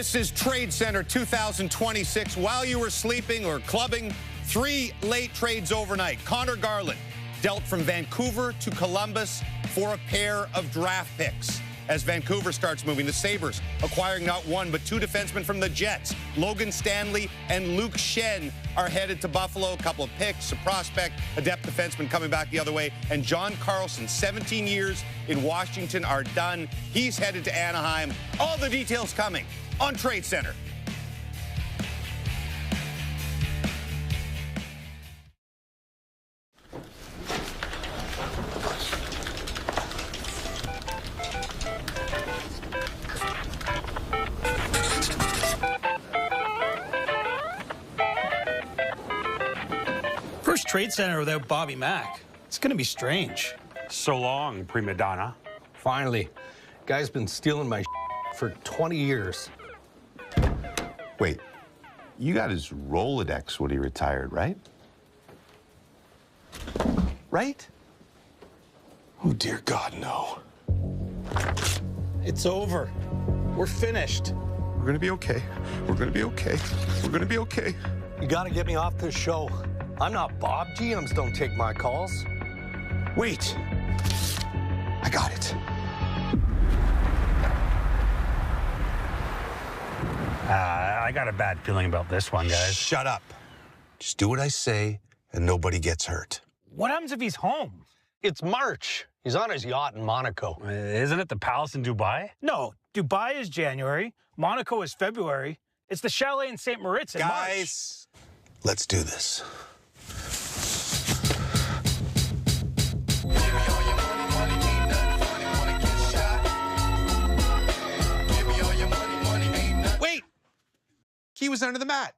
This is Trade Center 2026. While you were sleeping or clubbing, 3 late trades overnight. Connor Garland dealt from Vancouver to Columbus for a pair of draft picks. As Vancouver starts moving, the Sabres acquiring not 1 but 2 defensemen from the Jets. Logan Stanley and Luke Shen are headed to Buffalo. A couple of picks, a prospect, a depth defenseman coming back the other way. And John Carlson, 17 years in Washington, are done. He's headed to Anaheim. All the details coming on Trade Center. First Trade Center without Bobby Mack. It's going to be strange. So long, prima donna. Finally. Guy's been stealing my for 20 years. Wait, you got his Rolodex when he retired, right? Right? Oh, dear God, no. It's over. We're finished. We're gonna be okay. We're gonna be okay. We're gonna be okay. You gotta get me off this show. I'm not Bob. GMs don't take my calls. Wait. I got it. I got a bad feeling about this one, guys. Shut up. Just do what I say and nobody gets hurt. What happens if he's home? It's March. He's on his yacht in Monaco. Isn't it the Palace in Dubai? No, Dubai is January. Monaco is February. It's the chalet in St. Moritz in March. Guys, let's do this. Wait! He was under the mat.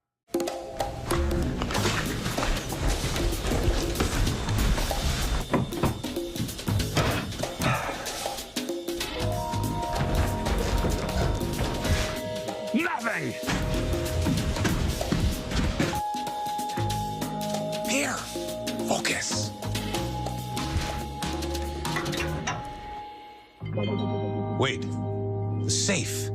Nothing! Here, focus. Wait, the safe.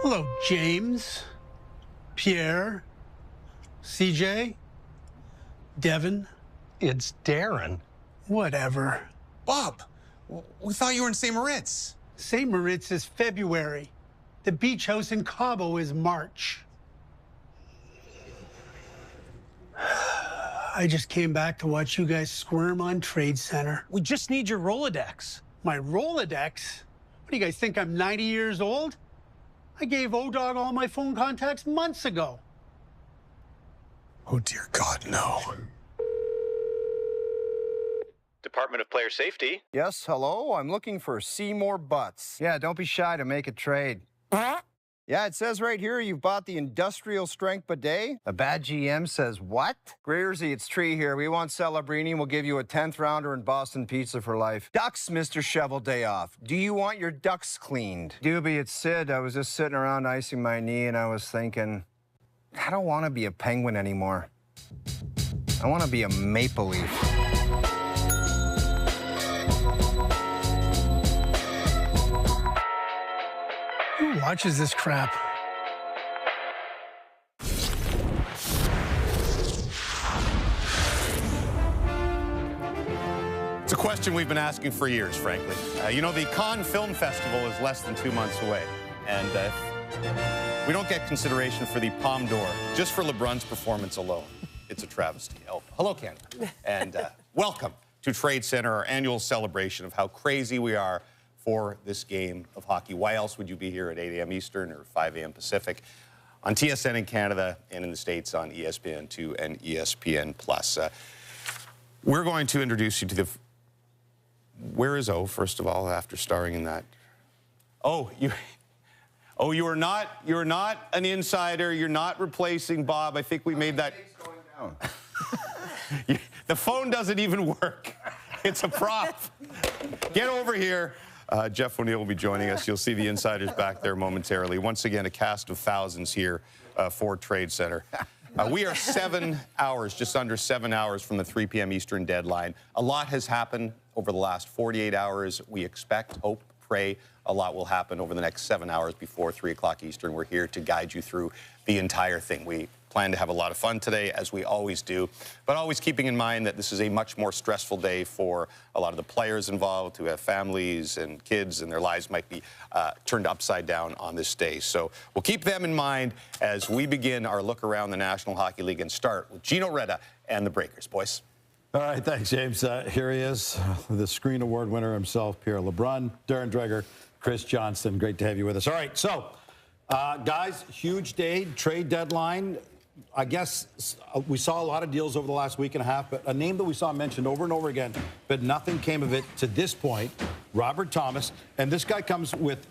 Hello, James, Pierre, CJ, Devin. It's Darren. Whatever. Bob, we thought you were in St. Moritz. St. Moritz is February. The beach house in Cabo is March. I just came back to watch you guys squirm on Trade Center. We just need your Rolodex. My Rolodex? What do you guys think, I'm 90 years old? I gave O-Dog all my phone contacts months ago. Oh, dear God, no. Department of Player Safety. Yes, hello? I'm looking for Seymour Butts. Yeah, don't be shy to make a trade. Yeah, it says right here you've bought the industrial strength bidet. A bad GM says what? Greersy, it's Tree here. We want Celebrini. We'll give you a 10th rounder in Boston pizza for life. Ducks, Mr. Shovel Day Off. Do you want your ducks cleaned? Doobie, it's Sid. I was just sitting around icing my knee and I was thinking, I don't want to be a Penguin anymore. I want to be a Maple Leaf. Who watches this crap? It's a question we've been asking for years, frankly. You know, the Cannes Film Festival is less than 2 months away. And we don't get consideration for the Palme d'Or, just for LeBron's performance alone. It's a travesty. Oh, hello, Canada. And welcome to Trade Center, our annual celebration of how crazy we are for this game of hockey. Why else would you be here at 8 a.m. Eastern or 5 a.m. Pacific on TSN in Canada and in the States on ESPN2 and ESPN+. We're going to introduce you to the... Where is O, first of all, after starring in that? Oh, you're not an insider. You're not replacing Bob. I think we made that... Going down. The phone doesn't even work. It's a prop. Get over here. Jeff O'Neill will be joining us. You'll see the insiders back there momentarily. Once again, a cast of thousands here for Trade Center. We are 7 hours, just under 7 hours from the 3 p.m. Eastern deadline. A lot has happened over the last 48 hours. We expect, hope, pray a lot will happen over the next 7 hours before 3 o'clock Eastern. We're here to guide you through the entire thing. We plan to have a lot of fun today, as we always do, but always keeping in mind that this is a much more stressful day for a lot of the players involved who have families and kids, and their lives might be turned upside down on this day. So we'll keep them in mind as we begin our look around the National Hockey League and start with Gino Reda and the Breakers. Boys. All right, thanks, James. Here he is, the Screen Award winner himself, Pierre LeBrun, Darren Dreger, Chris Johnston. Great to have you with us. All right, so, guys, huge day, trade deadline. I guess we saw a lot of deals over the last week and a half, but a name that we saw mentioned over and over again, but nothing came of it to this point, Robert Thomas. And this guy comes with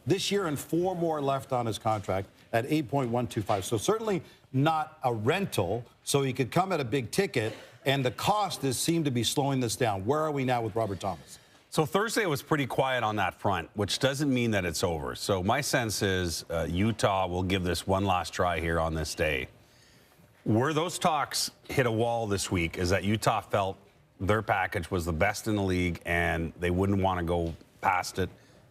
this year and 4 more left on his contract at $8.125. So certainly not a rental, so he could come at a big ticket, and the cost seemed to be slowing this down. Where are we now with Robert Thomas? So Thursday was pretty quiet on that front, which doesn't mean that it's over. So my sense is Utah will give this one last try here on this day. Where those talks hit a wall this week is that Utah felt their package was the best in the league and they wouldn't want to go past it.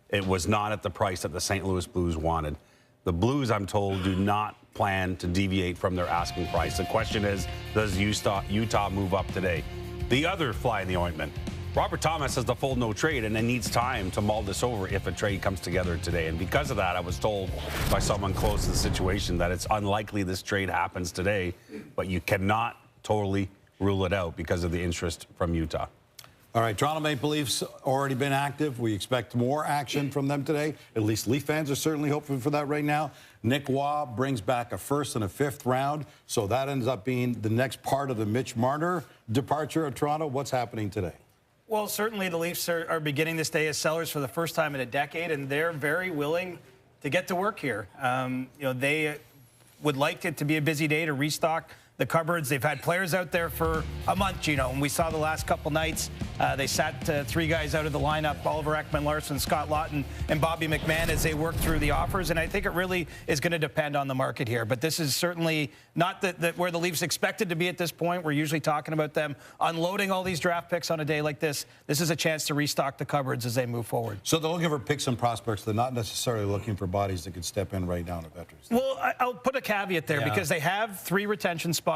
It was not at the price that the St. Louis Blues wanted. The Blues, I'm told, do not plan to deviate from their asking price. The question is, does Utah move up today? The other fly in the ointment, Robert Thomas has the full no trade, and it needs time to mull this over if a trade comes together today. And because of that, I was told by someone close to the situation that it's unlikely this trade happens today, but you cannot totally rule it out because of the interest from Utah. All right, Toronto Maple Leafs already been active. We expect more action from them today. At least Leaf fans are certainly hoping for that right now. Nick Waugh brings back a 1st and a 5th round, so that ends up being the next part of the Mitch Marner departure of Toronto. What's happening today? Well, certainly the Leafs are beginning this day as sellers for the first time in a decade, and they're very willing to get to work here. They would like it to be a busy day to restock the cupboards. They've had players out there for a month, Gino, and we saw the last couple nights. They sat 3 guys out of the lineup, Oliver Ekman-Larsson, Scott Laughton, and Bobby McMahon, as they work through the offers. And I think it really is going to depend on the market here. But this is certainly not where the Leafs expected to be at this point. We're usually talking about them unloading all these draft picks on a day like this. This is a chance to restock the cupboards as they move forward. So they're looking for picks and prospects. They're not necessarily looking for bodies that could step in right now to veterans. Well, I'll put a caveat there because they have 3 retention spots.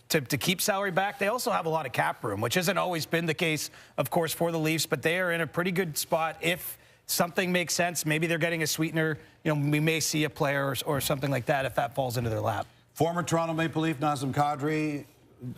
To keep salary back. They also have a lot of cap room, which hasn't always been the case, of course, for the Leafs, but they are in a pretty good spot. If something makes sense, maybe they're getting a sweetener, we may see a player or something like that if that falls into their lap. Former Toronto Maple Leaf Nazem Kadri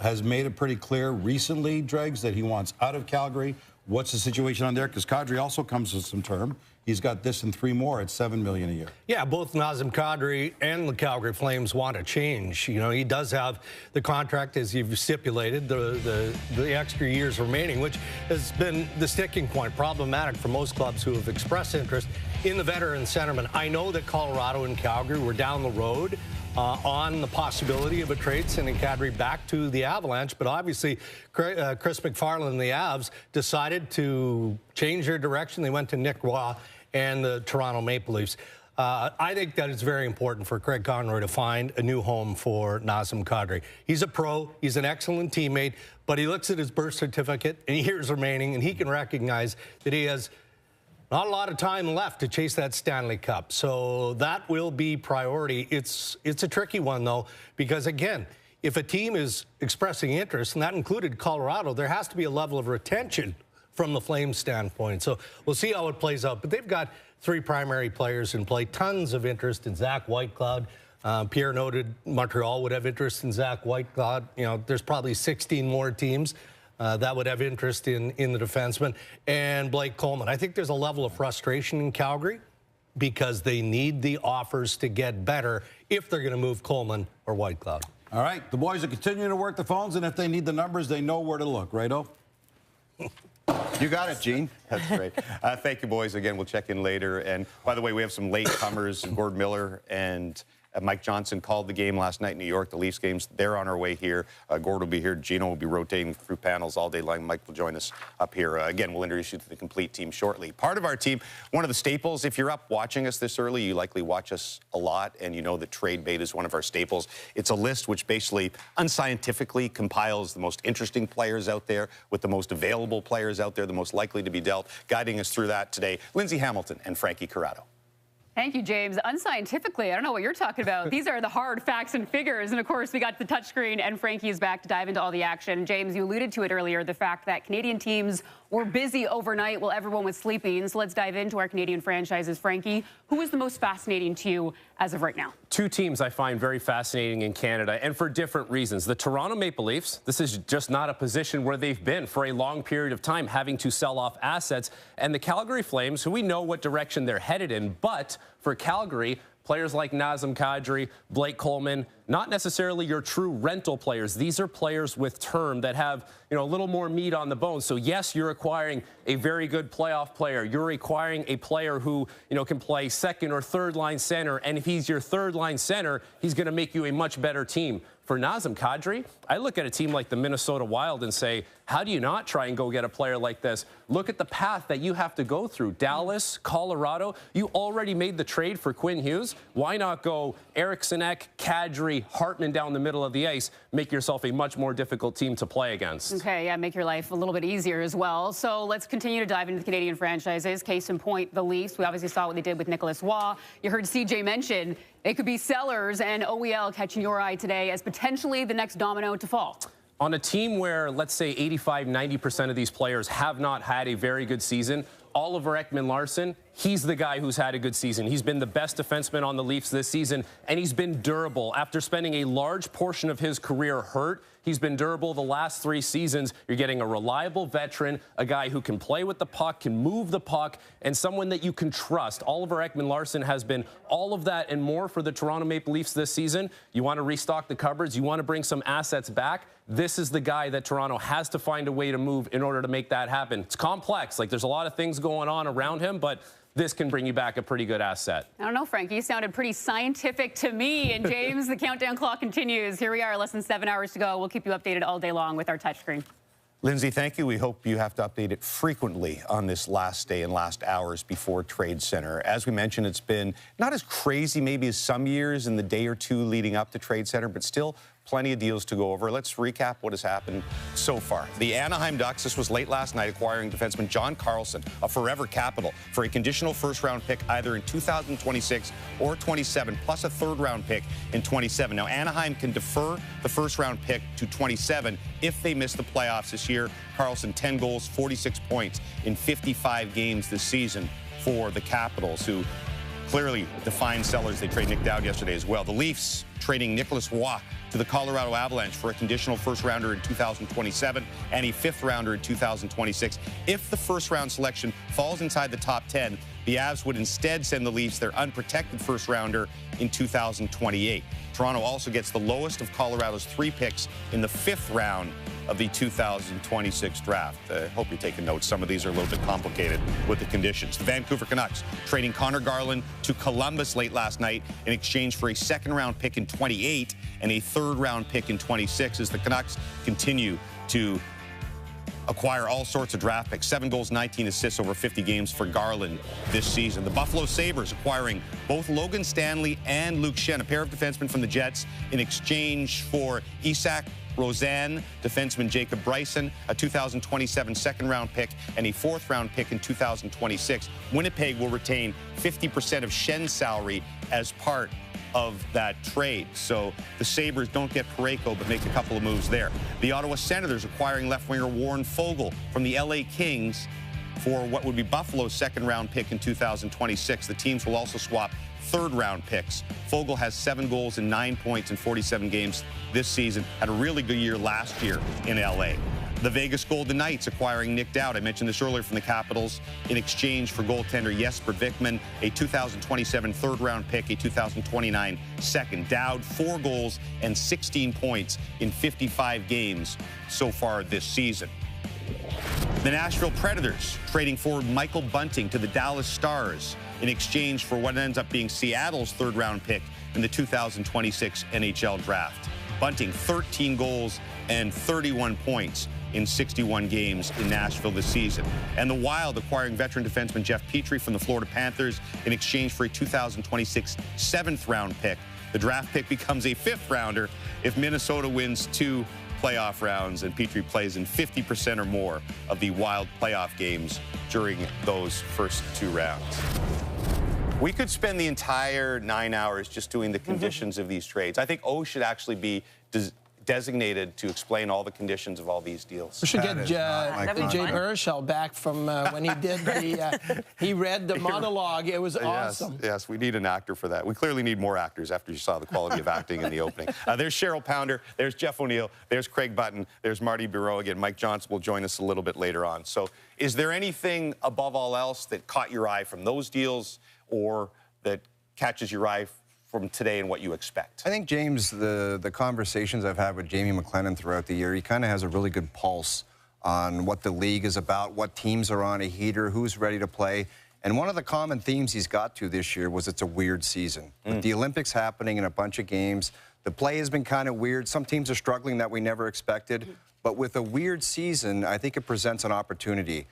has made it pretty clear recently, Dregs, that he wants out of Calgary. What's the situation on there? Because Kadri also comes with some term. He's got this and 3 more at $7 million a year. Yeah, both Nazem Kadri and the Calgary Flames want to change. He does have the contract, as you've stipulated, the extra years remaining, which has been the sticking point, problematic for most clubs who have expressed interest in the veteran centerman. I know that Colorado and Calgary were down the road on the possibility of a trade, sending Kadri back to the Avalanche. But obviously, Chris McFarland and the Avs decided to change their direction. They went to Nick Waugh and the Toronto Maple Leafs. I think that it's very important for Craig Conroy to find a new home for Nazem Kadri. He's a pro. He's an excellent teammate. But he looks at his birth certificate and years remaining, and he can recognize that he has not a lot of time left to chase that Stanley Cup. So that will be priority. It's a tricky one, though, because, again, if a team is expressing interest, and that included Colorado, there has to be a level of retention from the Flames standpoint. So we'll see how it plays out. But they've got 3 primary players in play, tons of interest in Zach Whitecloud. Pierre noted Montreal would have interest in Zach Whitecloud. There's probably 16 more teams that would have interest in the defenseman. And Blake Coleman. I think there's a level of frustration in Calgary because they need the offers to get better if they're going to move Coleman or Whitecloud. All right, the boys are continuing to work the phones, and if they need the numbers, they know where to look, right-o? You got it, Gene. That's great. Thank you, boys. Again, we'll check in later. And by the way, we have some late comers, Gord Miller and Mike Johnson called the game last night in New York, the Leafs games. They're on our way here. Gord will be here. Gino will be rotating through panels all day long. Mike will join us up here. Again, we'll introduce you to the complete team shortly. Part of our team, one of the staples, if you're up watching us this early, you likely watch us a lot, and you know that trade bait is one of our staples. It's a list which basically unscientifically compiles the most interesting players out there with the most available players out there, the most likely to be dealt. Guiding us through that today, Lindsay Hamilton and Frankie Corrado. Thank you, James. Unscientifically, I don't know what you're talking about. These are the hard facts and figures. And of course, we got the touchscreen, and Frankie is back to dive into all the action. James, you alluded to it earlier, the fact that Canadian teams were busy overnight while everyone was sleeping. So let's dive into our Canadian franchises. Frankie, who is the most fascinating to you as of right now? Two teams I find very fascinating in Canada, and for different reasons. The Toronto Maple Leafs, this is just not a position where they've been for a long period of time, having to sell off assets. And the Calgary Flames, who we know what direction they're headed in, but for Calgary, players like Nazem Kadri, Blake Coleman, not necessarily your true rental players. These are players with term that have, a little more meat on the bone. So yes, you're acquiring a very good playoff player. You're acquiring a player who, can play second or third line center. And if he's your third line center, he's going to make you a much better team. For Nazem Kadri, I look at a team like the Minnesota Wild and say, how do you not try and go get a player like this? Look at the path that you have to go through. Dallas, Colorado, you already made the trade for Quinn Hughes. Why not go Eriksson Ek, Kadri, Hartman down the middle of the ice, make yourself a much more difficult team to play against? Okay, yeah, make your life a little bit easier as well. So let's continue to dive into the Canadian franchises. Case in point, the Leafs. We obviously saw what they did with Nicholas Waugh. You heard CJ mention it could be Sellers and OEL catching your eye today as potentially the next domino to fall. On a team where, let's say, 85–90% of these players have not had a very good season, Oliver Ekman-Larsson, he's the guy who's had a good season. He's been the best defenseman on the Leafs this season, and he's been durable. After spending a large portion of his career hurt, he's been durable the last 3 seasons. You're getting a reliable veteran, a guy who can play with the puck, can move the puck, and someone that you can trust. Oliver Ekman-Larsson has been all of that and more for the Toronto Maple Leafs this season. You want to restock the cupboards, you want to bring some assets back. This is the guy that Toronto has to find a way to move in order to make that happen. It's complex. There's a lot of things going on around him, but this can bring you back a pretty good asset. I don't know, Frankie. You sounded pretty scientific to me. And James, the countdown clock continues. Here we are, less than 7 hours to go. We'll keep you updated all day long with our touchscreen. Lindsay, thank you. We hope you have to update it frequently on this last day and last hours before Tradecentre. As we mentioned, it's been not as crazy maybe as some years in the day or two leading up to Tradecentre, but still plenty of deals to go over. Let's recap what has happened so far. The Anaheim Ducks, this was late last night, acquiring defenseman John Carlson, a forever capital, for a conditional first-round pick either in 2026 or 27, plus a third-round pick in 27. Now, Anaheim can defer the first-round pick to 27 if they miss the playoffs this year. Carlson, 10 goals, 46 points in 55 games this season for the Capitals, who clearly defined sellers. They trade Nick Dowd yesterday as well. The Leafs trading Nicholas Waugh to the Colorado Avalanche for a conditional first-rounder in 2027 and a fifth-rounder in 2026. If the first-round selection falls inside the top 10, the Avs would instead send the Leafs their unprotected first-rounder in 2028. Toronto also gets the lowest of Colorado's 3 picks in the 5th round of the 2026 draft. I hope you're taking notes. Some of these are a little bit complicated with the conditions. The Vancouver Canucks trading Connor Garland to Columbus late last night in exchange for a second-round pick in 28 and a third-round pick in 26 as the Canucks continue to acquire all sorts of draft picks. 7 goals, 19 assists over 50 games for Garland this season. The Buffalo Sabres acquiring both Logan Stanley and Luke Schenn, a pair of defensemen from the Jets, in exchange for Isak Rosen, defenseman Jacob Bryson, a 2027 second-round pick, and a fourth-round pick in 2026. Winnipeg will retain 50% of Schenn's salary as part of that trade. So the Sabres don't get Parayko, but make a couple of moves there. The Ottawa Senators acquiring left winger Warren Foegele from the LA Kings for what would be Buffalo's second-round pick in 2026. The teams will also swap third-round picks. Foegele has 7 goals and 9 points in 47 games this season. Had a really good year last year in LA. The Vegas Golden Knights acquiring Nick Dowd, I mentioned this earlier, from the Capitals, in exchange for goaltender Jesper Wickman, a 2027 third-round pick, a 2029 second. Dowd, 4 goals and 16 points in 55 games so far this season. The Nashville Predators trading forward Michael Bunting to the Dallas Stars in exchange for what ends up being Seattle's third-round pick in the 2026 NHL draft. Bunting, 13 goals and 31 points in 61 games in Nashville this season. And the Wild acquiring veteran defenseman Jeff Petrie from the Florida Panthers in exchange for a 2026 seventh-round pick. The draft pick becomes a fifth-rounder if Minnesota wins 2 playoff rounds and Petrie plays in 50% or more of the Wild playoff games during those first 2 rounds. We could spend the entire 9 hours just doing the conditions of these trades. I think O should actually be designated to explain all the conditions of all these deals. We should get Jay Baruchel back from when he did he read the monologue. It was awesome. Yes, we need an actor for that. We clearly need more actors after you saw the quality of acting in the opening. There's Cheryl Pounder, there's Jeff O'Neill, there's Craig Button, there's Marty Bureau again. Mike Johnson will join us a little bit later on. So is there anything above all else that caught your eye from those deals or that catches your eye from today and what you expect? I think, James, the conversations I've had with Jamie McLennan throughout the year, he kind of has a really good pulse on what the league is about, what teams are on a heater, who's ready to play. And one of the common themes he's got to this year was it's a weird season. With the Olympics happening in a bunch of games, the play has been kind of weird. Some teams are struggling that we never expected. But with a weird season, I think it presents an opportunity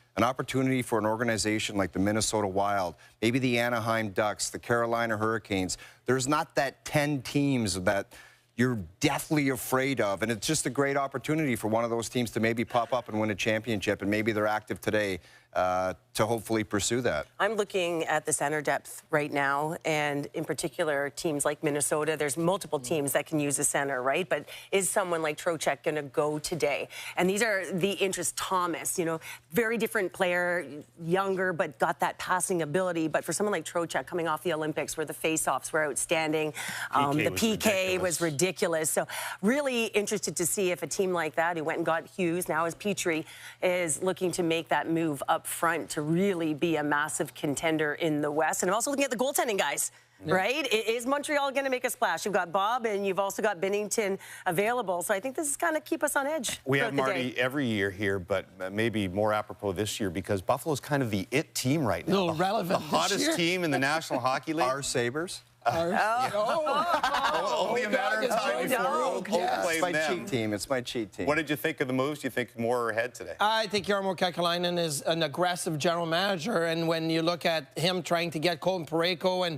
for an organization like the Minnesota Wild, maybe the Anaheim Ducks, the Carolina Hurricanes. There's not that 10 teams that you're deathly afraid of, and it's just a great opportunity for one of those teams to maybe pop up and win a championship, and maybe they're active today to hopefully pursue that. I'm looking at the center depth right now, and in particular, teams like Minnesota. There's multiple teams that can use a center, right? But is someone like Trocheck going to go today? And these are the interest. Thomas, you know, very different player, younger, but got that passing ability. But for someone like Trocheck coming off the Olympics where the face-offs were outstanding, the PK was ridiculous. So really interested to see if a team like that, who went and got Hughes, now is Petrie, is looking to make that move up front to really be a massive contender in the West. And I'm also looking at the goaltending guys, right? Is Montreal going to make a splash? You've got Bob and you've also got Binnington available. So I think this is kind of keep us on edge. We have Marty every year here, but maybe more apropos this year because Buffalo's kind of the it team right now. Relevant the hottest team in the National Hockey League. Our Sabres. Only a matter of time before It's my cheat team. It's my cheat team. What did you think of the moves? Do you think more ahead today? I think Jarmo Kekalainen is an aggressive general manager, and when you look at him trying to get Colton Parayko and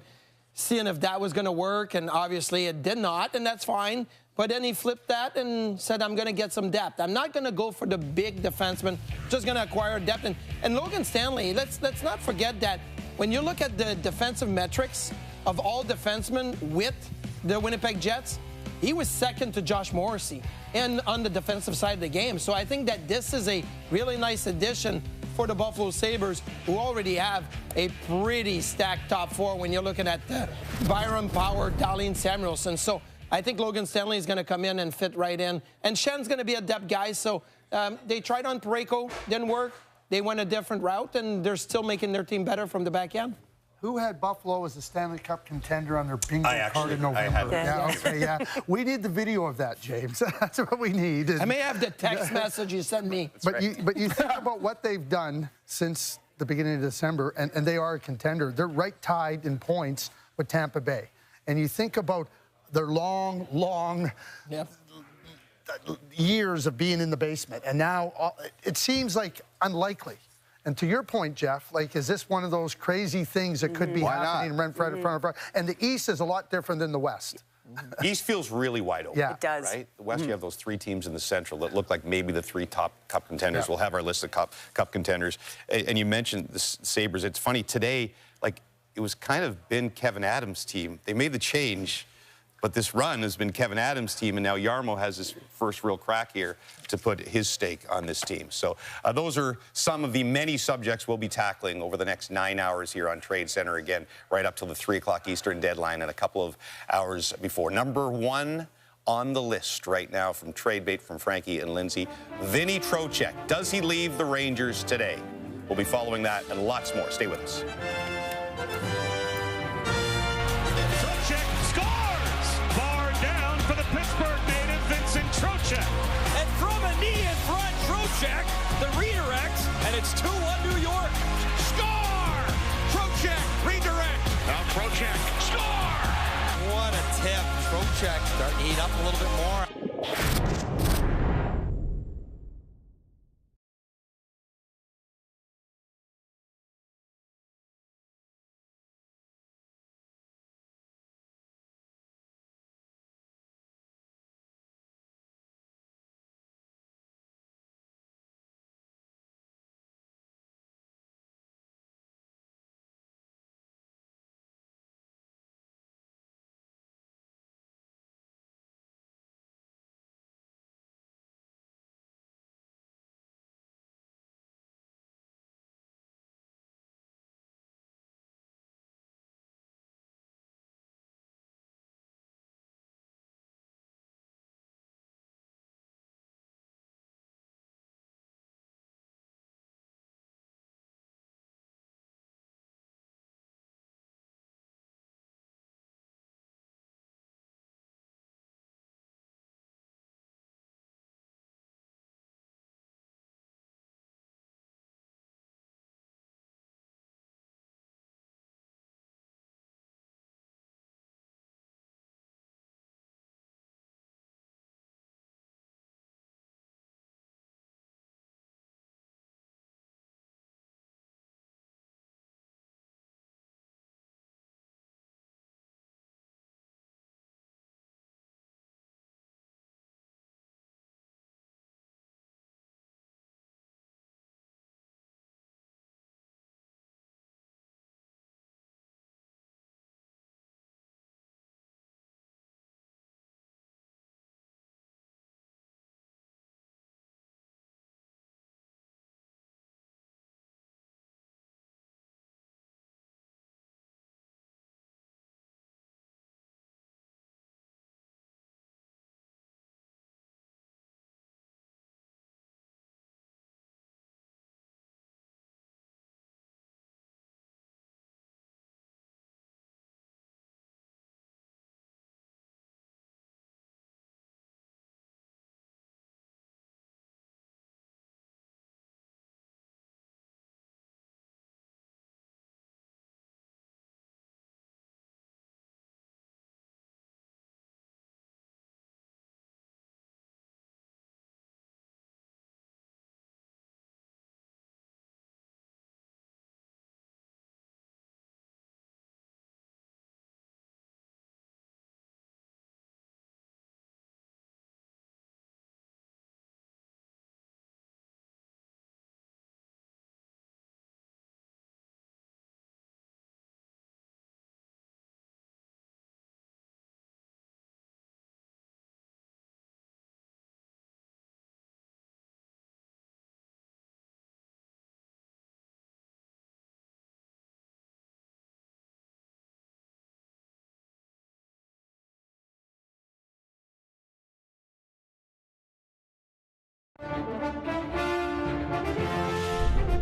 seeing if that was going to work, and obviously it did not, and that's fine. But then he flipped that and said, I'm going to get some depth. I'm not going to go for the big defenseman, just going to acquire depth. And Logan Stanley, let's not forget that when you look at the defensive metrics of all defensemen with the Winnipeg Jets, he was second to Josh Morrissey and on the defensive side of the game. So I think that this is a really nice addition for the Buffalo Sabres, who already have a pretty stacked top 4 when you're looking at Byron Power, Darlene Samuelson. So I think Logan Stanley is going to come in and fit right in. And Shen's going to be a depth guy. So they tried on Parayko, didn't work. They went a different route, and they're still making their team better from the back end. Who had Buffalo as a Stanley Cup contender on their bingo card in November? We need the video of that, James. That's what we need. I may have the text message you sent me. But you think about what they've done since the beginning of December, and they are a contender. They're right tied in points with Tampa Bay. And you think about their long years of being in the basement, and now it seems like unlikely. And to your point, Jeff, like, is this one of those crazy things that could be happening right in front of front? And the East is a lot different than the West. East feels really wide open. Yeah. It does. Right? The West, you have those 3 teams in the Central that look like maybe the 3 top Cup contenders. We'll have our list of Cup contenders. And you mentioned the Sabres. It's funny, today, like, it was kind of been Kevin Adams' team. They made the change, but this run has been Kevin Adams' team, and now Jarmo has his first real crack here to put his stake on this team. So those are some of the many subjects we'll be tackling over the next 9 hours here on Trade Center, again, right up till the 3 o'clock Eastern deadline and a couple of hours before. Number 1 on the list right now from Trade Bait from Frankie and Lindsay, Vinny Trocheck. Does he leave the Rangers today? We'll be following that and lots more. Stay with us. And from a knee in front, Trocheck, the redirect, and it's 2-1 New York. Score! Trocheck, redirect. Trocheck starting to heat up a little bit more.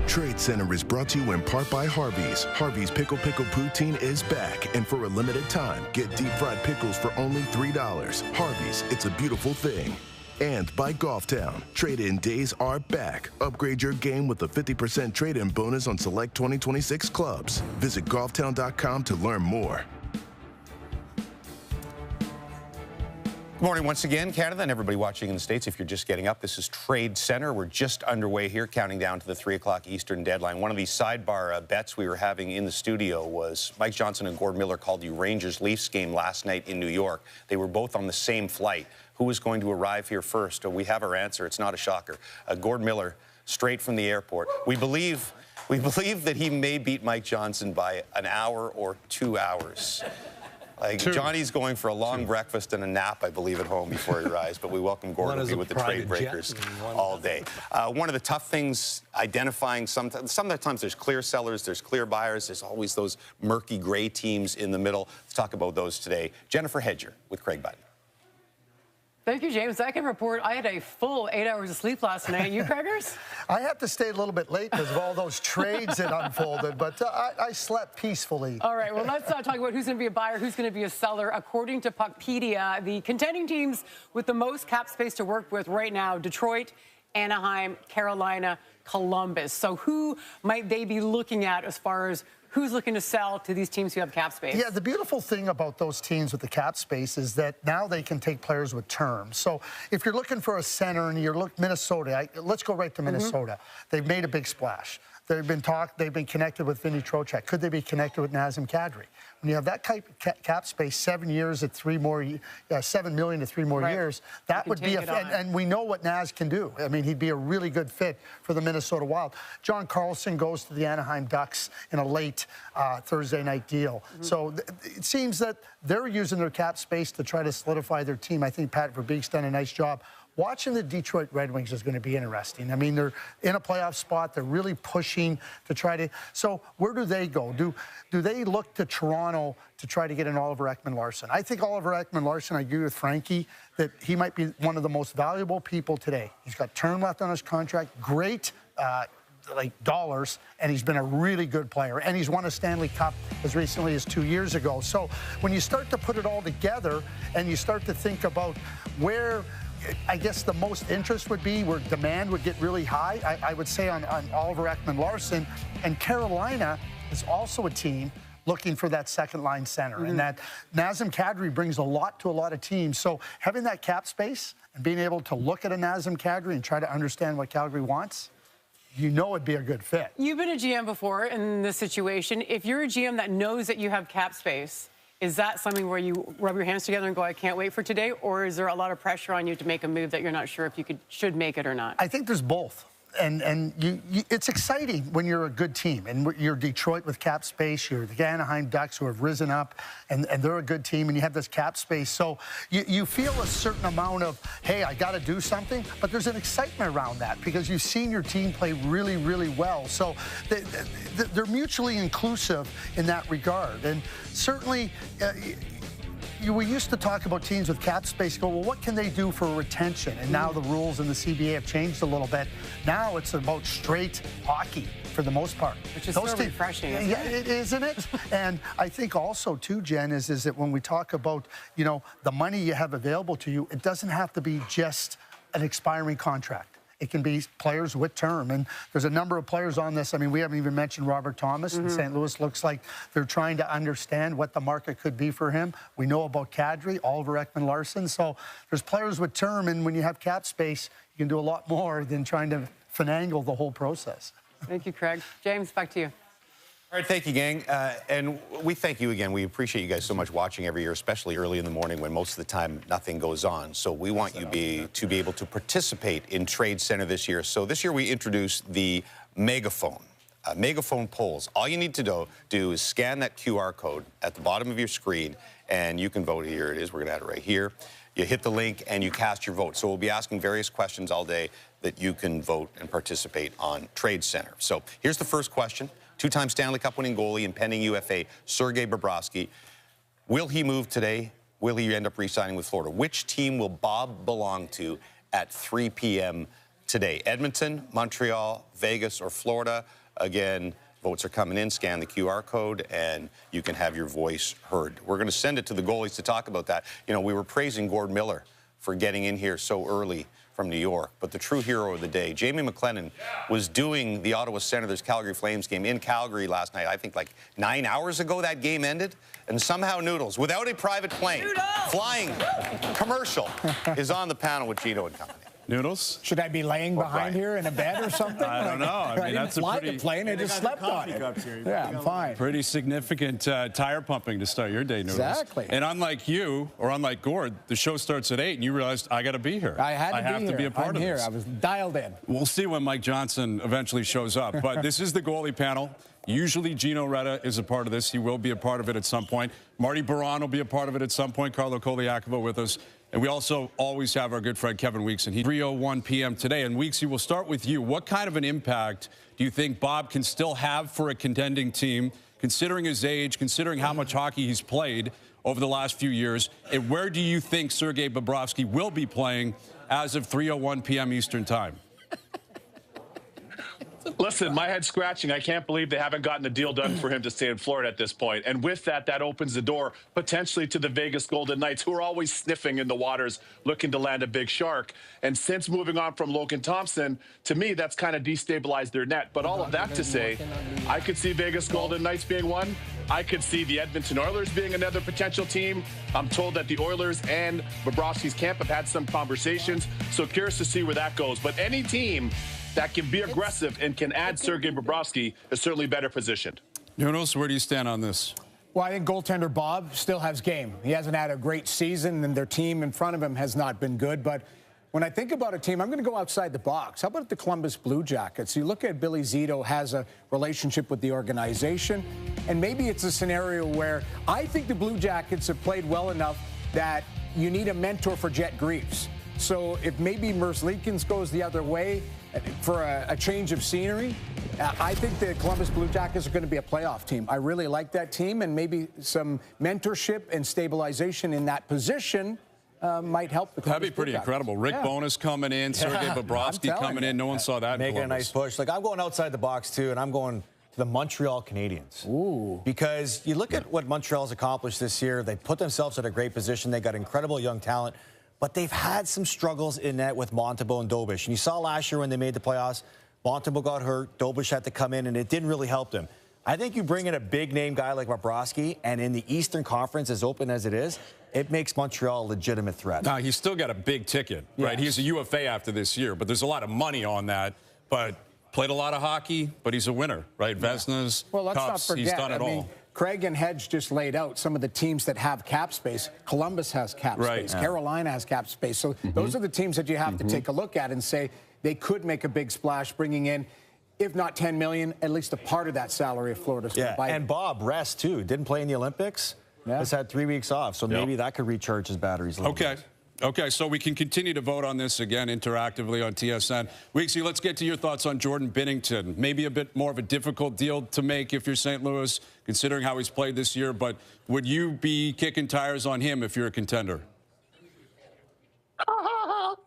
Trade Center is brought to you in part by Harvey's. Harvey's Pickle Poutine is back, and for a limited time, get deep fried pickles for only $3. Harvey's, it's a beautiful thing. And by Golftown. Trade-in days are back. Upgrade your game with a 50% trade-in bonus on select 2026 clubs. Visit golftown.com to learn more. Good morning once again, Canada, and everybody watching in the States. If you're just getting up, this is Trade Center. We're just underway here, counting down to the 3 o'clock Eastern deadline. One of the sidebar bets we were having in the studio was Mike Johnson and Gord Miller called the Rangers-Leafs game last night in New York. They were both on the same flight. Who was going to arrive here first? We have our answer. It's not a shocker. Gord Miller, straight from the airport. We believe that he may beat Mike Johnson by an hour or 2 hours. Like, Johnny's going for a long breakfast and a nap, I believe, at home before he arrives. But we welcome Gord to be with the trade breakers all day. One of the tough things, identifying sometimes there's clear sellers, there's clear buyers, there's always those murky gray teams in the middle. Let's talk about those today. Jennifer Hedger with Craig Button. Thank you, James. I can report I had a full 8 hours of sleep last night. You, Craigers? I had to stay a little bit late because of all those trades that unfolded, but I slept peacefully. All right, well, let's talk about who's going to be a buyer, who's going to be a seller. According to Puckpedia, the contending teams with the most cap space to work with right now, Detroit, Anaheim, Carolina, Columbus. So who might they be looking at as far as who's looking to sell to these teams who have cap space? Yeah, the beautiful thing about those teams with the cap space is that now they can take players with terms. So if you're looking for a center and you're looking Minnesota, let's go right to Minnesota. They've made a big splash. They've been connected with Vinny Trocheck. Could they be connected with Nazem Kadri? When you have that cap space, 7 years at $7 million to 3 more years, that would be and we know what Naz can do. I mean, he'd be a really good fit for the Minnesota Wild. John Carlson goes to the Anaheim Ducks in a late Thursday night deal. So it seems that they're using their cap space to try to solidify their team. I think Pat Verbeek's done a nice job. Watching the Detroit Red Wings is going to be interesting. I mean, they're in a playoff spot. They're really pushing to try to. So where do they go? Do they look to Toronto to try to get an Oliver Ekman-Larsson? I think Oliver Ekman-Larsson, I agree with Frankie, that he might be one of the most valuable people today. He's got term left on his contract, great dollars, and he's been a really good player. And he's won a Stanley Cup as recently as 2 years ago. So when you start to put it all together and you start to think about where I guess the most interest would be, where demand would get really high, I would say on Oliver Ekman-Larsson. And Carolina is also a team looking for that second-line center. And that Nazem Kadri brings a lot to a lot of teams. So having that cap space and being able to look at a Nazem Kadri and try to understand what Calgary wants, you know it'd be a good fit. You've been a GM before in this situation. If you're a GM that knows that you have cap space, is that something where you rub your hands together and go, I can't wait for today? Or is there a lot of pressure on you to make a move that you're not sure if you should make it or not? I think there's both. And it's exciting when you're a good team. And you're Detroit with cap space. You're the Anaheim Ducks who have risen up, and they're a good team, and you have this cap space. So you feel a certain amount of, hey, I got to do something. But there's an excitement around that because you've seen your team play really, really well. So they're mutually inclusive in that regard. And certainly, we used to talk about teams with cap space, go, well, what can they do for retention? And now the rules in the CBA have changed a little bit. Now it's about straight hockey for the most part. Which is so refreshing. Isn't it? And I think also, too, Jen, is that when we talk about, the money you have available to you, it doesn't have to be just an expiring contract. It can be players with term. And there's a number of players on this. I mean, we haven't even mentioned Robert Thomas. In St. Louis looks like they're trying to understand what the market could be for him. We know about Kadri, Oliver Ekman-Larsson. So there's players with term, and when you have cap space, you can do a lot more than trying to finagle the whole process. Thank you, Craig. James, back to you. All right, thank you, gang. And we thank you again. We appreciate you guys so much watching every year, especially early in the morning when most of the time nothing goes on. So we want you to be able to participate in Tradecentre this year. So this year we introduced the Megaphone. Megaphone polls. All you need to do is scan that QR code at the bottom of your screen, and you can vote. Here it is. We're going to add it right here. You hit the link, and you cast your vote. So we'll be asking various questions all day that you can vote and participate on Tradecentre. So here's the first question. Two-time Stanley Cup winning goalie and pending UFA, Sergei Bobrovsky. Will he move today? Will he end up re-signing with Florida? Which team will Bob belong to at 3 p.m. today? Edmonton, Montreal, Vegas, or Florida? Again, votes are coming in. Scan the QR code, and you can have your voice heard. We're going to send it to the goalies to talk about that. We were praising Gord Miller for getting in here so early from New York, but the true hero of the day, Jamie McLennan, was doing the Ottawa Senators Calgary Flames game in Calgary last night. I think like 9 hours ago that game ended, and somehow Noodles, without a private plane, flying commercial, is on the panel with Gino and company. Noodles? Should I be laying behind here in a bed or something? I don't know. I mean, that's a pretty... the plane. I just slept on it. Yeah, I'm fine. Pretty significant tire pumping to start your day, Noodles. Exactly. And unlike you, or unlike Gord, the show starts at 8, and you realized, I got to be here. I have to be a part of this. I was dialed in. We'll see when Mike Johnson eventually shows up. But this is the goalie panel. Usually Gino Reda is a part of this. He will be a part of it at some point. Marty Baron will be a part of it at some point. Carlo Koliakovo with us. And we also always have our good friend Kevin Weeks, and he's 3:01 p.m. today. And Weeks, we'll start with you. What kind of an impact do you think Bob can still have for a contending team, considering his age, considering how much hockey he's played over the last few years? And where do you think Sergei Bobrovsky will be playing as of 3:01 p.m. Eastern time? It's a Listen, my head's scratching. I can't believe they haven't gotten a deal done for him to stay in Florida at this point. And with that, that opens the door potentially to the Vegas Golden Knights, who are always sniffing in the waters, looking to land a big shark. And since moving on from Logan Thompson, to me, that's kind of destabilized their net. But all of that to say, I could see Vegas Golden Knights being one. I could see the Edmonton Oilers being another potential team. I'm told that the Oilers and Bobrovsky's camp have had some conversations. So curious to see where that goes. But any team that can be aggressive and can add Sergei Bobrovsky is certainly better positioned. Jonas, where do you stand on this? Well, I think goaltender Bob still has game. He hasn't had a great season, and their team in front of him has not been good. But when I think about a team, I'm going to go outside the box. How about the Columbus Blue Jackets? You look at Billy Zito has a relationship with the organization, and maybe it's a scenario where I think the Blue Jackets have played well enough that you need a mentor for Jet Greaves. So if maybe Merzlikins goes the other way for a change of scenery, I think the Columbus Blue Jackets are going to be a playoff team. I really like that team, and maybe some mentorship and stabilization in that position might help. That'd be pretty incredible. Rick Bowness coming in, Sergei Bobrovsky coming in. No one saw that. Making a nice push. Like, I'm going outside the box, too, and I'm going to the Montreal Canadiens. Ooh. Because you look at what Montreal's accomplished this year. They put themselves in a great position. They got incredible young talent. But they've had some struggles in net with Montembeault and Dobish. And you saw last year when they made the playoffs, Montembeault got hurt, Dobish had to come in, and it didn't really help them. I think you bring in a big-name guy like Bobrovsky, and in the Eastern Conference, as open as it is, it makes Montreal a legitimate threat. Now, he's still got a big ticket, right? He's a UFA after this year, but there's a lot of money on that. But played a lot of hockey, but he's a winner, right? Vezna's, well, let's Cups, not forget, he's done it all. Craig and Hedge just laid out some of the teams that have cap space. Columbus has cap space. Carolina has cap space. So those are the teams that you have to take a look at and say they could make a big splash, bringing in, if not $10 million, at least a part of that salary of Florida's. And Bob rest too. Didn't play in the Olympics. Has had 3 weeks off, so maybe that could recharge his batteries a little bit. Okay, so we can continue to vote on this again interactively on TSN. Weeksy, let's get to your thoughts on Jordan Binnington. Maybe a bit more of a difficult deal to make if you're St. Louis, considering how he's played this year, but would you be kicking tires on him if you're a contender?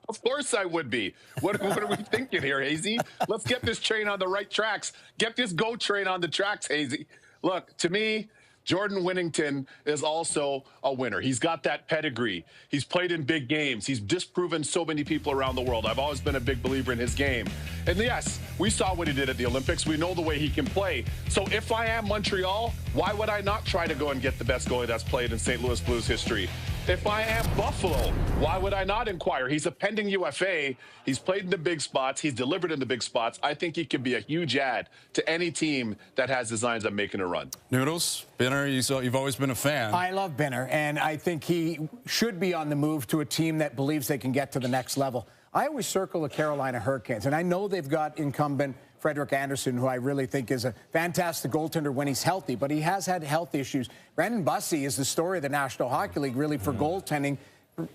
Of course I would be. What are we thinking here, Hazy? Let's get this train on the right tracks. Get this GO train on the tracks, Hazy. Look, to me, Jordan Binnington is also a winner. He's got that pedigree. He's played in big games. He's disproven so many people around the world. I've always been a big believer in his game. And yes, we saw what he did at the Olympics. We know the way he can play. So if I am Montreal, why would I not try to go and get the best goalie that's played in St. Louis Blues history? If I am Buffalo, why would I not inquire? He's a pending UFA. He's played in the big spots. He's delivered in the big spots. I think he could be a huge add to any team that has designs on making a run. Noodles, Binner, you've always been a fan. I love Binner, and I think he should be on the move to a team that believes they can get to the next level. I always circle the Carolina Hurricanes, and I know they've got incumbent Frederik Andersen, who I really think is a fantastic goaltender when he's healthy, but he has had health issues. Brandon Bussi is the story of the National Hockey League, really, for goaltending,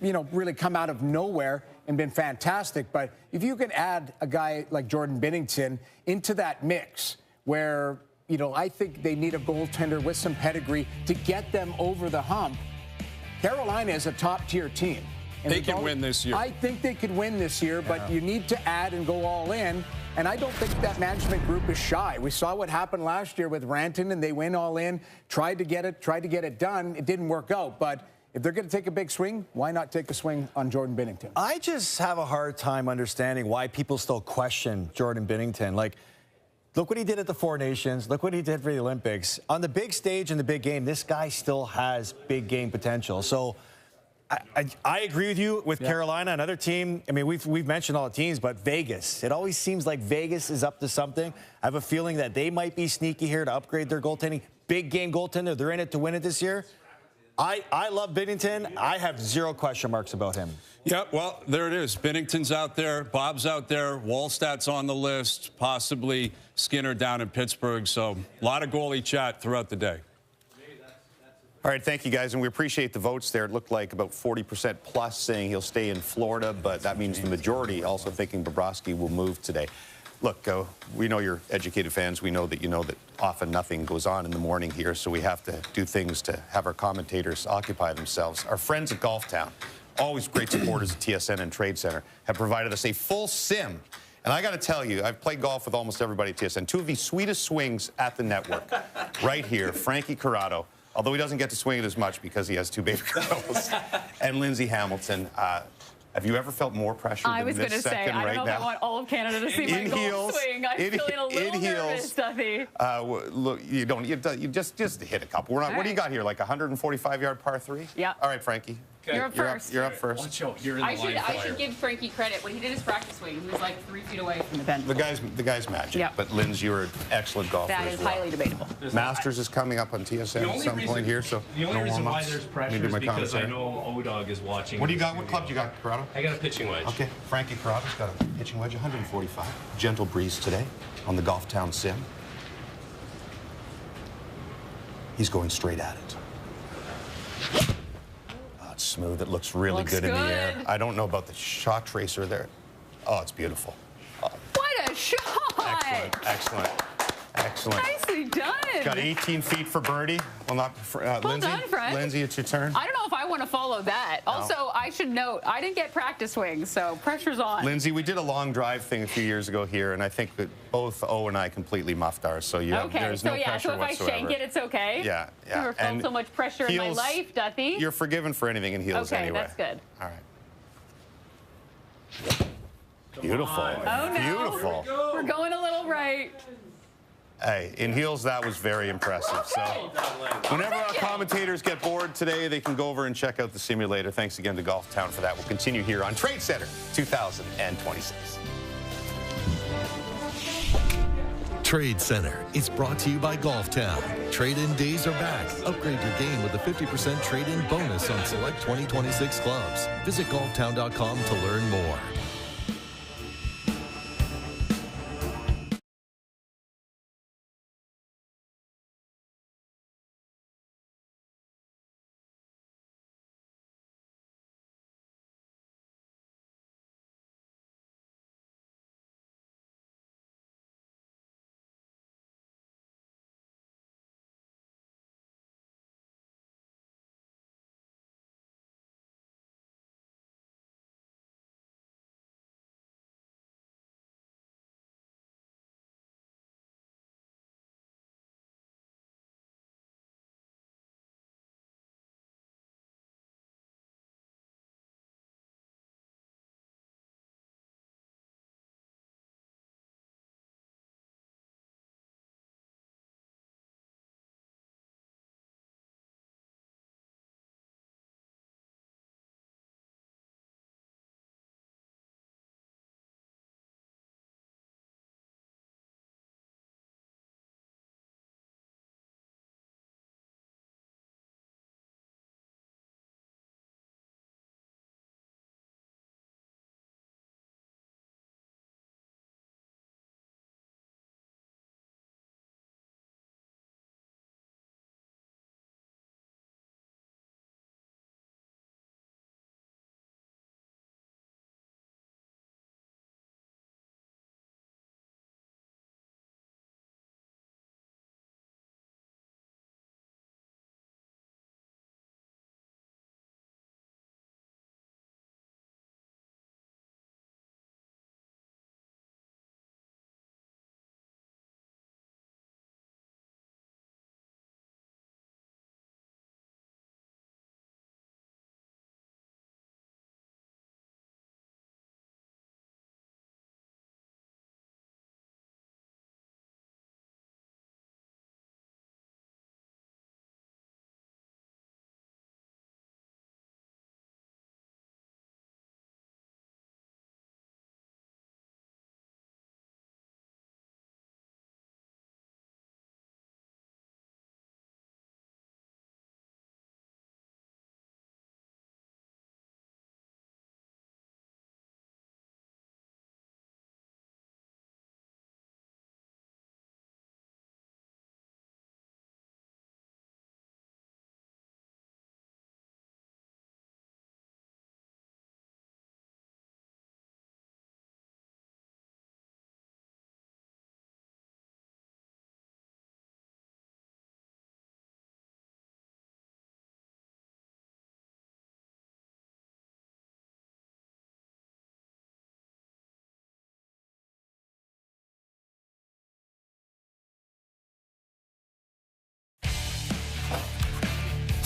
really come out of nowhere and been fantastic. But if you can add a guy like Jordan Binnington into that mix where, I think they need a goaltender with some pedigree to get them over the hump, Carolina is a top-tier team. And they can win this year. I think they could win this year, but you need to add and go all in. And I don't think that management group is shy. We saw what happened last year with Rantanen, and they went all in, tried to get it done. It didn't work out. But if they're going to take a big swing, why not take a swing on Jordan Binnington? I just have a hard time understanding why people still question Jordan Binnington. Like, look what he did at the Four Nations. Look what he did for the Olympics. On the big stage in the big game, this guy still has big game potential. So I agree with you with Carolina. Another team, I mean, we've mentioned all the teams, but Vegas. It always seems like Vegas is up to something. I have a feeling that they might be sneaky here to upgrade their goaltending. Big game goaltender. They're in it to win it this year. I love Binnington. I have zero question marks about him. Yeah, well, there it is. Binnington's out there. Bob's out there. Wallstadt's on the list. Possibly Skinner down in Pittsburgh. So a lot of goalie chat throughout the day. All right, thank you, guys, and we appreciate the votes there. It looked like about 40% plus saying he'll stay in Florida, but that means the majority also thinking Bobrovsky will move today. Look, we know you're educated fans. We know that often nothing goes on in the morning here, so we have to do things to have our commentators occupy themselves. Our friends at Golf Town, always great supporters of TSN and Tradecentre, have provided us a full sim And I got to tell you, I've played golf with almost everybody at TSN. Two of the sweetest swings at the network, right here, Frankie Corrado, although he doesn't get to swing it as much because he has 2 baby girls, and Lindsay Hamilton. Have you ever felt more pressure than this second right now? I was going to say, I don't know if I want all of Canada to see my golf swing. I'm feeling a little nervous, Duffy. Look, you just hit a couple. What do you got here, like a 145-yard par 3? Yeah. All right, Frankie. Okay. You're up first. You're up first. Watch out, you're in the I should give Frankie credit. When he did his practice swing, he was like 3 feet away from the bench. The guy's magic. Yep. But Linz, you're an excellent golfer. That is highly debatable. Masters is coming up on TSN at some point here, so the only no reason why warm-ups. there's pressure is because I know O-Dog is watching. What do you got? What club do you got, Corrado? I got a pitching wedge. Okay, Frankie Corrado's got a pitching wedge, 145. Gentle breeze today on the Golf Town Sim. He's going straight at it. It's smooth. It looks really good in the air. I don't know about the shot tracer there. Oh, it's beautiful. What a shot! Excellent. Excellent. Nicely done. Got 18 feet for birdie. Well, not for Lindsay. Done, Fred. Lindsay, it's your turn. I don't know if I want to follow that. No. Also, I should note, I didn't get practice swings, so pressure's on. Lindsay, we did a long drive thing a few years ago here, and I think that both O and I completely muffed ours, so there's no pressure so if whatsoever. I shank it, it's okay? Yeah. Never felt so much pressure in my life, Duffy. You're forgiven for anything in heels anyway. Okay, that's good. All right. Beautiful. Oh, no. Beautiful. We're going a little right. Hey, in heels, that was very impressive. So whenever our commentators get bored today, they can go over and check out the simulator. Thanks again to Golf Town for that. We'll continue here on Trade Center 2026. Trade Center is brought to you by Golf Town. Trade-in days are back. Upgrade your game with a 50% trade-in bonus on select 2026 clubs. Visit golftown.com to learn more.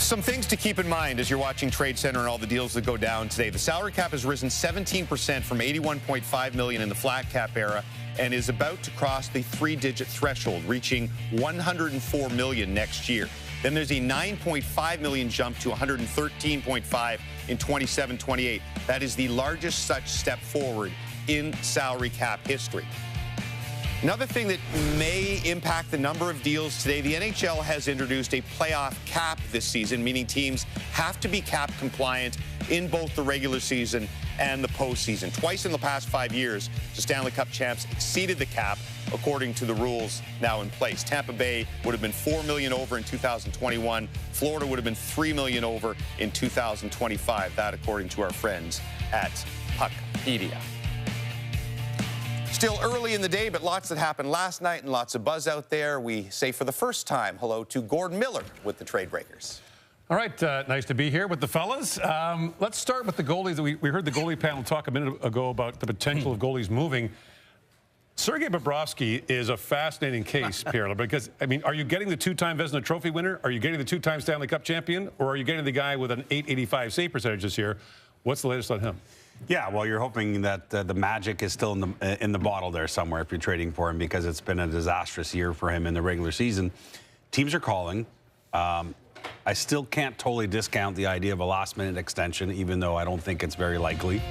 Some things to keep in mind as you're watching Trade Center and all the deals that go down today. The salary cap has risen 17% from $81.5 million in the flat cap era and is about to cross the 3-digit threshold, reaching $104 million next year. Then there's a $9.5 million jump to $113.5 in 27-28. That is the largest such step forward in salary cap history. Another thing that may impact the number of deals today, the NHL has introduced a playoff cap this season, meaning teams have to be cap compliant in both the regular season and the postseason. Twice in the past 5 years, the Stanley Cup champs exceeded the cap according to the rules now in place. Tampa Bay would have been $4 million over in 2021. Florida would have been $3 million over in 2025. That according to our friends at Puckpedia. Still early in the day, but lots that happened last night and lots of buzz out there. We say for the first time hello to Gordon Miller with the Trade Breakers. All right, nice to be here with the fellas. Let's start with the goalies. We heard the goalie panel talk a minute ago about the potential of goalies moving. Sergei Bobrovsky is a fascinating case, Pierre, because, I mean, are you getting the two-time Vezina Trophy winner? Are you getting the two-time Stanley Cup champion? Or are you getting the guy with an .885 save percentage this year? What's the latest on him? Yeah, well, you're hoping that the magic is still in the bottle there somewhere if you're trading for him, because it's been a disastrous year for him in the regular season. Teams are calling. I still can't totally discount the idea of a last-minute extension, even though I don't think it's very likely.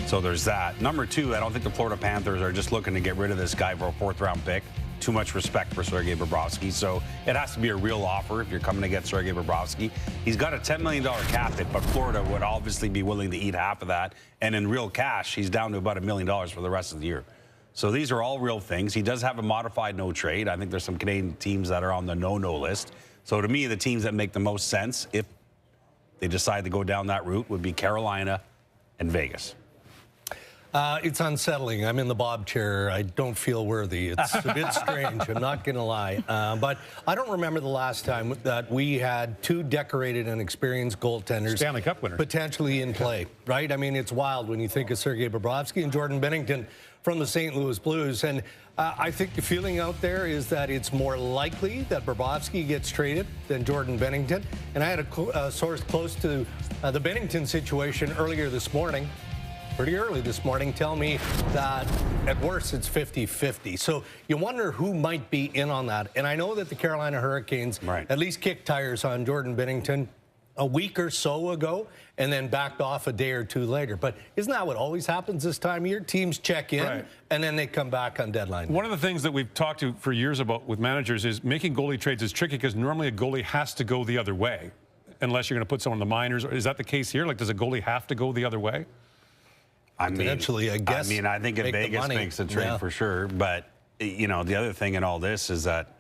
So there's that. Number two, I don't think the Florida Panthers are just looking to get rid of this guy for a fourth-round pick. Too much respect for Sergei Bobrovsky. So it has to be a real offer if you're coming to get Sergei Bobrovsky. He's got a $10 million cap hit, but Florida would obviously be willing to eat half of that. And in real cash, he's down to about $1 million for the rest of the year. So these are all real things. He does have a modified no trade. I think there's some Canadian teams that are on the no-no list. So to me, the teams that make the most sense, if they decide to go down that route, would be Carolina and Vegas. It's unsettling. I'm in the Bob chair. I don't feel worthy. It's a bit strange. I'm not going to lie. But I don't remember the last time that we had two decorated and experienced goaltenders, Stanley Cup winners, potentially in play, right? I mean, it's wild when you think of Sergei Bobrovsky and Jordan Binnington from the St. Louis Blues. And I think the feeling out there is that it's more likely that Bobrovsky gets traded than Jordan Binnington. And I had a source close to the Binnington situation earlier this morning, pretty early this morning, tell me that at worst it's 50-50. So you wonder who might be in on that. And I know that the Carolina Hurricanes at least kicked tires on Jordan Binnington a week or so ago and then backed off a day or two later. But isn't that what always happens this time of year? Teams check in and then they come back on deadline. One of the things that we've talked to for years about with managers is making goalie trades is tricky because normally a goalie has to go the other way unless you're going to put someone in the minors. Is that the case here? Like, does a goalie have to go the other way? I mean, I guess. I mean, I think if Vegas makes a trade for sure. But, you know, the other thing in all this is that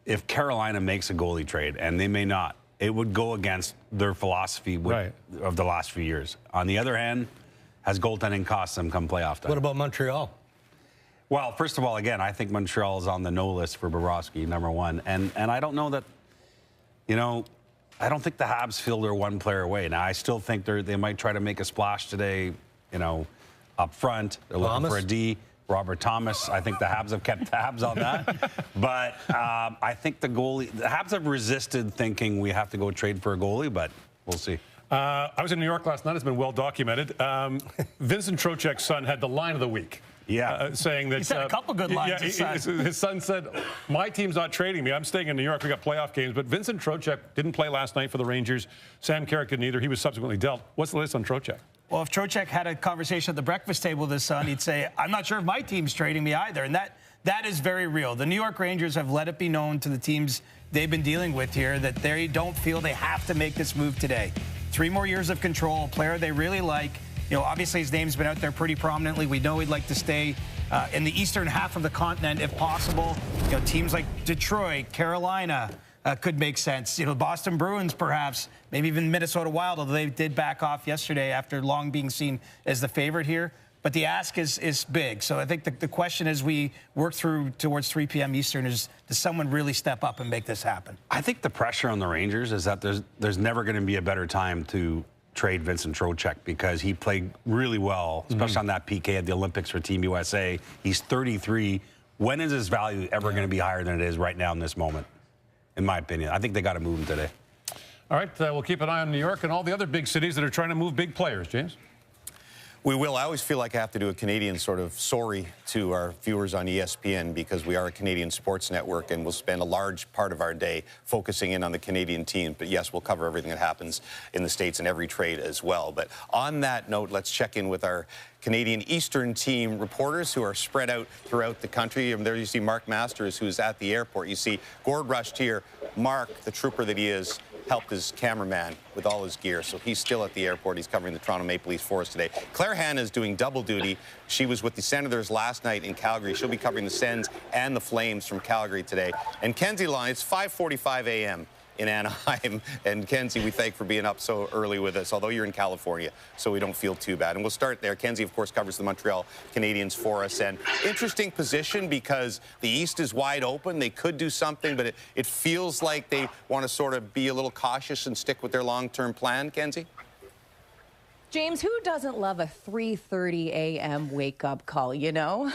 if Carolina makes a goalie trade, and they may not, it would go against their philosophy of the last few years. On the other hand, has goaltending cost them come playoff time? What about Montreal? Well, first of all, again, I think Montreal is on the no list for Bobrovsky, number one. And I don't know that, you know, I don't think the Habs feel they're one player away. Now, I still think they might try to make a splash today, you know, up front. They're looking for a D. Robert Thomas. I think the Habs have kept tabs on that. But I think the Habs have resisted thinking we have to go trade for a goalie, but we'll see. I was in New York last night. It's been well documented. Vincent Trocheck's son had the line of the week. Yeah. Saying that... He said a couple good lines. His son said, my team's not trading me. I'm staying in New York. We got playoff games. But Vincent Trocheck didn't play last night for the Rangers. Sam Carrick didn't either. He was subsequently dealt. What's the latest on Trocheck? Well, if Trocheck had a conversation at the breakfast table with his son, he'd say, I'm not sure if my team's trading me either. And that is very real. The New York Rangers have let it be known to the teams they've been dealing with here that they don't feel they have to make this move today. 3 more years of control, a player they really like. You know, obviously his name's been out there pretty prominently. We know he'd like to stay in the eastern half of the continent if possible. You know, teams like Detroit, Carolina could make sense. You know, Boston Bruins perhaps, maybe even Minnesota Wild, although they did back off yesterday after long being seen as the favorite here. But the ask is big. So I think the question as we work through towards 3 p.m. Eastern is, does someone really step up and make this happen? I think the pressure on the Rangers is that there's never going to be a better time to trade Vincent Trocheck because he played really well, especially on that PK at the Olympics for Team USA. He's 33. When is his value ever going to be higher than it is right now in this moment? In my opinion, I think they got to move him today. All right, we'll keep an eye on New York and all the other big cities that are trying to move big players. James? We will. I always feel like I have to do a Canadian sort of sorry to our viewers on ESPN because we are a Canadian sports network and we'll spend a large part of our day focusing in on the Canadian team. But yes, we'll cover everything that happens in the States and every trade as well. But on that note, let's check in with our Canadian Eastern team reporters who are spread out throughout the country. And there you see Mark Masters, who's at the airport. You see Gord rushed here. Mark, the trooper that he is, helped his cameraman with all his gear, so he's still at the airport. He's covering the Toronto Maple Leafs for us today. Claire Hanna is doing double duty. She was with the Senators last night in Calgary. She'll be covering the Sens and the Flames from Calgary today. And Kenzie Lyon, it's 5:45 a.m. in Anaheim. And Kenzie, we thank for being up so early with us, although you're in California, so we don't feel too bad. And we'll start there. Kenzie, of course, covers the Montreal Canadiens for us. And interesting position because the East is wide open. They could do something, but it feels like they want to sort of be a little cautious and stick with their long-term plan, Kenzie? James, who doesn't love a 3:30 a.m. wake-up call, you know?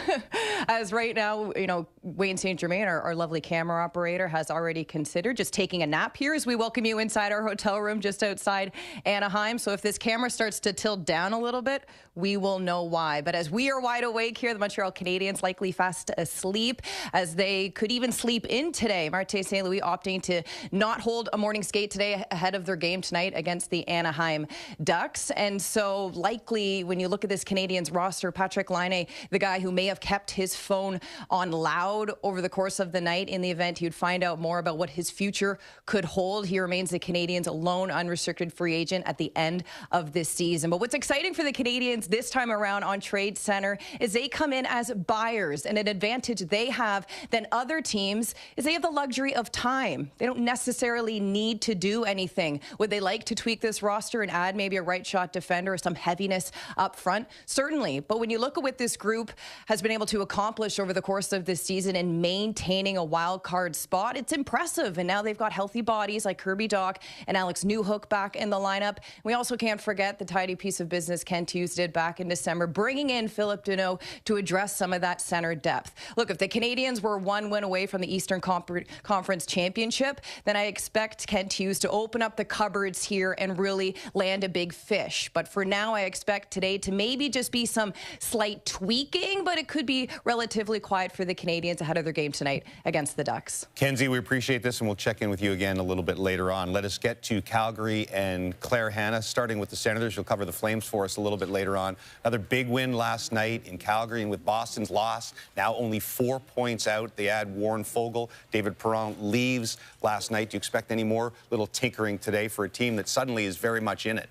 As right now, you know, Wayne St. Germain, our lovely camera operator, has already considered just taking a nap here as we welcome you inside our hotel room just outside Anaheim. So if this camera starts to tilt down a little bit, we will know why. But as we are wide awake here, the Montreal Canadiens likely fast asleep, as they could even sleep in today. Martin St. Louis opting to not hold a morning skate today ahead of their game tonight against the Anaheim Ducks. And so likely when you look at this Canadiens roster, Patrick Laine, the guy who may have kept his phone on loud over the course of the night in the event he would find out more about what his future could hold. He remains the Canadiens' lone unrestricted free agent at the end of this season. But what's exciting for the Canadiens this time around on Tradecentre is they come in as buyers, and an advantage they have than other teams is they have the luxury of time. They don't necessarily need to do anything. Would they like to tweak this roster and add maybe a right shot defender or some heaviness up front? Certainly. But when you look at what this group has been able to accomplish over the course of this season in maintaining a wild card spot, it's impressive. And now they've got healthy bodies like Kirby Dach and Alex Newhook back in the lineup. We also can't forget the tidy piece of business Kent Hughes did back in December, bringing in Philip Deneau to address some of that center depth. Look, if the Canadiens were one win away from the Eastern Conference Championship, then I expect Kent Hughes to open up the cupboards here and really land a big fish. But for now, I expect today to maybe just be some slight tweaking, but it could be relatively quiet for the Canadiens ahead of their game tonight against the Ducks. Kenzie, we appreciate this, and we'll check in with you again a little bit later on. Let us get to Calgary and Claire Hanna, starting with the Senators. You'll cover the Flames for us a little bit later on. Another big win last night in Calgary, and with Boston's loss, now only 4 points out. They add Warren Foegele. David Perron leaves last night. Do you expect any more little tinkering today for a team that suddenly is very much in it?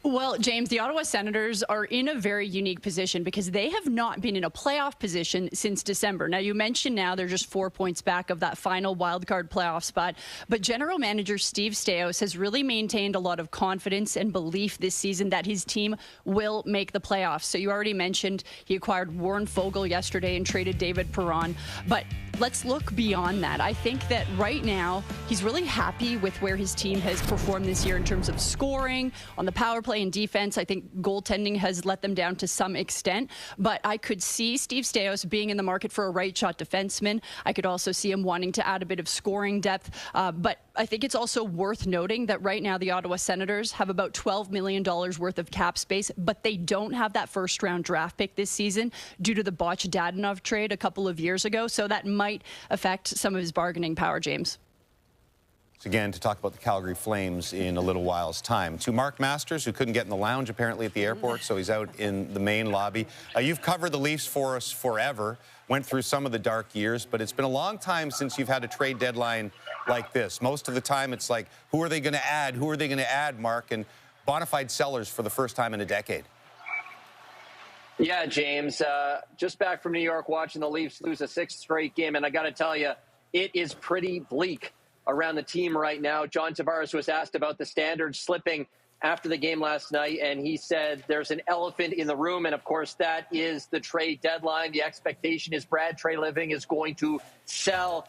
Well, James, the Ottawa Senators are in a very unique position because they have not been in a playoff position since December. Now, you mentioned now they're just 4 points back of that final wildcard playoff spot, but general manager Steve Staios has really maintained a lot of confidence and belief this season that his team will make the playoffs. So you already mentioned he acquired Warren Foegele yesterday and traded David Perron, but let's look beyond that. I think that right now he's really happy with where his team has performed this year in terms of scoring, on the power play and defense. I think goaltending has let them down to some extent, but I could see Steve Staios being in the market for a right shot defenseman. I could also see him wanting to add a bit of scoring depth, but I think it's also worth noting that right now the Ottawa Senators have about $12 million worth of cap space, but they don't have that first round draft pick this season due to the botched Dadonov trade a couple of years ago, so that might affect some of his bargaining power, James. Again, to talk about the Calgary Flames in a little while's time. To Mark Masters, who couldn't get in the lounge apparently at the airport, so he's out in the main lobby. You've covered the Leafs for us forever, went through some of the dark years, but it's been a long time since you've had a trade deadline like this. Most of the time it's like, who are they going to add? Who are they going to add, Mark? And bona fide sellers for the first time in a decade. Yeah, James, just back from New York watching the Leafs lose a sixth straight game, and I got to tell you, it is pretty bleak around the team right now. John Tavares was asked about the standards slipping after the game last night, and he said there's an elephant in the room, and of course that is the trade deadline. The expectation is Brad Treliving is going to sell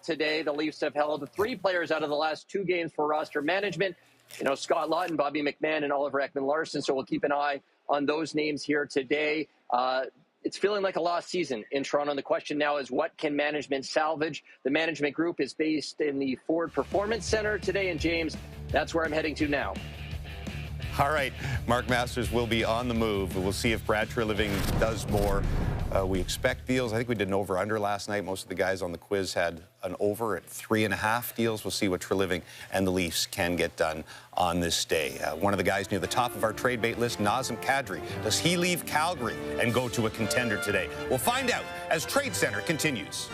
today. The Leafs have held 3 players out of the last 2 games for roster management. You know, Scott Laughton, Bobby McMahon, and Oliver Ekman-Larsson, so we'll keep an eye on those names here today. it's feeling like a lost season in Toronto. And the question now is, what can management salvage? The management group is based in the Ford Performance Center today. And James, that's where I'm heading to now. All right, Mark Masters will be on the move. We'll see if Brad Treliving does more. We expect deals. I think we did an over-under last night. Most of the guys on the quiz had an over at 3.5 deals. We'll see what Treliving and the Leafs can get done on this day. One of the guys near the top of our trade bait list, Nazem Kadri. Does he leave Calgary and go to a contender today? We'll find out as Tradecentre continues.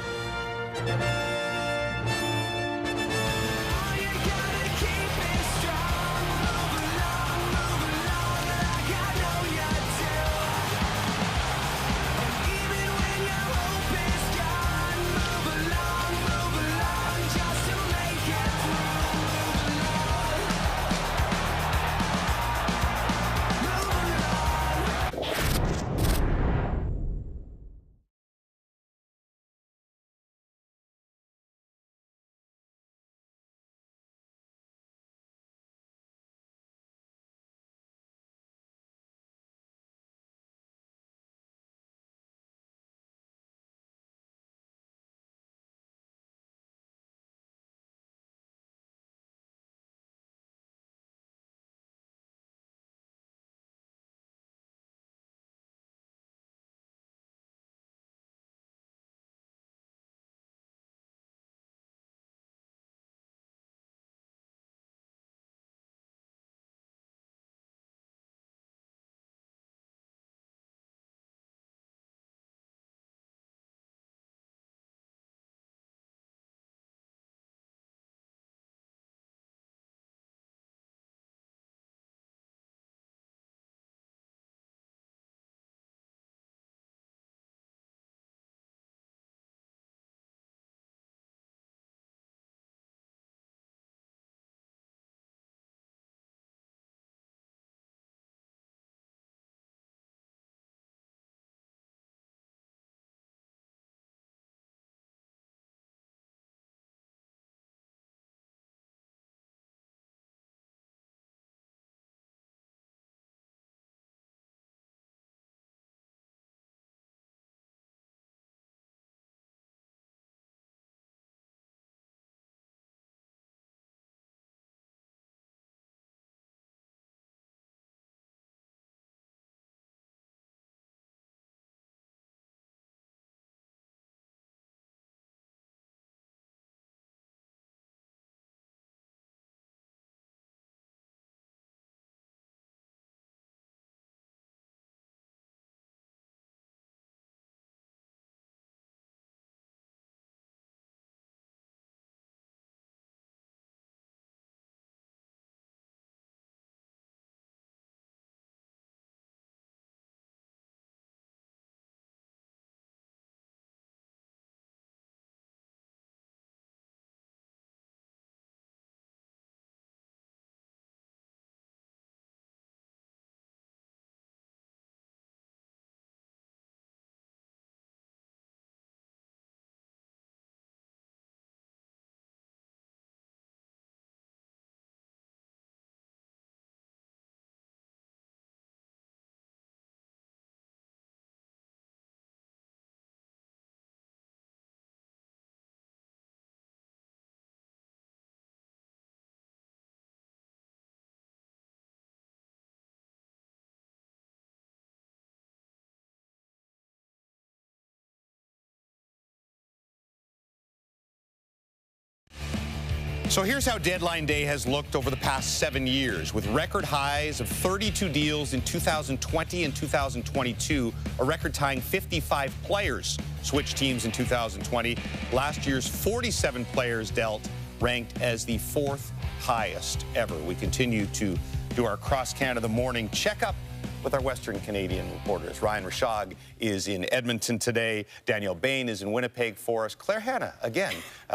So here's how deadline day has looked over the past 7 years, with record highs of 32 deals in 2020 and 2022, a record-tying 55 players switched teams in 2020. Last year's 47 players dealt, ranked as the 4th highest ever. We continue to do our Cross Canada Morning checkup with our Western Canadian reporters. Ryan Rashog is in Edmonton today. Danielle Bain is in Winnipeg for us. Claire Hanna, again,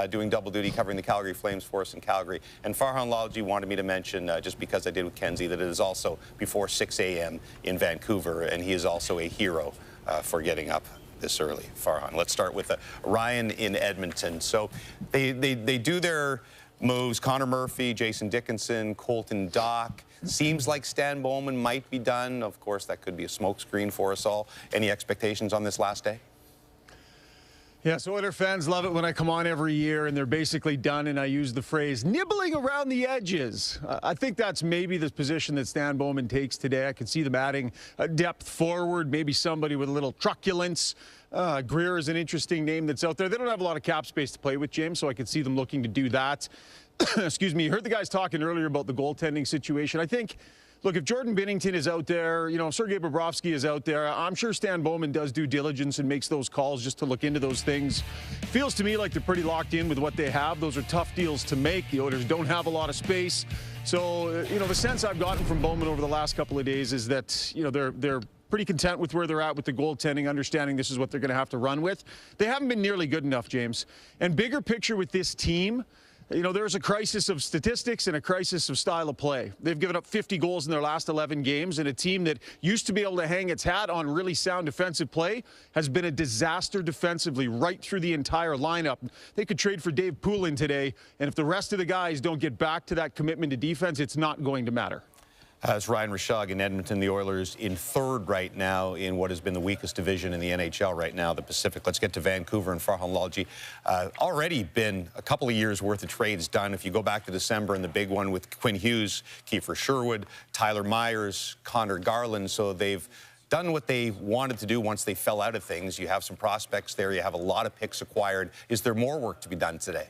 doing double duty, covering the Calgary Flames for us in Calgary. And Farhan Lalji wanted me to mention, just because I did with Kenzie, that it is also before 6 a.m. in Vancouver, and he is also a hero for getting up this early. Farhan, let's start with Ryan in Edmonton. So they do their moves. Connor Murphy, Jason Dickinson, Colton Dock. Seems like Stan Bowman might be done. Of course, that could be a smokescreen for us all. Any expectations on this last day? Yeah, so Oiler fans love it when I come on every year and they're basically done, and I use the phrase nibbling around the edges. I think that's maybe the position that Stan Bowman takes today. I can see them adding depth forward, maybe somebody with a little truculence. Greer is an interesting name that's out there. They don't have a lot of cap space to play with, James, so I could see them looking to do that. Excuse me. You heard the guys talking earlier about the goaltending situation. I think, look, if Jordan Binnington is out there, you know, Sergei Bobrovsky is out there, I'm sure Stan Bowman does due diligence and makes those calls just to look into those things. Feels to me like they're pretty locked in with what they have. Those are tough deals to make. The Oilers don't have a lot of space. So, you know, the sense I've gotten from Bowman over the last couple of days is that, you know, they're pretty content with where they're at with the goaltending, understanding this is what they're going to have to run with. They haven't been nearly good enough, James. And bigger picture with this team, you know, there's a crisis of statistics and a crisis of style of play. They've given up 50 goals in their last 11 games, and a team that used to be able to hang its hat on really sound defensive play has been a disaster defensively right through the entire lineup. They could trade for Dave Poulin today, and if the rest of the guys don't get back to that commitment to defense, it's not going to matter. As Ryan Rishaug in Edmonton, the Oilers in third right now in what has been the weakest division in the NHL right now, the Pacific. Let's get to Vancouver and Farhan Lalji. Already been a couple of years worth of trades done. If you go back to December and the big one with Quinn Hughes, Kiefer Sherwood, Tyler Myers, Connor Garland. So they've done what they wanted to do once they fell out of things. You have some prospects there. You have a lot of picks acquired. Is there more work to be done today?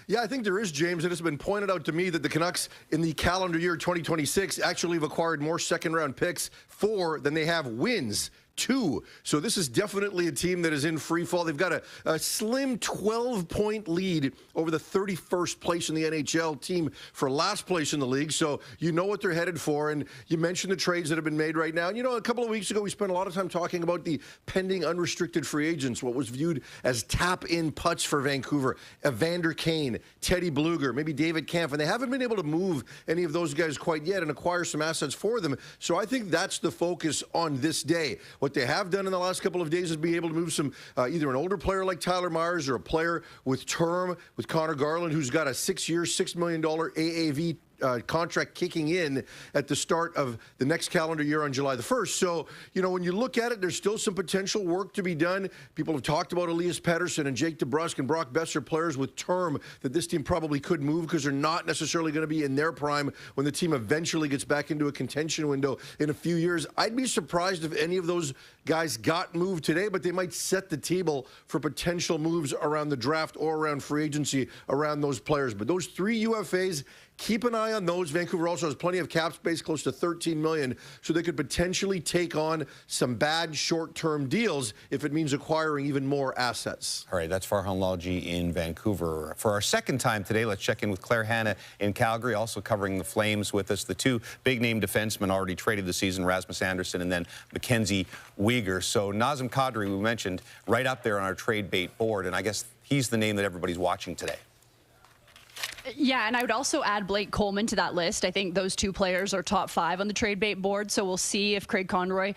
Yeah, I think there is, James. It has been pointed out to me that the Canucks in the calendar year 2026 actually have acquired more second-round picks, 4, than they have wins, 2. So this is definitely a team that is in free fall. They've got a slim 12-point lead over the 31st place in the NHL team for last place in the league. So you know what they're headed for. And you mentioned the trades that have been made right now. And, you know, a couple of weeks ago, we spent a lot of time talking about the pending unrestricted free agents, what was viewed as tap-in putts for Vancouver. Evander Kane, Teddy Bluger, maybe David Kampf. And they haven't been able to move any of those guys quite yet and acquire some assets for them. So I think that's the focus on this day. What they have done in the last couple of days is be able to move some, either an older player like Tyler Myers or a player with term, with Connor Garland, who's got a 6-year, $6 million AAV contract kicking in at the start of the next calendar year on July the 1st. So, you know, when you look at it, there's still some potential work to be done. People have talked about Elias Pettersson and Jake DeBrusk and Brock Besser, players with term that this team probably could move because they're not necessarily going to be in their prime when the team eventually gets back into a contention window in a few years. I'd be surprised if any of those guys got moved today, but they might set the table for potential moves around the draft or around free agency around those players. But those 3 UFAs, keep an eye on those. Vancouver also has plenty of cap space, close to $13 million, so they could potentially take on some bad short-term deals if it means acquiring even more assets. All right, that's Farhan Lalji in Vancouver. For our second time today, let's check in with Claire Hanna in Calgary, also covering the Flames with us. The 2 big-name defensemen already traded this season, Rasmus Andersson and then Mackenzie Weegar. So Nazem Kadri, we mentioned, right up there on our trade bait board, and I guess he's the name that everybody's watching today. Yeah, and I would also add Blake Coleman to that list. I think those 2 players are top 5 on the trade bait board, so we'll see if Craig Conroy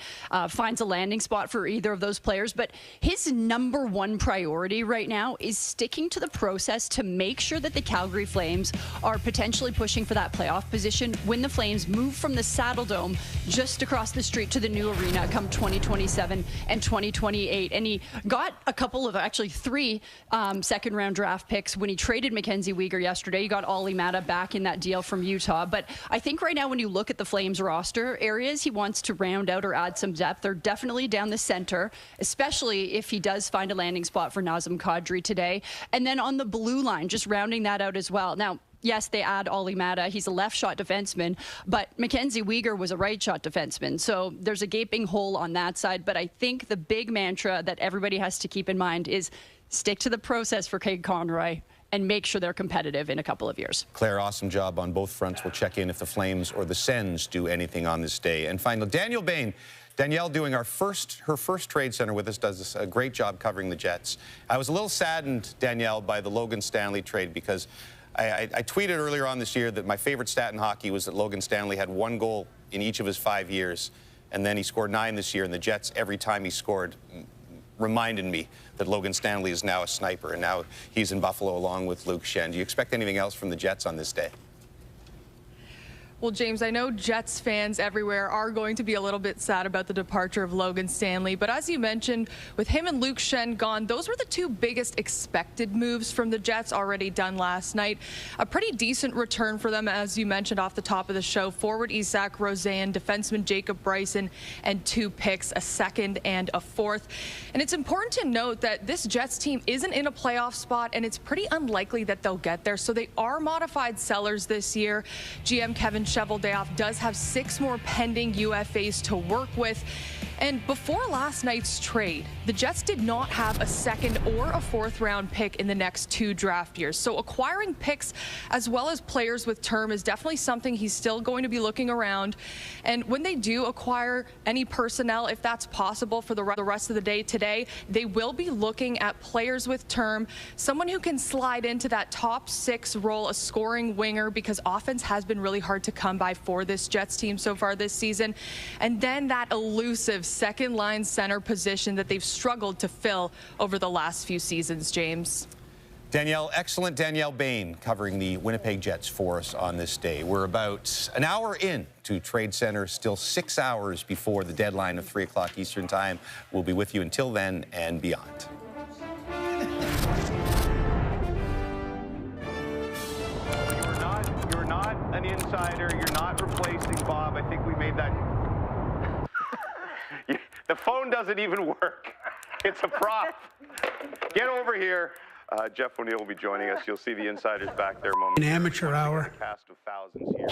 finds a landing spot for either of those players. But his number 1 priority right now is sticking to the process to make sure that the Calgary Flames are potentially pushing for that playoff position when the Flames move from the Saddle Dome just across the street to the new arena come 2027 and 2028. And he got a couple of, actually 3 second-round draft picks when he traded Mackenzie Weegar yesterday. You got Olli Mata back in that deal from Utah. But I think right now when you look at the Flames roster areas he wants to round out or add some depth, they're definitely down the center, especially if he does find a landing spot for Nazem Kadri today. And then on the blue line, just rounding that out as well. Now, yes, they add Olli Mata. He's a left-shot defenseman, but Mackenzie Weegar was a right-shot defenseman. So there's a gaping hole on that side. But I think the big mantra that everybody has to keep in mind is stick to the process for Craig Conroy and make sure they're competitive in a couple of years. Claire, awesome job on both fronts. We'll check in if the Flames or the Sens do anything on this day. And finally, Danielle Bain. Danielle doing her first Trade Center with us, does a great job covering the Jets. I was a little saddened, Danielle, by the Logan Stanley trade because I tweeted earlier on this year that my favorite stat in hockey was that Logan Stanley had 1 goal in each of his 5 years, and then he scored 9 this year, and the Jets, every time he scored, reminded me that Logan Stanley is now a sniper, and now he's in Buffalo along with Luke Schenn. Do you expect anything else from the Jets on this day? Well, James, I know Jets fans everywhere are going to be a little bit sad about the departure of Logan Stanley, but as you mentioned, with him and Luke Schenn gone, those were the two biggest expected moves from the Jets already done last night. A pretty decent return for them, as you mentioned off the top of the show. Forward Isak Rosen, defenseman Jacob Bryson, and 2 picks, a second and a fourth. And it's important to note that this Jets team isn't in a playoff spot, and it's pretty unlikely that they'll get there, so they are modified sellers this year. GM Kevin Cheveldayoff does have 6 more pending UFAs to work with. And before last night's trade, the Jets did not have a second or a 4th round pick in the next 2 draft years. So acquiring picks as well as players with term is definitely something he's still going to be looking around. And when they do acquire any personnel, if that's possible for the rest of the day today, they will be looking at players with term, someone who can slide into that top 6 role, a scoring winger, because offense has been really hard to come by for this Jets team so far this season. And then that elusive second line center position that they've struggled to fill over the last few seasons, James. Excellent Danielle Bain covering the Winnipeg Jets for us on this day. We're about an hour in to Trade Center, still 6 hours before the deadline of 3 o'clock Eastern Time. We'll be with you until then and beyond. You're not an insider. You're not replacing Bob. I think we made that. The phone doesn't even work. It's a prop. Get over here. Jeff O'Neill will be joining us. You'll see the insiders back there momentarily. An amateur hour. A cast of thousands here.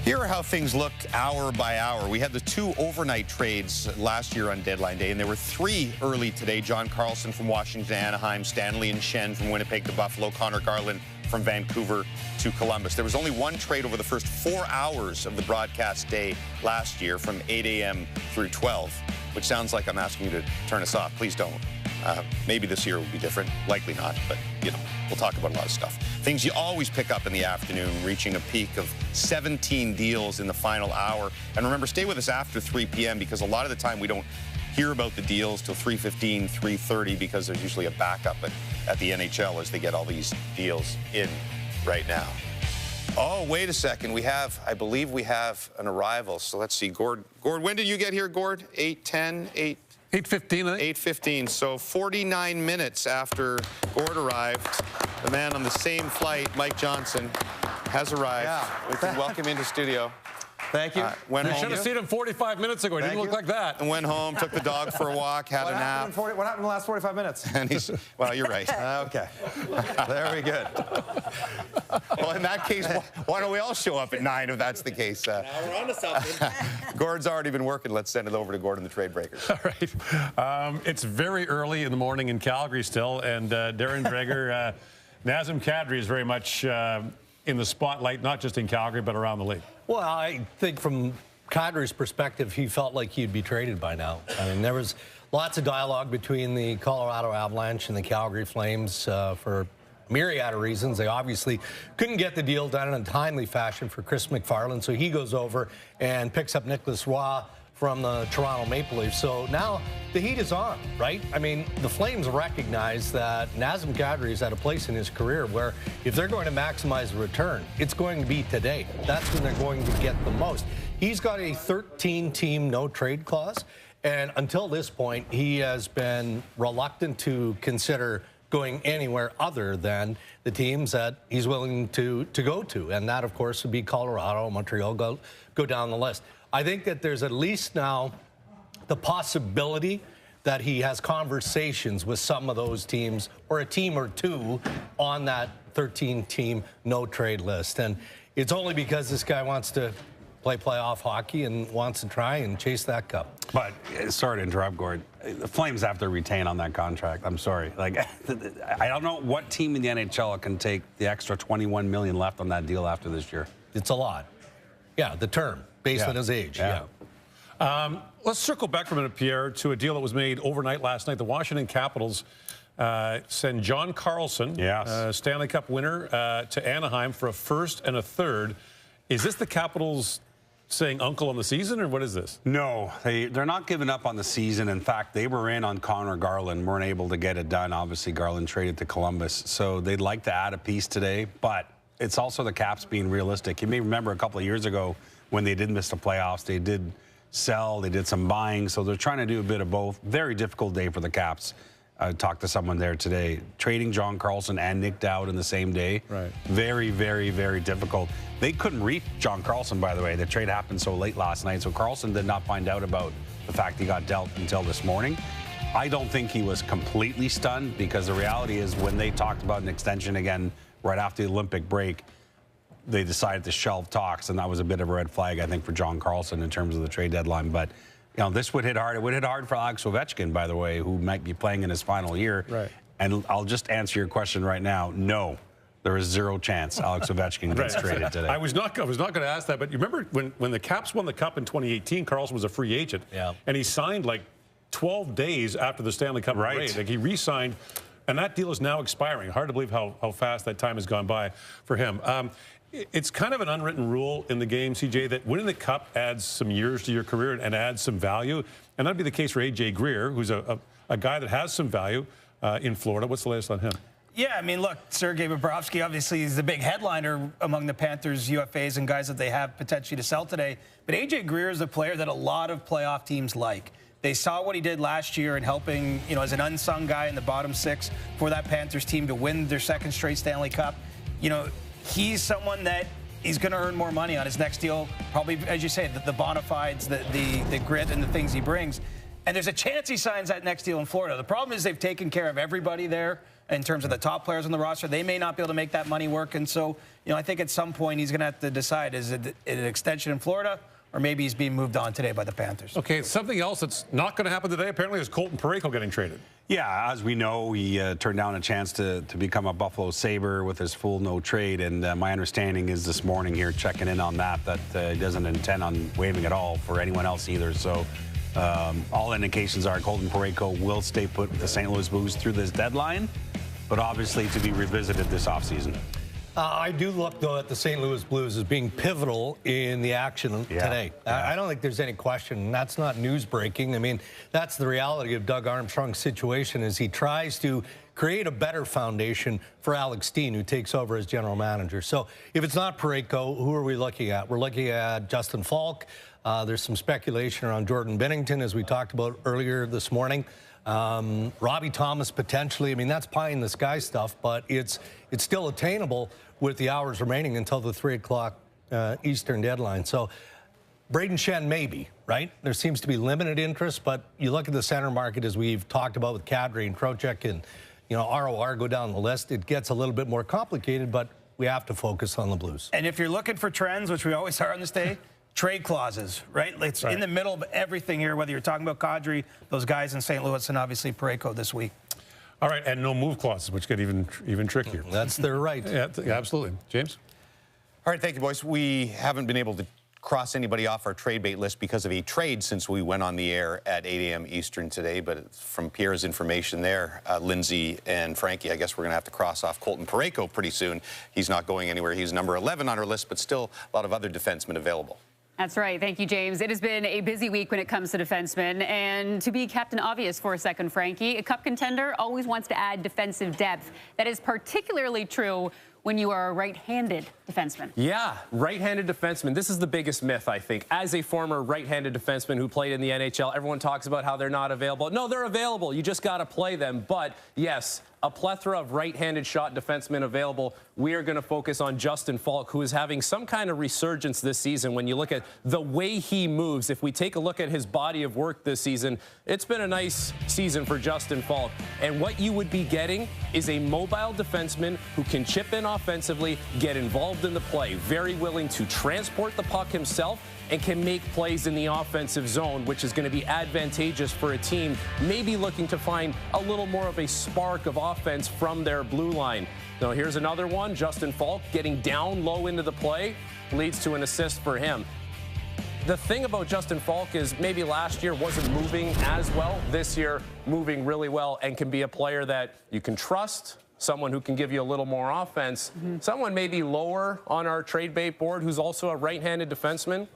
Here are how things looked hour by hour. We had the 2 overnight trades last year on deadline day, and there were 3 early today. John Carlson from Washington to Anaheim, Stanley and Shen from Winnipeg to Buffalo, Connor Garland from Vancouver to Columbus. There was only 1 trade over the first 4 hours of the broadcast day last year from 8 a.m. through 12, which sounds like I'm asking you to turn us off. Please don't. Maybe this year will be different. Likely not, but, you know, we'll talk about a lot of stuff. Things you always pick up in the afternoon, reaching a peak of 17 deals in the final hour. And remember, stay with us after 3 p.m. because a lot of the time we don't hear about the deals till 3:15, 3:30 because there's usually a backup at the NHL as they get all these deals in right now. Oh, wait a second. I believe we have an arrival. So let's see. Gord, when did you get here, Gord? 8:10, 8:15, I think. 8:15. So 49 minutes after Gord arrived, the man on the same flight, Mike Johnson, has arrived. Yeah. We can welcome into studio. Thank you. Went You home. should have seen him 45 minutes ago. He didn't look like that. And went home, took the dog for a walk, had a nap. What happened in the last 45 minutes? And he's, well, you're right. Okay. Very good. Well, in that case, why don't we all show up at 9 if that's the case? Now we're on to something. Gord's already been working. Let's send it over to Gord and the Trade Breakers. All right. It's very early in the morning in Calgary still, and Darren Dreger, Nazem Kadri is very much in the spotlight, not just in Calgary, but around the league. Well, I think from Kadri's perspective, he felt like he'd be traded by now. I mean, there was lots of dialogue between the Colorado Avalanche and the Calgary Flames for myriad of reasons. They obviously couldn't get the deal done in a timely fashion for Chris McFarland, so he goes over and picks up Nicholas Roy from the Toronto Maple Leafs. So now the heat is on, right? I mean, the Flames recognize that Nazem Kadri is at a place in his career where if they're going to maximize the return, it's going to be today. That's when they're going to get the most. He's got a 13-team no-trade clause, and until this point, he has been reluctant to consider going anywhere other than the teams that he's willing to go to. And that, of course, would be Colorado, Montreal, go down the list. I think that there's at least now the possibility that he has conversations with some of those teams or a team or two on that 13-team no-trade list. And it's only because this guy wants to play playoff hockey and wants to try and chase that cup. But sorry to interrupt, Gord. The Flames have to retain on that contract. I'm sorry. Like, I don't know what team in the NHL can take the extra $21 million left on that deal after this year. It's a lot. Yeah, the term based on his age. Yeah. Let's circle back for a minute, Pierre, to a deal that was made overnight last night. The Washington Capitals send John Carlson, Stanley Cup winner, to Anaheim for a first and a third. Is this the Capitals saying uncle on the season, or what is this? No, they're not giving up on the season. In fact, they were in on Connor Garland, weren't able to get it done. Obviously, Garland traded to Columbus, so they'd like to add a piece today, but it's also the Caps being realistic. You may remember a couple of years ago when they did miss the playoffs, they did sell, they did some buying, so they're trying to do a bit of both. Very difficult day for the Caps. I talked to someone there today. Trading John Carlson and Nick Dowd in the same day. Right. Very, very, very difficult. They couldn't reach John Carlson, by the way. The trade happened so late last night, so Carlson did not find out about the fact he got dealt until this morning. I don't think he was completely stunned, because the reality is when they talked about an extension again right after the Olympic break, they decided to shelve talks, and that was a bit of a red flag, I think, for John Carlson in terms of the trade deadline. But you know, this would hit hard. It would hit hard for Alex Ovechkin, by the way, who might be playing in his final year. Right. And I'll just answer your question right now. No, there is zero chance Alex Ovechkin gets traded today. I was not going to ask that, but you remember when the Caps won the Cup in 2018, Carlson was a free agent. Yeah. And he signed like 12 days after the Stanley Cup parade. Like, he re-signed, and that deal is now expiring. Hard to believe how fast that time has gone by for him. It's kind of an unwritten rule in the game, CJ, that winning the Cup adds some years to your career and adds some value. And that'd be the case for A.J. Greer, who's a guy that has some value in Florida. What's the latest on him? Yeah, I mean, look, Sergei Bobrovsky obviously is the big headliner among the Panthers' UFAs and guys that they have potentially to sell today. But A.J. Greer is a player that a lot of playoff teams like. They saw what he did last year in helping, you know, as an unsung guy in the bottom six for that Panthers team to win their second straight Stanley Cup. You know, he's someone that he's going to earn more money on his next deal, probably, as you say, the bona fides, the grit and the things he brings. And there's a chance he signs that next deal in Florida. The problem is they've taken care of everybody there in terms of the top players on the roster. They may not be able to make that money work. And so, I think at some point he's going to have to decide, is it an extension in Florida, or maybe he's being moved on today by the Panthers. Okay, something else that's not going to happen today, apparently, is Colton Parayko getting traded. Yeah, as we know, he turned down a chance to become a Buffalo Sabre with his full no trade. And my understanding is this morning here, checking in on that he doesn't intend on waiving at all for anyone else either. So all indications are Colton Parayko will stay put with the St. Louis Blues through this deadline, but obviously to be revisited this offseason. I do look, though, at the St. Louis Blues as being pivotal in the action today. I don't think there's any question. That's not news breaking. I mean, that's the reality of Doug Armstrong's situation as he tries to create a better foundation for Alex Steen, who takes over as general manager. So if it's not Parayko, who are we looking at? We're looking at Justin Falk. There's some speculation around Jordan Binnington, as we talked about earlier this morning. Robbie Thomas potentially. I mean, that's pie in the sky stuff, but it's still attainable with the hours remaining until the 3 o'clock Eastern deadline. So Braden Shen maybe, right? There seems to be limited interest, but you look at the center market, as we've talked about with Kadri and Trocheck and ROR go down the list, it gets a little bit more complicated, but we have to focus on the Blues. And if you're looking for trends, which we always are on this day, trade clauses, right? It's in the middle of everything here, whether you're talking about Kadri, those guys in St. Louis, and obviously Parayko this week. All right, and no move clauses, which get even trickier. That's their right. Yeah, absolutely. James? All right, thank you, boys. We haven't been able to cross anybody off our trade bait list because of a trade since we went on the air at 8 a.m. Eastern today. But from Pierre's information there, Lindsay and Frankie, I guess we're going to have to cross off Colton Parayko pretty soon. He's not going anywhere. He's number 11 on our list, but still a lot of other defensemen available. That's right. Thank you, James. It has been a busy week when it comes to defensemen. And to be Captain Obvious for a second, Frankie, a cup contender always wants to add defensive depth. That is particularly true when you are a right-handed defenseman. Yeah, right-handed defenseman. This is the biggest myth, I think. As a former right-handed defenseman who played in the NHL, everyone talks about how they're not available. No, they're available. You just got to play them. But, yes, a plethora of right-handed shot defensemen available. We are going to focus on Justin Falk, who is having some kind of resurgence this season. When you look at the way he moves, if we take a look at his body of work this season, it's been a nice season for Justin Falk. And what you would be getting is a mobile defenseman who can chip in offensively, get involved in the play, very willing to transport the puck himself, and can make plays in the offensive zone, which is going to be advantageous for a team maybe looking to find a little more of a spark of offense from their blue line. Now, here's another one. Justin Falk getting down low into the play leads to an assist for him. The thing about Justin Falk is maybe last year wasn't moving as well. This year, moving really well and can be a player that you can trust, someone who can give you a little more offense, someone maybe lower on our trade bait board who's also a right-handed defenseman.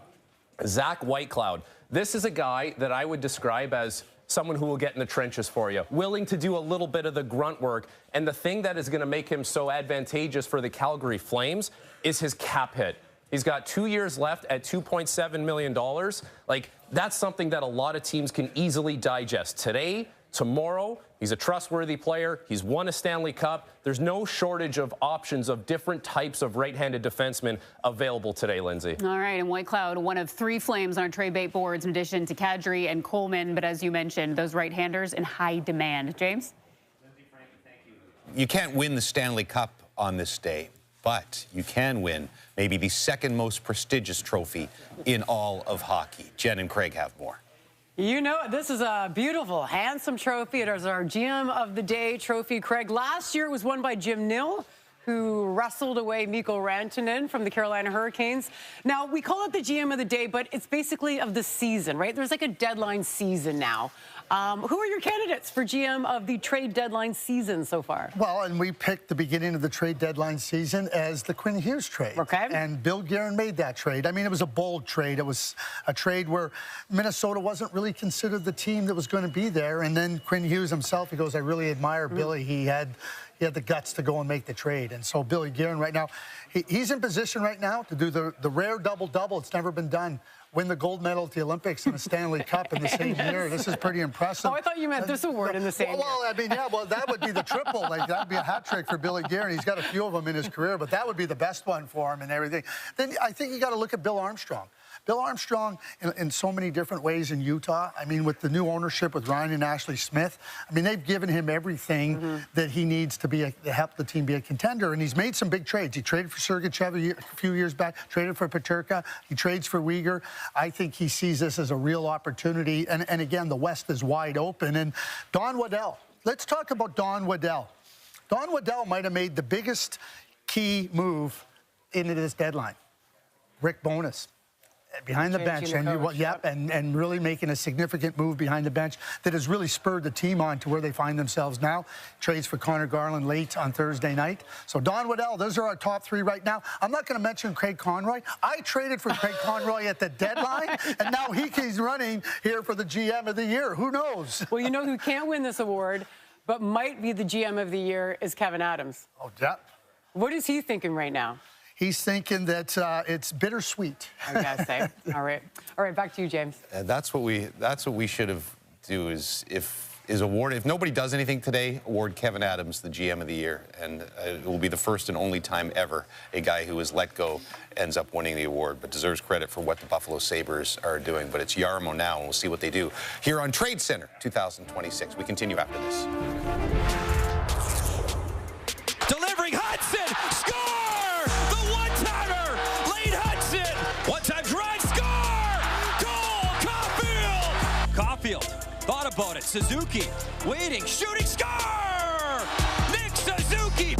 Zach Whitecloud. This is a guy that I would describe as someone who will get in the trenches for you, willing to do a little bit of the grunt work. And the thing that is going to make him so advantageous for the Calgary Flames is his cap hit. He's got 2 years left at $2.7 million. Like, that's something that a lot of teams can easily digest. Today, tomorrow, he's a trustworthy player. He's won a Stanley Cup. There's no shortage of options of different types of right-handed defensemen available today, Lindsay. All right, and Whitecloud, one of 3 Flames on our trade bait boards in addition to Kadri and Coleman. But as you mentioned, those right-handers in high demand. James? You can't win the Stanley Cup on this day, but you can win maybe the second most prestigious trophy in all of hockey. Jen and Craig have more. You know, this is a beautiful, handsome trophy. It is our GM of the Day trophy, Craig. Last year it was won by Jim Nill, who wrestled away Mikko Rantanen from the Carolina Hurricanes. Now, we call it the GM of the Day, but it's basically of the season, right? There's like a deadline season now. Who are your candidates for GM of the trade deadline season so far? Well, and we picked the beginning of the trade deadline season as the Quinn Hughes trade. Okay. And Bill Guerin made that trade. I mean, it was a bold trade. It was a trade where Minnesota wasn't really considered the team that was going to be there. And then Quinn Hughes himself, he goes, I really admire Billy. He had the guts to go and make the trade. And so Billy Guerin right now, he's in position right now to do the rare double-double. It's never been done, win the gold medal at the Olympics and a Stanley Cup in the same year. This is pretty impressive. Oh, I thought you meant this award in the same year. Well, I mean, yeah, well, that would be the triple. Like, that would be a hat trick for Billy Guerin. He's got a few of them in his career, but that would be the best one for him and everything. Then I think you got to look at Bill Armstrong. Bill Armstrong, in so many different ways in Utah. I mean, with the new ownership with Ryan and Ashley Smith, I mean, they've given him everything that he needs to help the team be a contender. And he's made some big trades. He traded for Sergachev a few years back, traded for Peterka. He trades for Uyghur. I think he sees this as a real opportunity. And again, the West is wide open. And Don Waddell. Let's talk about Don Waddell. Don Waddell might have made the biggest key move into this deadline. Rick Bowness. Behind the bench, and really making a significant move behind the bench that has really spurred the team on to where they find themselves now. Trades for Connor Garland late on Thursday night. So Don Waddell, those are our top three right now. I'm not going to mention Craig Conroy. I traded for Craig Conroy at the deadline, and now he's running here for the GM of the year. Who knows? Well, you know who can't win this award, but might be the GM of the year is Kevin Adams. Oh, yeah. What is he thinking right now? He's thinking that it's bittersweet. I gotta say. All right, back to you, James. That's what we should have do is award. If nobody does anything today, award Kevin Adams the GM of the year, and it will be the first and only time ever a guy who was let go ends up winning the award, but deserves credit for what the Buffalo Sabres are doing. But it's Yarmo now, and we'll see what they do here on Tradecentre 2026. We continue after this. Delivering Hudson, score! The one-timer, Lane Hudson, one-time drive, score! Goal, Caulfield thought about it, Suzuki, waiting, shooting, score! Nick Suzuki!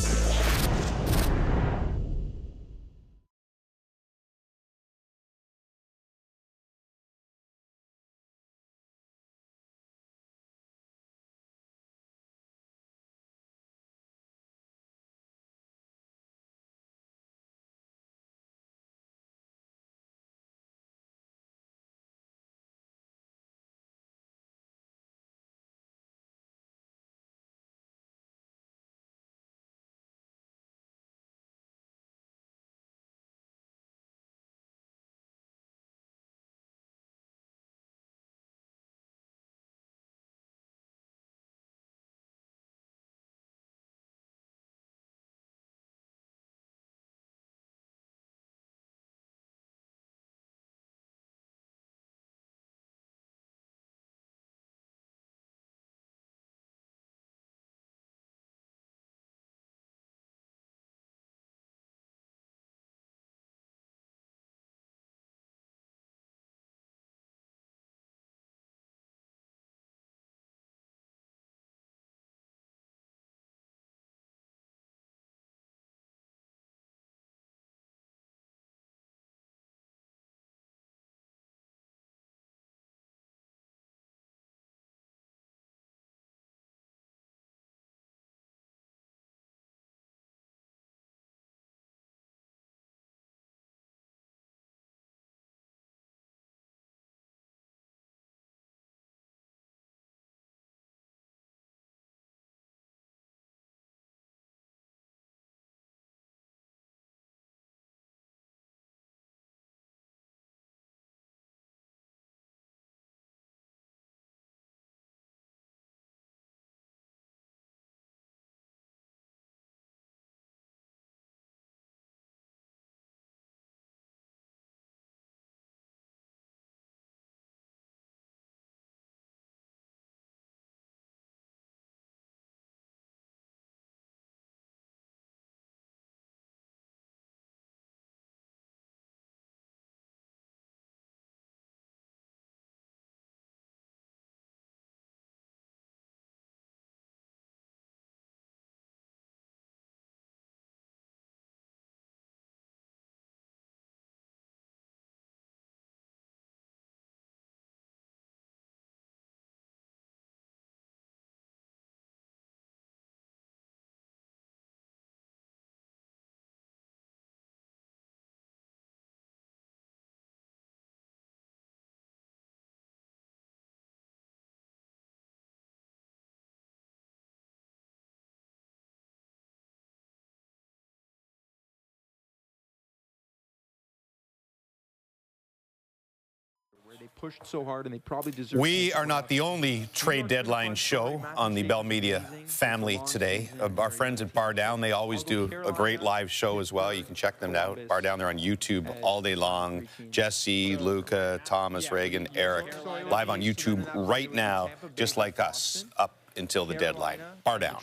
They pushed so hard, and they probably deserve. We are not the only trade deadline show on the Bell Media family today. Our friends at Bar Down, they always do a great live show as well. You can check them out. Bar Down, they're on YouTube all day long. Jesse, Luca, Thomas, Reagan, Eric, live on YouTube right now, just like us, up until the deadline. Bar Down.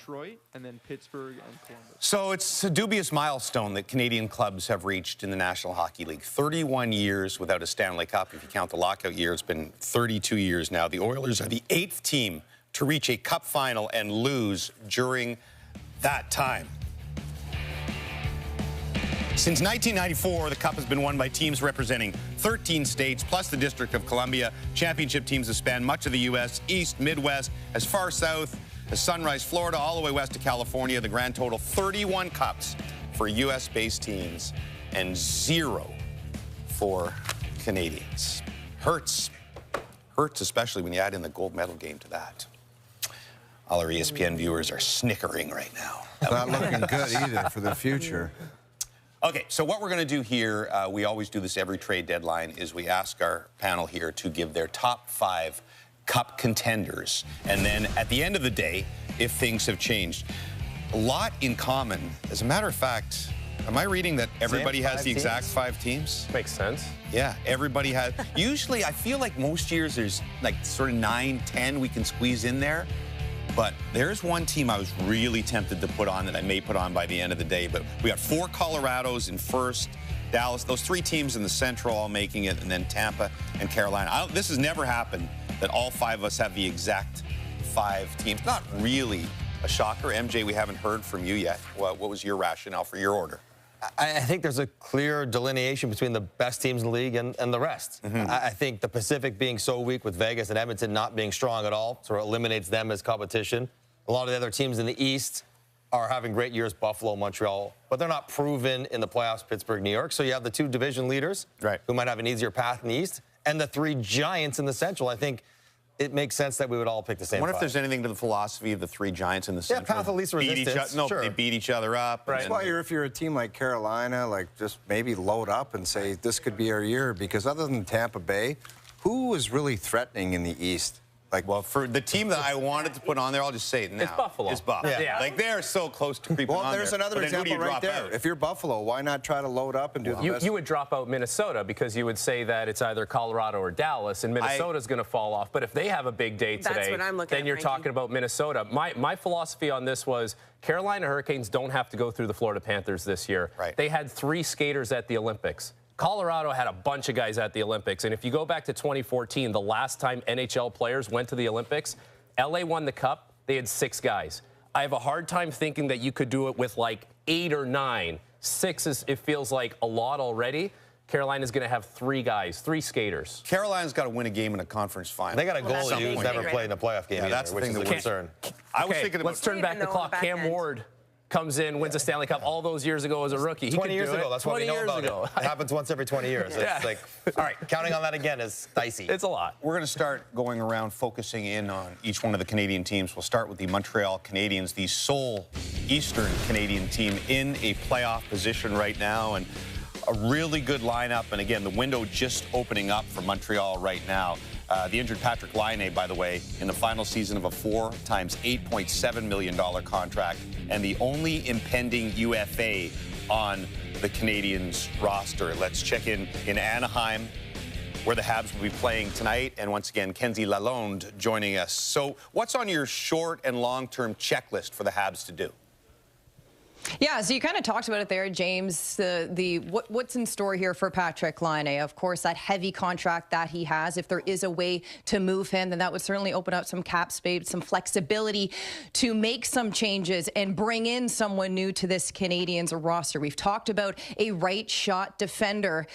And then Pittsburgh and Columbus. So it's a dubious milestone that Canadian clubs have reached in the National Hockey League. 31 years without a Stanley Cup. If you count the lockout year, it's been 32 years now. The Oilers are the 8th team to reach a Cup final and lose during that time. Since 1994, the Cup has been won by teams representing 13 states, plus the District of Columbia. Championship teams have spanned much of the U.S., East, Midwest, as far south as Sunrise, Florida, all the way west to California. The grand total, 31 Cups for U.S.-based teams and 0 for Canadians. Hurts, especially when you add in the gold medal game to that. All our ESPN viewers are snickering right now. Not looking good either for the future. Okay, so what we're going to do here, we always do this every trade deadline, is we ask our panel here to give their top 5 Cup contenders. And then at the end of the day, if things have changed, a lot in common. As a matter of fact, am I reading that everybody has the exact 5 teams? Makes sense. Yeah, everybody has. Usually, I feel like most years there's like sort of 9, 10 we can squeeze in there. But there's one team I was really tempted to put on that I may put on by the end of the day. But we got 4 Colorados in first, Dallas, those 3 teams in the Central all making it, and then Tampa and Carolina. This has never happened that all 5 of us have the exact 5 teams. Not really a shocker. MJ, we haven't heard from you yet. What was your rationale for your order? I think there's a clear delineation between the best teams in the league and the rest. I think the Pacific being so weak with Vegas and Edmonton not being strong at all sort of eliminates them as competition. A lot of the other teams in the East are having great years, Buffalo, Montreal, but they're not proven in the playoffs, Pittsburgh, New York. So you have the 2 division leaders who might have an easier path in the East, and the 3 giants in the Central. I think it makes sense that we would all pick the same. I wonder if there's anything to the philosophy of the 3 giants in the Central. Yeah, path of least resistance. They beat each other up. That's why if you're a team like Carolina, like just maybe load up and say this could be our year, because other than Tampa Bay, who is really threatening in the East? Like, well, for the team that I wanted to put on there, I'll just say it now. It's Buffalo. It's Buffalo. Yeah. Like, they're so close to creeping on there. Well, there's another example right there. Out? If you're Buffalo, why not try to load up and do the best? You would drop out Minnesota because you would say that it's either Colorado or Dallas, and Minnesota's going to fall off. But if they have a big day today, then you're talking about Minnesota. My philosophy on this was Carolina Hurricanes don't have to go through the Florida Panthers this year. Right. They had 3 skaters at the Olympics. Colorado had a bunch of guys at the Olympics, and if you go back to 2014, the last time NHL players went to the Olympics, LA won the Cup, they had 6 guys. I have a hard time thinking that you could do it with like 8 or 9. 6 it feels like a lot already. Carolina's going to have 3 guys, 3 skaters. Carolina's got to win a game in a conference final. They got a goalie who's never played in a playoff game either, that's the which thing is a that concern. I was thinking about... Let's turn back the clock. Cam Ward comes in, wins a Stanley Cup all those years ago as a rookie. 20 years ago, that's what we know about it. It happens once every 20 years. It's like, all right, counting on that again is dicey. It's a lot. We're going to start going around focusing in on each one of the Canadian teams. We'll start with the Montreal Canadiens, the sole Eastern Canadian team in a playoff position right now, and a really good lineup. And again, the window just opening up for Montreal right now. The injured Patrick Laine, by the way, in the final season of a 4 times $8.7 million contract, and the only impending UFA on the Canadiens roster. Let's check in Anaheim, where the Habs will be playing tonight. And once again, Kenzie Lalonde joining us. So what's on your short and long-term checklist for the Habs to do? Yeah, so you kind of talked about it there, James. What's in store here for Patrick Laine? Of course, that heavy contract that he has. If there is a way to move him, then that would certainly open up some cap space, some flexibility to make some changes and bring in someone new to this Canadiens roster. We've talked about a right shot defender.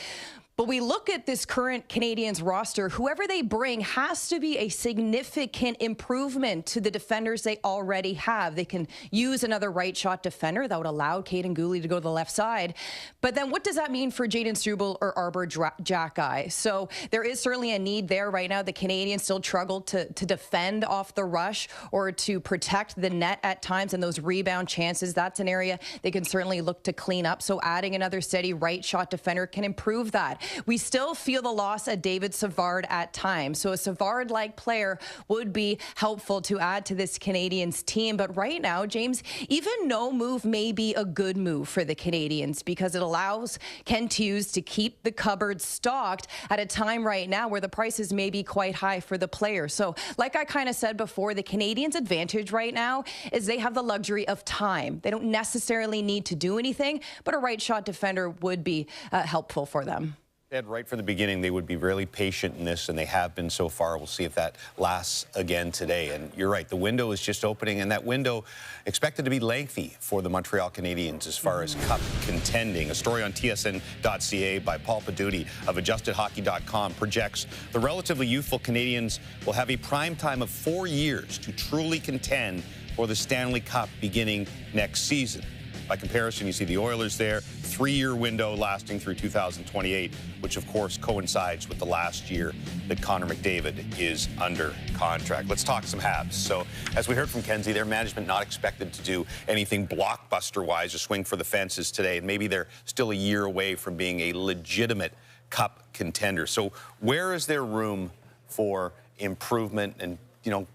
But we look at this current Canadiens roster, whoever they bring has to be a significant improvement to the defenders they already have. They can use another right shot defender that would allow Caden Gooley to go to the left side. But then what does that mean for Jaden Struble or Arbor Jackeye? So there is certainly a need there right now. The Canadiens still struggle to defend off the rush or to protect the net at times, and those rebound chances, that's an area they can certainly look to clean up. So adding another steady right shot defender can improve that. we still feel the loss of David Savard at times. So a Savard-like player would be helpful to add to this Canadiens team. But right now, James, even no move may be a good move for the Canadiens because it allows Kent Hughes to keep the cupboard stocked at a time right now where the prices may be quite high for the player. So like I kind of said before, the Canadiens' advantage right now is they have the luxury of time. They don't necessarily need to do anything, but a right shot defender would be helpful for them. Ed, right from the beginning, they would be really patient in this, and they have been so far. We'll see if that lasts again today. And you're right, the window is just opening, and that window expected to be lengthy for the Montreal Canadiens as far as cup contending. A story on tsn.ca by Paul Paduti of AdjustedHockey.com projects the relatively youthful Canadiens will have a prime time of 4 years to truly contend for the Stanley Cup beginning next season. By comparison, you see the Oilers there, 3-year window lasting through 2028, which of course coincides with the last year that Connor McDavid is under contract. Let's talk some Habs. So as we heard from Kenzie, their management not expected to do anything blockbuster-wise or swing for the fences today, and maybe they're still a year away from being a legitimate cup contender. So where is there room for improvement and, you know,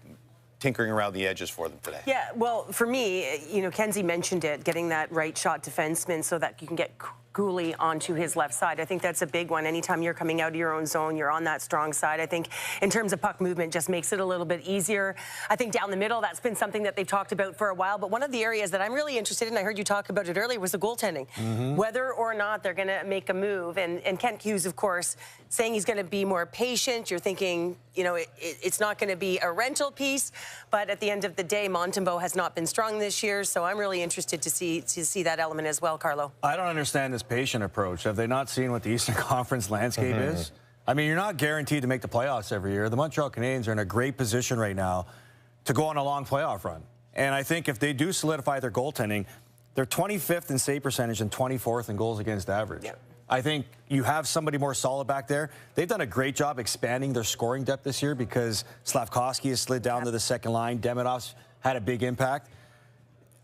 tinkering around the edges for them today? Yeah, well, for me, you know, Kenzie mentioned it, getting that right shot defenseman so that you can get Gooley onto his left side. I think that's a big one. Anytime you're coming out of your own zone, you're on that strong side. I think in terms of puck movement, just makes it a little bit easier. I think down the middle, that's been something that they've talked about for a while. But one of the areas that I'm really interested in, I heard you talk about it earlier, was the goaltending. Whether or not they're going to make a move. And Kent Hughes, of course, saying he's going to be more patient. You're thinking, you know, it's not going to be a rental piece. But at the end of the day, Montembeault has not been strong this year. So I'm really interested to see that element as well, Carlo. I don't understand this patient approach. Have they not seen what the Eastern Conference landscape is? I mean, you're not guaranteed to make the playoffs every year. The Montreal Canadiens are in a great position right now to go on a long playoff run. And I think if they do solidify their goaltending, they're 25th in save percentage and 24th in goals against average. Yeah. I think you have somebody more solid back there. They've done a great job expanding their scoring depth this year because Slavkovsky has slid down to the second line. Demitov's had a big impact.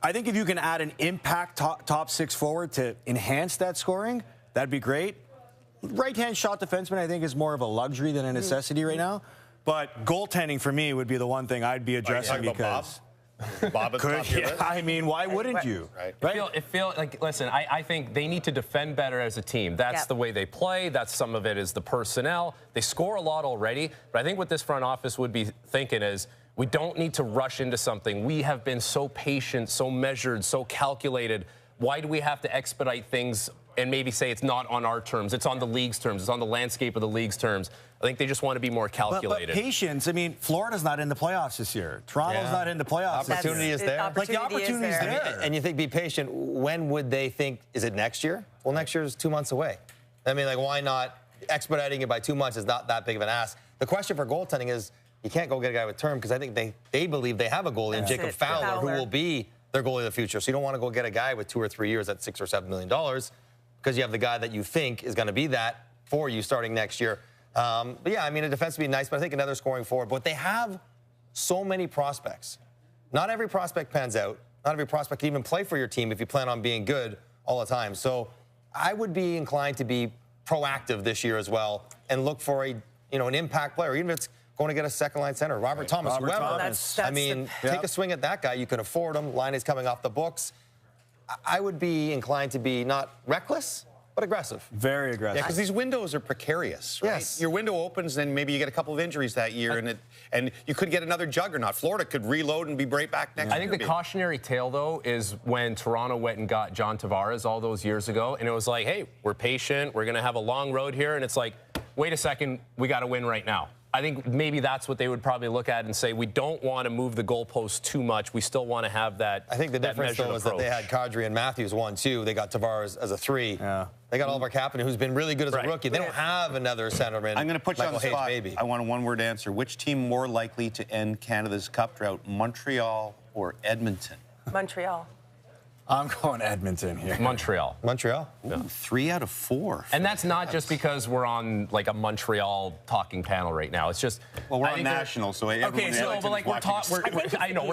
I think if you can add an impact top six forward to enhance that scoring, that'd be great. Right-hand shot defenseman, I think, is more of a luxury than a necessity right now. But goaltending for me would be the one thing I'd be addressing because Bob is could, yeah, I mean, why wouldn't you? Right. It feel like, listen, I think they need to defend better as a team. That's the way they play. That's some of it is the personnel. They score a lot already. But I think what this front office would be thinking is, we don't need to rush into something. We have been so patient, so measured, so calculated. Why do we have to expedite things and maybe say it's not on our terms? It's on the league's terms. It's on the landscape of the league's terms. I think they just want to be more calculated. But patience, I mean, Florida's not in the playoffs this year. Toronto's not in the playoffs. Opportunity is there. Like the opportunity is there. And you think be patient. When would they think, is it next year? Well, next year is 2 months away. I mean, like, why not? Expediting it by 2 months is not that big of an ask. The question for goaltending is, you can't go get a guy with term because I think they believe they have a goalie in Jacob Fowler who will be their goalie of the future. So you don't want to go get a guy with 2 or 3 years at $6 or $7 million because you have the guy that you think is going to be that for you starting next year. But yeah, I mean, a defense would be nice, but I think another scoring forward. But they have so many prospects. Not every prospect pans out. Not every prospect can even play for your team if you plan on being good all the time. So I would be inclined to be proactive this year as well and look for an impact player, even if it's going to get a second-line center. Robert Thomas, whoever. That's I mean, take a swing at that guy. You can afford him. Line is coming off the books. I would be inclined to be not reckless, but aggressive. Very aggressive. Yeah, because these windows are precarious, right? Yes. Your window opens, then maybe you get a couple of injuries that year, and you could get another juggernaut. Florida could reload and be right back next year. I think the cautionary tale, though, is when Toronto went and got John Tavares all those years ago, and it was like, hey, we're patient, we're going to have a long road here, and it's like, wait a second, we got to win right now. I think maybe that's what they would probably look at and say, we don't want to move the goalpost too much. We still want to have that. I think the difference, though, is that they had Kadri and Matthews 1-2. They got Tavares as a 3. Yeah. They got Oliver Kapanen, who's been really good as a rookie. They don't have another centerman. I'm going to put you on the spot. Maybe. I want a one-word answer. Which team more likely to end Canada's Cup drought, Montreal or Edmonton? Montreal. I'm going Edmonton here. Montreal. Montreal? Ooh, 3 out of 4. And that's not just because we're on like a Montreal talking panel right now. It's just we're on national, so okay. So, but like we're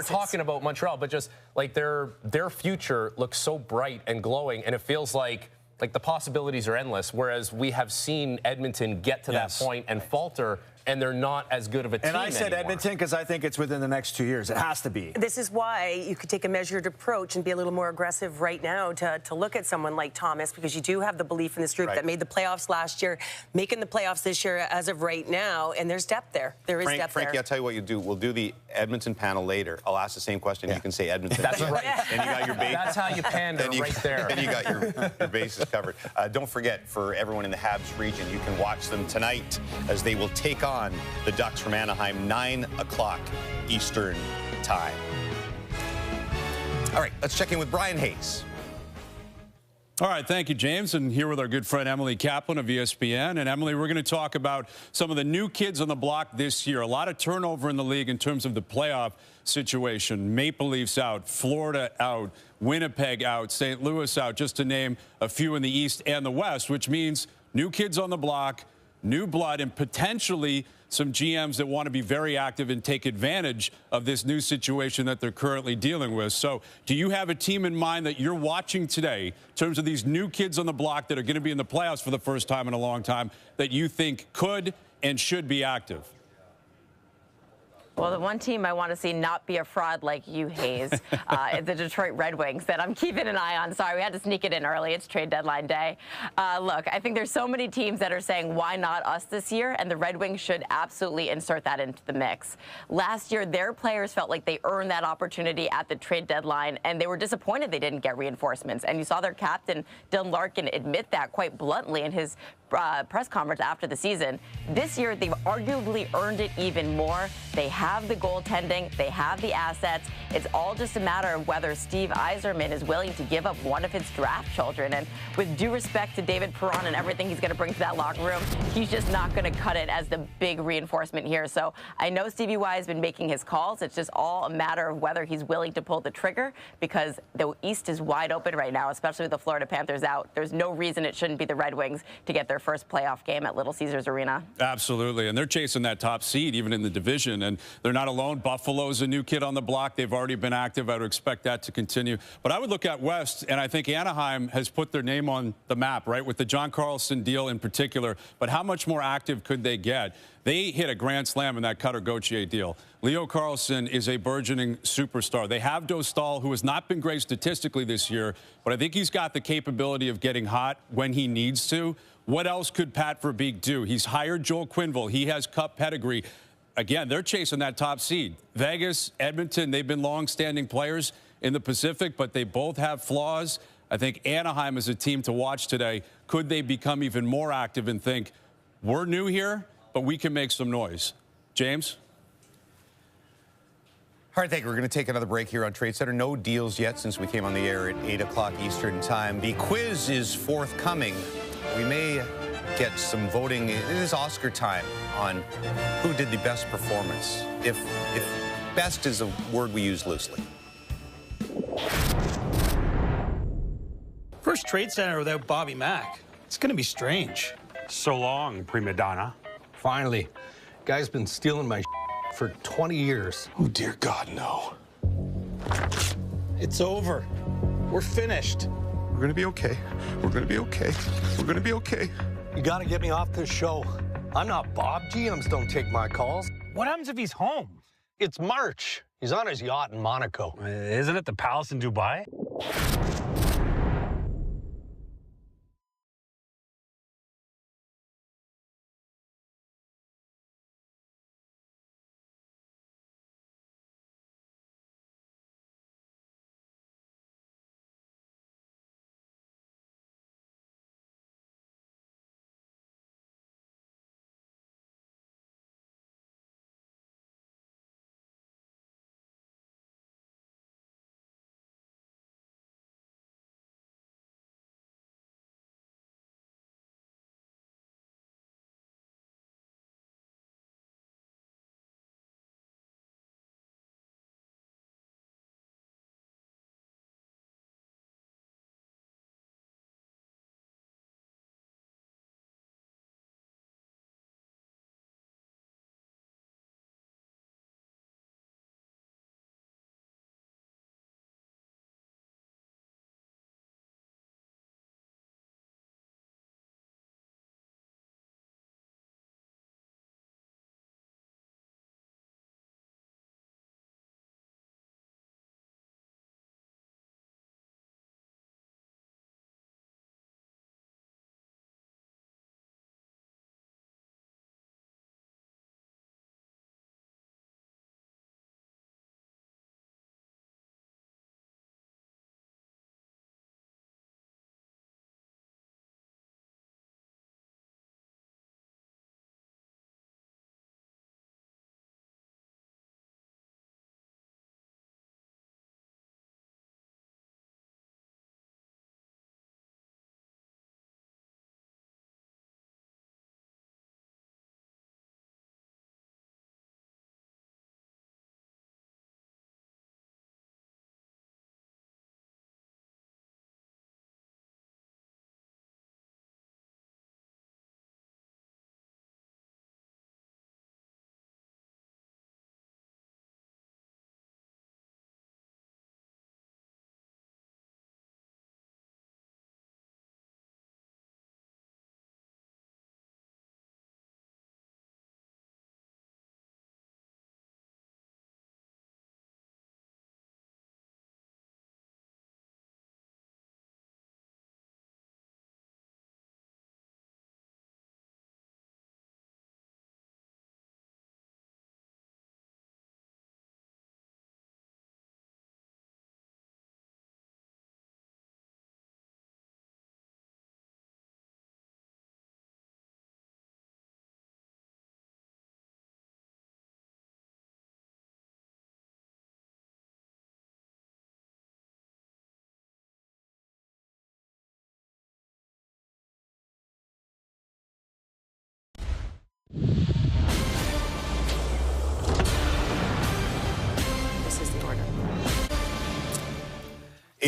talking about Montreal, but just like their future looks so bright and glowing, and it feels like Like, the possibilities are endless, whereas we have seen Edmonton get to that point and falter, and they're not as good of a team And I said anymore. Edmonton because I think it's within the next 2 years. It has to be. This is why you could take a measured approach and be a little more aggressive right now to look at someone like Thomas, because you do have the belief in this group that made the playoffs last year, making the playoffs this year as of right now, and there's depth there. There is depth Frankie, there. I'll tell you what you do. We'll do the Edmonton panel later. I'll ask the same question. You can say Edmonton. That's right. And you got your base. That's how you pander right there. And you got your bases covered. Don't forget, for everyone in the Habs region, you can watch them tonight as they will take on the Ducks from Anaheim, 9 o'clock Eastern time. All right, let's check in with Brian Hayes. All right, thank you, James. And here with our good friend Emily Kaplan of ESPN. And Emily, we're going to talk about some of the new kids on the block this year. A lot of turnover in the league in terms of the playoff situation. Maple Leafs out, Florida out, Winnipeg out, St. Louis out, just to name a few in the East and the West, which means new kids on the block, new blood, and potentially some GMs that want to be very active and take advantage of this new situation that they're currently dealing with. So do you have a team in mind that you're watching today in terms of these new kids on the block that are going to be in the playoffs for the first time in a long time that you think could and should be active? Well, the one team I want to see not be a fraud like you, Hayes, is the Detroit Red Wings that I'm keeping an eye on. Sorry, we had to sneak it in early. It's trade deadline day. Look, I think there's so many teams that are saying, why not us this year? And the Red Wings should absolutely insert that into the mix. Last year, their players felt like they earned that opportunity at the trade deadline, and they were disappointed they didn't get reinforcements. And you saw their captain, Dylan Larkin, admit that quite bluntly in his press conference after the season. This year, they've arguably earned it even more. They have the goaltending. They have the assets. It's all just a matter of whether Steve Yzerman is willing to give up one of his draft children. And with due respect to David Perron and everything he's going to bring to that locker room, he's just not going to cut it as the big reinforcement here. So I know Stevie Y has been making his calls. It's just all a matter of whether he's willing to pull the trigger, because the East is wide open right now, especially with the Florida Panthers out. There's no reason it shouldn't be the Red Wings to get their first playoff game at Little Caesars Arena. Absolutely, and they're chasing that top seed even in the division, and they're not alone. Buffalo's a new kid on the block. They've already been active. I would expect that to continue. But I would look at West, and I think Anaheim has put their name on the map, right, with the John Carlson deal in particular. But how much more active could they get? They hit a grand slam in that Cutter Gauthier deal. Leo Carlson is a burgeoning superstar. They have Dostal, who has not been great statistically this year, but I think he's got the capability of getting hot when he needs to. What else could Pat Verbeek do? He's hired Joel Quenneville. He has Cup pedigree. Again, they're chasing that top seed. Vegas, Edmonton, they've been long-standing players in the Pacific, but they both have flaws. I think Anaheim is a team to watch today. Could they become even more active and think, we're new here, but we can make some noise? James? All right, thank you. We're going to take another break here on Tradecentre. No deals yet since we came on the air at 8 o'clock Eastern time. The quiz is forthcoming. We may get some voting. It is Oscar time on who did the best performance, if best is a word we use loosely. First Trade Center without Bobby Mack. It's going to be strange. So long, prima donna. Finally. Guy's been stealing my for 20 years. Oh, dear God, no. It's over. We're finished. We're going to be okay. We're going to be okay. We're going to be okay. You got to get me off this show. I'm not Bob. GMs don't take my calls. What happens if he's home? It's March. He's on his yacht in Monaco. Isn't it the Palace in Dubai?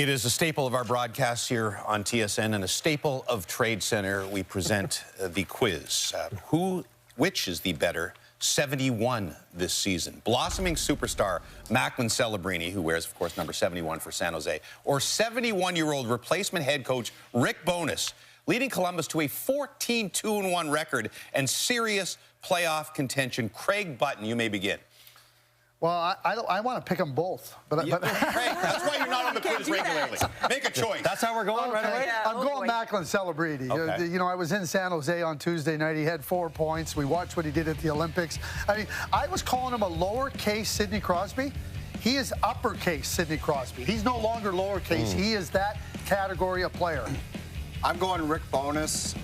It is a staple of our broadcasts here on TSN and a staple of Tradecentre. We present the quiz. Which is the better 71 this season? Blossoming superstar Macklin Celebrini, who wears, of course, number 71 for San Jose, or 71-year-old replacement head coach Rick Bowness, leading Columbus to a 14-2-1 record and serious playoff contention. Craig Button, you may begin. Well, I want to pick them both. But Craig, that's why you're not on the quiz regularly. Make a choice. That's how we're going right away? Yeah, I'm going Macklin Celebrini. Okay. You know, I was in San Jose on Tuesday night. He had 4 points. We watched what he did at the Olympics. I mean, I was calling him a lowercase Sidney Crosby. He is uppercase Sidney Crosby. He's no longer lowercase. He is that category of player. I'm going Rick Bowness.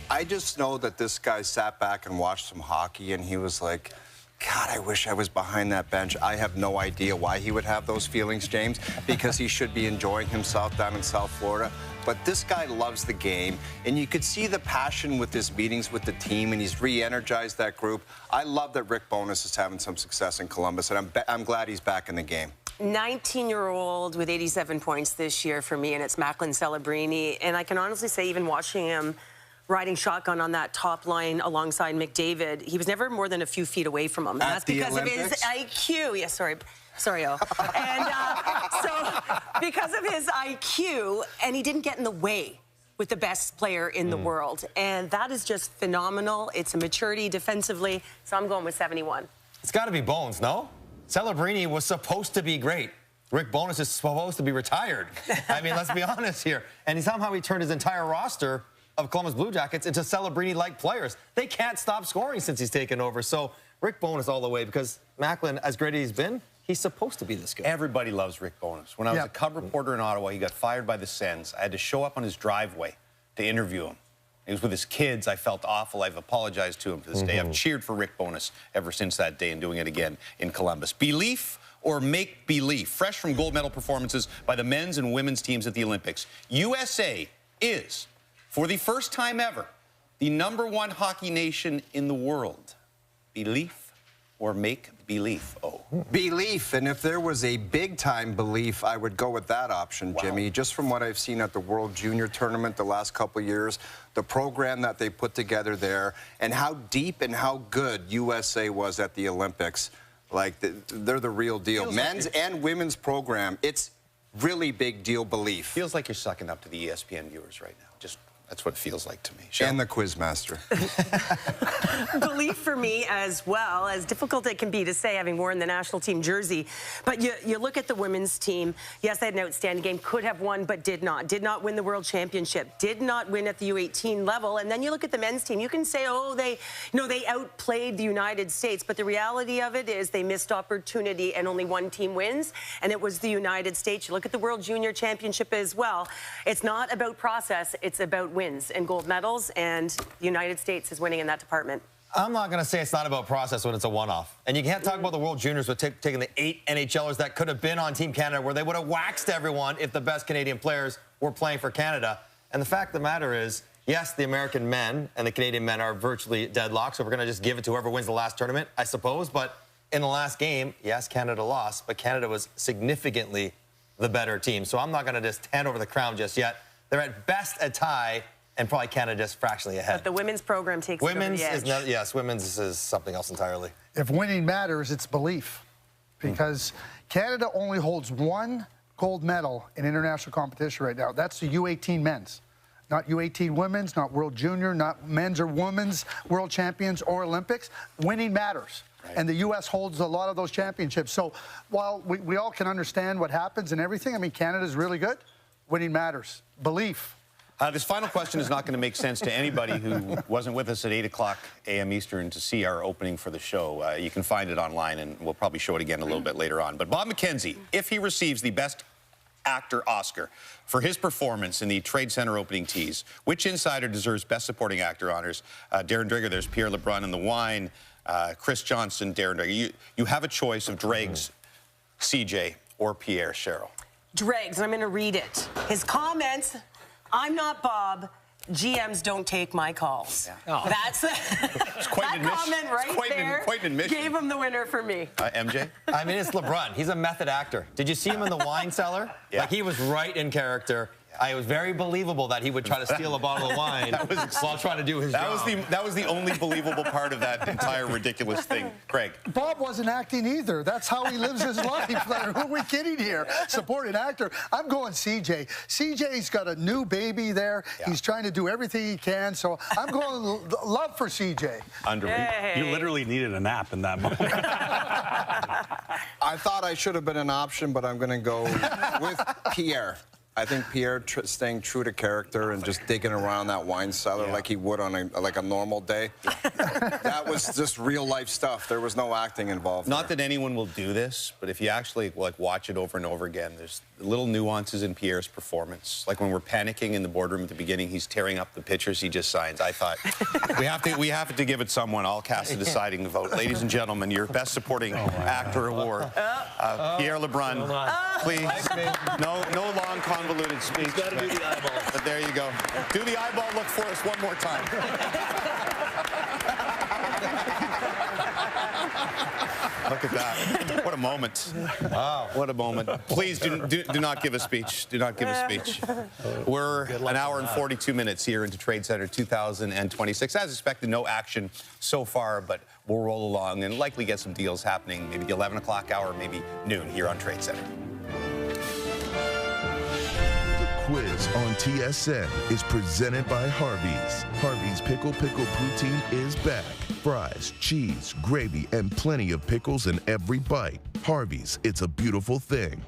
I just know that this guy sat back and watched some hockey, and he was like, God, I wish I was behind that bench. I have no idea why he would have those feelings, James, because he should be enjoying himself down in South Florida. But this guy loves the game, and you could see the passion with his meetings with the team, and he's re-energized that group. I love that Rick Bowness is having some success in Columbus, and I'm glad he's back in the game. 19-year-old with 87 points this year for me, and it's Macklin Celebrini. And I can honestly say, even watching him riding shotgun on that top line alongside McDavid, he was never more than a few feet away from him. And that's because of his IQ. Yes, sorry, O. And so because of his IQ, and he didn't get in the way with the best player in the world. And that is just phenomenal. It's a maturity defensively. So I'm going with 71. It's got to be Bones, no? Celebrini was supposed to be great. Rick Bowness is supposed to be retired. I mean, let's be honest here. And somehow he turned his entire roster of Columbus Blue Jackets into Celebrini-like players. They can't stop scoring since he's taken over. So Rick Bowness all the way, because Macklin, as great as he's been, he's supposed to be this good. Everybody loves Rick Bowness. When I was a Cub reporter in Ottawa, he got fired by the Sens. I had to show up on his driveway to interview him. He was with his kids. I felt awful. I've apologized to him to this day. I've cheered for Rick Bowness ever since that day and doing it again in Columbus. Belief or make believe? Fresh from gold medal performances by the men's and women's teams at the Olympics, USA is, for the first time ever, the #1 hockey nation in the world. Belief or make belief? Belief, and if there was a big-time belief, I would go with that option, Jimmy. Just from what I've seen at the World Junior Tournament the last couple of years, the program that they put together there, and how deep and how good USA was at the Olympics. Like, they're the real deal. Men's and women's program, it's really big deal belief. Feels like you're sucking up to the ESPN viewers right now. That's what it feels like to me. Cheryl? And the Quizmaster. Belief for me as well, as difficult it can be to say having worn the national team jersey. But you look at the women's team. Yes, they had an outstanding game, could have won, but did not. Did not win the World Championship. Did not win at the U18 level. And then you look at the men's team. You can say, oh, they outplayed the United States. But the reality of it is they missed opportunity and only one team wins, and it was the United States. You look at the World Junior Championship as well. It's not about process. It's about wins and gold medals, and the United States is winning in that department. I'm not going to say it's not about process when it's a one-off. And you can't talk about the World Juniors with taking the 8 NHLers that could have been on Team Canada, where they would have waxed everyone if the best Canadian players were playing for Canada. And the fact of the matter is, yes, the American men and the Canadian men are virtually deadlocked, so we're going to just give it to whoever wins the last tournament, I suppose. But in the last game, yes, Canada lost, but Canada was significantly the better team. So I'm not going to just hand over the crown just yet. They're at best a tie, and probably Canada just fractionally ahead. But the women's program takes it over the edge. Yes, women's is something else entirely. If winning matters, it's belief. Because Canada only holds 1 gold medal in international competition right now. That's the U18 men's. Not U18 women's, not World Junior, not men's or women's world champions or Olympics. Winning matters. Right. And the U.S. holds a lot of those championships. So while we all can understand what happens and everything, I mean, Canada's really good. Winning matters. Belief. This final question is not going to make sense to anybody who wasn't with us at 8 o'clock a.m. Eastern to see our opening for the show. You can find it online, and we'll probably show it again a little bit later on. But Bob McKenzie, if he receives the Best Actor Oscar for his performance in the Tradecentre opening tease, which insider deserves Best Supporting Actor honors? Darren Dreger, there's Pierre LeBrun in The Wine, Chris Johnston, Darren Dreger. You have a choice of Dregs, CJ, or Pierre. Cheryl. Dregs, and I'm going to read it. His comments, I'm not Bob, GMs don't take my calls. Yeah. Oh. That's that comment right there. Quite an admission. Gave him the winner for me. MJ? I mean, it's LeBron. He's a method actor. Did you see him in the wine cellar? Yeah. Like, he was right in character. It was very believable that he would try to steal a bottle of wine while trying to do his job. That was the only believable part of that entire ridiculous thing. Craig? Bob wasn't acting either. That's how he lives his life. Like, who are we kidding here? Supporting actor. I'm going CJ. CJ's got a new baby there. Yeah. He's trying to do everything he can. So I'm going love for CJ. You literally needed a nap in that moment. I thought I should have been an option, but I'm going to go with Pierre. I think Pierre staying true to character and just digging around that wine cellar like he would on a normal day. That was just real life stuff. There was no acting involved. Not that anyone will do this, but if you actually watch it over and over again, there's little nuances in Pierre's performance. Like when we're panicking in the boardroom at the beginning, he's tearing up the pictures he just signs. I thought we have to give it someone. I'll cast a deciding vote. Ladies and gentlemen, your best supporting actor award, Pierre LeBrun. Please, no long convoluted speech. He's got to do the eyeball. But there you go. Do the eyeball look for us one more time. Look at that. What a moment. Wow. What a moment. Please do not give a speech. Do not give a speech. We're an hour and 42 minutes here into Trade Center 2026. As expected, no action so far, but we'll roll along and likely get some deals happening maybe the 11 o'clock hour, maybe noon here on Trade Center. Quiz on TSN is presented by Harvey's. Harvey's Pickle Poutine is back. Fries, cheese, gravy, and plenty of pickles in every bite. Harvey's, it's a beautiful thing.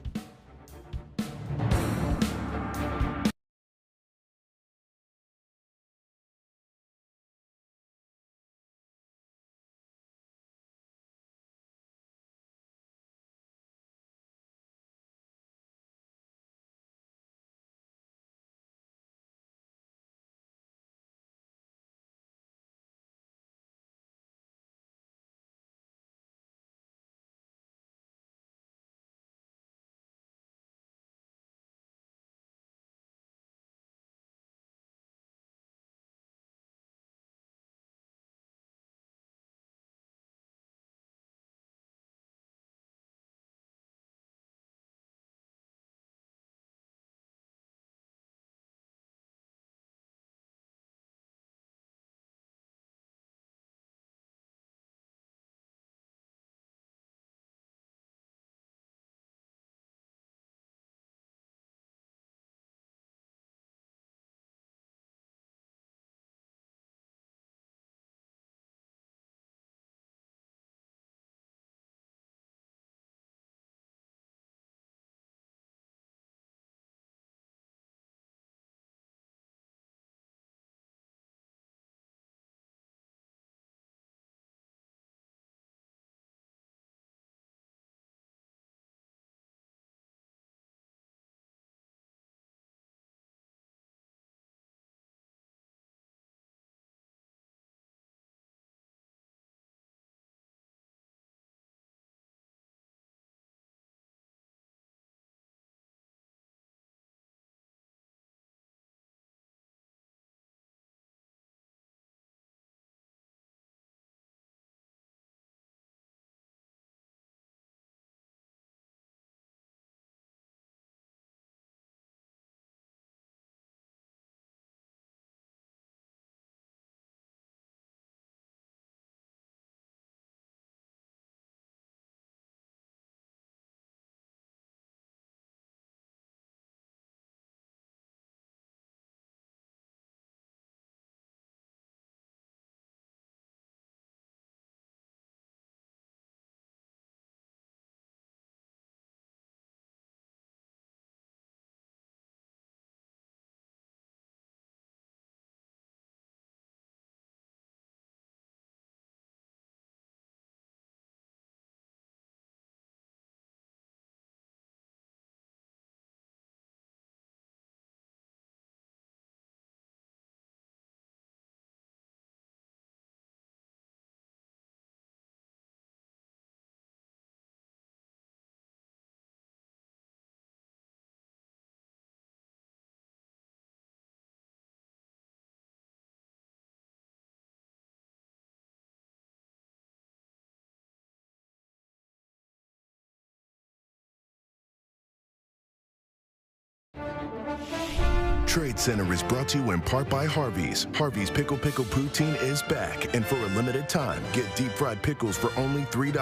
Trade Center is brought to you in part by Harvey's. Harvey's Pickle Poutine is back, and for a limited time, get deep fried pickles for only $3.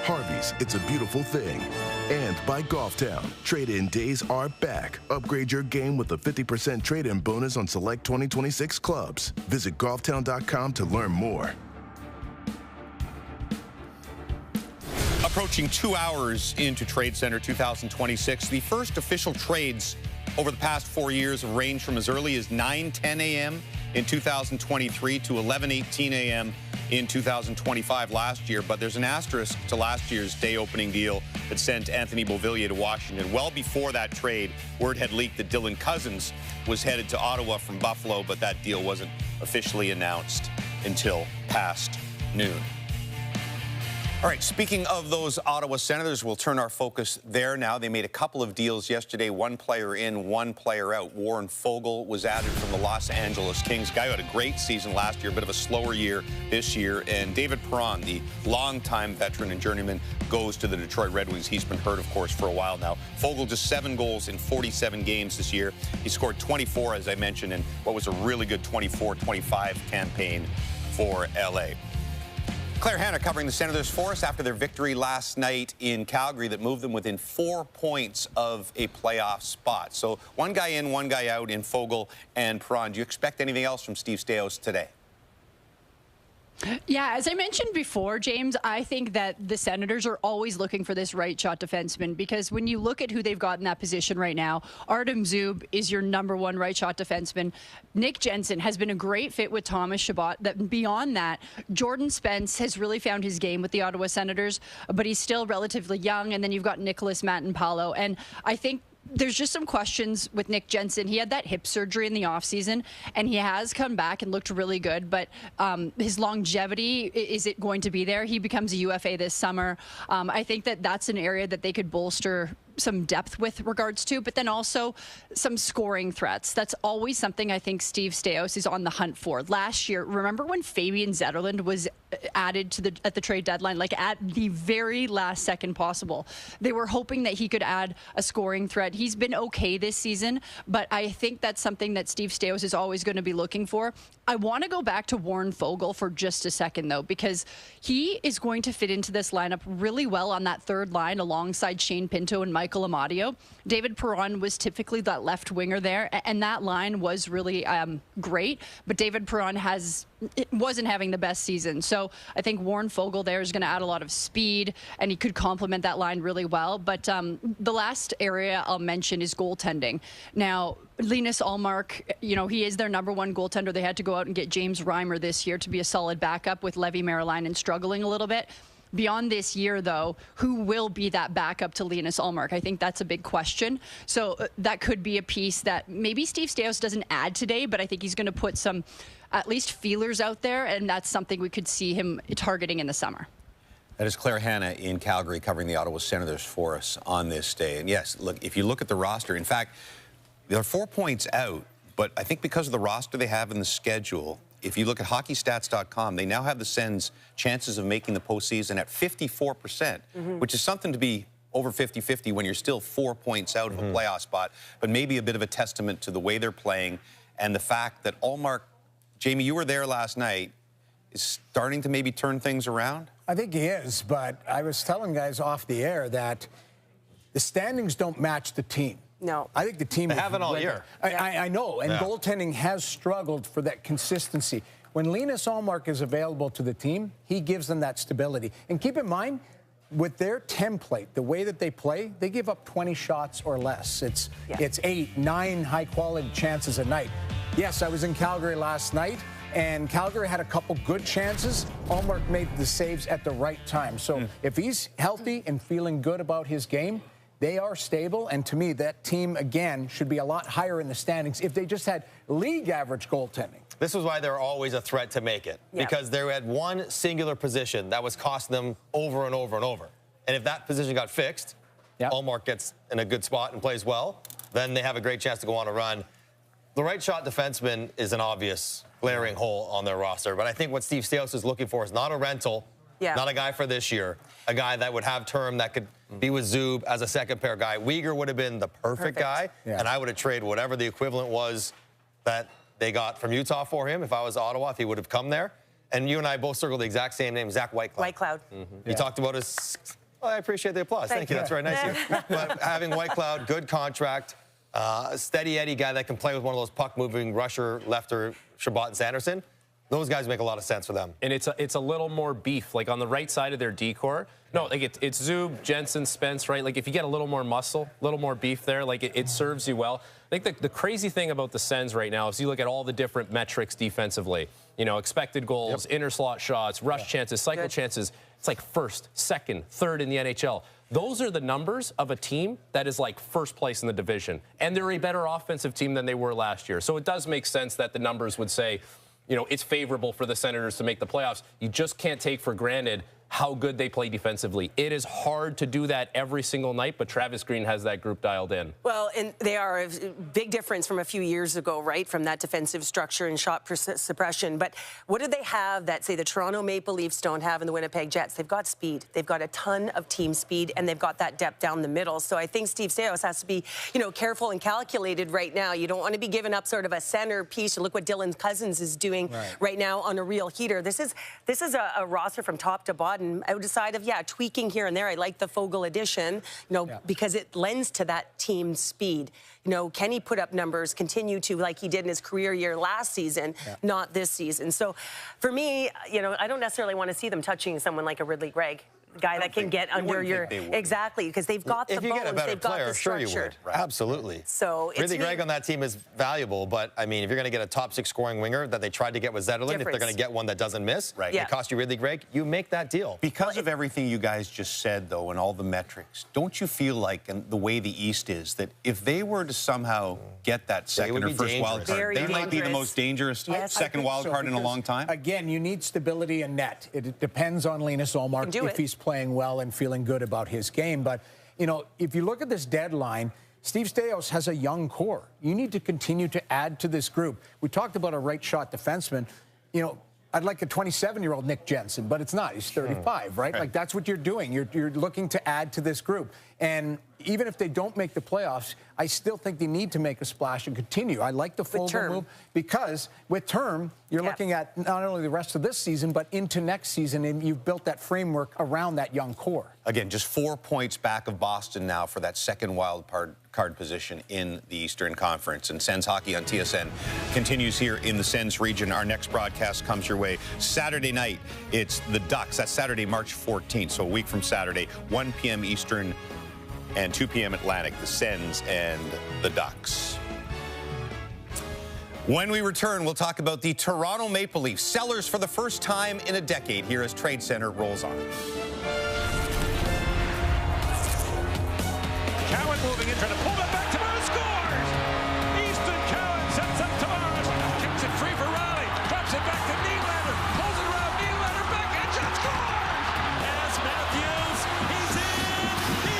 Harvey's, it's a beautiful thing. And by Golftown. Trade-in days are back. Upgrade your game with a 50% trade-in bonus on select 2026 clubs. Visit golftown.com to learn more. Approaching 2 hours into Trade Center 2026, the first official trades over the past 4 years have ranged from as early as 9:10 a.m. in 2023 to 11:18 a.m. in 2025 last year. But there's an asterisk to last year's day opening deal that sent Anthony Beauvillier to Washington. Well before that trade, word had leaked that Dylan Cousins was headed to Ottawa from Buffalo, but that deal wasn't officially announced until past noon. All right, speaking of those Ottawa Senators, we'll turn our focus there now. They made a couple of deals yesterday, one player in, one player out. Warren Foegele was added from the Los Angeles Kings. Guy who had a great season last year, a bit of a slower year this year. And David Perron, the longtime veteran and journeyman, goes to the Detroit Red Wings. He's been hurt, of course, for a while now. Foegele just 7 goals in 47 games this year. He scored 24, as I mentioned, in what was a really good 24-25 campaign for L.A. Claire Hanna covering the Senators for us after their victory last night in Calgary that moved them within 4 points of a playoff spot. So one guy in, one guy out in Foegele and Perron. Do you expect anything else from Steve Staios today? Yeah, as I mentioned before, James, I think that the Senators are always looking for this right shot defenseman, because when you look at who they've got in that position right now, Artem Zub is your #1 right shot defenseman. Nick Jensen has been a great fit with Thomas Chabot. That beyond that, Jordan Spence has really found his game with the Ottawa Senators, but he's still relatively young. And then you've got Nicholas Matanpalo. And I think there's just some questions with Nick Jensen. He had that hip surgery in the offseason, and he has come back and looked really good. But his longevity, is it going to be there? He becomes a UFA this summer. I think that that's an area that they could bolster some depth with regards to, but then also some scoring threats. That's always something I think Steve Staios is on the hunt for. Last year, remember when Fabian Zetterlund was added to at the trade deadline, like at the very last second possible? They were hoping that he could add a scoring threat. He's been okay this season, but I think that's something that Steve Staios is always going to be looking for. I want to go back to Warren Foegele for just a second, though, because he is going to fit into this lineup really well on that third line alongside Shane Pinto and Michael Amadio. David Perron was typically that left winger there, and that line was really great, but David Perron wasn't having the best season. So I think Warren Foegele there is going to add a lot of speed, and he could complement that line really well. But the last area I'll mention is goaltending. Now, Linus Ullmark, he is their #1 goaltender. They had to go out and get James Reimer this year to be a solid backup with Levi Marilainen struggling a little bit. Beyond this year, though, who will be that backup to Linus Ullmark? I think that's a big question. So that could be a piece that maybe Steve Staios doesn't add today, but I think he's going to put some at least feelers out there, and that's something we could see him targeting in the summer. That is Claire Hanna in Calgary covering the Ottawa Senators for us on this day. And yes, look, if you look at the roster, in fact, they're 4 points out, but I think because of the roster they have in the schedule, if you look at hockeystats.com, they now have the Sens' chances of making the postseason at 54%, which is something to be over 50-50 when you're still 4 points out of a playoff spot, but maybe a bit of a testament to the way they're playing and the fact that Ullmark, Jamie, you were there last night, is starting to maybe turn things around? I think he is, but I was telling guys off the air that the standings don't match the team. No. I think the team... They haven't all year. I know, and goaltending has struggled for that consistency. When Linus Ullmark is available to the team, he gives them that stability. And keep in mind, with their template, the way that they play, they give up 20 shots or less. It's 8, 9 high-quality chances a night. Yes, I was in Calgary last night, and Calgary had a couple good chances. Ullmark made the saves at the right time. So if he's healthy and feeling good about his game, they are stable, and to me, that team, again, should be a lot higher in the standings if they just had league average goaltending. This is why they're always a threat to make it, because they had one singular position that was costing them over and over and over. And if that position got fixed, Ullmark gets in a good spot and plays well, then they have a great chance to go on a run. The right shot defenseman is an obvious glaring hole on their roster, but I think what Steve Staios is looking for is not a rental, not a guy for this year, a guy that would have term that could be with Zub as a second pair guy. Weegar would have been the perfect guy, and I would have traded whatever the equivalent was that they got from Utah for him if I was Ottawa, if he would have come there. And you and I both circled the exact same name, Zach Whitecloud. Whitecloud. You talked about his... Well, I appreciate the applause. Thank you. That's very nice of you. But having Whitecloud, good contract, a steady Eddie guy that can play with one of those puck-moving rusher, lefter, Shabbat and Sanderson, those guys make a lot of sense for them. And it's a little more beef, like on the right side of their decor. No, like it's Zub, Jensen, Spence, right? Like if you get a little more muscle, a little more beef there, like it serves you well. I think the crazy thing about the Sens right now is you look at all the different metrics defensively. You know, expected goals, inner slot shots, rush chances, cycle chances. It's like first, second, third in the NHL. Those are the numbers of a team that is like first place in the division. And they're a better offensive team than they were last year. So it does make sense that the numbers would say, you know, it's favorable for the Senators to make the playoffs. You just can't take for granted how good they play defensively. It is hard to do that every single night, but Travis Green has that group dialed in. Well, and they are a big difference from a few years ago, right, from that defensive structure and shot suppression. But what do they have that, say, the Toronto Maple Leafs don't have in the Winnipeg Jets? They've got speed. They've got a ton of team speed, and they've got that depth down the middle. So I think Steve Staios has to be, you know, careful and calculated right now. You don't want to be giving up sort of a center piece. Look what Dylan Cousins is doing right now on a real heater. This is a roster from top to bottom. Outside of, tweaking here and there. I like the Fogle addition, you know, because it lends to that team speed. You know, can he put up numbers, continue to, like he did in his career year last season, not this season? So for me, you know, I don't necessarily want to see them touching someone like a Ridley Gregg. Guy that can get under your exactly because they've got the bones, if you get a better they've got player, the sure structure. you would. Right. Absolutely. So Ridley Gregg on that team is valuable, but I mean, if you're going to get a top 6 scoring winger that they tried to get with Zetterlund, if they're going to get one that doesn't miss, it costs you Ridley Gregg, you make that deal. Because of everything you guys just said, though, and all the metrics, don't you feel like, and the way the East is, that if they were to somehow get that second or first wild card, they might be the most dangerous second wild card in a long time? Again, you need stability in net. It depends on Linus Ullmark if he's playing well and feeling good about his game. But, you know, if you look at this deadline, Steve Staios has a young core. You need to continue to add to this group. We talked about a right shot defenseman. You know, I'd like a 27-year-old Nick Jensen, but it's not. He's 35, right? Like, that's what you're doing. You're looking to add to this group. And even if they don't make the playoffs, I still think they need to make a splash and continue. I like the Fogle move because with term, you're looking at not only the rest of this season, but into next season, and you've built that framework around that young core. Again, just 4 points back of Boston now for that second wild card position in the Eastern Conference. And Sens hockey on TSN continues here in the Sens region. Our next broadcast comes your way Saturday night. It's the Ducks. That's Saturday, March 14th, so a week from Saturday, 1 p.m. Eastern and 2 p.m. Atlantic, the Sens and the Ducks. When we return, we'll talk about the Toronto Maple Leafs, sellers for the first time in a decade here as Tradecentre rolls on. Cowan moving in, trying to pull that back. Tavares scores! Easton Cowan sets up Tavares, kicks it free for Riley, drops it back to Nylander, pulls it around, Nylander back, and shot scores! Yes, Matthews, he's in, he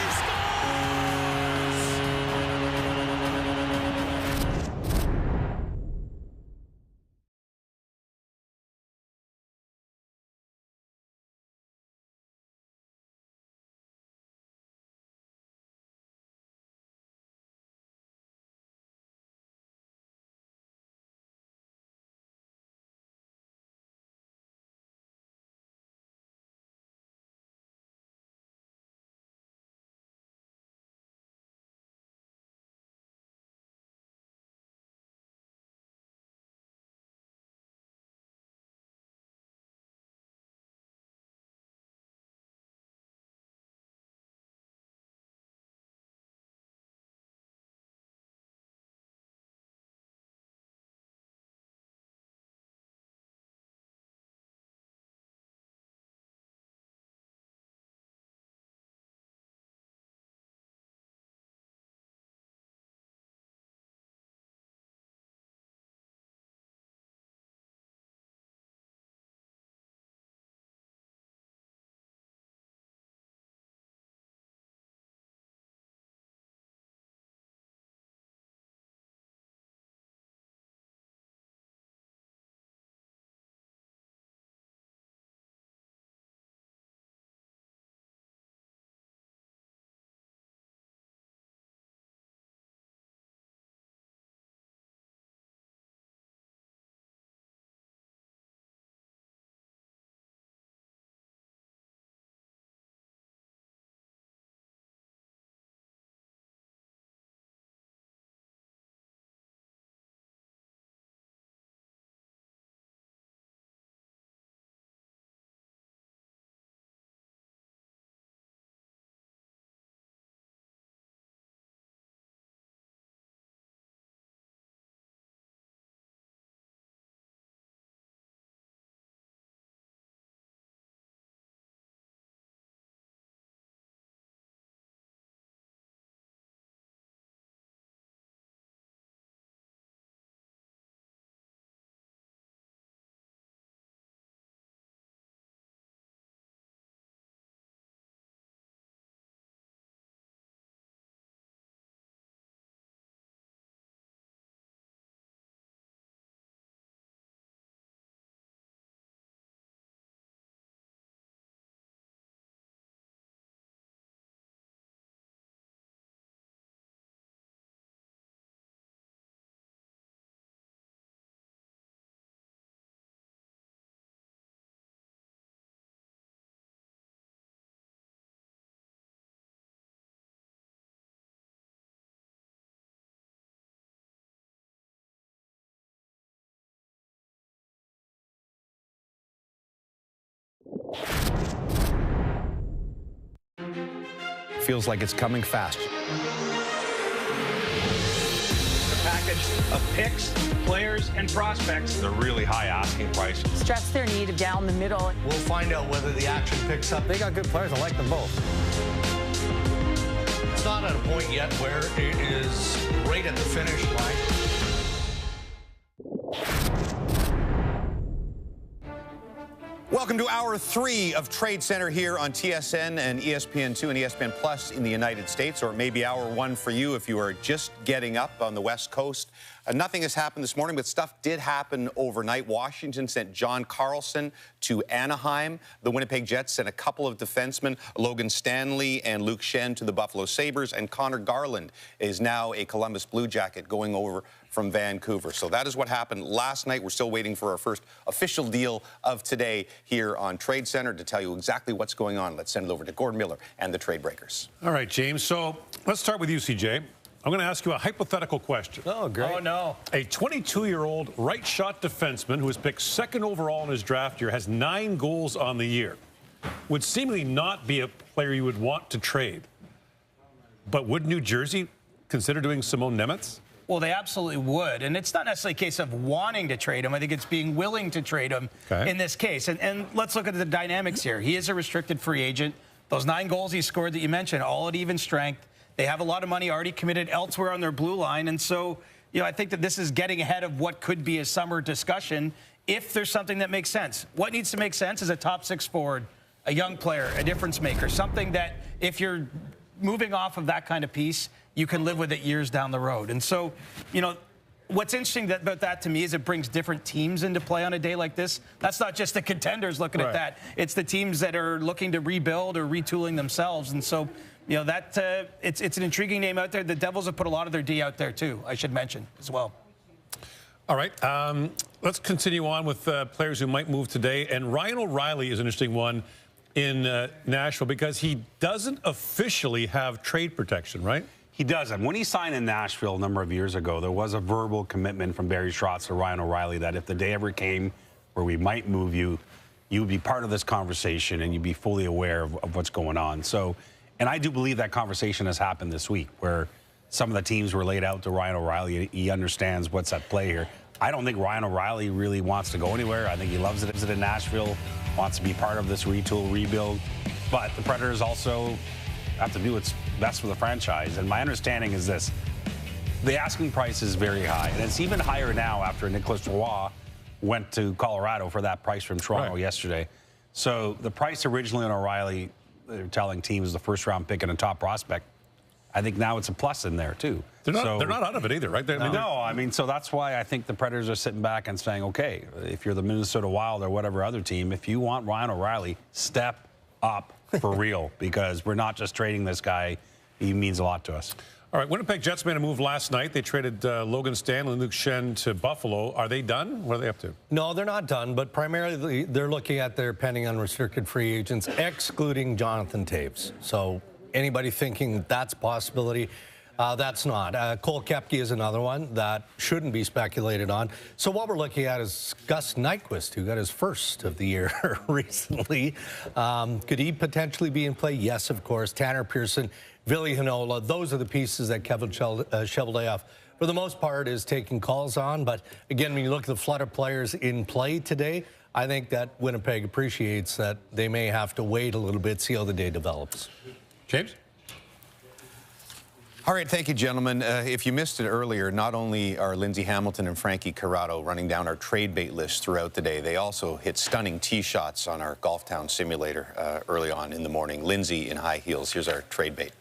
feels like it's coming fast. Package of picks, players, and prospects. The really high asking price. Stress their need down the middle. We'll find out whether the action picks up. They got good players. I like them both. It's not at a point yet where it is right at the finish line. Welcome to Hour 3 of Trade Center here on TSN and ESPN2 and ESPN Plus in the United States, or maybe Hour 1 for you if you are just getting up on the West Coast. Nothing has happened this morning, but stuff did happen overnight. Washington sent John Carlson to Anaheim. The Winnipeg Jets sent a couple of defensemen, Logan Stanley and Luke Schenn, to the Buffalo Sabres, and Connor Garland is now a Columbus Blue Jacket going over from Vancouver. So that is what happened last night. We're still waiting for our first official deal of today here on Trade Center. To tell you exactly what's going on, let's send it over to Gordon Miller and the Trade Breakers. All right, James. So let's start with you, CJ. I'm going to ask you a hypothetical question. Oh, great. Oh, no. A 22-year-old right-shot defenseman who was picked 2nd overall in his draft year has 9 goals on the year. Would seemingly not be a player you would want to trade. But would New Jersey consider doing Simone Nemeth? Well, they absolutely would. And it's not necessarily a case of wanting to trade him. I think it's being willing to trade him in this case. And let's look at the dynamics here. He is a restricted free agent. Those 9 goals he scored that you mentioned, all at even strength. They have a lot of money already committed elsewhere on their blue line. And so, you know, I think that this is getting ahead of what could be a summer discussion if there's something that makes sense. What needs to make sense is a top 6 forward, a young player, a difference maker, something that if you're moving off of that kind of piece, you can live with it years down the road. And so, you know, what's interesting about that to me is it brings different teams into play on a day like this. That's not just the contenders looking at that. It's the teams that are looking to rebuild or retooling themselves. And so, you know, that it's an intriguing name out there. The Devils have put a lot of their D out there, too, I should mention as well. All right. Let's continue on with players who might move today. And Ryan O'Reilly is an interesting one in Nashville because he doesn't officially have trade protection, right? He doesn't. When he signed in Nashville a number of years ago, there was a verbal commitment from Barry Trotz to Ryan O'Reilly that if the day ever came where we might move you, you would be part of this conversation and you'd be fully aware of what's going on. So, and I do believe that conversation has happened this week where some of the teams were laid out to Ryan O'Reilly. He understands what's at play here. I don't think Ryan O'Reilly really wants to go anywhere. I think he loves it in Nashville, wants to be part of this retool, rebuild. But the Predators also have to do what's best for the franchise. And my understanding is this. The asking price is very high. And it's even higher now after Nicolas Roy went to Colorado for that price from Toronto yesterday. So the price originally on O'Reilly, they're telling teams the first-round pick and a top prospect. I think now it's a plus in there, too. They're not out of it either, right? I mean, so that's why I think the Predators are sitting back and saying, okay, if you're the Minnesota Wild or whatever other team, if you want Ryan O'Reilly, step up for real, because we're not just trading this guy. He means a lot to us. All right, Winnipeg Jets made a move last night. They traded Logan Stanley and Luke Schenn to Buffalo. Are they done? What are they up to? No, they're not done, but primarily they're looking at their pending unrestricted free agents, excluding Jonathan Toews. So anybody thinking that's a possibility, that's not. Cole Koepke is another one that shouldn't be speculated on. So what we're looking at is Gus Nyquist, who got his first of the year recently. Could he potentially be in play? Yes, of course. Tanner Pearson, Ville Heinola, those are the pieces that Kevin Cheveldayoff, for the most part, is taking calls on. But again, when you look at the flood of players in play today, I think that Winnipeg appreciates that they may have to wait a little bit, see how the day develops. James? All right, thank you, gentlemen. If you missed it earlier, not only are Lindsay Hamilton and Frankie Corrado running down our trade bait list throughout the day, they also hit stunning tee shots on our Golf Town simulator early on in the morning. Lindsay in high heels. Here's our trade bait.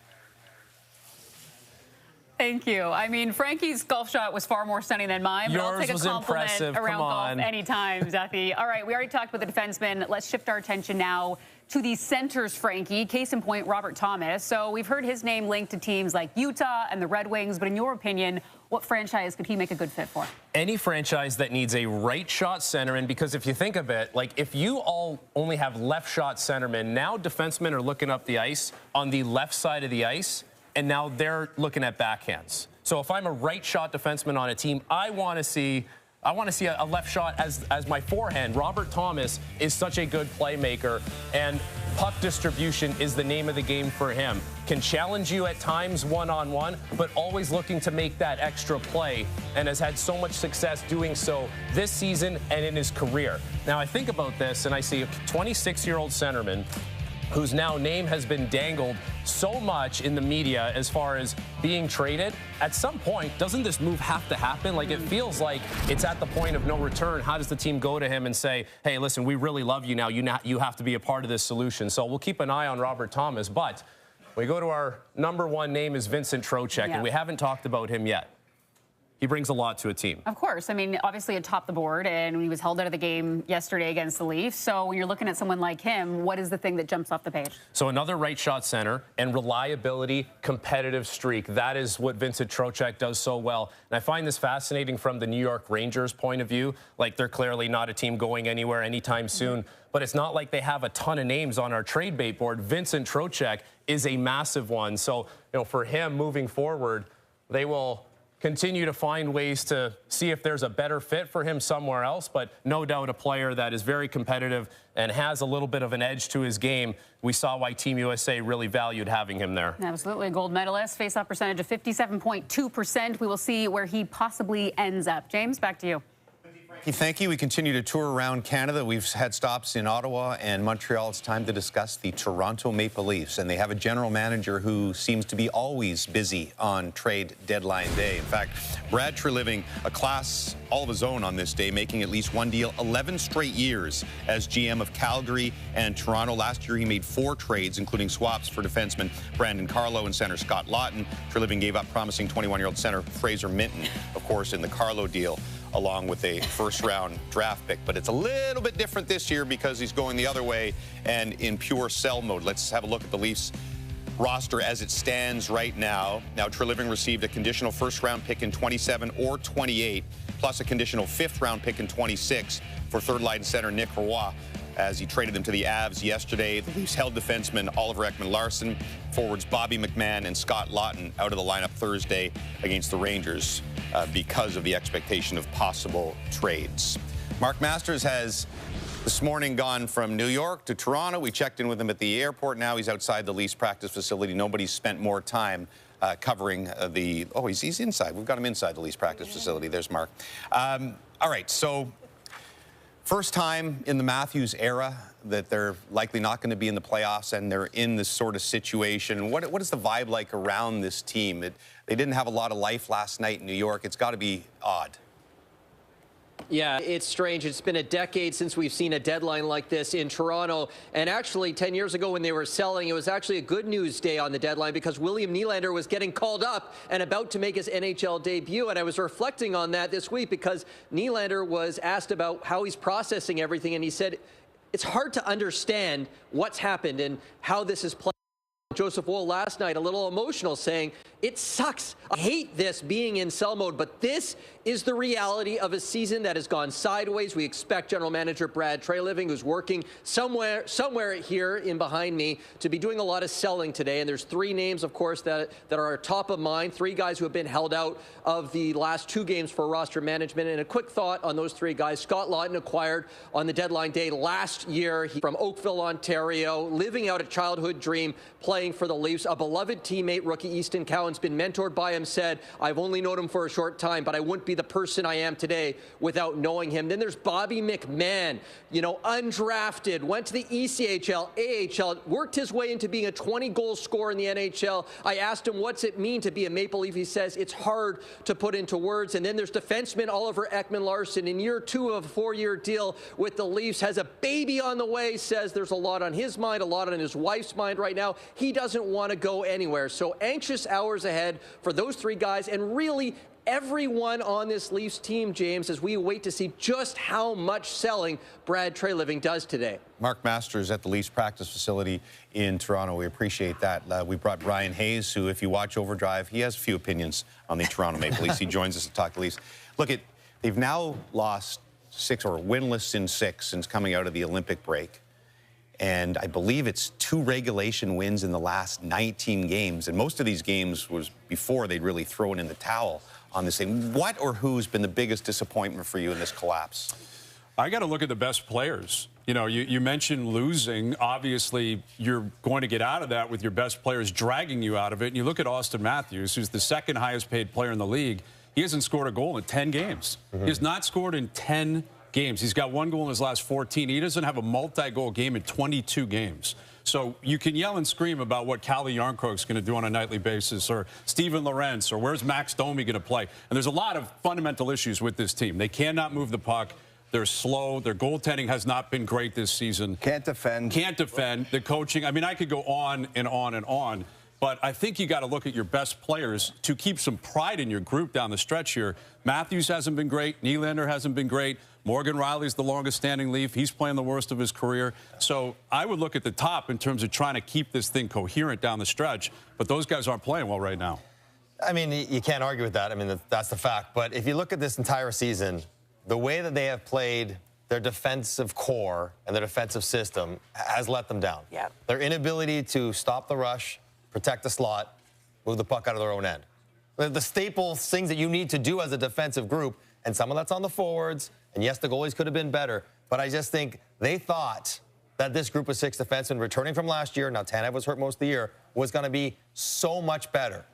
Thank you. I mean, Frankie's golf shot was far more stunning than mine, but I'll take a compliment around golf anytime, Zethy. All right, we already talked about the defensemen. Let's shift our attention now to the centers, Frankie. Case in point, Robert Thomas. So we've heard his name linked to teams like Utah and the Red Wings, but in your opinion, what franchise could he make a good fit for? Any franchise that needs a right shot centerman, because if you think of it, like if you all only have left shot centermen, now defensemen are looking up the ice on the left side of the ice, and now they're looking at backhands. So if I'm a right shot defenseman on a team, I want to see a left shot as my forehand. Robert Thomas is such a good playmaker, and puck distribution is the name of the game for him. Can challenge you at times one-on-one, but always looking to make that extra play, and has had so much success doing so this season and in his career. Now, I think about this, and I see a 26-year-old centerman whose now name has been dangled so much in the media as far as being traded. At some point, doesn't this move have to happen? Like, it feels like it's at the point of no return. How does the team go to him and say, hey, listen, we really love you now. You have to be a part of this solution. So we'll keep an eye on Robert Thomas. But we go to our #1 name is Vincent Trocheck, and we haven't talked about him yet. He brings a lot to a team. Of course. I mean, obviously atop the board, and he was held out of the game yesterday against the Leafs. So when you're looking at someone like him, what is the thing that jumps off the page? So another right shot center and reliability, competitive streak. That is what Vincent Trocheck does so well. And I find this fascinating from the New York Rangers' point of view. Like, they're clearly not a team going anywhere anytime soon. But it's not like they have a ton of names on our trade bait board. Vincent Trocheck is a massive one. So, for him moving forward, they will continue to find ways to see if there's a better fit for him somewhere else, but no doubt a player that is very competitive and has a little bit of an edge to his game. We saw why Team USA really valued having him there. Absolutely. A gold medalist, face-off percentage of 57.2%. We will see where he possibly ends up. James, back to you. Thank you. We continue to tour around Canada. We've had stops in Ottawa and Montreal. It's time to discuss the Toronto Maple Leafs, and they have a general manager who seems to be always busy on trade deadline day. In fact, Brad Treliving, a class all of his own on this day, making at least one deal 11 straight years as GM of Calgary and Toronto. Last year, he made 4 trades, including swaps for defenseman Brandon Carlo and center Scott Lawton. Treliving gave up promising 21-year-old center Fraser Minton, of course, in the Carlo deal, along with a first-round draft pick. But it's a little bit different this year because he's going the other way and in pure sell mode. Let's have a look at the Leafs roster as it stands right now. Now, Treliving received a conditional first-round pick in 27 or 28, plus a conditional 5th-round pick in 26 for third-line center Nick Roy, as he traded them to the Avs yesterday. The Leafs held defenseman Oliver Ekman-Larsson, forwards Bobby McMahon and Scott Lawton out of the lineup Thursday against the Rangers because of the expectation of possible trades. Mark Masters has this morning gone from New York to Toronto. We checked in with him at the airport. Now he's outside the Leafs practice facility. Nobody's spent more time covering the... Oh, he's inside. We've got him inside the Leafs practice facility. There's Mark. All right, so first time in the Matthews era that they're likely not going to be in the playoffs, and they're in this sort of situation. What is the vibe like around this team? They didn't have a lot of life last night in New York. It's got to be odd. Yeah, it's strange. It's been a decade since we've seen a deadline like this in Toronto. And actually, 10 years ago when they were selling, it was actually a good news day on the deadline because William Nylander was getting called up and about to make his NHL debut. And I was reflecting on that this week because Nylander was asked about how he's processing everything. And he said, it's hard to understand what's happened and how this is played. Joseph Woll last night, a little emotional, saying, it sucks. I hate this being in sell mode, but this is the reality of a season that has gone sideways. We expect general manager Brad Treliving, who's working somewhere here in behind me, to be doing a lot of selling today. And there's 3 names, of course, that are top of mind, 3 guys who have been held out of the last 2 games for roster management. And a quick thought on those 3 guys. Scott Lawton, acquired on the deadline day last year from Oakville, Ontario, living out a childhood dream, playing for the Leafs. A beloved teammate, rookie Easton Cowan's been mentored by him, said, I've only known him for a short time, but I wouldn't be the person I am today without knowing him. Then there's Bobby McMahon, undrafted, went to the ECHL, AHL, worked his way into being a 20-goal scorer in the NHL. I asked him, what's it mean to be a Maple Leaf? He says, it's hard to put into words. And then there's defenseman Oliver Ekman-Larsson in year 2 of a 4-year deal with the Leafs, has a baby on the way, says there's a lot on his mind, a lot on his wife's mind right now. He doesn't want to go anywhere. So anxious hours ahead for those 3 guys, and really everyone on this Leafs team, James, as we wait to see just how much selling Brad Treliving does today. Mark Masters at the Leafs practice facility in Toronto. We appreciate that. We brought Brian Hayes, who, if you watch Overdrive, he has a few opinions on the Toronto Maple Leafs. He joins us to talk Leafs. Look, they've now lost 6 or winless in 6 since coming out of the Olympic break. And I believe it's 2 regulation wins in the last 19 games. And most of these games was before they'd really thrown in the towel on this thing. What or who's been the biggest disappointment for you in this collapse? I got to look at the best players You know, you mentioned losing. Obviously, you're going to get out of that with your best players dragging you out of it. And you look at Austin Matthews, who's the second highest paid player in the league. He hasn't scored a goal in 10 games. He has not scored in 10 games. He's got 1 goal in his last 14. He doesn't have a multi-goal game in 22 games. So you can yell and scream about what Calle Jarnkrok's going to do on a nightly basis, or Steven Lorentz, or where's Max Domi going to play. And there's a lot of fundamental issues with this team. They cannot move the puck. They're slow. Their goaltending has not been great this season. Can't defend. Can't defend. The coaching. I mean, I could go on and on and on. But I think you got to look at your best players to keep some pride in your group down the stretch here. Matthews hasn't been great. Nylander hasn't been great. Morgan Riley's the longest-standing Leaf. He's playing the worst of his career. So I would look at the top in terms of trying to keep this thing coherent down the stretch. But those guys aren't playing well right now. I mean, you can't argue with that. I mean, that's the fact. But if you look at this entire season, the way that they have played their defensive core and their defensive system has let them down. Yeah. Their inability to stop the rush, protect the slot, move the puck out of their own end. The staple things that you need to do as a defensive group, and some of that's on the forwards, and yes, the goalies could have been better, but I just think they thought that this group of 6 defensemen returning from last year, now Tanev was hurt most of the year, was going to be so much better,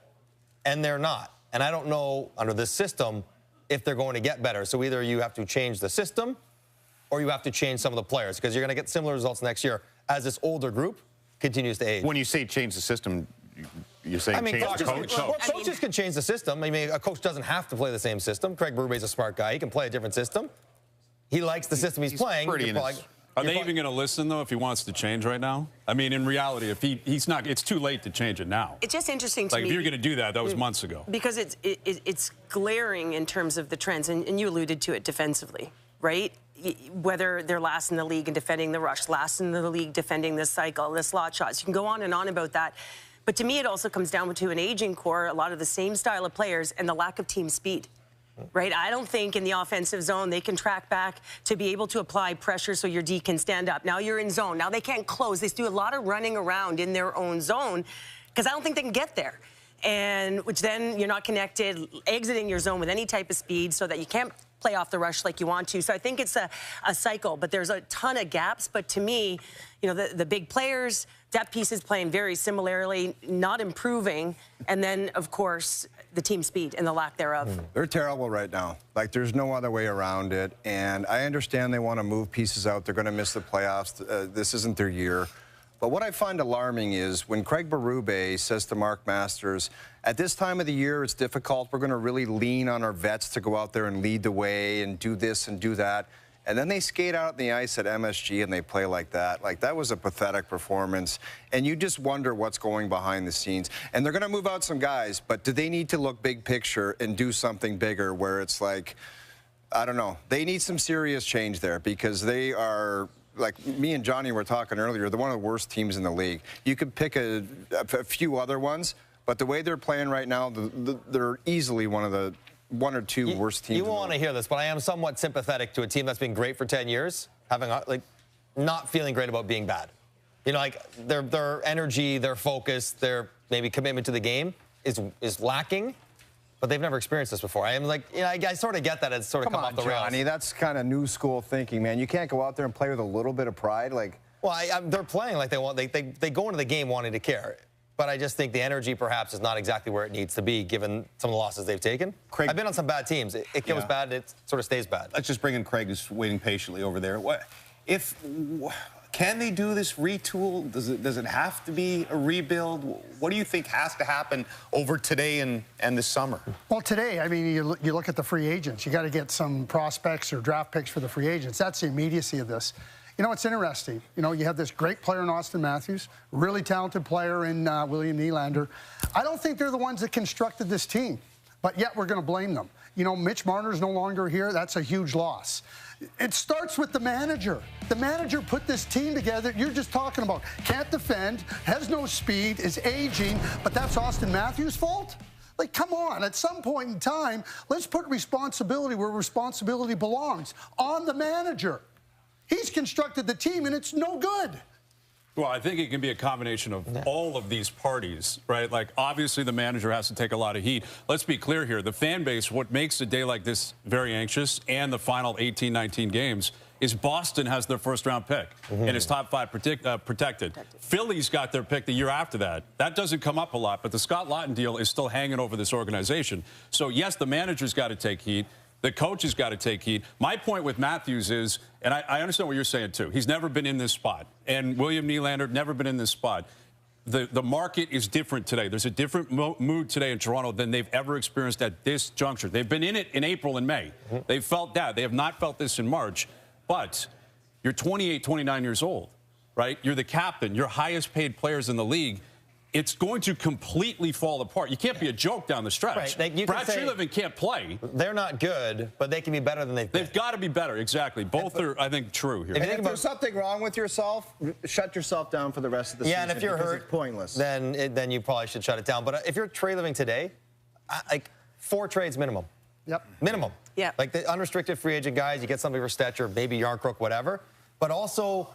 and they're not. And I don't know, under this system, if they're going to get better. So either you have to change the system or you have to change some of the players, because you're going to get similar results next year as this older group continues to age. When you say change the system, you're saying change the coach? Coaches can change the system. I mean, a coach doesn't have to play the same system. Craig Berube's a smart guy. He can play a different system. He likes the system he's playing. Are they even going to listen, though, if he wants to change right now? I mean, in reality, if he's not, it's too late to change it now. It's just interesting to me. Like, if you're going to do that, that was months ago. Because it's glaring in terms of the trends, and you alluded to it defensively, right? Whether they're last in the league in defending the rush, last in the league defending the cycle, the slot shots. You can go on and on about that. But to me, it also comes down to an aging core, a lot of the same style of players, and the lack of team speed. Right? I don't think in the offensive zone they can track back to be able to apply pressure so your D can stand up. Now you're in zone. Now they can't close. They do a lot of running around in their own zone because I don't think they can get there. And which then you're not connected, exiting your zone with any type of speed so that you can't play off the rush like you want to. So I think it's a cycle, but there's a ton of gaps. But to me, you know, the big players, depth pieces playing very similarly, not improving. And then, of course, the team speed and the lack thereof. They're terrible right now. Like, there's no other way around it. And I understand they want to move pieces out. They're going to miss the playoffs. This isn't their year. But what I find alarming is when Craig Berube says to Mark Masters, at this time of the year, it's difficult. We're going to really lean on our vets to go out there and lead the way and do this and do that. And then they skate out on the ice at MSG and they play like that. Like, that was a pathetic performance. And you just wonder what's going behind the scenes. And they're going to move out some guys, but do they need to look big picture and do something bigger where it's like, I don't know. They need some serious change there because they are, like me and Johnny were talking earlier, they're one of the worst teams in the league. You could pick a few other ones, but the way they're playing right now, they're easily one or two worst teams. You won't want to hear this, but I am somewhat sympathetic to a team that's been great for 10 years, having not feeling great about being bad. You know, like their energy, their focus, their maybe commitment to the game is lacking. But they've never experienced this before. I am like, you know, I sort of get that it's sort of come off the rails. Johnny, that's kind of new school thinking, man. You can't go out there and play with a little bit of pride, like. Well, they're playing like they want. They go into the game wanting to care. But I just think the energy perhaps is not exactly where it needs to be given some of the losses they've taken. Craig, I've been on some bad teams. It goes bad, it sort of stays bad. Let's just bring in Craig, who's waiting patiently over there. Can they do this retool? Does it have to be a rebuild? What do you think has to happen over today and this summer? Well, today, I mean, you look at the free agents. You got to get some prospects or draft picks for the free agents. That's the immediacy of this. You know, it's interesting. You know, you have this great player in Austin Matthews, really talented player in William Nylander. I don't think they're the ones that constructed this team, but yet we're going to blame them. You know, Mitch Marner's no longer here. That's a huge loss. It starts with the manager. The manager put this team together. You're just talking about can't defend, has no speed, is aging, but that's Austin Matthews' fault? Like, come on. At some point in time, let's put responsibility where responsibility belongs, on the manager. He's constructed the team, and it's no good. Well, I think it can be a combination of all of these parties, right? Like, obviously, the manager has to take a lot of heat. Let's be clear here. The fan base, what makes a day like this very anxious, and the final 18, 19 games, is Boston has their first-round pick and is top 5 protected. Philly's got their pick the year after that. That doesn't come up a lot, but the Scott Laughton deal is still hanging over this organization. So, yes, the manager's got to take heat. The coach has got to take heat. My point with Matthews is, and I understand what you're saying, too. He's never been in this spot. And William Nylander, never been in this spot. The market is different today. There's a different mood today in Toronto than they've ever experienced at this juncture. They've been in it in April and May. They've felt that. They have not felt this in March. But you're 28, 29 years old, right? You're the captain. You're highest paid players in the league. It's going to completely fall apart. You can't be a joke down the stretch. Right. Brad Treliving can't play. They're not good, but they can be better than they've been. They've got to be better, exactly. Both are, I think, true here. If there's something wrong with yourself, shut yourself down for the rest of the season. Yeah, and if you're hurt, it's pointless. Then you probably should shut it down. But if you're Treliving today, like 4 trades minimum. Yep. Minimum. Yeah. Like the unrestricted free agent guys, you get something for Stetcher, maybe Yarncrook, whatever. But also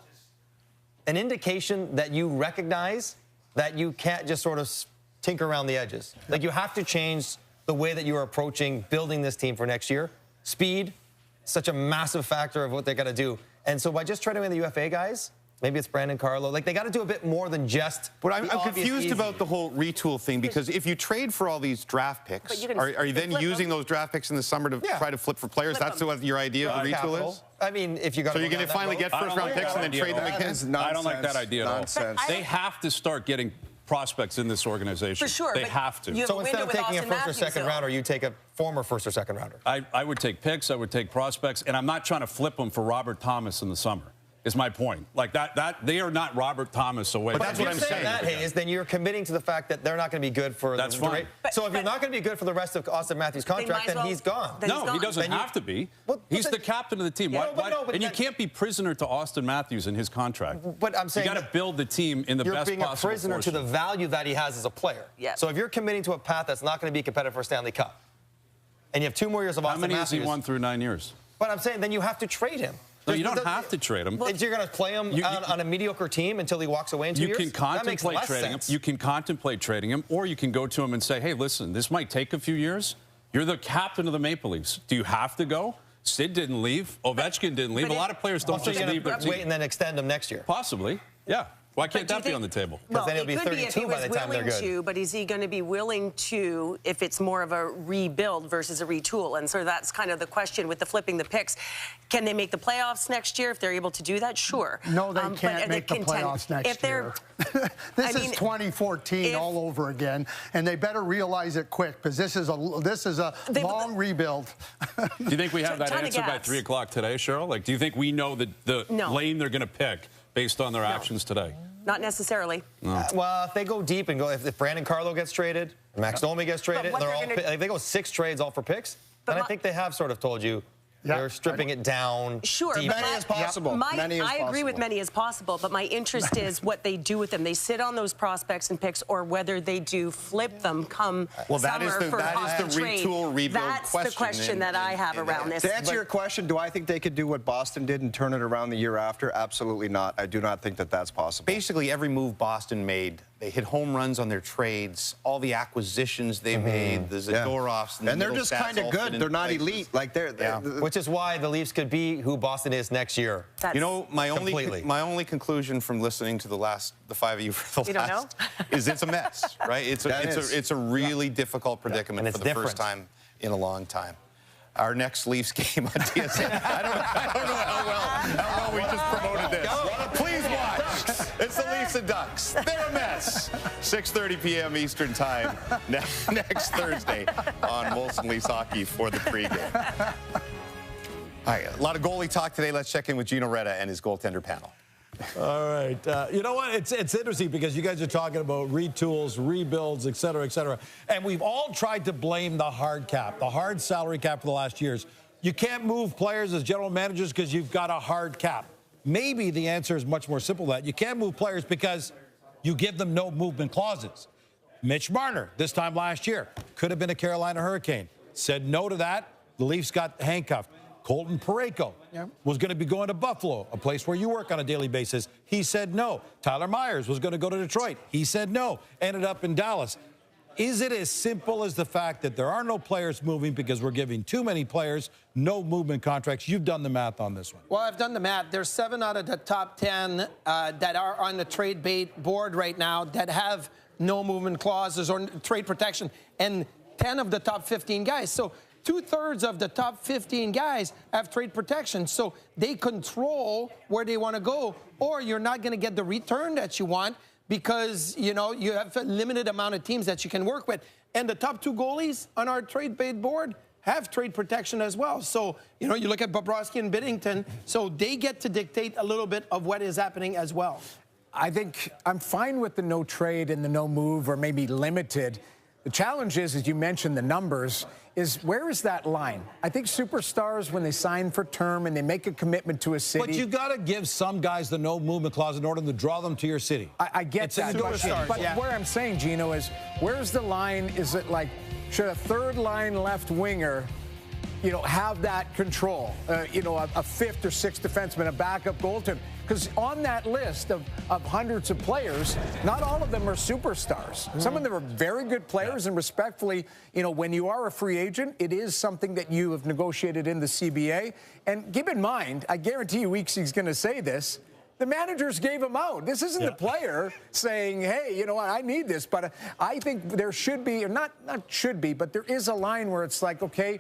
an indication that you recognize that you can't just sort of tinker around the edges. Like you have to change the way that you are approaching building this team for next year. Speed, such a massive factor of what they got to do. And so by just trading in the UFA guys, maybe it's Brandon Carlo. Like, they got to do a bit more than just. But I'm confused about the whole retool thing, because if you trade for all these draft picks, are you then using those draft picks in the summer to try to flip for players? That's what your idea of the retool is? I mean, if you got. So you're going to finally get first-round picks and then trade them again? I don't like that idea at all. They have to start getting prospects in this organization. For sure. They have to. So instead of taking a first or second rounder, you take a former first or second rounder. I would take picks. I would take prospects. And I'm not trying to flip them for Robert Thomas in the summer. Is my point. Like that they are not Robert Thomas away. But that's what I'm saying. That, Hayes, then you're committing to the fact that they're not going to be good for. That's fine. So if you're not going to be good for the rest of Austin Matthews' contract, then he's gone. No, he doesn't have to be. He's the captain of the team. And you can't be prisoner to Austin Matthews in his contract. But I'm saying you got to build the team in the best possible. You're being a prisoner to the value that he has as a player. Yeah. So if you're committing to a path that's not going to be competitive for a Stanley Cup, and you have 2 more years of Austin Matthews. How many has he won through 9 years? But I'm saying then you have to trade him. No, you don't have to trade him. You're going to play him on a mediocre team until he walks away in 2 years? You can contemplate trading him. You can contemplate trading him, or you can go to him and say, hey, listen, this might take a few years. You're the captain of the Maple Leafs. Do you have to go? Sid didn't leave. Ovechkin didn't leave. A lot of players don't just leave their team. Wait and then extend them next year. Possibly, yeah. Why can't that be on the table? Because then he'll be 32 by the time they're good. But is he going to be willing to, if it's more of a rebuild versus a retool? And so that's kind of the question with the flipping the picks. Can they make the playoffs next year if they're able to do that? Sure. No, they can't make the playoffs next year. This is 2014 all over again, and they better realize it quick, because this is a long rebuild. Do you think we have that answer by 3 o'clock today, Cheryl? Like, do you think we know the lane they're going to pick based on their actions today? Not necessarily. No. Well, if they go deep and go, if Brandon Carlo gets traded, Max Domi gets traded, and if they go 6 trades all for picks, then I think they have sort of told you they're stripping it down. Sure, deep. many as possible. I agree with many as possible, but my interest is what they do with them. They sit on those prospects and picks, or whether they do flip them come summer for a trade. That's the question that I have around this. To answer your question, do I think they could do what Boston did and turn it around the year after? Absolutely not. I do not think that that's possible. Basically, every move Boston made, they hit home runs on their trades, all the acquisitions they made, the Zadorovs. And they're just kind of good. They're not elite. Like which is why the Leafs could be who Boston is next year. You know, my only conclusion from listening to the 5 of you for the last is it's a mess, right? It's a really difficult predicament for the first time in a long time. Our next Leafs game on TSN. I don't know how well we just promoted this. Please watch. It's the Leafs and Ducks. They're a mess. 6:30 p.m. Eastern Time next Thursday on Molson Leafs Hockey for the pregame. All right, a lot of goalie talk today. Let's check in with Gino Reda and his goaltender panel. All right. You know what? It's interesting because you guys are talking about retools, rebuilds, et cetera, and we've all tried to blame the hard cap, the hard salary cap for the last years. You can't move players as general managers because you've got a hard cap. Maybe the answer is much more simple than that. You can't move players because you give them no movement clauses. Mitch Marner, this time last year, could have been a Carolina Hurricane. Said no to that. The Leafs got handcuffed. Colton Parayko was going to be going to Buffalo, a place where you work on a daily basis. He said no. Tyler Myers was going to go to Detroit. He said no. Ended up in Dallas. Is it as simple as the fact that there are no players moving because we're giving too many players no movement contracts? You've done the math on this one. Well, I've done the math. There's 7 out of the top 10 that are on the trade bait board right now that have no movement clauses or trade protection, and 10 of the top 15 guys. So 2/3 of the top 15 guys have trade protection. So they control where they want to go, or you're not going to get the return that you want because, you know, you have a limited amount of teams that you can work with. And the top 2 goalies on our trade bait board have trade protection as well. So, you know, you look at Bobrovsky and Binnington, so they get to dictate a little bit of what is happening as well. I think I'm fine with the no trade and the no move or maybe limited. The challenge is, as you mentioned, the numbers, is where is that line? I think superstars, when they sign for term and they make a commitment to a city. But you got to give some guys the no movement clause in order to draw them to your city. I get that. But where I'm saying, Gino, is where's the line? Is it like, should a third line left winger, you know, have that control? You know, a fifth or sixth defenseman, a backup goaltender? Because on that list of hundreds of players, not all of them are superstars. Some of them are very good players, and respectfully, you know, when you are a free agent, it is something that you have negotiated in the CBA. And keep in mind, I guarantee you Weeksy's going to say this, the managers gave him out. This isn't the player saying, hey, you know what, I need this. But I think there should be, or not should be, but there is a line where it's like, okay,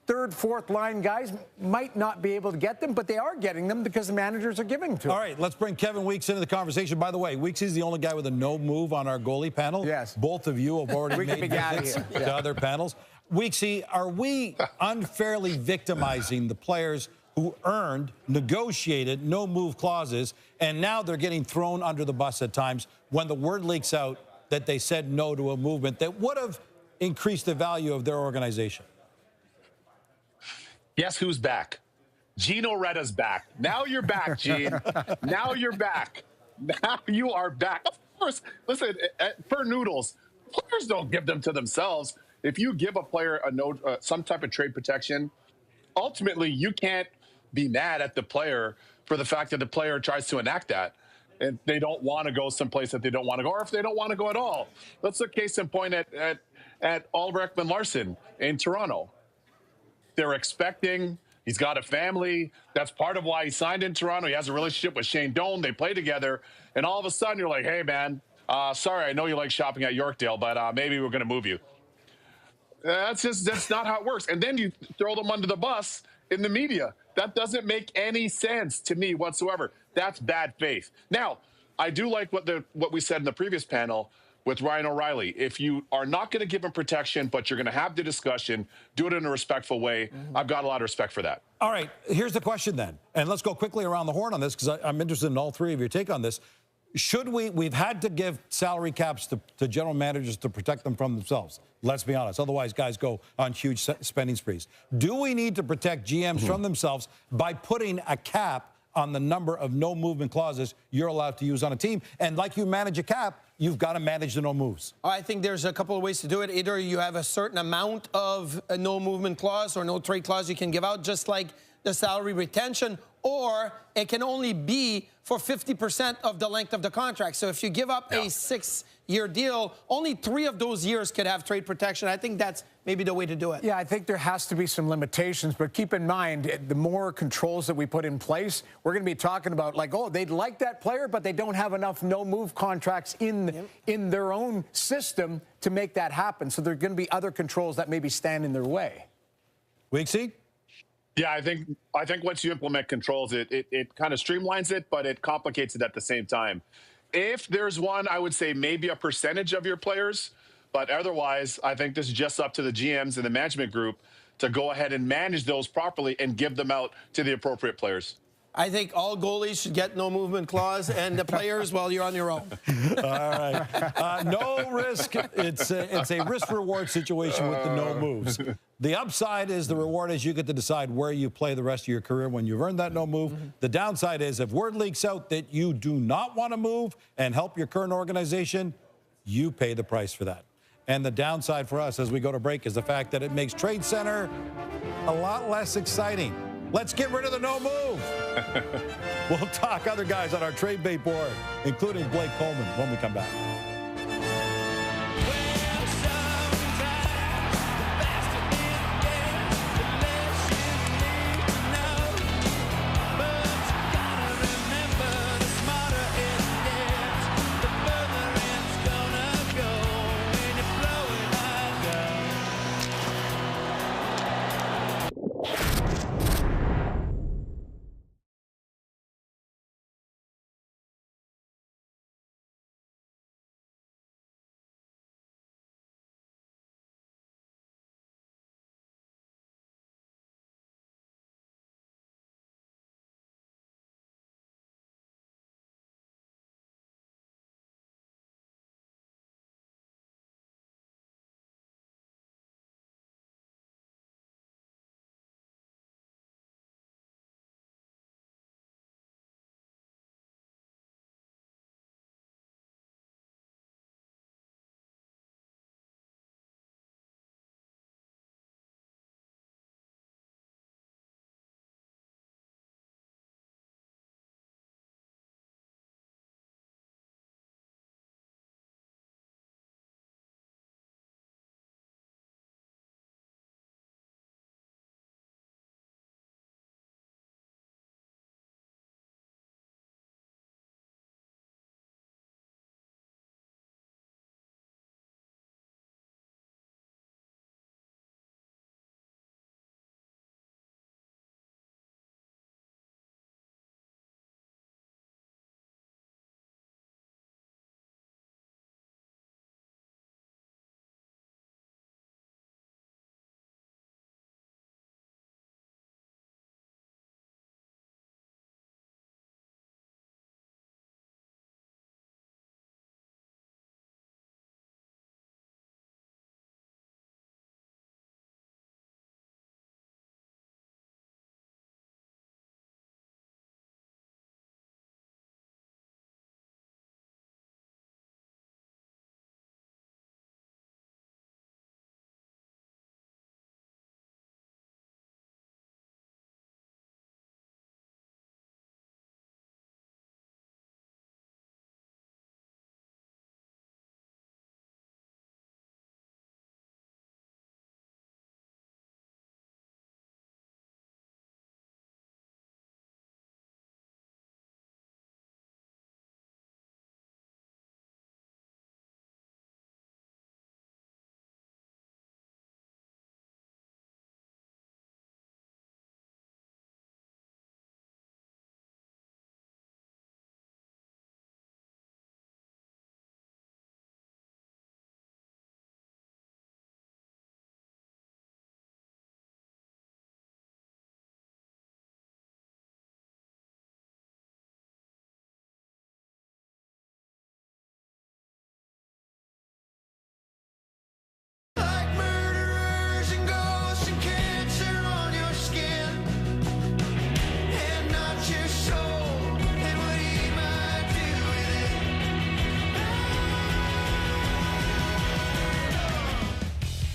third, fourth line guys might not be able to get them, but they are getting them because the managers are giving to them. All right, let's bring Kevin Weeks into the conversation. By the way, Weeks is the only guy with a no move on our goalie panel. Yes. Both of you have already made visits to other panels. Weeksy, are we unfairly victimizing the players who earned, negotiated no-move clauses, and now they're getting thrown under the bus at times when the word leaks out that they said no to a movement that would have increased the value of their organization? Guess who's back? Gino Retta's back. Now you're back, Gene. Now you're back. Now you are back. Of course, listen, per Noodles, players don't give them to themselves. If you give a player some type of trade protection, ultimately you can't be mad at the player for the fact that the player tries to enact that and they don't want to go someplace that they don't want to go, or if they don't want to go at all. Let's look case in point at Oliver Ekman-Larsson in Toronto. They're expecting, he's got a family. That's part of why he signed in Toronto. He has a relationship with Shane Doan. They play together. And all of a sudden, you're like, hey, man, sorry, I know you like shopping at Yorkdale, but maybe we're going to move you. That's not how it works. And then you throw them under the bus in the media. That doesn't make any sense to me whatsoever. That's bad faith. Now, I do like what we said in the previous panel with Ryan O'Reilly. If you are not going to give him protection, but you're going to have the discussion, do it in a respectful way. I've got a lot of respect for that. All right, here's the question then. And let's go quickly around the horn on this because I'm interested in all three of your take on this. Should we've had to give salary caps to general managers to protect them from themselves. Let's be honest. Otherwise, guys go on huge spending sprees. Do we need to protect GMs from themselves by putting a cap on the number of no movement clauses you're allowed to use on a team? And like you manage a cap, you've got to manage the no moves. I think there's a couple of ways to do it. Either you have a certain amount of a no movement clause or no trade clause you can give out, just like the salary retention, or it can only be for 50% of the length of the contract. So if you give up a 6-year deal, only 3 of those years could have trade protection. I think that's maybe the way to do it. Yeah, I think there has to be some limitations, but keep in mind, the more controls that we put in place, we're going to be talking about like, oh, they'd like that player, but they don't have enough no-move contracts in their own system to make that happen. So there are going to be other controls that maybe stand in their way. Weeksy? Yeah, I think once you implement controls, it kind of streamlines it, but it complicates it at the same time. If there's one, I would say maybe a percentage of your players, but otherwise, I think this is just up to the GMs and the management group to go ahead and manage those properly and give them out to the appropriate players. I think all goalies should get no movement clause, and the players, well, you're on your own. All right. No risk. It's a risk-reward situation with the no moves. The upside is the reward is you get to decide where you play the rest of your career when you've earned that no move. The downside is if word leaks out that you do not want to move and help your current organization, you pay the price for that. And the downside for us as we go to break is the fact that it makes Tradecentre a lot less exciting. Let's get rid of the no move. We'll talk other guys on our trade bait board, including Blake Coleman, when we come back.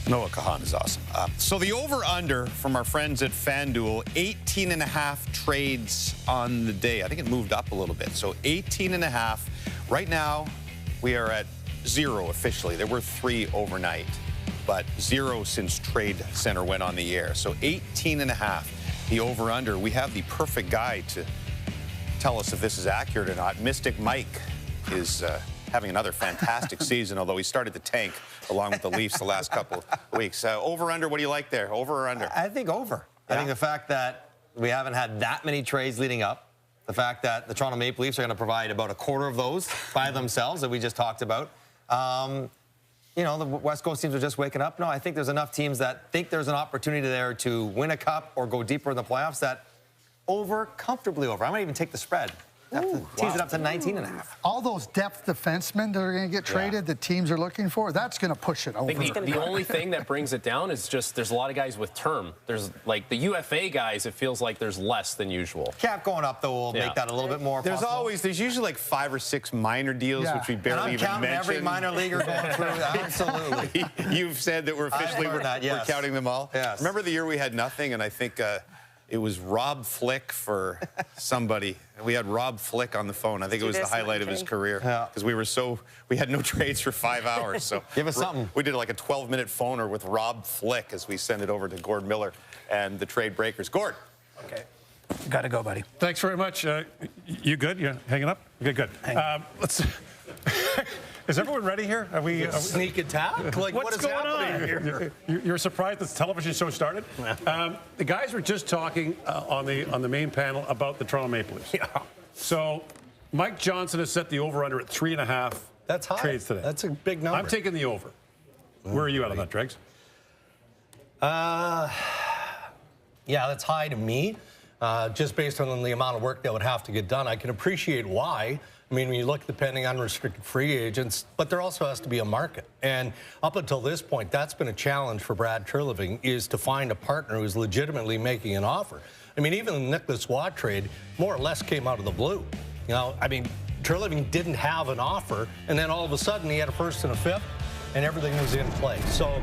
Noah Kahan is awesome. So the over-under from our friends at FanDuel, 18.5 trades on the day. I think it moved up a little bit. So 18.5. Right now, we are at 0 officially. There were 3 overnight, but 0 since Tradecentre went on the air. So 18.5, the over-under. We have the perfect guy to tell us if this is accurate or not. Mystic Mike is having another fantastic season, although he started to tank along with the Leafs the last couple of weeks. Over-under, what do you like there? Over or under? I think over. Yeah. I think the fact that we haven't had that many trades leading up, the fact that the Toronto Maple Leafs are going to provide about a quarter of those by themselves that we just talked about. You know, the West Coast teams are just waking up. No, I think there's enough teams that think there's an opportunity there to win a cup or go deeper in the playoffs that comfortably over. I might even take the spread. Tease it up to 19.5. All those depth defensemen that are going to get traded that teams are looking for, that's going to push it over. I think the only thing that brings it down is just there's a lot of guys with term. There's like the UFA guys, it feels like there's less than usual. Cap going up, though, will make that a little bit more possible. There's usually like 5 or 6 minor deals, which we barely even mention. Every minor leaguer going through. Absolutely. You've said that we're officially we're counting them all. Yes. Remember the year we had nothing, and I think it was Rob Flick for somebody. We had Rob Flick on the phone. I think it was the highlight of his career because we had no trades for 5 hours. So give us something. We did like a 12-minute phoner with Rob Flick as we sent it over to Gord Miller and the trade breakers. Gord. Okay. Got to go, buddy. Thanks very much. You good? You hanging up? Okay, good. Let's. Is everyone ready here? Are we sneak attack? Like what's going on here? You're surprised this television show started? The guys were just talking on the main panel about the Toronto Maple Leafs. Yeah. So Mike Johnson has set the over/under at 3.5. That's high. Trades today. That's a big number. I'm taking the over. Where are you at on that, Dregs? Yeah, that's high to me. Just based on the amount of work that would have to get done. I can appreciate why. I mean, when you look at the pending unrestricted free agents, but there also has to be a market. And up until this point, that's been a challenge for Brad Treliving, is to find a partner who's legitimately making an offer. I mean, even the Nicholas Watt trade more or less came out of the blue. You know, I mean, Treliving didn't have an offer, and then all of a sudden he had a first and a fifth, and everything was in place. So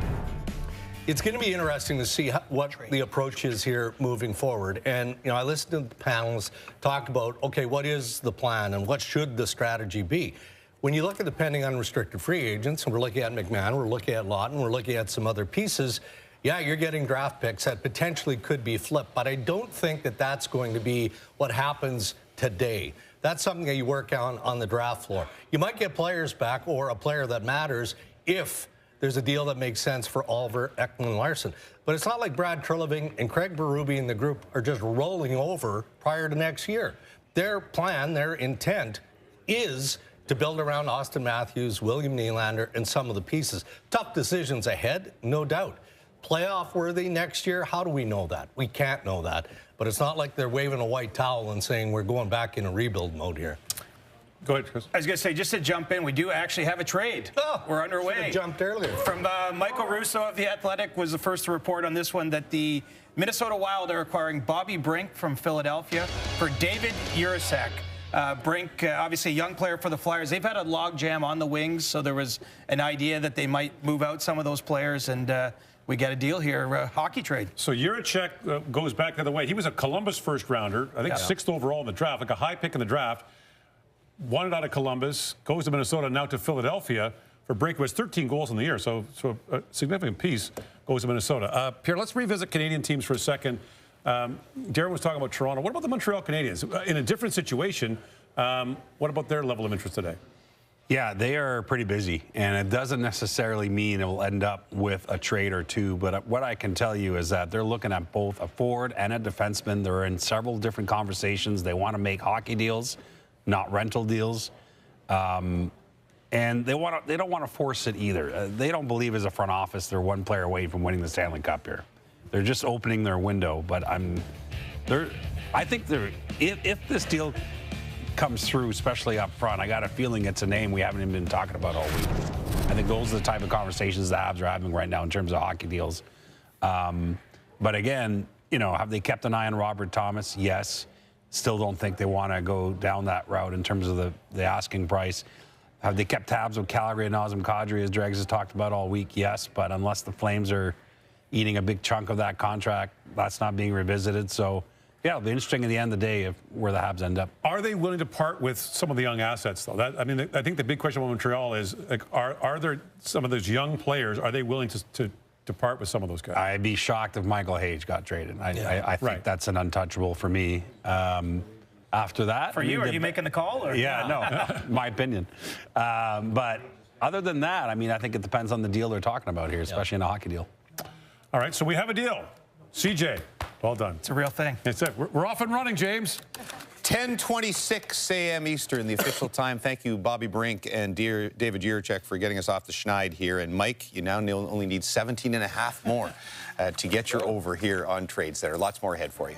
it's going to be interesting to see what the approach is here moving forward. And, you know, I listened to the panels talk about, okay, what is the plan and what should the strategy be? When you look at the pending unrestricted free agents, and we're looking at McMahon, we're looking at Lawton, we're looking at some other pieces, yeah, you're getting draft picks that potentially could be flipped. But I don't think that that's going to be what happens today. That's something that you work on the draft floor. You might get players back or a player that matters if there's a deal that makes sense for Oliver, Ekman, Larson. But it's not like Brad Treliving and Craig Berube and the group are just rolling over prior to next year. Their plan, their intent is to build around Austin Matthews, William Nylander, and some of the pieces. Tough decisions ahead, no doubt. Playoff worthy next year, how do we know that? We can't know that. But it's not like they're waving a white towel and saying we're going back in a rebuild mode here. Go ahead, Chris. I was going to say, just to jump in, we do actually have a trade. Oh, we're underway. Jumped earlier. From Michael Russo of The Athletic was the first to report on this one, that the Minnesota Wild are acquiring Bobby Brink from Philadelphia for David Urasek. Brink, obviously a young player for the Flyers. They've had a logjam on the wings, so there was an idea that they might move out some of those players, and we get a deal here, a hockey trade. So Urasek goes back the other way. He was a Columbus first-rounder, I think 6th overall in the draft, like a high pick in the draft. Wanted out of Columbus, goes to Minnesota, now to Philadelphia for Brink, who has 13 goals in the year, so a significant piece goes to Minnesota. Pierre, let's revisit Canadian teams for a second. Darren was talking about Toronto. What about the Montreal Canadiens? In a different situation, what about their level of interest today? Yeah, they are pretty busy, and it doesn't necessarily mean it will end up with a trade or two, but what I can tell you is that they're looking at both a forward and a defenseman. They're in several different conversations. They want to make hockey deals, not rental deals, and they don't want to force it either. They don't believe as a front office they're one player away from winning the Stanley Cup here. They're just opening their window, but I think if this deal comes through, especially up front, I got a feeling it's a name we haven't even been talking about all week. I think those are the type of conversations the Habs are having right now in terms of hockey deals. But again, you know, have they kept an eye on Robert Thomas? Yes. Still don't think they want to go down that route in terms of the asking price. Have they kept tabs with Calgary and Nazem Kadri, as Dregs has talked about all week? Yes, but unless the Flames are eating a big chunk of that contract, that's not being revisited. So, yeah, it'll be interesting at the end of the day where the Habs end up. Are they willing to part with some of the young assets, though? I think the big question with Montreal is, like, are there some of those young players, are they willing to part with some of those guys? I'd be shocked if Michael Hayes got traded. I think that's an untouchable for me. After that, for you, are you making the call? Or? Yeah, no, my opinion. But other than that, I mean, I think it depends on the deal they're talking about here, especially in a hockey deal. All right, so we have a deal. CJ, well done. It's a real thing. It's it. We're off and running, James. 10:26 a.m. Eastern, the official time. Thank you, Bobby Brink and David Jiricek, for getting us off the schneid here. And Mike, you now only need 17 and a half more to get your over here on Tradecentre. Lots more ahead for you.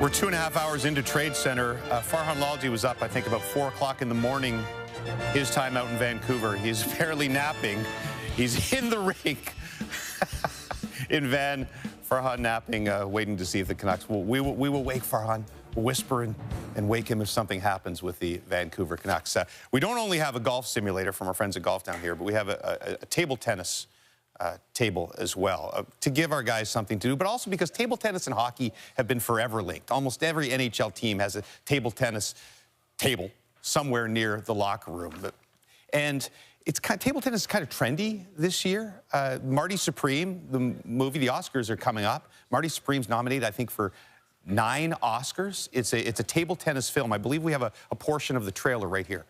We're 2.5 hours into Tradecentre. Farhan Lalji was up, I think, about 4 o'clock in the morning, his time out in Vancouver. He's barely napping. He's in the rink in Van. Farhan napping, waiting to see if the Canucks we will wake Farhan. We'll whisper and wake him if something happens with the Vancouver Canucks. We don't only have a golf simulator from our friends at Golf Town here, but we have a table tennis table as well to give our guys something to do, but also because table tennis and hockey have been forever linked. Almost every NHL team has a table tennis table somewhere near the locker room. And it's table tennis is kind of trendy this year. Marty Supreme, the movie, the Oscars are coming up. Marty Supreme's nominated, I think, for 9 Oscars. It's a table tennis film. I believe we have a portion of the trailer right here.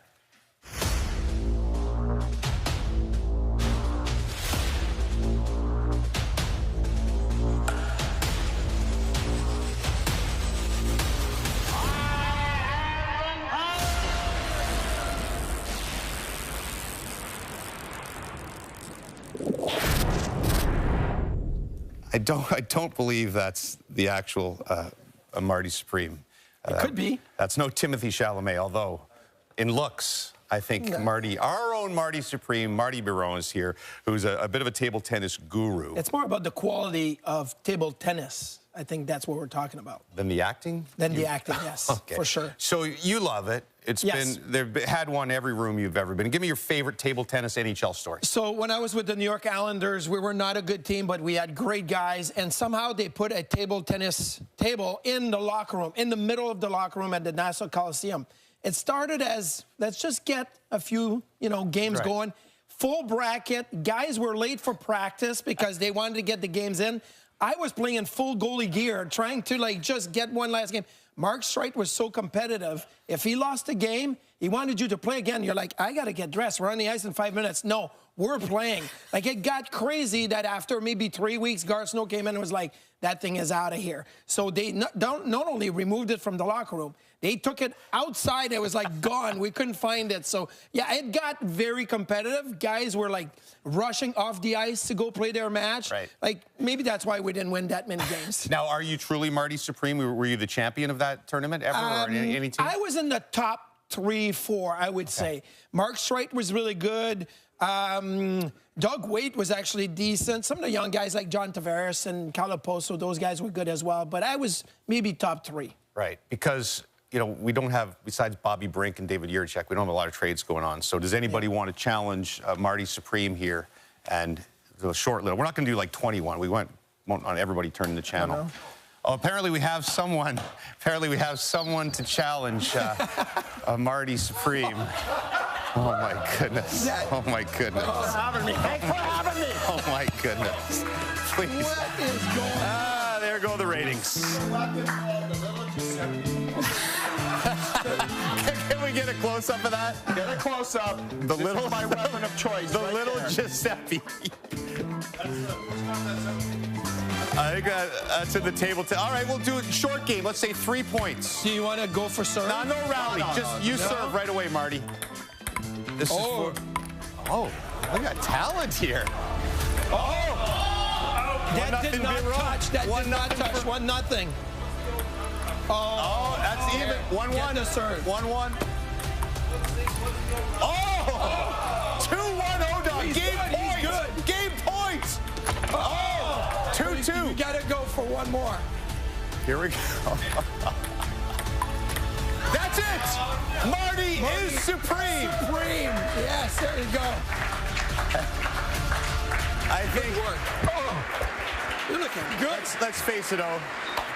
I don't believe that's the actual Marty Supreme. It could be. That's no Timothy Chalamet, although in looks, I think Marty, our own Marty Supreme, Marty Biron is here, who's a bit of a table tennis guru. It's more about the quality of table tennis. I think that's what we're talking about. Than the acting? Than the acting, yes, okay. for sure. So you love it. It's they've had one every room you've ever been in. Give me your favorite table tennis NHL story. So when I was with the New York Islanders, we were not a good team, but we had great guys, and somehow they put a table tennis table in the locker room, in the middle of the locker room at the Nassau Coliseum. It started as, let's just get a few, games going. Full bracket. Guys were late for practice because they wanted to get the games in. I was playing in full goalie gear, trying to just get one last game. Mark Streit was so competitive. If he lost a game, he wanted you to play again. You're like, I got to get dressed. We're on the ice in 5 minutes. No, we're playing. It got crazy that after maybe 3 weeks, Garth Snow came in and was like, that thing is out of here. So they not only removed it from the locker room, they took it outside. It was gone. We couldn't find it. So, yeah, it got very competitive. Guys were rushing off the ice to go play their match. Right. Maybe that's why we didn't win that many games. Now, are you truly Marty Supreme? Were you the champion of that tournament ever or any team? I was in the top 3, 4, I would say. Mark Streit was really good. Doug Waite was actually decent. Some of the young guys like John Tavares and Calaposo, those guys were good as well. But I was maybe top 3. Right, because we don't have, besides Bobby Brink and David Yurchek, we don't have a lot of trades going on. So does anybody want to challenge Marty Supreme here and do a short little? We're not going to do 21. We won't on everybody turning the channel. Oh, apparently we have someone. Apparently we have someone to challenge Marty Supreme. Oh my goodness. Oh my goodness. Thanks for having me. Thanks for having me. Oh my goodness. Please. What is going on? There go the ratings. Can we get a close-up of that? Get a close-up. The little, my weapon of choice. The little Giuseppe. I think that's in the table. All right, we'll do a short game. Let's say 3 points. Do you want to go for serve? No rally. You serve right away, Marty. This is for... Oh, we got talent here. That did not touch. That did not touch. 1-0. Oh, that's even. 1-1. The serve. 1-1. Oh! 2-1 ODOG. Game points. Game points. Oh! 2-2. You got to go for one more. Here we go. That's it. Marty is supreme. Supreme. Yes, there you go. I think. You're looking good. Let's face it,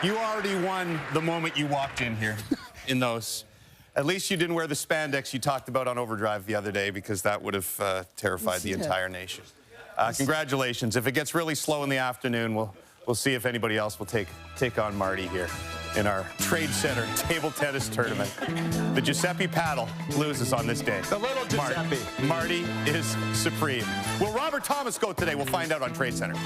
you already won the moment you walked in here in those. At least you didn't wear the spandex you talked about on Overdrive the other day, because that would have terrified the entire nation. Congratulations. If it gets really slow in the afternoon, we'll see if anybody else will take on Marty here in our Trade Center table tennis tournament. The Giuseppe paddle loses on this day. The little Giuseppe. Marty is supreme. Will Robert Thomas go today? We'll find out on Trade Center.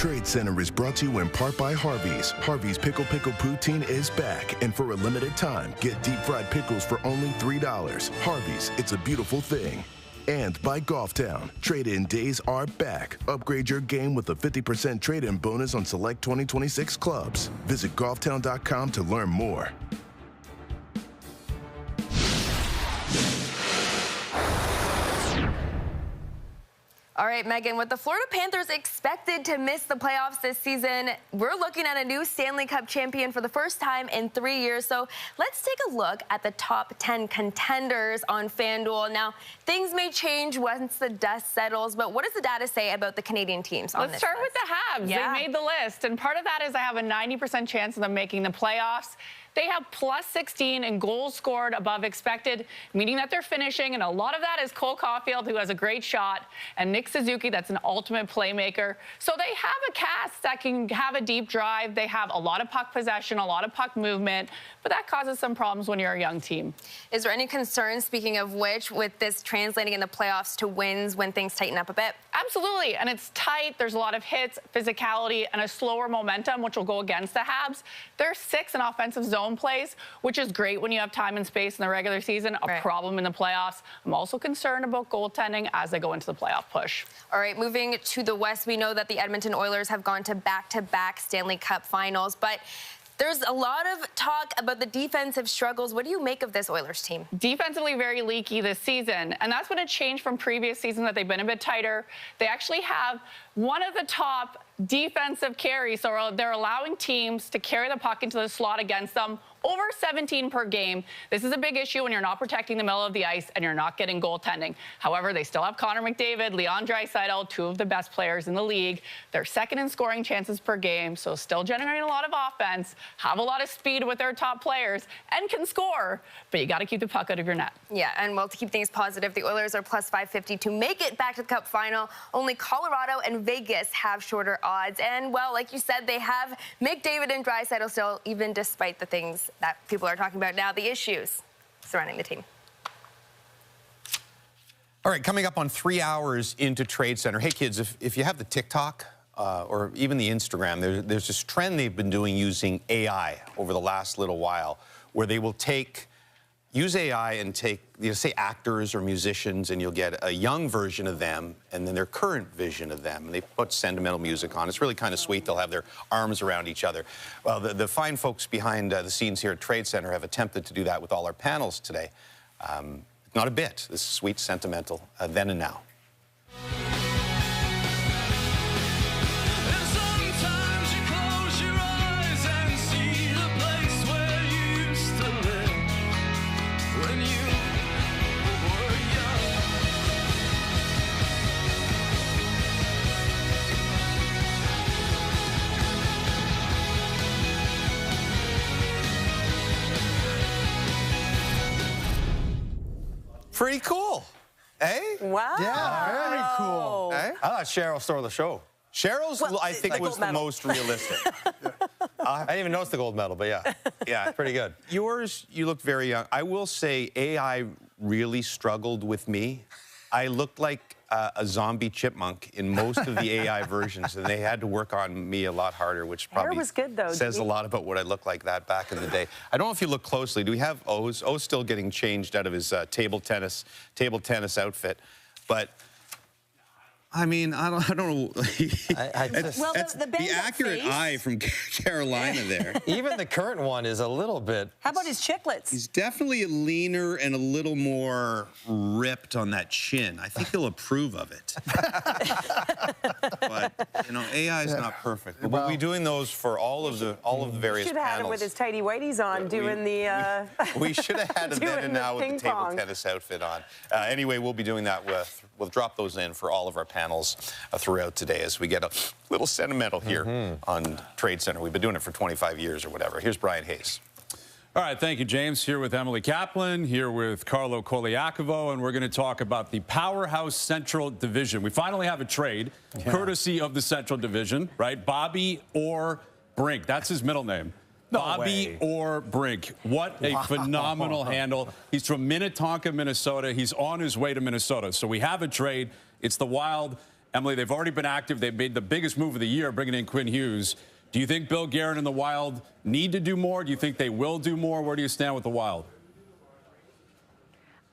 Trade Center is brought to you in part by Harvey's. Harvey's Pickle Poutine is back, and for a limited time, get deep fried pickles for only $3. Harvey's, it's a beautiful thing. And by Golftown. Trade-in days are back. Upgrade your game with a 50% trade-in bonus on select 2026 clubs. Visit golftown.com to learn more. All right, Megan, with the Florida Panthers expected to miss the playoffs this season, we're looking at a new Stanley Cup champion for the first time in 3 years. So let's take a look at the top 10 contenders on FanDuel. Now, things may change once the dust settles, but what does the data say about the Canadian teams on Let's this start list? with the Habs. Yeah. They made the list, and part of that is I have a 90% chance of them making the playoffs. They have plus 16 in goals scored above expected, meaning that they're finishing, and a lot of that is Cole Caulfield, who has a great shot, and Nick Suzuki, that's an ultimate playmaker. So they have a cast that can have a deep drive. They have a lot of puck possession, a lot of puck movement, but that causes some problems when you're a young team. Is there any concern, speaking of which, with this translating in the playoffs to wins when things tighten up a bit? Absolutely, and it's tight. There's a lot of hits, physicality, and a slower momentum, which will go against the Habs. They're 6th in offensive zone plays, which is great when you have time and space in the regular season, a problem in the playoffs. I'm also concerned about goaltending as they go into the playoff push. All right, moving to the West, we know that the Edmonton Oilers have gone to back-to-back Stanley Cup finals, but there's a lot of talk about the defensive struggles. What do you make of this Oilers team? Defensively very leaky this season, and that's been a change from previous seasons that they've been a bit tighter. They actually have one of the top defensive carries, so they're allowing teams to carry the puck into the slot against them, over 17 per game. This is a big issue when you're not protecting the middle of the ice and you're not getting goaltending. However, they still have Connor McDavid, Leon Draisaitl, 2 of the best players in the league. They're 2nd in scoring chances per game, so still generating a lot of offense, have a lot of speed with their top players, and can score, but you got to keep the puck out of your net. Yeah, and well, to keep things positive, the Oilers are plus 550 to make it back to the Cup final. Only Colorado and Vegas have shorter odds. And, well, like you said, they have McDavid and Draisaitl still, even despite the things that people are talking about now, the issues surrounding the team. All right, coming up on 3 hours into Trade Center. Hey, kids, if you have the TikTok or even the Instagram, there's this trend they've been doing using AI over the last little while, where they will use AI and take, say, actors or musicians, and you'll get a young version of them and then their current vision of them. And they put sentimental music on. It's really kind of sweet. They'll have their arms around each other. Well, the fine folks behind the scenes here at Trade Center have attempted to do that with all our panels today. Not a bit. This is sweet, sentimental, then and now. Pretty cool, eh? Wow. Yeah, very cool. Eh? I thought Cheryl stole the show. Cheryl's, Well, I think, the was gold the medal. most realistic. I didn't even notice the gold medal, but yeah. Yeah. Pretty good. Yours, you look very young. I will say AI really struggled with me. I looked like a zombie chipmunk in most of the AI versions, and they had to work on me a lot harder, which probably was good, though. says a lot about what I looked like that back in the day. I don't know if you look closely. Do we have O's? O's still getting changed out of his table tennis outfit, but I mean, I don't know. Well, the accurate eye from Carolina there. Even the current one is a little bit. How about his chiclets? He's definitely leaner and a little more ripped on that chin. I think he'll approve of it. But you know, AI is not perfect. But we'll be doing those for all of the various Should have had him panels. with his tighty whities on, doing the. We should have had him then doing and now with the ping table pong. tennis outfit on. Anyway, we'll be doing that we'll drop those in for all of our panels throughout today as we get a little sentimental here on Trade Center. We've been doing it for 25 years or whatever. Here's Brian Hayes. All right, thank you, James. Here with Emily Kaplan, here with Carlo Koliakovo, and we're going to talk about the Powerhouse Central Division. We finally have a trade, courtesy of the Central Division, right? Bobby Orr Brink. That's his middle name. Bobby Orr Brink. What a phenomenal handle. He's from Minnetonka, Minnesota. He's on his way to Minnesota. So we have a trade. It's the Wild Emily, they've already been active. They've made the biggest move of the year, bringing in Quinn Hughes. Do you think Bill Guerin and the Wild need to do more? Do you think they will do more? Where do you stand with the Wild?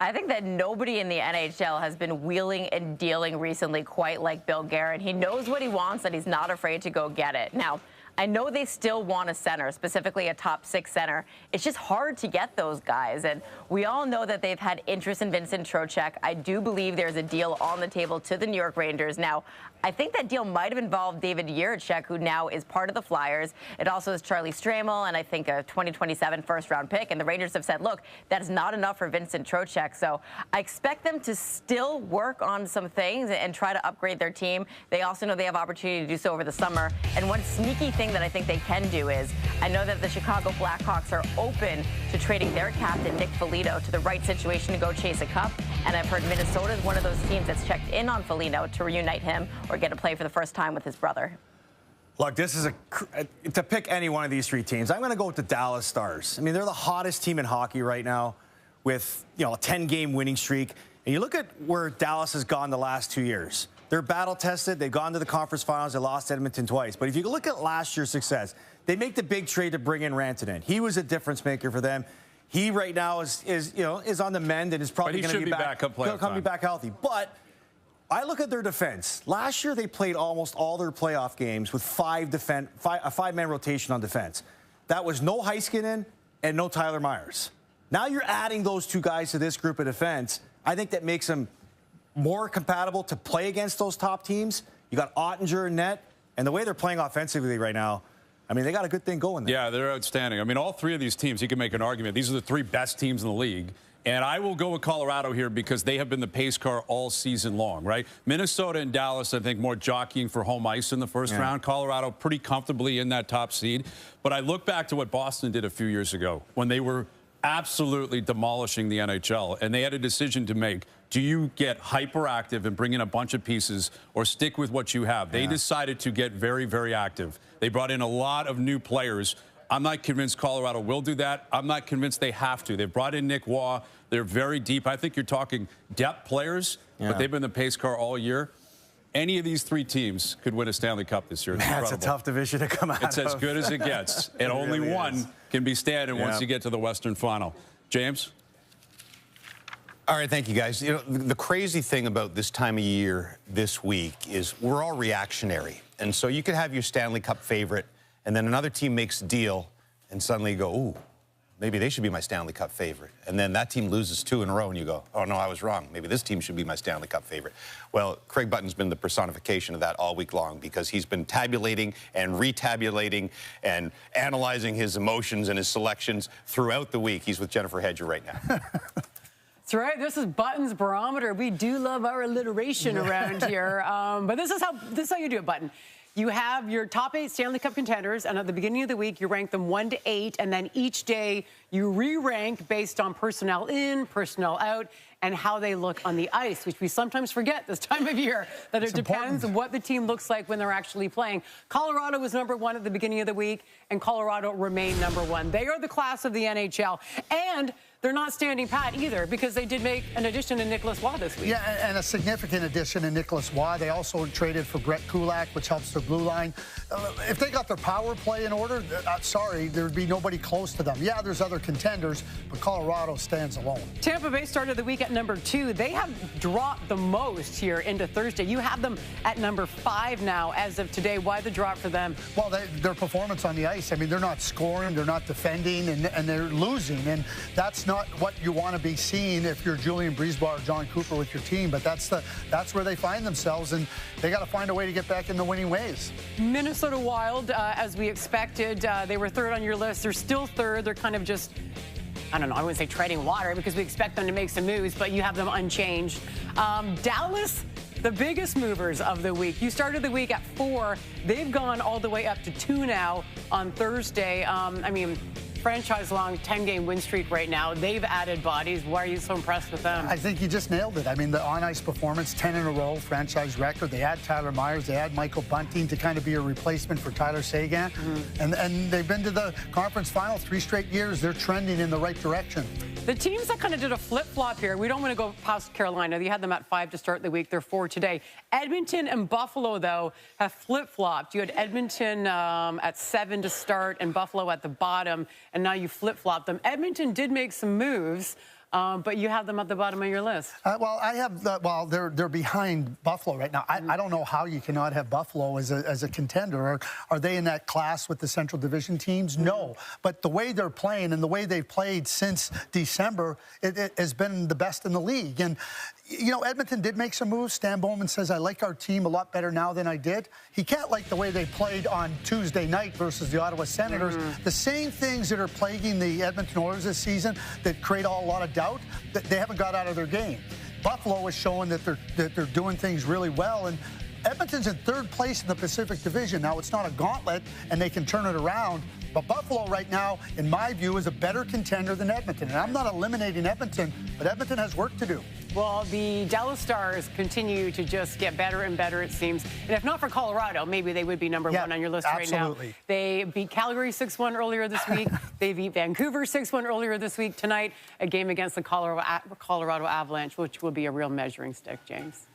I think that nobody in the NHL has been wheeling and dealing recently quite like Bill Guerin. He knows what he wants, and he's not afraid to go get it. Now, I know they still want a center, specifically a top 6 center. It's just hard to get those guys. And we all know that they've had interest in Vincent Trocheck. I do believe there's a deal on the table to the New York Rangers. Now, I think that deal might have involved David Jiricek, who now is part of the Flyers. It also is Charlie Stramel and I think a 2027 first-round pick. And the Rangers have said, look, that is not enough for Vincent Trocheck. So I expect them to still work on some things and try to upgrade their team. They also know they have opportunity to do so over the summer. And one sneaky thing that I think they can do is, I know that the Chicago Blackhawks are open to trading their captain, Nick Foligno, to the right situation to go chase a cup. And I've heard Minnesota is one of those teams that's checked in on Foligno to reunite him or get to play for the first time with his brother. Look, this is to pick any one of these 3 teams, I'm going to go with the Dallas Stars. I mean, they're the hottest team in hockey right now with, a 10-game winning streak. And you look at where Dallas has gone the last 2 years. They're battle-tested. They've gone to the conference finals. They lost Edmonton twice. But if you look at last year's success, they make the big trade to bring in Rantanen. He was a difference maker for them. He right now is on the mend and is probably going to be back. He'll come back healthy. But I look at their defense. Last year, they played almost all their playoff games with a 5-man rotation on defense. That was no Heiskanen and no Tyler Myers. Now you're adding those 2 guys to this group of defense. I think that makes them more compatible to play against those top teams. You got Ottinger and net, and the way they're playing offensively right now, I mean, they got a good thing going there. Yeah, they're outstanding. I mean, all 3 of these teams, you can make an argument. These are the 3 best teams in the league. And I will go with Colorado here because they have been the pace car all season long, right? Minnesota and Dallas, I think, more jockeying for home ice in the first round. Colorado pretty comfortably in that top seed. But I look back to what Boston did a few years ago when they were absolutely demolishing the NHL, and they had a decision to make. Do you get hyperactive and bring in a bunch of pieces or stick with what you have? They decided to get very, very active. They brought in a lot of new players. I'm not convinced Colorado will do that. I'm not convinced they have to. They brought in Nick Waugh. They're very deep. I think you're talking depth players, but they've been the pace car all year. Any of these 3 teams could win a Stanley Cup this year. It's a tough division to come out of. It's as good as it gets. And only really one can be standing once you get to the Western Final. James? All right, thank you, guys. The crazy thing about this time of year this week is we're all reactionary. And so you could have your Stanley Cup favorite, and then another team makes a deal, and suddenly you go, ooh, maybe they should be my Stanley Cup favorite. And then that team loses 2 in a row, and you go, oh, no, I was wrong. Maybe this team should be my Stanley Cup favorite. Well, Craig Button's been the personification of that all week long because he's been tabulating and retabulating and analyzing his emotions and his selections throughout the week. He's with Jennifer Hedger right now. That's right. This is Button's barometer. We do love our alliteration around here. But this is how you do it, Button. You have your top 8 Stanley Cup contenders, and at the beginning of the week, you rank them 1 to 8, and then each day you re-rank based on personnel in, personnel out, and how they look on the ice, which we sometimes forget this time of year, that it depends on what the team looks like when they're actually playing. Colorado was #1 at the beginning of the week, and Colorado remained #1. They are the class of the NHL, and they're not standing pat either because they did make an addition to Nicholas Waugh this week. Yeah, and a significant addition in Nicholas Waugh. They also traded for Brett Kulak, which helps their blue line. If they got their power play in order, sorry, there'd be nobody close to them. Yeah, there's other contenders, but Colorado stands alone. Tampa Bay started the week at #2. They have dropped the most here into Thursday. You have them at #5 now as of today. Why the drop for them? Well, their performance on the ice, I mean, they're not scoring, they're not defending, and they're losing. And that's not what you want to be seeing if you're Julian Breezeball or John Cooper with your team. But that's where they find themselves, and they got to find a way to get back in the winning ways. Minnesota Wild, as we expected, they were 3rd on your list. They're still 3rd. They're kind of just, I don't know, I wouldn't say treading water because we expect them to make some moves, but you have them unchanged. Dallas, the biggest movers of the week. You started the week at 4. They've gone all the way up to 2 now on Thursday. I mean, franchise-long 10-game win streak right now. They've added bodies. Why are you so impressed with them? I think you just nailed it. I mean, the on-ice performance, 10 in a row, franchise record. They add Tyler Myers. They add Michael Bunting to kind of be a replacement for Tyler Seguin. And they've been to the conference final 3 straight years. They're trending in the right direction. The teams that kind of did a flip-flop here, we don't want to go past Carolina. You had them at 5 to start the week. They're 4 today. Edmonton and Buffalo, though, have flip-flopped. You had Edmonton at 7 to start and Buffalo at the bottom, and now you flip-flopped them. Edmonton did make some moves. But you have them at the bottom of your list. Well, I have. They're behind Buffalo right now. I don't know how you cannot have Buffalo as a contender. Are they in that class with the Central Division teams? No. But the way they're playing and the way they've played since December, it has been the best in the league. And you know, Edmonton did make some moves. Stan Bowman says, I like our team a lot better now than I did. He can't like the way they played on Tuesday night versus the Ottawa Senators. The same things that are plaguing the Edmonton Oilers this season that create a lot of doubt, that they haven't got out of their game. Buffalo is showing that they're doing things really well. And Edmonton's in 3rd place in the Pacific Division. Now, it's not a gauntlet, and they can turn it around. But Buffalo right now, in my view, is a better contender than Edmonton. And I'm not eliminating Edmonton, but Edmonton has work to do. Well, the Dallas Stars continue to just get better and better, it seems. And if not for Colorado, maybe they would be number 1 on your list right now. They beat Calgary 6-1 earlier this week. They beat Vancouver 6-1 earlier this week. Tonight, a game against the Colorado Avalanche, which will be a real measuring stick, James.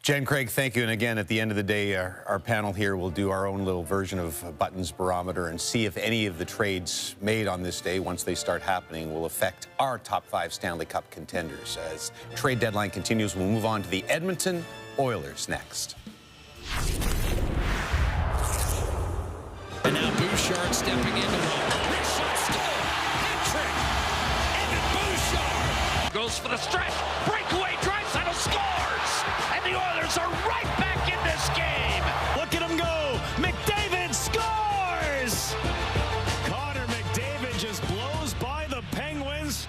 Jen, Craig, thank you. And again, at the end of the day, our panel here will do our own little version of Buttons Barometer and see if any of the trades made on this day, once they start happening, will affect our top 5 Stanley Cup contenders. As trade deadline continues, we'll move on to the Edmonton Oilers next. And now Bouchard stepping into one. Wrist shot, still. Hat trick. Evan Bouchard goes for the stretch. Breakaway. Draisaitl scores. And the Oilers are right back in this game. Look at him go. McDavid scores. Connor McDavid just blows by the Penguins.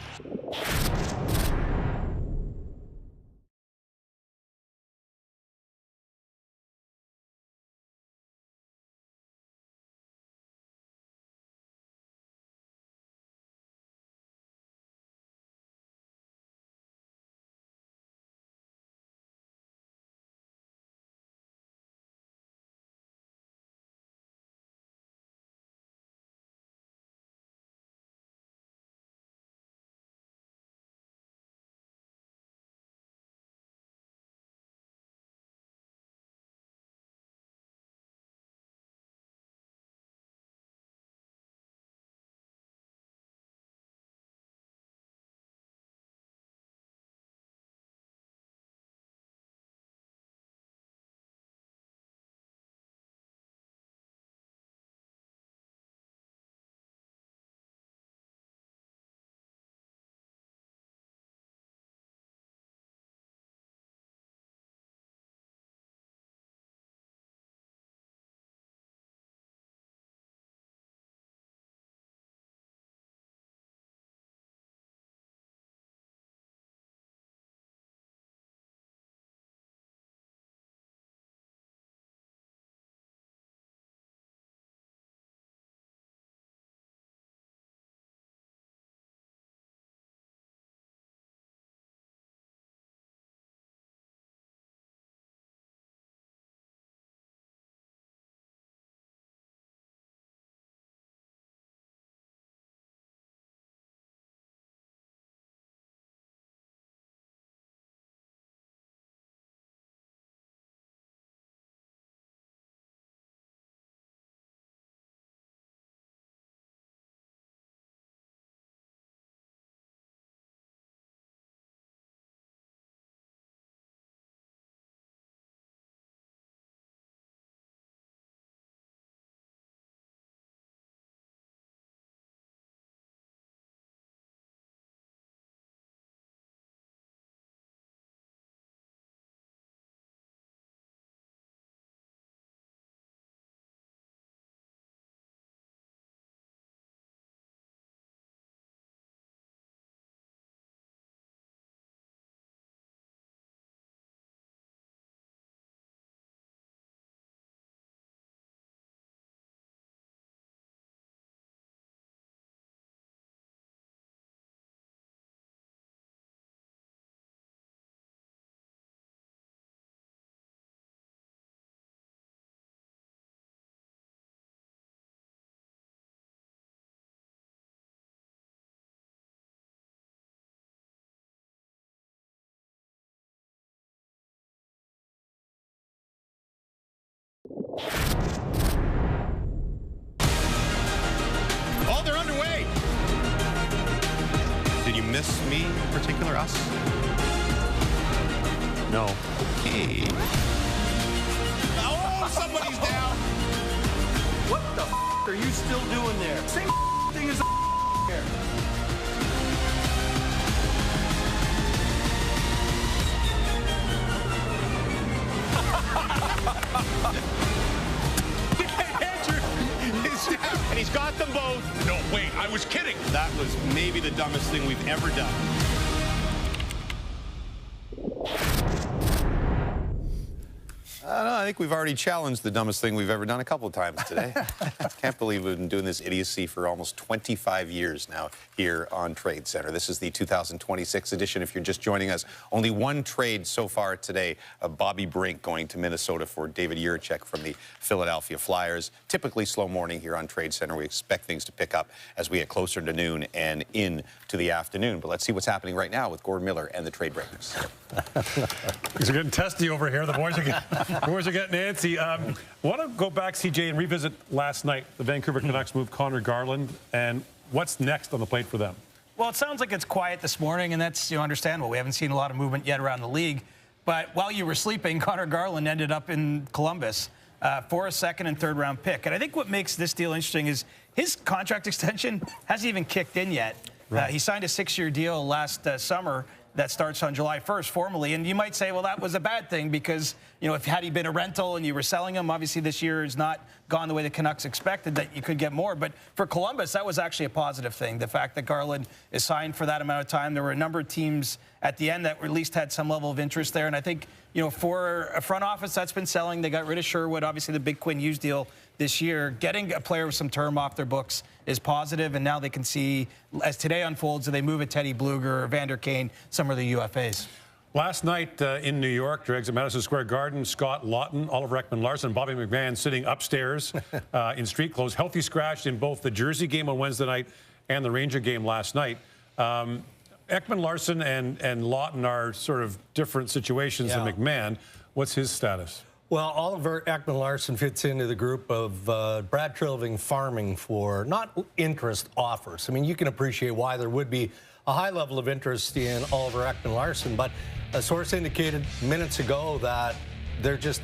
underway. Did you miss me in particular, us? No. Okay. Oh, somebody's down. What the are you still doing there? Same thing as here. And he's got them both. No, wait, I was kidding. That was maybe the dumbest thing we've ever done. I don't know, I think we've already challenged the dumbest thing we've ever done a couple of times today. Can't believe we've been doing this idiocy for almost 25 years now here on Trade Center. This is the 2026 edition. If you're just joining us, only one trade so far today, Bobby Brink going to Minnesota for David Jiricek from the Philadelphia Flyers. Typically slow morning here on Trade Center. We expect things to pick up as we get closer to noon and into the afternoon. But let's see what's happening right now with Gordon Miller and the Trade Breakers. Things are getting testy over here. The boys are getting antsy. Want to go back, CJ, and revisit last night. The Vancouver Canucks moved Connor Garland, and what's next on the plate for them? Well, it sounds like it's quiet this morning, and that's understandable. We haven't seen a lot of movement yet around the league. But while you were sleeping, Connor Garland ended up in Columbus for a second and third round pick. And I think what makes this deal interesting is his contract extension hasn't even kicked in yet. Right. He signed a 6-year deal last summer that starts on July 1st formally. And you might say, well, that was a bad thing because, if had he been a rental and you were selling him, obviously this year has not gone the way the Canucks expected, that you could get more. But for Columbus, that was actually a positive thing. The fact that Garland is signed for that amount of time. There were a number of teams at the end that at least had some level of interest there. And I think, for a front office that's been selling, they got rid of Sherwood, obviously the big Quinn Hughes deal this year. Getting a player with some term off their books is positive, and now they can see, as today unfolds, do they move a Teddy Bluger or Vander Kane, some of the UFAs. Last night in New York, Dregs at Madison Square Garden, Scott Lawton, Oliver Ekman-Larsson, Bobby McMahon sitting upstairs in street clothes, healthy scratched in both the Jersey game on Wednesday night and the Ranger game last night. Ekman-Larsson and Lawton are sort of different situations than McMahon. What's his status? Well, Oliver Ekman-Larsson fits into the group of Brad Treliving farming for not interest offers. I mean, you can appreciate why there would be a high level of interest in Oliver Ekman-Larsson, but a source indicated minutes ago that there just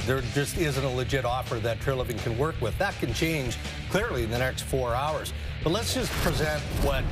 isn't a legit offer that Treliving can work with. That can change clearly in the next 4 hours. But let's just present what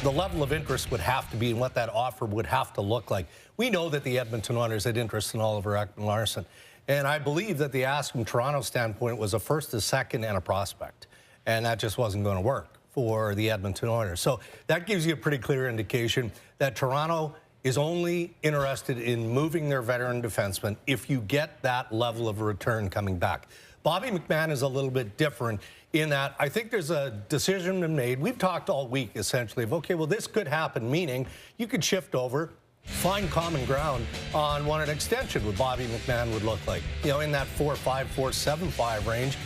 the level of interest would have to be and what that offer would have to look like. We know that the Edmonton Oilers had interest in Oliver Ekman-Larsson, and I believe that the ask from Toronto's standpoint was a first, a second, and a prospect, and that just wasn't going to work for the Edmonton Oilers. So that gives you a pretty clear indication that Toronto is only interested in moving their veteran defenseman if you get that level of return coming back. Bobby McMahon is a little bit different in that I think there's a decision been made. We've talked all week essentially of, okay, well, this could happen, meaning you could shift over, find common ground on what an extension with Bobby McMahon would look like, in that 4.5, 4.75 range.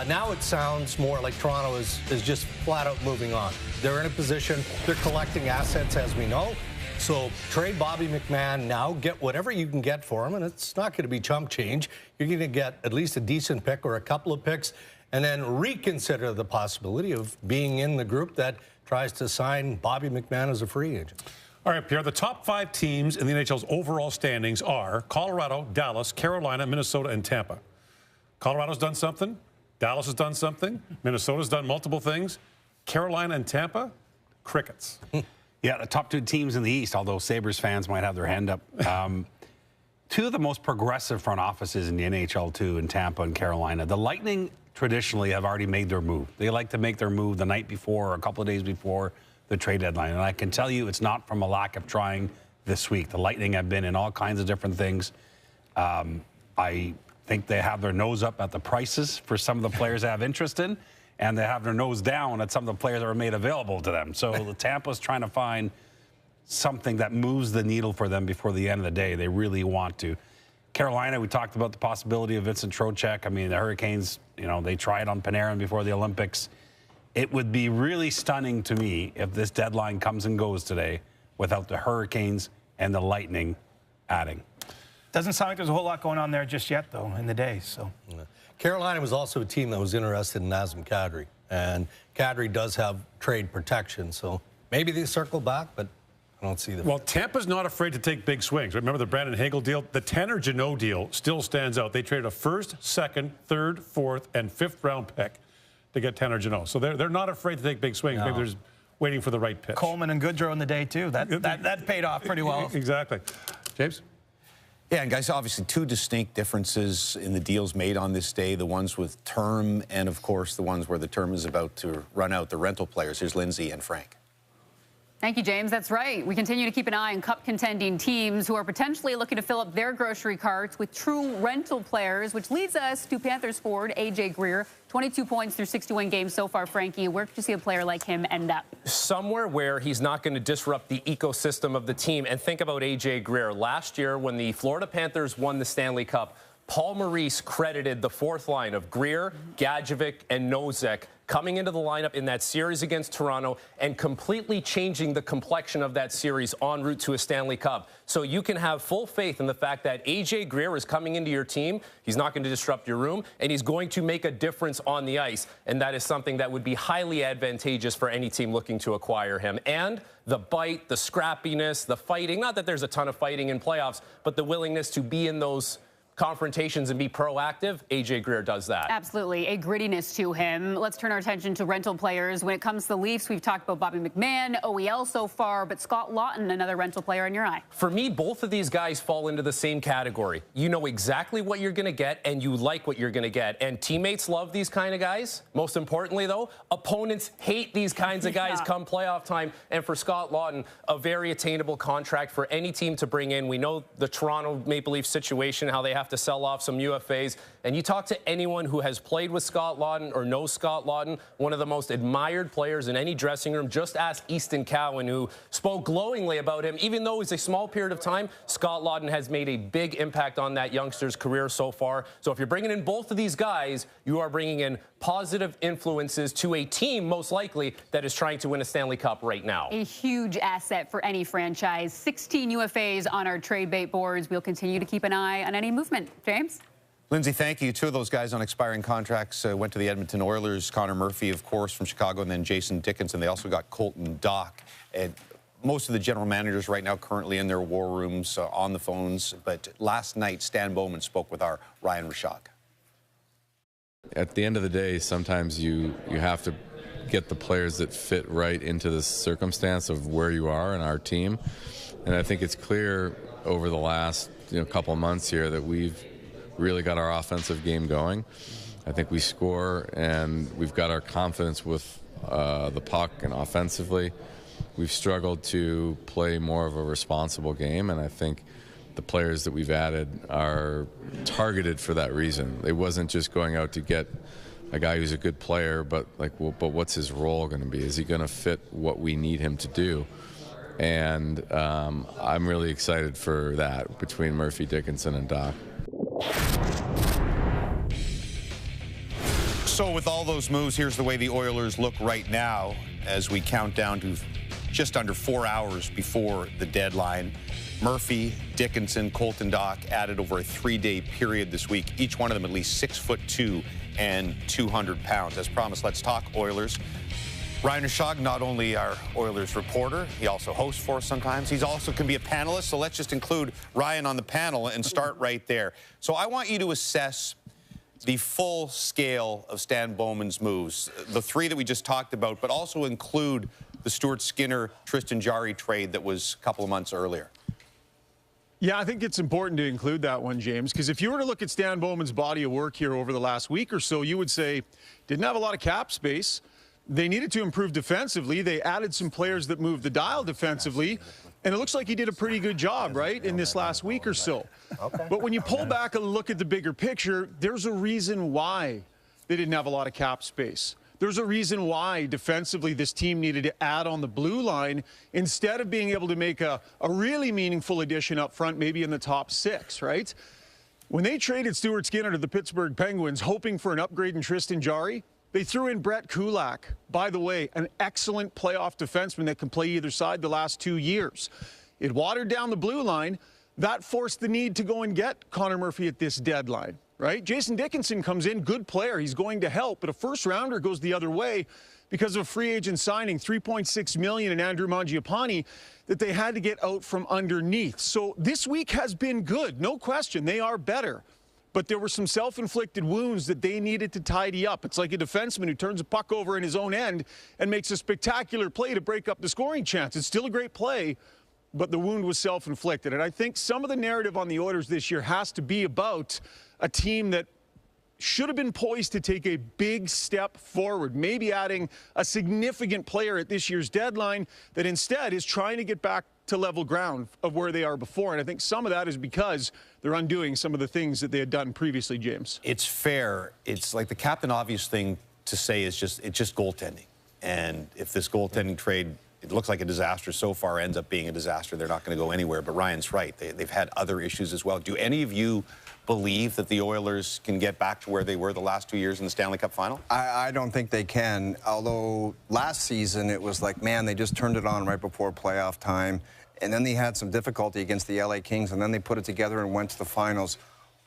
Now it sounds more like Toronto is just flat out moving on. They're in a position, they're collecting assets as we know. So trade Bobby McMahon now, get whatever you can get for him, and it's not going to be chump change. You're going to get at least a decent pick or a couple of picks, and then reconsider the possibility of being in the group that tries to sign Bobby McMahon as a free agent. All right, Pierre, the top 5 teams in the NHL's overall standings are Colorado, Dallas, Carolina, Minnesota, and Tampa. Colorado's done something. Dallas has done something. Minnesota's done multiple things. Carolina and Tampa, crickets. Yeah, the top 2 teams in the East, although Sabres fans might have their hand up. 2 of the most progressive front offices in the NHL, too, in Tampa and Carolina. The Lightning traditionally have already made their move. They like to make their move the night before or a couple of days before the trade deadline. And I can tell you it's not from a lack of trying this week. The Lightning have been in all kinds of different things. I think they have their nose up at the prices for some of the players they have interest in, and they have their nose down at some of the players that were made available to them. So the Tampa's trying to find something that moves the needle for them before the end of the day. They really want to. Carolina, we talked about the possibility of Vincent Trocheck. I mean, the Hurricanes, they tried on Panarin before the Olympics. It would be really stunning to me if this deadline comes and goes today without the Hurricanes and the Lightning adding. Doesn't sound like there's a whole lot going on there just yet, though, in the day. So, Carolina was also a team that was interested in Nazem Kadri, and Kadri does have trade protection, so maybe they circle back, but I don't see the. Well, Tampa's not afraid to take big swings. Remember the Brandon Hagel deal? The Tanner Jeannot deal still stands out. They traded a first, second, third, fourth, and fifth round pick to get Tanner Jeannot. So they're not afraid to take big swings. No. Maybe they're just waiting for the right pitch. Coleman and Goodrow in the day, too. That paid off pretty well. Exactly. James? Yeah, and guys, obviously two distinct differences in the deals made on this day, the ones with term and, of course, the ones where the term is about to run out, the rental players. Here's Lindsay and Frank. Thank you, James. That's right. We continue to keep an eye on cup contending teams who are potentially looking to fill up their grocery carts with true rental players, which leads us to Panthers forward A.J. Greer. 22 points through 61 games so far, Frankie. Where could you see a player like him end up? Somewhere where he's not going to disrupt the ecosystem of the team. And think about A.J. Greer. Last year, when the Florida Panthers won the Stanley Cup, Paul Maurice credited the fourth line of Greer, Gadjevich, and Nosek coming into the lineup in that series against Toronto and completely changing the complexion of that series en route to a Stanley Cup. So you can have full faith in the fact that A.J. Greer is coming into your team. He's not going to disrupt your room, and he's going to make a difference on the ice. And that is something that would be highly advantageous for any team looking to acquire him. And the bite, the scrappiness, the fighting, not that there's a ton of fighting in playoffs, but the willingness to be in those confrontations and be proactive, A.J. Greer does that. Absolutely, a grittiness to him. Let's turn our attention to rental players. When it comes to the Leafs, we've talked about Bobby McMahon, OEL so far, but Scott Laughton, another rental player in your eye. For me, both of these guys fall into the same category. You know exactly what you're going to get, and you like what you're going to get. And teammates love these kind of guys. Most importantly, though, opponents hate these kinds of guys come playoff time. And for Scott Laughton, a very attainable contract for any team to bring in. We know the Toronto Maple Leafs situation, how they have to sell off some UFAs. And you talk to anyone who has played with Scott Laughton or knows Scott Laughton, one of the most admired players in any dressing room. Just ask Easton Cowan, who spoke glowingly about him. Even though it's a small period of time, Scott Laughton has made a big impact on that youngster's career so far. So if you're bringing in both of these guys, you are bringing in positive influences to a team, most likely, that is trying to win a Stanley Cup right now. A huge asset for any franchise. 16 UFAs on our trade bait boards. We'll continue to keep an eye on any movement. James? Lindsay, thank you. Two of those guys on expiring contracts went to the Edmonton Oilers. Connor Murphy, of course, from Chicago, and then Jason Dickinson. They also got Colton Dock. And most of the general managers right now currently in their war rooms on the phones. But last night, Stan Bowman spoke with our Ryan Rashog. At the end of the day, sometimes you have to get the players that fit right into the circumstance of where you are in our team. And I think it's clear over the last couple of months here that we've really got our offensive game going. I think we score, and we've got our confidence with the puck and offensively. We've struggled to play more of a responsible game, and I think the players that we've added are targeted for that reason. It wasn't just going out to get a guy who's a good player, but but what's his role going to be? Is he going to fit what we need him to do? And I'm really excited for that between Murphy, Dickinson, and Doc. So with all those moves, here's the way the Oilers look right now as we count down to just under 4 hours before the deadline. Murphy, Dickinson, Colton Dock added over a 3-day period this week. Each one of them at least 6'2" and 200 pounds. As promised, let's talk Oilers. Ryan Rashog, not only our Oilers reporter, he also hosts for us sometimes. He also can be a panelist, so let's just include Ryan on the panel and start right there. So I want you to assess the full scale of Stan Bowman's moves, the three that we just talked about, but also include the Stuart Skinner, Tristan Jarry trade that was a couple of months earlier. Yeah, I think it's important to include that one, James, because if you were to look at Stan Bowman's body of work here over the last week or so, you would say didn't have a lot of cap space. They needed to improve defensively. They added some players that moved the dial defensively, and it looks like he did a pretty good job, right, in this last week or so. Okay. But when you pull back and look at the bigger picture, there's a reason why they didn't have a lot of cap space. There's a reason why defensively this team needed to add on the blue line instead of being able to make a really meaningful addition up front, maybe in the top 6, right? When they traded Stuart Skinner to the Pittsburgh Penguins, hoping for an upgrade in Tristan Jarry, they threw in Brett Kulak, by the way, an excellent playoff defenseman that can play either side the last 2 years. It watered down the blue line, that forced the need to go and get Connor Murphy at this deadline, right? Jason Dickinson comes in, good player. He's going to help, but a first-rounder goes the other way because of a free agent signing, $3.6 million in Andrew Mangiapane, that they had to get out from underneath. So this week has been good, no question. They are better. But there were some self-inflicted wounds that they needed to tidy up. It's like a defenseman who turns a puck over in his own end and makes a spectacular play to break up the scoring chance. It's still a great play, but the wound was self-inflicted. And I think some of the narrative on the Oilers this year has to be about a team that should have been poised to take a big step forward, maybe adding a significant player at this year's deadline that instead is trying to get back to level ground of where they are before. And I think some of that is because they're undoing some of the things that they had done previously, James. It's fair. It's like the captain obvious thing to say is it's just goaltending. And if this goaltending trade, it looks like a disaster so far, ends up being a disaster, they're not going to go anywhere. But Ryan's right. They've had other issues as well. Do any of you believe that the Oilers can get back to where they were the last 2 years in the Stanley Cup final? I don't think they can, although last season it was like, man, they just turned it on right before playoff time, and then they had some difficulty against the LA Kings, and then they put it together and went to the finals.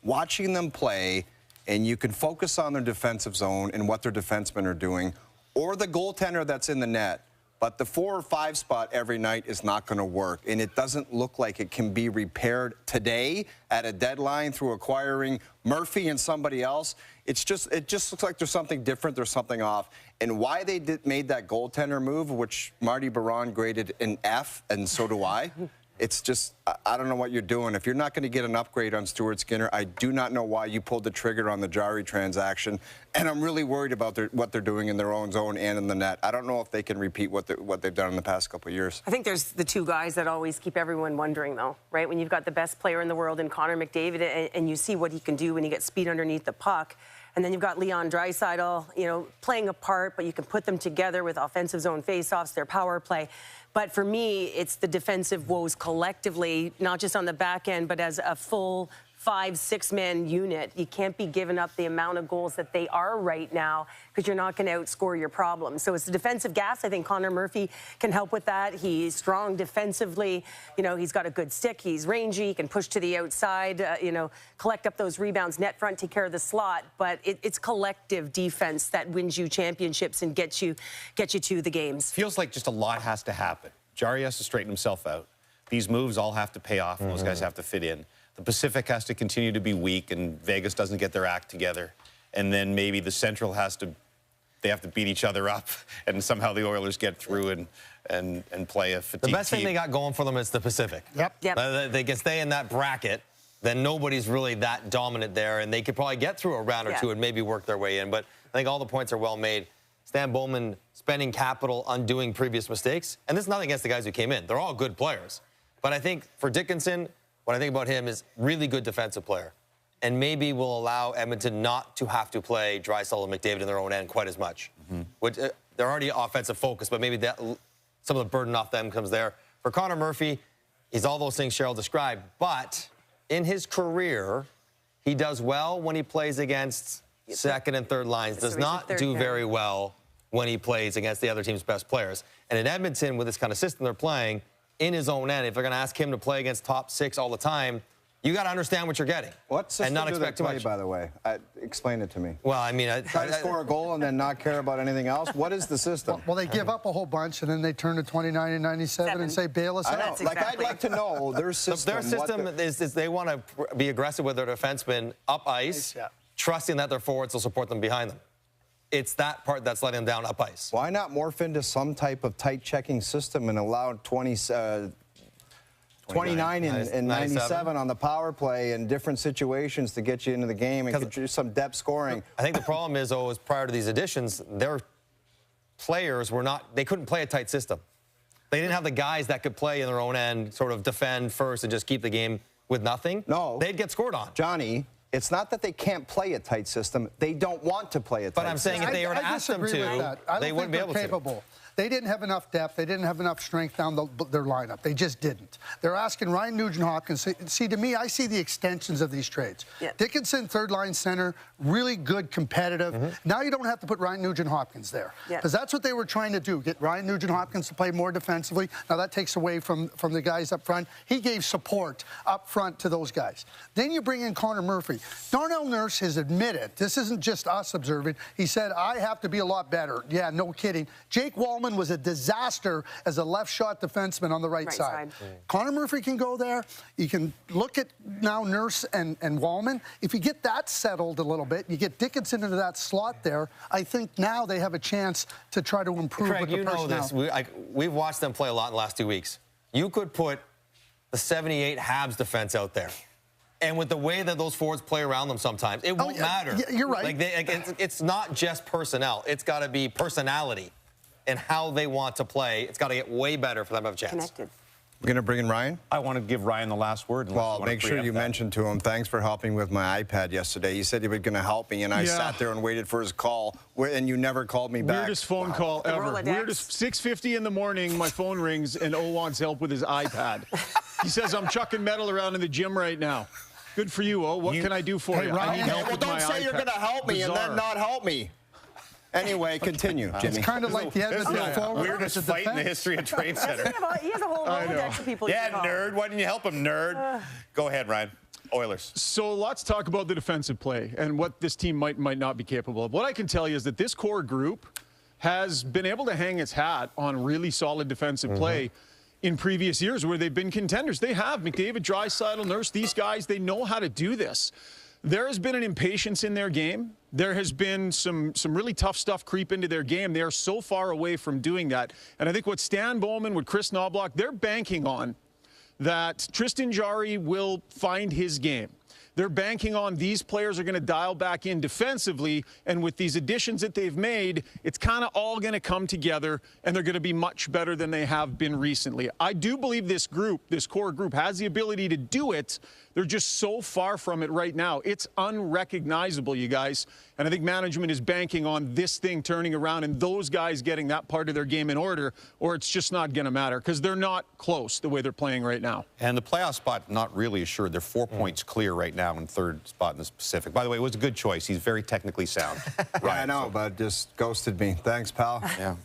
Watching them play, and you can focus on their defensive zone and what their defensemen are doing, or the goaltender that's in the net, but the 4 or 5 spot every night is not going to work, and it doesn't look like it can be repaired today at a deadline through acquiring Murphy and somebody else. It just looks like there's something different, there's something off. And why they made that goaltender move, which Marty Baron graded an F, and so do I. It's just, I don't know what you're doing. If you're not going to get an upgrade on Stuart Skinner, I do not know why you pulled the trigger on the Jari transaction. And I'm really worried about what they're doing in their own zone and in the net. I don't know if they can repeat what they've done in the past couple of years. I think there's the two guys that always keep everyone wondering, though, right? When you've got the best player in the world in Connor McDavid, and you see what he can do when he gets speed underneath the puck. And then you've got Leon Draisaitl, playing a part, but you can put them together with offensive zone faceoffs, their power play. But for me, it's the defensive woes collectively, not just on the back end, but as a full 5-6-man unit. You can't be giving up the amount of goals that they are right now because you're not going to outscore your problems. So it's the defensive gas. I think Connor Murphy can help with that. He's strong defensively. He's got a good stick. He's rangy. He can push to the outside, collect up those rebounds, net front, take care of the slot. But it's collective defense that wins you championships and gets you to the games. Feels like just a lot has to happen. Jari has to straighten himself out. These moves all have to pay off, and those guys have to fit in. The Pacific has to continue to be weak, and Vegas doesn't get their act together. And then maybe the Central they have to beat each other up, and somehow the Oilers get through and play a fatigue The best thing they got going for them is the Pacific. Yep. They can stay in that bracket, then nobody's really that dominant there, and they could probably get through a round or two and maybe work their way in. But I think all the points are well made. Stan Bowman spending capital, undoing previous mistakes. And this is nothing against the guys who came in. They're all good players. But I think for Dickinson, what I think about him is really good defensive player. And maybe will allow Edmonton not to have to play Draisaitl and McDavid in their own end quite as much. Which, they're already offensive focused, but maybe some of the burden off them comes there. For Connor Murphy, he's all those things Cheryl described. But in his career, he does well when he plays against second and third lines. Does not do very well when he plays against the other team's best players. And in Edmonton, with this kind of system they're playing, in his own end, if they're going to ask him to play against top 6 all the time, you got to understand what you're getting. What system and not expect too much. By the way? Explain it to me. Well, I mean, try to score a goal and then not care about anything else. What is the system? Well, they give up a whole bunch, and then they turn to 29 and 97 and say, bail us out. Like, I'd like to know their system. Their system is they want to be aggressive with their defensemen up ice, trusting that their forwards will support them behind them. It's that part that's letting them down up ice. Why not morph into some type of tight checking system and allow 29 and 97 on the power play in different situations to get you into the game and get you some depth scoring? I think the problem is, though, is prior to these additions, their players they couldn't play a tight system. They didn't have the guys that could play in their own end, sort of defend first and just keep the game with nothing. No. They'd get scored on. Johnny, it's not that they can't play a tight system. They don't want to play a tight system. But I'm saying if they were to ask them to, they wouldn't be able to. They didn't have enough depth. They didn't have enough strength down their lineup. They just didn't. They're asking Ryan Nugent-Hopkins. See, to me, I see the extensions of these trades. Yeah. Dickinson, third-line center, really good, competitive. Now you don't have to put Ryan Nugent-Hopkins there. Because that's what they were trying to do, get Ryan Nugent-Hopkins to play more defensively. Now that takes away from the guys up front. He gave support up front to those guys. Then you bring in Connor Murphy. Darnell Nurse has admitted, this isn't just us observing, he said, I have to be a lot better. Yeah, no kidding. Jake Wallman was a disaster as a left shot defenseman on the right side. Connor Murphy can go there. You can look at now Nurse and Wallman. If you get that settled a little bit, you get Dickinson into that slot there, I think now they have a chance to try to improve Craig, with the personnel. you know this. We've watched them play a lot in the last 2 weeks. You could put the 78 Habs defense out there. And with the way that those forwards play around them sometimes, it won't matter. Yeah, you're right. It's not just personnel. It's got to be personality and how they want to play. It's got to get way better for them to have a chance. Connected. We're going to bring in Ryan? I want to give Ryan the last word. Well, make sure you mention to him, thanks for helping with my iPad yesterday. You said you were going to help me, and I sat there and waited for his call, and you never called me back. Weirdest phone call ever. Weirdest. 6:50 in the morning, my phone rings, and O wants help with his iPad. He says, I'm chucking metal around in the gym right now. Good for you, O. What can I do for you? Ryan, I need help well, with don't my say iPad. you're going to help me and then not help me. Anyway, continue, Jimmy. It's kind of like the Edmonton forward. Weirdest fight in the history of Tradecentre. He has a whole Rolodex of people. Yeah, nerd. Why didn't you help him, nerd? Go ahead, Ryan. Oilers. So let's talk about the defensive play and what this team might not be capable of. What I can tell you is that this core group has been able to hang its hat on really solid defensive play in previous years where they've been contenders. They have. McDavid, Draisaitl, Nurse, these guys, they know how to do this. There has been an impatience in their game. There has been some really tough stuff creep into their game. They are so far away from doing that. And I think what Stan Bowman, with Chris Knobloch, they're banking on that Tristan Jarry will find his game. They're banking on these players are going to dial back in defensively, and with these additions that they've made, it's kind of all going to come together, and they're going to be much better than they have been recently. I do believe this group, this core group, has the ability to do it. They're just so far from it right now. It's unrecognizable, you guys. And I think management is banking on this thing turning around and those guys getting that part of their game in order, or it's just not going to matter because they're not close the way they're playing right now. And the playoff spot, not really assured. They're 4 points clear right now in third spot in the Pacific. By the way, it was a good choice. He's very technically sound. Right, I know, but just ghosted me. Thanks, pal. Yeah.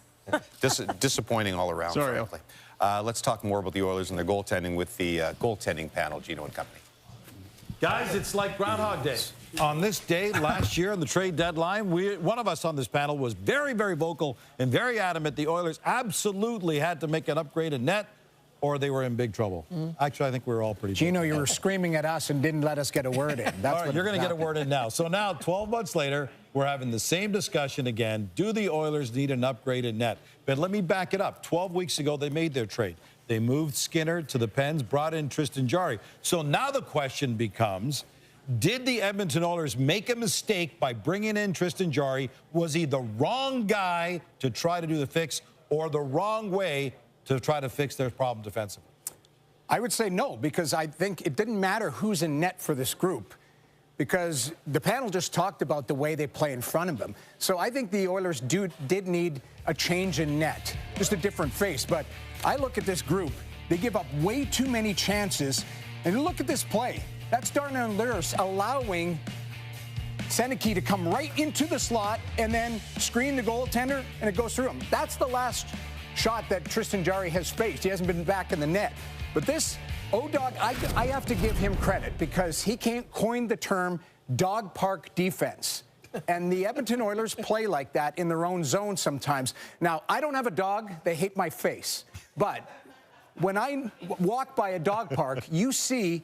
Disappointing all around. Sorry. Frankly. Let's talk more about the Oilers and their goaltending with the goaltending panel, Gino and company. Guys, it's like Groundhog Day. On this day last year on the trade deadline, one of us on this panel was very, very vocal and very adamant the Oilers absolutely had to make an upgrade in net or they were in big trouble. Actually, I think we were all pretty Gino, you were screaming at us and didn't let us get a word in. That's all right, you're going to get a word in now. So now, 12 months later, we're having the same discussion again. Do the Oilers need an upgrade in net? But let me back it up. 12 weeks ago, they made their trade. They moved Skinner to the Pens, brought in Tristan Jarry. So now the question becomes, did the Edmonton Oilers make a mistake by bringing in Tristan Jarry? Was he the wrong guy to try to do the fix or the wrong way to try to fix their problem defensively? I would say no, because I think it didn't matter who's in net for this group, because the panel just talked about the way they play in front of them. So I think the Oilers did need a change in net, just a different face. But I look at this group, they give up way too many chances. And look at this play. That's Darnell Nurse allowing Seneke to come right into the slot and then screen the goaltender, and it goes through him. That's the last shot that Tristan Jarry has faced. He hasn't been back in the net. But this, O-Dog, I have to give him credit because he coined the term dog park defense. And the Edmonton Oilers play like that in their own zone sometimes. Now, I don't have a dog. They hate my face. But when I walk by a dog park, you see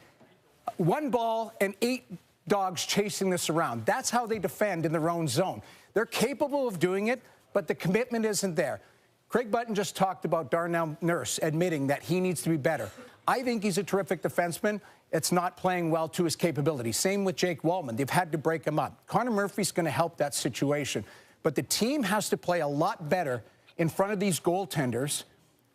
one ball and 8 dogs chasing this around. That's how they defend in their own zone. They're capable of doing it, but the commitment isn't there. Craig Button just talked about Darnell Nurse admitting that he needs to be better. I think he's a terrific defenseman. It's not playing well to his capability. Same with Jake Wallman. They've had to break him up. Connor Murphy's going to help that situation. But the team has to play a lot better in front of these goaltenders,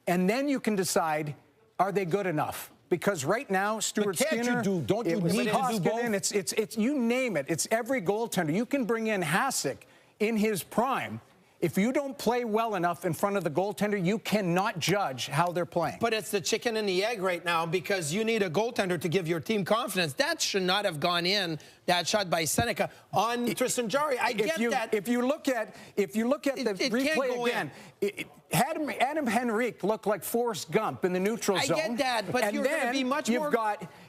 and then you can decide, are they good enough? Because right now, Stuart Skinner, don't you need to do both? It's you name it. It's every goaltender. You can bring in Hasek in his prime. If you don't play well enough in front of the goaltender, you cannot judge how they're playing. But it's the chicken and the egg right now because you need a goaltender to give your team confidence. That should not have gone in, that shot by Seneca on Tristan Jarry. I get that. If you look at the replay again, Adam Henrique looked like Forrest Gump in the neutral zone. I get that, but you're going to be much more...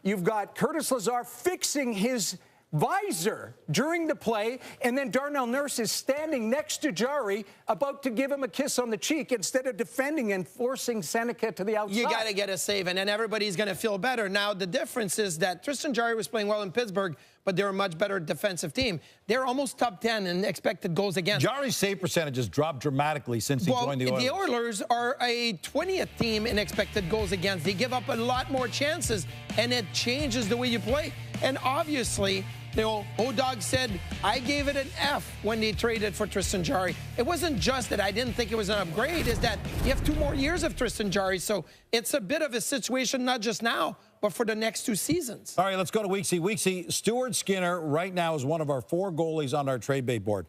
You've got Curtis Lazar fixing his visor during the play, and then Darnell Nurse is standing next to Jarry about to give him a kiss on the cheek instead of defending and forcing Seneca to the outside. You got to get a save, and then everybody's going to feel better. Now, the difference is that Tristan Jarry was playing well in Pittsburgh, but they're a much better defensive team. They're almost top 10 in expected goals against. Jarry's save percentage has dropped dramatically since he joined the Oilers. The Oilers are a 20th team in expected goals against. They give up a lot more chances, and it changes the way you play. And obviously, O-Dog said, I gave it an F when they traded for Tristan Jarry. It wasn't just that I didn't think it was an upgrade, it's that you have 2 more years of Tristan Jarry. So it's a bit of a situation, not just now, but for the next 2 seasons. All right, let's go to Week C. Week C, Stuart Skinner right now is one of our 4 goalies on our trade bait board.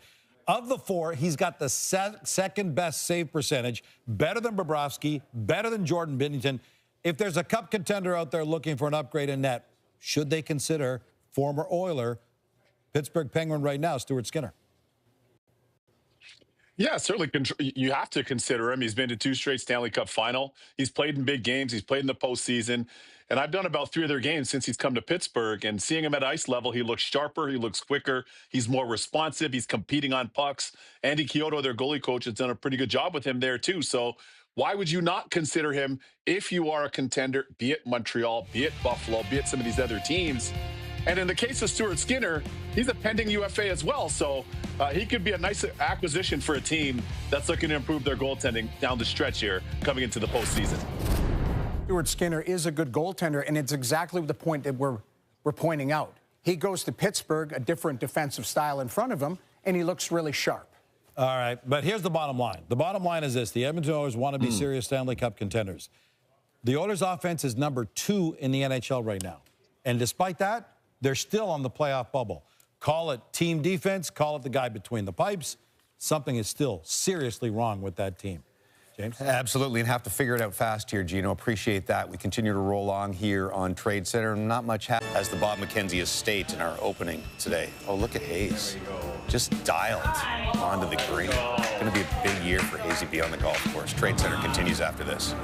Of the 4, he's got the second best save percentage, better than Bobrovsky, better than Jordan Binnington. If there's a cup contender out there looking for an upgrade in net, should they consider former Oiler, Pittsburgh Penguin right now, Stuart Skinner? Yeah, certainly you have to consider him. He's been to 2 straight Stanley Cup final. He's played in big games. He's played in the postseason. And I've done about 3 of their games since he's come to Pittsburgh. And seeing him at ice level, he looks sharper. He looks quicker. He's more responsive. He's competing on pucks. Andy Chiodo, their goalie coach, has done a pretty good job with him there, too. So why would you not consider him if you are a contender, be it Montreal, be it Buffalo, be it some of these other teams? And in the case of Stuart Skinner, he's a pending UFA as well. So he could be a nice acquisition for a team that's looking to improve their goaltending down the stretch here coming into the postseason. Stuart Skinner is a good goaltender, and it's exactly the point that we're pointing out. He goes to Pittsburgh, a different defensive style in front of him, and he looks really sharp. All right, but here's the bottom line. The bottom line is this. The Edmonton Oilers want to be serious Stanley Cup contenders. The Oilers' offense is number 2 in the NHL right now. And despite that, they're still on the playoff bubble. Call it team defense, call it the guy between the pipes. Something is still seriously wrong with that team. James? Absolutely, and have to figure it out fast here, Gino. Appreciate that. We continue to roll on here on Tradecentre. Not much as the Bob McKenzie estate in our opening today. Oh, look at Hayes. Just dialed onto the green. It's going to be a big year for Hazy B on the golf course. Tradecentre continues after this.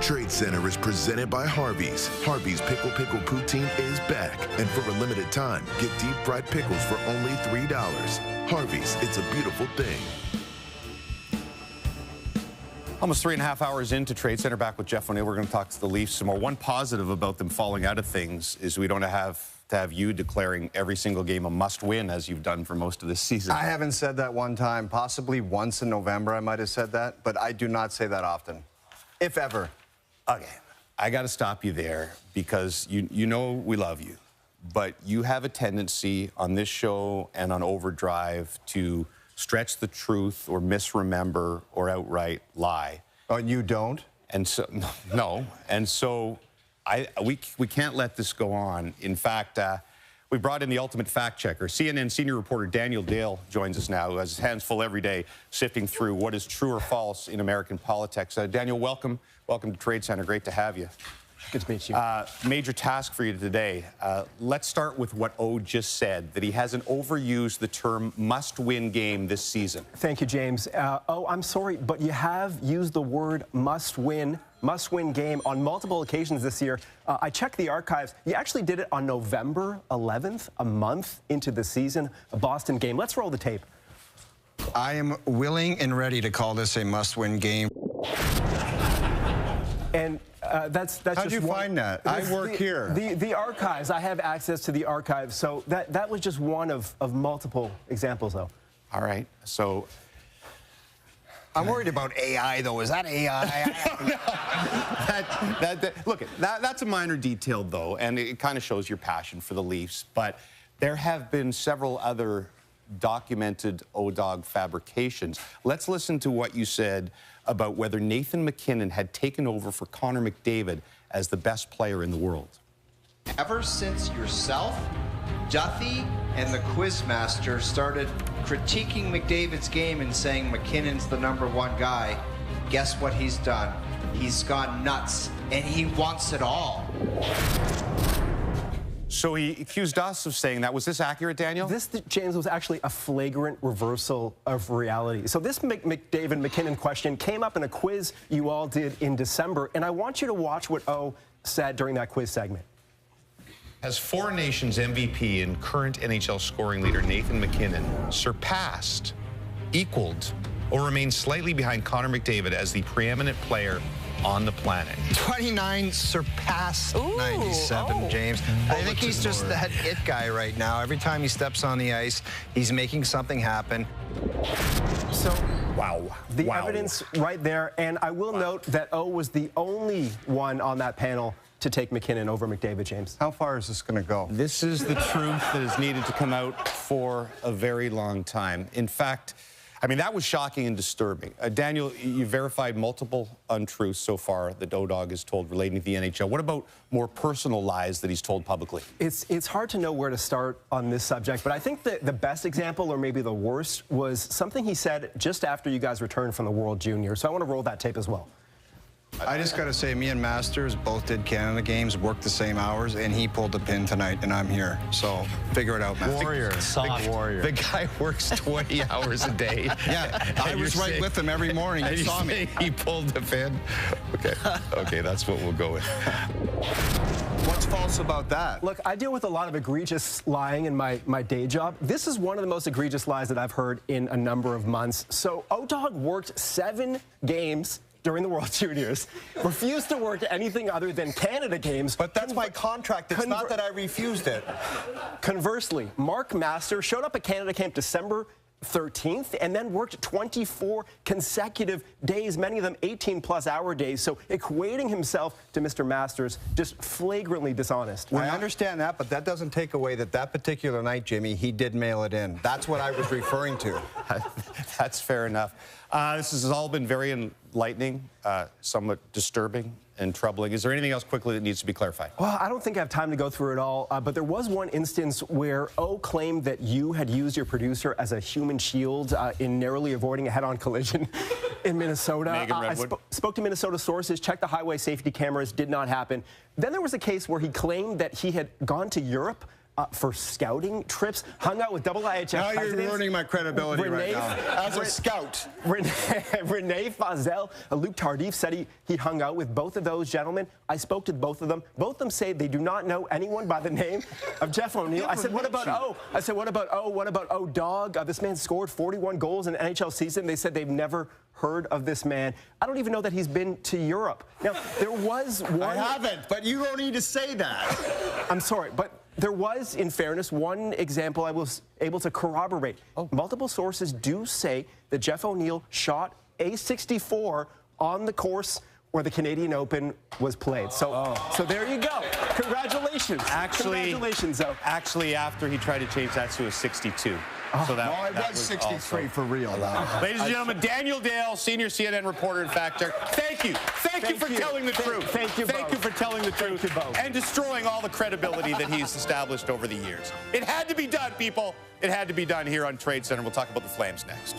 Tradecentre is presented by Harvey's. Harvey's Pickle Poutine is back. And for a limited time, get deep fried pickles for only $3. Harvey's, it's a beautiful thing. Almost 3.5 hours into Tradecentre, back with Jeff O'Neill. We're going to talk to the Leafs some more. One positive about them falling out of things is we don't have to have you declaring every single game a must-win as you've done for most of this season. I haven't said that one time. Possibly once in November I might have said that, but I do not say that often, if ever. Okay, I got to stop you there because you know we love you, but you have a tendency on this show and on Overdrive to stretch the truth or misremember or outright lie. Oh, and you don't? And so, no. And so we can't let this go on. In fact, we brought in the ultimate fact checker. CNN senior reporter Daniel Dale joins us now, who has his hands full every day sifting through what is true or false in American politics. Daniel, welcome. Welcome to Tradecentre. Great to have you. Good to meet you. Major task for you today. Let's start with what O just said, that he hasn't overused the term must-win game this season. Thank you, James. I'm sorry, but you have used the word must-win game on multiple occasions this year. I checked the archives. You actually did it on November 11th, a month into the season, a Boston game. Let's roll the tape. I am willing and ready to call this a must-win game. And that's How'd just you find that? I work here. The archives. I have access to the archives. So that was just one of multiple examples, though. All right. So I'm worried about AI, though. Is that AI? Look, that's a minor detail, though, and it kind of shows your passion for the Leafs. But there have been several other documented O-Dog fabrications. Let's listen to what you said about whether Nathan MacKinnon had taken over for Connor McDavid as the best player in the world. Ever since yourself, Duffy, and the Quizmaster started critiquing McDavid's game and saying McKinnon's the #1 guy, guess what he's done? He's gone nuts, and he wants it all. So he accused us of saying that. Was this accurate, Daniel? This, James, was actually a flagrant reversal of reality. So this McDavid-McKinnon question came up in a quiz you all did in December, and I want you to watch what O said during that quiz segment. Has Four Nations MVP and current NHL scoring leader Nathan MacKinnon surpassed, equaled, or remained slightly behind Connor McDavid as the preeminent player on the planet? 29 surpassed 97, James. I think he's just that it guy right now. Every time he steps on the ice, he's making something happen. So, the evidence right there, and I will note that O was the only one on that panel to take MacKinnon over McDavid, James. How far is this going to go? This is the truth that is needed to come out for a very long time. In fact, I mean, that was shocking and disturbing. Daniel, you verified multiple untruths so far that O-Dog has told relating to the NHL. What about more personal lies that he's told publicly? It's hard to know where to start on this subject, but I think that the best example, or maybe the worst, was something he said just after you guys returned from the World Junior. So I want to roll that tape as well. I just got to say, me and Masters both did Canada games, worked the same hours, and he pulled the pin tonight, and I'm here. So figure it out, man. Warrior, soft warrior. The guy works 20 hours a day. Yeah, I was right with him every morning. You saw me. He pulled the pin. Okay, that's what we'll go with. What's false about that? Look, I deal with a lot of egregious lying in my day job. This is one of the most egregious lies that I've heard in a number of months. So O-Dog worked 7 games during the World Juniors, refused to work anything other than Canada games. But that's my contract. It's not that I refused it. Conversely, Mark Master showed up at Canada Camp December 13th and then worked 24 consecutive days, many of them 18-plus hour days. So equating himself to Mr. Masters, just flagrantly dishonest. I understand that, but that doesn't take away that particular night, Jimmy, he did mail it in. That's what I was referring to. That's fair enough. This has all been very enlightening, somewhat disturbing and troubling. Is there anything else quickly that needs to be clarified? Well, I don't think I have time to go through it all, but there was one instance where O claimed that you had used your producer as a human shield in narrowly avoiding a head-on collision in Minnesota. I spoke to Minnesota sources, checked the highway safety cameras, did not happen. Then there was a case where he claimed that he had gone to Europe for scouting trips, hung out with IIHF Now presidents. you're ruining my credibility right now. As a scout. Renee Fazel, Luc Tardif said he hung out with both of those gentlemen. I spoke to both of them. Both of them say they do not know anyone by the name of Jeff O'Neill. I said, what about O? I said, what about O? What about O-Dog? This man scored 41 goals in an NHL season. They said they've never heard of this man. I don't even know that he's been to Europe. Now, there was one... I haven't, but you don't need to say that. I'm sorry, but there was, in fairness, one example I was able to corroborate. Multiple sources do say that Jeff O'Neill shot a 64 on the course where the Canadian Open was played. So there you go. Congratulations. Congratulations, though. Actually, after he tried to change that to a 62. So that, it was 63 also for real. Ladies and gentlemen, Daniel Dale, senior CNN reporter and factor. Thank you. Thank you for telling the truth. Thank you for telling the truth and destroying all the credibility that he's established over the years. It had to be done, people. It had to be done here on Trade Center. We'll talk about the Flames next.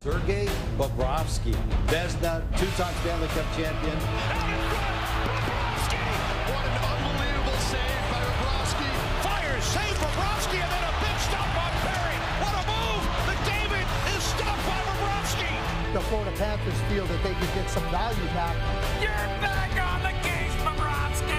Sergei Bobrovsky, Vezina, two-time Stanley Cup champion. What an unbelievable save by Bobrovsky. Fires, save Bobrovsky, and then a big stop on Perry. What a move! McDavid is stopped by Bobrovsky. The Florida Panthers feel that they could get some value back. You're back on the case, Bobrovsky!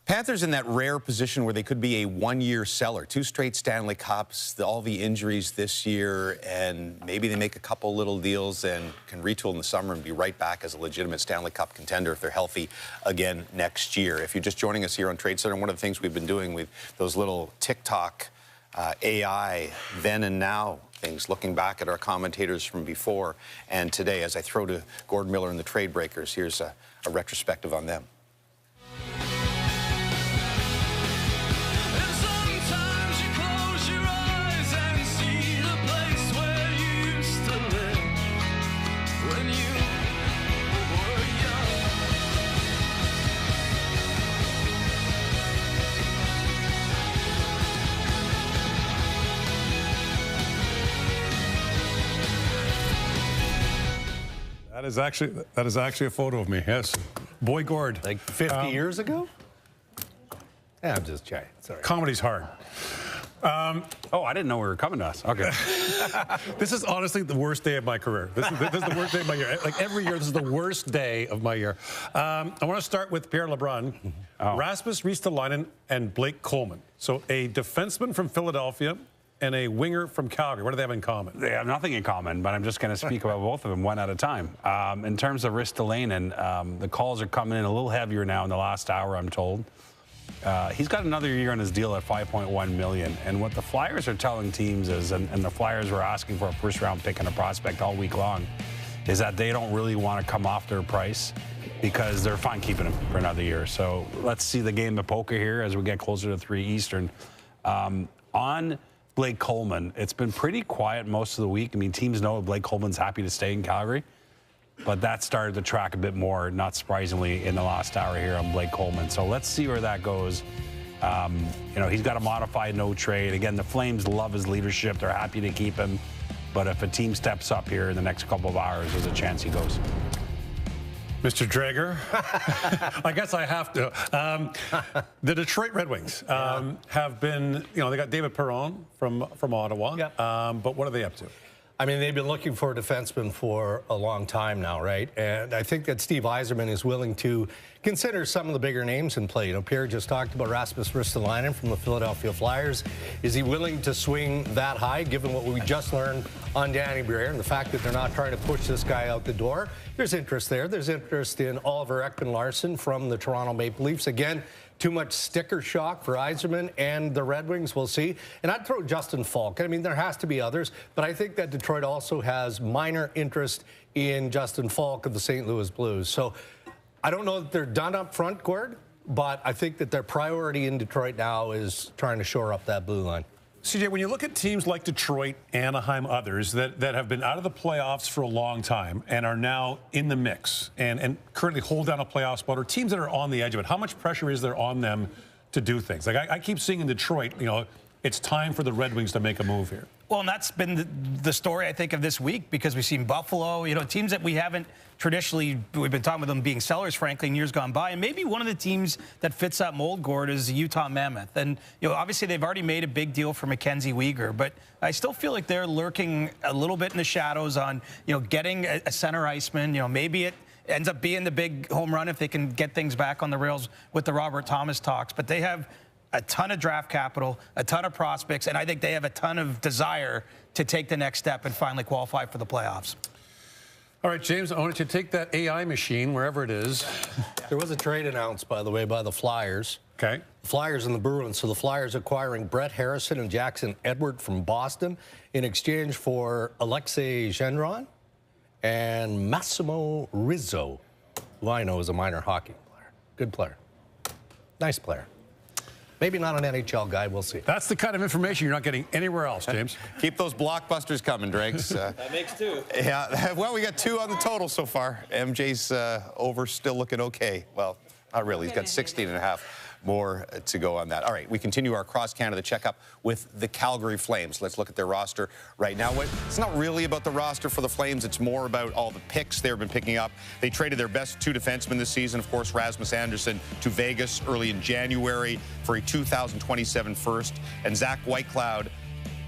Panthers in that rare position where they could be a one-year seller. 2 straight Stanley Cups, all the injuries this year, and maybe they make a couple little deals and can retool in the summer and be right back as a legitimate Stanley Cup contender if they're healthy again next year. If you're just joining us here on Tradecentre, one of the things we've been doing with those little TikTok AI then and now things, looking back at our commentators from before and today. As I throw to Gordon Miller and the Trade Breakers, here's a retrospective on them. That is actually a photo of me. Yes, Boy Gord. Like 50 years ago? Yeah, I'm just joking. Sorry. Comedy's hard. Oh, I didn't know we were coming to us. Okay. This is honestly the worst day of my career. This is the worst day of my year. Like every year, this is the worst day of my year. I want to start with Pierre LeBrun, Rasmus Ristolainen, and Blake Coleman. So a defenseman from Philadelphia and a winger from Calgary. What do they have in common? They have nothing in common, but I'm just going to speak about both of them one at a time. In terms of Ristolainen, the calls are coming in a little heavier now in the last hour, I'm told. He's got another year on his deal at $5.1 million. And what the Flyers are telling teams is, and the Flyers were asking for a first-round pick and a prospect all week long, is that they don't really want to come off their price because they're fine keeping him for another year. So let's see the game of poker here as we get closer to 3 Eastern. On Blake Coleman, it's been pretty quiet most of the week. I mean, teams know Blake Coleman's happy to stay in Calgary, but that started to track a bit more, not surprisingly, in the last hour here on Blake Coleman. So let's see where that goes. You know, he's got a modified no trade. Again, the Flames love his leadership. They're happy to keep him. But if a team steps up here in the next couple of hours, there's a chance he goes. Mr. Drager, I guess I have to. The Detroit Red Wings have been, you know, they got David Perron from Ottawa. Yep. But what are they up to? I mean, they've been looking for a defenseman for a long time now, right? And I think that Steve Yzerman is willing to consider some of the bigger names in play. You know, Pierre just talked about Rasmus Ristolainen from the Philadelphia Flyers. Is he willing to swing that high, given what we just learned on Danny Briere and the fact that they're not trying to push this guy out the door? There's interest there. There's interest in Oliver Ekman-Larsson from the Toronto Maple Leafs. Again, too much sticker shock for Yzerman and the Red Wings, we'll see. And I'd throw Justin Falk. I mean, there has to be others, but I think that Detroit also has minor interest in Justin Falk of the St. Louis Blues. So I don't know that they're done up front, Gord, but I think that their priority in Detroit now is trying to shore up that blue line. CJ, when you look at teams like Detroit, Anaheim, others that have been out of the playoffs for a long time and are now in the mix and currently hold down a playoff spot, or teams that are on the edge of it, how much pressure is there on them to do things? Like I keep seeing in Detroit, you know, it's time for the Red Wings to make a move here. Well, and that's been the story, I think, of this week, because we've seen Buffalo, you know, teams that we haven't traditionally, we've been talking with them being sellers, frankly, in years gone by. And maybe one of the teams that fits that mold, Gord, is the Utah Mammoth. And, you know, obviously they've already made a big deal for Mackenzie Weegar, but I still feel like they're lurking a little bit in the shadows on, you know, getting a center iceman. You know, maybe it ends up being the big home run if they can get things back on the rails with the Robert Thomas talks. But they have a ton of draft capital, a ton of prospects, and I think they have a ton of desire to take the next step and finally qualify for the playoffs. All right, James, I want you to take that AI machine, wherever it is. There was a trade announced, by the way, by the Flyers. Okay. The Flyers and the Bruins. So the Flyers acquiring Brett Harrison and Jackson Edward from Boston in exchange for Alexei Gendron and Massimo Rizzo, who I know is a minor hockey player. Good player. Nice player. Maybe not an NHL guy. We'll see. That's the kind of information you're not getting anywhere else, James. Keep those blockbusters coming, Dregs. That makes 2. Yeah, well, we got 2 on the total so far. MJ's over, still looking okay. Well, not really. He's got 16 and a half more to go on that. All right, we continue our cross-Canada checkup with the Calgary Flames. Let's look at their roster right now. It's not really about the roster for the Flames. It's more about all the picks they've been picking up. They traded their best 2 defensemen this season, of course, Rasmus Andersson to Vegas early in January for a 2027 first, and Zach Whitecloud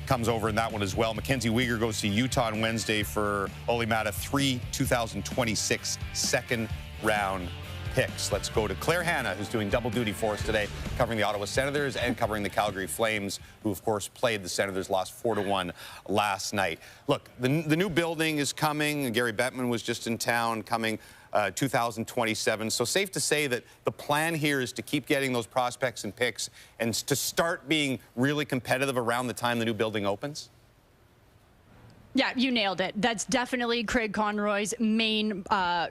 comes over in that one as well. Mackenzie Weegar goes to Utah on Wednesday for only about a 2026 second-round picks. Let's go to Claire Hanna, who's doing double duty for us today, covering the Ottawa Senators and covering the Calgary Flames, who, of course, played the Senators, lost 4-1 last night. Look, the new building is coming. Gary Bettman was just in town, coming 2027. So safe to say that the plan here is to keep getting those prospects and picks and to start being really competitive around the time the new building opens? Yeah, you nailed it. That's definitely Craig Conroy's main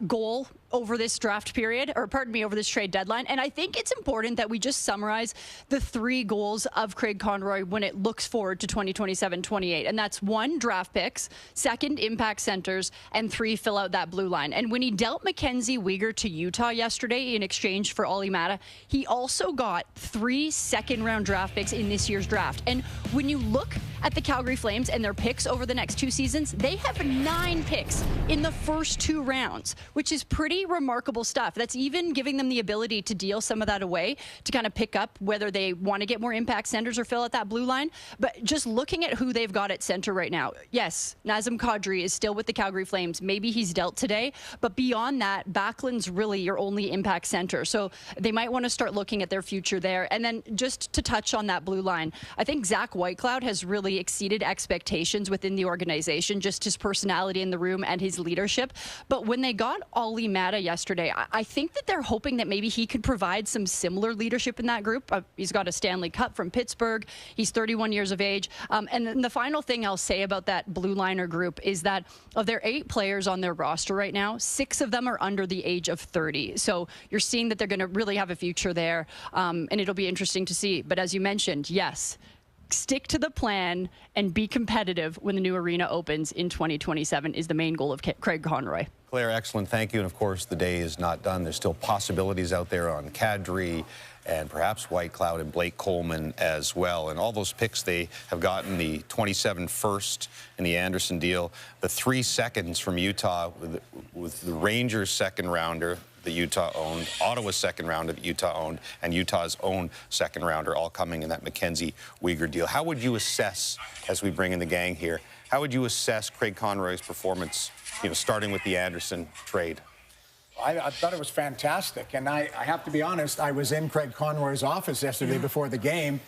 goal over this draft period, or pardon me, over this trade deadline. And I think it's important that we just summarize the 3 goals of Craig Conroy when it looks forward to 2027-28. And that's 1, draft picks, 2nd, impact centers, and 3, fill out that blue line. And when he dealt Mackenzie Weegar to Utah yesterday in exchange for Olli Määttä, he also got 3 second-round draft picks in this year's draft. And when you look at the Calgary Flames and their picks over the next 2 seasons, they have 9 picks in the first 2 rounds, which is pretty remarkable stuff. That's even giving them the ability to deal some of that away to kind of pick up whether they want to get more impact centers or fill out that blue line. But just looking at who they've got at center right now, yes, Nazem Kadri is still with the Calgary Flames. Maybe he's dealt today, but beyond that, Backlund's really your only impact center. So they might want to start looking at their future there. And then just to touch on that blue line, I think Zach Whitecloud has really exceeded expectations within the organization, just his personality in the room and his leadership. But when they got Olli Määttä yesterday, I think that they're hoping that maybe he could provide some similar leadership in that group. He's got a Stanley Cup from Pittsburgh. He's 31 years of age. And then the final thing I'll say about that blue liner group is that of their 8 players on their roster right now, 6 of them are under the age of 30. So you're seeing that they're going to really have a future there. And it'll be interesting to see. But as you mentioned, yes, stick to the plan and be competitive when the new arena opens in 2027 is the main goal of Craig Conroy. Claire, excellent. Thank you. And, of course, the day is not done. There's still possibilities out there on Kadri and perhaps Whitecloud and Blake Coleman as well. And all those picks they have gotten, the 27 first in the Anderson deal, the 3 seconds from Utah with the Rangers second rounder that Utah owned, Ottawa's second rounder that Utah owned, and Utah's own second rounder, all coming in that Mackenzie Weegar deal. How would you assess, as we bring in the gang here, how would you assess Craig Conroy's performance, starting with the Anderson trade? I thought it was fantastic. And I have to be honest, I was in Craig Conroy's office yesterday before the game,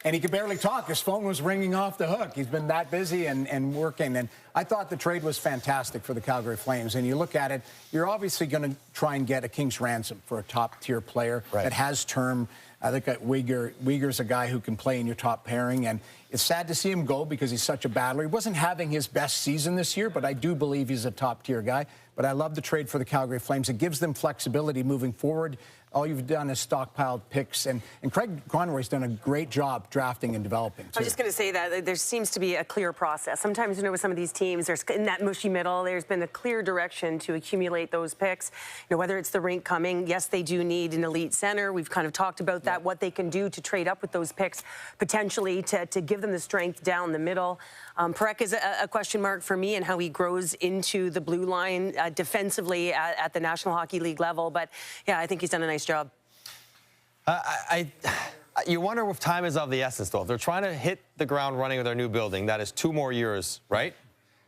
and he could barely talk. His phone was ringing off the hook. He's been that busy and working. And I thought the trade was fantastic for the Calgary Flames. And you look at it, you're obviously going to try and get a king's ransom for a top-tier player that has term. I think Weegar's a guy who can play in your top pairing. And it's sad to see him go because he's such a battler. He wasn't having his best season this year, but I do believe he's a top-tier guy. But I love the trade for the Calgary Flames. It gives them flexibility moving forward. All you've done is stockpiled picks. And Craig Conroy's done a great job drafting and developing, too. I was just going to say that there seems to be a clear process. Sometimes, with some of these teams, there's in that mushy middle, there's been a clear direction to accumulate those picks. Whether it's the rink coming, yes, they do need an elite center. We've kind of talked about that, what they can do to trade up with those picks, potentially to give them the strength down the middle. Parekh is a question mark for me and how he grows into the blue line defensively at the National Hockey League level. But, yeah, I think he's done a nice job. You wonder if time is of the essence, though. If they're trying to hit the ground running with their new building, that is 2 more years, right?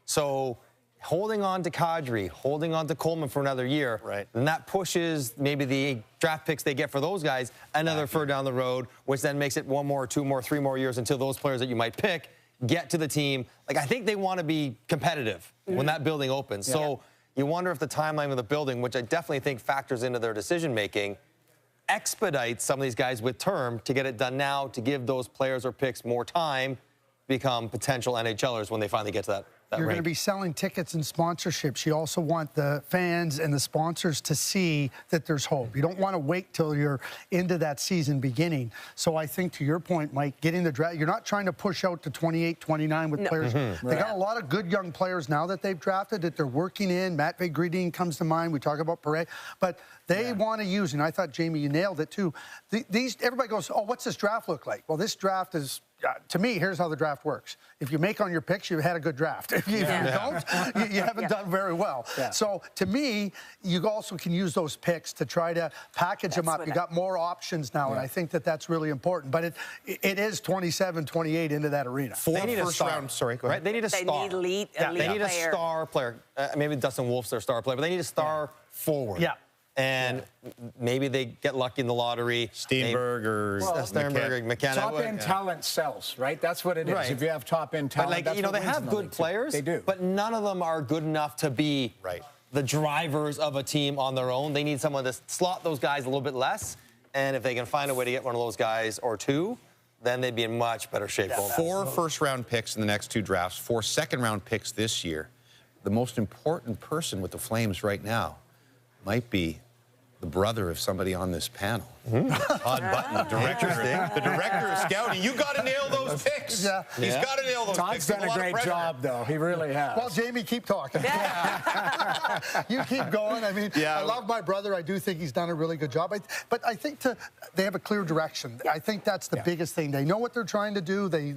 So holding on to Kadri, holding on to Coleman for another year, and that pushes maybe the draft picks they get for those guys another further down the road, which then makes it 1 more, 2 more, 3 more years until those players that you might pick get to the team. Like, I think they want to be competitive when that building opens. So you wonder if the timeline of the building, which I definitely think factors into their decision-making, expedites some of these guys with term to get it done now, to give those players or picks more time, become potential NHLers when they finally get to that You're going to be selling tickets and sponsorships. You also want the fans and the sponsors to see that there's hope. You don't want to wait till you're into that season beginning. So I think, to your point, Mike, getting the draft, you're not trying to push out to 28, 29 with players. They got a lot of good young players now that they've drafted that they're working in. Matt Vegredin comes to mind. We talk about Parekh. But they want to use, and I thought, Jamie, you nailed it, too. Everybody goes, oh, what's this draft look like? Well, this draft is... to me, here's how the draft works. If you make on your picks, you've had a good draft. If you don't, you haven't done very well. So, to me, you also can use those picks to try to package them up. You got more options now, and I think that that's really important. But it is 27, 28 into that arena. They need a star. Sorry, go ahead. They need a star. They need elite They need a star player. Maybe Dustin Wolf's their star player, but they need a star forward. And maybe they get lucky in the lottery. Steenberg or Sternberg or McKenna. Top-end talent sells, right? That's what it is. Right. If you have top-end talent, But, like, you know, they have good players. They do. But none of them are good enough to be the drivers of a team on their own. They need someone to slot those guys a little bit less. And if they can find a way to get one of those guys or two, then they'd be in much better shape. 4 first-round picks in the next 2 drafts, 4 second-round picks this year. The most important person with the Flames right now might be the brother of somebody on this panel. Todd Button, the director of scouting. You got to nail those picks. Yeah. He's got to nail those Todd's picks. done a great job, though. He really has. Well, Jamie, keep talking. You keep going. I mean, I love my brother. I do think he's done a really good job. But I think they have a clear direction. I think that's the biggest thing. They know what they're trying to do. They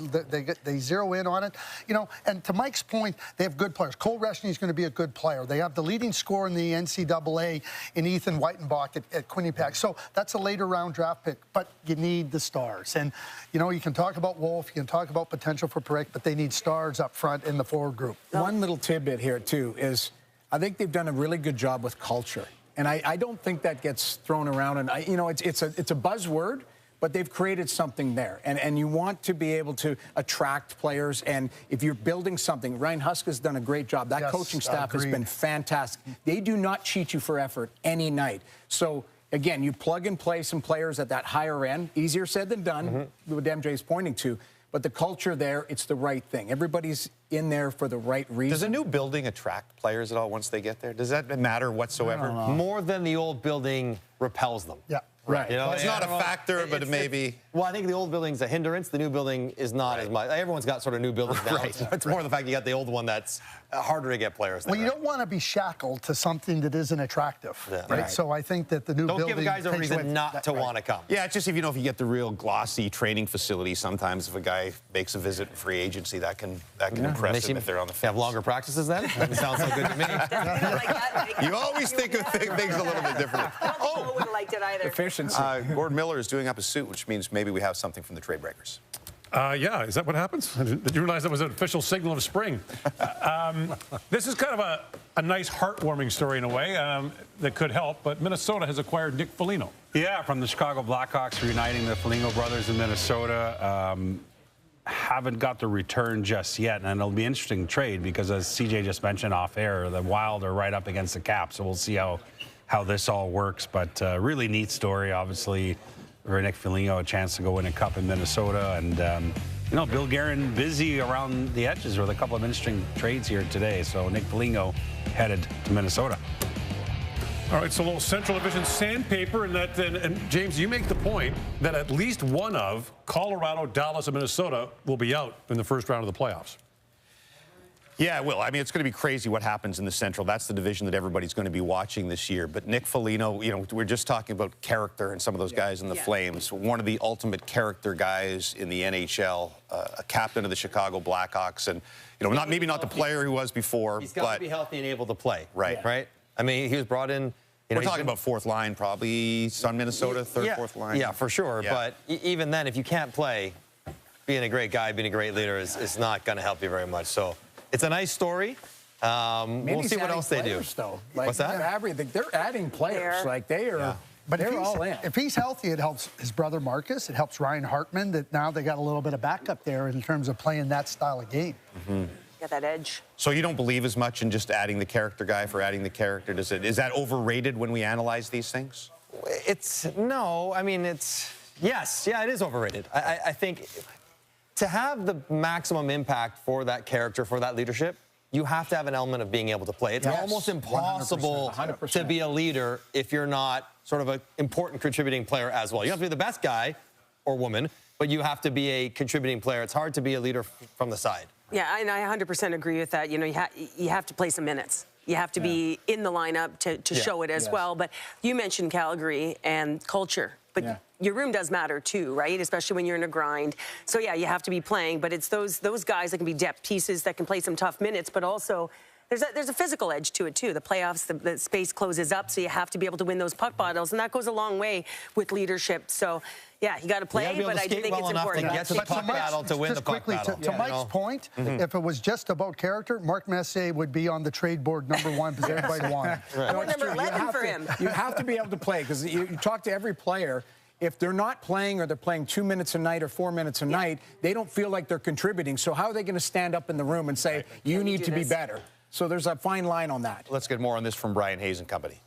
zero in on it. You know, and to Mike's point, they have good players. Cole Reshney is going to be a good player. They have the leading scorer in the NCAA in Ethan Whitenbach at Quinnipiac. So that's a later round draft pick, but you need the stars. And, you know, you can talk about Wolf, you can talk about potential for Perek, but they need stars up front in the forward group. One little tidbit here, too, is I think they've done a really good job with culture. And I don't think that gets thrown around. And, you know, it's a buzzword, but they've created something there. And you want to be able to attract players. And if you're building something, Ryan Huska's done a great job. That coaching staff has been fantastic. They do not cheat you for effort any night. So, again, you plug and play some players at that higher end. Easier said than done, what MJ's pointing to. But the culture there, it's the right thing. Everybody's in there for the right reason. Does a new building attract players at all once they get there? Does that matter whatsoever? More than the old building repels them. Yeah. Right. You know, Well, it's not a factor, but it may be. Well, I think the old building's a hindrance. The new building is not as much. Everyone's got sort of new buildings now. It's more the fact you got the old one that's harder to get players there. Well, you don't want to be shackled to something that isn't attractive, right? So I think that the new building... Don't give guys a reason not to want to come. Yeah, it's just if you get the real glossy training facility, sometimes if a guy makes a visit in free agency, that can impress them if they're on the fence. Have longer practices then? Doesn't sound so good to me. You always think of things a little bit differently. Oh, would have liked it either. Efficiency. Gord Miller is doing up a suit, which means maybe we have something from the trade breakers. Yeah, is that what happens? Did you realize that was an official signal of spring? This is kind of a nice, heartwarming story in a way that could help, but Minnesota has acquired Nick Foligno. Yeah, from the Chicago Blackhawks, reuniting the Foligno brothers in Minnesota. Haven't got the return just yet, and it'll be an interesting trade because, as CJ just mentioned off air, the Wild are right up against the cap, so we'll see how this all works. But really neat story, obviously, for Nick Foligno, a chance to go win a cup in Minnesota. And, you know, Bill Guerin busy around the edges with a couple of interesting trades here today. So Nick Foligno headed to Minnesota. All right, so a little Central Division sandpaper, and James, you make the point that at least one of Colorado, Dallas, and Minnesota will be out in the first round of the playoffs. Yeah, it will. I mean, it's going to be crazy what happens in the Central. That's the division that everybody's going to be watching this year. But Nick Foligno, you know, we're just talking about character and some of those guys in the Flames. One of the ultimate character guys in the NHL, a captain of the Chicago Blackhawks, and you know, maybe not the player he was before. He's got to be healthy and able to play. Right. Right. I mean, he was brought in. We're talking about fourth line, probably Sun Minnesota, third, fourth line. Yeah, for sure. Yeah. But even then, if you can't play, being a great guy, being a great leader is not going to help you very much. So it's a nice story. We'll see what else they do. Though. Like, what's that? They're adding players. Like they are. Yeah. But they're all in. If he's healthy, it helps his brother Marcus. It helps Ryan Hartman. That now they got a little bit of backup there in terms of playing that style of game. Got that edge. So you don't believe as much in just adding the character guy for adding the character? Is that overrated when we analyze these things? No. I mean, yes. Yeah, it is overrated. I think to have the maximum impact for that character, for that leadership, you have to have an element of being able to play. It's almost impossible 100%. to be a leader if you're not sort of an important contributing player as well. You don't have to be the best guy or woman, but you have to be a contributing player. It's hard to be a leader from the side. Yeah, and I 100% agree with that. You know, you have to play some minutes. You have to be in the lineup to show it as well. But you mentioned Calgary and culture. But your room does matter too, right? Especially when you're in a grind. So yeah, you have to be playing. But it's those guys that can be depth pieces that can play some tough minutes, but also there's a physical edge to it too. The playoffs, the space closes up, so you have to be able to win those puck battles, and that goes a long way with leadership. So, yeah, you got to play, but I do think it's important. To get the puck battle to win the puck battle. To Mike's point, if it was just about character, Mark Messier would be on the trade board #1 because everybody wanted him. Right. Number 11 for him. You have to be able to play because you talk to every player. If they're not playing or they're playing 2 minutes a night or 4 minutes a night, they don't feel like they're contributing. So how are they going to stand up in the room and say, you need to be better? So there's a fine line on that. Let's get more on this from Brian Hayes and company.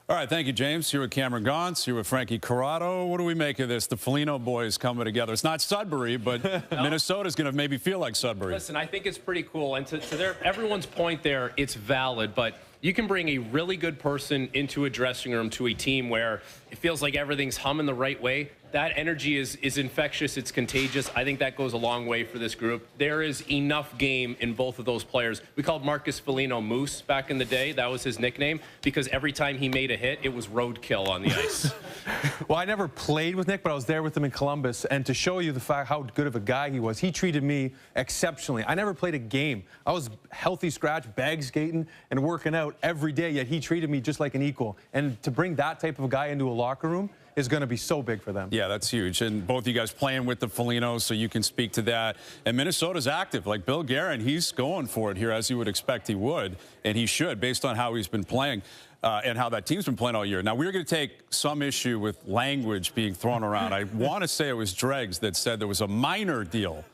All right, thank you, James. Here with Cameron Gauntz, here with Frankie Corrado. What do we make of this? The Foligno boys coming together. It's not Sudbury, but Minnesota's going to maybe feel like Sudbury. Listen, I think it's pretty cool. And to everyone's point there, it's valid, but you can bring a really good person into a dressing room to a team where it feels like everything's humming the right way. That energy is infectious. It's contagious. I think that goes a long way for this group. There is enough game in both of those players. We called Marcus Foligno Moose back in the day. That was his nickname because every time he made a hit, it was roadkill on the ice. Well, I never played with Nick, but I was there with him in Columbus. And to show you the fact how good of a guy he was, he treated me exceptionally. I never played a game. I was healthy scratch, bag skating, and working out every day, yet he treated me just like an equal. And to bring that type of a guy into a locker room is going to be so big for them. Yeah, that's huge. And both you guys playing with the Folignos, so you can speak to that. And Minnesota's active. Like Bill Guerin, he's going for it here, as you would expect he would. And he should, based on how he's been playing and how that team's been playing all year. Now, we're going to take some issue with language being thrown around. I want to say it was Dregs that said there was a minor deal.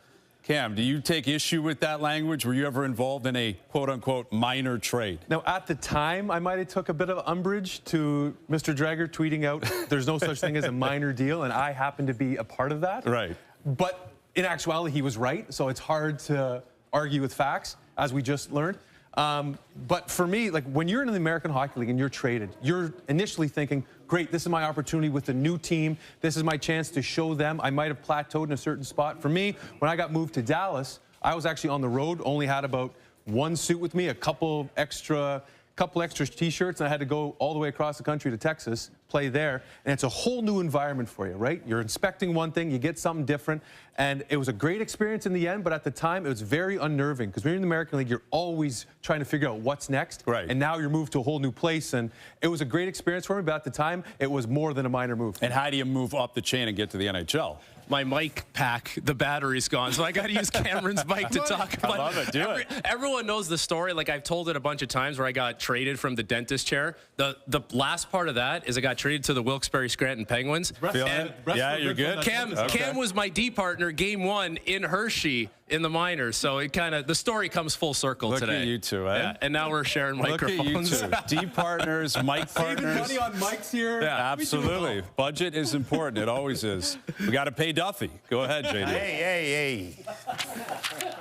Cam, do you take issue with that language? Were you ever involved in a quote-unquote minor trade? Now, at the time, I might have took a bit of umbrage to Mr. Dreger tweeting out there's no such thing as a minor deal, and I happen to be a part of that. Right. But in actuality, he was right, so it's hard to argue with facts, as we just learned. But for me, like when you're in the American Hockey League and you're traded, you're initially thinking, great, this is my opportunity with a new team. This is my chance to show them. I might have plateaued in a certain spot. For me, when I got moved to Dallas, I was actually on the road, only had about one suit with me, a couple extra T-shirts, and I had to go all the way across the country to Texas, play there, and it's a whole new environment for you, right? You're inspecting one thing, you get something different, and it was a great experience in the end, but at the time, it was very unnerving, because when you're in the American League, you're always trying to figure out what's next, right? And now you're moved to a whole new place, and it was a great experience for me, but at the time, it was more than a minor move. And how do you move up the chain and get to the NHL? My mic pack, the battery's gone, so I got to use Cameron's mic to talk about it. I love it. Do it. Everyone knows the story. Like, I've told it a bunch of times where I got traded from the dentist chair. The last part of that is I got traded to the Wilkes-Barre Scranton Penguins. Yeah, you're good. Cam was my D partner game 1 in Hershey in the minors, so it kind of, the story comes full circle today. Look at you two, eh? Yeah, and now we're sharing microphones. Look at you two. D partners, mic partners. Saving money on mics here. Yeah, absolutely. Budget is important. It always is. We got to pay Duffy. Go ahead, JD. Hey.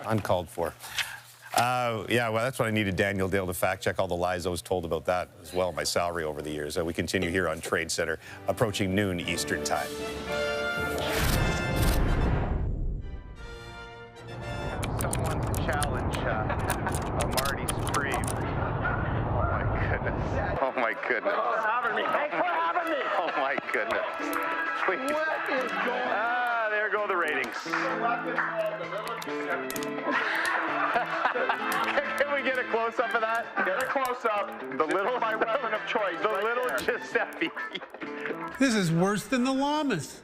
Uncalled for. Yeah, well, that's what I needed Daniel Dale to fact check all the lies I was told about that as well, my salary over the years. We continue here on Tradecentre, approaching noon Eastern time. Someone to challenge Marty Spree. Oh my goodness. Quit having me. Hey, quit having me. Oh my goodness. Please. What is going on? There go the ratings. Can we get a close-up of that? Get a close-up. The little, my weapon of choice. The right little there. Giuseppe. This is worse than the llamas.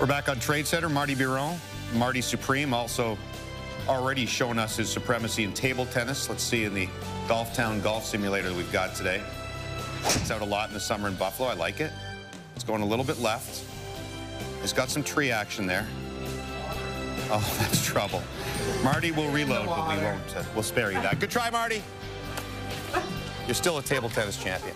We're back on Tradecentre. Marty Biron, Marty Supreme, also already shown us his supremacy in table tennis. Let's see in the Golf Town golf simulator that we've got today. It's out a lot in the summer in Buffalo. I like it. It's going a little bit left. It's got some tree action there. Oh, that's trouble. Marty will reload, but we won't. We'll spare you that. Good try, Marty. You're still a table tennis champion.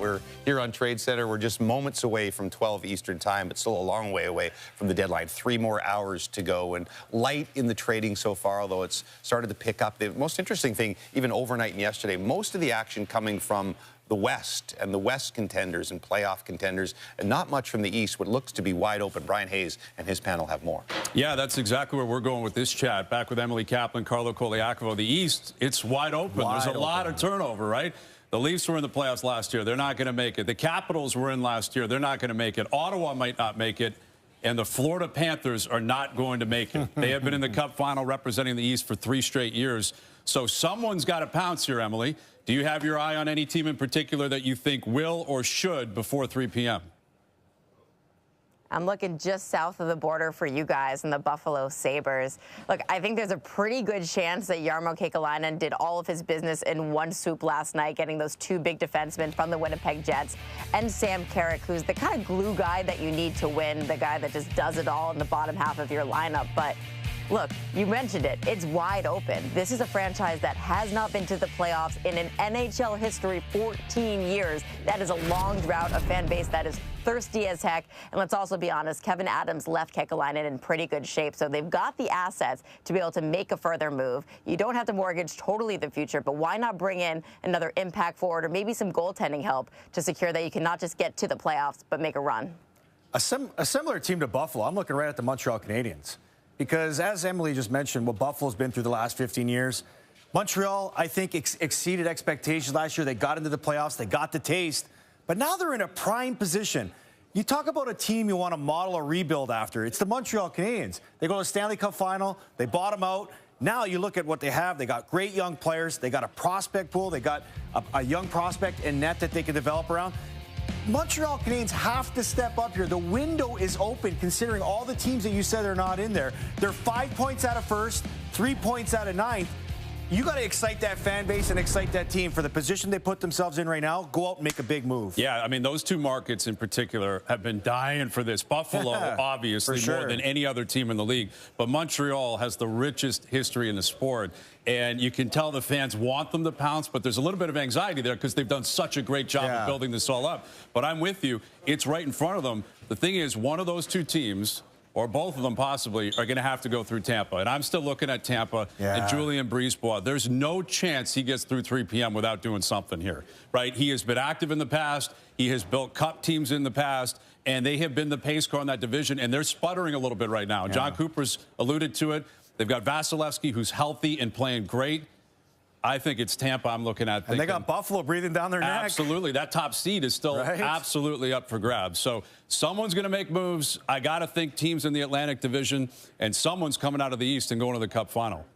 We're here on Tradecentre. We're just moments away from 12 Eastern time, but still a long way away from the deadline. 3 more hours to go, and light in the trading so far, although it's started to pick up. The most interesting thing, even overnight and yesterday, most of the action coming from the West and the West contenders and playoff contenders, and not much from the East, what looks to be wide open. Brian Hayes and his panel have more. Yeah, that's exactly where we're going with this chat. Back with Emily Kaplan, Carlo Koliakovo. The East, it's wide open. There's a lot of turnover, right? The Leafs were in the playoffs last year. They're not going to make it. The Capitals were in last year. They're not going to make it. Ottawa might not make it. And the Florida Panthers are not going to make it. They have been in the Cup final representing the East for 3 straight years. So someone's got to pounce here, Emily. Do you have your eye on any team in particular that you think will or should before 3 p.m.? I'm looking just south of the border for you guys and the Buffalo Sabres. Look, I think there's a pretty good chance that Jarmo Kekalainen did all of his business in one swoop last night, getting those 2 big defensemen from the Winnipeg Jets, and Sam Carrick, who's the kind of glue guy that you need to win, the guy that just does it all in the bottom half of your lineup. But look, you mentioned it. It's wide open. This is a franchise that has not been to the playoffs in an NHL history 14 years. That is a long drought, a fan base that is thirsty as heck. And let's also be honest, Kevin Adams left Kekalainen in pretty good shape. So they've got the assets to be able to make a further move. You don't have to mortgage totally the future, but why not bring in another impact forward or maybe some goaltending help to secure that you can not just get to the playoffs, but make a run? A similar team to Buffalo, I'm looking right at the Montreal Canadiens. Because as Emily just mentioned, what Buffalo's been through the last 15 years, Montreal, I think, exceeded expectations last year. They got into the playoffs. They got the taste. But now they're in a prime position. You talk about a team you want to model a rebuild after. It's the Montreal Canadiens. They go to the Stanley Cup final. They bottom out. Now you look at what they have. They got great young players. They got a prospect pool. They got a young prospect in net that they can develop around. Montreal Canadiens have to step up here. The window is open considering all the teams that you said are not in there. They're 5 points out of first, 3 points out of ninth. You got to excite that fan base and excite that team for the position they put themselves in right now. Go out and make a big move. Yeah, I mean, those 2 markets in particular have been dying for this. Buffalo, obviously, more than any other team in the league. But Montreal has the richest history in the sport. And you can tell the fans want them to pounce, but there's a little bit of anxiety there because they've done such a great job of building this all up. But I'm with you. It's right in front of them. The thing is, one of those 2 teams, or both of them possibly, are going to have to go through Tampa. And I'm still looking at Tampa and Julien Brisebois. There's no chance he gets through 3 p.m. without doing something here, right? He has been active in the past. He has built cup teams in the past, and they have been the pace car in that division, and they're sputtering a little bit right now. John Cooper's alluded to it. They've got Vasilevsky, who's healthy and playing great. I think it's Tampa I'm looking at. And they got Buffalo breathing down their neck. Absolutely. That top seed is still absolutely up for grabs. So someone's going to make moves. I got to think teams in the Atlantic Division, and someone's coming out of the East and going to the Cup final.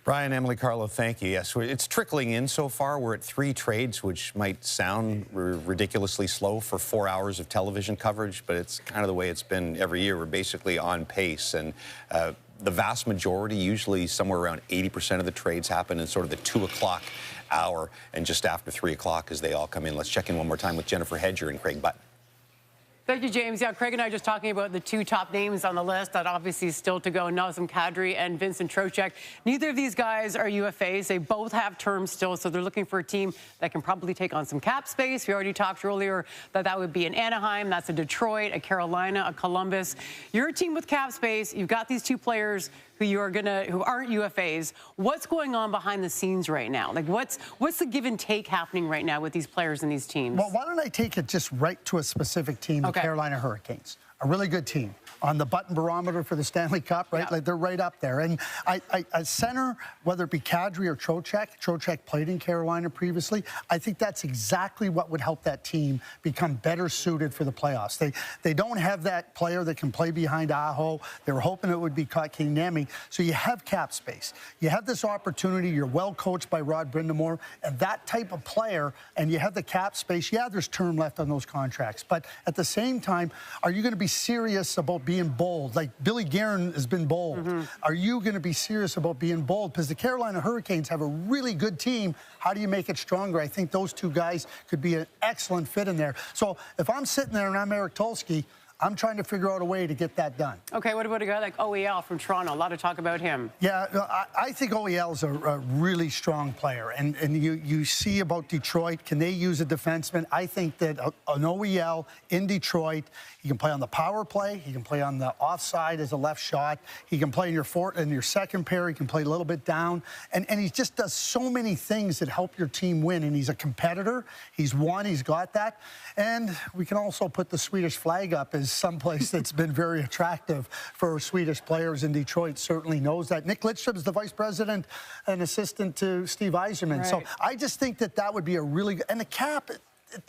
Brian, Emily, Carlo, thank you. Yes, it's trickling in so far. We're at 3 trades, which might sound ridiculously slow for 4 hours of television coverage, but it's kind of the way it's been every year. We're basically on pace. And the vast majority, usually somewhere around 80% of the trades happen in sort of the 2 o'clock hour and just after 3 o'clock as they all come in. Let's check in one more time with Jennifer Hedger and Craig Button. Thank you, James. Yeah, Craig and I are just talking about the 2 top names on the list that obviously is still to go, Nazem Kadri and Vincent Trocheck. Neither of these guys are UFAs. They both have terms still, so they're looking for a team that can probably take on some cap space. We already talked earlier that would be an Anaheim, that's a Detroit, a Carolina, a Columbus. You're a team with cap space. You've got these 2 players who aren't UFAs. What's going on behind the scenes right now? Like, what's the give and take happening right now with these players and these teams? Well, why don't I take it just right to a specific team, the Carolina Hurricanes. a really good team. On the button barometer for the Stanley Cup, right? Yeah. Like they're right up there. And a center, whether it be Kadri or Trocheck played in Carolina previously, I think that's exactly what would help that team become better suited for the playoffs. They don't have that player that can play behind Aho. They were hoping it would be Kotkaniemi. So you have cap space. You have this opportunity. You're well coached by Rod Brindamore, and that type of player, and you have the cap space. Yeah, there's term left on those contracts. But at the same time, are you going to be serious about being bold? Like Billy Guerin has been bold. Are you going to be serious about being bold? Because the Carolina Hurricanes have a really good team. How do you make it stronger? I think those two guys could be an excellent fit in there. So if I'm sitting there and I'm Eric Tulsky, I'm trying to figure out a way to get that done. Okay, what about a guy like OEL from Toronto? A lot of talk about him. Yeah, I think OEL is a really strong player. And you see about Detroit, can they use a defenseman? I think that an OEL in Detroit, he can play on the power play. He can play on the offside as a left shot. He can play in your second pair. He can play a little bit down. And he just does so many things that help your team win. And he's a competitor. He's won. He's got that. And we can also put the Swedish flag up as someplace that's been very attractive for Swedish players in Detroit. Certainly knows that. Nick Lidstrom is the vice president and assistant to Steve Yzerman. Right. So I just think that would be a really good, and the cap,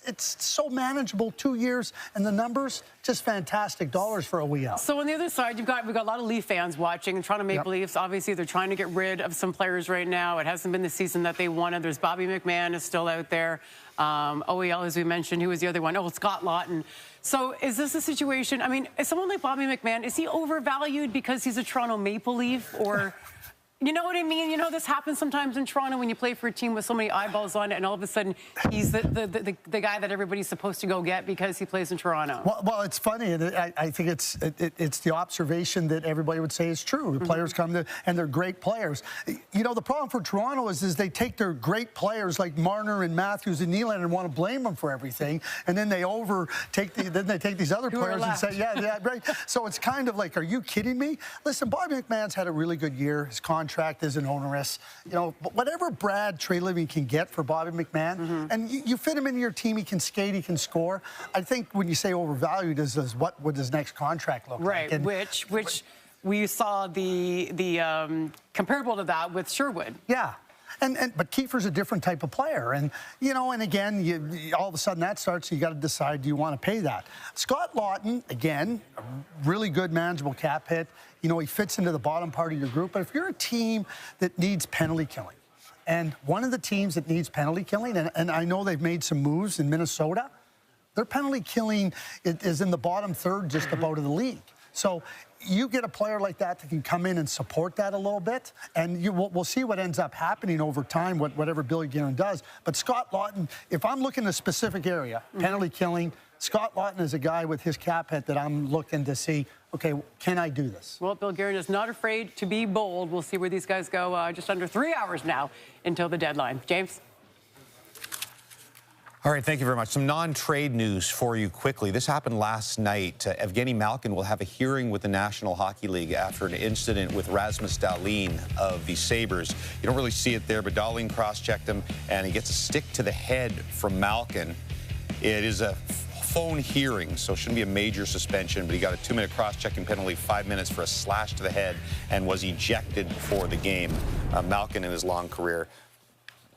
it's so manageable, 2 years, and the numbers, just fantastic dollars for OEL. So on the other side, we've got a lot of Leaf fans watching, and Toronto Maple Leafs, obviously they're trying to get rid of some players right now. It hasn't been the season that they wanted. There's Bobby McMahon is still out there. OEL, as we mentioned, who was the other one? Oh, Scott Laughton. So is this a situation, I mean, is someone like Bobby McMahon, is he overvalued because he's a Toronto Maple Leaf, or... You know what I mean? You know, this happens sometimes in Toronto when you play for a team with so many eyeballs on it, and all of a sudden he's the guy that everybody's supposed to go get because he plays in Toronto. Well, it's funny, and I think it's the observation that everybody would say is true. The players come to, and they're great players. You know, the problem for Toronto is they take their great players like Marner and Matthews and Nylander and want to blame them for everything, and then they take these other players and say, yeah, right. So it's kind of like, are you kidding me? Listen, Bobby McMahon's had a really good year. His contract isn't onerous. You know, but whatever Brad Treliving can get for Bobby McMahon, and you fit him into your team, he can skate, he can score. I think when you say overvalued, is what would his next contract look like? Right, which we saw the comparable to that with Sherwood. Yeah. But Kiefer's a different type of player, and you know, and again, you all of a sudden that starts. You got to decide, do you want to pay that? Scott Laughton, again, a really good manageable cap hit. You know, he fits into the bottom part of your group. But if you're a team that needs penalty killing, and one of the teams that needs penalty killing, and I know they've made some moves in Minnesota, their penalty killing is in the bottom third, just about of the league. So you get a player like that can come in and support that a little bit, and we'll see what ends up happening over time, whatever Billy Guerin does. But Scott Laughton, if I'm looking at a specific area, penalty killing, Scott Laughton is a guy with his cap hit that I'm looking to see, okay, can I do this? Well, Bill Guerin is not afraid to be bold. We'll see where these guys go just under 3 hours now until the deadline. James? All right, thank you very much. Some non-trade news for you quickly. This happened last night. Evgeny Malkin will have a hearing with the National Hockey League after an incident with Rasmus Dahlin of the Sabres. You don't really see it there, but Dahlin cross-checked him, and he gets a stick to the head from Malkin. It is a phone hearing, so it shouldn't be a major suspension, but he got a 2-minute cross-checking penalty, 5 minutes for a slash to the head, and was ejected for the game. Malkin, in his long career,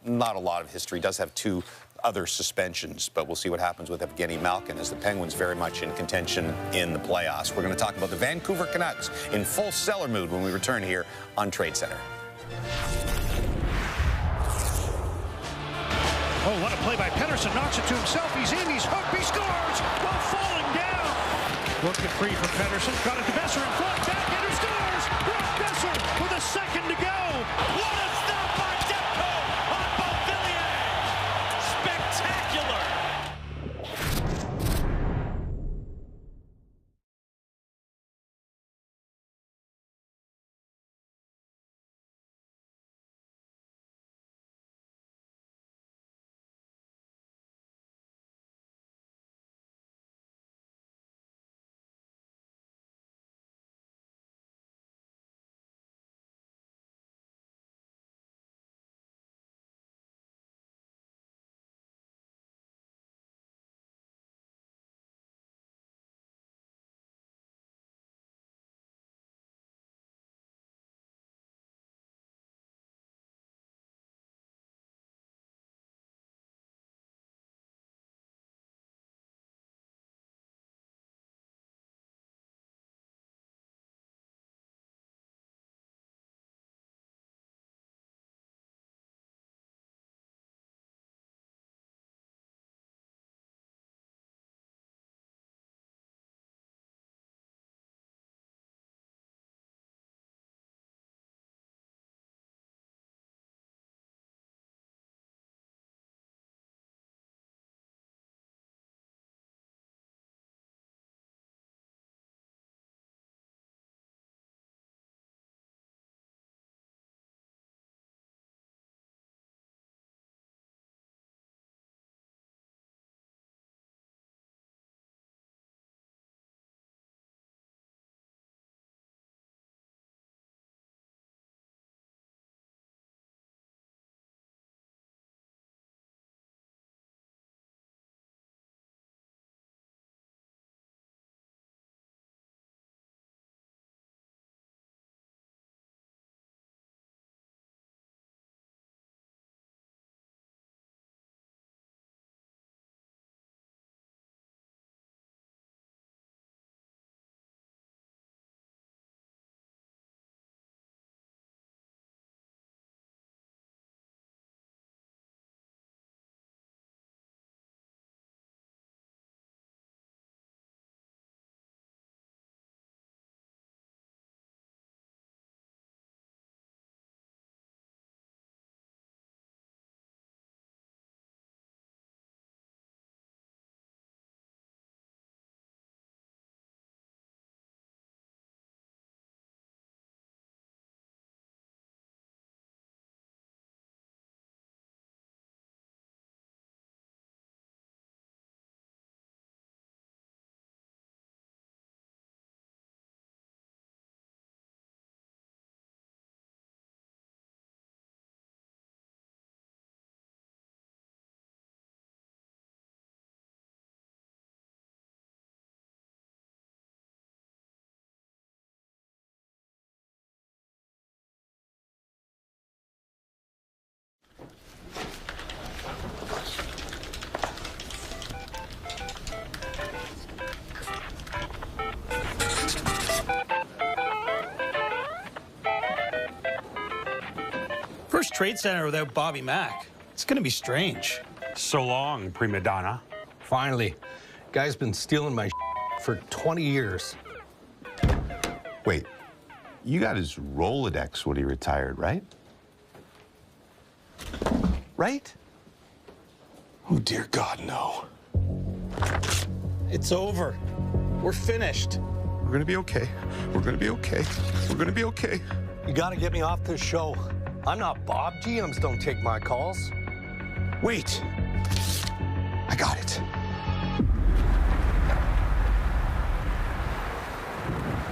not a lot of history, does have 2 other suspensions, but we'll see what happens with Evgeny Malkin as the Penguins very much in contention in the playoffs. We're going to talk about the Vancouver Canucks in full seller mood when we return here on Trade Center. Oh, what a play by Pettersson. Knocks it to himself. He's in. He's hooked. He scores while falling down. Working free from Pettersson. Got it to Besser in front. Backhand who scores. Brock Besser with a second to go. What a stop by trade center without Bobby Mack. It's going to be strange. So long, prima donna. Finally. Guy's been stealing my for 20 years. Wait, you got his Rolodex when he retired, right? Right? Oh, dear God, no. It's over. We're finished. We're gonna be okay. We're gonna be okay. We're gonna be okay. You gotta get me off this show. I'm not Bob. GMs don't take my calls. Wait. I got it.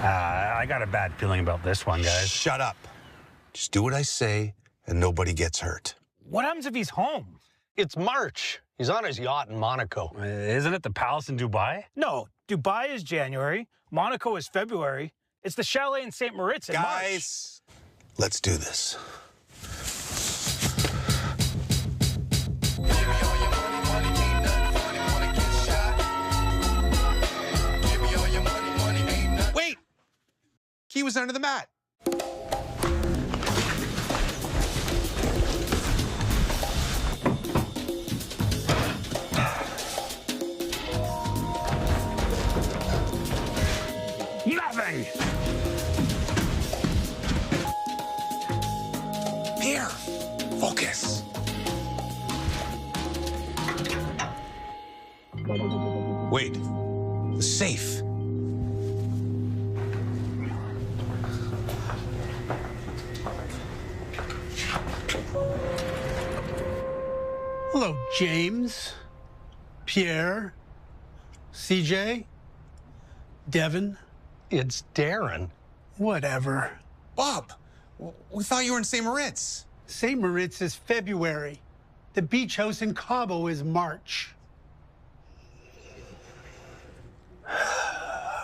I got a bad feeling about this one, guys. Shut up. Just do what I say, and nobody gets hurt. What happens if he's home? It's March. He's on his yacht in Monaco. Isn't it the Palace in Dubai? No, Dubai is January. Monaco is February. It's the chalet in St. Moritz in Guys, let's do this. Wait! Key was under the mat. Nothing! Here, focus. Wait, the safe. Hello, James, Pierre, CJ, Devin. It's Darren. Whatever. Bob, we thought you were in St. Moritz. St. Moritz is February. The beach house in Cabo is March.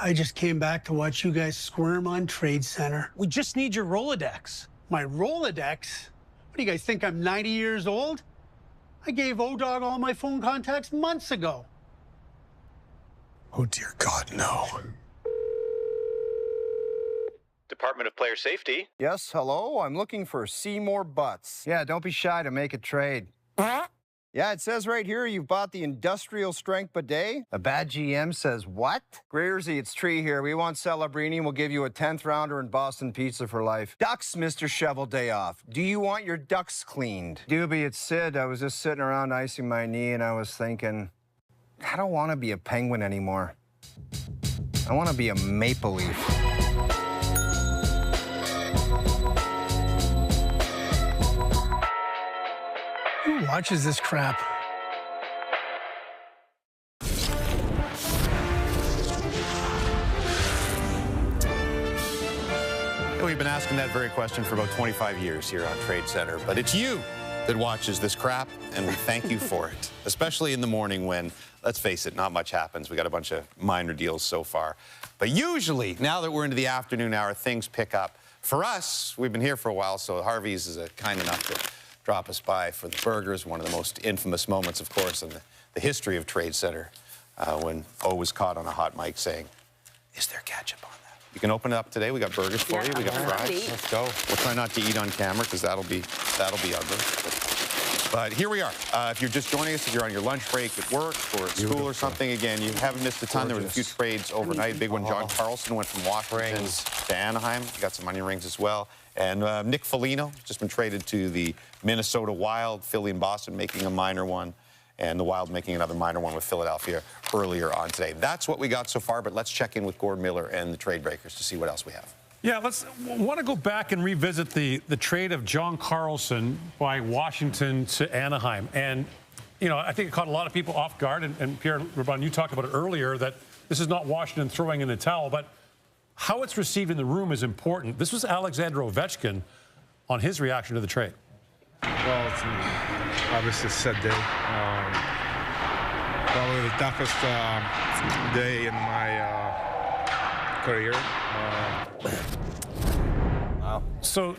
I just came back to watch you guys squirm on Trade Center. We just need your Rolodex. My Rolodex? What do you guys think, I'm 90 years old? I gave O-Dog all my phone contacts months ago. Oh, dear God, no. Department of Player Safety. Yes, hello. I'm looking for Seymour Butts. Yeah, don't be shy to make a trade. Yeah, it says right here you've bought the industrial strength bidet. A bad GM says what? Greersy, it's Tree here. We want Celebrini and we'll give you a 10th rounder in Boston pizza for life. Ducks, Mr. Shovel Day Off. Do you want your ducks cleaned? Doobie, it's Sid. I was just sitting around icing my knee and I was thinking, I don't want to be a penguin anymore. I want to be a maple leaf. Who watches this crap? We've been asking that very question for about 25 years here on Trade Center, but it's you that watches this crap, and we thank you for it, especially in the morning when, let's face it, not much happens. We got a bunch of minor deals so far. But usually, now that we're into the afternoon hour, things pick up. For us, we've been here for a while, so Harvey's is kind enough to drop us by for the burgers, one of the most infamous moments, of course, in the history of Trade Center, when O was caught on a hot mic saying, "Is there ketchup on that?" You can open it up today. We got burgers for you. We got fries. Let's go. We'll try not to eat on camera because that'll be ugly. But here we are. If you're just joining us, if you're on your lunch break at work or at school or something, again, you haven't missed a ton. There was a few trades overnight. Big one, John Carlson went from Washington to Anaheim. He got some onion rings as well. And Nick Foligno just been traded to the Minnesota Wild. Philly and Boston making a minor one. And the Wild making another minor one with Philadelphia earlier on today. That's what we got so far, but let's check in with Gord Miller and the trade breakers to see what else we have. Yeah, want to go back and revisit the trade of John Carlson by Washington to Anaheim. And, you know, I think it caught a lot of people off guard. And Pierre Rabon, you talked about it earlier, that this is not Washington throwing in the towel, but how it's received in the room is important. This was Alexander Ovechkin on his reaction to the trade. Well, it's obviously a sad day. Probably the toughest day in my career. Wow. So,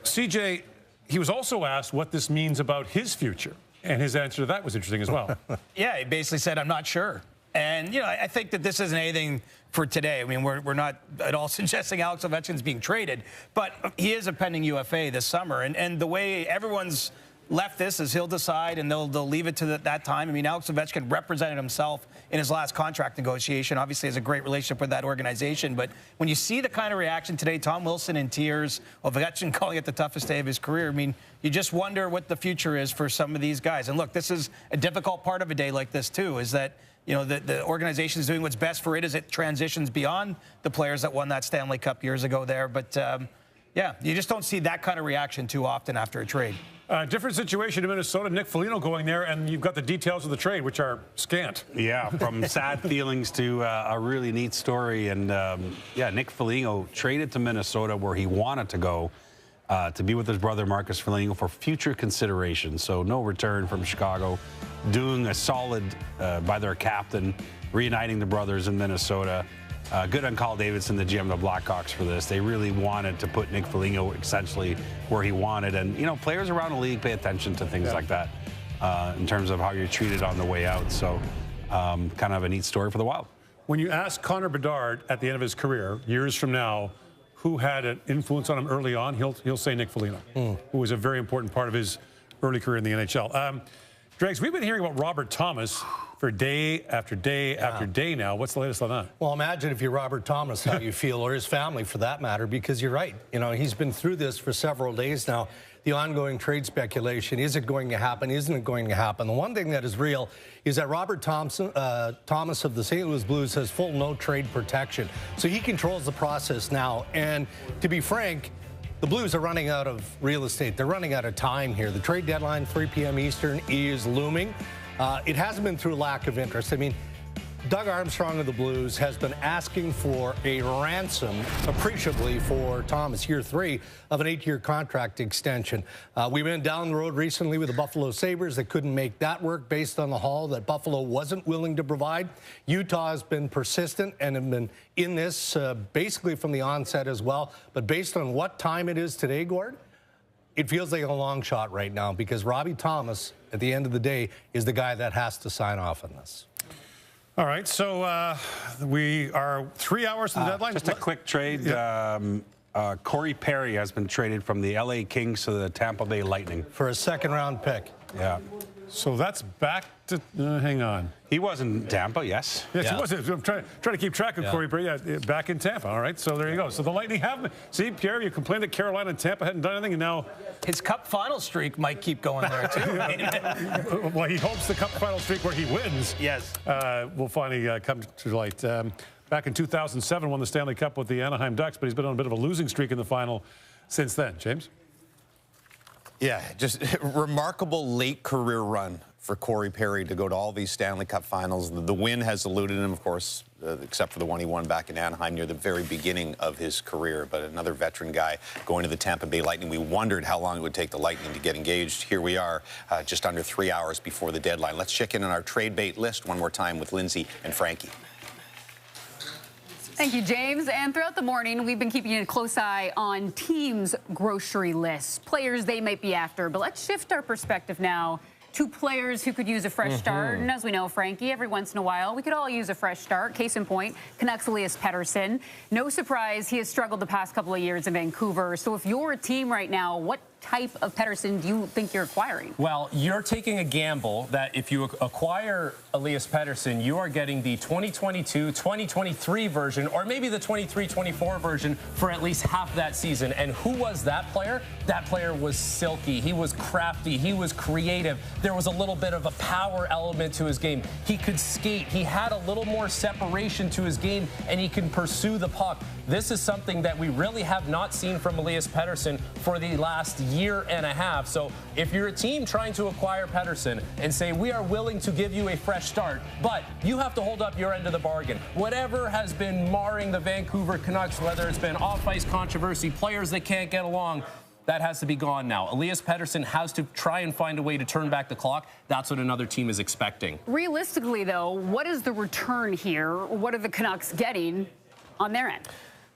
CJ, he was also asked what this means about his future. And his answer to that was interesting as well. Yeah, he basically said, I'm not sure. And, you know, I think that this isn't anything for today. I mean, we're not at all suggesting Alex Ovechkin's being traded, but he is a pending UFA this summer. And the way everyone's left this is he'll decide, and they'll leave it to that time. I mean, Alex Ovechkin represented himself in his last contract negotiation. Obviously, has a great relationship with that organization. But when you see the kind of reaction today, Tom Wilson in tears, Ovechkin calling it the toughest day of his career, I mean, you just wonder what the future is for some of these guys. And look, this is a difficult part of a day like this, too, is that, you know, the organization is doing what's best for it as it transitions beyond the players that won that Stanley Cup years ago there. But, yeah, you just don't see that kind of reaction too often after a trade. Different situation in Minnesota. Nick Foligno going there, and you've got the details of the trade, which are scant. Yeah, from sad feelings to a really neat story. And, yeah, Nick Foligno traded to Minnesota where he wanted to go to be with his brother Marcus Foligno for future consideration. So no return from Chicago. Doing a solid by their captain, reuniting the brothers in Minnesota. Good on Carl Davidson, the GM of the Blackhawks, for this. They really wanted to put Nick Foligno essentially where he wanted. And, you know, players around the league pay attention to things like that in terms of how you're treated on the way out. So kind of a neat story for the Wild. When you ask Connor Bedard at the end of his career, years from now, who had an influence on him early on, he'll say Nick Foligno, who was a very important part of his early career in the NHL. Dregs, we've been hearing about Robert Thomas for day after day after day now. What's the latest on that? Well, imagine if you're Robert Thomas, how you feel, or his family for that matter, because you're right. You know, he's been through this for several days now. The ongoing trade speculation, is it going to happen? Isn't it going to happen? The one thing that is real is that Robert Thomas of the St. Louis Blues has full no-trade protection. So he controls the process now. And to be frank, the Blues are running out of real estate. They're running out of time here. The trade deadline, 3 p.m. Eastern, is looming. It hasn't been through lack of interest. I mean, Doug Armstrong of the Blues has been asking for a ransom, appreciably, for Thomas, year 3 of an 8-year contract extension. We went down the road recently with the Buffalo Sabres that couldn't make that work based on the haul that Buffalo wasn't willing to provide. Utah has been persistent and have been in this basically from the onset as well. But based on what time it is today, Gord, it feels like a long shot right now because Robbie Thomas, at the end of the day, is the guy that has to sign off on this. All right, so we are 3 hours to the deadline. Just a quick trade. Yeah. Corey Perry has been traded from the LA Kings to the Tampa Bay Lightning. For a second-round pick. Yeah. So that's back to, hang on. He was in Tampa, yes. Yes, he was. I'm trying to keep track of Corey Perry. Yeah, back in Tampa, all right? So there you go. So the Lightning have, see, Pierre, you complained that Carolina and Tampa hadn't done anything, and now... His Cup final streak might keep going there, too. Well, he hopes the Cup final streak where he wins will finally come to light. Back in 2007, won the Stanley Cup with the Anaheim Ducks, but he's been on a bit of a losing streak in the final since then. James? Yeah, just remarkable late career run for Corey Perry to go to all these Stanley Cup finals. The win has eluded him, of course, except for the one he won back in Anaheim near the very beginning of his career. But another veteran guy going to the Tampa Bay Lightning. We wondered how long it would take the Lightning to get engaged. Here we are, just under 3 hours before the deadline. Let's check in on our trade bait list one more time with Lindsay and Frankie. Thank you, James. And throughout the morning, we've been keeping a close eye on teams' grocery lists, players they might be after. But let's shift our perspective now to players who could use a fresh start. And as we know, Frankie, every once in a while, we could all use a fresh start. Case in point, Canucks Elias Pettersson. No surprise, he has struggled the past couple of years in Vancouver. So if you're a team right now, what type of Pettersson do you think you're acquiring? Well, you're taking a gamble that if you acquire Elias Pettersson, you are getting the 2022, 2023 version, or maybe the 23-24 version for at least half that season. And who was that player? That player was silky. He was crafty. He was creative. There was a little bit of a power element to his game. He could skate. He had a little more separation to his game, and he can pursue the puck. This is something that we really have not seen from Elias Pettersson for the last year and a half. So if you're a team trying to acquire Pettersson and say, we are willing to give you a fresh start, but you have to hold up your end of the bargain. Whatever has been marring the Vancouver Canucks, whether it's been off-ice controversy, players that can't get along, that has to be gone now. Elias Pettersson has to try and find a way to turn back the clock. That's what another team is expecting. Realistically, though, what is the return here? What are the Canucks getting on their end?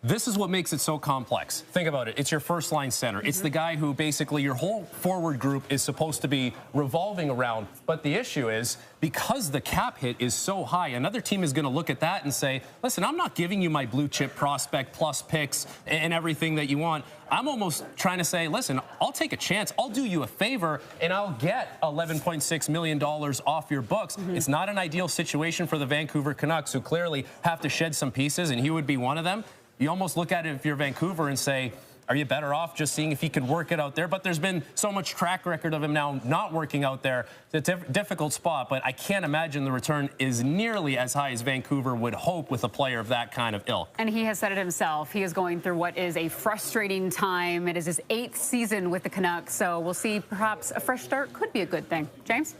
This is what makes it so complex. Think about it. It's your first line center. It's the guy who basically your whole forward group is supposed to be revolving around. But the issue is, because the cap hit is so high, another team is going to look at that and say, listen, I'm not giving you my blue chip prospect plus picks and everything that you want. I'm almost trying to say, listen, I'll take a chance. I'll do you a favor, and I'll get $11.6 million off your books. It's not an ideal situation for the Vancouver Canucks, who clearly have to shed some pieces, and he would be one of them. You almost look at it if you're Vancouver and say, are you better off just seeing if he could work it out there? But there's been so much track record of him now not working out there. It's a difficult spot, but I can't imagine the return is nearly as high as Vancouver would hope with a player of that kind of ilk. And he has said it himself. He is going through what is a frustrating time. It is his 8th season with the Canucks, so we'll see. Perhaps a fresh start could be a good thing. James?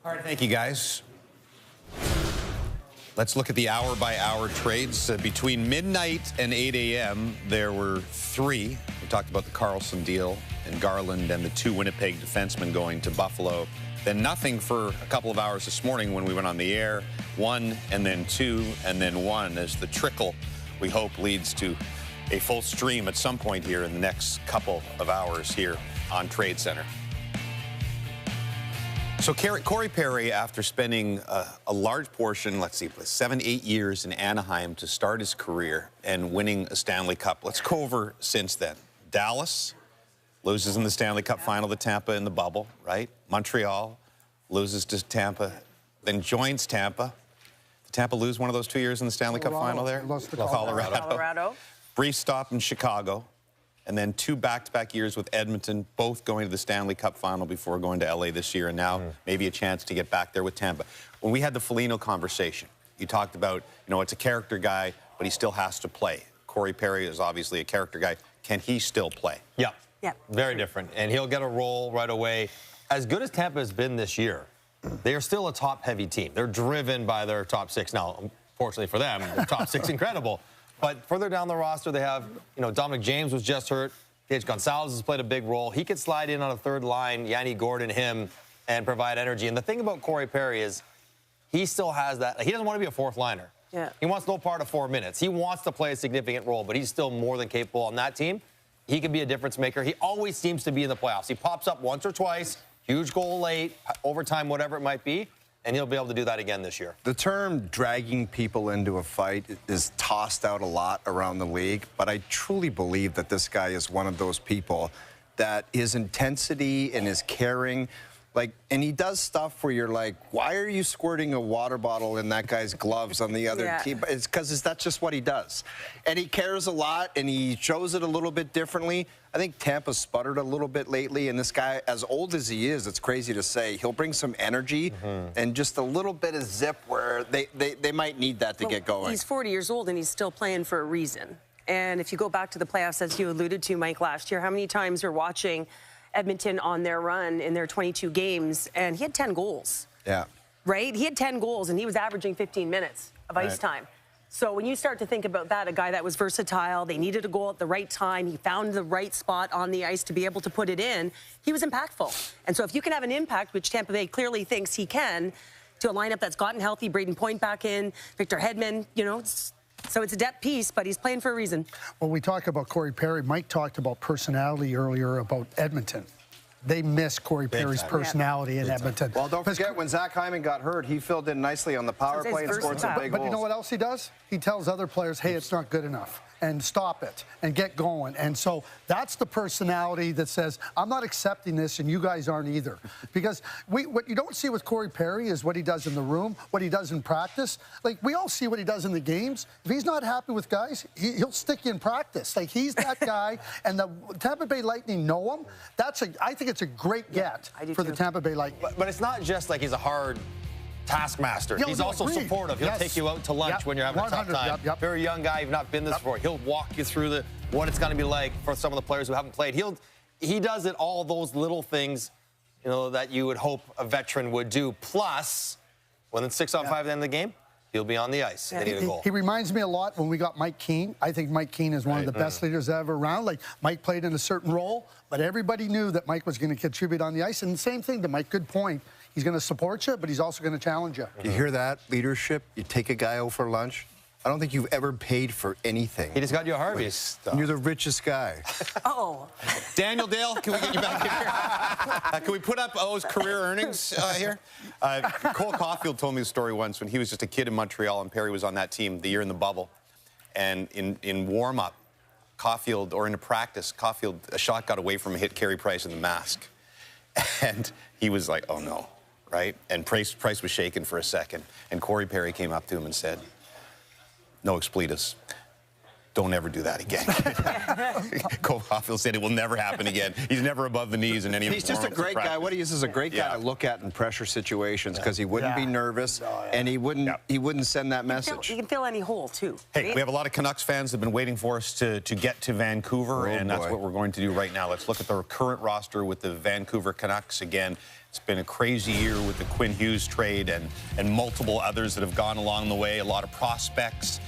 All right, thank you, guys. Let's look at the hour-by-hour trades. Between midnight and 8 a.m., there were 3. We talked about the Karlsson deal and Garland and the 2 Winnipeg defensemen going to Buffalo. Then nothing for a couple of hours this morning when we went on the air. 1 and then 2 and then 1 as the trickle, we hope, leads to a full stream at some point here in the next couple of hours here on Tradecentre. So Corey Perry, after spending a large portion, let's see, 7-8 years in Anaheim to start his career and winning a Stanley Cup. Let's go over since then. Dallas loses in the Stanley Cup final to Tampa in the bubble, right? Montreal loses to Tampa, then joins Tampa. Did Tampa lose one of those 2 years in the Stanley Cup final there? Lost to Colorado. Brief stop in Chicago. And then 2 back-to-back years with Edmonton, both going to the Stanley Cup final before going to LA this year, and now maybe a chance to get back there with Tampa. When we had the Foligno conversation, you talked about, it's a character guy, but he still has to play. Corey Perry is obviously a character guy. Can he still play? Yeah. Very different. And he'll get a role right away. As good as Tampa has been this year, they are still a top-heavy team. They're driven by their top 6. Now, unfortunately for them, their top 6 incredible. But further down the roster, they have, Dominic James was just hurt. Gage Gonzalez has played a big role. He could slide in on a third line, Yanni Gordon, him, and provide energy. And the thing about Corey Perry is he still has that. He doesn't want to be a fourth liner. Yeah. He wants no part of 4 minutes. He wants to play a significant role, but he's still more than capable on that team. He could be a difference maker. He always seems to be in the playoffs. He pops up once or twice, huge goal late, overtime, whatever it might be. And he'll be able to do that again this year. The term dragging people into a fight is tossed out a lot around the league, but I truly believe that this guy is one of those people that his intensity and his caring, and he does stuff where you're like, why are you squirting a water bottle in that guy's gloves on the other team? It's because that's just what he does. And he cares a lot, and he shows it a little bit differently. I think Tampa sputtered a little bit lately, and this guy, as old as he is, it's crazy to say, he'll bring some energy and just a little bit of zip where they might need that to get going. He's 40 years old, and he's still playing for a reason. And if you go back to the playoffs, as you alluded to, Mike, last year, how many times we're watching Edmonton on their run in their 22 games, and he had 10 goals. Yeah. Right? He had 10 goals, and he was averaging 15 minutes of ice time. So when you start to think about that, a guy that was versatile, they needed a goal at the right time, he found the right spot on the ice to be able to put it in, he was impactful. And so if you can have an impact, which Tampa Bay clearly thinks he can, to a lineup that's gotten healthy, Braden Point back in, Victor Hedman, so it's a depth piece, but he's playing for a reason. When we talk about Corey Perry, Mike talked about personality earlier about Edmonton. They miss Corey Perry's personality in Edmonton. Well, don't forget, when Zach Hyman got hurt, he filled in nicely on the power play and scored some big goals. But you know what else he does? He tells other players, hey, it's not good enough, and stop it, and get going. And so that's the personality that says, I'm not accepting this, and you guys aren't either. Because what you don't see with Corey Perry is what he does in the room, what he does in practice. We all see what he does in the games. If he's not happy with guys, he'll stick you in practice. He's that guy, and the Tampa Bay Lightning know him. I think it's a great get for the Tampa Bay Lightning. But it's not just like he's a hard taskmaster. He's also supportive. He'll take you out to lunch when you're having a tough time. Very young guy, you've not been this before. He'll walk you through what it's going to be like for some of the players who haven't played. He does it, all those little things, that you would hope a veteran would do. Plus, when it's 6-on-5 at the end of the game, he'll be on the ice. They need a goal. He reminds me a lot when we got Mike Keane. I think Mike Keane is one of the best leaders ever around. Mike played in a certain role, but everybody knew that Mike was going to contribute on the ice. And the same thing to Mike, good point. He's going to support you, but he's also going to challenge you. You hear that, leadership? You take a guy out for lunch, I don't think you've ever paid for anything. He just got you a Harvey's. You're the richest guy. Oh. Daniel Dale, can we get you back here? Can we put up O's career earnings here? Cole Caulfield told me the story once when he was just a kid in Montreal and Perry was on that team the year in the bubble. And in warm-up, Caulfield, or into practice, Caulfield, a shot got away from him, hit Carey Price in the mask. And he was like, oh no, right? And Price was shaken for a second. And Corey Perry came up to him and said, no expletives. Don't ever do that again. Cole Caulfield said it will never happen again. He's never above the knees in any of his He's just a great guy. What he is a great guy to look at in pressure situations because he wouldn't be nervous and he wouldn't send that message. You can fill any hole, too. Hey, right? We have a lot of Canucks fans that have been waiting for us to get to Vancouver, and that's what we're going to do right now. Let's look at the current roster with the Vancouver Canucks again. It's been a crazy year with the Quinn Hughes trade and multiple others that have gone along the way. A lot of prospects.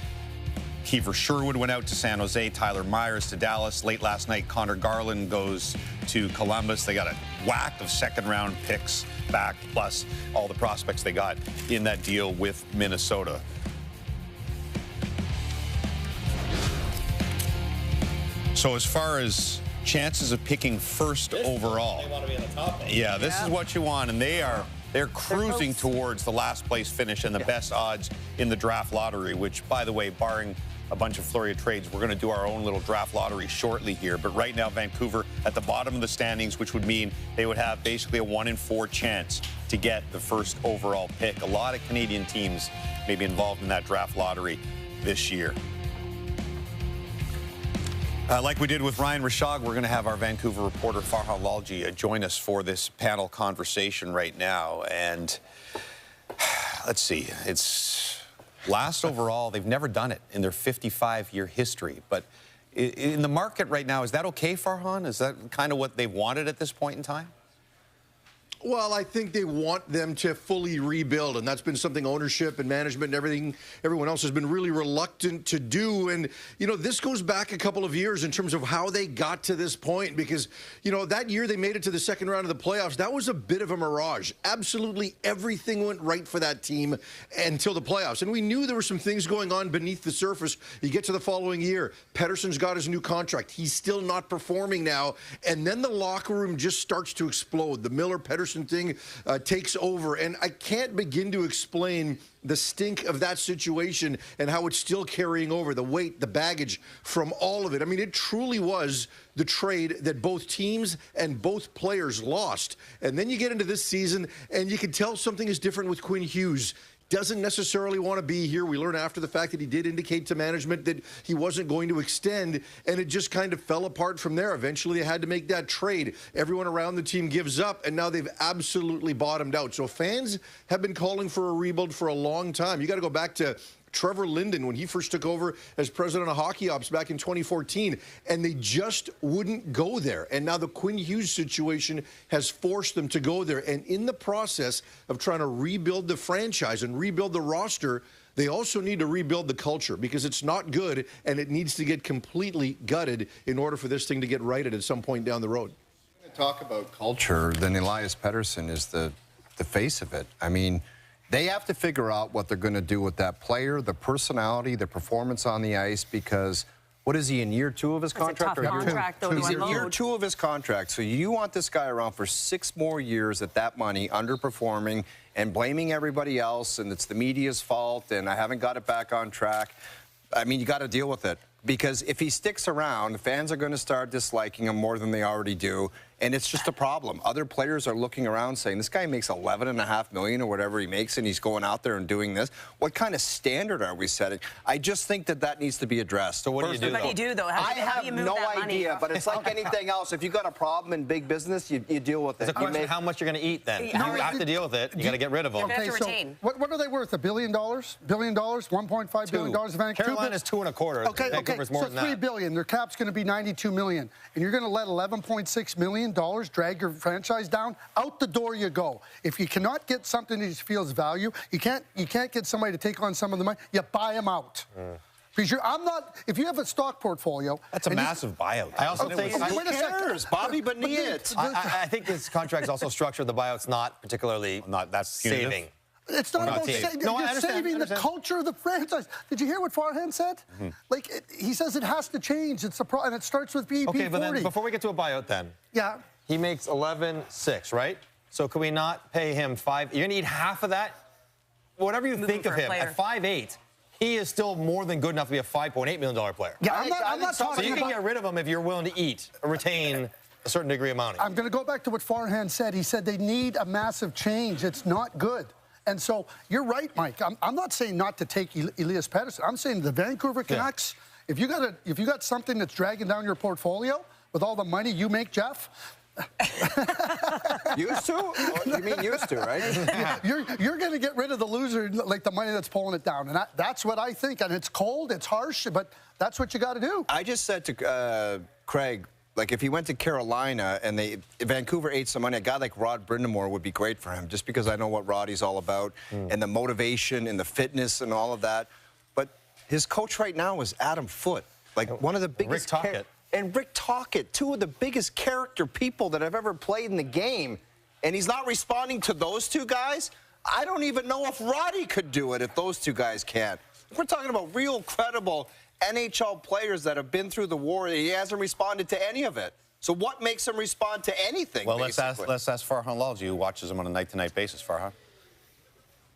Kiefer Sherwood went out to San Jose, Tyler Myers to Dallas. Late last night, Connor Garland goes to Columbus. They got a whack of second-round picks back, plus all the prospects they got in that deal with Minnesota. So as far as chances of picking first overall, they want to be in the top. Yeah, this is what you want, and they're cruising towards the last place finish and the best odds in the draft lottery, which, by the way, barring a bunch of flurry of trades, we're going to do our own little draft lottery shortly here. But right now, Vancouver at the bottom of the standings, which would mean they would have basically a 1 in 4 chance to get the first overall pick. A lot of Canadian teams may be involved in that draft lottery this year. Like we did with Ryan Rishaug, we're going to have our Vancouver reporter Farhan Lalji join us for this panel conversation right now. And let's see, it's last overall. They've never done it in their 55-year history. But in the market right now, is that okay, Farhan? Is that kind of what they wanted at this point in time? Well, I think they want them to fully rebuild, and that's been something ownership and management and everyone else has been really reluctant to do. And, you know, this goes back a couple of years in terms of how they got to this point because, you know, that year they made it to the second round of the playoffs. That was a bit of a mirage. Absolutely everything went right for that team until the playoffs. And we knew there were some things going on beneath the surface. You get to the following year, Pettersson's got his new contract. He's still not performing now. And then the locker room just starts to explode. The Miller-Pettersson thing takes over, and I can't begin to explain the stink of that situation and how it's still carrying over, the weight, the baggage from all of it. I mean, it truly was the trade that both teams and both players lost. And then you get into this season, and you can tell something is different with Quinn Hughes. Doesn't necessarily want to be here. We learned after the fact that he did indicate to management that he wasn't going to extend, and it just kind of fell apart from there. Eventually, they had to make that trade. Everyone around the team gives up, and now they've absolutely bottomed out. So fans have been calling for a rebuild for a long time. You got to go back to Trevor Linden when he first took over as president of Hockey Ops back in 2014, and they just wouldn't go there. And now the Quinn Hughes situation has forced them to go there. And in the process of trying to rebuild the franchise and rebuild the roster, they also need to rebuild the culture because it's not good and it needs to get completely gutted in order for this thing to get righted at some point down the road. Talk about culture, then Elias Pettersson is the face of it. I mean, they have to figure out what they're going to do with that player, the personality, the performance on the ice, because what is he, in year 2 of his contract? It's a tough contract, though, He's in year 2 of his contract, so you want this guy around for 6 more years at that money, underperforming and blaming everybody else, and it's the media's fault, and I haven't got it back on track. I mean, you got to deal with it. Because if he sticks around, fans are going to start disliking him more than they already do, and it's just a problem. Other players are looking around saying, this guy makes $11.5 million or whatever he makes, and he's going out there and doing this. What kind of standard are we setting? I just think that needs to be addressed. So what do you do, though? What do you do, though? I have no idea, but it's like anything else. If you've got a problem in big business, you deal with it. It's a question of how much you're going to eat, then. You have to deal with it. You got to get rid of them. Okay, so what are they worth? $1 billion? $billion? $1.5 billion? Vancouver? Carolina's 2.25. Okay, Vancouver's more than that. $3 billion. Their cap's going to be $92 million. And you're going to let $11.6 million drag your franchise down? Out the door you go. If you cannot get something that feels value, you can't get somebody to take on some of the money, you buy them out. Because if you have a stock portfolio... That's a massive buyout. I also think... Who cares, Bobby, but I think this contract's also structured, the buyout's not particularly saving. It's not about you're saving the culture of the franchise. Did you hear what Farhan said? Like, he says it has to change. It's a and it starts with BP 40. Okay, but then before we get to a buyout then. Yeah. He makes 11.6, right? So can we not pay him 5? You're going to need half of that? Whatever you think of him, at 5'8", he is still more than good enough to be a $5.8 million player. Yeah, I'm not talking So you can get rid of him if you're willing to eat or retain a certain degree of money. I'm going to go back to what Farhan said. He said they need a massive change. It's not good. And so you're right, Mike. I'm not saying not to take Elias Pettersson. I'm saying the Vancouver Canucks, if you got something that's dragging down your portfolio with all the money you make, Jeff. Used to? You mean used to, right? You're going to get rid of the loser, like the money that's pulling it down. And that's what I think. And it's cold, it's harsh, but that's what you got to do. I just said to Craig, like, if he went to Carolina and Vancouver ate some money, a guy like Rod Brindamore would be great for him, just because I know what Roddy's all about and the motivation and the fitness and all of that. But his coach right now is Adam Foote, like one of the biggest. Rick Tocchet. And Rick Tocchet, two of the biggest character people that have ever played in the game. And he's not responding to those two guys. I don't even know if Roddy could do it if those two guys can't. We're talking about real credible NHL players that have been through the war. He hasn't responded to any of it. So what makes him respond to anything? Well, let's ask Farhan Lalji, who watches him on a night-to-night basis. Farhan.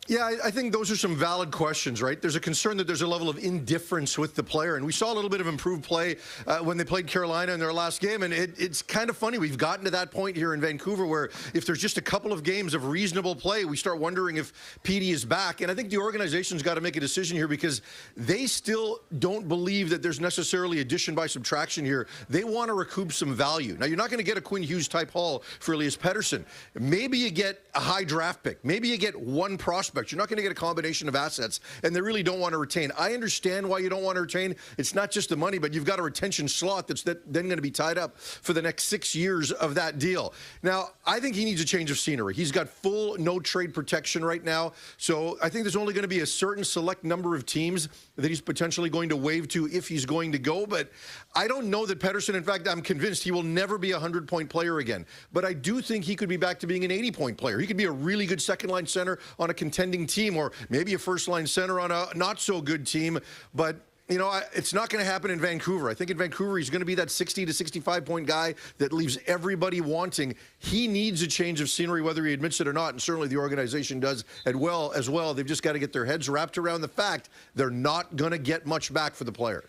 Yeah, I think those are some valid questions, right? There's a concern that there's a level of indifference with the player, and we saw a little bit of improved play when they played Carolina in their last game, and it's kind of funny. We've gotten to that point here in Vancouver where if there's just a couple of games of reasonable play, we start wondering if Petey is back, and I think the organization's got to make a decision here because they still don't believe that there's necessarily addition by subtraction here. They want to recoup some value. Now, you're not going to get a Quinn Hughes-type haul for Elias Pettersson. Maybe you get a high draft pick. Maybe you get one prospect. You're not going to get a combination of assets, and they really don't want to retain. I understand why you don't want to retain. It's not just the money, but you've got a retention slot that's then going to be tied up for the next 6 years of that deal. Now, I think he needs a change of scenery. He's got full no-trade protection right now, so I think there's only going to be a certain select number of teams that he's potentially going to waive to if he's going to go, but I don't know that Pettersson, in fact, I'm convinced he will never be a 100-point player again, but I do think he could be back to being an 80-point player. He could be a really good second-line center on a contending team, or maybe a first-line center on a not-so-good team. But, you know, it's not going to happen in Vancouver. I think in Vancouver, he's going to be that 60 to 65-point guy that leaves everybody wanting. He needs a change of scenery, whether he admits it or not, and certainly the organization does as well. They've just got to get their heads wrapped around the fact they're not going to get much back for the player.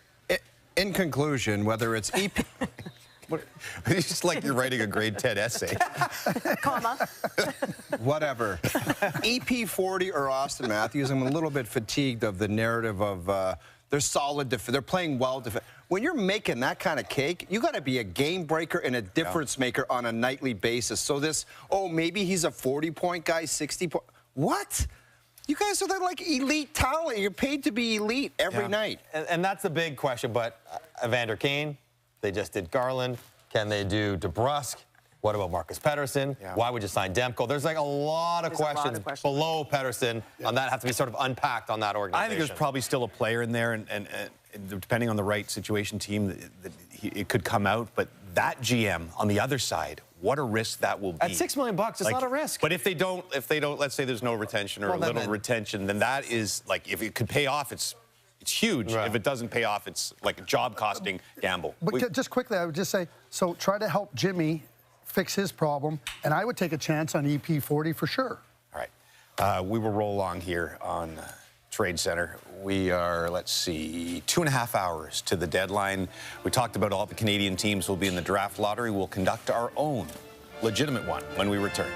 In conclusion, whether it's EP... It's just like you're writing a grade 10 essay. Comma. Whatever. EP40 or Austin Matthews, I'm a little bit fatigued of the narrative of they're solid, they're playing well. When you're making that kind of cake, you got to be a game breaker and a difference maker on a nightly basis. So maybe he's a 40-point guy, 60-point. What? You guys are like elite talent. You're paid to be elite every night. And that's the big question. But Evander Kane, they just did Garland. Can they do DeBrusk? What about Marcus Pettersson? Why would you sign Demko? There's like a lot of questions below Pettersson on that have to be sort of unpacked on that organization. I think there's probably still a player in there, and depending on the right situation team, it could come out. But that GM on the other side, what a risk that will be. At $6 million, it's not a risk. But if they don't, let's say there's no retention or a little retention, then that is like, if it could pay off, it's huge. Right. If it doesn't pay off, it's like a job-costing gamble. But just quickly, I would just say, so try to help Jimmy fix his problem, and I would take a chance on EP40 for sure. All right. We will roll along here on Tradecentre. We are, let's see, 2.5 hours to the deadline. We talked about all the Canadian teams will be in the draft lottery. We'll conduct our own legitimate one when we return.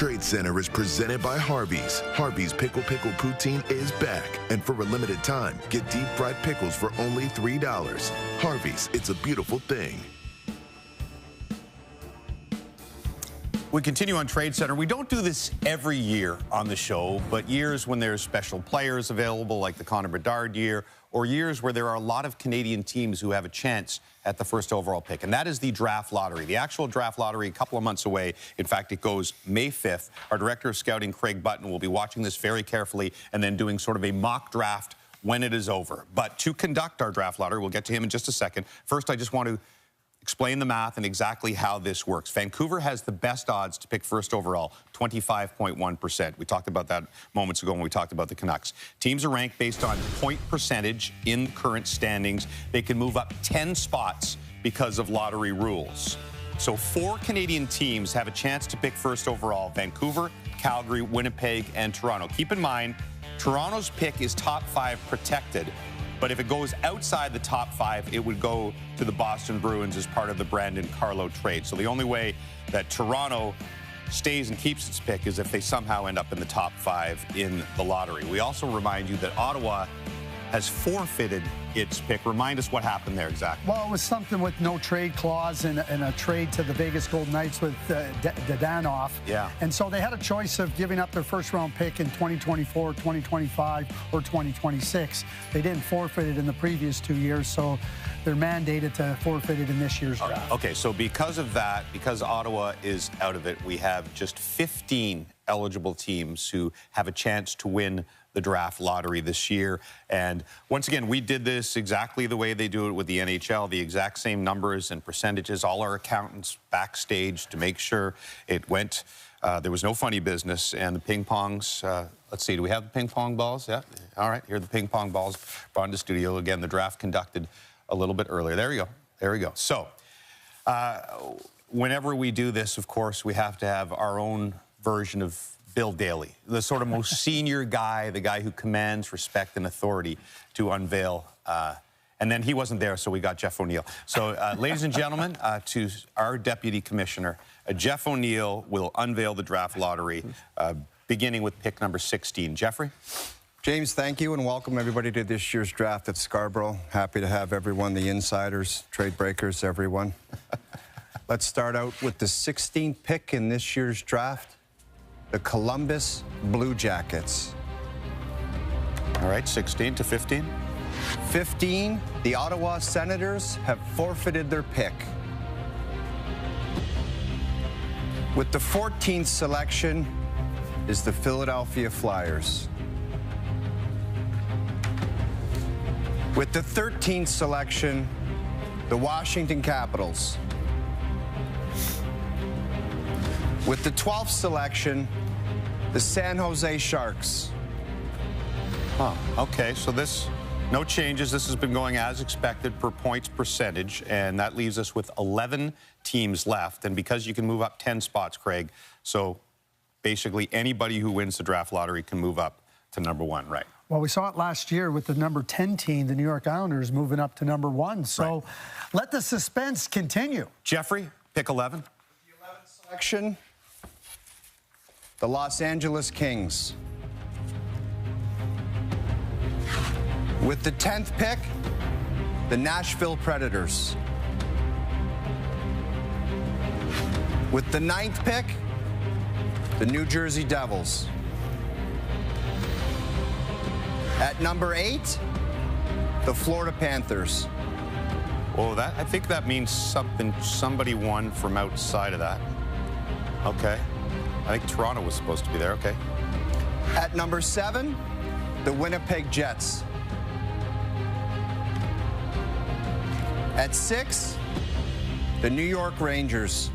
Tradecentre is presented by Harvey's. Harvey's Pickle Poutine is back. And for a limited time, get deep fried pickles for only $3. Harvey's, it's a beautiful thing. We continue on Tradecentre. We don't do this every year on the show, but years when there's special players available, like the Connor Bedard year, or years where there are a lot of Canadian teams who have a chance at the first overall pick, and that is the draft lottery. The actual draft lottery, a couple of months away. In fact, it goes May 5th. Our director of scouting, Craig Button, will be watching this very carefully and then doing sort of a mock draft when it is over. But to conduct our draft lottery, we'll get to him in just a second. First, I just want to explain the math and exactly how this works. Vancouver has the best odds to pick first overall, 25.1%. We talked about that moments ago when we talked about the Canucks. Teams are ranked based on point percentage in current standings. They can move up 10 spots because of lottery rules. So 4 Canadian teams have a chance to pick first overall: Vancouver, Calgary, Winnipeg, and Toronto. Keep in mind, Toronto's pick is top 5 protected. But if it goes outside the top 5, it would go to the Boston Bruins as part of the Brandon Carlo trade. So the only way that Toronto stays and keeps its pick is if they somehow end up in the top 5 in the lottery. We also remind you that Ottawa has forfeited its pick. Remind us what happened there exactly. Well, it was something with no trade clause and a trade to the Vegas Golden Knights with Dadanoff. Yeah. And so they had a choice of giving up their first-round pick in 2024, 2025, or 2026. They didn't forfeit it in the previous 2 years, so they're mandated to forfeit it in this year's draft. Okay, so because of that, because Ottawa is out of it, we have just 15 eligible teams who have a chance to win the draft lottery this year. And once again, we did this exactly the way they do it with the NHL, the exact same numbers and percentages, all our accountants backstage to make sure it went. There was no funny business. And the ping pongs, let's see, do we have the ping pong balls? Yeah. All right, here are the ping pong balls brought into studio. Again, the draft conducted a little bit earlier. There we go. There we go. So whenever we do this, of course, we have to have our own version of Bill Daly, the sort of most senior guy, the guy who commands respect and authority, to unveil. And then he wasn't there, so we got Jeff O'Neill. So, ladies and gentlemen, to our deputy commissioner, Jeff O'Neill will unveil the draft lottery, beginning with pick number 16. Jeffrey? James, thank you, and welcome everybody to this year's draft at Scarborough. Happy to have everyone, the insiders, trade breakers, everyone. Let's start out with the 16th pick in this year's draft. The Columbus Blue Jackets. All right, 16 to 15. 15, the Ottawa Senators have forfeited their pick. With the 14th selection is the Philadelphia Flyers. With the 13th selection, the Washington Capitals. With the 12th selection, the San Jose Sharks. Oh, okay, so this, no changes. This has been going as expected per points percentage, and that leaves us with 11 teams left. And because you can move up 10 spots, Craig, so basically anybody who wins the draft lottery can move up to number 1, right? Well, we saw it last year with the number 10 team, the New York Islanders, moving up to number 1. So let the suspense continue. Jeffrey, pick 11. The 11th selection, the Los Angeles Kings. With the 10th pick, the Nashville Predators. With the 9th pick, the New Jersey Devils. At number 8, the Florida Panthers. Well, I think that means somebody won from outside of that. Okay. I think Toronto was supposed to be there. Okay. At number 7, the Winnipeg Jets. At 6, the New York Rangers.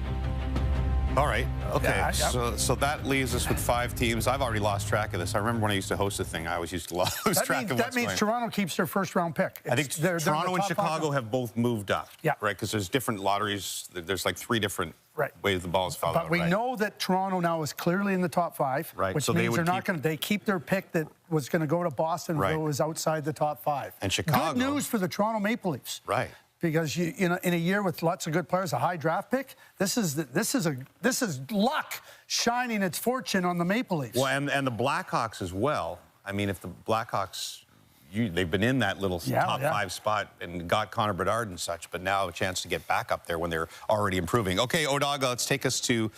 All right. Okay. So that leaves us with 5 teams. I've already lost track of this. I remember when I used to host the thing, I always used to lose track of what's That means Toronto keeps their first-round pick. I think Toronto and Chicago have both moved up. Yeah. Right? Because there's different lotteries. There's like 3 different ways the balls fell out. But we know that Toronto now is clearly in the top 5. Right. Which So means they're not going to. They keep their pick that was going to go to Boston, though it was outside the top 5. And Chicago. Good news for the Toronto Maple Leafs. Right. because you know, in a year with lots of good players, a high draft pick, this is luck shining its fortune on the Maple Leafs. Well, and the Blackhawks as well. I mean, if the Blackhawks, they've been in that little top 5 spot and got Connor Bedard and such, but now a chance to get back up there when they're already improving. Okay, Odaga, let's take us to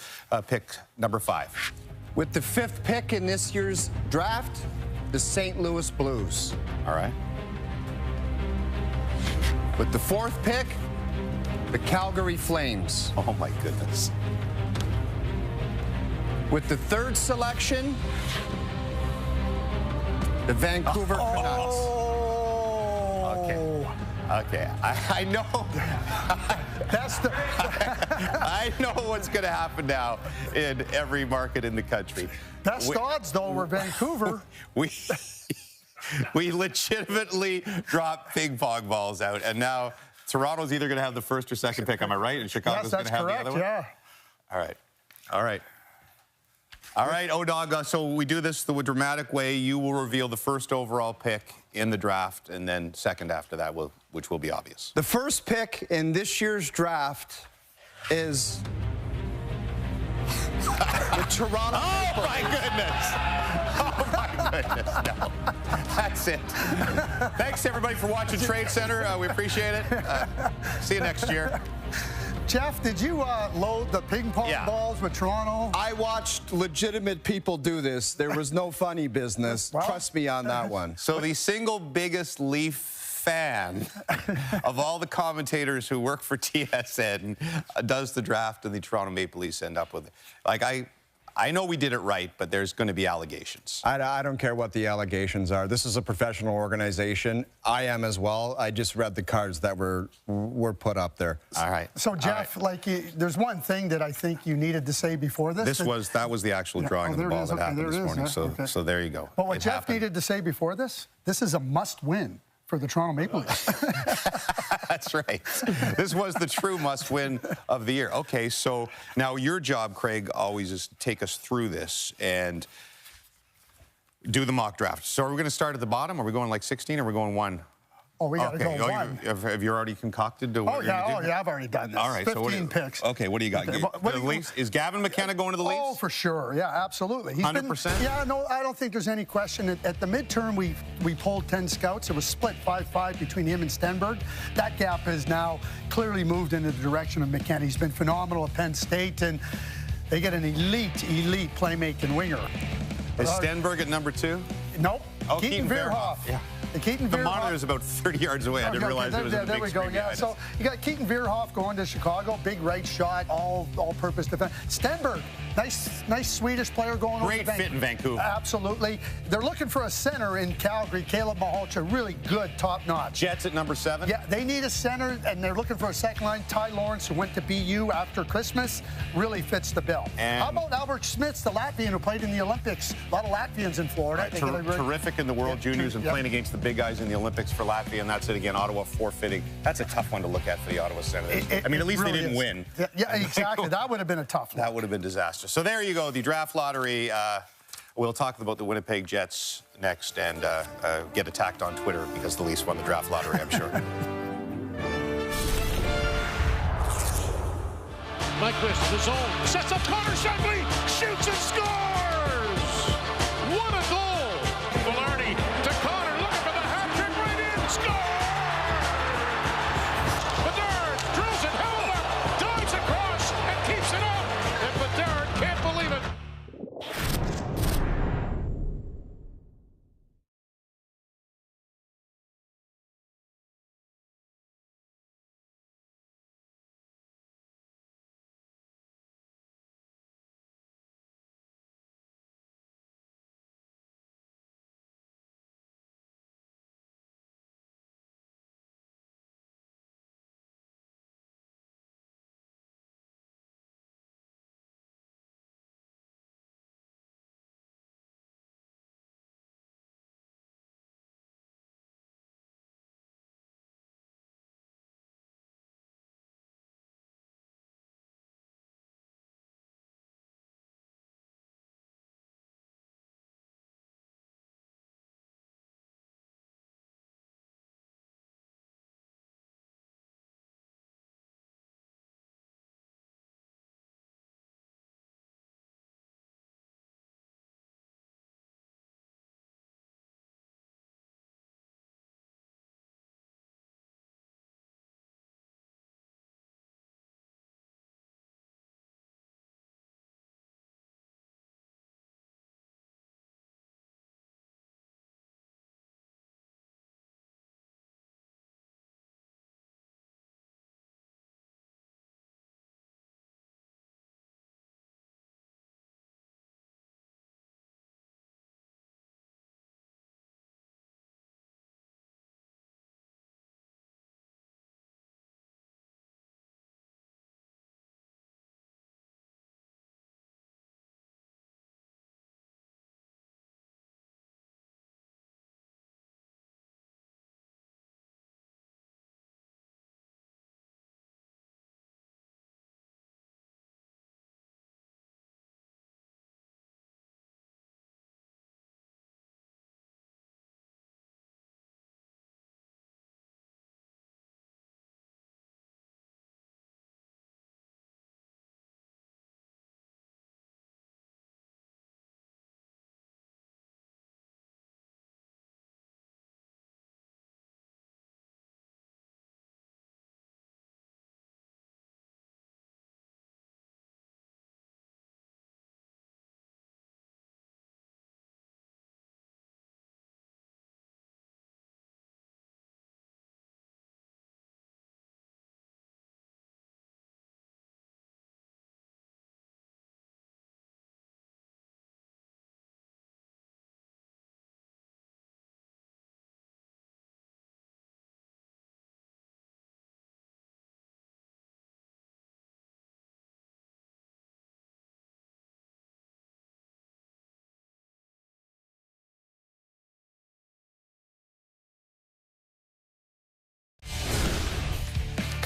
pick number 5. With the 5th pick in this year's draft, the St. Louis Blues. All right. With the 4th pick, the Calgary Flames. Oh, my goodness. With the 3rd selection, the Vancouver Canucks. Okay. I know. That's the. I know what's going to happen now in every market in the country. Best odds, though, were Vancouver. We legitimately dropped ping pong balls out, and now Toronto's either going to have the 1st or 2nd pick. Am I right? And Chicago's going to have the other one? Yeah. All right, Odaga. So we do this the dramatic way. You will reveal the 1st overall pick in the draft, and then 2nd after that, which will be obvious. The 1st pick in this year's draft is the Toronto. Oh my goodness! Oh my goodness! No, that's it. Thanks everybody for watching Trade Center. We appreciate it. See you next year. Jeff, did you load the ping pong balls with Toronto? I watched legitimate people do this. There was no funny business. Trust me on that one. So the single biggest Leaf fan of all the commentators who work for TSN does the draft, and the Toronto Maple Leafs end up with it. Like, I know we did it right, but there's going to be allegations. I don't care what the allegations are. This is a professional organization. I am as well. I just read the cards that were put up there. All right. So, Jeff, there's one thing that I think you needed to say before this. That was the actual drawing of the ball that happened this morning. So there you go. But what Jeff needed to say before this is a must-win for the Toronto Maple Leafs. That's right. This was the true must-win of the year. Okay, so now your job, Craig, always is to take us through this and do the mock draft. So are we going to start at the bottom? Are we going like 16 or are we going 1? Oh, we got to go 1. Have you already concocted what you're going to do? I've already done this. All right. 15 picks. Okay, what do you got? Is Gavin McKenna going to the Leafs? Oh, for sure. Yeah, absolutely. 100%? Yeah, no, I don't think there's any question. At the midterm, we polled 10 scouts. It was split 5-5 between him and Stenberg. That gap has now clearly moved in the direction of McKenna. He's been phenomenal at Penn State, and they get an elite playmaking winger. Is Stenberg at number 2? Nope. Oh, Keaton Veerhoff. Yeah. The monitor is about 30 yards away. I didn't realize there was a big There we go. Yeah. So you got Keaton Veerhoff going to Chicago. Big right shot, all-purpose defense. Stenberg, nice Swedish player going over to Great fit in Vancouver. Absolutely. They're looking for a center in Calgary. Caleb Maholcha, really good, top-notch. Jets at number 7. Yeah, they need a center, and they're looking for a second line. Ty Lawrence, who went to BU after Christmas, really fits the bill. And how about Albert Smits, the Latvian who played in the Olympics? A lot of Latvians in Florida. Terrific in the World Juniors and playing against the big guys in the Olympics for Latvia, and that's it again. Ottawa forfeiting. That's a tough one to look at for the Ottawa Senators. I mean, at least really they didn't win. Yeah, exactly. That would have been a tough one. That would have been disastrous. So there you go, the draft lottery. We'll talk about the Winnipeg Jets next and get attacked on Twitter because the Leafs won the draft lottery, I'm sure. Nyquist, the zone, sets up Connor Shepley, shoots and scores! What a goal! Velarde to Connor, looking for the hat trick, right in, score!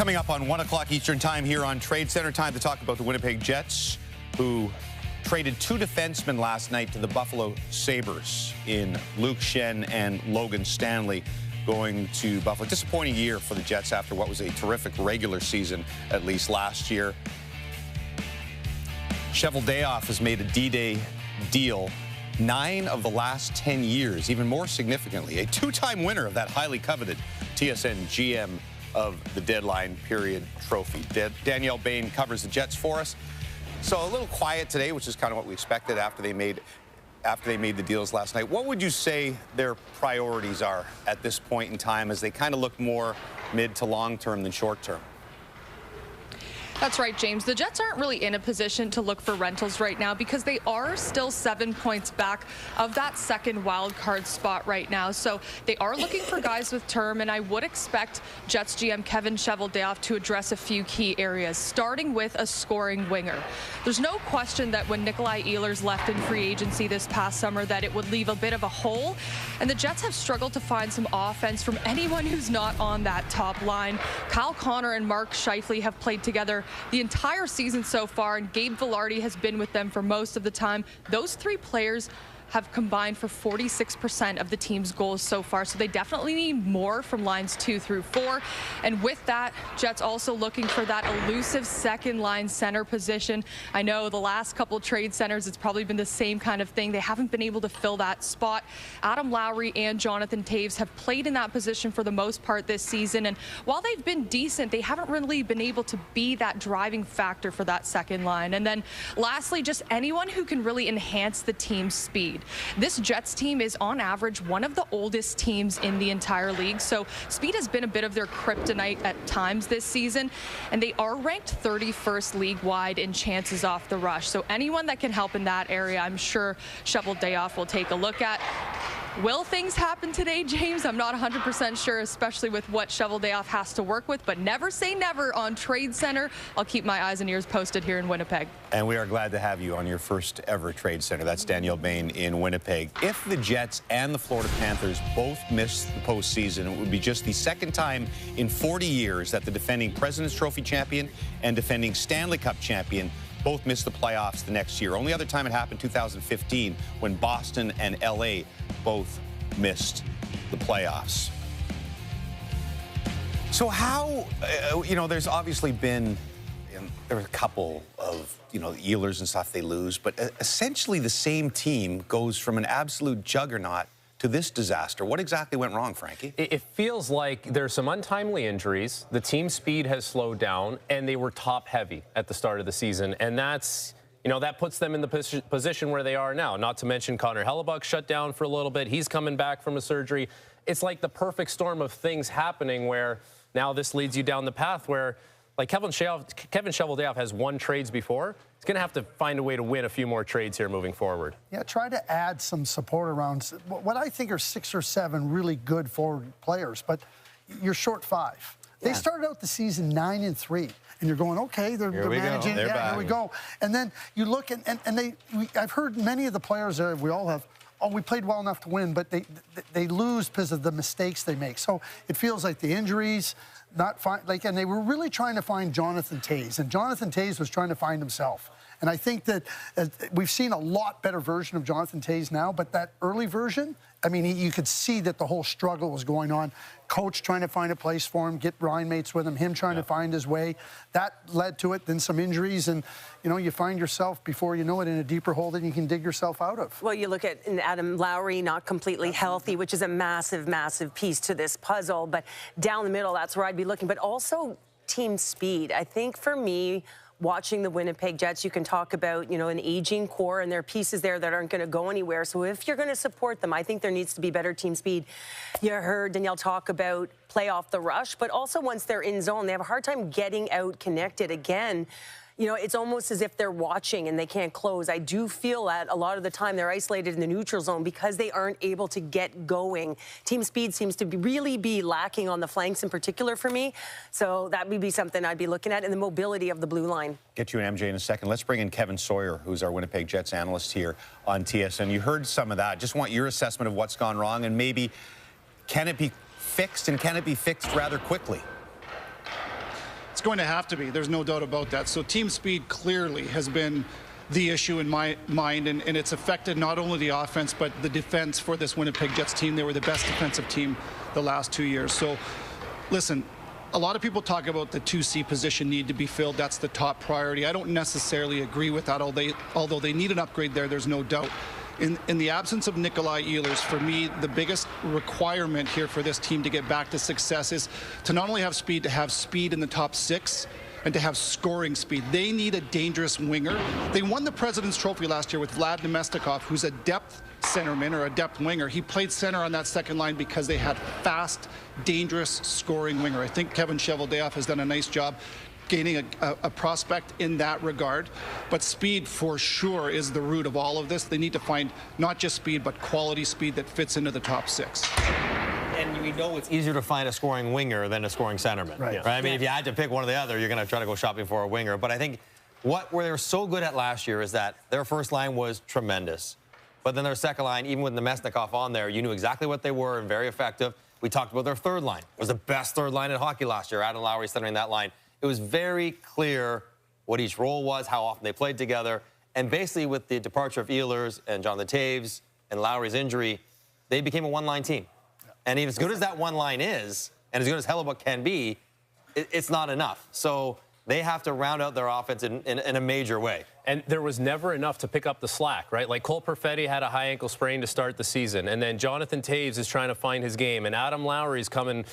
Coming up on 1 o'clock Eastern time here on Tradecentre, time to talk about the Winnipeg Jets, who traded 2 defensemen last night to the Buffalo Sabres in Luke Schenn and Logan Stanley, going to Buffalo. Disappointing year for the Jets after what was a terrific regular season, at least last year. Cheveldayoff has made a D-Day deal 9 of the last 10 years, even more significantly. A 2-time winner of that highly coveted TSN GM of the deadline period trophy. Danielle Bain covers the Jets for us. So a little quiet today, which is kind of what we expected after they made the deals last night. What would you say their priorities are at this point in time as they kind of look more mid to long term than short term? That's right, James. The Jets aren't really in a position to look for rentals right now because they are still 7 points back of that second wild card spot right now. So they are looking for guys with term, and I would expect Jets GM Kevin Cheveldayoff to address a few key areas, starting with a scoring winger. There's no question that when Nikolai Ehlers left in free agency this past summer that it would leave a bit of a hole, and the Jets have struggled to find some offense from anyone who's not on that top line. Kyle Connor and Mark Scheifele have played together the entire season so far, and Gabe Vilardi has been with them for most of the time. Those 3 players have combined for 46% of the team's goals so far, so they definitely need more from lines 2 through 4. And with that, Jets also looking for that elusive second line center position. I know the last couple trade centers, it's probably been the same kind of thing. They haven't been able to fill that spot. Adam Lowry and Jonathan Toews have played in that position for the most part this season, and while they've been decent, they haven't really been able to be that driving factor for that second line. And then lastly, just anyone who can really enhance the team's speed. This Jets team is on average one of the oldest teams in the entire league, so speed has been a bit of their kryptonite at times this season, and they are ranked 31st league-wide in chances off the rush. So anyone that can help in that area, I'm sure Cheveldayoff will take a look at. Will things happen today, James? I'm not 100% sure, especially with what Cheveldayoff has to work with, but never say never on Tradecentre. I'll keep my eyes and ears posted here in Winnipeg. And we are glad to have you on your first ever Tradecentre. That's Danielle Bain in Winnipeg. If the Jets and the Florida Panthers both miss the postseason, it would be just the second time in 40 years that the defending President's Trophy champion and defending Stanley Cup champion both missed the playoffs the next year. Only other time it happened 2015 when Boston and LA both missed the playoffs. So how, there's obviously been, there were a couple of, Ehlers and stuff they lose, but essentially the same team goes from an absolute juggernaut to this disaster. What exactly went wrong, Frankie? It feels like there's some untimely injuries. The team speed has slowed down, and they were top heavy at the start of the season. And that's, that puts them in the position where they are now. Not to mention Connor Hellebuck shut down for a little bit. He's coming back from a surgery. It's like the perfect storm of things happening where now this leads you down the path where, like Kevin Cheveldayoff has won trades before. He's going to have to find a way to win a few more trades here moving forward. Yeah, try to add some support around what I think are 6 or 7 really good forward players, but you're short 5. Yeah. They started out the season 9-3, and you're going, okay, they're managing. Here we go. And then you look, and I've heard many of the players there, we all have, we played well enough to win, but they lose because of the mistakes they make. So it feels like the injuries, and they were really trying to find Jonathan Toews, and Jonathan Toews was trying to find himself. And I think that we've seen a lot better version of Jonathan Toews now, but that early version, I mean, you could see that the whole struggle was going on. Coach trying to find a place for him, get line mates with him trying to find his way. That led to it, then some injuries, and, you find yourself, before you know it, in a deeper hole than you can dig yourself out of. Well, you look at Adam Lowry, not completely healthy, which is a massive, massive piece to this puzzle. But down the middle, that's where I'd be looking. But also team speed. I think for me, watching the Winnipeg Jets, you can talk about, an aging core, and there are pieces there that aren't going to go anywhere. So if you're going to support them, I think there needs to be better team speed. You heard Danielle talk about play off the rush, but also once they're in zone, they have a hard time getting out connected again. It's almost as if they're watching and they can't close. I do feel that a lot of the time they're isolated in the neutral zone because they aren't able to get going. Team speed seems to really be lacking on the flanks in particular for me. So that would be something I'd be looking at, and the mobility of the blue line. Get you an MJ in a second. Let's bring in Kevin Sawyer, who's our Winnipeg Jets analyst here on TSN. You heard some of that. Just want your assessment of what's gone wrong, and maybe can it be fixed, and can it be fixed rather quickly? It's going to have to be. There's no doubt about that. So team speed clearly has been the issue in my mind, and it's affected not only the offense but the defense for this Winnipeg Jets team. They were the best defensive team the last 2 years. So listen, a lot of people talk about the 2C position need to be filled. That's the top priority. I don't necessarily agree with that, although they need an upgrade there, there's no doubt. In the absence of Nikolai Ehlers, for me, the biggest requirement here for this team to get back to success is to not only have speed in the top 6, and to have scoring speed. They need a dangerous winger. They won the President's Trophy last year with Vlad Nemestikov, who's a depth centerman or a depth winger. He played center on that second line because they had fast, dangerous scoring winger. I think Kevin Cheveldayoff has done a nice job gaining a prospect in that regard. But speed, for sure, is the root of all of this. They need to find not just speed, but quality speed that fits into the top 6. And we know it's easier to find a scoring winger than a scoring centerman. Right. I mean, if you had to pick one or the other, you're going to try to go shopping for a winger. But I think where they were so good at last year is that their first line was tremendous. But then their second line, even with Nemesnikov on there, you knew exactly what they were and very effective. We talked about their third line. It was the best third line in hockey last year. Adam Lowry centering that line. It was very clear what each role was, how often they played together. And basically with the departure of Ehlers and Jonathan Toews and Lowry's injury, they became a one-line team. And even as good as that one line is, and as good as Hellebuyck can be, it's not enough. So they have to round out their offense in a major way. And there was never enough to pick up the slack, right? Like Cole Perfetti had a high ankle sprain to start the season, and then Jonathan Toews is trying to find his game, and Adam Lowry's coming,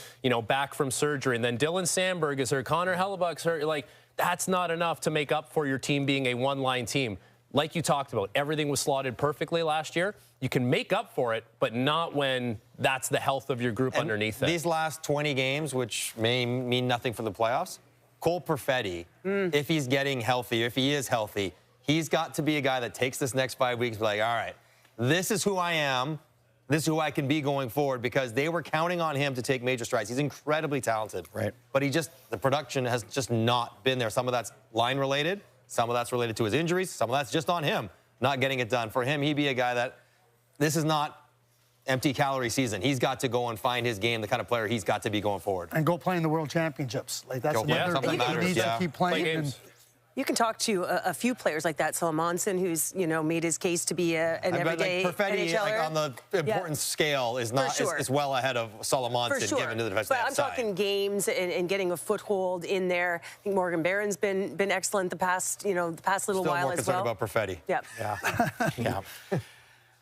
back from surgery, and then Dylan Sandberg is hurt, Connor Hellebuck's hurt. Like, that's not enough to make up for your team being a one-line team. Like you talked about, everything was slotted perfectly last year. You can make up for it, but not when that's the health of your group and underneath it. These last 20 games, which may mean nothing for the playoffs, Cole Perfetti, if he's getting healthy, if he is healthy, he's got to be a guy that takes this next 5 weeks and be like, all right, this is who I am. This is who I can be going forward, because they were counting on him to take major strides. He's incredibly talented. Right. But the production has just not been there. Some of that's line related. Some of that's related to his injuries. Some of that's just on him not getting it done. For him, he'd be a guy that this is not empty calorie season. He's got to go and find his game, the kind of player he's got to be going forward. And go play in the World Championships. Like, that's another thing. He needs to keep playing. You can talk to a few players like that. Salomonsson, who's made his case to be an everyday Perfetti, NHLer. on the importance scale, is not is well ahead of Salomonsson given to the defensive side. But I'm talking games and getting a foothold in there. I think Morgan Barron's been excellent the past little Still while more as concerned well. about Perfetti. Yep. Yeah.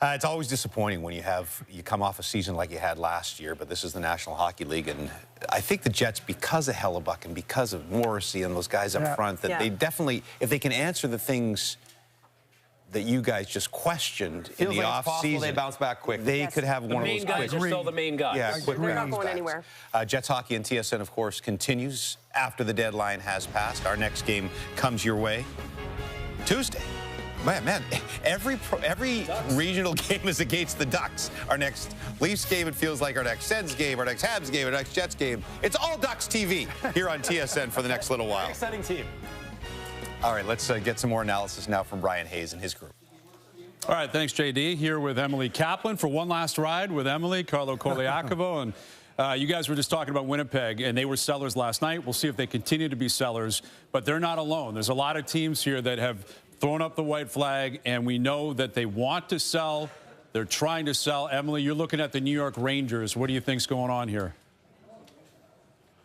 It's always disappointing when you come off a season like you had last year, but this is the National Hockey League, and I think the Jets, because of Hellebuyck and because of Morrissey and those guys up front, that they definitely, if they can answer the things that you guys just questioned in the offseason, they bounce back quick. They could have one of those main guys are still the main guys. Yeah, quick They're not bounce going backs. anywhere. Jets hockey and TSN, of course, continues after the deadline has passed. Our next game comes your way Tuesday. Man, every regional game is against the Ducks. Our next Leafs game, it feels like our next Sens game, our next Habs game, our next Jets game. It's all Ducks TV here on TSN for the next little while. Exciting team. All right, let's get some more analysis now from Brian Hayes and his group. All right, thanks, JD. Here with Emily Kaplan for one last ride with Emily, Carlo Koliakovo, and you guys were just talking about Winnipeg, and they were sellers last night. We'll see if they continue to be sellers, but they're not alone. There's a lot of teams here that have thrown up the white flag, and we know that they want to sell. They're trying to sell. Emily, you're looking at the New York Rangers. What do you think's going on here?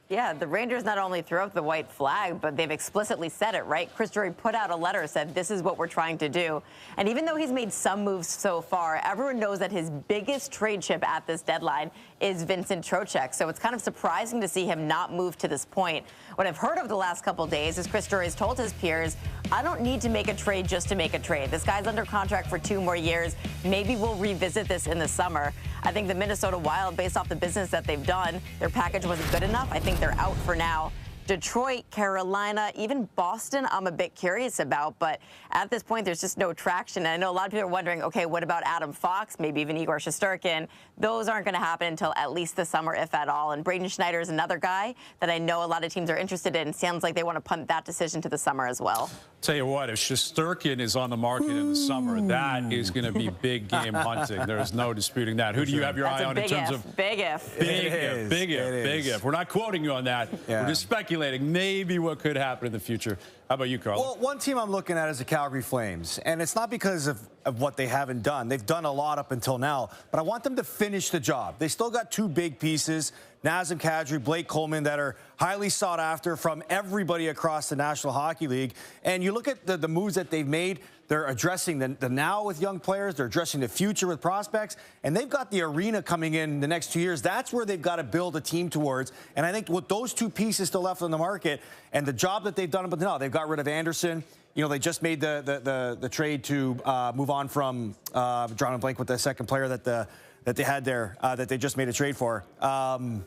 Yeah, the Rangers not only threw up the white flag, but they've explicitly said it, right? Chris Drury put out a letter, said this is what we're trying to do. And even though he's made some moves so far, everyone knows that his biggest trade chip at this deadline is Vincent Trocheck. So it's kind of surprising to see him not move to this point. What I've heard over the last couple of days is Chris Drury has told his peers, I don't need to make a trade just to make a trade. This guy's under contract for 2 more years. Maybe we'll revisit this in the summer. I think the Minnesota Wild, based off the business that they've done, their package wasn't good enough. I think they're out for now. Detroit, Carolina, even Boston, I'm a bit curious about, but at this point, there's just no traction. And I know a lot of people are wondering, okay, what about Adam Fox, maybe even Igor Shesterkin? Those aren't going to happen until at least the summer, if at all. And Braden Schneider is another guy that I know a lot of teams are interested in. Sounds like they want to punt that decision to the summer as well. Tell you what, if Shesterkin is on the market in the summer, that is going to be big game hunting. There's no disputing that. Who do you have your eye on in terms of big if? Big if. We're not quoting you on that. We're just speculating speculating maybe what could happen in the future. How about you, Carl? Well, one team I'm looking at is the Calgary Flames, and it's not because of what they haven't done. They've done a lot up until now, but I want them to finish the job. They still got two big pieces, Nazem Kadri, Blake Coleman, that are highly sought after from everybody across the National Hockey League. And you look at the moves that they've made. They're addressing the now with young players. They're addressing the future with prospects. And they've got the arena coming in the next 2 years. That's where they've got to build a team towards. And I think with those two pieces still left on the market and the job that they've done up until now, they've got rid of Anderson. You know, they just made the trade to move on from drawing a blank with the second player that they had there that they just made a trade for. I'm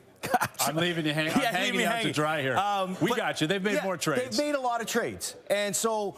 leaving you hanging out to dry here. We got you. They've made more trades. They've made a lot of trades. And so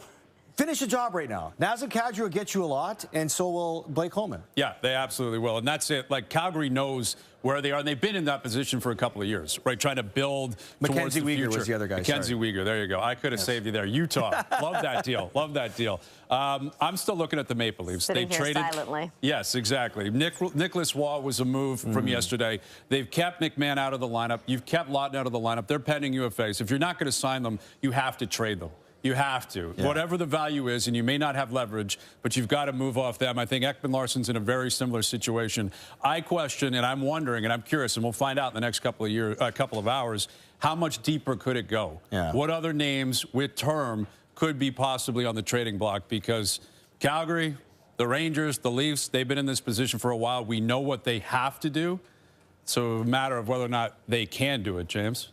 finish the job right now. Nazem Kadri will get you a lot, and so will Blake Coleman. Yeah, they absolutely will. And that's it. Like, Calgary knows where they are, and they've been in that position for a couple of years, right? Trying to build towards the future. Mackenzie Weegar was the other guy. Mackenzie Weegar, there you go. I could have saved you there. Utah, love that deal. Love that deal. I'm still looking at the Maple Leafs. Sitting They here traded silently. Yes, exactly. Nicholas Waugh was a move from yesterday. They've kept McMahon out of the lineup. You've kept Lawton out of the lineup. They're pending UFAs. If you're not going to sign them, you have to trade them. You have to. Yeah. Whatever the value is, and you may not have leverage, but you've got to move off them. I think Ekman Larsson's in a very similar situation. I question, and I'm wondering, and I'm curious, and we'll find out in the next couple of hours, how much deeper could it go? Yeah. What other names with term could be possibly on the trading block? Because Calgary, the Rangers, the Leafs, they've been in this position for a while. We know what they have to do. So a matter of whether or not they can do it, James.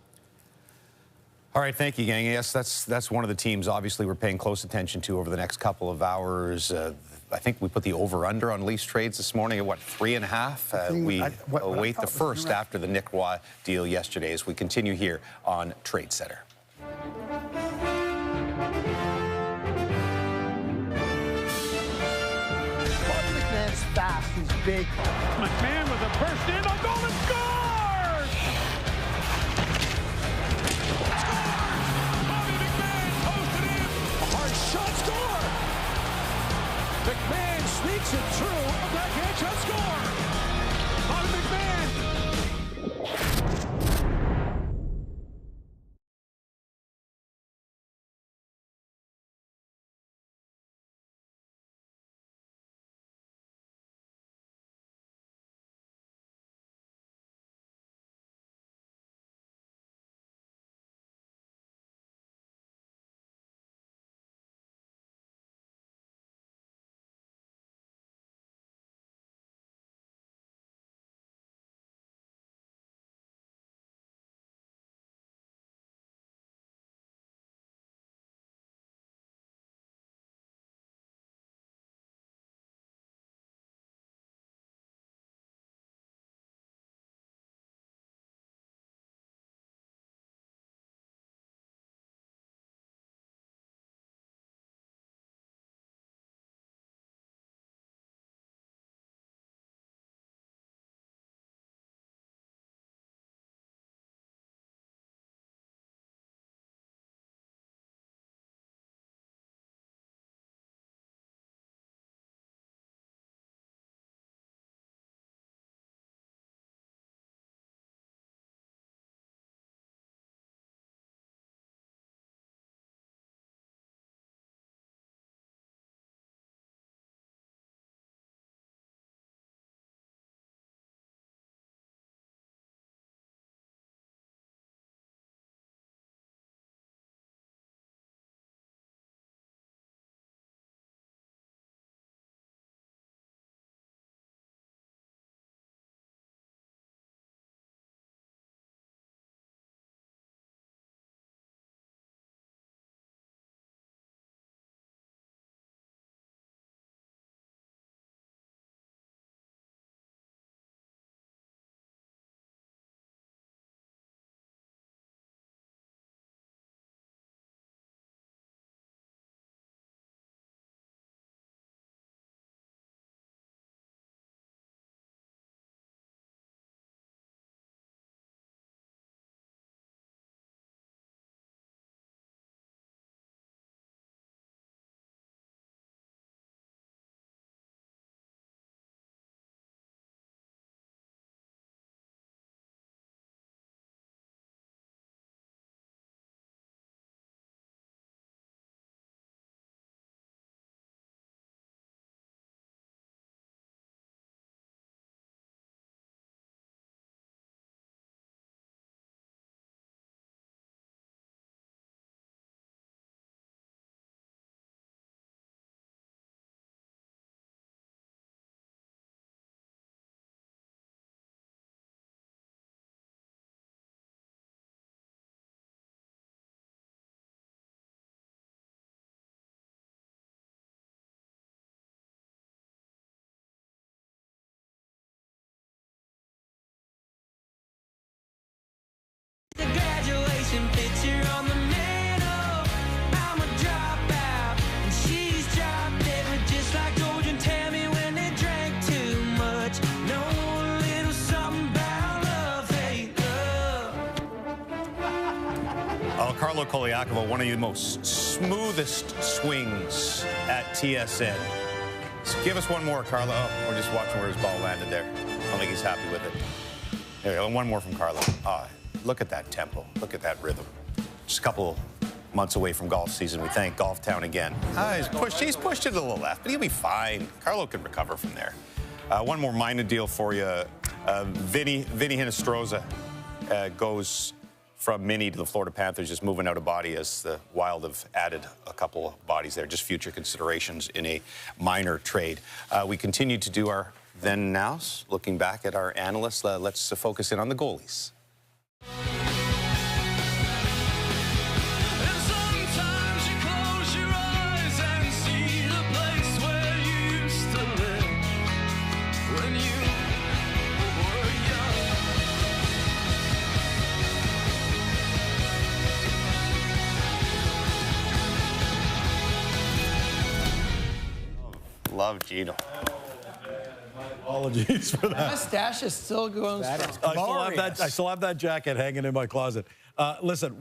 All right, thank you, gang. Yes, that's one of the teams, obviously, we're paying close attention to over the next couple of hours. I think we put the over-under on Leafs trades this morning at, what, 3.5? We await the first after the Nick Waugh deal yesterday as we continue here on Tradecentre. McMahon's fast. He's big. McMahon with a burst in on goal and scores! Shot, score! McMahon sneaks it through. A backhand shot, score! Bobby McMahon Carlo Koliakovo, one of the most smoothest swings at TSN. So give us one more, Carlo. Oh, we're just watching where his ball landed there. I don't think he's happy with it. There we go. One more from Carlo. Oh, look at that tempo. Look at that rhythm. Just a couple months away from golf season. We thank Golf Town again. He's pushed it a little left, but he'll be fine. Carlo can recover from there. One more minor deal for you. Vinny Hinostroza goes from Mini to the Florida Panthers, just moving out of body as the Wild have added a couple of bodies there, just future considerations in a minor trade. We continue to do our then and nows, looking back at our analysts. Let's focus in on the goalies. Love Gino. Apologies for that. Mustache is still going strong. I still have that jacket hanging in my closet. Listen,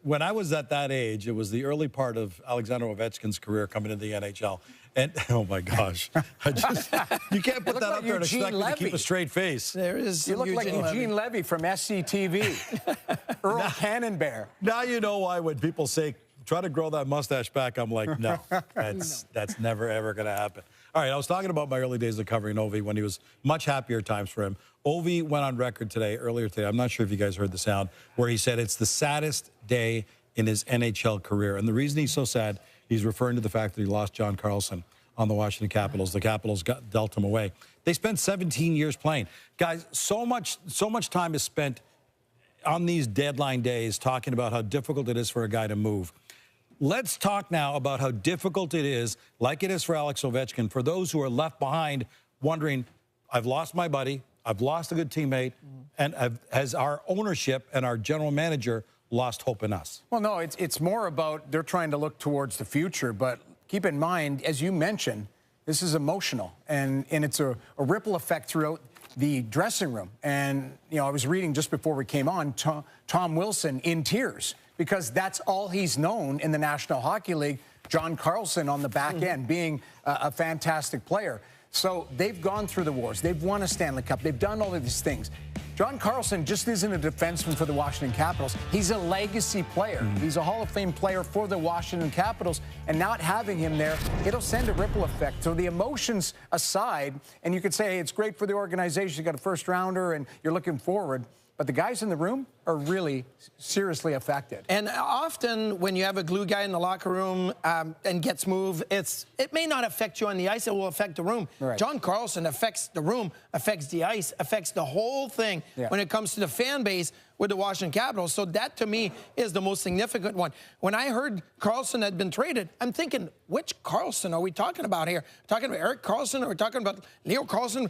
when I was at that age, it was the early part of Alexander Ovechkin's career coming into the NHL. And, oh, my gosh. You can't put that up there and expect me to keep a straight face. There is You look like Eugene Levy from SCTV. Earl Cannonbear. Now you know why when people say, try to grow that mustache back, I'm like, no, that's never, ever going to happen. All right, I was talking about my early days of covering Ovi when he was much happier times for him. Ovi went on record earlier today, I'm not sure if you guys heard the sound, where he said it's the saddest day in his NHL career. And the reason he's so sad, he's referring to the fact that he lost John Carlson on the Washington Capitals. The Capitals dealt him away. They spent 17 years playing. Guys, so much time is spent on these deadline days talking about how difficult it is for a guy to move. Let's talk now about how difficult it is, like it is for Alex Ovechkin, for those who are left behind wondering, I've lost my buddy, I've lost a good teammate, and has our ownership and our general manager lost hope in us? Well, no, it's more about they're trying to look towards the future, but keep in mind, as you mentioned, this is emotional, and it's a ripple effect throughout the dressing room. And, you know, I was reading just before we came on, Tom Wilson in tears, because that's all he's known in the National Hockey League. John Carlson on the back end being a fantastic player. So they've gone through the wars. They've won a Stanley Cup. They've done all of these things. John Carlson just isn't a defenseman for the Washington Capitals. He's a legacy player. He's a Hall of Fame player for the Washington Capitals. And not having him there, it'll send a ripple effect. So the emotions aside, and you could say, hey, it's great for the organization. You got a first rounder and you're looking forward. But the guys in the room are really seriously affected. And often when you have a glue guy in the locker room and gets moved, it may not affect you on the ice, it will affect the room. Right. John Carlson affects the room, affects the ice, affects the whole thing when it comes to the fan base with the Washington Capitals. So that, to me, is the most significant one. When I heard Carlson had been traded, I'm thinking, which Carlson are we talking about here? Talking about Erik Karlsson, or we're talking about Leo Carlsson?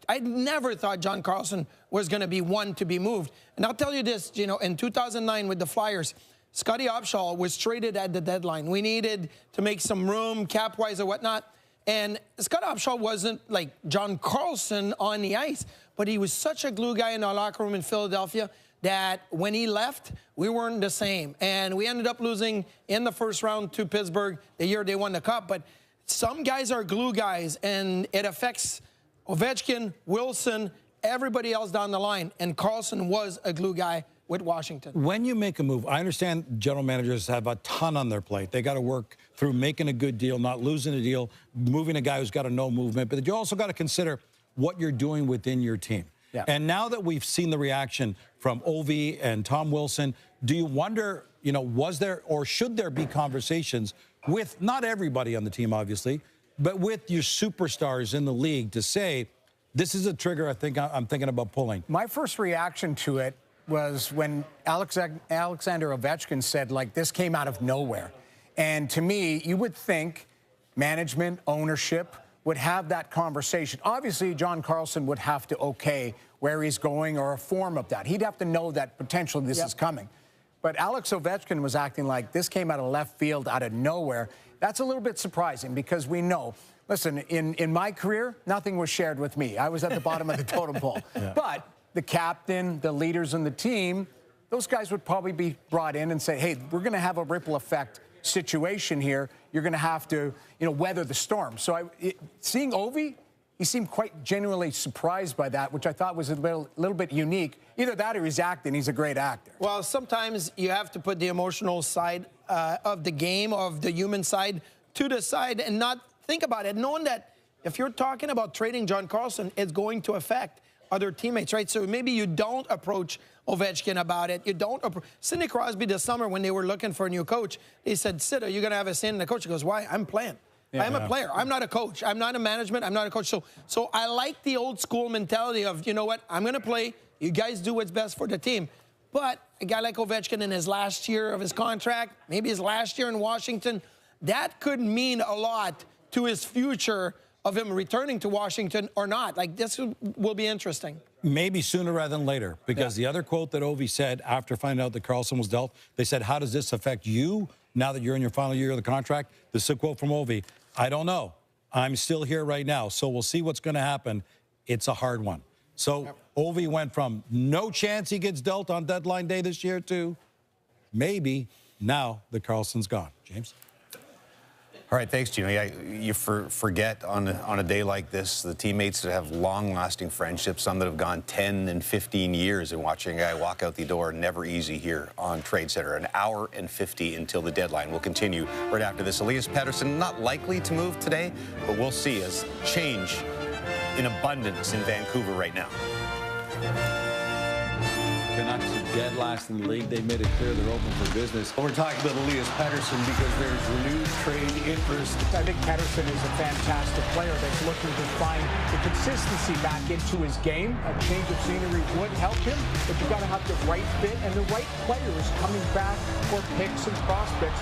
I never thought John Carlson was going to be one to be moved. And I'll tell you this, you know, in 2009 with the Flyers, Scotty Opshaw was traded at the deadline. We needed to make some room, cap-wise or whatnot. And Scott Opshaw wasn't like John Carlson on the ice, but he was such a glue guy in our locker room in Philadelphia that when he left, we weren't the same. And we ended up losing in the first round to Pittsburgh the year they won the Cup. But some guys are glue guys, and it affects Ovechkin, Wilson, everybody else down the line. And Carlson was a glue guy with Washington. When you make a move, I understand general managers have a ton on their plate. They got to work through making a good deal, not losing a deal, moving a guy who's got a no movement. But you also got to consider what you're doing within your team. Yeah. And now that we've seen the reaction from Ovi and Tom Wilson, do you wonder, you know, was there or should there be conversations with not everybody on the team, obviously, but with your superstars in the league to say, this is a trigger I think I'm thinking about pulling? My first reaction to it was when Alexander Ovechkin said, like, this came out of nowhere. And to me, you would think management, ownership would have that conversation. Obviously, John Carlson would have to okay where he's going or a form of that. He'd have to know that potentially this is coming. But Alex Ovechkin was acting like this came out of left field, out of nowhere. That's a little bit surprising because we know, listen, in my career, nothing was shared with me. I was at the bottom of the totem pole. But the captain, the leaders in the team, those guys would probably be brought in and say, hey, we're going to have a ripple effect situation here. You're going to have to, weather the storm. So seeing Ovi, he seemed quite genuinely surprised by that, which I thought was a little bit unique. Either that or he's acting. He's a great actor. Well, sometimes you have to put the emotional side of the game, of the human side, to the side and not think about it, knowing that if you're talking about trading John Carlson, it's going to affect other teammates, right? So maybe you don't approach Ovechkin about it. You don't Sidney Crosby this summer, when they were looking for a new coach, they said, Sid, are you going to have a say in the coach? He goes, why? I'm playing. Yeah. I'm a player. I'm not a coach. I'm not a management. I'm not a coach. So I like the old school mentality of, you know what? I'm going to play. You guys do what's best for the team. But a guy like Ovechkin in his last year of his contract, maybe his last year in Washington, that could mean a lot to his future of him returning to Washington or not. Like, this will be interesting. Maybe sooner rather than later, because the other quote that Ovi said after finding out that Carlson was dealt, they said, how does this affect you now that you're in your final year of the contract? This is a quote from Ovi. I don't know. I'm still here right now, so we'll see what's going to happen. It's a hard one. So Ovi went from no chance he gets dealt on deadline day this year to maybe now that Carlson's gone. James? All right, thanks, Gino. Yeah, you forget on a day like this, the teammates that have long-lasting friendships, some that have gone 10 and 15 years, and watching a guy walk out the door, never easy here on Tradecentre. An hour and 50 until the deadline. We'll continue right after this. Elias Pettersson not likely to move today, but we'll see as change in abundance in Vancouver right now. Canucks are dead last in the league. They made it clear they're open for business. We're talking about Elias Pettersson because there's renewed trade interest. I think Pettersson is a fantastic player that's looking to find the consistency back into his game. A change of scenery would help him, but you've got to have the right fit and the right players coming back for picks and prospects.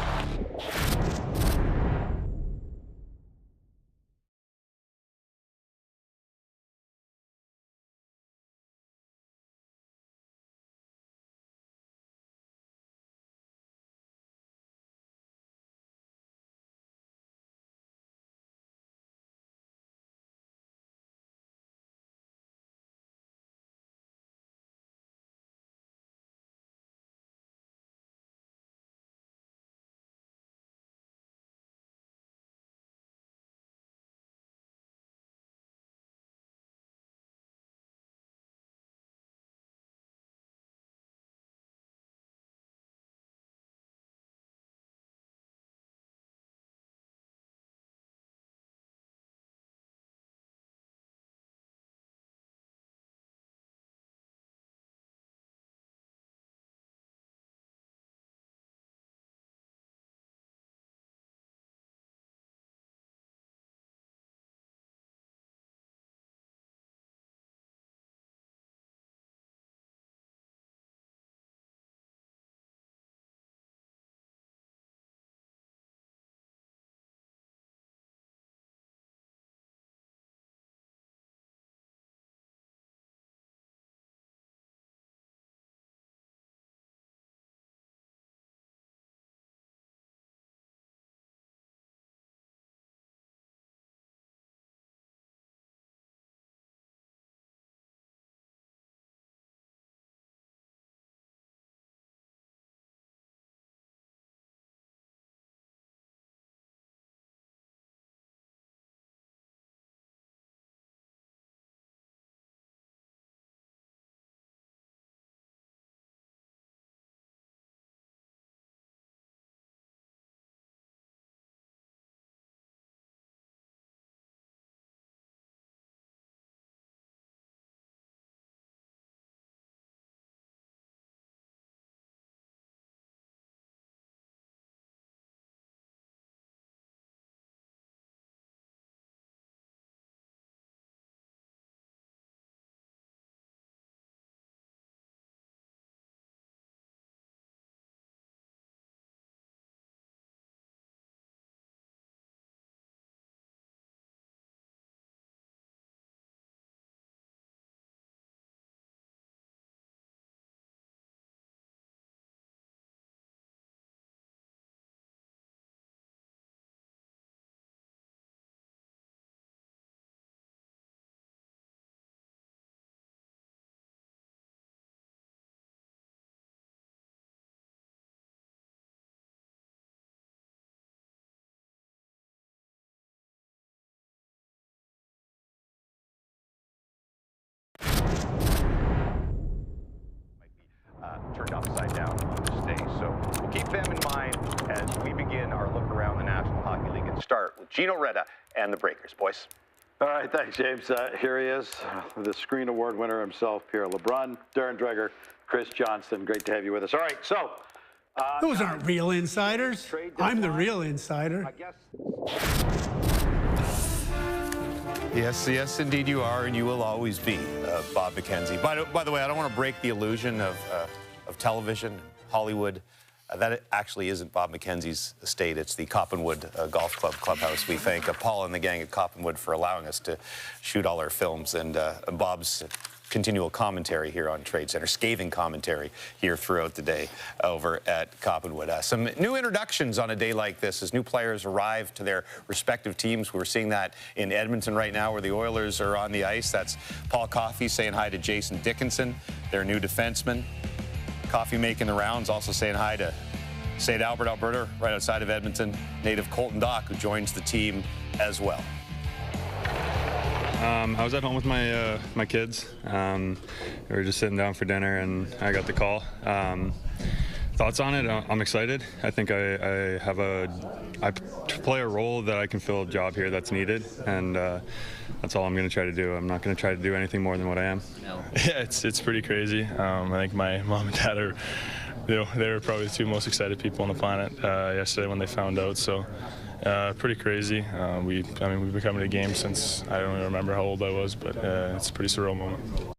Keep them in mind as we begin our look around the National Hockey League and start with Gino Reda and the Breakers. Boys. All right, thanks, James. Here he is, the Screen Award winner himself, Pierre LeBrun, Darren Dreger, Chris Johnston. Great to have you with us. All right, so. Those aren't real insiders. I'm the real insider. Yes, yes, indeed you are, and you will always be, Bob McKenzie. By the way, I don't want to break the illusion of television, Hollywood. That actually isn't Bob McKenzie's estate. It's the Coppenwood Golf Club clubhouse. We thank Paul and the gang at Coppenwood for allowing us to shoot all our films, and Bob's continual commentary here on Tradecentre, scathing commentary here throughout the day over at Coppenwood. Some new introductions on a day like this as new players arrive to their respective teams. We're seeing that in Edmonton right now where the Oilers are on the ice. That's Paul Coffey saying hi to Jason Dickinson, their new defenseman. Coffey making the rounds, also saying hi to St. Albert, Alberta, right outside of Edmonton, native Colton Dock, who joins the team as well. I was at home with my kids. We were just sitting down for dinner, and I got the call. Thoughts on it? I'm excited. I think I play a role that I can fill a job here that's needed, and that's all I'm going to try to do. I'm not going to try to do anything more than what I am. No. Yeah, it's pretty crazy. I think my mom and dad are, they were probably the two most excited people on the planet yesterday when they found out. So. Pretty crazy. We've been coming to games since I don't even remember how old I was, but it's a pretty surreal moment.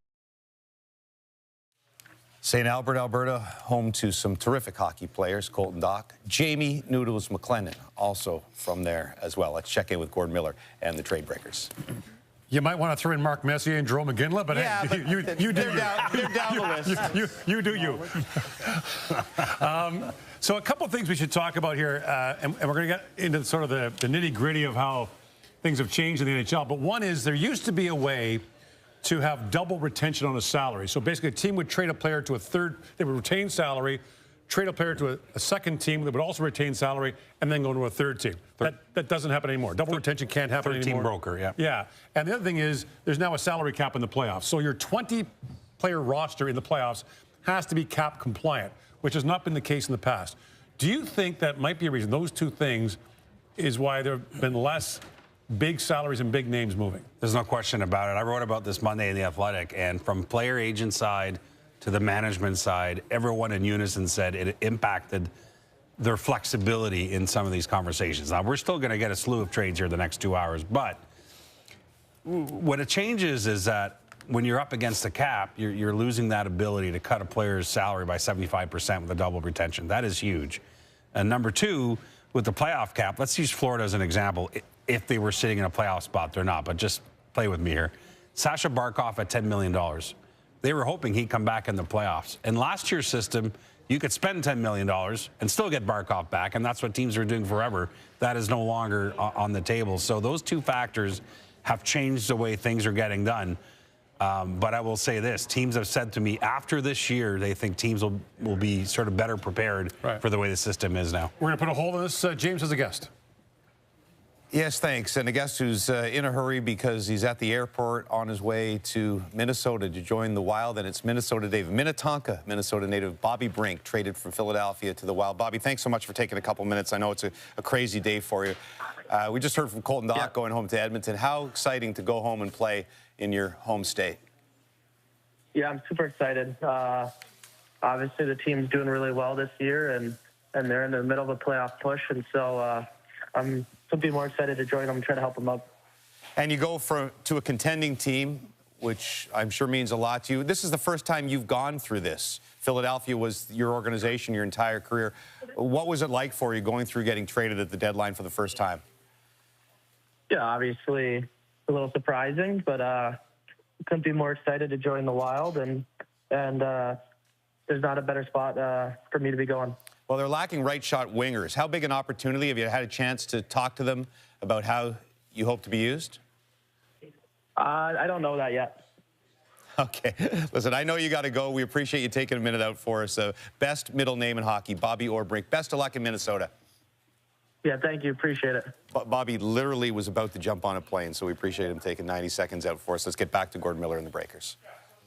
St. Albert, Alberta, home to some terrific hockey players, Colton Dock. Jamie Noodles McLennan, also from there as well. Let's check in with Gord Miller and the Trade Breakers. You might want to throw in Mark Messier and Jerome McGinley, but yeah, hey, but you do they're down the list. You do you. So a couple things we should talk about here, and we're going to get into sort of the nitty-gritty of how things have changed in the NHL. But one is there used to be a way to have double retention on a salary. So basically a team would trade a player to a third, they would retain salary, trade a player to a second team that would also retain salary, and then go to a third team. That doesn't happen anymore. Double retention can't happen anymore. Third-team broker, yeah. Yeah, and the other thing is there's now a salary cap in the playoffs. So your 20-player roster in the playoffs has to be cap compliant, which has not been the case in the past. Do you think that might be a reason, those two things, is why there have been less big salaries and big names moving? There's no question about it. I wrote about this Monday in The Athletic, and from player agent side to the management side, everyone in unison said it impacted their flexibility in some of these conversations. Now, we're still going to get a slew of trades here the next 2 hours, but what it changes is that when you're up against the cap, you're losing that ability to cut a player's salary by 75% with a double retention. That is huge. And number two, with the playoff cap, let's use Florida as an example. If they were sitting in a playoff spot, they're not, but just play with me here. Sasha Barkov at $10 million. They were hoping he'd come back in the playoffs. In last year's system, you could spend $10 million and still get Barkov back, and that's what teams are doing forever. That is no longer on the table. So those two factors have changed the way things are getting done. But I will say this, teams have said to me after this year, they think teams will be sort of better prepared for the way the system is now. We're going to put a hold on this. James has a guest. Yes, thanks. And a guest who's in a hurry because he's at the airport on his way to Minnesota to join the Wild, and it's Minnesota Dave, Minnetonka, Minnesota native Bobby Brink, traded from Philadelphia to the Wild. Bobby, thanks so much for taking a couple minutes. I know it's a crazy day for you. We just heard from Colton Dock going home to Edmonton. How exciting to go home and play in your home state. Yeah, I'm super excited. Obviously, the team's doing really well this year, and they're in the middle of a playoff push, and so I'm couldn't be more excited to join them and try to help them out. And you go to a contending team, which I'm sure means a lot to you. This is the first time you've gone through this. Philadelphia was your organization your entire career. What was it like for you going through getting traded at the deadline for the first time? Yeah, obviously a little surprising, but couldn't be more excited to join the Wild, and there's not a better spot for me to be going. Well, they're lacking right-shot wingers. How big an opportunity? Have you had a chance to talk to them about how you hope to be used? I don't know that yet. Okay. Listen, I know you got to go. We appreciate you taking a minute out for us. Best middle name in hockey, Bobby Orbrink. Best of luck in Minnesota. Yeah, thank you. Appreciate it. Bobby literally was about to jump on a plane, so we appreciate him taking 90 seconds out for us. Let's get back to Gord Miller and the Breakers.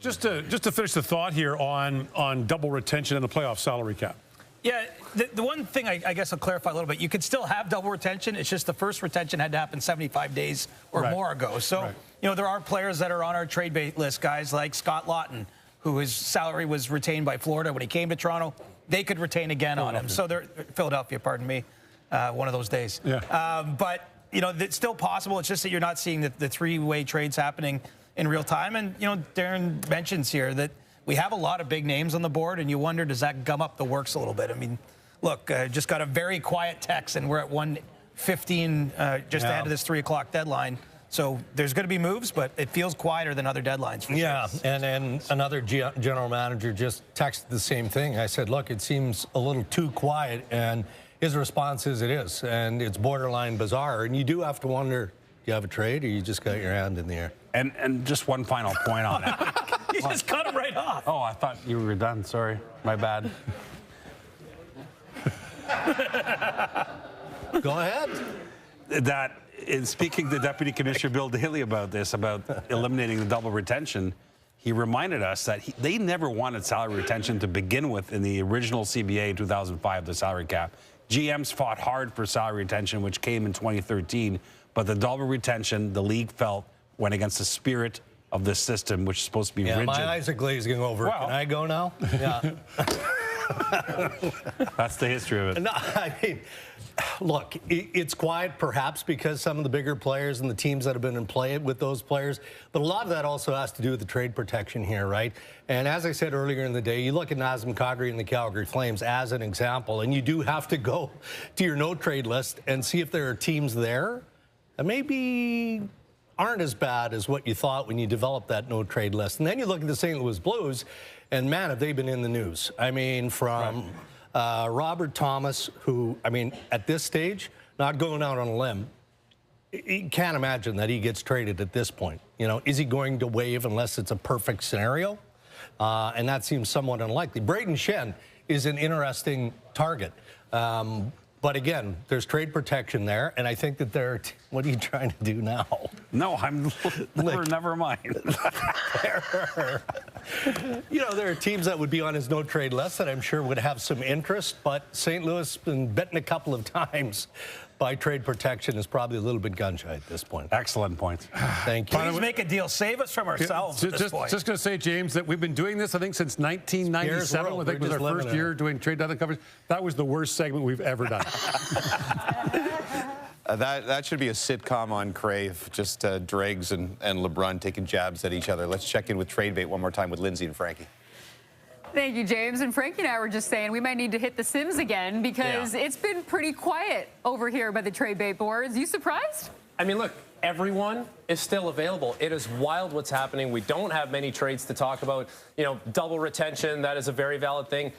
Just to finish the thought here on double retention and the playoff salary cap. Yeah, the one thing I guess I'll clarify a little bit, you could still have double retention. It's just the first retention had to happen 75 days or more ago. So, there are players that are on our trade bait list, guys like Scott Lawton, who his salary was retained by Florida when he came to Toronto. They could retain again on him. So they're Philadelphia, pardon me, one of those days. Yeah. But, it's still possible. It's just that you're not seeing the three-way trades happening in real time. And, Darren mentions here that we have a lot of big names on the board, and you wonder, does that gum up the works a little bit? I mean, look, just got a very quiet text, and we're at 1:15 just ahead of this 3 o'clock deadline. So there's going to be moves, but it feels quieter than other deadlines. For yeah, sure. and another general manager just texted the same thing. I said, look, it seems a little too quiet, and his response is it is, and it's borderline bizarre. And you do have to wonder, do you have a trade, or you just got your hand in the air? And just one final point on it. You just cut him right off. Oh, I thought you were done. Sorry. My bad. Go ahead. That, in speaking to Deputy Commissioner Bill Daly about this, about eliminating the double retention, he reminded us that they never wanted salary retention to begin with in the original CBA in 2005, the salary cap. GMs fought hard for salary retention, which came in 2013, but the double retention, the league felt, went against the spirit of this system, which is supposed to be rigid. My eyes are glazing over. Well, can I go now? Yeah. That's the history of it. No, I mean, look, it's quiet perhaps because some of the bigger players and the teams that have been in play with those players, but a lot of that also has to do with the trade protection here, right? And as I said earlier in the day, you look at Nazem Kadri and the Calgary Flames as an example, and you do have to go to your no-trade list and see if there are teams there that maybe aren't as bad as what you thought when you developed that no-trade list. And then you look at the St. Louis Blues, and man, have they been in the news. I mean, from Robert Thomas, who, I mean, at this stage, not going out on a limb, you can't imagine that he gets traded at this point. Is he going to waive unless it's a perfect scenario? And that seems somewhat unlikely. Braden Shen is an interesting target. But again, there's trade protection there, and I think that they're. What are you trying to do now? No, I'm. Never mind. There are teams that would be on his no-trade list that I'm sure would have some interest, but St. Louis has been bitten a couple of times by trade protection is probably a little bit gun-shy at this point. Excellent point. Thank you. Please make a deal. Save us from ourselves at this point. Just going to say, James, that we've been doing this, I think, since 1997. I think was our first year doing trade deadline coverage. That was the worst segment we've ever done. That should be a sitcom on Crave, just Dregs and LeBrun taking jabs at each other. Let's check in with Trade Bait one more time with Lindsay and Frankie. Thank you, James. And Frankie and I were just saying we might need to hit the Sims again because it's been pretty quiet over here by the Trade Bait boards. You surprised? I mean, look, everyone is still available. It is wild what's happening. We don't have many trades to talk about. Double retention, that is a very valid thing.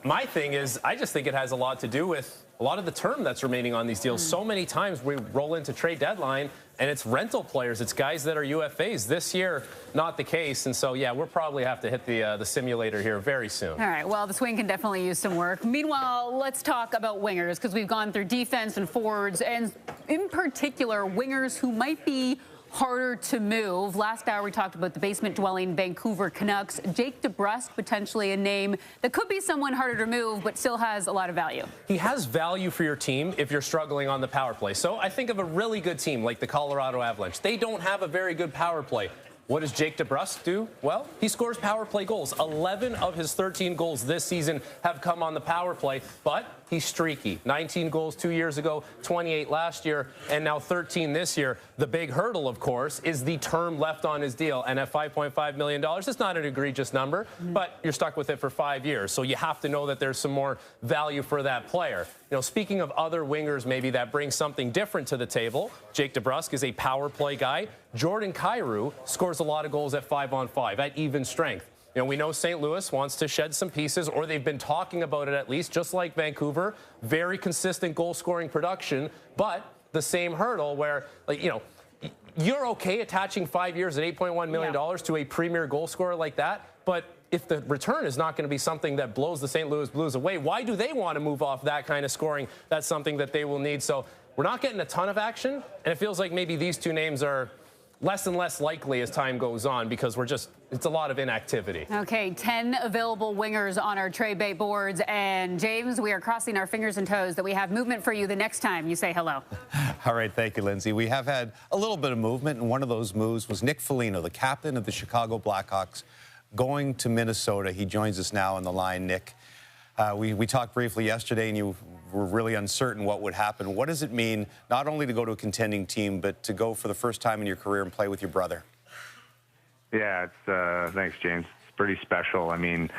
My thing is, I just think it has a lot to do with a lot of the term that's remaining on these deals. So many times we roll into trade deadline and it's rental players. It's guys that are UFAs. This year, not the case. And so, yeah, we'll probably have to hit the simulator here very soon. All right. Well, the swing can definitely use some work. Meanwhile, let's talk about wingers because we've gone through defense and forwards and in particular wingers who might be harder to move. Last hour, we talked about the basement-dwelling Vancouver Canucks. Jake DeBrusk, potentially a name that could be someone harder to move, but still has a lot of value. He has value for your team if you're struggling on the power play. So I think of a really good team like the Colorado Avalanche. They don't have a very good power play. What does Jake DeBrusk do? Well, he scores power play goals. 11 of his 13 goals this season have come on the power play, but he's streaky. 19 goals 2 years ago, 28 last year, and now 13 this year. The big hurdle, of course, is the term left on his deal. And at $5.5 million, it's not an egregious number, but you're stuck with it for 5 years. So you have to know that there's some more value for that player. Speaking of other wingers maybe that bring something different to the table, Jake DeBrusk is a power play guy. Jordan Kyrou scores a lot of goals at 5-on-5 at even strength. We know St. Louis wants to shed some pieces, or they've been talking about it at least, just like Vancouver. Very consistent goal-scoring production, but the same hurdle where, you're okay attaching 5 years at $8.1 million to a premier goal scorer like that, but if the return is not going to be something that blows the St. Louis Blues away, why do they want to move off that kind of scoring? That's something that they will need. So we're not getting a ton of action, and it feels like maybe these two names are less and less likely as time goes on because it's a lot of inactivity. Okay, 10 available wingers on our trade bait boards. And James, we are crossing our fingers and toes that we have movement for you the next time you say hello. All right, thank you, Lindsay. We have had a little bit of movement, and one of those moves was Nick Foligno, the captain of the Chicago Blackhawks, going to Minnesota. He joins us now on the line. Nick, we talked briefly yesterday, and you were really uncertain what would happen. What does it mean not only to go to a contending team, but to go for the first time in your career and play with your brother? Yeah, it's thanks, James. It's pretty special. I mean,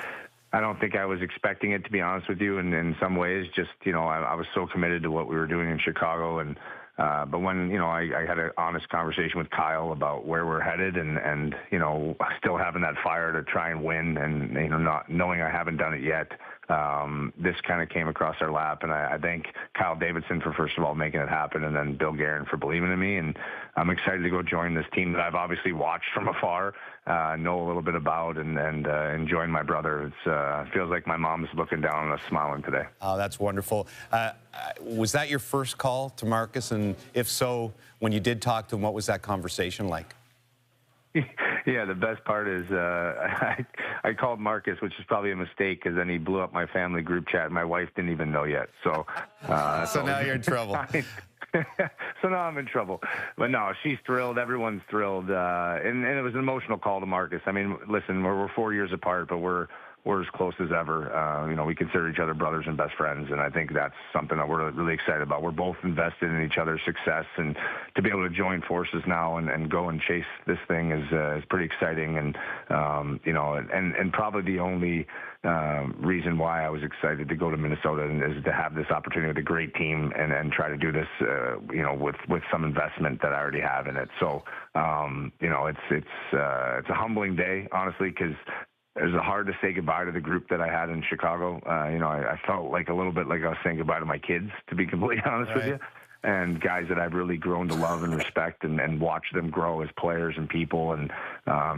I don't think I was expecting it, to be honest with you. And in some ways, just, you know, I was so committed to what we were doing in Chicago. And but when, you know, I had an honest conversation with Kyle about where we're headed and, you know, still having that fire to try and win and, you know, not knowing I haven't done it yet, this kind of came across our lap. And I thank Kyle Davidson for, first of all, making it happen, and then Bill Guerin for believing in me. And I'm excited to go join this team that I've obviously watched from afar, know a little bit about, and enjoying my brother. It feels like my mom's looking down on us smiling today. Oh, that's wonderful. Was that your first call to Marcus? And if so, when you did talk to him, what was that conversation like? Yeah, the best part is I called Marcus, which is probably a mistake, because then he blew up my family group chat. My wife didn't even know yet. So, so now you're in trouble. So now I'm in trouble. But no, she's thrilled. Everyone's thrilled. And it was an emotional call to Marcus. I mean, listen, we're 4 years apart, but we're as close as ever. You know, we consider each other brothers and best friends, and I think that's something that we're really excited about. We're both invested in each other's success, and to be able to join forces now and go and chase this thing is pretty exciting. And you know, and probably the only reason why I was excited to go to Minnesota is to have this opportunity with a great team and try to do this, you know, with some investment that I already have in it. So, you know, it's a humbling day, honestly, because it was hard to say goodbye to the group that I had in Chicago. You know, I felt like a little bit like I was saying goodbye to my kids, to be completely honest with you. And guys that I've really grown to love and respect and watch them grow as players and people. And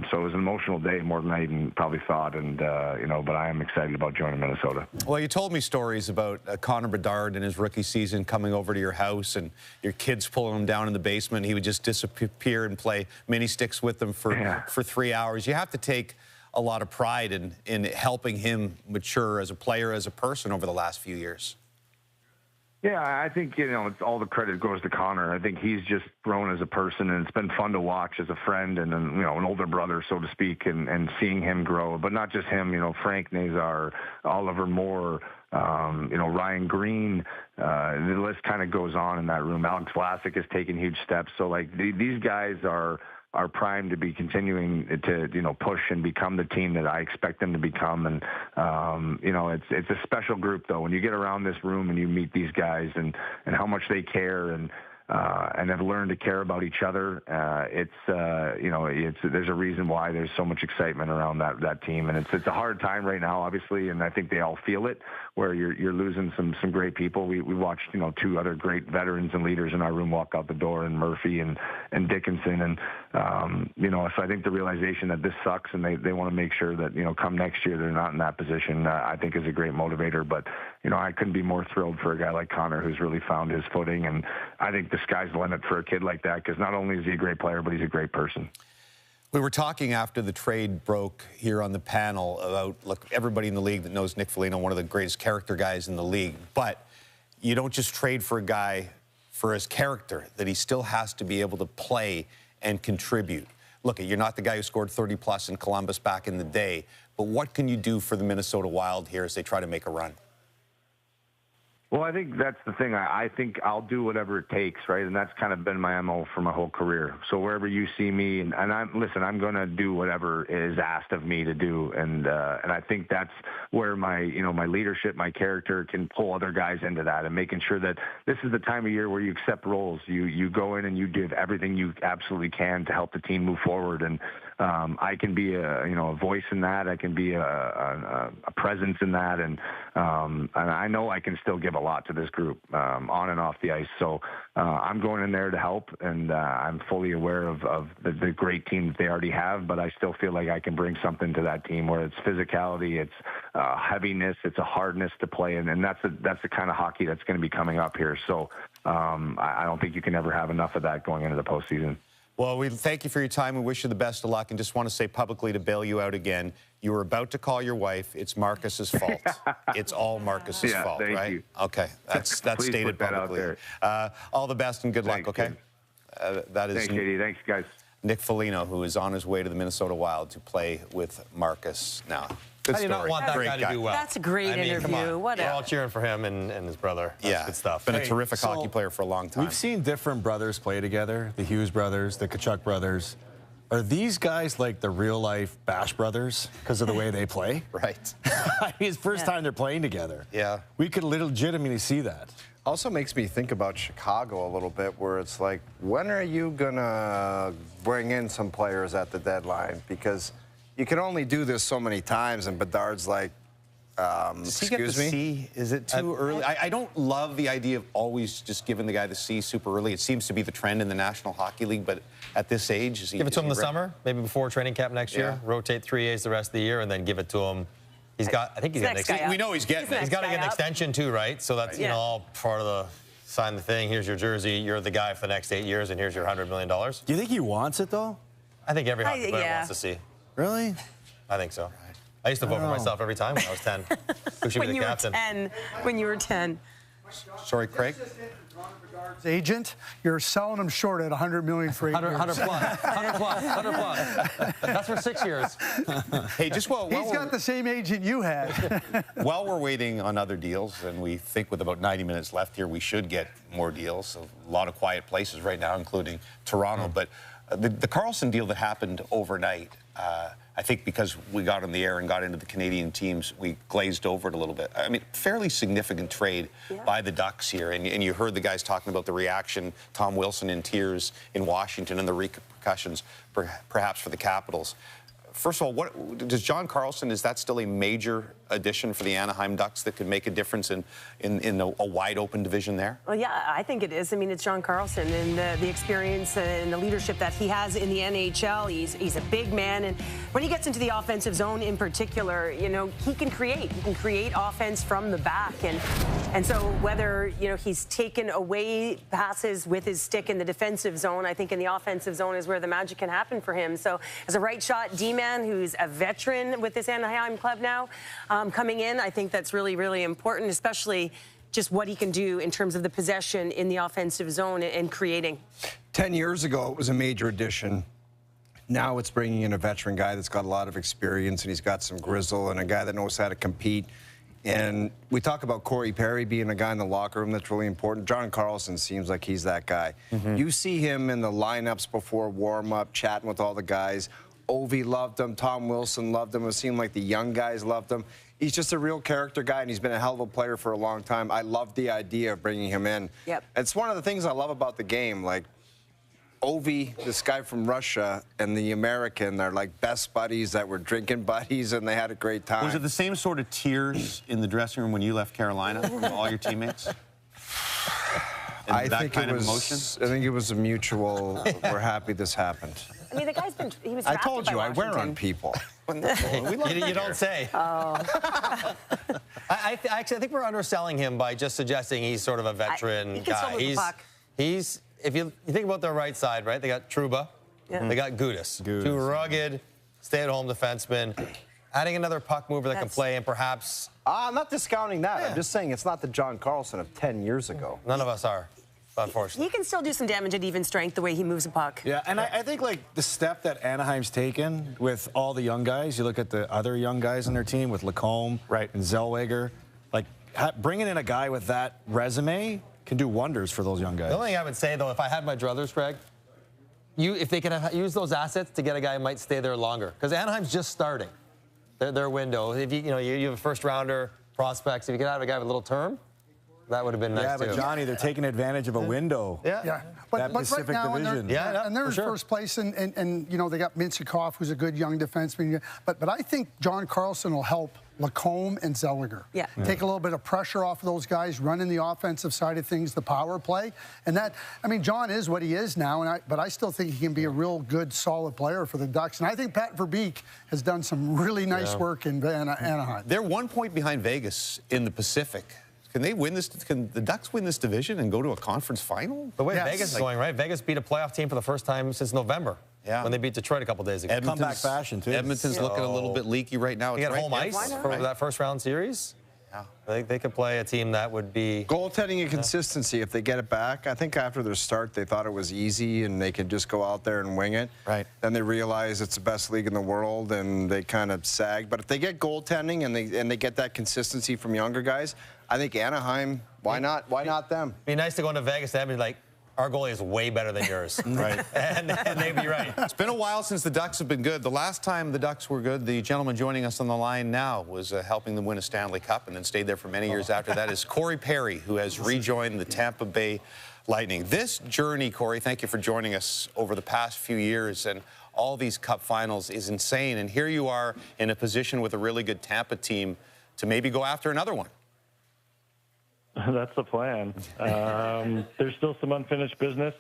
so it was an emotional day, more than I even probably thought. And, you know, but I am excited about joining Minnesota. Well, you told me stories about Connor Bedard in his rookie season coming over to your house and your kids pulling him down in the basement. He would just disappear and play mini sticks with them for 3 hours. You have to take a lot of pride in helping him mature as a player, as a person over the last few years. Yeah, I think, you know, all the credit goes to Connor. I think he's just grown as a person, and it's been fun to watch as a friend and you know, an older brother, so to speak, and seeing him grow. But not just him, you know, Frank Nazar, Oliver Moore, you know, Ryan Green, the list kind of goes on in that room. Alex Vlasic has taken huge steps. So, like, these guys are primed to be continuing to, you know, push and become the team that I expect them to become. And, you know, it's a special group, though. When you get around this room and you meet these guys and how much they care and have learned to care about each other, you know, there's a reason why there's so much excitement around that team. And it's a hard time right now, obviously, and I think they all feel it, where you're losing some great people. We watched, you know, two other great veterans and leaders in our room walk out the door, and Murphy and Dickinson. And, you know, so I think the realization that this sucks and they want to make sure that, you know, come next year they're not in that position, I think is a great motivator. But, you know, I couldn't be more thrilled for a guy like Connor, who's really found his footing. And I think the sky's the limit for a kid like that, because not only is he a great player, but he's a great person. We were talking after the trade broke here on the panel about, look, everybody in the league that knows Nick Foligno, one of the greatest character guys in the league. But you don't just trade for a guy for his character, that he still has to be able to play and contribute. Look, you're not the guy who scored 30-plus in Columbus back in the day, but what can you do for the Minnesota Wild here as they try to make a run? Well, I think that's the thing. I think I'll do whatever it takes, right? And that's kind of been my MO for my whole career. So wherever you see me, and I'm going to do whatever is asked of me to do. And I think that's where my leadership, my character can pull other guys into that, and making sure that this is the time of year where you accept roles. You go in and you give everything you absolutely can to help the team move forward. And I can be a voice in that. I can be a presence in that. And I know I can still give a lot to this group on and off the ice. So I'm going in there to help, and I'm fully aware of the great team that they already have, but I still feel like I can bring something to that team where it's physicality, it's heaviness, it's a hardness to play in, and that's the kind of hockey that's going to be coming up here. So I don't think you can ever have enough of that going into the postseason. Well, we thank you for your time. We wish you the best of luck and just want to say publicly to bail you out again, you were about to call your wife. It's Marcus's fault. It's all Marcus's fault, thank right? you. Okay, that's stated put that publicly. All the best and good luck, okay? That is Thanks, JD. Thanks, guys. Nick Foligno, who is on his way to the Minnesota Wild to play with Marcus now. Good How do you not want that Great guy to do well? That's a great interview. What We're all cheering for him and his brother. That's good stuff. Been a terrific hockey player for a long time. We've seen different brothers play together, the Hughes brothers, the Tkachuk brothers. Are these guys like the real-life Bash brothers because of the way they play? Right. I mean, it's the first time they're playing together. Yeah. We could legitimately see that. Also makes me think about Chicago a little bit, where it's like, when are you going to bring in some players at the deadline? Because you can only do this so many times, and Bedard's like, Does he get the C? Is it too early? I don't love the idea of always just giving the guy the C super early. It seems to be the trend in the National Hockey League, but at this age, give it to him in the summer, maybe before training camp next year. Rotate 3As the rest of the year, and then give it to him. He's got, I think he's got an extension. We know he's getting it. He's got to get an extension too, right? So that's, you know, all part of the sign the thing. Here's your jersey. You're the guy for the next 8 years, and here's your $100 million. Do you think he wants it, though? I think every hockey player wants to see. Really? I think so. I used to vote for myself every time when I was 10. Who should be the captain? When you were 10. Sorry, Craig? Agent, you're selling him short at $100 million for 8 years. 100 plus. That's for 6 years. Hey, just while he's got the same agent you had. While we're waiting on other deals, and we think with about 90 minutes left here, we should get more deals. A lot of quiet places right now, including Toronto. But the Karlsson deal that happened overnight, I think because we got on the air and got into the Canadian teams, we glazed over it a little bit. I mean, fairly significant trade by the Ducks here. And you heard the guys talking about the reaction, Tom Wilson in tears in Washington, and the repercussions perhaps for the Capitals. First of all, what does John Karlsson, is that still a major addition for the Anaheim Ducks that could make a difference in a wide-open division there? Well, yeah, I think it is. I mean, it's John Karlsson and the experience and the leadership that he has in the NHL. He's a big man, and when he gets into the offensive zone in particular, you know, he can create. He can create offense from the back, and so whether, you know, he's taken away passes with his stick in the defensive zone, I think in the offensive zone is where the magic can happen for him. So as a right shot D-man who's a veteran with this Anaheim club now, coming in, I think that's really, really important, especially just what he can do in terms of the possession in the offensive zone and creating. 10 years ago, it was a major addition. Now it's bringing in a veteran guy that's got a lot of experience, and he's got some grizzle, and a guy that knows how to compete. And we talk about Corey Perry being a guy in the locker room that's really important. John Karlsson seems like he's that guy. You see him in the lineups before warm-up, chatting with all the guys. Ovi loved him. Tom Wilson loved him. It seemed like the young guys loved him. He's just a real character guy, and he's been a hell of a player for a long time. I love the idea of bringing him in. Yep. It's one of the things I love about the game. Like, Ovi, this guy from Russia, and the American, they're like best buddies that were drinking buddies, and they had a great time. Was it the same sort of tears in the dressing room when you left Carolina from all your teammates? I that think kind it of was, emotion? I think it was a mutual, we're happy this happened. I mean, the guy's been, he was I drafted told you, by I wear Washington. on people. You don't say. I think we're underselling him by just suggesting he's sort of a veteran he can guy. still move the puck. He's if you think about their right side, right? They got Trouba, they got Gudis, two rugged, stay-at-home defensemen. Adding another puck mover that can play, and perhaps. I'm not discounting that. I'm just saying it's not the John Karlsson of 10 years ago. None of us are, unfortunately. He can still do some damage at even strength the way he moves a puck. Yeah, and I think, like, the step that Anaheim's taken with all the young guys, you look at the other young guys in their team with Lacombe and Zellweger, like, bringing in a guy with that resume can do wonders for those young guys. The only thing I would say, though, if I had my druthers, Craig, if they could use those assets to get a guy who might stay there longer, because Anaheim's just starting their window. If you have a first-rounder prospects, if you could have a guy with a little term, that would have been nice, too. Yeah, but Johnny, they're taking advantage of a window. Yeah. But Pacific right now, Division. and they're in first place, and you know, they got Minsikov, who's a good young defenseman. But I think John Karlsson will help Lacombe and Zellweger. Take a little bit of pressure off of those guys, running the offensive side of things, the power play. And that, I mean, John is what he is now, but I still think he can be a real good, solid player for the Ducks. And I think Pat Verbeek has done some really nice work in Anaheim. They're 1 point behind Vegas in the Pacific. Can they win this? Can the Ducks win this division and go to a conference final? The way Vegas is going, right? Vegas beat a playoff team for the first time since November. Yeah. When they beat Detroit a couple days ago. Comeback fashion, too. Edmonton's looking a little bit leaky right now. They It's got home right- ice for that first round series. Yeah. I think they could play a team that would be... Goaltending and consistency, if they get it back. I think after their start, they thought it was easy and they could just go out there and wing it. Right. Then they realize it's the best league in the world and they kind of sag. But if they get goaltending and they get that consistency from younger guys, I think Anaheim, why not? Why not them? Be nice to go into Vegas and be like, our goalie is way better than yours. Right. and they'd be right. It's been a while since the Ducks have been good. The last time the Ducks were good, the gentleman joining us on the line now was helping them win a Stanley Cup and then stayed there for many years after that is Corey Perry, who has rejoined the Tampa Bay Lightning. This journey, Corey, thank you for joining us over the past few years and all these Cup finals is insane. And here you are in a position with a really good Tampa team to maybe go after another one. That's the plan. There's still some unfinished business,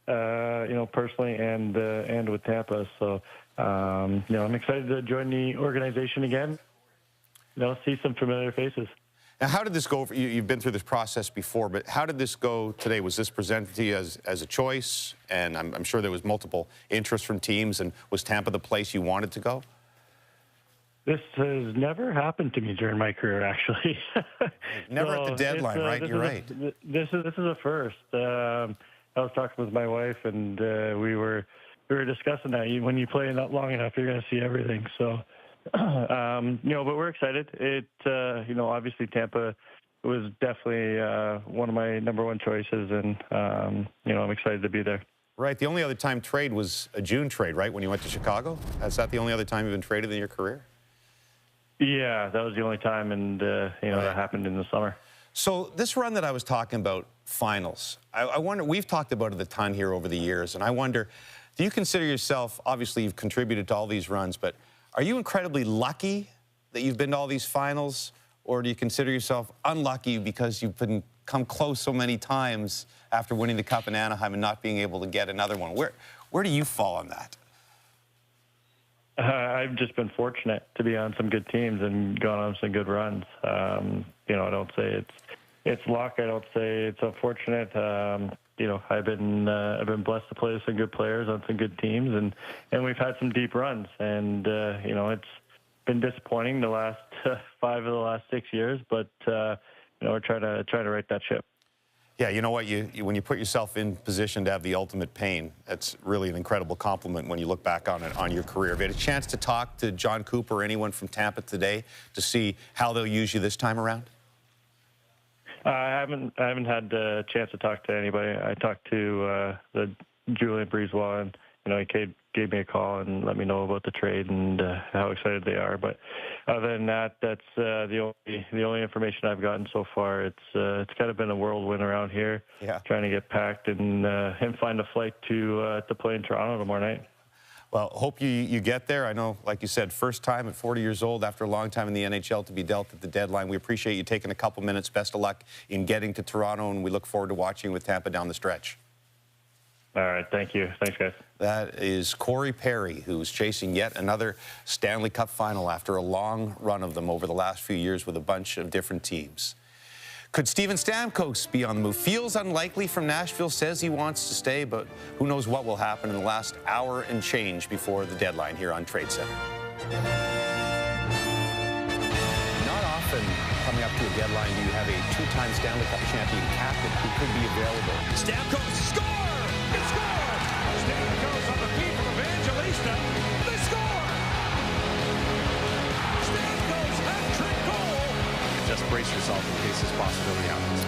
personally and with Tampa. So, I'm excited to join the organization again. See some familiar faces. Now, how did this go? You've been through this process before, but how did this go today? Was this presented to you as a choice? And I'm sure there was multiple interest from teams. And was Tampa the place you wanted to go? This has never happened to me during my career, actually. Never at the deadline, right? You're right. This is a first. I was talking with my wife, and we were discussing that. When you play not long enough, you're going to see everything. So, but we're excited. Obviously Tampa was definitely one of my number one choices, and I'm excited to be there. Right. The only other time trade was a June trade, right? When you went to Chicago. Is that the only other time you've been traded in your career? Yeah, that was the only time, and that happened in the summer. So this run that I was talking about, finals, I wonder, we've talked about it a ton here over the years, and I wonder, do you consider yourself, obviously you've contributed to all these runs, but are you incredibly lucky that you've been to all these finals, or do you consider yourself unlucky because you've come close so many times after winning the Cup in Anaheim and not being able to get another one? Where do you fall on that? I've just been fortunate to be on some good teams and gone on some good runs. I don't say it's luck. I don't say it's unfortunate. I've been blessed to play with some good players on some good teams, and we've had some deep runs. And it's been disappointing the last 5 of the last 6 years, but we're trying to right that ship. Yeah, you know what? When you put yourself in position to have the ultimate pain, that's really an incredible compliment when you look back on it, on your career. Have you had a chance to talk to John Cooper or anyone from Tampa today to see how they'll use you this time around? I haven't had a chance to talk to anybody. I talked to the Julien Brisebois, and he gave me a call and let me know about the trade and how excited they are. But other than that, that's the only information I've gotten so far. It's kind of been a whirlwind around here, trying to get packed and find a flight to play in Toronto tomorrow night. Well, hope you get there. I know, like you said, first time at 40 years old after a long time in the NHL to be dealt at the deadline. We appreciate you taking a couple minutes. Best of luck in getting to Toronto, and we look forward to watching with Tampa down the stretch. All right, thank you. Thanks, guys. That is Corey Perry, who's chasing yet another Stanley Cup final after a long run of them over the last few years with a bunch of different teams. Could Steven Stamkos be on the move? Feels unlikely from Nashville, says he wants to stay, but who knows what will happen in the last hour and change before the deadline here on Tradecentre. Not often coming up to a deadline do you have a two-time Stanley Cup champion captain who could be available. Stamkos score! He scored! Stamkos on the feet from Evangelista. They score! Stamkos hat-trick goal! Just brace yourself in case this possibility happens.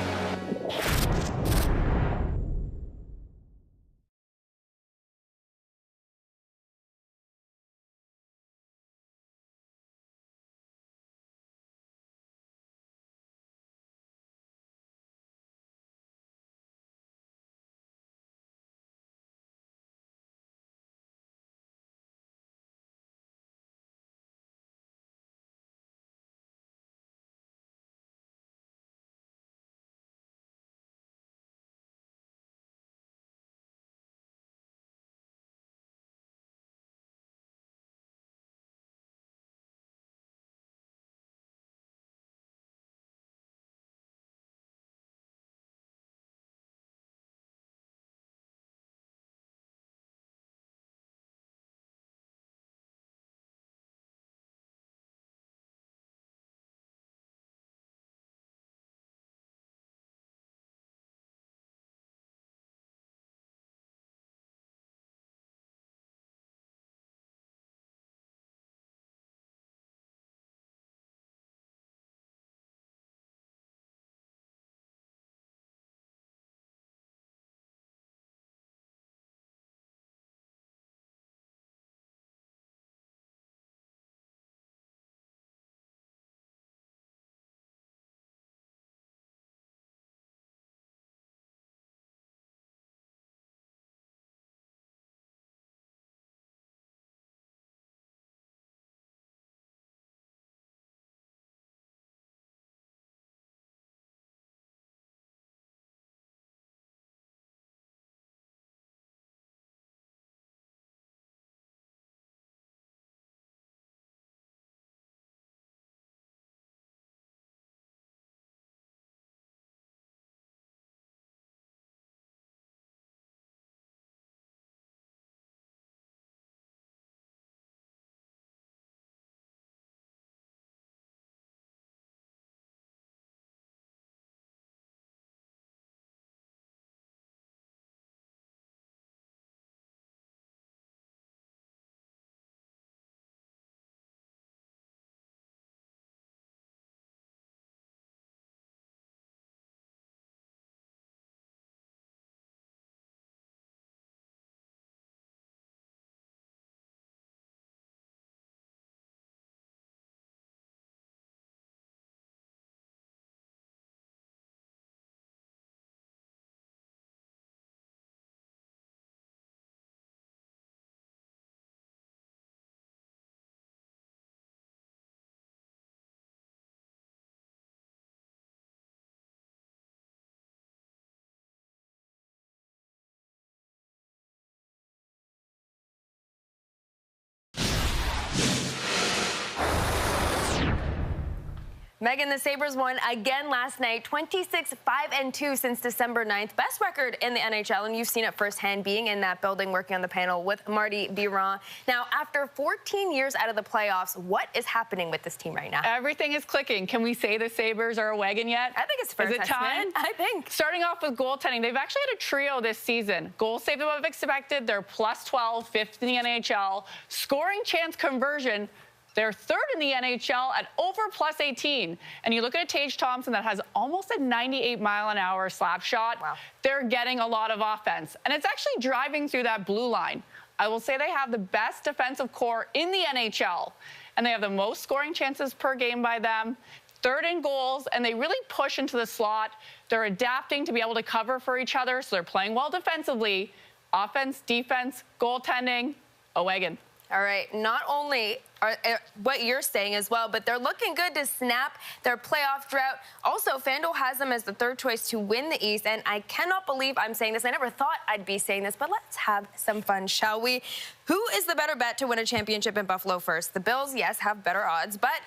Megan, the Sabres won again last night, 26-5-2 since December 9th. Best record in the NHL, and you've seen it firsthand being in that building working on the panel with Marty Biron. Now, after 14 years out of the playoffs, what is happening with this team right now? Everything is clicking. Can we say the Sabres are a wagon yet? I think it's fair. Is it time? I think. Starting off with goaltending, they've actually had a trio this season. Goals saved above expected, they're +12, fifth in the NHL. Scoring chance conversion, they're third in the NHL at over +18. And you look at a Tage Thompson that has almost a 98-mile-an-hour slap shot. Wow. They're getting a lot of offense. And it's actually driving through that blue line. I will say they have the best defensive core in the NHL. And they have the most scoring chances per game by them. Third in goals, and they really push into the slot. They're adapting to be able to cover for each other, so they're playing well defensively. Offense, defense, goaltending, a wagon. All right, not only are what you're saying as well, but they're looking good to snap their playoff drought. Also, FanDuel has them as the third choice to win the East, and I cannot believe I'm saying this. I never thought I'd be saying this, but let's have some fun, shall we? Who is the better bet to win a championship in Buffalo first? The Bills, yes, have better odds, but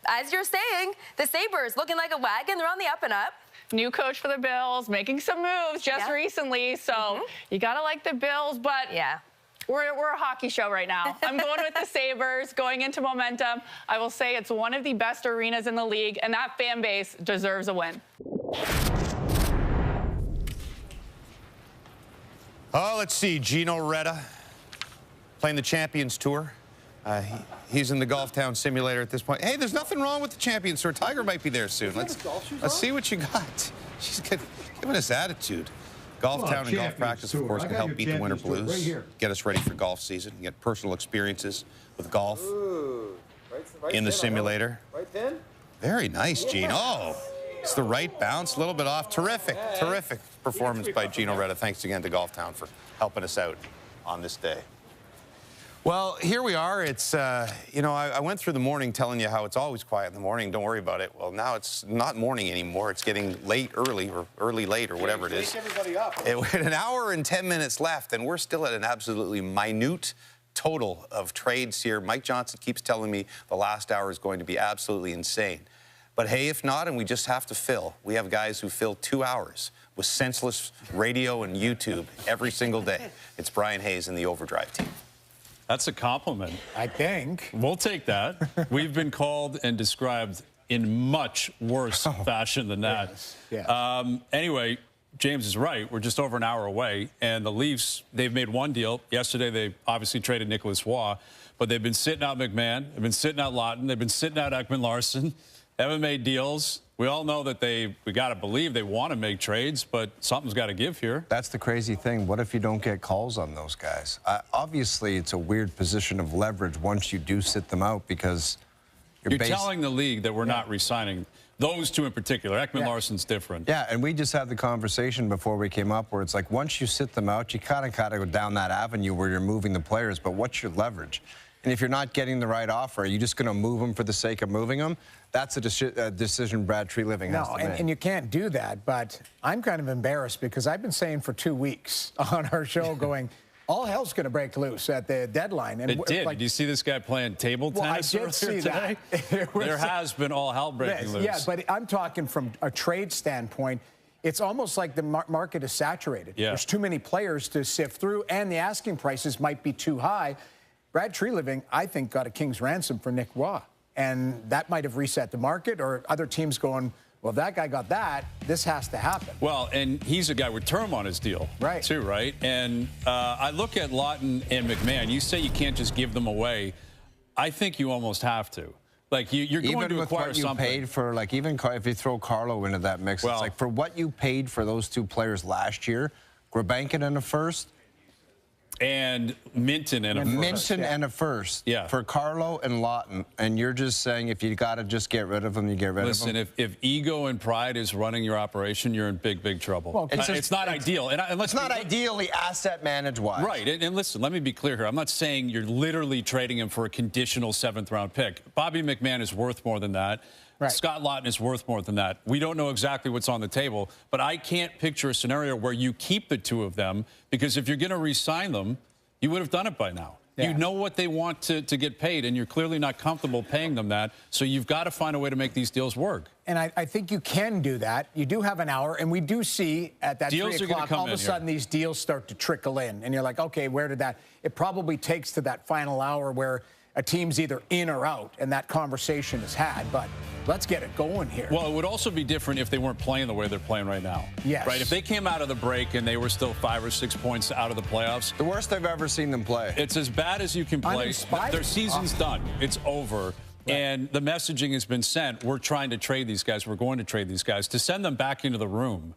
as you're saying, the Sabres looking like a wagon. They're on the up and up. New coach for the Bills, making some moves just recently, so you got to like the Bills, but yeah. We're a hockey show right now. I'm going with the Sabres, going into momentum. I will say it's one of the best arenas in the league, and that fan base deserves a win. Oh, let's see. Gino Reda playing the Champions Tour. He's in the Golf Town Simulator at this point. Hey, there's nothing wrong with the Champions Tour. Tiger might be there soon. Let's see what you got. She's giving us attitude. Golf Town and golf practice, of course, can help beat the winter blues, get us ready for golf season, get personal experiences with golf in the simulator. Right pin? Very nice, Gino. Oh, it's the right bounce, a little bit off. Terrific, terrific performance by Gino Reda. Thanks again to Golf Town for helping us out on this day. Well, here we are. It's, you know, I went through the morning telling you how it's always quiet in the morning. Don't worry about it. Well, now it's not morning anymore. It's getting late early or early late or whatever it is. Wake everybody up. It, an hour and 10 minutes left, and we're still at an absolutely minute total of trades here. Mike Johnson keeps telling me the last hour is going to be absolutely insane. But hey, if not, and we just have to fill. We have guys who fill 2 hours with senseless radio and YouTube every single day. It's Brian Hayes and the Overdrive team. That's a compliment. I think. We'll take that. We've been called and described in much worse fashion than that. Yes. Anyway, James is right. We're just over an hour away. And the Leafs, they've made one deal. Yesterday, they obviously traded Nicholas Waugh. But they've been sitting out McMahon. They've been sitting out Lawton. They've been sitting out Ekman-Larsson. Haven't made deals. We all know that we got to believe they want to make trades, but something's got to give here. That's the crazy thing. What if you don't get calls on those guys? Obviously, it's a weird position of leverage once you do sit them out because you're telling the league that we're not re-signing those two in particular. Ekman-Larsson's different. Yeah, and we just had the conversation before we came up where it's like once you sit them out, you kind of got to go down that avenue where you're moving the players, but what's your leverage? And if you're not getting the right offer, are you just going to move them for the sake of moving them? That's a decision Brad Treliving has to make. And you can't do that, but I'm kind of embarrassed because I've been saying for 2 weeks on our show going, all hell's going to break loose at the deadline. And it did. Did you see this guy playing table tennis I did see today? There has been all hell breaking loose. Yeah, but I'm talking from a trade standpoint. It's almost like the market is saturated. Yeah. There's too many players to sift through, and the asking prices might be too high. Brad Treliving, I think, got a king's ransom for Nick Waugh. And that might have reset the market, or other teams going, well, if that guy got that, this has to happen. Well, and he's a guy with term on his deal, right? Too, right? And I look at Lawton and McMahon. You say you can't just give them away. I think you almost have to. Like, you're going to acquire something. Even paid for, like, even if you throw Carlo into that mix, it's like for what you paid for those two players last year, Grabankin in the first, and Minton and a first. Minton and a first. Yeah. For Carlo and Lawton. And you're just saying if you got to just get rid of them, you get rid of them. Listen, if ego and pride is running your operation, you're in big, big trouble. Well, it's not ideal. And it's not ideally asset managed-wise. Right. And listen, let me be clear here. I'm not saying you're literally trading him for a conditional 7th-round pick. Bobby McMahon is worth more than that. Right. Scott Lawton is worth more than that. We don't know exactly what's on the table, but I can't picture a scenario where you keep the two of them, because if you're going to re-sign them, you would have done it by now. You know what they want to get paid, and you're clearly not comfortable paying them that. So you've got to find a way to make these deals work. And I think you can do that. You do have an hour, and we do see at that Deals 3 are gonna o'clock, come all of a in sudden here. these deals start to trickle in. And you're like, okay, where did that? It probably takes to that final hour where a team's either in or out, and that conversation is had. But let's get it going here. Well, it would also be different if they weren't playing the way they're playing right now. Yes. Right? If they came out of the break and they were still 5 or 6 points out of the playoffs. The worst I've ever seen them play. It's as bad as you can play. Uninspired. Their season's done. It's over. Right. And the messaging has been sent. We're trying to trade these guys. We're going to trade these guys. To send them back into the room,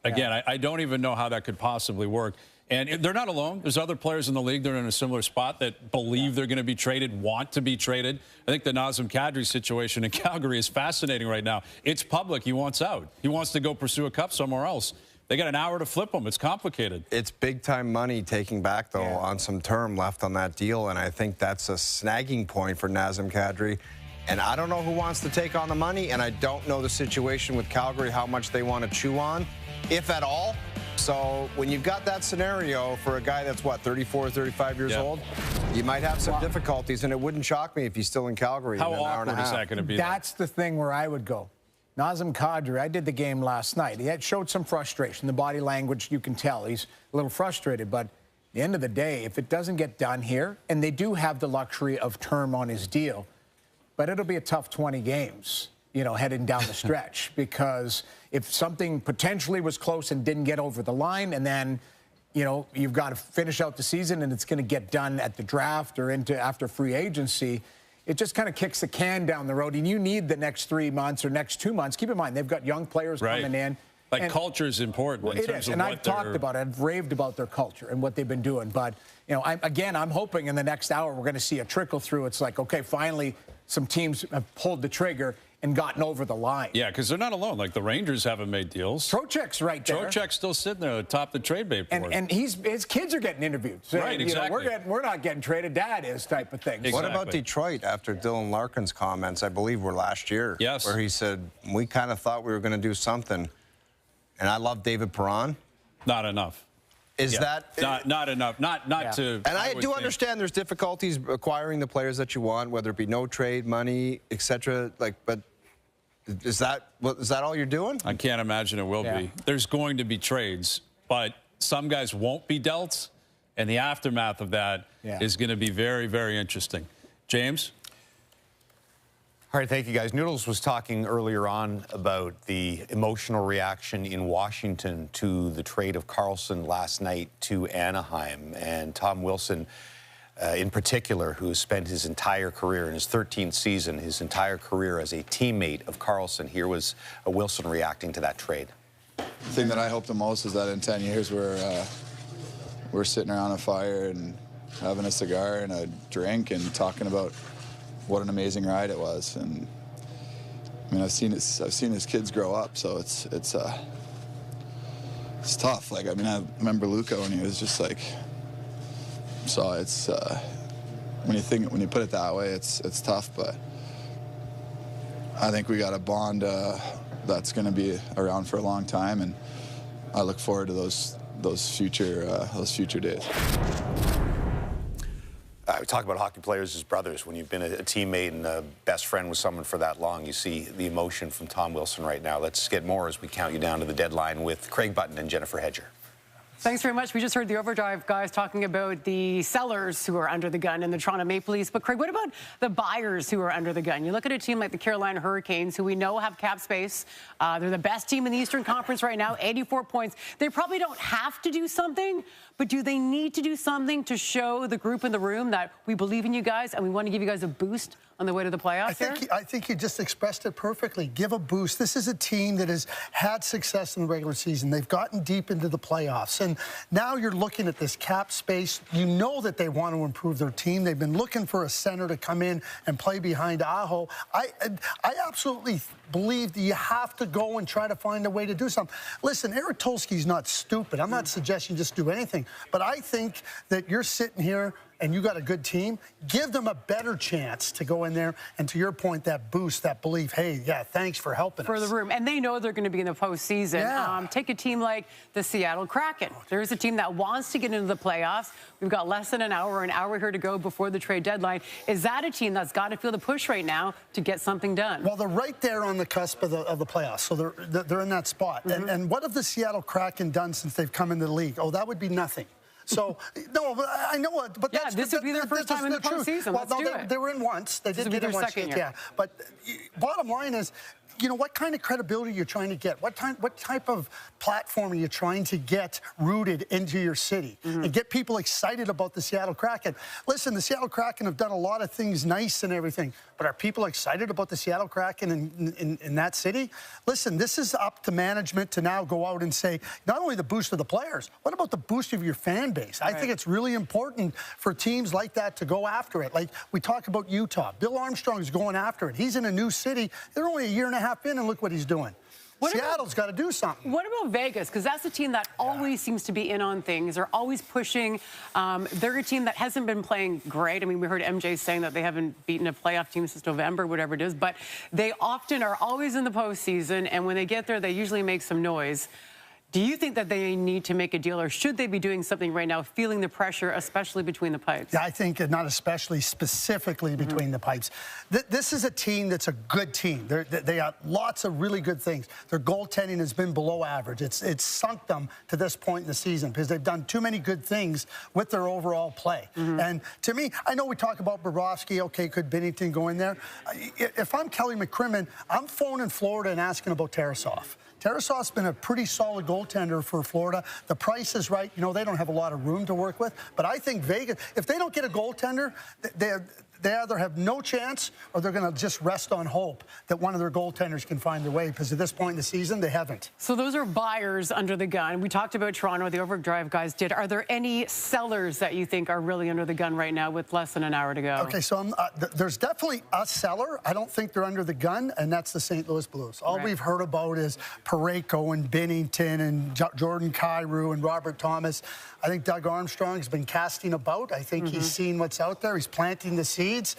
again, I don't even know how that could possibly work. And they're not alone. There's other players in the league that are in a similar spot that believe they're going to be traded, want to be traded. I think the Nazem Kadri situation in Calgary is fascinating right now. It's public. He wants out. He wants to go pursue a cup somewhere else. They got an hour to flip him. It's complicated. It's big-time money taking back, though, on some term left on that deal, and I think that's a snagging point for Nazem Kadri. And I don't know who wants to take on the money, and I don't know the situation with Calgary, how much they want to chew on, if at all. So when you've got that scenario for a guy that's, what, 34, 35 years old, you might have some difficulties, and it wouldn't shock me if he's still in Calgary. How in an hour and a awkward is half. that going to be? That's the thing where I would go. Nazem Kadri, I did the game last night. He had showed some frustration. The body language, you can tell. He's a little frustrated, but at the end of the day, if it doesn't get done here, and they do have the luxury of term on his deal, but it'll be a tough 20 games, you know, heading down the stretch, because if something potentially was close and didn't get over the line, and then, you know, you've got to finish out the season and it's going to get done at the draft or into after free agency, it just kind of kicks the can down the road. And you need the next 3 months or next 2 months. Keep in mind, they've got young players coming in. Like, culture is important in terms of and what I've talked about it. I've raved about their culture and what they've been doing. But, you know, I'm hoping in the next hour we're going to see a trickle through. It's like, okay, finally some teams have pulled the trigger and gotten over the line. Yeah, because they're not alone. Like, the Rangers haven't made deals. Trocheck's right there. Trocheck's still sitting there atop the trade bait board. And his kids are getting interviewed. So, right, exactly. You know, we're not getting traded. Dad is type of thing. Exactly. What about Detroit after Dylan Larkin's comments, I believe, were last year? Yes. Where he said, we kind of thought we were going to do something. And I love David Perron. Not enough. Is that not enough? Not to. And I do understand there's difficulties acquiring the players that you want, whether it be no trade, money, etc. Like, but is that all you're doing? I can't imagine it will be. There's going to be trades, but some guys won't be dealt, and the aftermath of that is going to be very, very interesting. James? All right, thank you, guys. Noodles was talking earlier on about the emotional reaction in Washington to the trade of Karlsson last night to Anaheim. And Tom Wilson, in particular, who has spent his entire career, in his 13th season, his entire career as a teammate of Karlsson. Here was Wilson reacting to that trade. The thing that I hope the most is that in 10 years we're sitting around a fire and having a cigar and a drink and talking about what an amazing ride it was. And I mean, I've seen his kids grow up, so it's tough. Like, I mean, I remember Luka when he was just like, so it's when you put it that way, it's tough. But I think we got a bond that's going to be around for a long time, and I look forward to those future days. We talk about hockey players as brothers. When you've been a teammate and a best friend with someone for that long, you see the emotion from Tom Wilson right now. Let's get more as we count you down to the deadline with Craig Button and Jennifer Hedger. Thanks very much. We just heard the Overdrive guys talking about the sellers who are under the gun in the Toronto Maple Leafs. But, Craig, what about the buyers who are under the gun? You look at a team like the Carolina Hurricanes, who we know have cap space. They're the best team in the Eastern Conference right now, 84 points. They probably don't have to do something, but do they need to do something to show the group in the room that we believe in you guys and we want to give you guys a boost on the way to the playoffs? I think you just expressed it perfectly. Give a boost. This is a team that has had success in the regular season. They've gotten deep into the playoffs. And now you're looking at this cap space. You know that they want to improve their team. They've been looking for a center to come in and play behind Aho. I absolutely believe that you have to go and try to find a way to do something. Listen, Eric Tolsky's not stupid. I'm not suggesting just do anything. But I think that you're sitting here and you got a good team, give them a better chance to go in there. And to your point, that boost, that belief, hey, yeah, thanks for helping us. For the room. And they know they're going to be in the postseason. Yeah. Take a team like the Seattle Kraken. There's a team that wants to get into the playoffs. We've got less than an hour here to go before the trade deadline. Is that a team that's got to feel the push right now to get something done? Well, they're right there on the cusp of the playoffs, so they're in that spot. And what have the Seattle Kraken done since they've come into the league? Oh, that would be nothing. So, no, I know it, but yeah, this would be their first time in the postseason. Well, no, they were in once. They did get in once. Yeah, but bottom line is, you know, what kind of credibility you're trying to get? What type of platform are you trying to get rooted into your city and get people excited about the Seattle Kraken? Listen, the Seattle Kraken have done a lot of things nice and everything, but are people excited about the Seattle Kraken in that city? Listen, this is up to management to now go out and say, not only the boost of the players, what about the boost of your fan base? I think it's really important for teams like that to go after it. Like we talk about Utah. Bill Armstrong's going after it. He's in a new city. They're only a year and a half in, and look what he's doing. Seattle's got to do something. What about Vegas? Because that's a team that always seems to be in on things. They're always pushing. They're a team that hasn't been playing great. I mean, we heard MJ saying that they haven't beaten a playoff team since November, whatever it is. But they often are always in the postseason, and when they get there, they usually make some noise. Do you think that they need to make a deal, or should they be doing something right now, feeling the pressure, especially between the pipes? Yeah, I think not especially, specifically between the pipes. This is a team that's a good team. They got lots of really good things. Their goaltending has been below average. It's sunk them to this point in the season because they've done too many good things with their overall play. And to me, I know we talk about Bobrovsky. Okay, could Binnington go in there? If I'm Kelly McCrimmon, I'm phoning Florida and asking about Tarasov. Tarasov's been a pretty solid goaltender for Florida. The price is right. You know, they don't have a lot of room to work with. But I think Vegas, if they don't get a goaltender, they either have no chance or they're going to just rest on hope that one of their goaltenders can find their way, because at this point in the season, they haven't. So those are buyers under the gun. We talked about Toronto, the Overdrive guys did. Are there any sellers that you think are really under the gun right now with less than an hour to go? Okay, so there's definitely a seller. I don't think they're under the gun, and that's the St. Louis Blues. All we've heard about is Parayko and Binnington and Jordan Kyrou and Robert Thomas. I think Doug Armstrong's been casting about. I think he's seen what's out there. He's planting the seeds.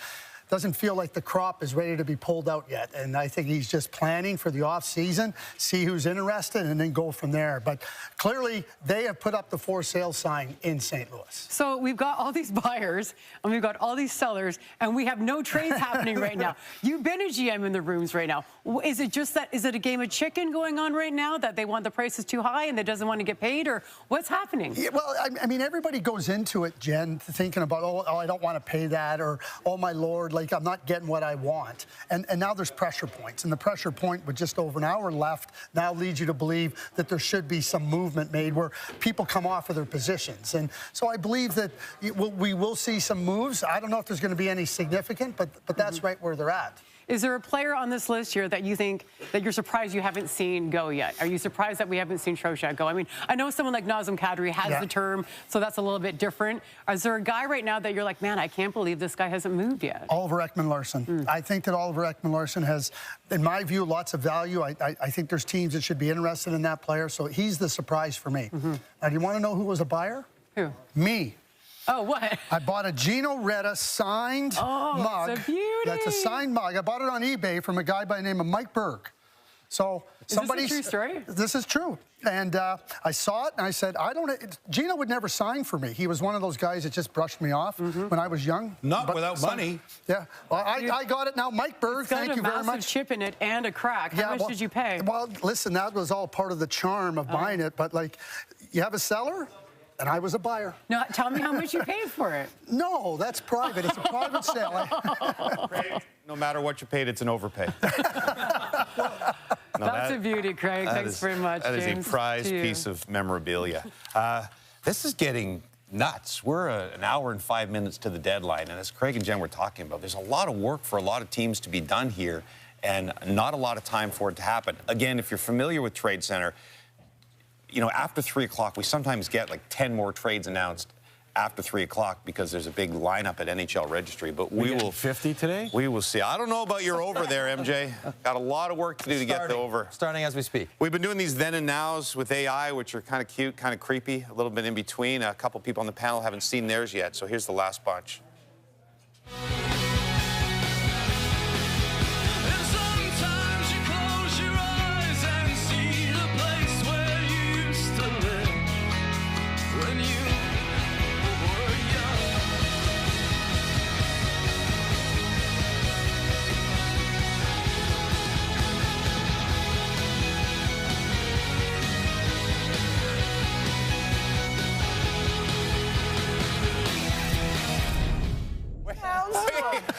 Doesn't feel like the crop is ready to be pulled out yet. And I think he's just planning for the off season, see who's interested, and then go from there. But clearly, they have put up the for sale sign in St. Louis. So we've got all these buyers, and we've got all these sellers, and we have no trades happening right now. You've been a GM in the rooms right now. Is it just that, is it a game of chicken going on right now, that they want the prices too high and they doesn't want to get paid, or what's happening? Yeah, well, I mean, everybody goes into it, Jen, thinking about, oh, I don't want to pay that, or, oh, my Lord, like, I'm not getting what I want. And now there's pressure points. And the pressure point with just over an hour left now leads you to believe that there should be some movement made where people come off of their positions. And so I believe that we will see some moves. I don't know if there's going to be any significant, but that's right where they're at. Is there a player on this list here that you think that you're surprised you haven't seen go yet? Are you surprised that we haven't seen Trocheck go? I mean, I know someone like Nazem Kadri has the term, so that's a little bit different. Is there a guy right now that you're like, man, I can't believe this guy hasn't moved yet? Oliver Ekman-Larsson. I think that Oliver Ekman-Larsson has, in my view, lots of value. I think there's teams that should be interested in that player, so he's the surprise for me. Now, do you want to know who was a buyer? Who? Me. Oh, what? I bought a Gino Reda signed mug. That's a beauty. That's a signed mug. I bought it on eBay from a guy by the name of Mike Berg. So somebody's. Is this a true story? This is true. And I saw it and I said, Gino would never sign for me. He was one of those guys that just brushed me off when I was young. Not without money. Yeah. Well, I got it now. Mike Berg, thank you very much. It's got a massive chip in it and a crack. How much did you pay? Well, listen, that was all part of the charm of buying it. But, like, you have a seller? And I was a buyer. No, tell me how much you paid for it. No, that's private. It's a private sale. No matter what you paid, it's an overpay. That's a beauty, Craig. Thanks very much, That James. is a prized piece of memorabilia. This is getting nuts. We're an hour and 5 minutes to the deadline, and as Craig and Jen were talking about, there's a lot of work for a lot of teams to be done here, and not a lot of time for it to happen. Again, if you're familiar with Tradecentre, you know, after 3 o'clock, we sometimes get like 10 more trades announced after 3 o'clock because there's a big lineup at NHL Registry. But we will 50 today. We will see. I don't know about your over there, MJ. Got a lot of work to do to get the over. Starting as we speak. We've been doing these then and nows with AI, which are kind of cute, kind of creepy, a little bit in between. A couple people on the panel haven't seen theirs yet, so here's the last bunch.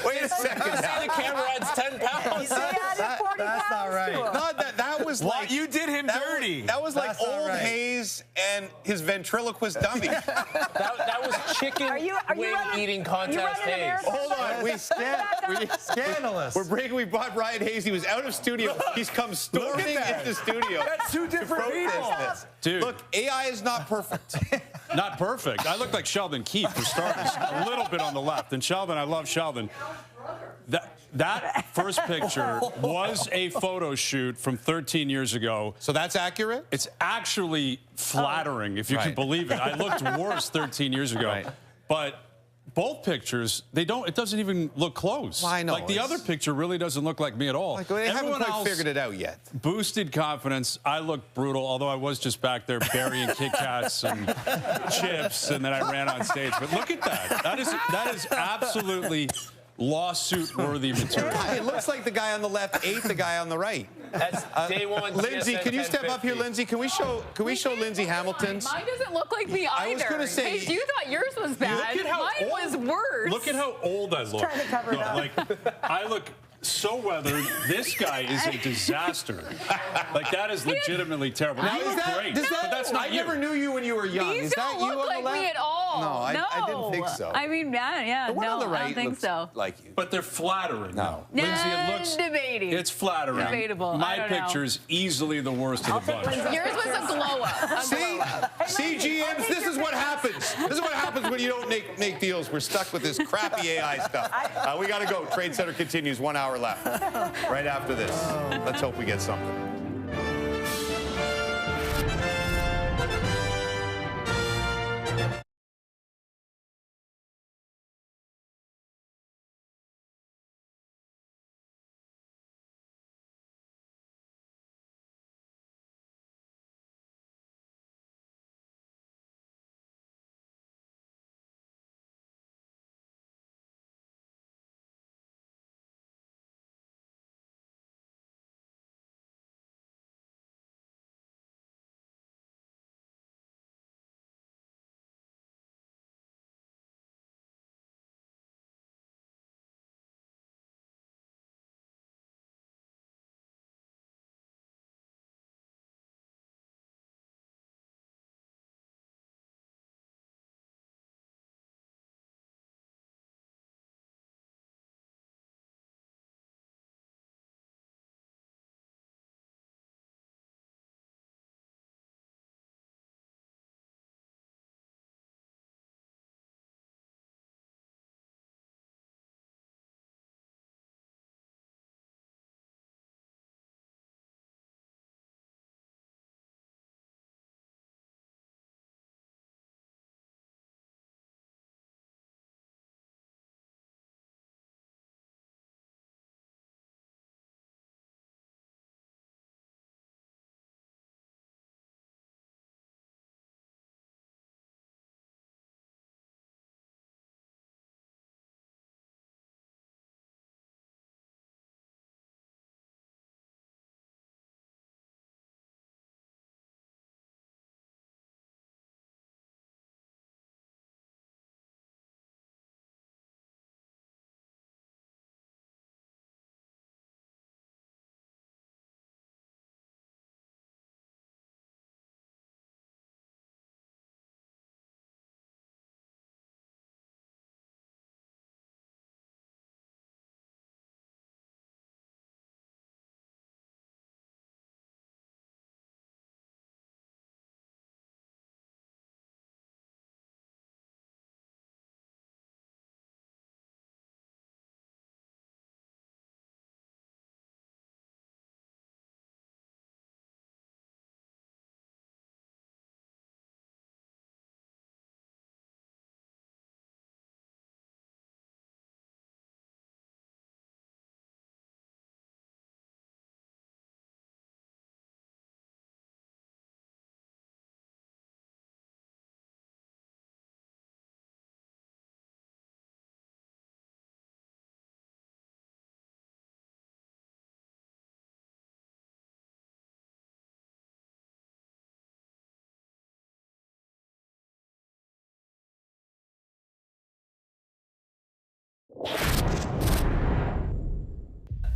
Wait a second. The camera adds 10 pounds. That's not right. No, that was like you did him dirty. That was like That's not old right. Hayes and his ventriloquist dummy. That was chicken wing eating contest Hayes. Hold on, we Scandalous. We brought Ryan Hayes. He was out of studio. He's come storming into studio. That's two different people. Dude. Look, AI is not perfect. Not perfect. I look like Sheldon Keefe, for starters, a little bit on the left. And Sheldon, I love Sheldon. That first picture was a photo shoot from 13 years ago. So that's accurate? It's actually flattering, if you can believe it. I looked worse 13 years ago. Right. But both pictures, it doesn't even look close. Well, I know. Like the other picture really doesn't look like me at all. Like, they haven't quite figured it out yet. Boosted confidence. I looked brutal, although I was just back there burying Kit Kats and chips, and then I ran on stage. But look at that. That is absolutely lawsuit-worthy material. It looks like the guy on the left ate the guy on the right. That's day one. Lindsay, TSN can you step up here, 1050. Lindsay? Can we show Lindsay Hamilton's? Mine doesn't look like me either. I was going to say. Hey, you thought yours was bad. Look at how Mine was worse. Look at how old I look. trying to cover it up. Like, I look so weathered. This guy is a disaster. Like, that is legitimately terrible. Now, you look great, but that's not I you. never knew you when you were young. These Is that don't you look on like the left? me at all. No, I didn't think so. I mean, yeah, The one no, on the I right don't think looks so. like you. But they're flattering. No. Lindsay, it looks. Debating. It's flattering. Debatable. My I don't know. picture's easily the worst of the bunch. Yours was a glow up. See, GMs, this is what happens. This is what happens when you don't make deals. We're stuck with this crappy AI stuff. We got to go. Trade Center continues. 1 hour left. Right after this. Let's hope we get something.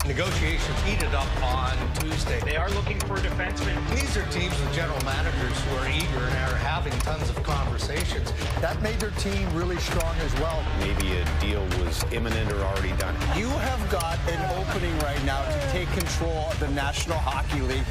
Negotiations heated up on Tuesday. They are looking for defensemen. These are teams with general managers who are eager and are having tons of conversations. That made their team really strong as well. Maybe a deal was imminent or already done. You have got an opening right now to take control of the National Hockey League.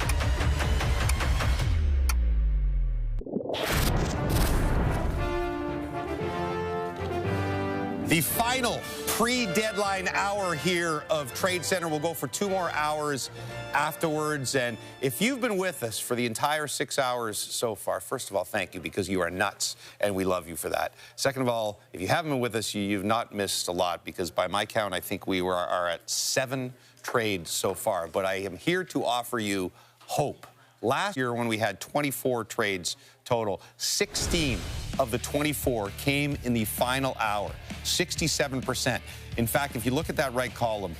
The final pre-deadline hour here of Trade Center will go for 2 more hours afterwards. And if you've been with us for the entire 6 hours so far, first of all, thank you, because you are nuts, and we love you for that. Second of all, if you haven't been with us, you've not missed a lot, because by my count, I think we are at 7 trades so far. But I am here to offer you hope. Last year, when we had 24 trades total, 16 of the 24 came in the final hour, 67%. In fact, if you look at that right column,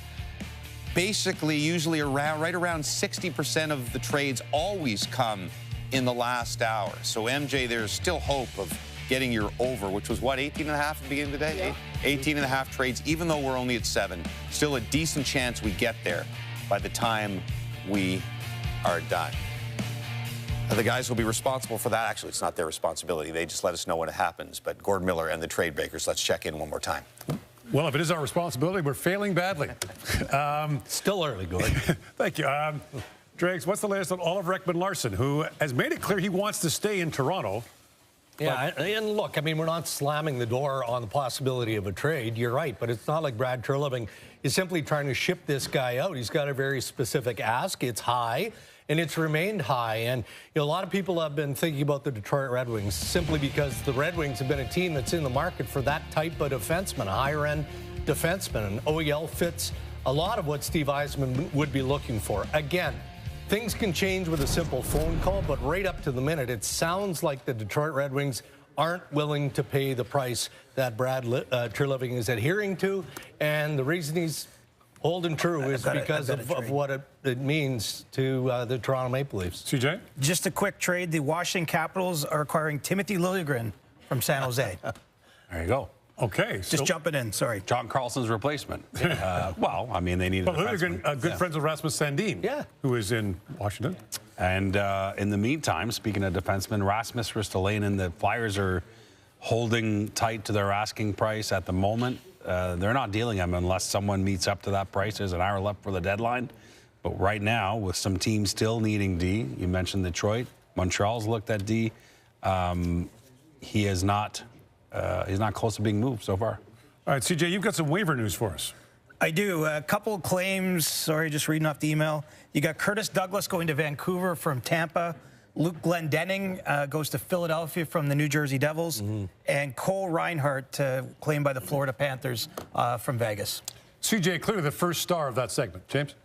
basically usually right around 60% of the trades always come in the last hour. So MJ, there's still hope of getting your over, which was what, 18 and a half at the beginning of the day? Yeah. 18 and a half trades, even though we're only at 7. Still a decent chance we get there by the time we are done. The guys will be responsible for that. Actually, it's not their responsibility. They just let us know when it happens. But Gord Miller and the trade breakers, let's check in one more time. Well, if it is our responsibility, we're failing badly. Still early, Gord. Thank you. Dregs, what's the latest on Oliver Ekman-Larsson, who has made it clear he wants to stay in Toronto? Yeah, and look, I mean, we're not slamming the door on the possibility of a trade. You're right, but it's not like Brad Treliving is simply trying to ship this guy out. He's got a very specific ask. It's high. And it's remained high. And a lot of people have been thinking about the Detroit Red Wings simply because the Red Wings have been a team that's in the market for that type of defenseman, a higher-end defenseman. And OEL fits a lot of what Steve Yzerman would be looking for. Again, things can change with a simple phone call, but right up to the minute, it sounds like the Detroit Red Wings aren't willing to pay the price that Brad Treliving is adhering to. And the reason he's holding true is because of what it means to the Toronto Maple Leafs. CJ? Just a quick trade. The Washington Capitals are acquiring Timothy Liljegren from San Jose. There you go. Okay. Just jumping in, sorry. John Carlson's replacement. Well, I mean, they need a Liljegren, good friends with Rasmus Sandin, who is in Washington. And in the meantime, speaking of defensemen, Rasmus Ristolainen, the Flyers are holding tight to their asking price at the moment. They're not dealing them unless someone meets up to that price. There's an hour left for the deadline. But right now, with some teams still needing D, you mentioned Detroit. Montreal's looked at D. He is not he's not close to being moved so far. All right, CJ, you've got some waiver news for us. I do. A couple of claims. Sorry, just reading off the email. You got Curtis Douglas going to Vancouver from Tampa. Luke Glendening goes to Philadelphia from the New Jersey Devils. And Cole Reinhardt claimed by the Florida Panthers from Vegas. CJ, clearly the first star of that segment. James?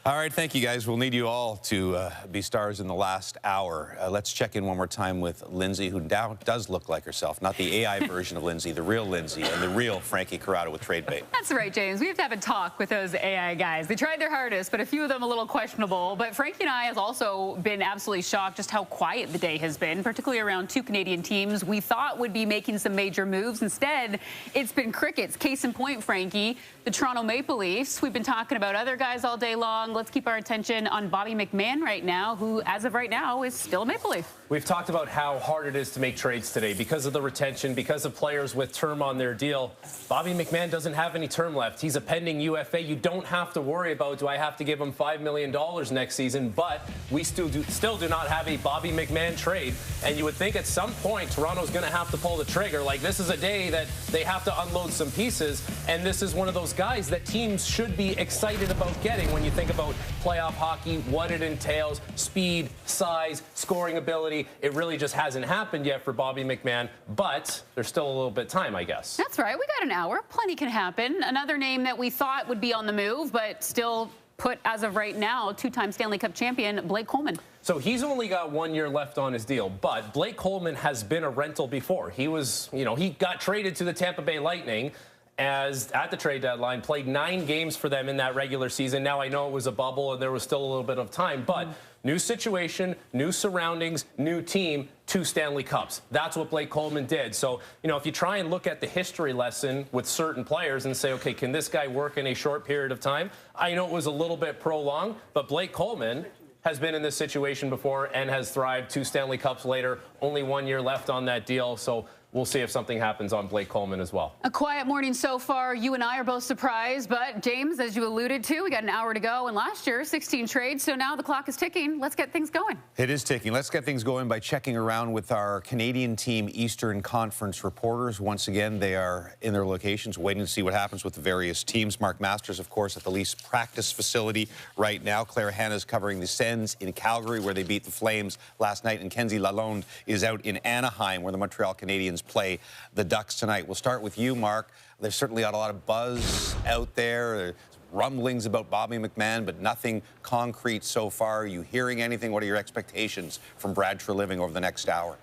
All right, thank you, guys. We'll need you all to be stars in the last hour. Let's check in one more time with Lindsay, who now does look like herself. Not the AI version of Lindsay, the real Lindsay, and the real Frankie Corrado with Trade Bait. That's right, James. We have to have a talk with those AI guys. They tried their hardest, but a few of them a little questionable. But Frankie and I has also been absolutely shocked just how quiet the day has been, particularly around 2 Canadian teams we thought would be making some major moves. Instead, it's been crickets. Case in point, Frankie, the Toronto Maple Leafs. We've been talking about other guys all day long. Let's keep our attention on Bobby McMahon right now, who, as of right now, is still a Maple Leaf. We've talked about how hard it is to make trades today because of the retention, because of players with term on their deal. Bobby McMahon doesn't have any term left. He's a pending UFA. You don't have to worry about, do I have to give him $5 million next season? But we still do not have a Bobby McMahon trade. And you would think at some point Toronto's going to have to pull the trigger. Like, this is a day that they have to unload some pieces. And this is one of those guys that teams should be excited about getting when you think about playoff hockey, what it entails, speed, size, scoring ability. It really just hasn't happened yet for Bobby McMahon, but there's still a little bit of time, I guess. That's right. We got an hour. Plenty can happen. Another name that we thought would be on the move, but still put as of right now, 2-time Stanley Cup champion Blake Coleman. So he's only got 1 year left on his deal, but Blake Coleman has been a rental before. He was, he got traded to the Tampa Bay Lightning at the trade deadline, played 9 games for them in that regular season. Now I know it was a bubble and there was still a little bit of time, but New situation, new surroundings, new team, 2 Stanley Cups. That's what Blake Coleman did. So, you know, if you try and look at the history lesson with certain players and say, okay, can this guy work in a short period of time? I know it was a little bit prolonged, but Blake Coleman has been in this situation before and has thrived. 2 Stanley Cups later, only 1 year left on that deal. So we'll see if something happens on Blake Coleman as well. A quiet morning so far. You and I are both surprised, but James, as you alluded to, we got an hour to go, and last year, 16 trades, so now the clock is ticking. Let's get things going. It is ticking. Let's get things going by checking around with our Canadian team Eastern Conference reporters. Once again, they are in their locations waiting to see what happens with the various teams. Mark Masters, of course, at the Leafs practice facility right now. Claire Hanna's covering the Sens in Calgary, where they beat the Flames last night, and Kenzie Lalonde is out in Anaheim, where the Montreal Canadiens play the Ducks tonight. We'll start with you, Mark. There's certainly a lot of buzz out there. There's rumblings about Bobby McMahon, but nothing concrete so far. Are you hearing anything? What are your expectations from Brad Treliving over the next hour?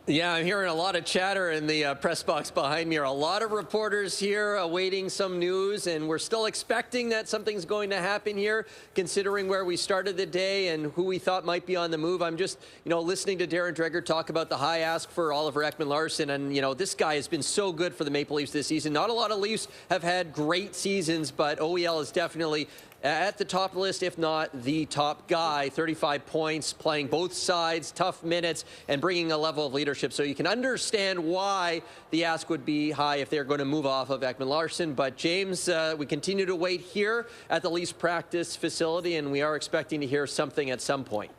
Yeah, I'm hearing a lot of chatter in the press box behind me. A lot of reporters here awaiting some news, and we're still expecting that something's going to happen here, considering where we started the day and who we thought might be on the move. I'm just, listening to Darren Dreger talk about the high ask for Oliver Ekman-Larsson, and, this guy has been so good for the Maple Leafs this season. Not a lot of Leafs have had great seasons, but OEL is definitely at the top of the list, if not the top guy. 35 points, playing both sides, tough minutes, and bringing a level of leadership. So you can understand why the ask would be high if they're going to move off of Ekman-Larsson. But James, we continue to wait here at the Leafs practice facility, and we are expecting to hear something at some point.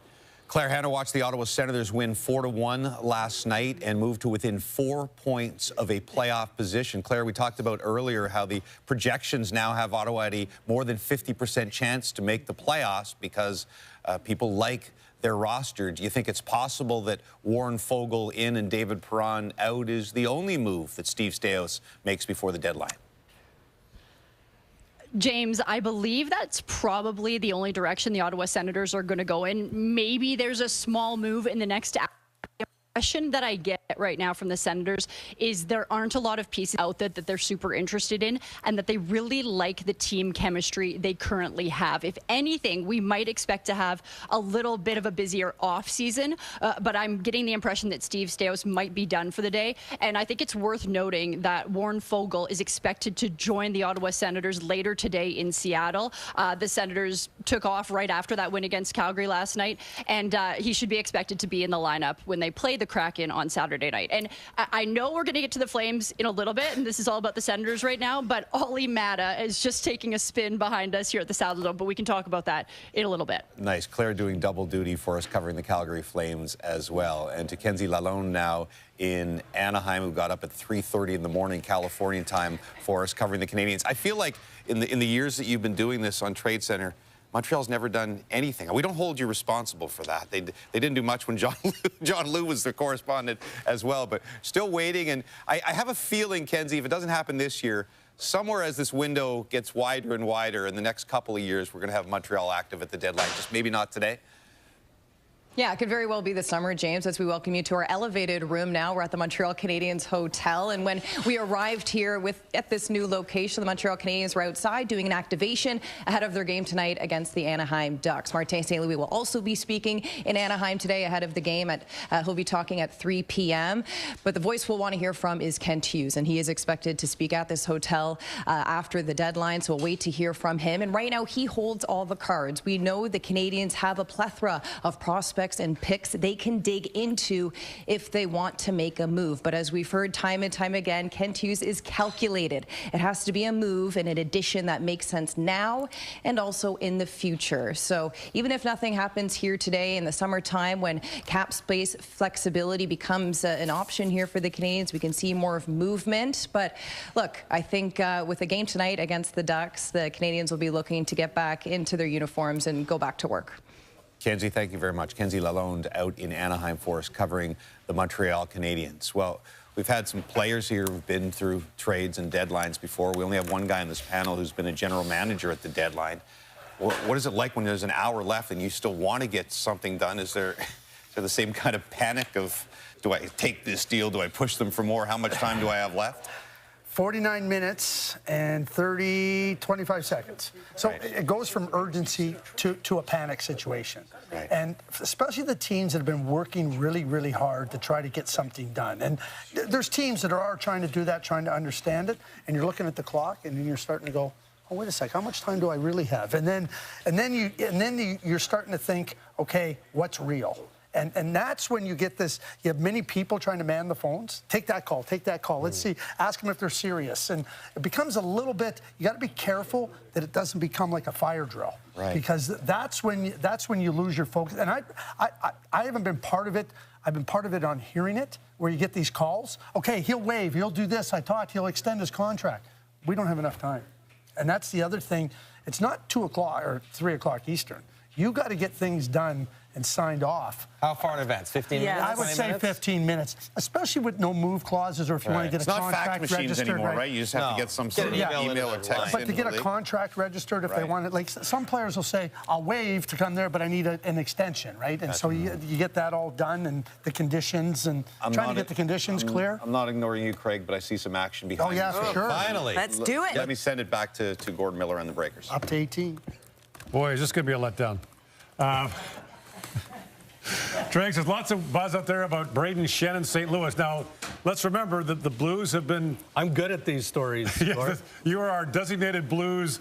Claire Hanna watched the Ottawa Senators win 4-1 last night and move to within 4 points of a playoff position. Claire, we talked about earlier how the projections now have Ottawa at a more than 50% chance to make the playoffs because people like their roster. Do you think it's possible that Warren Foegele in and David Perron out is the only move that Steve Staios makes before the deadline? James, I believe that's probably the only direction the Ottawa Senators are going to go in. Maybe there's a small move in the next hour. The question that I get right now from the Senators is there aren't a lot of pieces out there that they're super interested in and that they really like the team chemistry they currently have. If anything, we might expect to have a little bit of a busier off season, but I'm getting the impression that Steve Staios might be done for the day. And I think it's worth noting that Warren Foegele is expected to join the Ottawa Senators later today in Seattle. The Senators took off right after that win against Calgary last night, and he should be expected to be in the lineup when they play the Kraken on Saturday night. And I know we're going to get to the Flames in a little bit, and this is all about the Senators right now, but Olli Mata is just taking a spin behind us here at the Saddledome, but we can talk about that in a little bit. Nice. Claire doing double duty for us, covering the Calgary Flames as well. And to Kenzie Lalonde now in Anaheim, who got up at 3:30 in the morning California time for us, covering the Canadiens. I feel like in the years that you've been doing this on Tradecentre, Montreal's never done anything. We don't hold you responsible for that. They didn't do much when John Liu was the correspondent as well, but still waiting. And I have a feeling, Kenzie, if it doesn't happen this year, somewhere as this window gets wider and wider in the next couple of years, we're going to have Montreal active at the deadline. Just maybe not today. Yeah, it could very well be the summer, James, as we welcome you to our elevated room now. We're at the Montreal Canadiens Hotel, and when we arrived here at this new location, the Montreal Canadiens were outside doing an activation ahead of their game tonight against the Anaheim Ducks. Martin St. Louis will also be speaking in Anaheim today ahead of the game. He'll be talking at 3 p.m., but the voice we'll want to hear from is Kent Hughes, and he is expected to speak at this hotel after the deadline, so we'll wait to hear from him. And right now, he holds all the cards. We know the Canadiens have a plethora of prospects and picks they can dig into if they want to make a move. But as we've heard time and time again, Kent Hughes is calculated. It has to be a move and an addition that makes sense now and also in the future. So even if nothing happens here today in the summertime, when cap space flexibility becomes an option here for the Canadiens, we can see more of movement. But look, I think with the game tonight against the Ducks, the Canadiens will be looking to get back into their uniforms and go back to work. Kenzie, thank you very much. Kenzie Lalonde out in Anaheim for us, covering the Montreal Canadiens. Well, we've had some players here who've been through trades and deadlines before. We only have one guy on this panel who's been a general manager at the deadline. What is it like when there's an hour left and you still want to get something done? Is there the same kind of panic of, do I take this deal? Do I push them for more? How much time do I have left? 49 minutes and 25 seconds. So it goes from urgency to a panic situation. Right. And especially the teams that have been working really, really hard to try to get something done. And there's teams that are trying to do that, trying to understand it, and you're looking at the clock and then you're starting to go, oh, wait a sec, how much time do I really have? And then you're starting to think, okay, what's real? And that's when you get this, you have many people trying to man the phones. Take that call, take that call. Let's see, ask them if they're serious. And it becomes a little bit, you got to be careful that it doesn't become like a fire drill. Right. Because that's when you lose your focus. And I haven't been part of it. I've been part of it on hearing it, where you get these calls. Okay, he'll waive, he'll do this. I thought he'll extend his contract. We don't have enough time. And that's the other thing. It's not 2 o'clock or 3 o'clock Eastern. You got to get things done and signed off. How far in advance? 15 minutes? I would say 15 minutes, especially with no move clauses or if you want to get a contract registered. It's not fax machines anymore, right? You just have to get some sort of email or text. But to get a contract registered if they want it, like some players will say, I'll waive to come there, but I need an extension, right? And so you get that all done and the conditions and trying to get the conditions clear. I'm not ignoring you, Craig, but I see some action behind you. Oh, yeah, for sure. Finally. Let's do it. Let me send it back to Gordon Miller and the Breakers. Up to 18. Boy, is this going to be a letdown. Dregs, there's lots of buzz out there about Braden Shen in St. Louis. Now, let's remember that the Blues have been... I'm good at these stories. Yes, you are our designated Blues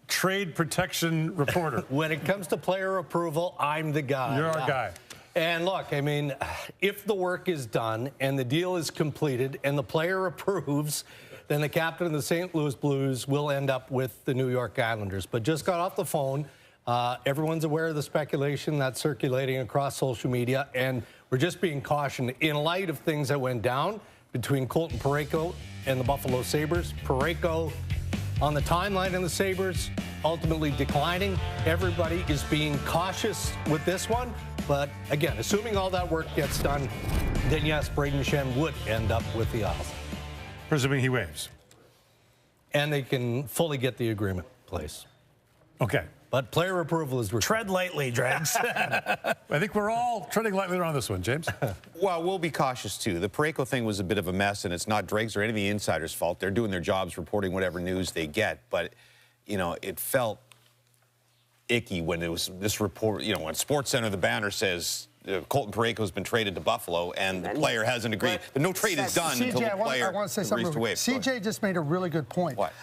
trade protection reporter. When it comes to player approval, I'm the guy. You're our guy. And look, I mean, if the work is done and the deal is completed and the player approves, then the captain of the St. Louis Blues will end up with the New York Islanders. But just got off the phone. Everyone's aware of the speculation that's circulating across social media, and we're just being cautioned in light of things that went down between Colton Parayko and the Buffalo Sabres. Parayko on the timeline in the Sabres, ultimately declining. Everybody is being cautious with this one, but again, assuming all that work gets done, then yes, Braden Shen would end up with the Isles. Presuming he waives. And they can fully get the agreement in place. Okay. But player approval is required. Tread lightly, Dregs. I think we're all treading lightly around this one, James. Well, we'll be cautious, too. The Parayko thing was a bit of a mess, and it's not Dregs or any of the insiders' fault. They're doing their jobs, reporting whatever news they get. But, you know, it felt icky when it was this report, you know, when SportsCenter, the banner says Colton Parayko's been traded to Buffalo, and the player hasn't agreed. But no trade is done until the player agrees to waive. CJ just made a really good point. What?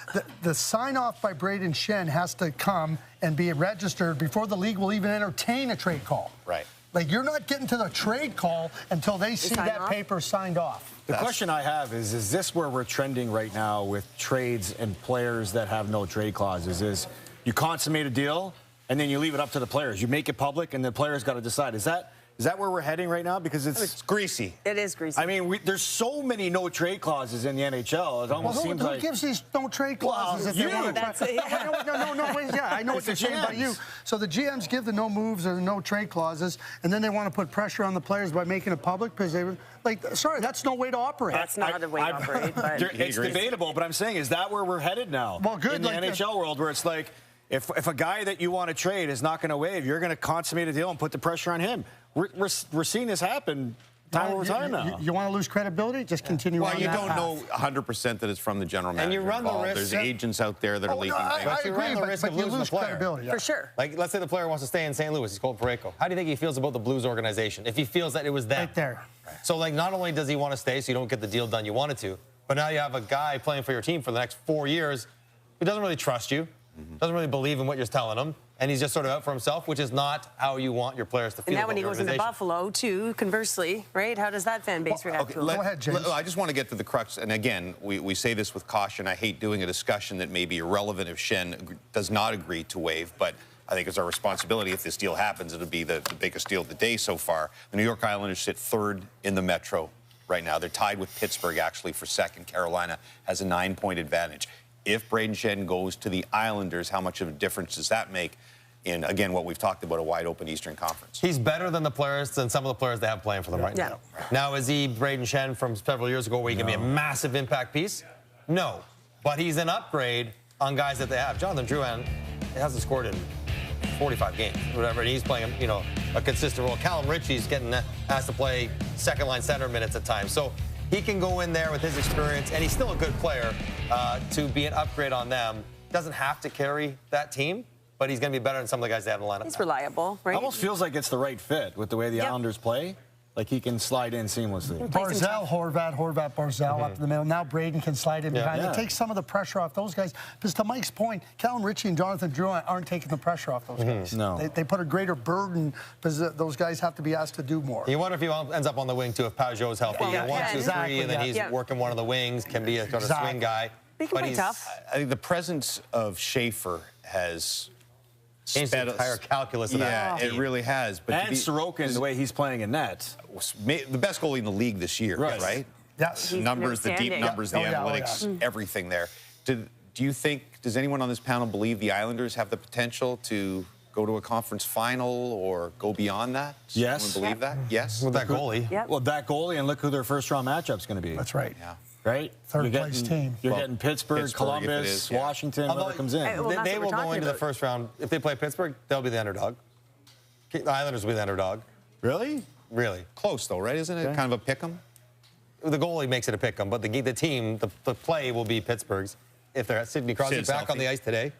The sign-off by Braden Shen has to come and be registered before the league will even entertain a trade call. Right. Like, you're not getting to the trade call until they see that paper signed off. The question I have is this where we're trending right now with trades and players that have no trade clauses? Is you consummate a deal, and then you leave it up to the players. You make it public, and the players got to decide. Is that where we're heading right now? Because it's greasy. It is greasy. I mean, there's so many no trade clauses in the NHL. It almost seems like... Who gives these no trade clauses if they want to try? No, wait, yeah, I know what you're saying about you. So the GMs give the no moves or the no trade clauses, and then they want to put pressure on the players by making it public because they were like, sorry, that's no way to operate. That's not the way to operate. But it's debatable, but I'm saying, is that where we're headed now? Well, good. In the NHL world, where it's like, if a guy that you want to trade is not going to waive, you're going to consummate a deal and put the pressure on him. We're seeing this happen time over time now. You want to lose credibility? Just continue on that path. Well, you don't know 100% that it's from the general manager. And you run the risk. There's agents out there that are leaking things. I agree, run the risk of losing the player. Credibility. for sure. Like, let's say the player wants to stay in St. Louis. He's called Parayko. How do you think he feels about the Blues organization? If he feels that it was them. Right there. So, like, not only does he want to stay so you don't get the deal done you wanted to, but now you have a guy playing for your team for the next 4 years who doesn't really trust you, doesn't really believe in what you're telling him, and he's just sort of out for himself, which is not how you want your players to feel. And now when he about goes the into organization. Buffalo, too, conversely, right? How does that fan base react to him? Go ahead, James. I just want to get to the crux. And again, we say this with caution. I hate doing a discussion that may be irrelevant if Shen does not agree to waive, but I think it's our responsibility. If this deal happens, it'll be the biggest deal of the day so far. The New York Islanders sit third in the Metro right now. They're tied with Pittsburgh, actually, for second. Carolina has a 9-point advantage. If Braden Shen goes to the Islanders, how much of a difference does that make in, again, what we've talked about, a wide-open Eastern Conference? He's better than some of the players they have playing for them right now. Now, is he Braden Shen from several years ago where he can be a massive impact piece? No. But he's an upgrade on guys that they have. Jonathan Drouin hasn't scored in 45 games, whatever, and he's playing, a consistent role. Callum Ritchie's getting asked to play second-line center minutes at times. So he can go in there with his experience, and he's still a good player, to be an upgrade on them. Doesn't have to carry that team, but he's going to be better than some of the guys they have in the lineup. He's reliable, right? Almost feels like it's the right fit with the way the Islanders play. Like he can slide in seamlessly. Barzal, Horvat, Barzal up in the middle. Now Braden can slide in behind. It takes some of the pressure off those guys. Because to Mike's point, Callum Ritchie and Jonathan Drouin aren't taking the pressure off those guys. No. They put a greater burden because those guys have to be asked to do more. You wonder if he ends up on the wing, too, if Pajot's healthy. Yeah, 1, 2, 3, and then he's working one of the wings, can be a sort of swing guy. They can play tough. I think the presence of Schaefer has changed the entire calculus of that. Yeah, it really has. But and Sorokin, the way he's playing in net. The best goalie in the league this year, right? Yes. Numbers, the deep numbers, the analytics, everything there. Do you think, does anyone on this panel believe the Islanders have the potential to go to a conference final or go beyond that? Yes. Anyone believe that? Yes. With that goalie. Well, that goalie, and look who their first-round matchup's going to be. That's right. Yeah. Right? Third-place team. You're getting Pittsburgh, Columbus, Washington, whoever comes in. They will go into the first round. If they play Pittsburgh, they'll be the underdog. The Islanders will be the underdog. Really? Really. Close, though, right? Isn't it kind of a pick-em? The goalie makes it a pick-em, but the team, the play will be Pittsburgh's. If they're at Sidney Crosby back on the ice today,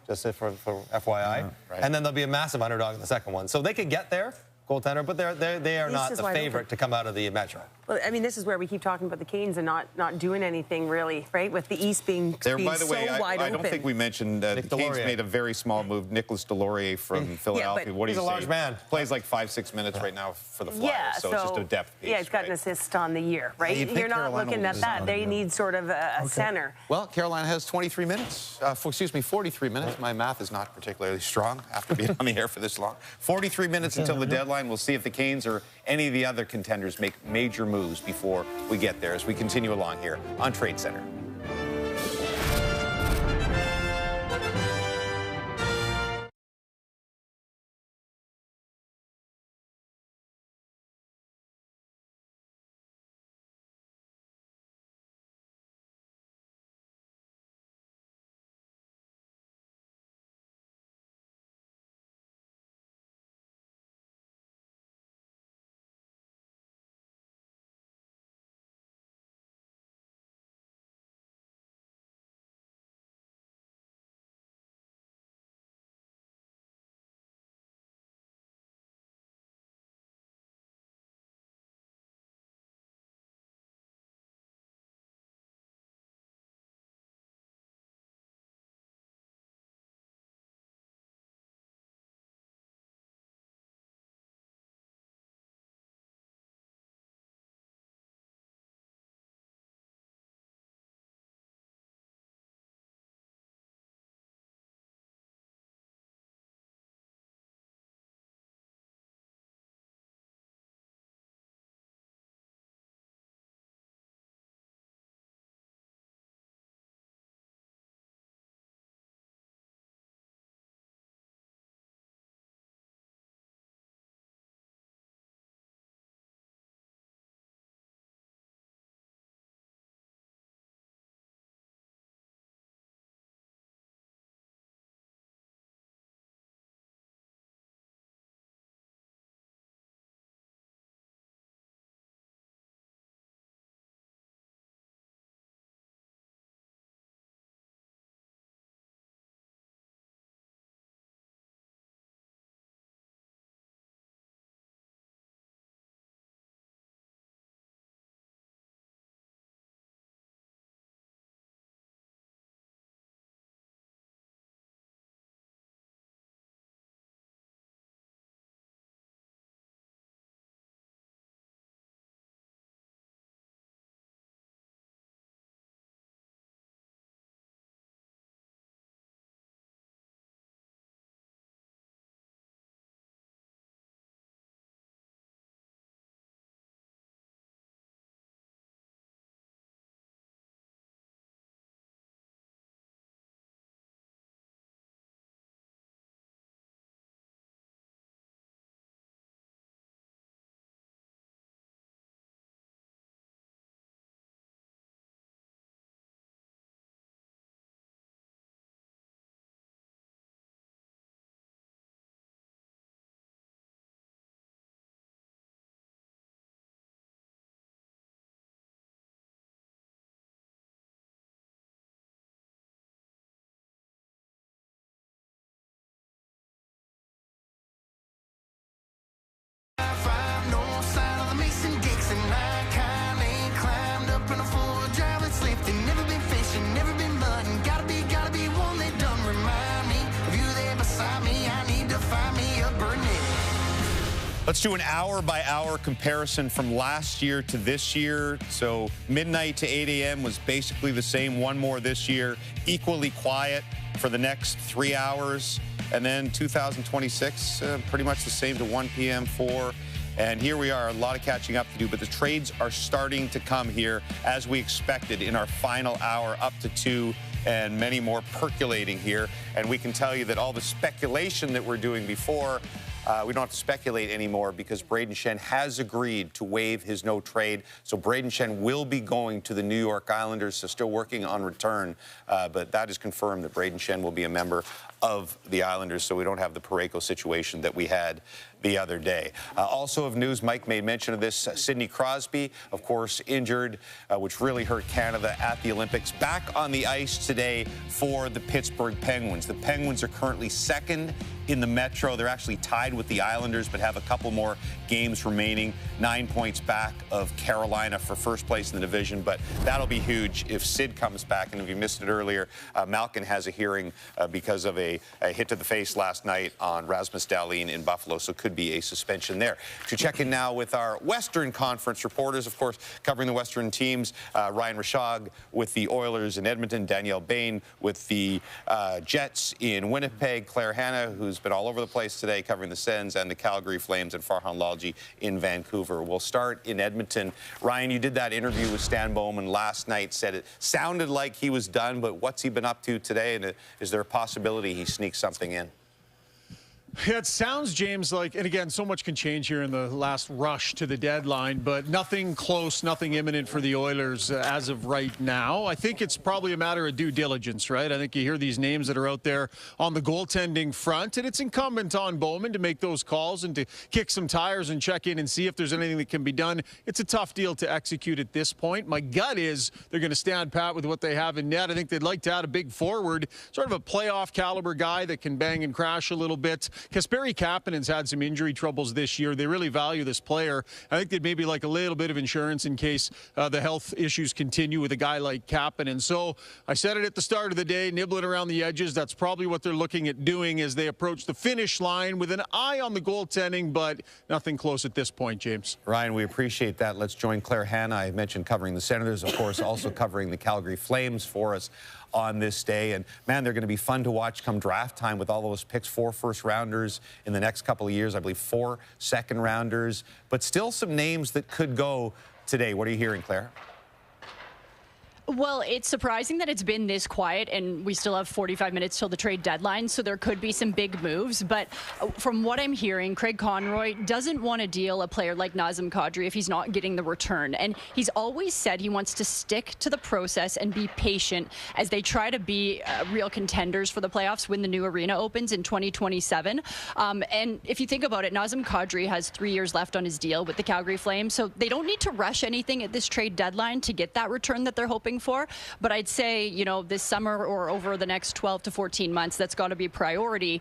just for FYI. And then they'll be a massive underdog in the second one. So they could get there, goaltender, but they are not the favorite to come out of the Metro. Well, I mean, this is where we keep talking about the Canes and not doing anything really, right? With the East being By the way, so wide I open. don't think we mentioned the Canes made a very small move. Nicholas Delorier from Philadelphia. What do you say? He's a large man. Plays like 5-6 minutes right now for the Flyers, so it's just a depth piece. Yeah, he's got an assist on the year, right? You're not looking at that. They need sort of a center. Well, Carolina has 23 minutes. 43 minutes. My math is not particularly strong after being on the air for this long. 43 minutes until the deadline. We'll see if the Canes or any of the other contenders make major moves before we get there as we continue along here on Trade Center. Let's do an hour-by-hour comparison from last year to this year. So midnight to 8 a.m. was basically the same. One more this year. Equally quiet for the next 3 hours. And then 2026, pretty much the same to 1 p.m., 4. And here we are, a lot of catching up to do, but the trades are starting to come here as we expected in our final hour, up to 2, and many more percolating here. And we can tell you that all the speculation that we're doing before, we don't have to speculate anymore because Brayden Schenn has agreed to waive his no trade. So Brayden Schenn will be going to the New York Islanders, so still working on return. But that is confirmed that Brayden Schenn will be a member of the Islanders, so we don't have the Parayko situation that we had the other day. Also of news, Mike made mention of this, Sidney Crosby, of course, injured, which really hurt Canada at the Olympics. Back on the ice today for the Pittsburgh Penguins. The Penguins are currently second in the Metro. They're actually tied with the Islanders, but have a couple more games remaining. 9 points back of Carolina for first place in the division, but that'll be huge if Sid comes back. And if you missed it earlier, Malkin has a hearing because of a hit to the face last night on Rasmus Dahlin in Buffalo, so could be a suspension there. To check in now with our Western Conference reporters, of course, covering the Western teams, Ryan Rashog with the Oilers in Edmonton, Danielle Bain with the Jets in Winnipeg, Claire Hanna, who's been all over the place today covering the Sens and the Calgary Flames, and Farhan Lalji in Vancouver. We'll start in Edmonton. Ryan, you did that interview with Stan Bowman last night, said it sounded like he was done, but what's he been up to today, and is there a possibility he sneaks something in? Yeah, it sounds, James, like, and again, so much can change here in the last rush to the deadline, but nothing close, nothing imminent for the Oilers as of right now. I think it's probably a matter of due diligence, right? I think you hear these names that are out there on the goaltending front, and it's incumbent on Bowman to make those calls and to kick some tires and check in and see if there's anything that can be done. It's a tough deal to execute at this point. My gut is they're going to stand pat with what they have in net. I think they'd like to add a big forward, sort of a playoff caliber guy that can bang and crash a little bit. Kasperi Kapanen's had some injury troubles this year. They really value this player. I think they'd maybe like a little bit of insurance in case the health issues continue with a guy like Kapanen. So I said it at the start of the day, nibbling around the edges. That's probably what they're looking at doing as they approach the finish line with an eye on the goaltending, but nothing close at this point, James. Ryan, we appreciate that. Let's join Claire Hanna. I mentioned covering the Senators, of course, also covering the Calgary Flames for us on this day. And man, they're going to be fun to watch come draft time with all those picks, 4 first-rounders in the next couple of years, I believe 4 second-rounders, but still some names that could go today. What are you hearing, Claire? Well, it's surprising that it's been this quiet, and we still have 45 minutes till the trade deadline, so there could be some big moves. But from what I'm hearing, Craig Conroy doesn't want to deal a player like Nazem Kadri if he's not getting the return. And he's always said he wants to stick to the process and be patient as they try to be real contenders for the playoffs when the new arena opens in 2027. And if you think about it, Nazem Kadri has 3 years left on his deal with the Calgary Flames, so they don't need to rush anything at this trade deadline to get that return that they're hoping for. But I'd say, you know, this summer or over the next 12 to 14 months, that's got to be a priority.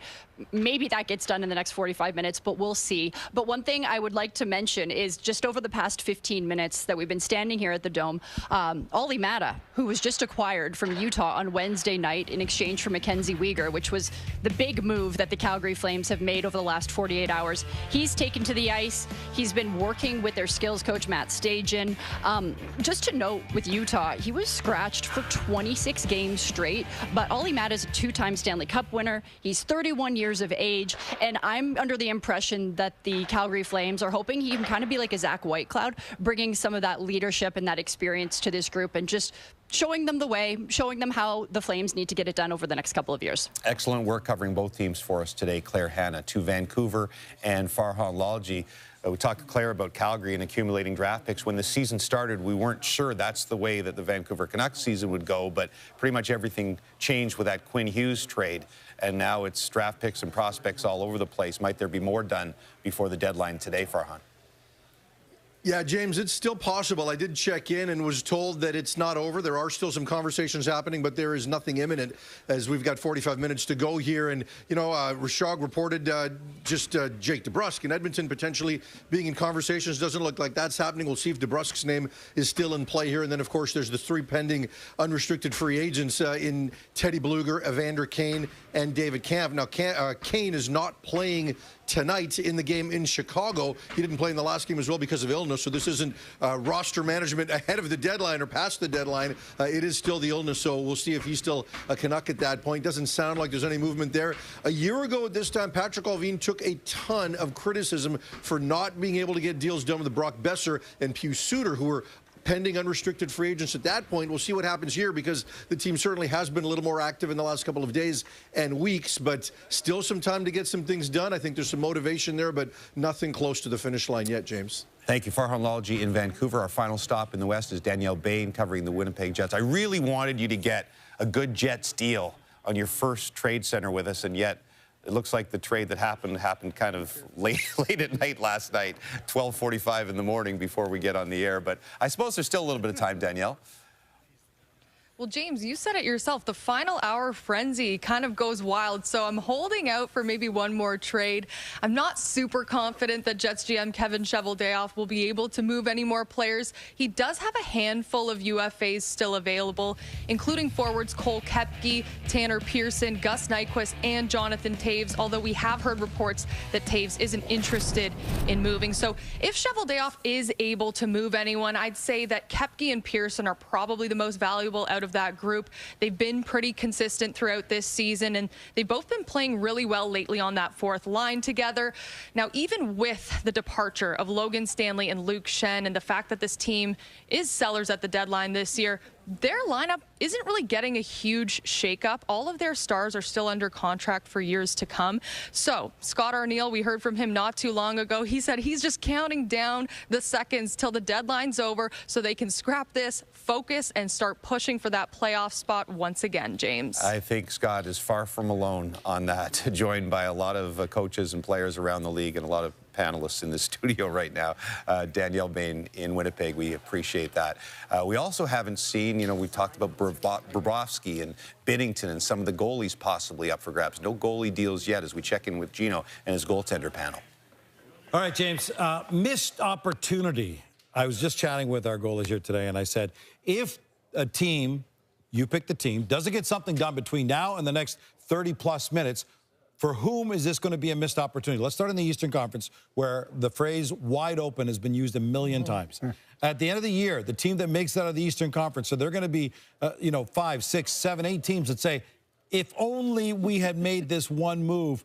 Maybe that gets done in the next 45 minutes, but we'll see. But one thing I would like to mention is just over the past 15 minutes that we've been standing here at the Dome, Olli Määttä, who was just acquired from Utah on Wednesday night in exchange for Mackenzie Weegar, which was the big move that the Calgary Flames have made over the last 48 hours. He's taken to the ice. He's been working with their skills coach, Matt Stajan. Just to note, with Utah, he was scratched for 26 games straight, but Olli Määttä is a 2-time Stanley Cup winner. He's 31 years of age, and I'm under the impression that the Calgary Flames are hoping he can kind of be like a Zach Whitecloud, bringing some of that leadership and that experience to this group and just showing them the way, showing them how the Flames need to get it done over the next couple of years. Excellent work covering both teams for us today, Claire Hanna. To Vancouver and Farhan Lalji. We talked to Claire about Calgary and accumulating draft picks. When the season started, we weren't sure that's the way that the Vancouver Canucks season would go, but pretty much everything changed with that Quinn Hughes trade. And now it's draft picks and prospects all over the place. Might there be more done before the deadline today, Farhan? Yeah, James, it's still possible. I did check in and was told that it's not over. There are still some conversations happening, but there is nothing imminent as we've got 45 minutes to go here. And, you know, Rashog reported Jake DeBrusk in Edmonton potentially being in conversations. Doesn't look like that's happening. We'll see if DeBrusk's name is still in play here. And then, of course, there's the 3 pending unrestricted free agents in Teddy Bluger, Evander Kane, and David Kampf. Now, Kane is not playing tonight in the game in Chicago. He didn't play in the last game as well because of illness, so this isn't roster management ahead of the deadline or past the deadline. It is still the illness, so we'll see if he's still a Canuck at that point. Doesn't sound like there's any movement there. A year ago at this time, Patrick Allvin took a ton of criticism for not being able to get deals done with Brock Besser and Pius Suter, who were pending unrestricted free agents at that point. We'll see what happens here because the team certainly has been a little more active in the last couple of days and weeks, but still some time to get some things done. I think there's some motivation there, but nothing close to the finish line yet, James. Thank you. Farhan Lalji in Vancouver. Our final stop in the West is Danielle Bain covering the Winnipeg Jets. I really wanted you to get a good Jets deal on your first trade center with us, and yet it looks like the trade that happened kind of late at night last night, 12:45 in the morning before we get on the air. But I suppose there's still a little bit of time, Danielle. Well, James, you said it yourself. The final hour frenzy kind of goes wild, so I'm holding out for maybe one more trade. I'm not super confident that Jets GM Kevin Cheveldayoff will be able to move any more players. He does have a handful of UFAs still available, including forwards Cole Koepke, Tanner Pearson, Gus Nyquist, and Jonathan Toews, although we have heard reports that Toews isn't interested in moving. So if Cheveldayoff is able to move anyone, I'd say that Koepke and Pearson are probably the most valuable out of that group. They've been pretty consistent throughout this season, and they've both been playing really well lately on that fourth line together. Now, even with the departure of Logan Stanley and Luke Schenn and the fact that this team is sellers at the deadline this year, their lineup isn't really getting a huge shakeup. All of their stars are still under contract for years to come. So Scott Arniel, we heard from him not too long ago. He said he's just counting down the seconds till the deadline's over so they can scrap this, focus, and start pushing for that playoff spot once again, James. I think Scott is far from alone on that, joined by a lot of coaches and players around the league and a lot of panelists in the studio right now. Danielle Bain in Winnipeg, we appreciate that. We also haven't seen, we talked about Bobrovsky and Binnington and some of the goalies possibly up for grabs. No goalie deals yet as we check in with Gino and his goaltender panel. All right, James, missed opportunity. I was just chatting with our goalies here today, and I said, if a team, you pick the team, doesn't get something done between now and the next 30-plus minutes, for whom is this going to be a missed opportunity? Let's start in the Eastern Conference, where the phrase wide open has been used a million times. At the end of the year, the team that makes that out of the Eastern Conference, so there are going to be, 5, 6, 7, 8 teams that say, if only we had made this one move,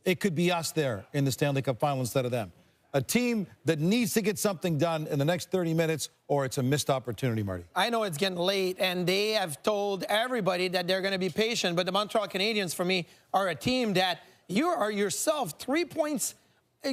it could be us there in the Stanley Cup final instead of them. A team that needs to get something done in the next 30 minutes, or it's a missed opportunity, Marty. I know it's getting late, and they have told everybody that they're going to be patient, but the Montreal Canadiens, for me, are a team that you are yourself 3 points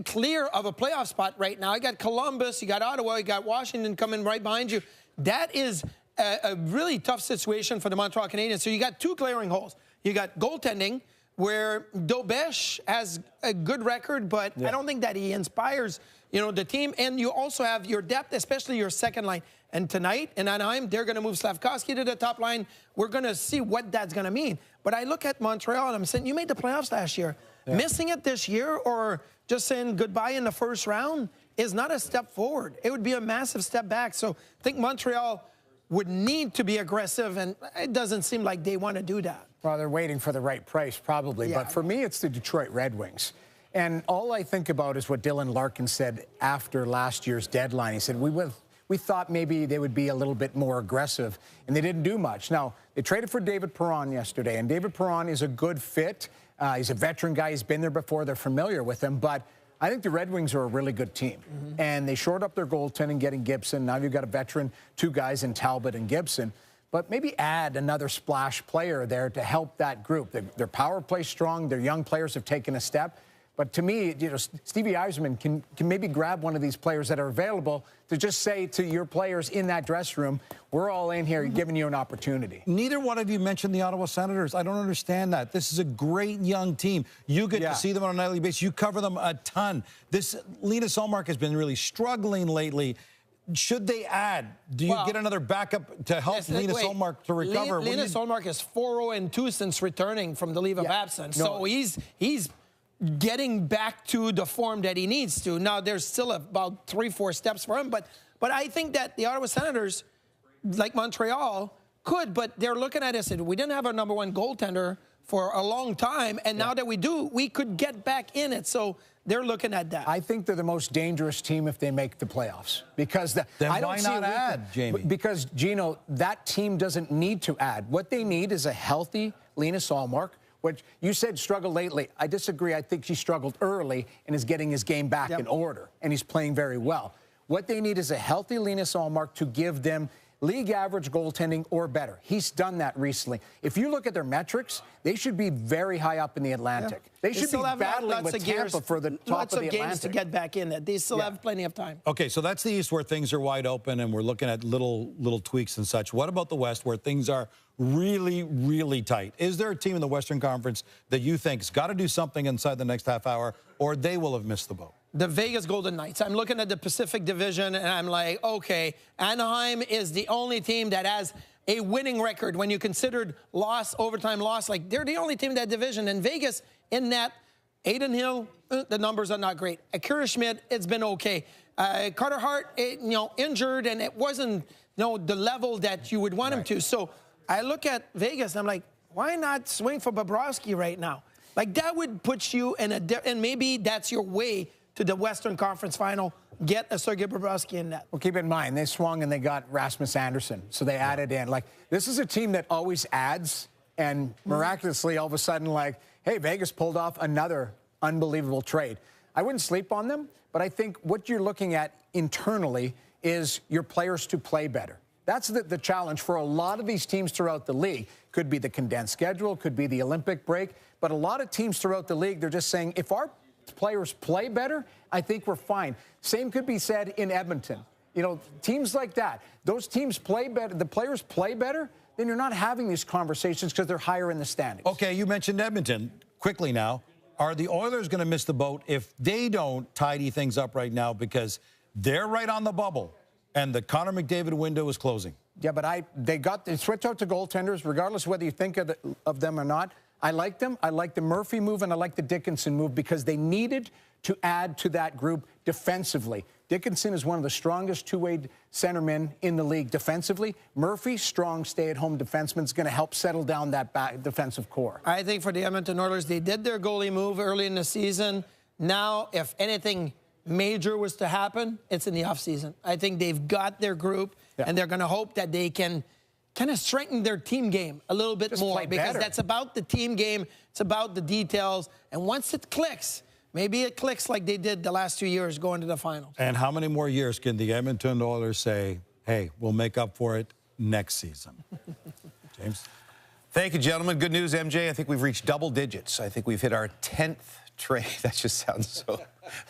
clear of a playoff spot right now. You got Columbus, you got Ottawa, you got Washington coming right behind you. That is a really tough situation for the Montreal Canadiens. So you got two glaring holes. You got goaltending, where Dobesh has a good record, but I don't think that he inspires, the team. And you also have your depth, especially your second line. And tonight in Anaheim, they're going to move Slavkovsky to the top line. We're going to see what that's going to mean. But I look at Montreal, and I'm saying, you made the playoffs last year. Yeah. Missing it this year or just saying goodbye in the first round is not a step forward. It would be a massive step back. So I think Montreal would need to be aggressive, and it doesn't seem like they want to do that. Well, they're waiting for the right price, probably. Yeah. But for me, it's the Detroit Red Wings. And all I think about is what Dylan Larkin said after last year's deadline. He said, we thought maybe they would be a little bit more aggressive, and they didn't do much. Now, they traded for David Perron yesterday, and David Perron is a good fit. He's a veteran guy. He's been there before. They're familiar with him. But I think the Red Wings are a really good team. And they shored up their goaltending, getting Gibson. Now you've got a veteran, two guys in Talbot and Gibson. But maybe add another splash player there to help that group. Their power play strong. Their young players have taken a step. But to me, Stevie Yzerman can maybe grab one of these players that are available to just say to your players in that dressing room, we're all in here giving you an opportunity. Neither one of you mentioned the Ottawa Senators. I don't understand that. This is a great young team. You get to see them on a nightly basis. You cover them a ton. Linus Ullmark has been really struggling lately. Should they add? Do you get another backup to help Linus Ullmark to recover? Linus Ullmark is 4-0-2 since returning from the leave of absence. No. So he's getting back to the form that he needs to. Now, there's still about 3-4 steps for him, but I think that the Ottawa Senators, like Montreal, could, but they're looking at us and we didn't have our number one goaltender for a long time, and now that we do, we could get back in it. So they're looking at that. I think they're the most dangerous team if they make the playoffs because Then I don't why see not add, Jamie? Because Gino, that team doesn't need to add. What they need is a healthy Linus Ullmark. Which you said struggled lately. I disagree. I think he struggled early and is getting his game back in order, and he's playing very well. What they need is a healthy Linus Ullmark to give them league average goaltending or better. He's done that recently. If you look at their metrics, they should be very high up in the Atlantic. They should be still have battling with Tampa for the top lots of the of games Atlantic. to get back in it. They still have plenty of time. Okay, so that's the East where things are wide open and we're looking at little tweaks and such. What about the West where things are really, really tight? Is there a team in the Western Conference that you think's got to do something inside the next half hour or they will have missed the boat? The Vegas Golden Knights. I'm looking at the Pacific Division, and I'm like, okay, Anaheim is the only team that has a winning record when you considered overtime loss. Like, they're the only team in that division. And Vegas, in that, Aiden Hill, the numbers are not great. Akira Schmidt, it's been okay. Carter Hart, injured, and it wasn't, the level that you would want him to. So I look at Vegas, and I'm like, why not swing for Bobrovsky right now? Like, that would put you in and maybe that's your way to the Western Conference Final, get a Sergei Bobrovsky in that. Well, keep in mind, they swung and they got Rasmus Anderson, so they added in. Like, this is a team that always adds, and miraculously, all of a sudden, like, hey, Vegas pulled off another unbelievable trade. I wouldn't sleep on them, but I think what you're looking at internally is your players to play better. That's the challenge for a lot of these teams throughout the league. Could be the condensed schedule, could be the Olympic break, but a lot of teams throughout the league, they're just saying, if our players play better, I think we're fine. Same could be said in Edmonton. Teams like that, those teams play better, the players play better, then you're not having these conversations because they're higher in the standings. Okay, you mentioned Edmonton. Quickly now, are the Oilers going to miss the boat if they don't tidy things up right now because they're right on the bubble and the Connor McDavid window is closing? Yeah, but they switch out to goaltenders, regardless of whether you think of them or not. I like them. I like the Murphy move and I like the Dickinson move because they needed to add to that group defensively. Dickinson is one of the strongest two-way centermen in the league defensively. Murphy, strong stay-at-home defenseman, is going to help settle down that defensive core. I think for the Edmonton Oilers, they did their goalie move early in the season. Now, if anything major was to happen, it's in the offseason. I think they've got their group, and they're going to hope that they can kind of strengthen their team game a little bit more because that's about the team game. It's about the details. And once it clicks, maybe it clicks like they did the last 2 years going to the finals. And how many more years can the Edmonton Oilers say, hey, we'll make up for it next season? James? Thank you, gentlemen. Good news, MJ. I think we've reached double digits. I think we've hit our 10th trade. That just sounds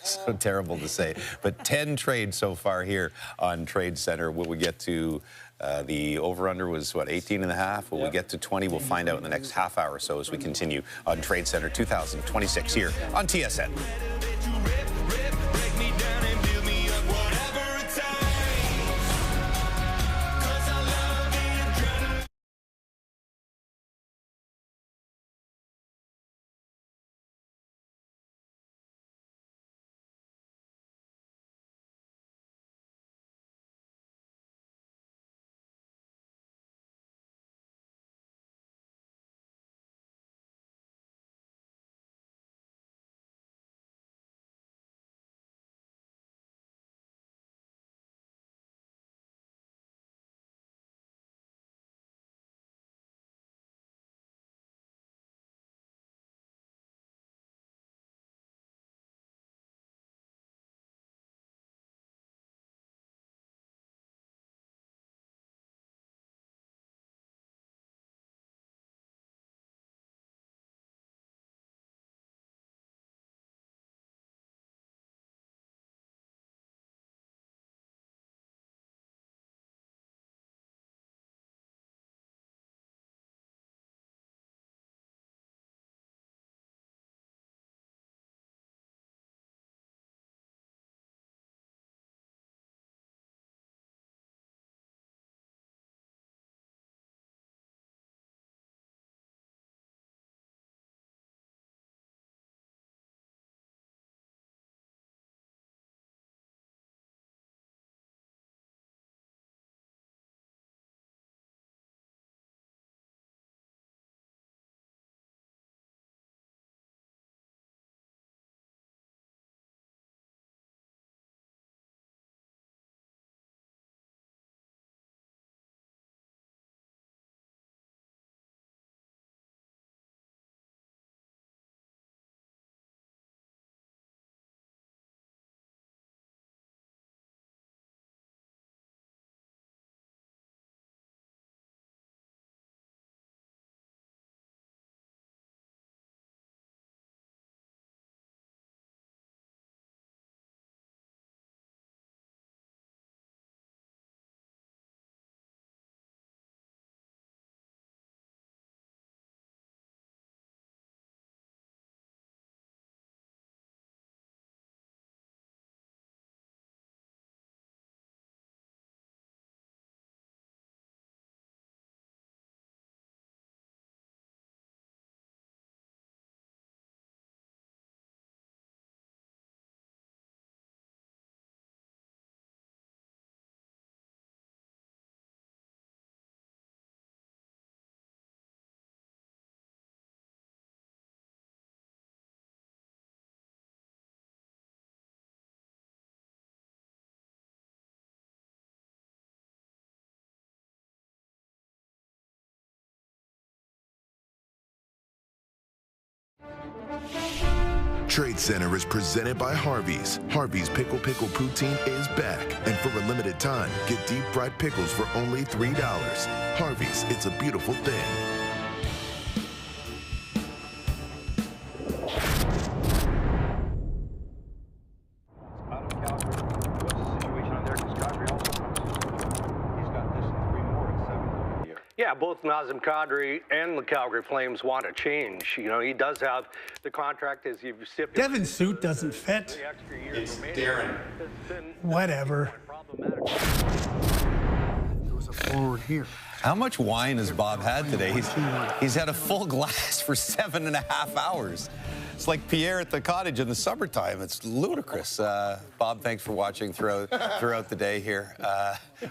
so terrible to say. But 10 trades so far here on Tradecentre. Will we get to the over-under was, 18 and a half? Will we get to 20? We'll find out in the next half hour or so as we continue on Tradecentre 2026 here on TSN. Tradecentre is presented by Harvey's. Harvey's Pickle Poutine is back. And for a limited time, get deep fried pickles for only $3. Harvey's, it's a beautiful thing. Yeah, both Nazem Kadri and the Calgary Flames want to change. You know, he does have the contract as you've stipulated. Devin's suit doesn't fit. It's Darren. Whatever. There was a forward here. How much wine has Bob had today? He's had a full glass for 7.5 hours. It's like Pierre at the cottage in the summertime. It's ludicrous. Bob, thanks for watching throughout the day here.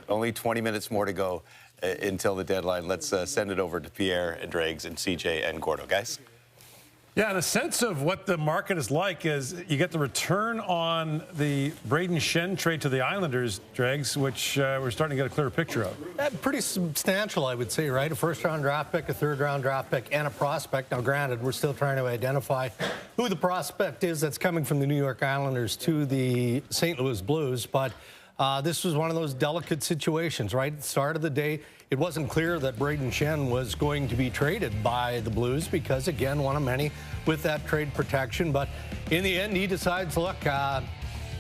Only 20 minutes more to go until the deadline. Let's send it over to Pierre and Dregs and CJ and Gordo, guys. Yeah, the sense of what the market is like is you get the return on the Braden Shen trade to the Islanders, Dregs, which we're starting to get a clearer picture of. Pretty substantial, I would say, right? A first-round draft pick, a third-round draft pick, and a prospect. Now, granted, we're still trying to identify who the prospect is that's coming from the New York Islanders to the St. Louis Blues, but this was one of those delicate situations, right? At the start of the day, it wasn't clear that Braden Shen was going to be traded by the Blues because, again, one of many with that trade protection. But in the end, he decides, look, I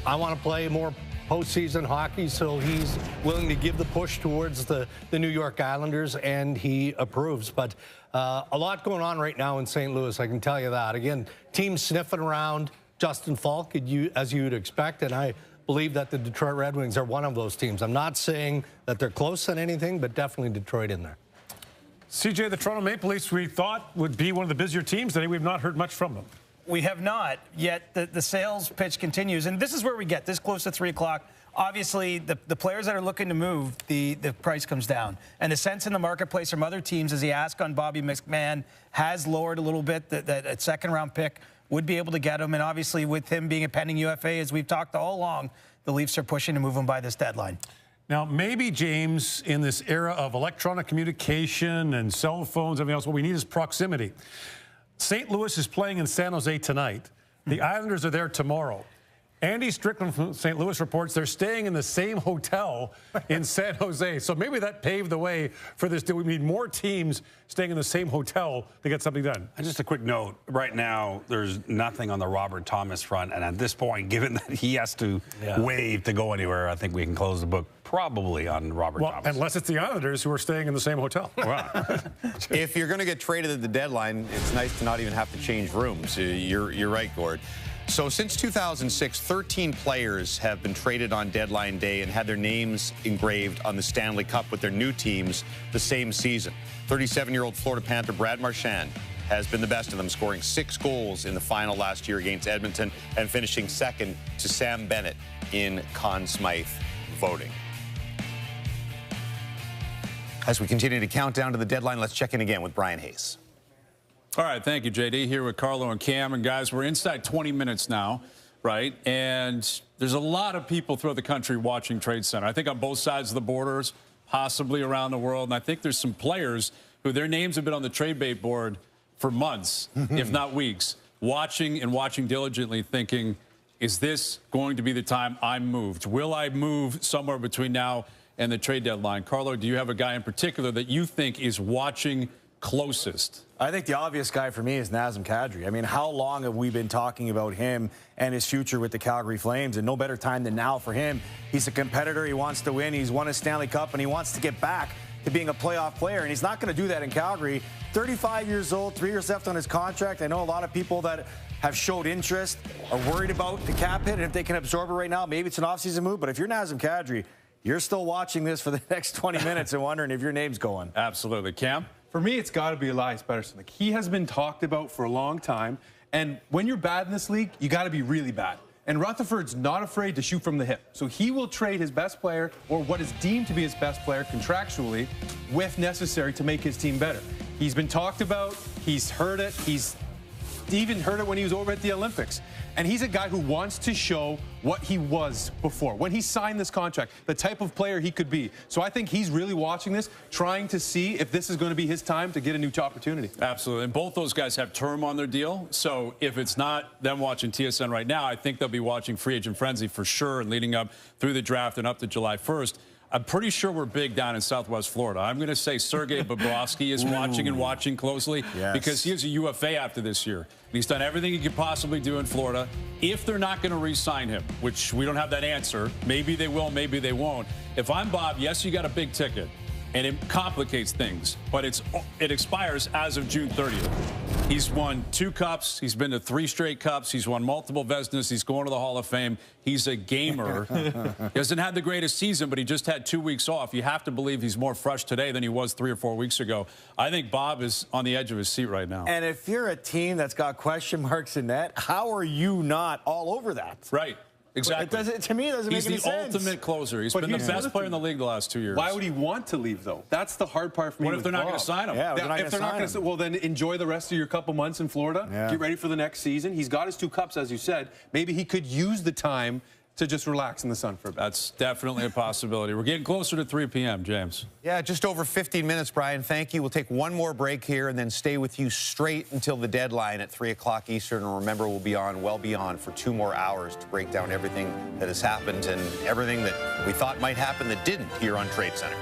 want to play more postseason hockey, so he's willing to give the push towards the New York Islanders, and he approves. But a lot going on right now in St. Louis, I can tell you that. Again, teams sniffing around Justin Falk, as you'd expect, and I believe that the Detroit Red Wings are one of those teams. I'm not saying that they're close on anything, but definitely Detroit in there. CJ, the Toronto Maple Leafs, we thought would be one of the busier teams today. We've not heard much from them. We have not, yet the sales pitch continues. And this is where we get this close to 3 o'clock. Obviously, the players that are looking to move, the price comes down. And the sense in the marketplace from other teams as the ask on Bobby McMahon has lowered a little bit, that a second-round pick would be able to get him. And obviously, with him being a pending UFA, as we've talked all along, the Leafs are pushing to move him by this deadline. Now, maybe, James, in this era of electronic communication and cell phones, everything else, what we need is proximity. St. Louis is playing in San Jose tonight. The Islanders are there tomorrow. Andy Strickland from St. Louis reports they're staying in the same hotel in San Jose. So maybe that paved the way for this deal. We need more teams staying in the same hotel to get something done. And just a quick note, right now, there's nothing on the Robert Thomas front. And at this point, given that he has to waive to go anywhere, I think we can close the book probably on Robert Thomas. Unless it's the Islanders who are staying in the same hotel. If you're going to get traded at the deadline, it's nice to not even have to change rooms. You're right, Gord. So since 2006, 13 players have been traded on deadline day and had their names engraved on the Stanley Cup with their new teams the same season. 37-year-old Florida Panther Brad Marchand has been the best of them, scoring 6 goals in the final last year against Edmonton and finishing second to Sam Bennett in Conn Smythe voting. As we continue to count down to the deadline, let's check in again with Brian Hayes. All right, thank you, JD. Here with Carlo and Cam. And, guys, we're inside 20 minutes now, right? And there's a lot of people throughout the country watching Tradecentre. I think on both sides of the borders, possibly around the world. And I think there's some players who their names have been on the trade bait board for months, if not weeks, watching diligently, thinking, is this going to be the time I'm moved? Will I move somewhere between now and the trade deadline? Carlo, do you have a guy in particular that you think is watching closest? I think the obvious guy for me is Nazem Kadri. I mean, how long have we been talking about him and his future with the Calgary Flames? And no better time than now for him. He's a competitor. He wants to win. He's won a Stanley Cup, and he wants to get back to being a playoff player. And he's not going to do that in Calgary. 35 years old, 3 years left on his contract. I know a lot of people that have showed interest are worried about the cap hit, and if they can absorb it right now, maybe it's an offseason move. But if you're Nazem Kadri, you're still watching this for the next 20 minutes and wondering if your name's going. Absolutely. Cam? For me, it's got to be Elias Pettersson. Like, he has been talked about for a long time, and when you're bad in this league, you got to be really bad. And Rutherford's not afraid to shoot from the hip. So he will trade his best player, or what is deemed to be his best player contractually, if necessary, to make his team better. He's been talked about. He's heard it. He's even heard it when he was over at the Olympics. And he's a guy who wants to show what he was before. When he signed this contract, the type of player he could be. So I think he's really watching this, trying to see if this is going to be his time to get a new opportunity. Absolutely. And both those guys have term on their deal. So if it's not them watching TSN right now, I think they'll be watching Free Agent Frenzy for sure and leading up through the draft and up to July 1st. I'm pretty sure we're big down in Southwest Florida. I'm going to say Sergei Bobrovsky is watching closely because he is a UFA after this year. He's done everything he could possibly do in Florida. If they're not going to re-sign him, which we don't have that answer, maybe they will, maybe they won't. If I'm Bob, yes, you got a big ticket, and it complicates things, but it expires as of June 30th. He's won 2 cups. He's been to 3 straight cups. He's won multiple Vezinas. He's going to the Hall of Fame. He's a gamer. He hasn't had the greatest season, but he just had 2 weeks off. You have to believe he's more fresh today than he was 3 or 4 weeks ago. I think Bob is on the edge of his seat right now. And if you're a team that's got question marks in net, how are you not all over that? Right. Exactly. To me, it doesn't make any sense. He's the ultimate closer. He's been the best player in the league the last 2 years. Why would he want to leave, though? That's the hard part for me. What if they're not going to sign him? Yeah, if they're not going to, well, then enjoy the rest of your couple months in Florida. Yeah. Get ready for the next season. He's got his 2 cups, as you said. Maybe he could use the time to just relax in the sun for a bit. That's definitely a possibility. We're getting closer to 3 p.m., James. Yeah, just over 15 minutes, Brian. Thank you. We'll take one more break here and then stay with you straight until the deadline at 3 o'clock Eastern. And remember, we'll be on Well Beyond for 2 more hours to break down everything that has happened and everything that we thought might happen that didn't here on Tradecentre.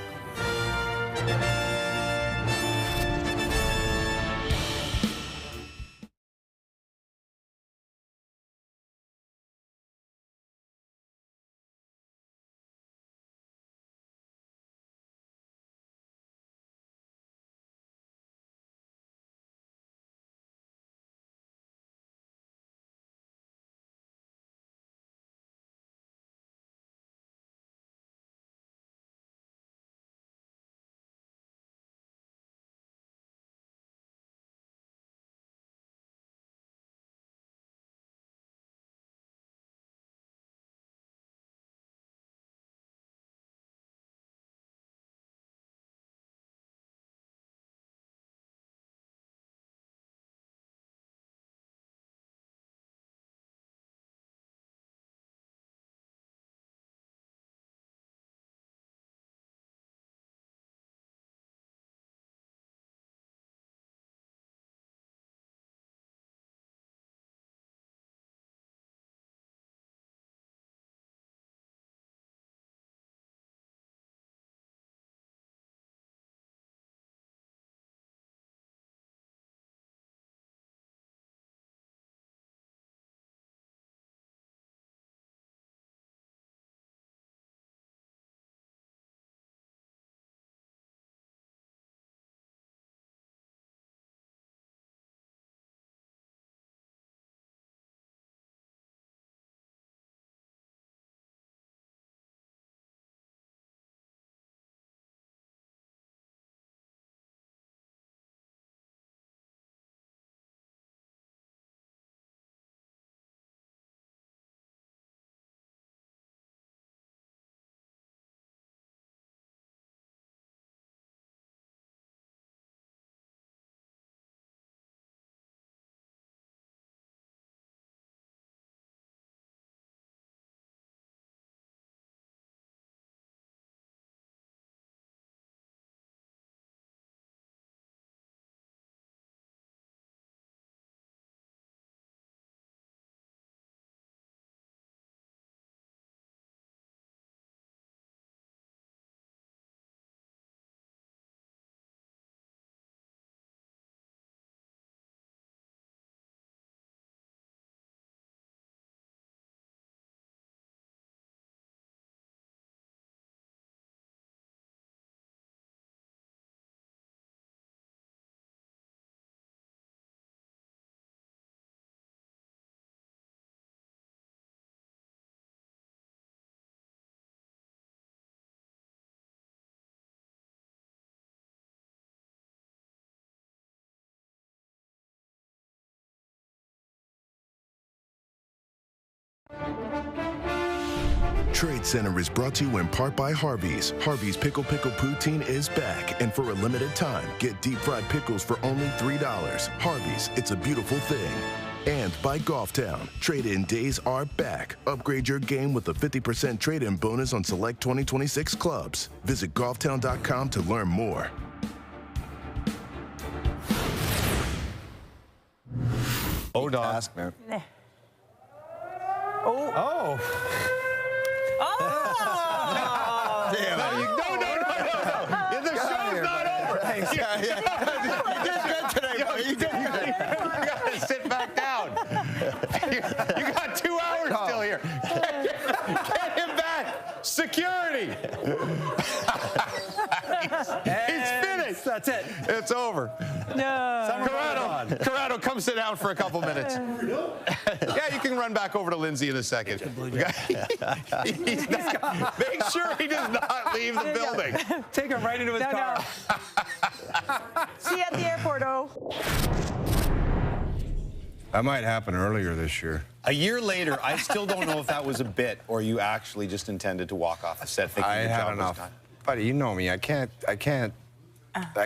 Tradecentre is brought to you in part by Harvey's. Harvey's Pickle Poutine is back, and for a limited time, get deep fried pickles for only $3. Harvey's, it's a beautiful thing. And by Golftown. Trade-in days are back. Upgrade your game with a 50% trade-in bonus on select 2026 clubs. Visit golftown.com to learn more. Oh, dog. Ask, man. Oh. Damn it. No. The show's not over. You did good today, buddy. You did good. You gotta sit back down. You got 2 hours still here. Get him back. Security. He's finished. That's it. It's over. No. Corrado, come sit down for a couple minutes. Yeah, you can run back over to Lindsay in a second. Make sure he does not leave the building. Take him right into his car. See you at the airport, That might happen earlier this year. A year later, I still don't know if that was a bit or you actually just intended to walk off the set thinking I your had job was enough. done. Buddy, you know me. I can't.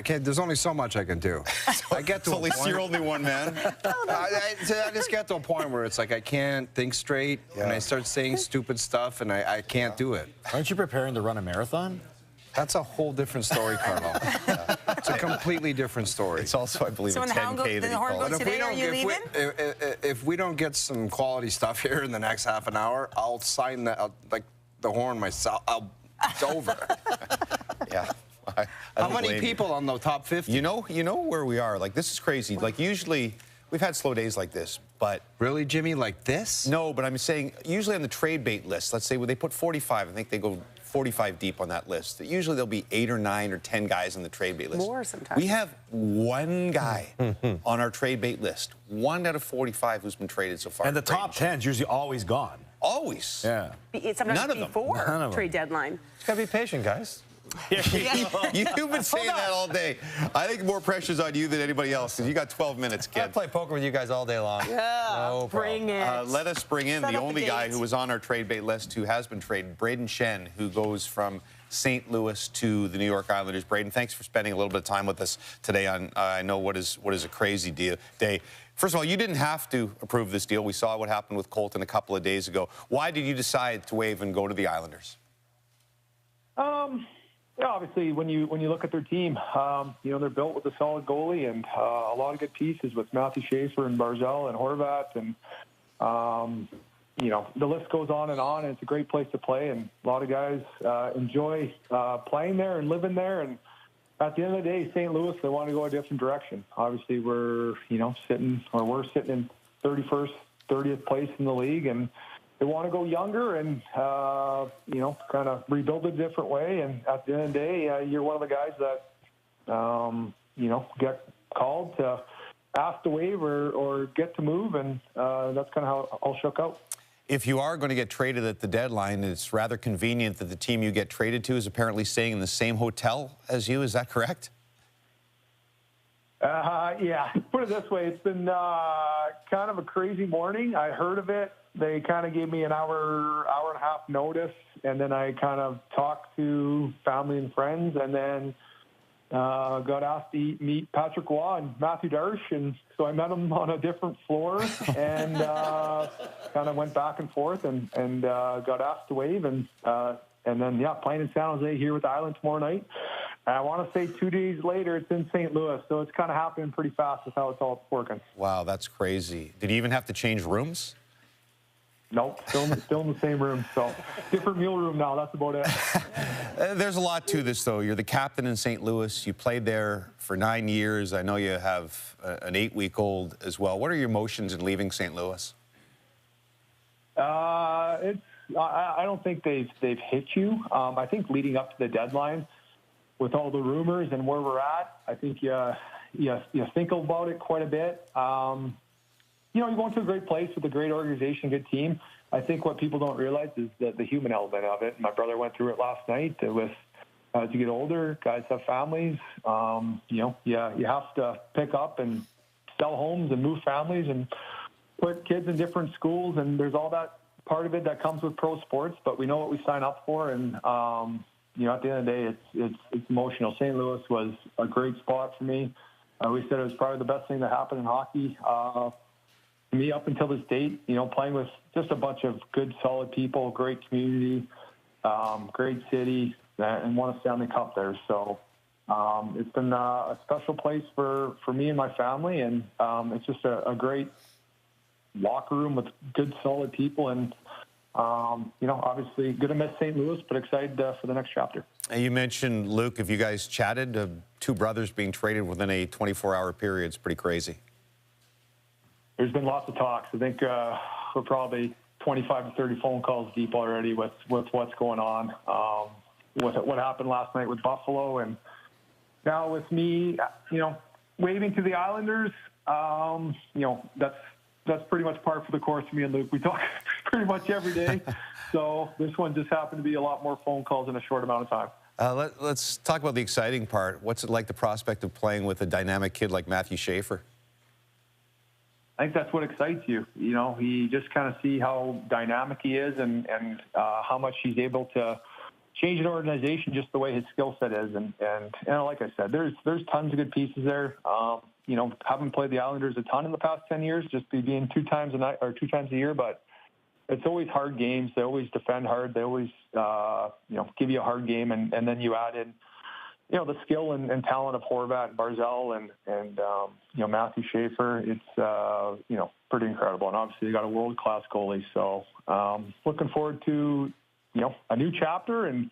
There's only so much I can do. I get to So at least you're only one man. I just get to a point where it's like I can't think straight, and I start saying stupid stuff, and I can't do it. Aren't you preparing to run a marathon? That's a whole different story, Carlo. It's a completely different story. It's also, I believe, So a when the 10K that he horn calls. goes today, are you leaving? If we don't get some quality stuff here in the next half an hour, I'll sign that, like the horn myself. It's over. Yeah. I How don't many blame people on the top 50? You know where we are. Like, this is crazy. Like, usually, we've had slow days like this, but... Really, Jimmy, like this? No, but I'm saying, usually on the trade bait list, let's say when they put 45, I think they go 45 deep on that list. Usually there'll be 8 or 9 or 10 guys on the trade bait list. More sometimes. We have one guy on our trade bait list. 1 out of 45 who's been traded so far. And the top 10's usually always gone. Always. Yeah. It's sometimes None of them. before None of them. trade deadline. Just gotta be patient, guys. You've been saying that all day. I think more pressure's on you than anybody else. You got 12 minutes, kid. I play poker with you guys all day long. Yeah, No bring it. Let us bring in Set the up a only guy date. who was on our trade bait list who has been traded, Braden Shen, who goes from St. Louis to the New York Islanders. Braden, thanks for spending a little bit of time with us today on, I know what is a crazy day. First of all, you didn't have to approve this deal. We saw what happened with Colton a couple of days ago. Why did you decide to waive and go to the Islanders? Yeah, obviously, when you look at their team, they're built with a solid goalie and a lot of good pieces with Matthew Schaefer and Barzal and Horvat, and the list goes on, and it's a great place to play, and a lot of guys enjoy playing there and living there. And at the end of the day, St. Louis, they want to go a different direction. Obviously, we're sitting in 31st, 30th place in the league, and they want to go younger and, kind of rebuild it a different way. And at the end of the day, you're one of the guys that, get called to ask to waive or get to move. And that's kind of how it all shook out. If you are going to get traded at the deadline, it's rather convenient that the team you get traded to is apparently staying in the same hotel as you. Is that correct? Yeah, put it this way. It's been kind of a crazy morning. I heard of it. They kind of gave me an hour and a half notice, and then I kind of talked to family and friends, and then got asked to meet Patrick Waugh and Matthew Darsh, and so I met them on a different floor and kind of went back and forth and got asked to waive, and then, playing in San Jose here with the Island tomorrow night. I want to say 2 days later, it's in St. Louis, so it's kind of happening pretty fast with how it's all working. Wow, that's crazy. Did you even have to change rooms? Nope, still in the same room. So different meal room now. That's about it. There's a lot to this, though. You're the captain in St. Louis. You played there for 9 years. I know you have an 8-week-old as well. What are your emotions in leaving St. Louis? I don't think they've hit you. I think leading up to the deadline, with all the rumors and where we're at, I think you think about it quite a bit. You're going to a great place with a great organization, good team. I think what people don't realize is the human element of it. My brother went through it last night. With as you get older, guys have families. You have to pick up and sell homes and move families and put kids in different schools. And there's all that part of it that comes with pro sports, but we know what we sign up for, and you know, at the end of the day, it's emotional. St. Louis was a great spot for me. We said it was probably the best thing that happened in hockey to me up until this date. You know, playing with just a bunch of good, solid people, great community, great city, and won a Stanley Cup there. So it's been a special place for me and my family, and it's just a great locker room with good, solid people, and you know, obviously going to miss St. Louis, but excited for the next chapter. And you mentioned, Luke, if you guys chatted, two brothers being traded within a 24-hour period, it's pretty crazy. There's been lots of talks. I think we're probably 25 to 30 phone calls deep already with what's going on, with what happened last night with Buffalo, and now with me, you know, waving to the Islanders. You know, that's pretty much par for the course for me and Luke. We talk pretty much every day. So this one just happened to be a lot more phone calls in a short amount of time. Let's talk about the exciting part. What's it like, the prospect of playing with a dynamic kid like Matthew Schaefer? I think that's what excites you. You know, you just kind of see how dynamic he is, and how much he's able to change an organization just the way his skill set is. And like I said, there's tons of good pieces there. You know, haven't played the Islanders a ton in the past 10 years, just being 2 times a night or 2 times a year, but it's always hard games. They always defend hard. They always, you know, give you a hard game, and then you add in, you know, the skill and talent of Horvat, Barzal, and you know, Matthew Schaefer. It's you know, pretty incredible, and obviously you got a world-class goalie. So looking forward to, you know, a new chapter and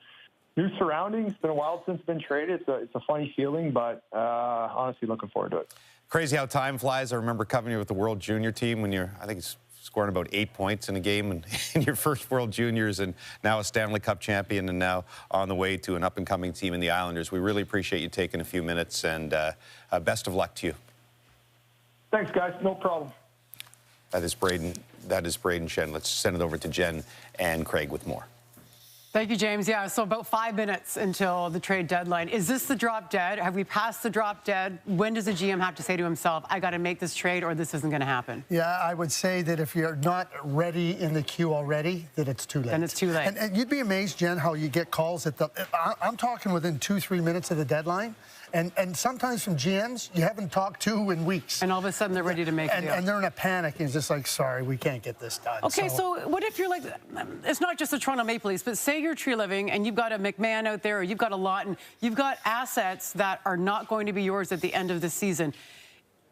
new surroundings. It's been a while since it's been traded. It's a funny feeling, but honestly, looking forward to it. Crazy how time flies. I remember covering you with the World Junior team when you're, I think it's scoring about 8 points in a game in your first World Juniors, and now a Stanley Cup champion, and now on the way to an up-and-coming team in the Islanders. We really appreciate you taking a few minutes, and best of luck to you. Thanks, guys. No problem. That is Braden Shen. Let's send it over to Jen and Craig with more. Thank you, James. Yeah, so about 5 minutes until the trade deadline. Is this the drop dead? Have we passed the drop dead? When does the GM have to say to himself, I got to make this trade or this isn't going to happen? Yeah, I would say that if you're not ready in the queue already, that it's too late. Then it's too late. And you'd be amazed, Jen, how you get calls at the... I'm talking within 2-3 minutes of the deadline. And sometimes from GMs, you haven't talked to in weeks. And all of a sudden, they're ready to make a deal. And they're in a panic, and it's just like, sorry, we can't get this done. Okay, so what if you're like, it's not just the Toronto Maple Leafs, but say you're Tree Living, and you've got a McMahon out there, or you've got a Lawton, you've got assets that are not going to be yours at the end of the season.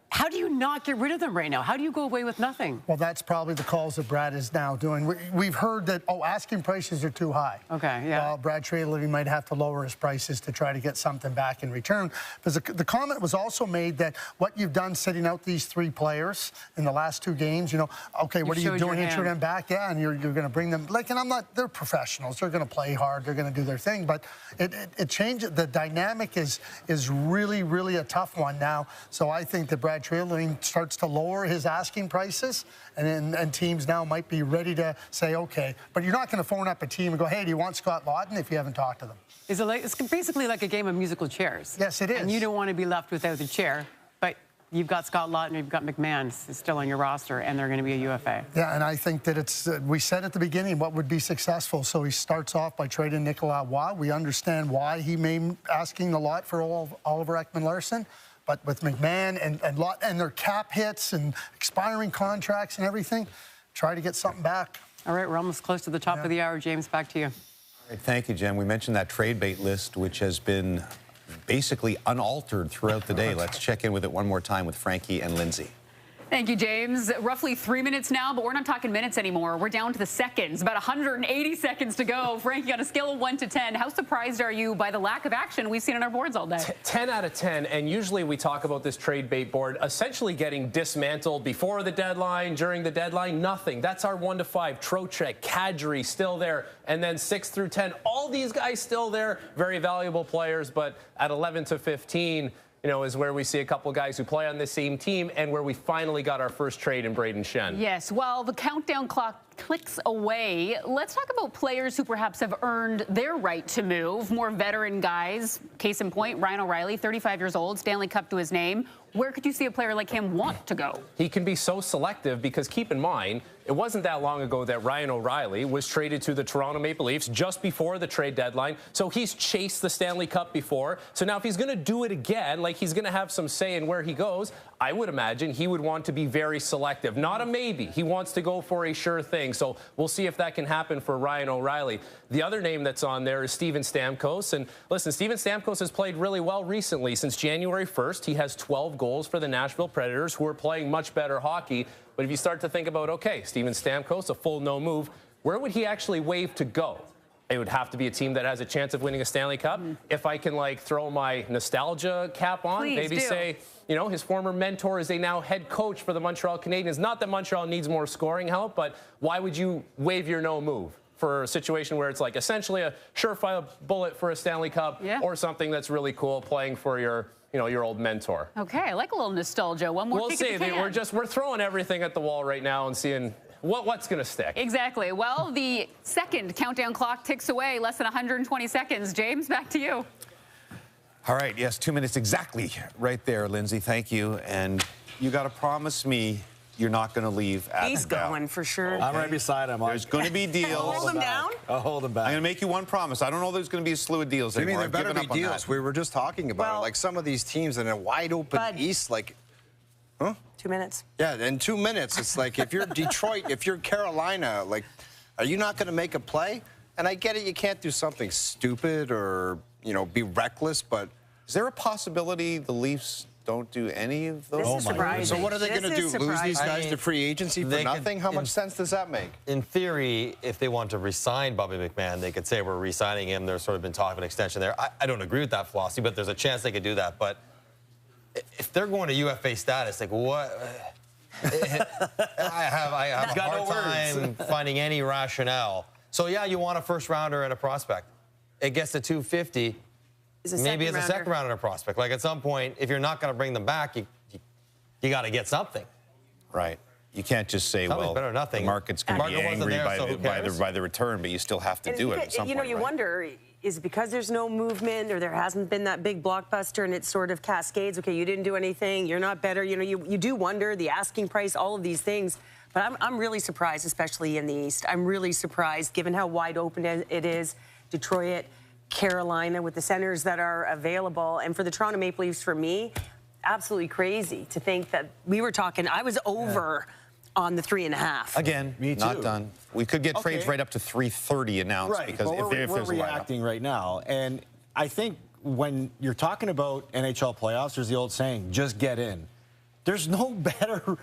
How do you not get rid of them right now? How do you go away with nothing? Well, that's probably the calls that Brad is now doing. We've heard that, asking prices are too high. Okay, yeah. Well, Brad Treliving might have to lower his prices to try to get something back in return. Because the comment was also made that what you've done sitting out these 3 players in the last 2 games, you know, okay, what are you doing here? Them back? Yeah, and you're going to bring them, like, and I'm not, they're professionals. They're going to play hard. They're going to do their thing. But it changes. The dynamic is really, really a tough one now. So I think that Brad Treliving starts to lower his asking prices, and teams now might be ready to say, okay, but you're not going to phone up a team and go, hey, do you want Scott Lawton, if you haven't talked to them? Is it like, it's basically like a game of musical chairs. Yes, it is. And you don't want to be left without the chair, but you've got Scott Lawton, you've got McMahon still on your roster, and they're going to be a UFA. Yeah, and I think that it's, we said at the beginning what would be successful. So he starts off by trading Nicolas Roy. We understand why he may be asking a lot for Oliver Ekman-Larsson. But with McMahon and their cap hits and expiring contracts and everything, try to get something back. All right, we're almost close to the top of the hour. James, back to you. All right, thank you, Jen. We mentioned that trade bait list, which has been basically unaltered throughout the day. Let's check in with it one more time with Frankie and Lindsay. Thank you, James. Roughly 3 minutes now, but we're not talking minutes anymore. We're down to the seconds, about 180 seconds to go. Frankie, on a scale of 1 to 10, how surprised are you by the lack of action we've seen on our boards all day? 10 out of 10, and usually we talk about this trade bait board essentially getting dismantled before the deadline, during the deadline, nothing. That's our 1 to 5. Trocheck, Kadri still there, and then 6 through 10, all these guys still there, very valuable players, but at 11 to 15, you know, is where we see a couple guys who play on the same team and where we finally got our first trade in Braden Shen. Yes, well, the countdown clock clicks away. Let's talk about players who perhaps have earned their right to move. More veteran guys. Case in point, Ryan O'Reilly, 35 years old, Stanley Cup to his name. Where could you see a player like him want to go? He can be so selective because keep in mind, it wasn't that long ago that Ryan O'Reilly was traded to the Toronto Maple Leafs just before the trade deadline. So he's chased the Stanley Cup before. So now if he's going to do it again, like he's going to have some say in where he goes, I would imagine he would want to be very selective. Not a maybe. He wants to go for a sure thing. So we'll see if that can happen for Ryan O'Reilly. The other name that's on there is Steven Stamkos. And listen, Steven Stamkos has played really well recently. Since January 1st, he has 12 goals for the Nashville Predators, who are playing much better hockey. But if you start to think about, okay, Steven Stamkos, a full no move, where would he actually waive to go? It would have to be a team that has a chance of winning a Stanley Cup. If I can, like, throw my nostalgia cap on, maybe say, you know, his former mentor is a now head coach for the Montreal Canadiens. Not that Montreal needs more scoring help, but why would you waive your no move for a situation where it's like essentially a surefire bullet for a Stanley Cup or something that's really cool playing for your, you know, your old mentor? Okay, I like a little nostalgia. One more We'll kick see. at the can. We're throwing everything at the wall right now and seeing what's going to stick. Exactly. Well, the second countdown clock ticks away, less than 120 seconds. James, back to you. All right, yes, 2 minutes exactly right there, Lindsay. Thank you. And you got to promise me you're not going to leave at He's going for sure. I'm right beside him. There's going to be deals. Hold him down? I'll hold him back. I'm going to make you one promise. I don't know there's going to be a slew of deals anymore. there better I've be given up on deals. that. We were just talking about it. Like some of these teams in a wide open East, like, huh? 2 minutes. Yeah, in 2 minutes, it's like if you're Detroit, if you're Carolina, like, are you not going to make a play? And I get it, you can't do something stupid or, you know, be reckless, but is there a possibility the Leafs don't do any of those? This is surprising. So what are they going to do? Lose these guys to free agency for nothing? How much sense does that make? In theory, if they want to re-sign Bobby McMahon, they could say we're re-signing him. There's sort of been talk of an extension there. I don't agree with that philosophy, but there's a chance they could do that. But if they're going to UFA status, like what? I have a hard time finding any rationale. So yeah, you want a first rounder and a prospect. It gets to 250. Maybe it's a second rounder and a prospect. Like at some point, if you're not going to bring them back, you got to get something. Right. You can't just say, well, better than nothing. The market's going to be angry by the return, but you still have to do it at some point. You know, you wonder, is it because there's no movement or there hasn't been that big blockbuster and it sort of cascades? Okay, you didn't do anything. You're not better. You know, you do wonder the asking price, all of these things. But I'm really surprised, especially in the East. I'm really surprised, given how wide open it is. Detroit, Carolina, with the centers that are available. And for the Toronto Maple Leafs, for me, absolutely crazy to think that we were talking, I was over on the 3.5. Again, me too. Not done. We could get trades right up to 330 announced because if we're there's reacting right now. And I think when you're talking about NHL playoffs, there's the old saying, just get in. There's no better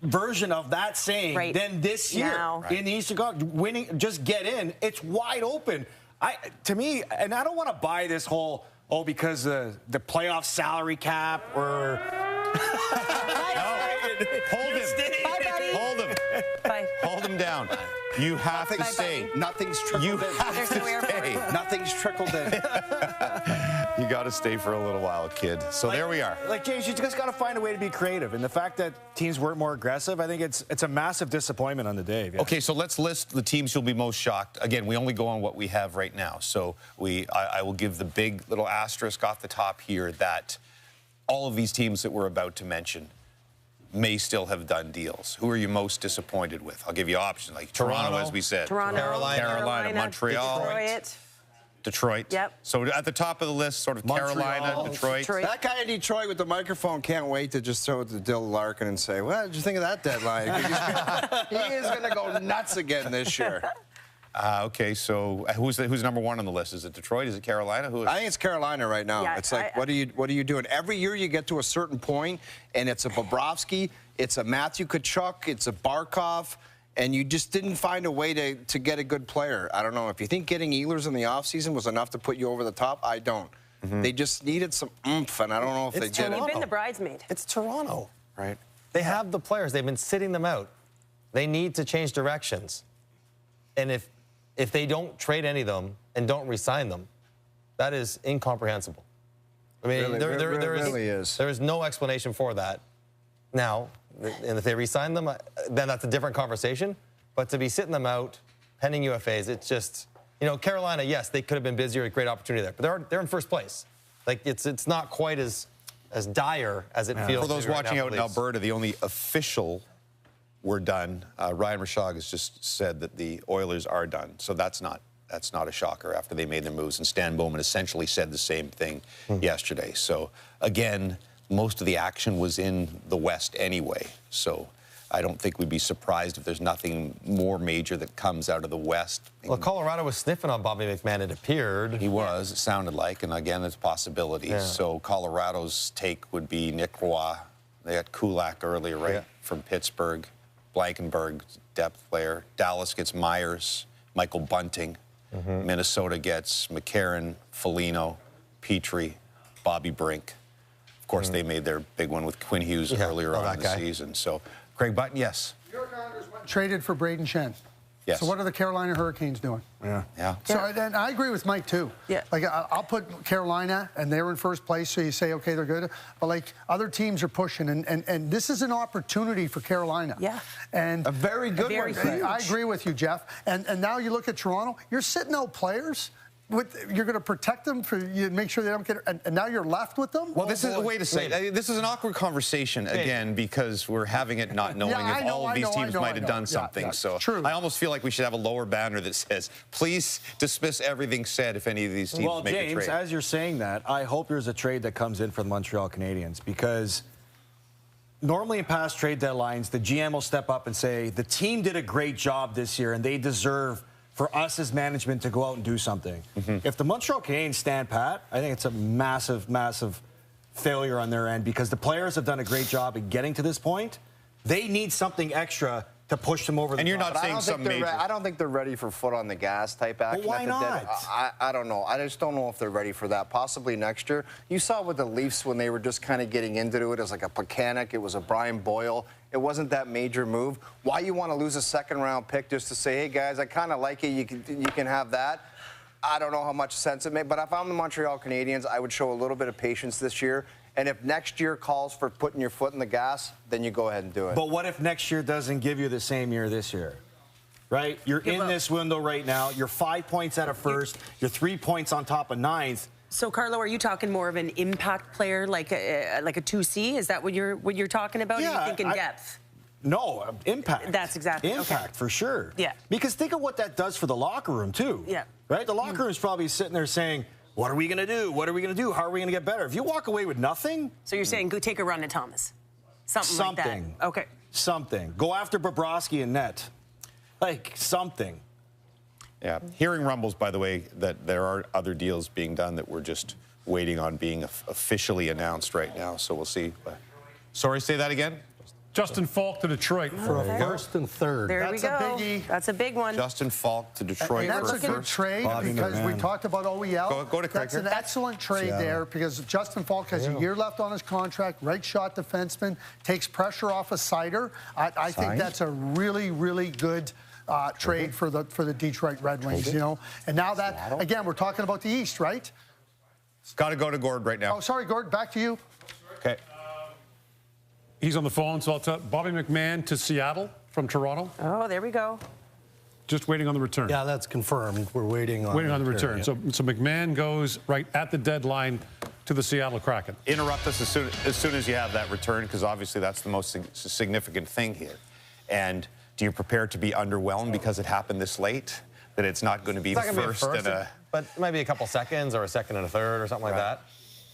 version of that saying than this year in the Eastern Conference. Winning, just get in. It's wide open. To me, and I don't want to buy this whole, because the playoff salary cap or... Hold him. Bye, buddy. Hold him. Bye. Hold him down. You have to stay. Nothing's trickled in. Have to stay. Nothing's trickled in. You got to stay for a little while, kid. So there we are. Like, James, you just got to find a way to be creative. And the fact that teams weren't more aggressive, I think it's a massive disappointment on the day. Yeah. Okay, so let's list the teams who'll be most shocked. Again, we only go on what we have right now. So I will give the big little asterisk off the top here that all of these teams that we're about to mention may still have done deals. Who are you most disappointed with? I'll give you options, like Toronto, as we said. Carolina, Montreal. Detroit. Yep. So at the top of the list, sort of Montreal, Carolina, Detroit. That guy in Detroit with the microphone can't wait to just throw it to Dill Larkin and say, well, what did you think of that deadline? He is going to go nuts again this year. Okay, so who's number one on the list? Is it Detroit? Is it Carolina? I think it's Carolina right now. Yeah, it's like, what are you doing? Every year you get to a certain point, and it's a Bobrovsky, it's a Matthew Tkachuk, it's a Barkov, and you just didn't find a way to get a good player. I don't know. If you think getting Ehlers in the offseason was enough to put you over the top, I don't. They just needed some oomph, and I don't know if they did it. You've been the bridesmaid. It's Toronto. Right. They have the players. They've been sitting them out. They need to change directions. And if they don't trade any of them and don't re-sign them, that is incomprehensible. I mean, there is no explanation for that. Now, and if they re-sign them, then that's a different conversation. But to be sitting them out, pending UFAs, it's just, you know, Carolina, yes, they could have been busier, a great opportunity there, but they're in first place. Like, it's not quite as dire as it feels. For those watching out in Alberta, the only official we're done. Ryan Rishaug has just said that the Oilers are done, so that's not a shocker after they made their moves. And Stan Bowman essentially said the same thing yesterday. So again, most of the action was in the West anyway. So I don't think we'd be surprised if there's nothing more major that comes out of the West. Well, Colorado was sniffing on Bobby McMahon, it appeared. He was, it sounded like, and again, it's a possibility. Yeah. So Colorado's take would be Nick Roy. They got Kulak earlier, right, from Pittsburgh. Blankenberg, depth player. Dallas gets Myers, Michael Bunting. Minnesota gets McCarron, Foligno, Petrie, Bobby Brink. Of course, they made their big one with Quinn Hughes earlier on in the season. So, Craig Button, yes. New York Islanders traded for Braden Shen. Yes. So what are the Carolina Hurricanes doing? Yeah. So and I agree with Mike too. Yeah. Like I'll put Carolina, and they're in first place, so you say okay, they're good. But like other teams are pushing, and this is an opportunity for Carolina. Yeah. And a very good one. I agree with you, Jeff. And now you look at Toronto. You're sitting out players. You're going to protect them for you make sure they don't get, and now you're left with them. Well, this is a way to say this is an awkward conversation again because we're having it not knowing if all of these teams might have done something. So I almost feel like we should have a lower banner that says, "Please dismiss everything said if any of these teams make a trade." Well, James, as you're saying that, I hope there's a trade that comes in for the Montreal Canadiens because normally in past trade deadlines, the GM will step up and say the team did a great job this year and they deserve for us as management to go out and do something. If the Montreal Canadiens stand pat, I think it's a massive, massive failure on their end because the players have done a great job in getting to this point. They need something extra to push them over the top. And you're not saying something major. I don't think they're ready for foot on the gas type action. Well, why not? I don't know. I just don't know if they're ready for that. Possibly next year. You saw with the Leafs when they were just kind of getting into it. It was like a Plekanec. It was a Brian Boyle. It wasn't that major move. Why you want to lose a second-round pick just to say, hey, guys, I kind of like it. You can have that. I don't know how much sense it made. But if I'm the Montreal Canadiens, I would show a little bit of patience this year. And if next year calls for putting your foot in the gas, then you go ahead and do it. But what if next year doesn't give you the same year this year? Right? You're in this window right now. You're 5 points out of first. You're 3 points on top of ninth. So, Carlo, are you talking more of an impact player, like a 2C? Is that what you're talking about? Yeah, or are you thinking depth? No, impact. That's exactly impact for sure. Yeah. Because think of what that does for the locker room too. Yeah. Right. The locker room is probably sitting there saying, "What are we going to do? What are we going to do? How are we going to get better?" If you walk away with nothing, so you're saying go take a run at Thomas, something like that. Okay. Something. Go after Bobrovsky and net, like something. Yeah. Hearing rumbles, by the way, that there are other deals being done that we're just waiting on being officially announced right now. So we'll see. Sorry, say that again. Justin Falk to Detroit for a first and third. There we go. That's a biggie. That's a big one. Justin Falk to Detroit and for that's a good trade Bobby because McMahon. we talked about OEL. Go to Craig. That's an excellent trade there because Justin Falk has a year left on his contract, right shot defenseman, takes pressure off of Sider. I think that's a really, really good trade for the Detroit Red Wings, you know. And now that, again, we're talking about the East, right? Got to go to Gord right now. Oh, sorry, Gord, back to you. Okay. He's on the phone, so I'll tell Bobby McMahon to Seattle from Toronto. Oh, there we go. Just waiting on the return. Yeah, that's confirmed. We're waiting on the return. Yeah. So McMahon goes right at the deadline to the Seattle Kraken. Interrupt us as soon as you have that return, because obviously that's the most significant thing here. And do you prepare to be underwhelmed because it happened this late? That it's not going to be the first and a... But it might be a couple seconds or a second and a third or something like that.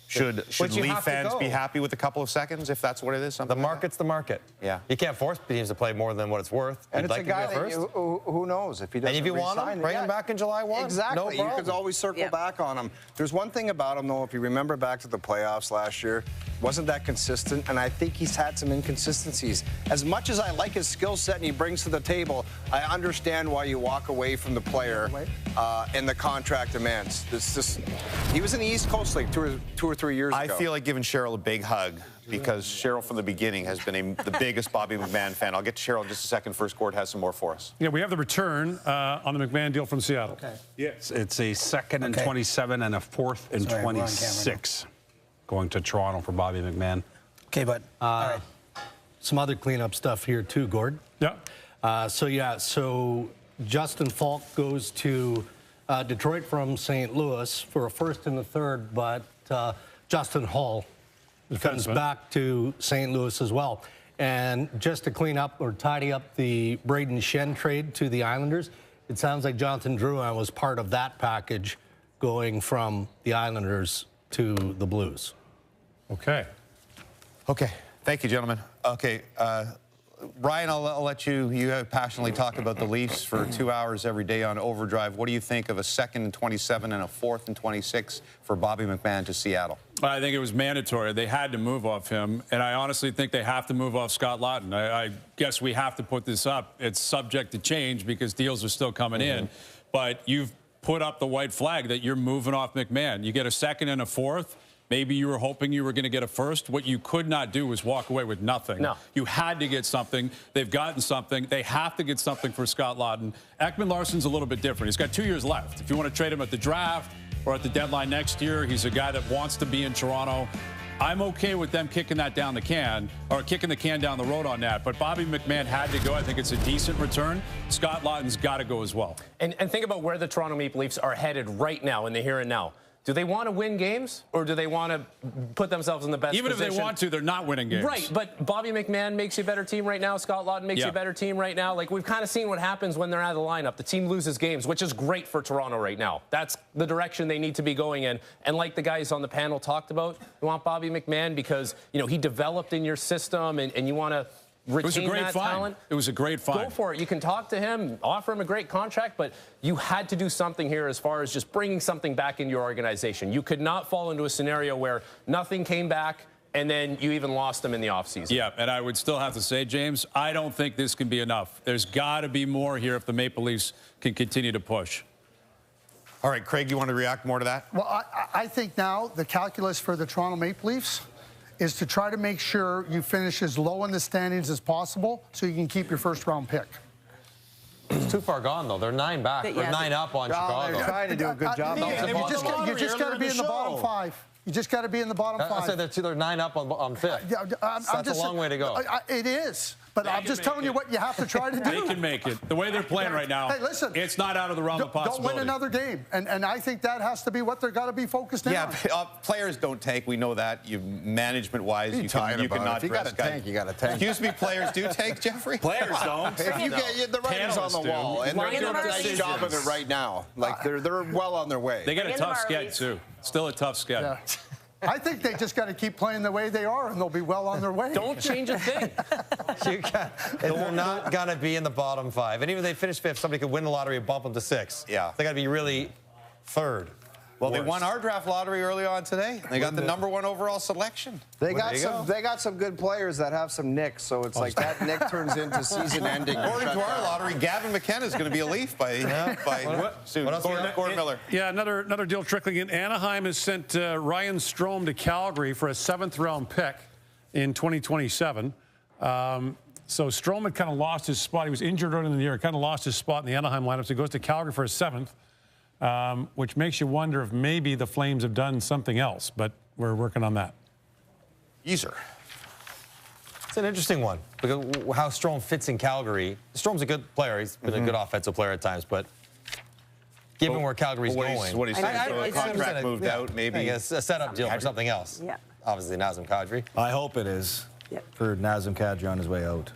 Should Leaf fans be happy with a couple of seconds if that's what it is? The market's the market. Yeah. You can't force teams to play more than what it's worth. And You'd it's like a guy to be that who knows if he doesn't. And if you want resign, him, bring him back in July 1. Exactly. No problem. You could always circle back on him. There's one thing about him, though, if you remember back to the playoffs last year, wasn't that consistent, and I think he's had some inconsistencies. As much as I like his skill set and he brings to the table, I understand why you walk away from the player and the contract demands. He was in the East Coast League two or 3 years ago. I feel like giving Cheryl a big hug because Cheryl from the beginning has been the biggest Bobby McMahon fan. I'll get to Cheryl in just a second. First, Gord has some more for us. Yeah, we have the return on the McMahon deal from Seattle. Okay. Yes, it's a second and 27 and a fourth and 26 going to Toronto for Bobby McMahon. Okay, but some other cleanup stuff here too, Gord. Yeah. So Justin Falk goes to Detroit from St. Louis for a first and a third, but Justin Hall comes back to St. Louis as well. And just to clean up or tidy up the Braden Shen trade to the Islanders, it sounds like Jonathan Drouin was part of that package going from the Islanders to the Blues. Okay. Okay. Thank you, gentlemen. Okay. Ryan, I'll let you have passionately talked about the Leafs for 2 hours every day on Overdrive. What do you think of a 2nd and 27 and a 4th and 26 for Bobby McMahon to Seattle? I think it was mandatory. They had to move off him, and I honestly think they have to move off Scott Laughton. I guess we have to put this up. It's subject to change because deals are still coming in, but you've put up the white flag that you're moving off McMahon. You get a 2nd and a 4th. Maybe you were hoping you were going to get a 1st. What you could not do was walk away with nothing. No. You had to get something. They've gotten something. They have to get something for Scott Laughton. Ekman-Larsson's a little bit different. He's got 2 years left. If you want to trade him at the draft or at the deadline next year, he's a guy that wants to be in Toronto. I'm okay with them kicking that down the can, or kicking the can down the road on that. But Bobby McMahon had to go. I think it's a decent return. Scott Laughton's got to go as well. And think about where the Toronto Maple Leafs are headed right now in the here and now. Do they want to win games, or do they want to put themselves in the best Even position? if they want to, they're not winning games. Right, but Bobby McMahon makes you a better team right now. Scott Laughton makes you a better team right now. Like, we've kind of seen what happens when they're out of the lineup. The team loses games, which is great for Toronto right now. That's the direction they need to be going in. And like the guys on the panel talked about, you want Bobby McMahon because, you know, he developed in your system, and you want to retain it was a great that find. talent. It was a great find. Go for it. You can talk to him, offer him a great contract, but you had to do something here as far as just bringing something back into your organization. You could not fall into a scenario where nothing came back and then you even lost them in the offseason. Yeah, and I would still have to say, James, I don't think this can be enough. There's got to be more here if the Maple Leafs can continue to push. All right, Craig, you want to react more to that? Well, I think now the calculus for the Toronto Maple Leafs is to try to make sure you finish as low in the standings as possible so you can keep your first-round pick. It's too far gone, though. They're 9 back. They're 9 up on Chicago. They're trying to do a good job. You just got to be in the bottom 5. You just got to be in the bottom 5. I said they're 9 up on 5th. That's a long way to go. It is. But I'm just telling you what you have to try to do. They can make it. The way they're playing right now, hey, listen, it's not out of the realm of possibility. Don't win another game. And I think that has to be what they're got to be focused on. Yeah, players don't tank. We know that. Management-wise, you cannot if you got to tank, you got to tank. Excuse me, players do tank, Jeffrey? Players don't. If you get the writing's on the wall, and they're doing a nice job of it right now. Like, they're well on their way. They got a tough sked, too. Still a tough sked. Yeah. I think they just got to keep playing the way they are, and they'll be well on their way. Don't change a thing. They're not going to be in the bottom 5. And even if they finish 5th, somebody could win the lottery and bump them to 6th. Yeah. They got to be really 3rd. Well, they won our draft lottery early on today. They got the #1 overall selection. They got some good players that have some nicks, so it's like that nick turns into season-ending. According to our lottery, Gavin McKenna is going to be a Leaf by soon. Gordon Miller. Yeah, another deal trickling in. Anaheim has sent Ryan Strome to Calgary for a 7th-round pick in 2027. So Strome had kind of lost his spot. He was injured early in the year, kind of lost his spot in the Anaheim lineup, so he goes to Calgary for a 7th. Which makes you wonder if maybe the Flames have done something else, but we're working on that. Easer. It's an interesting one, because how Strome fits in Calgary. Strome's a good player. He's been a good offensive player at times, but given where Calgary's going. What he's saying, so a contract moved out, maybe. A setup deal for something else. Yeah. Obviously, Nazem Kadri. I hope it is. Yep. For Nazem Kadri on his way out.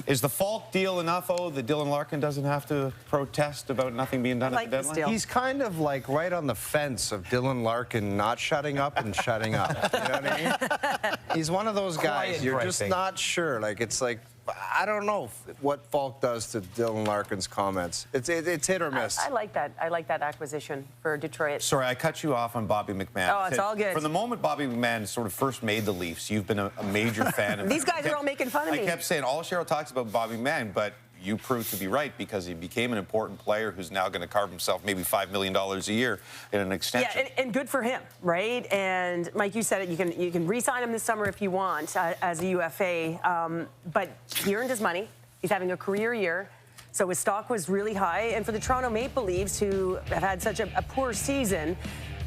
Is the Falk deal enough, that Dylan Larkin doesn't have to protest about nothing being done at the deadline? He's kind of like right on the fence of Dylan Larkin not shutting up and shutting up. You know what I mean? He's one of those guys. You're just not sure. Like, it's like, I don't know what Falk does to Dylan Larkin's comments. It's hit or miss. I like that. I like that acquisition for Detroit. Sorry, I cut you off on Bobby McMahon. Oh, it's all good. From the moment Bobby McMahon sort of first made the Leafs, you've been a major fan of These guys are all making fun of me. I kept saying, all Cheryl talks about Bobby McMahon, but you proved to be right because he became an important player who's now going to carve himself maybe $5 million a year in an extension. Yeah, and good for him, right? And Mike, you said it. You can re-sign him this summer if you want as a UFA, but he earned his money. He's having a career year, so his stock was really high. And for the Toronto Maple Leafs, who have had such a poor season,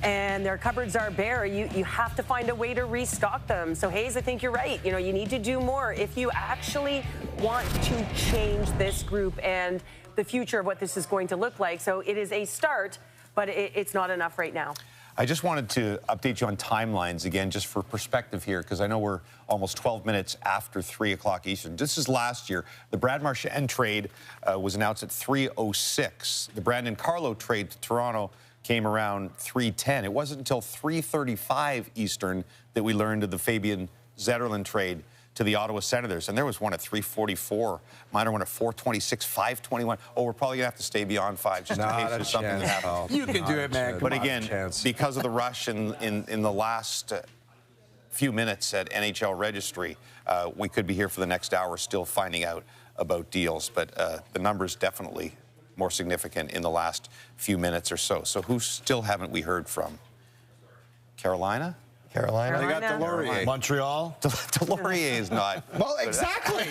and their cupboards are bare, you have to find a way to restock them. So, Hayes, I think you're right. You know, you need to do more if you actually want to change this group and the future of what this is going to look like. So it is a start, but it's not enough right now. I just wanted to update you on timelines again, just for perspective here, because I know we're almost 12 minutes after 3 o'clock Eastern. This is last year. The Brad Marchand trade was announced at 3:06. The Brandon Carlo trade to Toronto came around 3:10. It wasn't until 3:35 Eastern that we learned of the Fabian Zetterlund trade to the Ottawa Senators, and there was one at 3:44, minor one at 4:26, 5:21. Oh, we're probably gonna have to stay beyond 5 just in case there's something that happens. You can do it, man. But again, because of the rush in the last few minutes at NHL Registry, we could be here for the next hour still finding out about deals. But the numbers definitely more significant in the last few minutes or so. So who still haven't we heard from? Carolina? Carolina. They got Delorier. Montreal. Delorier is not. Well, exactly.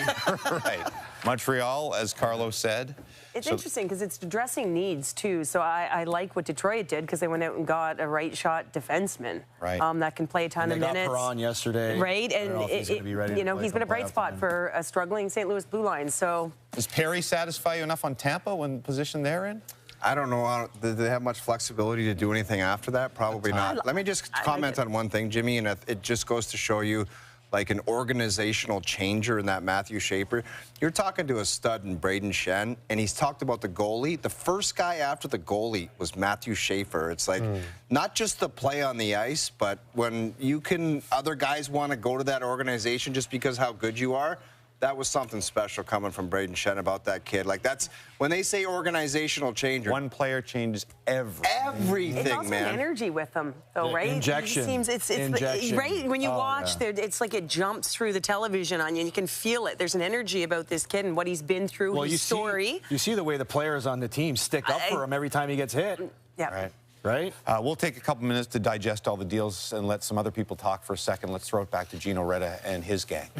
Right. Montreal, as Carlos said. It's interesting because it's addressing needs, too. So I like what Detroit did because they went out and got a right-shot defenseman that can play a ton of minutes. They got Perron yesterday. Right, and he's gonna be ready to he's been a bright spot for a struggling St. Louis Blue Line. So does Perry satisfy you enough on Tampa when the position they're in? I don't know. Do they have much flexibility to do anything after that? Probably not. Let me just comment on one thing, Jimmy, and it just goes to show you, like, an organizational changer in that Matthew Schaefer. You're talking to a stud in Braden Shen, and he's talked about the goalie. The first guy after the goalie was Matthew Schaefer. It's like not just the play on the ice, but when other guys want to go to that organization just because how good you are. That was something special coming from Braden Shen about that kid. Like, that's when they say organizational changer. One player changes everything. It's also man. an energy with them, though, right? Injection. It seems it's Injection. right when you watch there. It's like it jumps through the television on you, and you can feel it. There's an energy about this kid and what he's been through. His story. You see the way the players on the team stick up for him every time he gets hit. Yeah. Right. We'll take a couple minutes to digest all the deals and let some other people talk for a second. Let's throw it back to Gino Reda and his gang.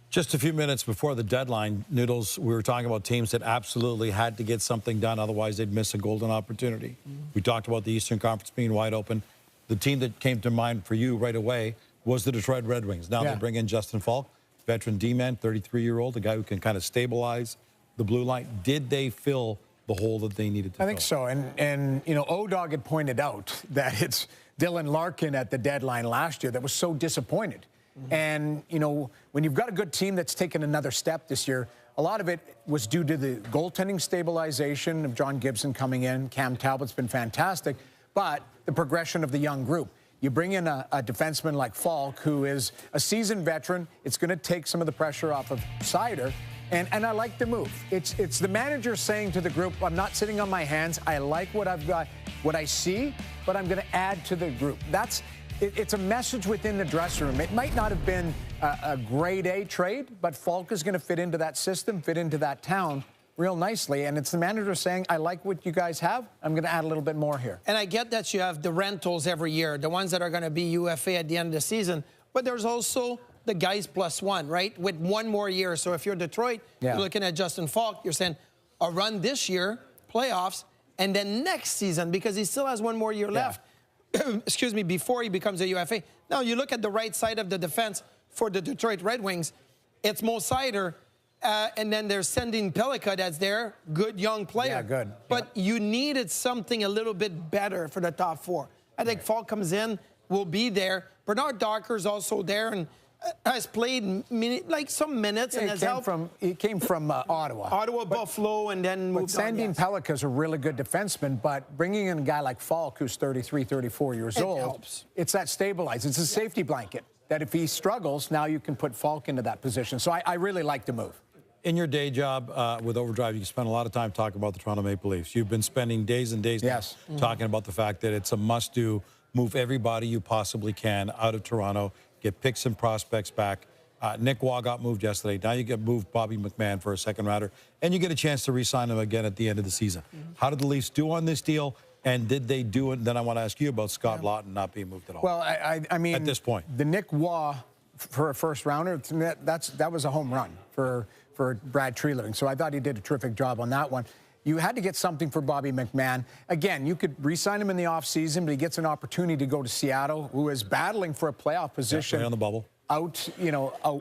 Just a few minutes before the deadline, Noodles, we were talking about teams that absolutely had to get something done, otherwise they'd miss a golden opportunity. We talked about the Eastern Conference being wide open. The team that came to mind for you right away was the Detroit Red Wings. Now they bring in Justin Falk, veteran D-man, 33-year-old, a guy who can kind of stabilize the blue line. Did they fill the hole that they needed to fill? I think so. And you know, O-Dog had pointed out that it's Dylan Larkin at the deadline last year that was so disappointed. And, you know, when you've got a good team that's taken another step this year, a lot of it was due to the goaltending stabilization of John Gibson coming in. Cam Talbot's been fantastic, but the progression of the young group. You bring in a defenseman like Falk, who is a seasoned veteran. It's going to take some of the pressure off of Seider. And I like the move. It's the manager saying to the group, I'm not sitting on my hands. I like what I've got, what I see, but I'm going to add to the group. It's a message within the dressing room. It might not have been a grade A trade, but Falk is going to fit into that system, fit into that town real nicely. And it's the manager saying, I like what you guys have. I'm going to add a little bit more here. And I get that you have the rentals every year, the ones that are going to be UFA at the end of the season. But there's also the guys +1, right? With one more year. So if you're Detroit, you're looking at Justin Falk, you're saying a run this year, playoffs, and then next season, because he still has one more year left. Excuse me, before he becomes a UFA. Now, you look at the right side of the defense for the Detroit Red Wings, it's Mo Seider, and then there's Sendin Pellikka that's there, good young player. Yeah, good. But you needed something a little bit better for the top four. I think Falk comes in, will be there. Bernard Darker's also there and has played some minutes and has helped. He came from Ottawa. Buffalo, and then moved on. Sandin Pellikka's a really good defenseman, but bringing in a guy like Falk, who's 33, 34 years old, helps. It's that stabilize. It's a safety blanket that if he struggles, now you can put Falk into that position. So I really like the move. In your day job with Overdrive, you spend a lot of time talking about the Toronto Maple Leafs. You've been spending days and days now talking about the fact that it's a must-do, move everybody you possibly can out of Toronto, get picks and prospects back. Nick Waugh got moved yesterday. Now you get moved Bobby McMahon for a second rounder, and you get a chance to re-sign him again at the end of the season. How did the Leafs do on this deal, and did they do it? Then I want to ask you about Scott Lawton not being moved at all. Well, I mean, at this point, the Nick Waugh for a first rounder, to me, that was a home run for Brad Treliving. So I thought he did a terrific job on that one. you had to get something for Bobby McMahon. Again, you could re-sign him in the offseason, but he gets an opportunity to go to Seattle, who is battling for a playoff position on the bubble out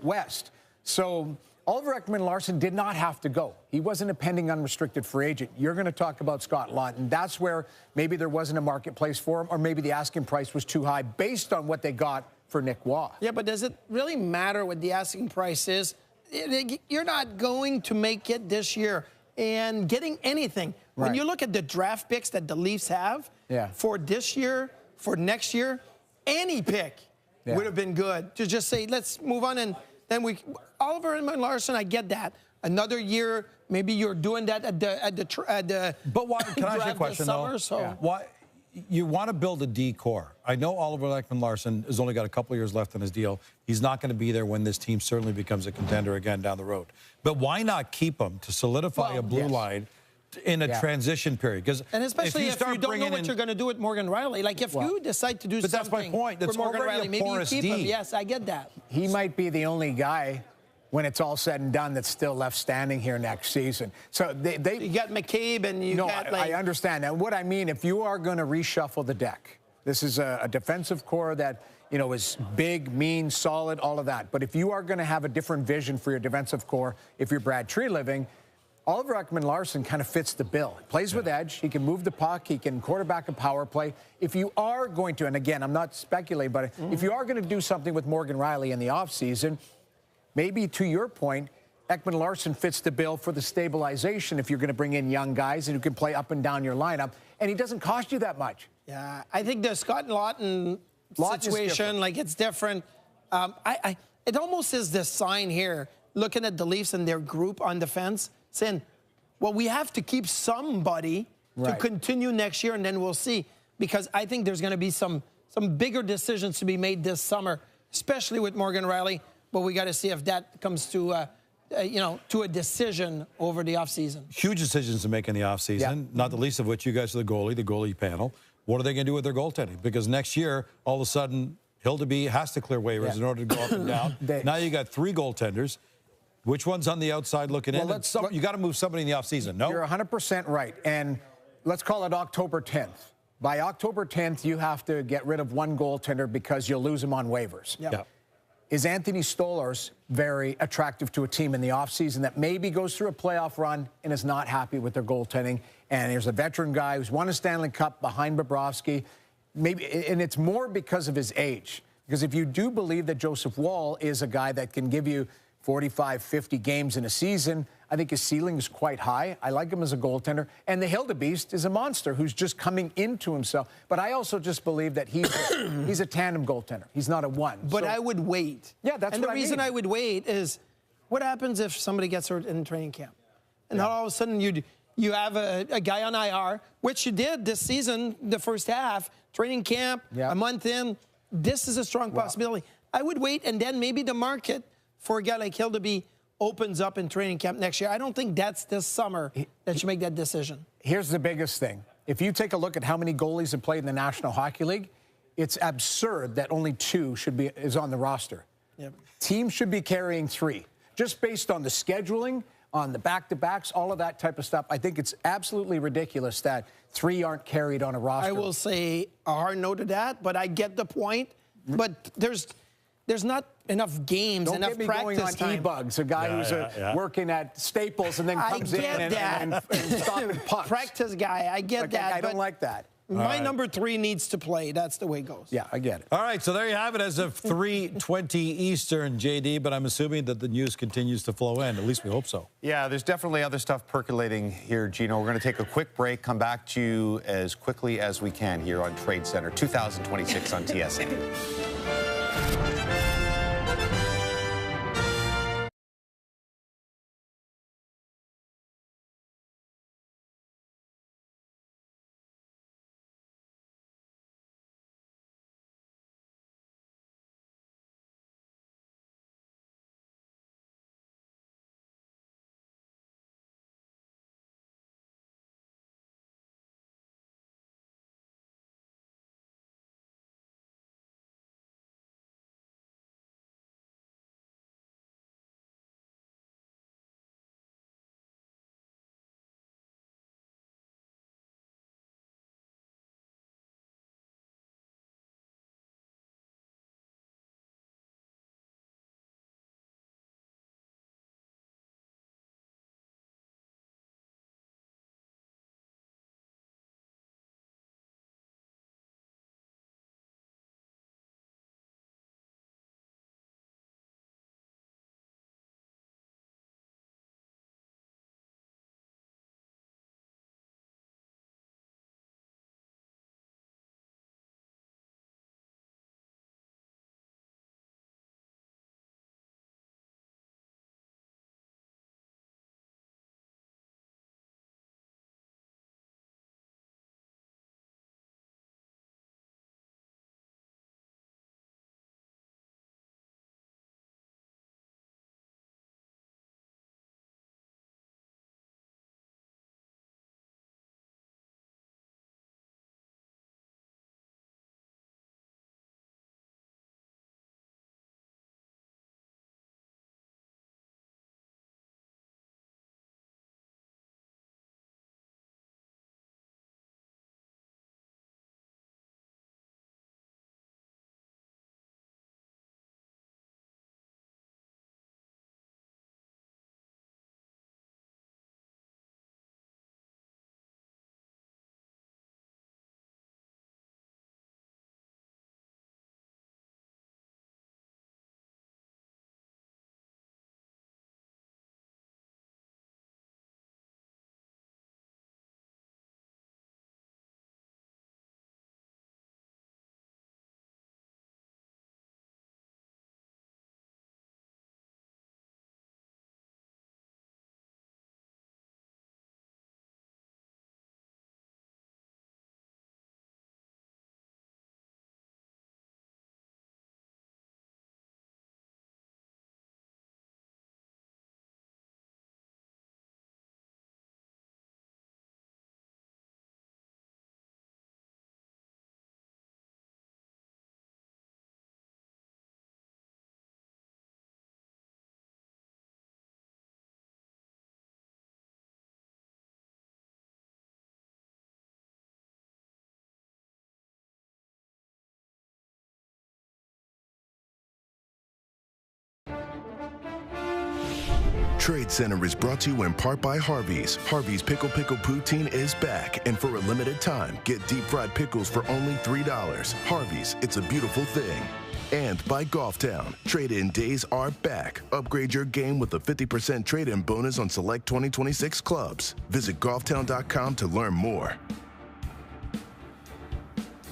west. So Oliver Ekman-Larsson did not have to go. He wasn't a pending unrestricted free agent. You're going to talk about Scott Laughton. That's where maybe there wasn't a marketplace for him, or maybe the asking price was too high based on what they got for Nick Waugh. Yeah, but does it really matter what the asking price is? You're not going to make it this year. And getting anything. Right. When you look at the draft picks that the Leafs have for this year, for next year, any pick would have been good to just say, let's move on. And then Oliver and Larsson, I get that. Another year, maybe you're doing that at the But why? Can I ask you a question summer, though? so. Why? You want to build a D core. I know Oliver Ekman-Larsson has only got a couple of years left on his deal. He's not going to be there when this team certainly becomes a contender again down the road. But why not keep him to solidify a blue line in a transition period? And especially if you don't know what you're going to do with Morgan Riley. Like if you decide to do something that's my point. That's for Morgan already Riley, a maybe you porous keep D. him. Yes, I get that. He might be the only guy when it's all said and done that's still left standing here next season. So you got McCabe and you got I understand that. What I mean, if you are going to reshuffle the deck, this is a defensive core that is big, mean, solid, all of that. But if you are going to have a different vision for your defensive core, if you're Brad Treliving, Oliver Ekman-Larsson kind of fits the bill. He plays with edge. He can move the puck. He can quarterback a power play. If you are going to, and again, I'm not speculating, but if you are going to do something with Morgan Riley in the offseason, maybe to your point, Ekman-Larsson fits the bill for the stabilization if you're going to bring in young guys and who can play up and down your lineup, and he doesn't cost you that much. Yeah, I think the Scott Laughton situation, like it's different. It almost is the sign here, looking at the Leafs and their group on defense, saying, well, we have to keep somebody to continue next year, and then we'll see. Because I think there's going to be some bigger decisions to be made this summer, especially with Morgan Riley. But we got to see if that comes to a decision over the offseason. Huge decisions to make in the offseason, not the least of which you guys are the goalie panel. What are they going to do with their goaltending? Because next year, all of a sudden, Hildeby has to clear waivers in order to go up and down. Now you got 3 goaltenders. Which one's on the outside looking in? You got to move somebody in the offseason, no? You're 100% right. And let's call it October 10th. By October 10th, you have to get rid of 1 goaltender because you'll lose him on waivers. Yeah. Is Anthony Stolarz very attractive to a team in the offseason that maybe goes through a playoff run and is not happy with their goaltending? And there's a veteran guy who's won a Stanley Cup behind Bobrovsky. And it's more because of his age. Because if you do believe that Joseph Woll is a guy that can give you 45, 50 games in a season, I think his ceiling is quite high. I like him as a goaltender. And the Hildebeest is a monster who's just coming into himself. But I also just believe that he's a tandem goaltender. He's not a one. But I would wait. Yeah, that's and what the I reason mean. I would wait is, what happens if somebody gets hurt in training camp? And now all of a sudden you have a guy on IR, which you did this season, the first half, training camp, a month in. This is a strong possibility. I would wait, and then maybe the market for a guy like Hildeby opens up in training camp next year. I don't think that's this summer that you make that decision. Here's the biggest thing. If you take a look at how many goalies have played in the National Hockey League, it's absurd that only 2 is on the roster. Yep. Teams should be carrying 3. Just based on the scheduling, on the back-to-backs, all of that type of stuff, I think it's absolutely ridiculous that 3 aren't carried on a roster. I will say a hard no to that, but I get the point. But there's not enough games, enough practice time. Don't get me going on E-Bugs, a guy who's working at Staples and then comes in and stopping pucks. Practice guy, I get that. I don't like that. My number 3 needs to play. That's the way it goes. Yeah, I get it. All right, so there you have it as of 3:20 Eastern, JD, but I'm assuming that the news continues to flow in. At least we hope so. Yeah, there's definitely other stuff percolating here, Gino. We're going to take a quick break, come back to you as quickly as we can here on Tradecentre 2026 on TSN. Tradecentre is brought to you in part by Harvey's. Harvey's Pickle Poutine is back, and for a limited time, get deep fried pickles for only $3. Harvey's, it's a beautiful thing. And by Golftown. Trade-in days are back. Upgrade your game with a 50% trade-in bonus on select 2026 clubs. Visit golftown.com to learn more.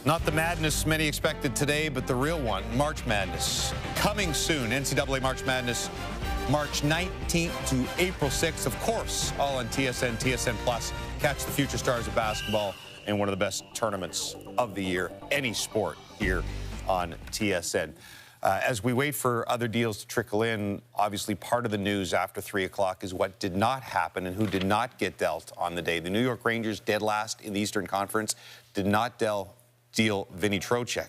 Not the madness many expected today, but the real one, March Madness. Coming soon, NCAA March Madness, March 19th to April 6th. Of course, all on TSN, TSN Plus. Catch the future stars of basketball in one of the best tournaments of the year, any sport here on TSN. As we wait for other deals to trickle in, obviously part of the news after 3 o'clock is what did not happen and who did not get dealt on the day. The New York Rangers, dead last in the Eastern Conference, did not deal Vinny Trocheck,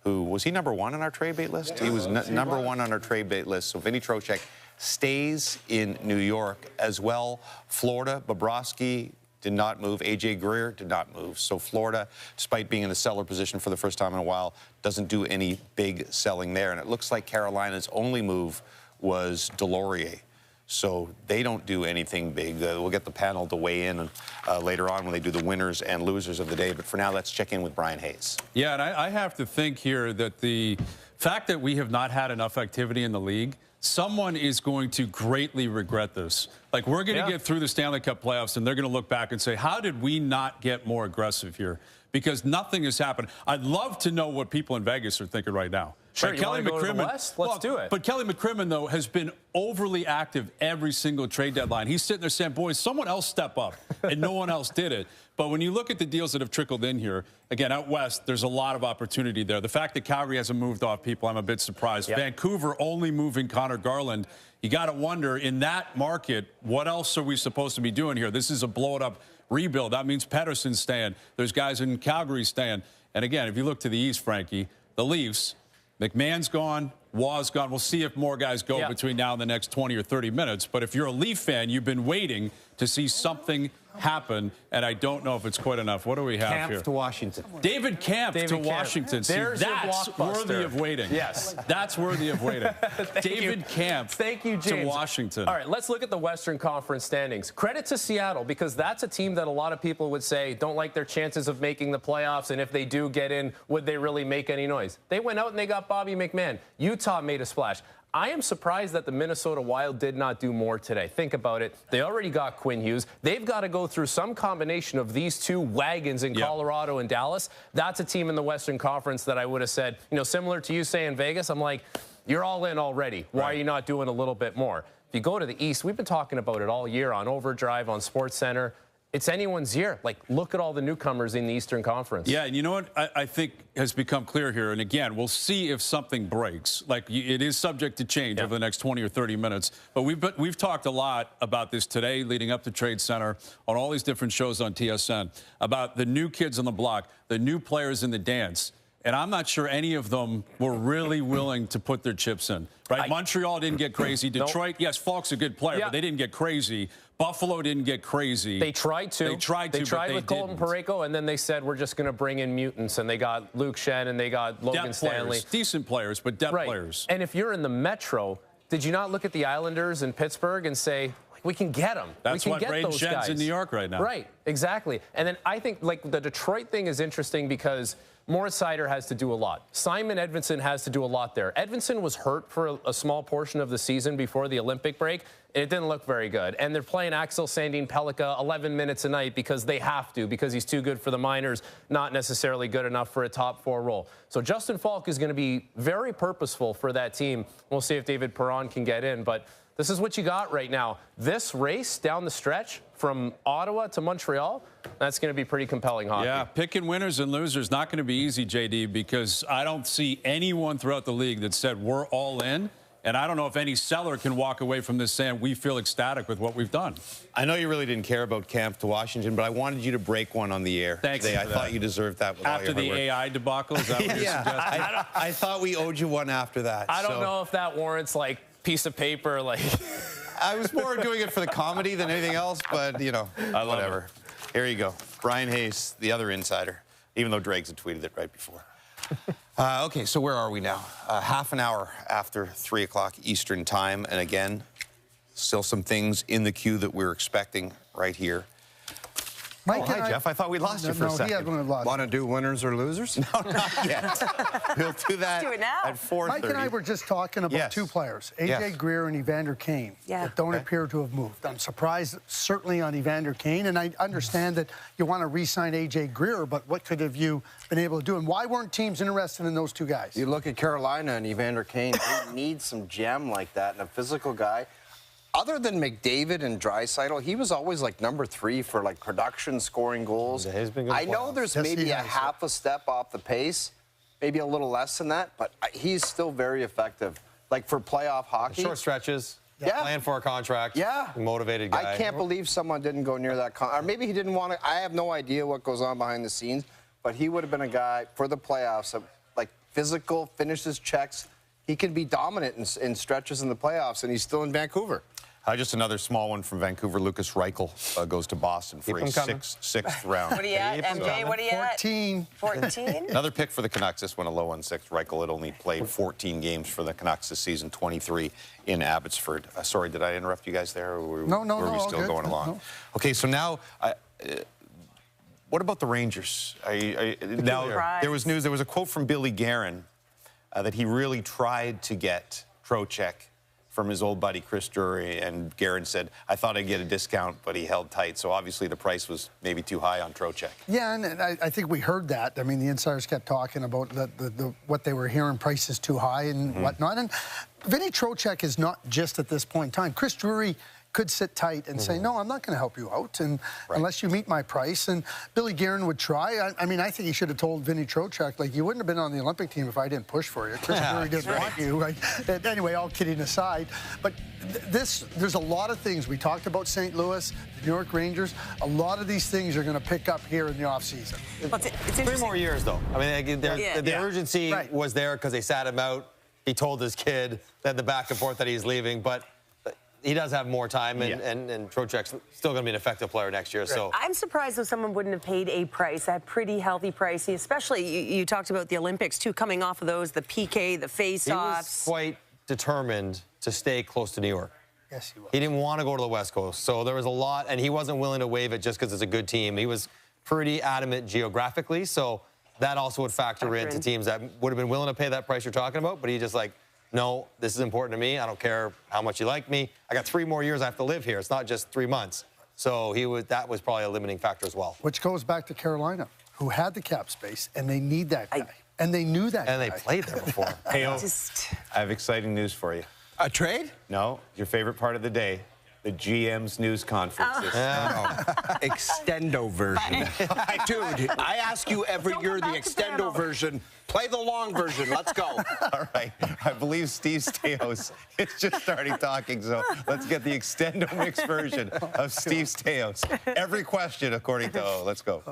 who was he number 1 on our trade bait list? He was number 1 on our trade bait list. So Vinny Trocheck stays in New York as well. Florida, Bobrovsky did not move. A.J. Greer did not move. So Florida, despite being in the seller position for the first time in a while, doesn't do any big selling there. And it looks like Carolina's only move was Delorier. So they don't do anything big. We'll get the panel to weigh in later on when they do the winners and losers of the day. But for now, let's check in with Brian Hayes. Yeah, and I have to think here that the fact that we have not had enough activity in the league, someone is going to greatly regret this. Like, we're going to get through the Stanley Cup playoffs, and they're going to look back and say, how did we not get more aggressive here? Because nothing has happened. I'd love to know what people in Vegas are thinking right now. Sure, right, you want to go to the West? Let's do it. But Kelly McCrimmon, though, has been overly active every single trade deadline. He's sitting there saying, boys, someone else step up, and no one else did it. But when you look at the deals that have trickled in here, again, out West, there's a lot of opportunity there. The fact that Calgary hasn't moved off people, I'm a bit surprised. Yep. Vancouver only moving Connor Garland. You got to wonder, in that market, what else are we supposed to be doing here? This is a blow-it-up rebuild. That means Pettersson's staying. There's guys in Calgary staying. And again, if you look to the East, Frankie, the Leafs, McMahon's gone, Waugh's gone. We'll see if more guys go between now and the next 20 or 30 minutes. But if you're a Leaf fan, you've been waiting to see something happen, and I don't know if it's quite enough. What do we have here? Kampf to Washington. David Kampf to Washington. See, that's worthy of waiting. Yes. That's worthy of waiting. David Kampf to Washington. All right, let's look at the Western Conference standings. Credit to Seattle, because that's a team that a lot of people would say don't like their chances of making the playoffs, and if they do get in, would they really make any noise? They went out and they got Bobby McMahon. Utah made a splash. I am surprised that the Minnesota Wild did not do more today. Think about it. They already got Quinn Hughes. They've got to go through some combination of these two wagons in Colorado and Dallas. That's a team in the Western Conference that I would have said, you know, similar to you saying Vegas, I'm like, you're all in already. Why are you not doing a little bit more? If you go to the East, we've been talking about it all year on Overdrive, on SportsCenter. It's anyone's year. Like, look at all the newcomers in the Eastern Conference. Yeah, and you know what I think has become clear here, and again, we'll see if something breaks. Like, it is subject to change over the next 20 or 30 minutes. But we've talked a lot about this today, leading up to Trade Center, on all these different shows on TSN, about the new kids on the block, the new players in the dance. And I'm not sure any of them were really willing to put their chips in. Right? Montreal didn't get crazy. Detroit, yes, Falk's a good player, but they didn't get crazy. Buffalo didn't get crazy. They tried to. They tried with Colton Parayko, and then they said, we're just going to bring in mutants. And they got Luke Shen, and they got Logan Stanley. Decent players, but depth players. And if you're in the Metro, did you not look at the Islanders in Pittsburgh and say, we can get them. That's we can what get Braden those Shen's guys in New York right now. Right, exactly. And then I think, like, the Detroit thing is interesting because Moritz Seider has to do a lot. Simon Edvinsson has to do a lot there. Edvinsson was hurt for a small portion of the season before the Olympic break, and it didn't look very good. And they're playing Axel Sandin-Pellikka 11 minutes a night because they have to, because he's too good for the minors, not necessarily good enough for a top 4 role. So Justin Falk is going to be very purposeful for that team. We'll see if David Perron can get in, but this is what you got right now. This race down the stretch from Ottawa to Montreal, that's going to be pretty compelling hockey. Yeah, picking winners and losers not going to be easy, JD, because I don't see anyone throughout the league that said we're all in. And I don't know if any seller can walk away from this saying we feel ecstatic with what we've done. I know you really didn't care about Kampf to Washington, but I wanted you to break one on the air. Thanks today. I thought you deserved that. With after the AI debacle, is that what you're suggesting? I thought we owed you one after that. I don't know if that warrants, like, piece of paper, like... I was more doing it for the comedy than anything else, but, you know, whatever. Here you go. Brian Hayes, the other insider, even though Dregs had tweeted it right before. Okay, so where are we now? Half an hour after 3 o'clock Eastern time. And again, Still some things in the queue that we're expecting right here. Mike, hi, Jeff. I thought we lost you for a second. Want to do winners or losers? No, not yet. We'll do that at 4:30. Mike and I were just talking about two players, A.J. Greer and Evander Kane, that don't appear to have moved. I'm surprised, certainly, on Evander Kane, and I understand that you want to re-sign A.J. Greer, but what could have you been able to do, and why weren't teams interested in those two guys? You look at Carolina and Evander Kane, they need some gem like that and a physical guy. Other than McDavid and Draisaitl, he was always like number 3 for like production, scoring goals. Yeah, he's been good. I know there's maybe a half a step off the pace, maybe a little less than that, but he's still very effective. Like for playoff hockey. Short stretches. Yeah. Playing for a contract. Yeah. Motivated guy. I can't believe someone didn't go near that. Or maybe he didn't want to. I have no idea what goes on behind the scenes, but he would have been a guy for the playoffs, like physical, finishes checks. He can be dominant in stretches in the playoffs, and he's still in Vancouver. Just another small one from Vancouver. Lucas Reichel goes to Boston for a sixth round. What are you at, MJ? What are you at? 14. 14? Another pick for the Canucks. This one a low on 6. Reichel had only played 14 games for the Canucks this season, 23 in Abbotsford. Sorry, did I interrupt you guys there? Or were we still going along? No. Okay, so now, what about the Rangers? Now, there was news. There was a quote from Billy Guerin that he really tried to get Trocheck from his old buddy Chris Drury, and Guerin said, I thought I'd get a discount, but he held tight. So obviously the price was maybe too high on Trocheck. Yeah, and I think we heard that. I mean, the insiders kept talking about what they were hearing, prices too high and whatnot. And Vinny Trocheck is not just at this point in time. Chris Drury could sit tight and say, no, I'm not going to help you out unless you meet my price. And Billy Guerin would try. I mean, I think he should have told Vinny Trocheck, like, you wouldn't have been on the Olympic team if I didn't push for you. Chris Drury didn't want you. Anyway, all kidding aside. But there's a lot of things. We talked about St. Louis, the New York Rangers. A lot of these things are going to pick up here in the offseason. Well, it's 3 more years, though. I mean, the urgency was there because they sat him out. He told his kid that the back and forth that he's leaving, but he does have more time, and Trocheck's still going to be an effective player next year. So I'm surprised though someone wouldn't have paid a price, a pretty healthy price. Especially you talked about the Olympics too, coming off of those, the PK, the face-offs. He was quite determined to stay close to New York. Yes, he was. He didn't want to go to the West Coast, so there was a lot, and he wasn't willing to waive it just because it's a good team. He was pretty adamant geographically, so that also would factor into teams that would have been willing to pay that price you're talking about, but he just like, no, this is important to me. I don't care how much you like me. I got 3 more years I have to live here. It's not just 3 months. So that was probably a limiting factor as well. Which goes back to Carolina, who had the cap space, and they need that guy. And they knew that guy. And they played there before. Hey, I have exciting news for you. A trade? No, your favorite part of the day. The GM's news conferences. Extendo version. Dude, I ask you every year the extendo version. Play the long version. Let's go. All right. I believe Steve Staios is just starting talking, so let's get the extendo mix version of Steve Staios. Every question, according to O. Let's go.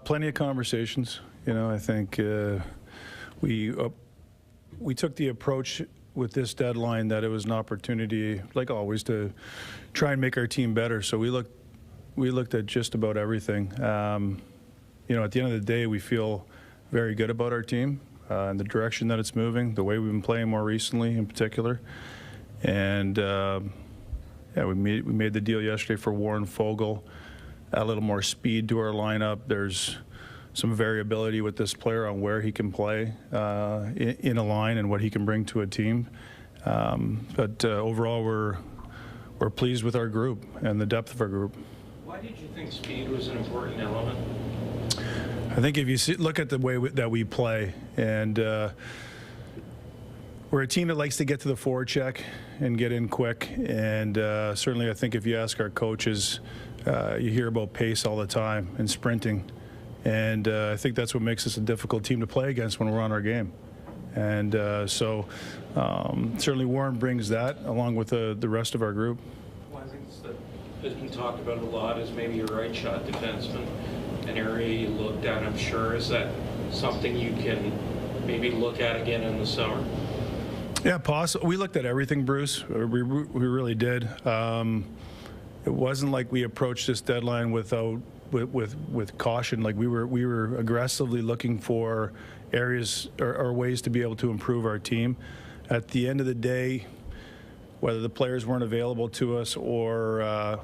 Plenty of conversations. You know, I think we took the approach with this deadline that it was an opportunity, like always, to try and make our team better. So we looked at just about everything. You know, at the end of the day, we feel very good about our team and the direction that it's moving, the way we've been playing more recently in particular. And yeah, we made the deal yesterday for Warren Foegele. Add a little more speed to our lineup. There's some variability with this player on where he can play in a line and what he can bring to a team. But overall, we're pleased with our group and the depth of our group. Why did you think speed was an important element? I think if you look at the way that we play, and we're a team that likes to get to the forecheck and get in quick. And certainly, I think if you ask our coaches, you hear about pace all the time and sprinting. And I think that's what makes us a difficult team to play against when we're on our game. And so certainly Warren brings that along with the rest of our group. One of the things that has been talked about a lot is maybe a right shot defenseman, an area you looked at, I'm sure. Is that something you can maybe look at again in the summer? Yeah, possible. We looked at everything, Bruce. We really did. It wasn't like we approached this deadline without with caution. Like we were aggressively looking for areas or ways to be able to improve our team. At the end of the day, whether the players weren't available to us or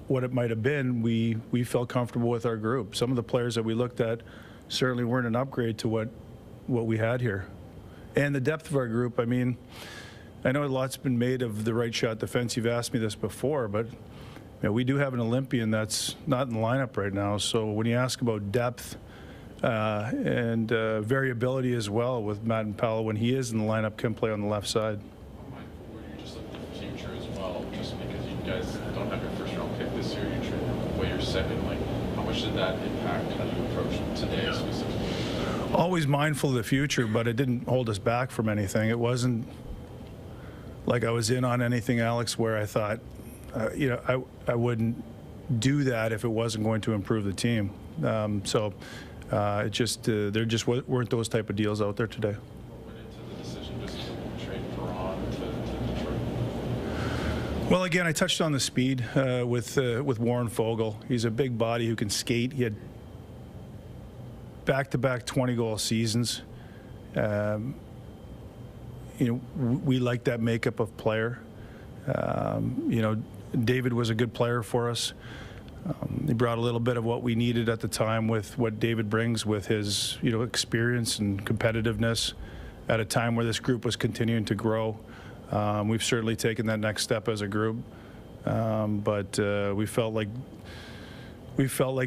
what it might have been, we felt comfortable with our group. Some of the players that we looked at certainly weren't an upgrade to what we had here. And the depth of our group, I mean, I know a lot's been made of the right shot defense. You've asked me this before, but we do have an Olympian that's not in the lineup right now. So when you ask about depth and variability as well with Matt and Paolo, when he is in the lineup, can play on the left side. Just look at the future as well, just because you guys don't have your first-round pick this year, you trade away your second. Like, how much did that impact how you approach today specifically? Always mindful of the future, but it didn't hold us back from anything. It wasn't like I was in on anything, Alex, where I thought, I wouldn't do that if it wasn't going to improve the team. It just there just weren't those type of deals out there today. What went into the decision just to trade Perron to Detroit? Well, again, I touched on the speed with Warren Fogle. He's a big body who can skate. He had back-to-back 20-goal seasons. We like that makeup of player. David was a good player for us. He brought a little bit of what we needed at the time with what David brings with his, experience and competitiveness at a time where this group was continuing to grow. We've certainly taken that next step as a group, but we felt like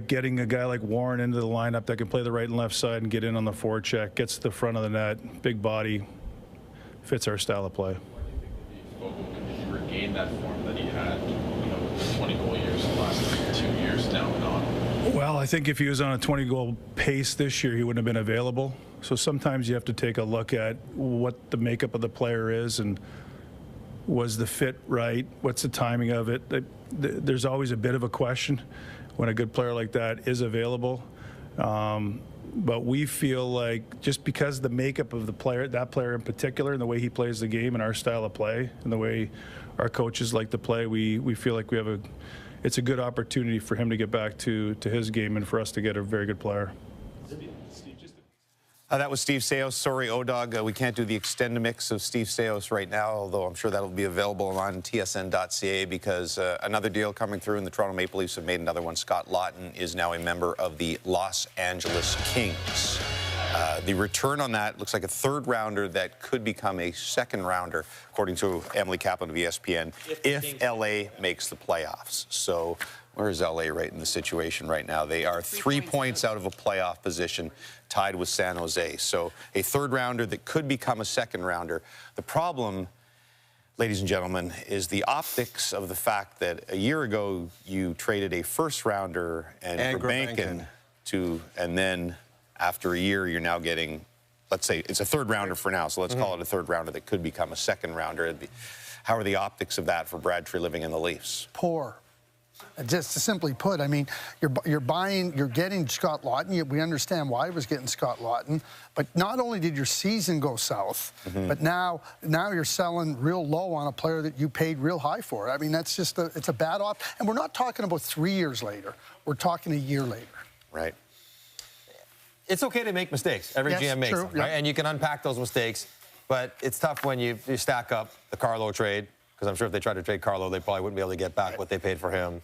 getting a guy like Warren into the lineup that can play the right and left side and get in on the forecheck, gets to the front of the net, big body, fits our style of play. If you regain that form that he had, with the 20-goal years the last 2 years down and on? Well, I think if he was on a 20-goal pace this year, he wouldn't have been available. So sometimes you have to take a look at what the makeup of the player is and was the fit right? What's the timing of it? There's always a bit of a question when a good player like that is available. But we feel like just because the makeup of the player, that player in particular, and the way he plays the game and our style of play and the way our coaches like to play, we feel like it's a good opportunity for him to get back to his game and for us to get a very good player. That was Steve Saos. Sorry, O-Dog, we can't do the extended mix of Steve Saos right now, although I'm sure that'll be available on tsn.ca because another deal coming through, and the Toronto Maple Leafs have made another one. Scott Laughton is now a member of the Los Angeles Kings. The return on that looks like a third-rounder that could become a second-rounder, according to Emily Kaplan of ESPN, if LA makes the playoffs. So where is LA right in the situation right now? They are 3 points out of a playoff position, tied with San Jose. So a third-rounder that could become a second-rounder. The problem, ladies and gentlemen, is the optics of the fact that a year ago you traded a first-rounder and Gurbankin and then after a year you're now getting, let's say it's a third-rounder for now, so let's call it a third-rounder that could become a second-rounder. How are the optics of that for Brad Treliving and the Leafs? Poor. Just to simply put, I mean, you're getting Scott Laughton. We understand why he was getting Scott Laughton, but not only did your season go south, but now you're selling real low on a player that you paid real high for. I mean, that's just it's a bad off. And we're not talking about 3 years later. We're talking a year later. Right. It's okay to make mistakes. Every GM makes them, right? And you can unpack those mistakes, but it's tough when you stack up the Carlo trade, because I'm sure if they tried to trade Carlo, they probably wouldn't be able to get back what they paid for him.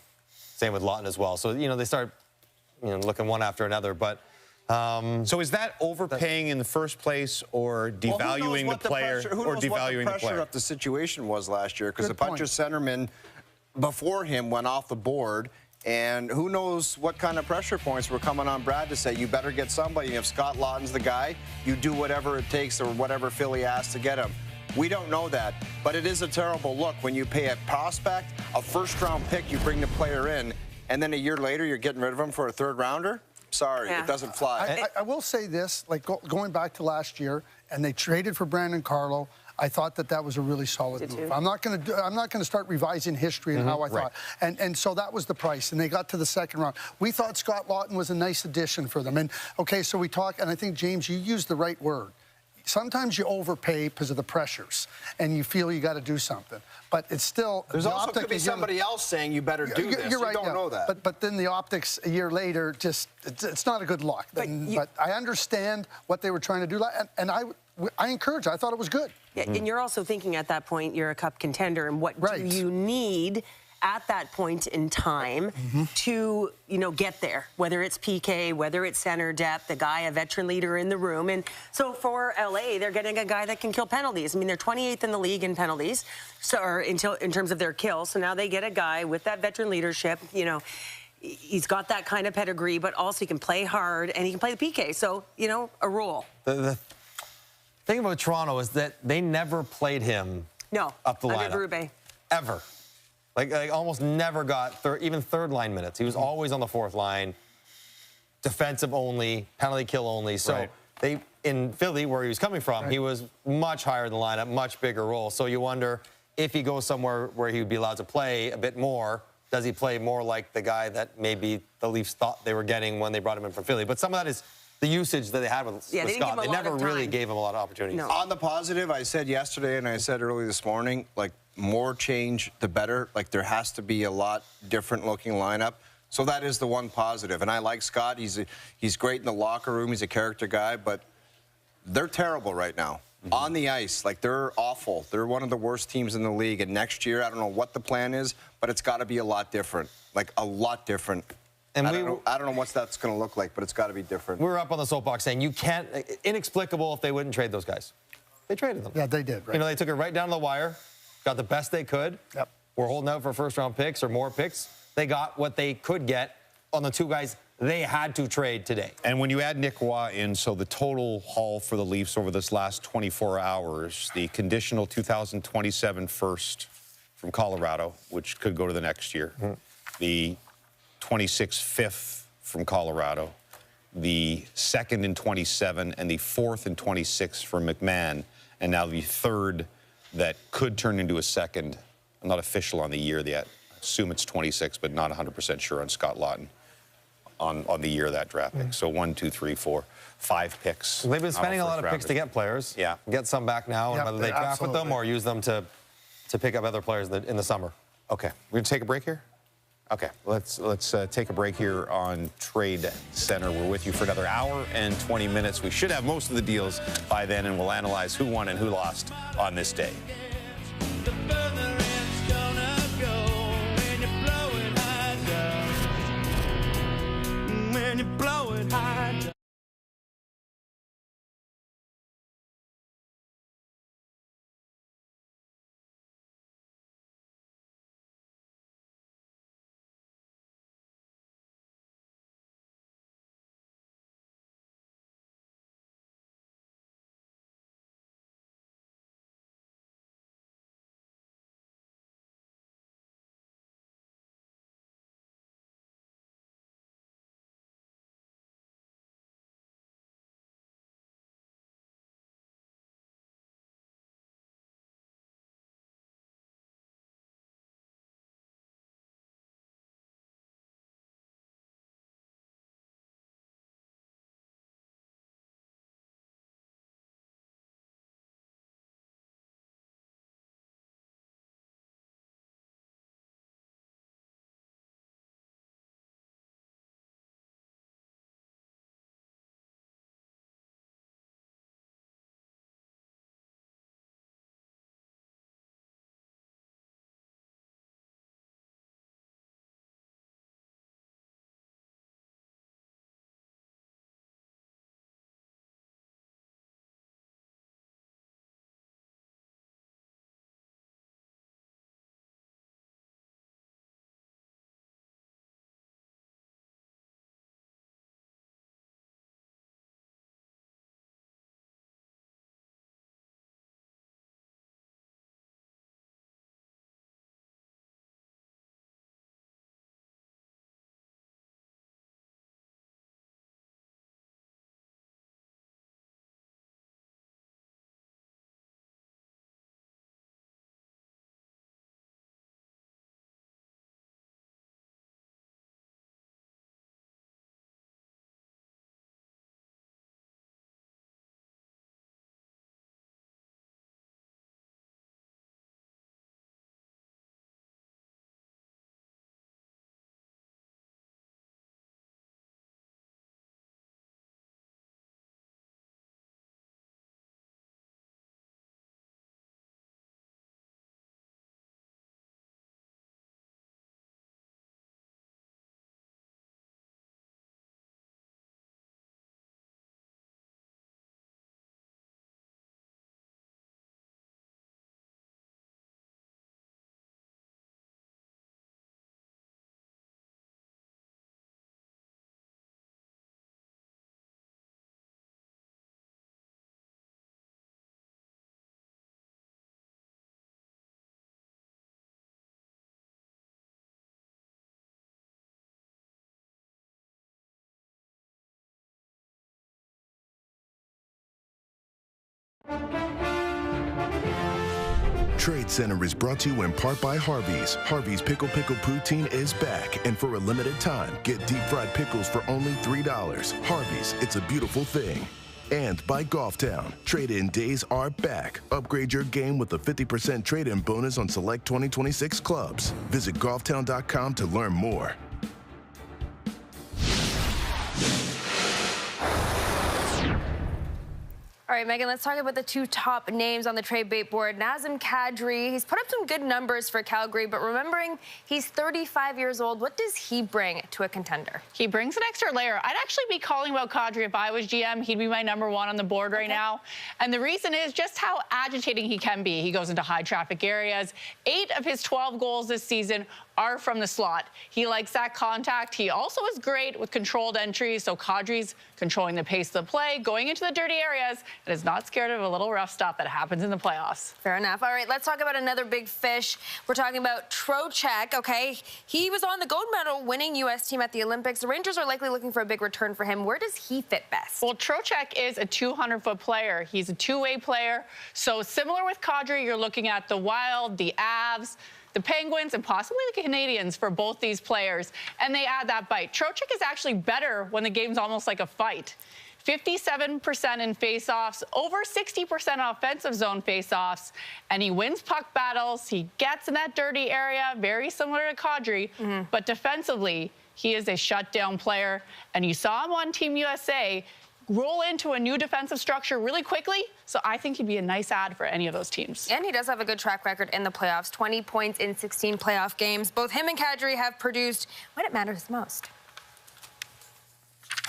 Same with Laughton as well. So, they start, looking one after another. But so is that overpaying in the first place or devaluing the player or devaluing the player? What the pressure of the situation was last year, because a bunch of centermen before him went off the board, and who knows what kind of pressure points were coming on Brad to say, you better get somebody. And if Scott Laughton's the guy, you do whatever it takes or whatever Philly asks to get him. We don't know that, but it is a terrible look when you pay a prospect, a first-round pick, you bring the player in, and then a year later you're getting rid of him for a third-rounder? Sorry, it doesn't fly. I will say this, like going back to last year, and they traded for Brandon Carlo. I thought that was a really solid move. I'm not going to start revising history and how I thought. And so that was the price, and they got to the second round. We thought Scott Laughton was a nice addition for them. And okay, so we talk, and I think James, you used the right word. Sometimes you overpay because of the pressures, and you feel you got to do something. But it's still there's also could be somebody else saying you better do this. You're right. You don't know that. But then the optics a year later, just it's not a good look. But I understand what they were trying to do, and I encouraged. I thought it was good. Yeah, and you're also thinking at that point you're a cup contender, and what do you need at that point in time to, get there, whether it's PK, whether it's center depth, a guy, a veteran leader in the room. And so for LA, they're getting a guy that can kill penalties. I mean, they're 28th in the league in penalties, in terms of their kills. So now they get a guy with that veteran leadership, he's got that kind of pedigree, but also he can play hard and he can play the PK. So, a role. The thing about Toronto is that they never played him up the lineup. Berube. Ever. Like almost never got even third line minutes. He was always on the fourth line, defensive only, penalty kill only. So they in Philly, where he was coming from, he was much higher in the lineup, much bigger role. So you wonder if he goes somewhere where he would be allowed to play a bit more, does he play more like the guy that maybe the Leafs thought they were getting when they brought him in from Philly? But some of that is the usage that they had with Scott. They never really gave him a lot of opportunities. No. On the positive, I said yesterday and I said early this morning, more change, the better. There has to be a lot different looking lineup. So that is the one positive. And I like Scott. He's great in the locker room. He's a character guy, but they're terrible right now. On the ice, they're awful. They're one of the worst teams in the league. And next year, I don't know what the plan is, but it's got to be a lot different. A lot different. And I don't know what that's going to look like, but it's got to be different. We were up on the soapbox saying you can't, inexplicable if they wouldn't trade those guys. They traded them. Yeah, they did. Right. They took it right down to the wire, got the best they could. Yep. We're holding out for first-round picks or more picks. They got what they could get on the two guys they had to trade today. And when you add Nick Waugh in, so the total haul for the Leafs over this last 24 hours, the conditional 2027 first from Colorado, which could go to the next year, the 26 fifth from Colorado, the second in 27, and the fourth in 26 for McMahon, and now the third that could turn into a second. I'm not official on the year yet. I assume it's 26, but not 100% sure on Scott Lawton on the year of that draft pick. So 1, 2, 3, 4, 5 picks. They've been spending a lot of picks to get players. Yeah. Get some back now, and whether they draft with them or use them to pick up other players in the summer. Okay, we're gonna take a break here? Okay, let's take a break here on Tradecentre. We're with you for another hour and 20 minutes. We should have most of the deals by then, and we'll analyze who won and who lost on this day. When you blow it high. Trade Center is brought to you in part by Harvey's. Harvey's Pickle Poutine is back, and for a limited time, get deep fried pickles for only $3. Harvey's, it's a beautiful thing. And by Golftown. Trade-in days are back. Upgrade your game with a 50% trade-in bonus on select 2026 clubs. Visit golftown.com to learn more. All right, Megan, let's talk about the two top names on the trade bait board. Nazem Kadri, he's put up some good numbers for Calgary, but remembering he's 35 years old, what does he bring to a contender? He brings an extra layer. I'd actually be calling about Kadri if I was GM. He'd be my #1 on the board right now. And the reason is just how agitating he can be. He goes into high traffic areas. 8 of his 12 goals this season are from the slot. He likes that contact. He also is great with controlled entries, so Kadri's controlling the pace of the play, going into the dirty areas, and is not scared of a little rough stuff that happens in the playoffs. Fair enough. All right, let's talk about another big fish. We're talking about Trocheck, okay? He was on the gold medal winning U.S. team at the Olympics. The Rangers are likely looking for a big return for him. Where does he fit best? Well, Trocheck is a 200-foot player. He's a two-way player. So similar with Kadri, you're looking at the Wild, the Avs, the Penguins, and possibly the Canadians for both these players, and they add that bite. Trocheck is actually better when the game's almost like a fight. 57% in faceoffs, over 60% offensive zone faceoffs, and he wins puck battles. He gets in that dirty area, very similar to Kadri, but defensively, he is a shutdown player, and you saw him on Team USA roll into a new defensive structure really quickly, so I think he'd be a nice add for any of those teams. And he does have a good track record in the playoffs, 20 points in 16 playoff games. Both him and Kadri have produced when it matters most.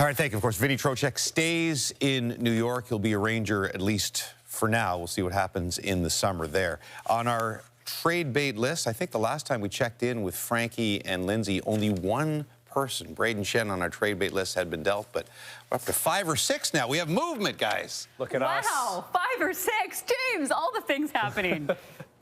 All right, thank you. Of course, Vinny Trocheck stays in New York. He'll be a Ranger at least for now. We'll see what happens in the summer there. On our trade bait list, I think the last time we checked in with Frankie and Lindsay, only one person, Braden Shen, on our trade bait list had been dealt, but we're up to 5 or 6 now. We have movement, guys. Look at us. Wow, 5 or 6. James, all the things happening.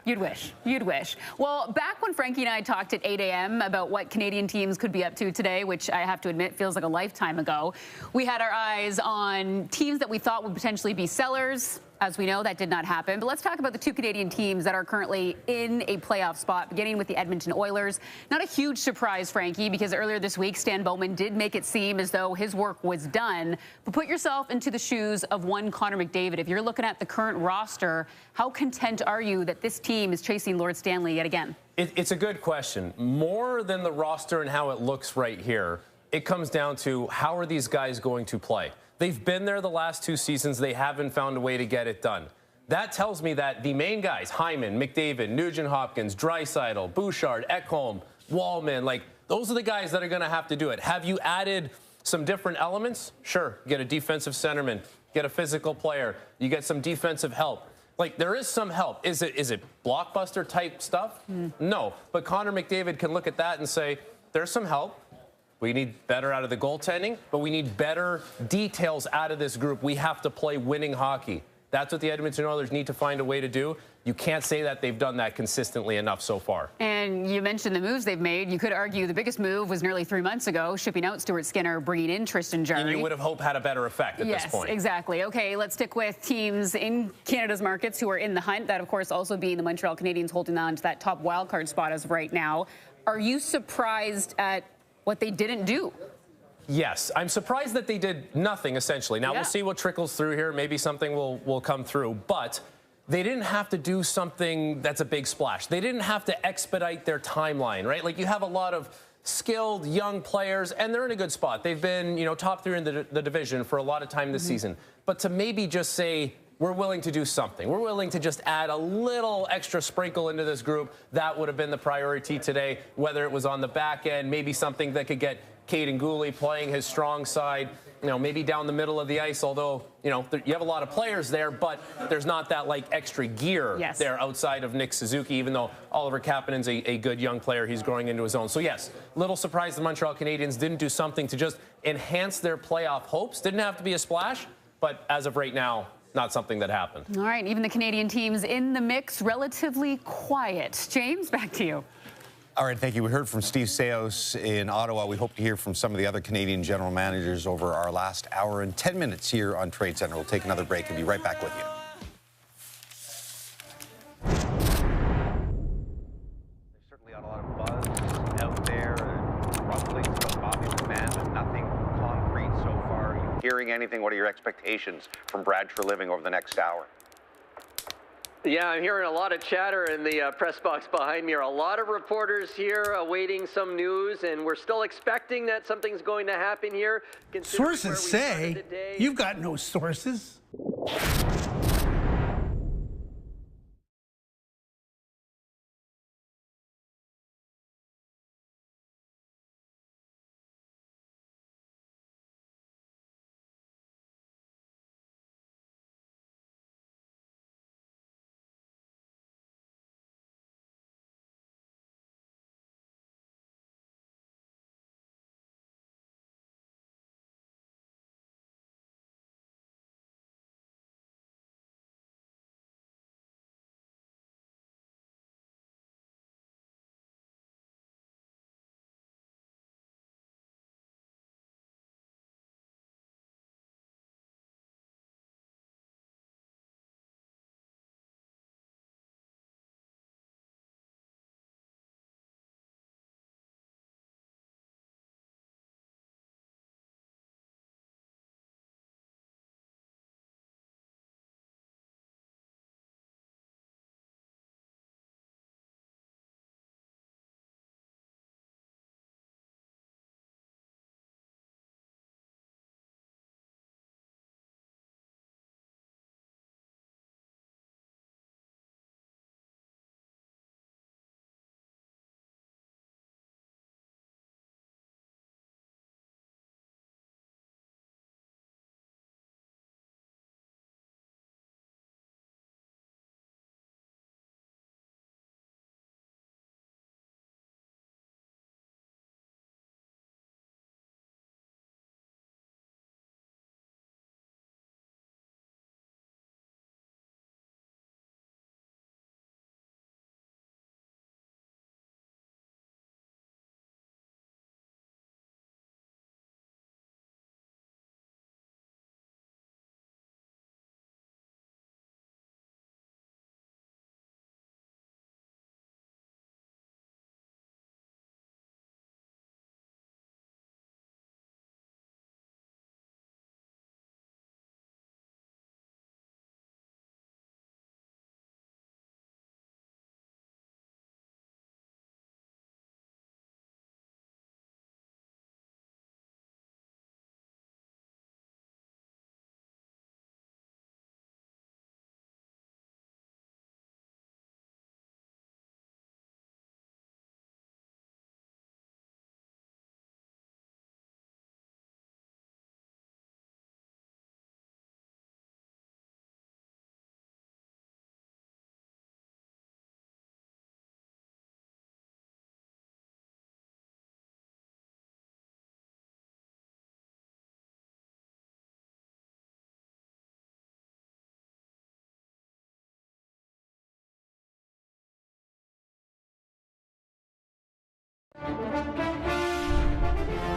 You'd wish. You'd wish. Well, back when Frankie and I talked at 8 a.m. about what Canadian teams could be up to today, which I have to admit feels like a lifetime ago, we had our eyes on teams that we thought would potentially be sellers. As we know, that did not happen. But let's talk about the 2 Canadian teams that are currently in a playoff spot, beginning with the Edmonton Oilers. Not a huge surprise, Frankie, because earlier this week, Stan Bowman did make it seem as though his work was done. But put yourself into the shoes of one Connor McDavid. If you're looking at the current roster, how content are you that this team is chasing Lord Stanley yet again? It's a good question. More than the roster and how it looks right here, it comes down to how are these guys going to play? They've been there the last 2 seasons. They haven't found a way to get it done. That tells me that the main guys, Hyman, McDavid, Nugent-Hopkins, Draisaitl, Bouchard, Ekholm, Wallman, like those are the guys that are going to have to do it. Have you added some different elements? Sure. Get a defensive centerman, get a physical player, you get some defensive help. Like, there is some help. Is it blockbuster type stuff? No. But Connor McDavid can look at that and say, there's some help. We need better out of the goaltending, but we need better details out of this group. We have to play winning hockey. That's what the Edmonton Oilers need to find a way to do. You can't say that they've done that consistently enough so far. And you mentioned the moves they've made. You could argue the biggest move was nearly 3 months ago, shipping out Stuart Skinner, bringing in Tristan Jarry. And you would have hoped had a better effect at this point. Yes, exactly. Okay, let's stick with teams in Canada's markets who are in the hunt. That, of course, also being the Montreal Canadiens holding on to that top wildcard spot as of right now. Are you surprised at what they didn't do? Yes, I'm surprised that they did nothing, essentially. Now, we'll see what trickles through here. Maybe something will come through. But they didn't have to do something that's a big splash. They didn't have to expedite their timeline, right? Like, you have a lot of skilled young players, and they're in a good spot. They've been, top 3 in the division for a lot of time this season. But to maybe just say, we're willing to do something. We're willing to just add a little extra sprinkle into this group. That would have been the priority today, whether it was on the back end, maybe something that could get Caden Gooley playing his strong side, maybe down the middle of the ice, although, you have a lot of players there, but there's not that, extra gear there outside of Nick Suzuki, even though Oliver Kapanen's a good young player. He's growing into his own. So, yes, little surprised the Montreal Canadiens didn't do something to just enhance their playoff hopes. Didn't have to be a splash, but as of right now, not something that happened. All right, even the Canadian teams in the mix, relatively quiet. James, back to you. All right, thank you. We heard from Steve Sayos in Ottawa. We hope to hear from some of the other Canadian general managers over our last hour and 10 minutes here on Trade Center. We'll take another break and be right back with you. hearing anything? What are your expectations from Brad Treliving over the next hour? Yeah, I'm hearing a lot of chatter in the press box behind me. Are a lot of reporters here awaiting some news, and we're still expecting that something's going to happen here. Sources say you've got no sources.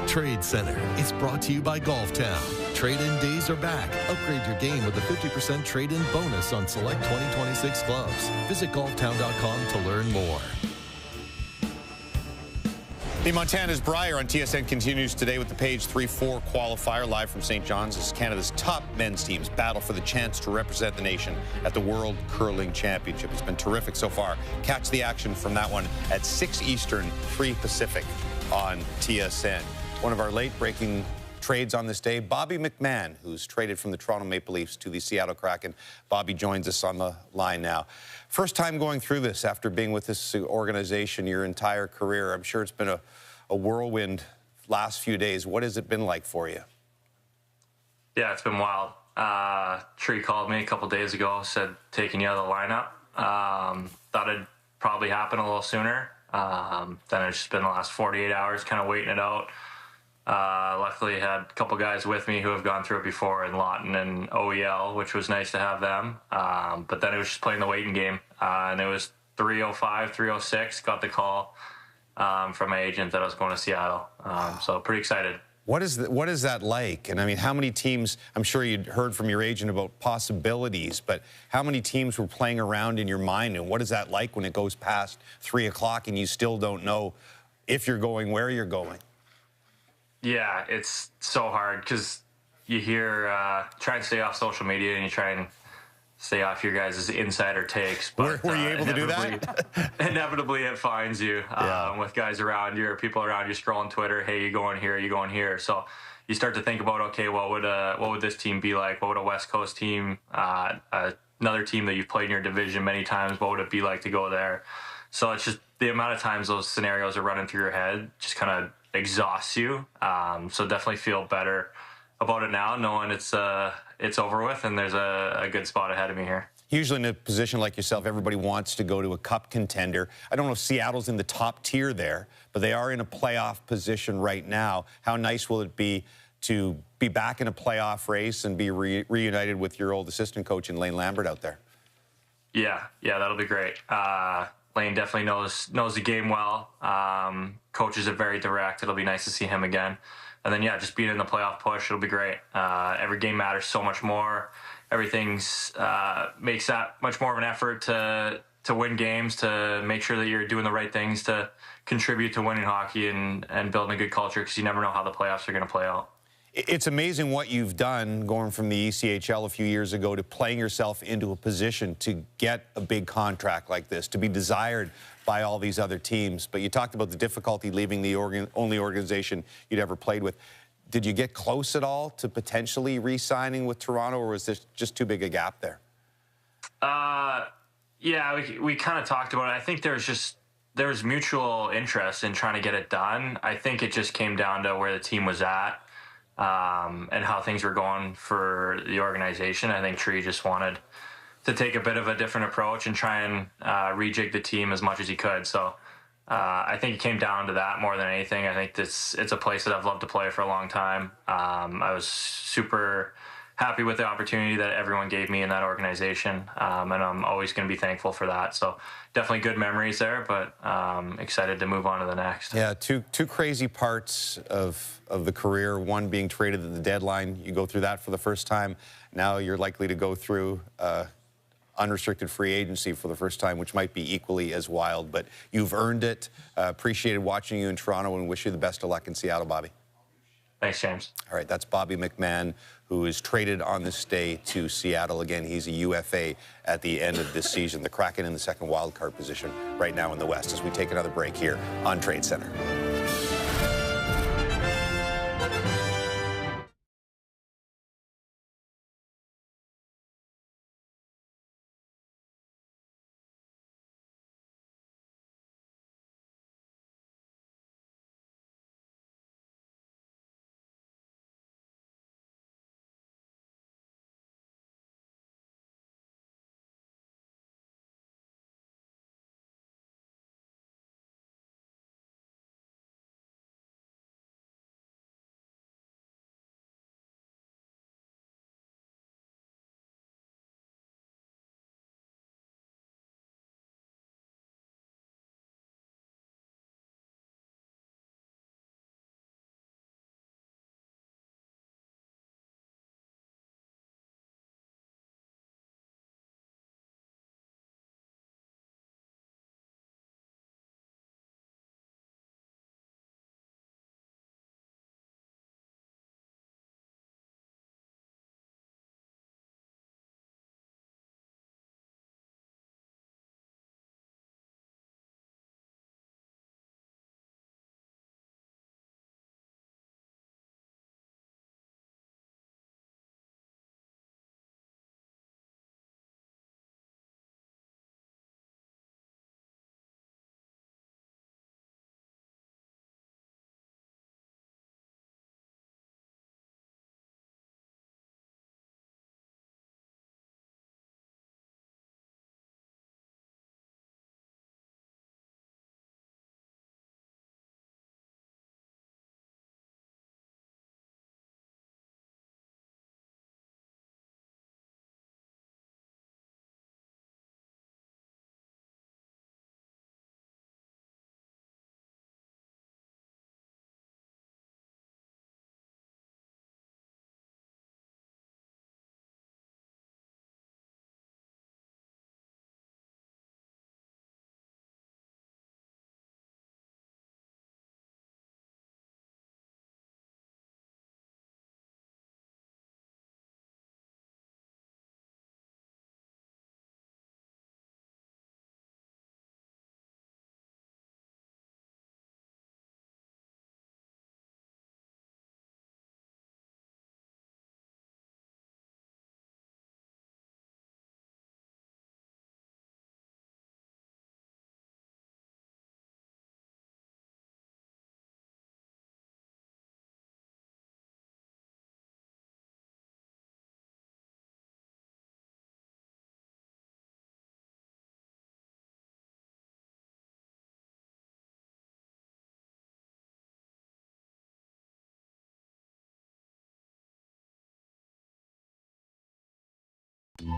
Trade Center is brought to you by Golf Town. Trade-in days are back. Upgrade your game with a 50% trade-in bonus on select 2026 clubs. Visit golftown.com to learn more. The Montana's Brier on TSN continues today with the Page 3-4 qualifier live from St. John's as Canada's top men's teams battle for the chance to represent the nation at the World Curling Championship. It's been terrific so far. Catch the action from that one at 6 Eastern, 3 Pacific on TSN. One of our late-breaking trades on this day, Bobby McMahon, who's traded from the Toronto Maple Leafs to the Seattle Kraken. Bobby joins us on the line now. First time going through this after being with this organization your entire career. I'm sure it's been a whirlwind last few days. What has it been like for you? Yeah, it's been wild. Tree called me a couple days ago, said taking you out of the lineup. Thought it'd probably happen a little sooner. Then it's just been the last 48 hours kind of waiting it out. Luckily, I had a couple guys with me who have gone through it before in Lawton and OEL, which was nice to have them. But then it was just playing the waiting game. And it was 3:05, 3:06, got the call from my agent that I was going to Seattle. So pretty excited. What is that like? And I mean, how many teams, I'm sure you'd heard from your agent about possibilities, but how many teams were playing around in your mind? And what is that like when it goes past 3 o'clock and you still don't know if you're going, where you're going? Yeah, it's so hard because you hear, try and stay off social media and you try and stay off your guys' insider takes. But, were you able to do that? Inevitably, it finds you with guys around you or people around you scrolling Twitter. Hey, you going here? You going here? So you start to think about, okay, what would this team be like? What would a West Coast team, another team that you've played in your division many times, what would it be like to go there? So it's just the amount of times those scenarios are running through your head just kind of exhausts you. So definitely feel better about it now, knowing it's over with and there's a good spot ahead of me here. Usually in a position like yourself, everybody wants to go to a cup contender. I don't know if Seattle's in the top tier there, but they are in a playoff position right now. How nice will it be to be back in a playoff race and be reunited with your old assistant coach in Lane Lambert out there? Yeah, that'll be great. Lane definitely knows the game well. Coaches are very direct. It'll be nice to see him again. And then, just being in the playoff push, it'll be great. Every game matters so much more. Everything's makes that much more of an effort to win games, to make sure that you're doing the right things to contribute to winning hockey and building a good culture, because you never know how the playoffs are going to play out. It's amazing what you've done going from the ECHL a few years ago to playing yourself into a position to get a big contract like this, to be desired by all these other teams. But you talked about the difficulty leaving the only organization you'd ever played with. Did you get close at all to potentially re-signing with Toronto, or was this just too big a gap there? We kind of talked about it. I think there's mutual interest in trying to get it done. I think it just came down to where the team was at. And how things were going for the organization. I think Tree just wanted to take a bit of a different approach and try and rejig the team as much as he could. So I think it came down to that more than anything. I think it's a place that I've loved to play for a long time. I was super happy with the opportunity that everyone gave me in that organization, and I'm always going to be thankful for that. So definitely good memories there, but excited to move on to the next. Yeah, two crazy parts of the career. One being traded at the deadline. You go through that for the first time. Now you're likely to go through unrestricted free agency for the first time, which might be equally as wild. But you've earned it. Appreciated watching you in Toronto and wish you the best of luck in Seattle, Bobby. Thanks, James. All right, that's Bobby McMahon, who is traded on this day to Seattle. Again, he's a UFA at the end of this season. The Kraken in the second wildcard position right now in the West as we take another break here on Trade Center.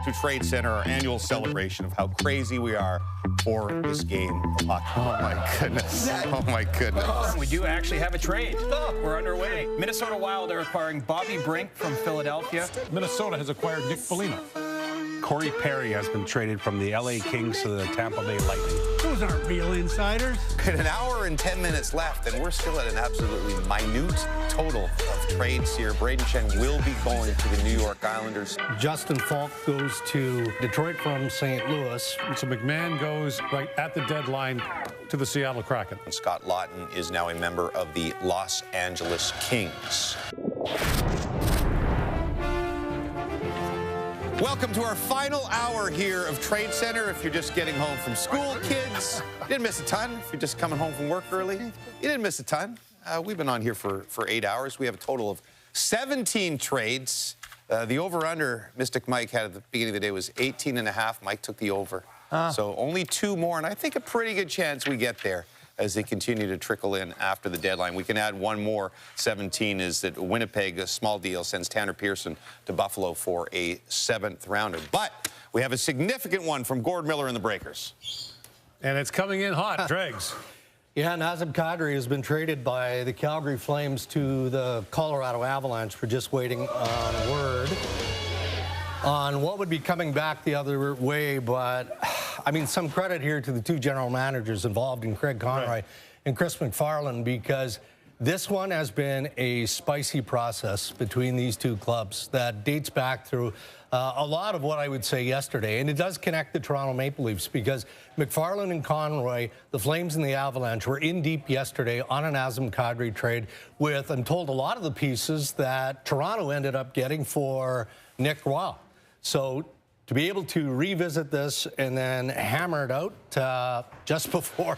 to Tradecentre, our annual celebration of how crazy we are for this game of hockey. Oh, my goodness. Oh, my goodness. We do actually have a trade. We're underway. Minnesota Wild are acquiring Bobby Brink from Philadelphia. Minnesota has acquired Nick Foligno. Corey Perry has been traded from the LA Kings to the Tampa Bay Lightning. Those aren't real insiders. An hour and 10 minutes left, and we're still at an absolutely minute total of trades here. Braden Chen will be going to the New York Islanders. Justin Falk goes to Detroit from St. Louis. So McMahon goes right at the deadline to the Seattle Kraken. And Scott Lawton is now a member of the Los Angeles Kings. Welcome to our final hour here of Tradecentre. If you're just getting home from school, kids, you didn't miss a ton. If you're just coming home from work early, you didn't miss a ton. We've been on here for 8 hours. We have a total of 17 trades. The over-under Mystic Mike had at the beginning of the day was 18.5. Mike took the over. So only 2 more, and I think a pretty good chance we get there as they continue to trickle in after the deadline. We can add one more. 17 is that Winnipeg, a small deal, sends Tanner Pearson to Buffalo for a 7th rounder. But we have a significant one from Gord Miller and the Breakers. And it's coming in hot, Dregs. Yeah, Nazem Kadri has been traded by the Calgary Flames to the Colorado Avalanche. We're just waiting on word on what would be coming back the other way, but I mean, some credit here to the 2 general managers involved in Craig Conroy and Chris McFarland, because this one has been a spicy process between these 2 clubs that dates back through a lot of what I would say yesterday. And it does connect the Toronto Maple Leafs, because McFarland and Conroy, the Flames and the Avalanche, were in deep yesterday on an Nazem Kadri trade with, I'm told, a lot of the pieces that Toronto ended up getting for Nick Roy. So to be able to revisit this and then hammer it out just before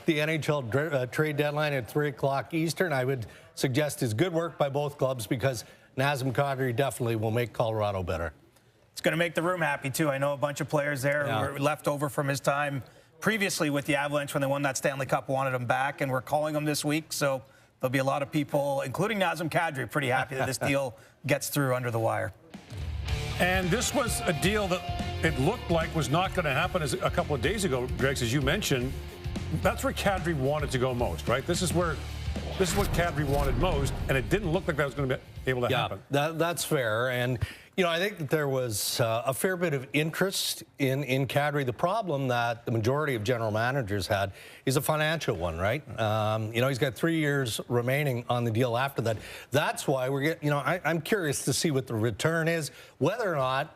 the NHL trade deadline at 3 o'clock Eastern, I would suggest is good work by both clubs, because Nazem Kadri definitely will make Colorado better. It's going to make the room happy, too. I know a bunch of players there who were left over from his time previously with the Avalanche when they won that Stanley Cup, wanted him back, and we're calling him this week. So there'll be a lot of people, including Nazem Kadri, pretty happy that this deal gets through under the wire. And this was a deal that it looked like was not going to happen a couple of days ago, Dregs, as you mentioned. That's where Kadri wanted to go most, right? This is what Kadri wanted most, and it didn't look like that was going to be able to happen. That's fair. And, you know, I think that there was a fair bit of interest in Kadri. The problem that the majority of general managers had is a financial one, right? You know, he's got 3 years remaining on the deal after that. That's why we're getting, you know, I'm curious to see what the return is, whether or not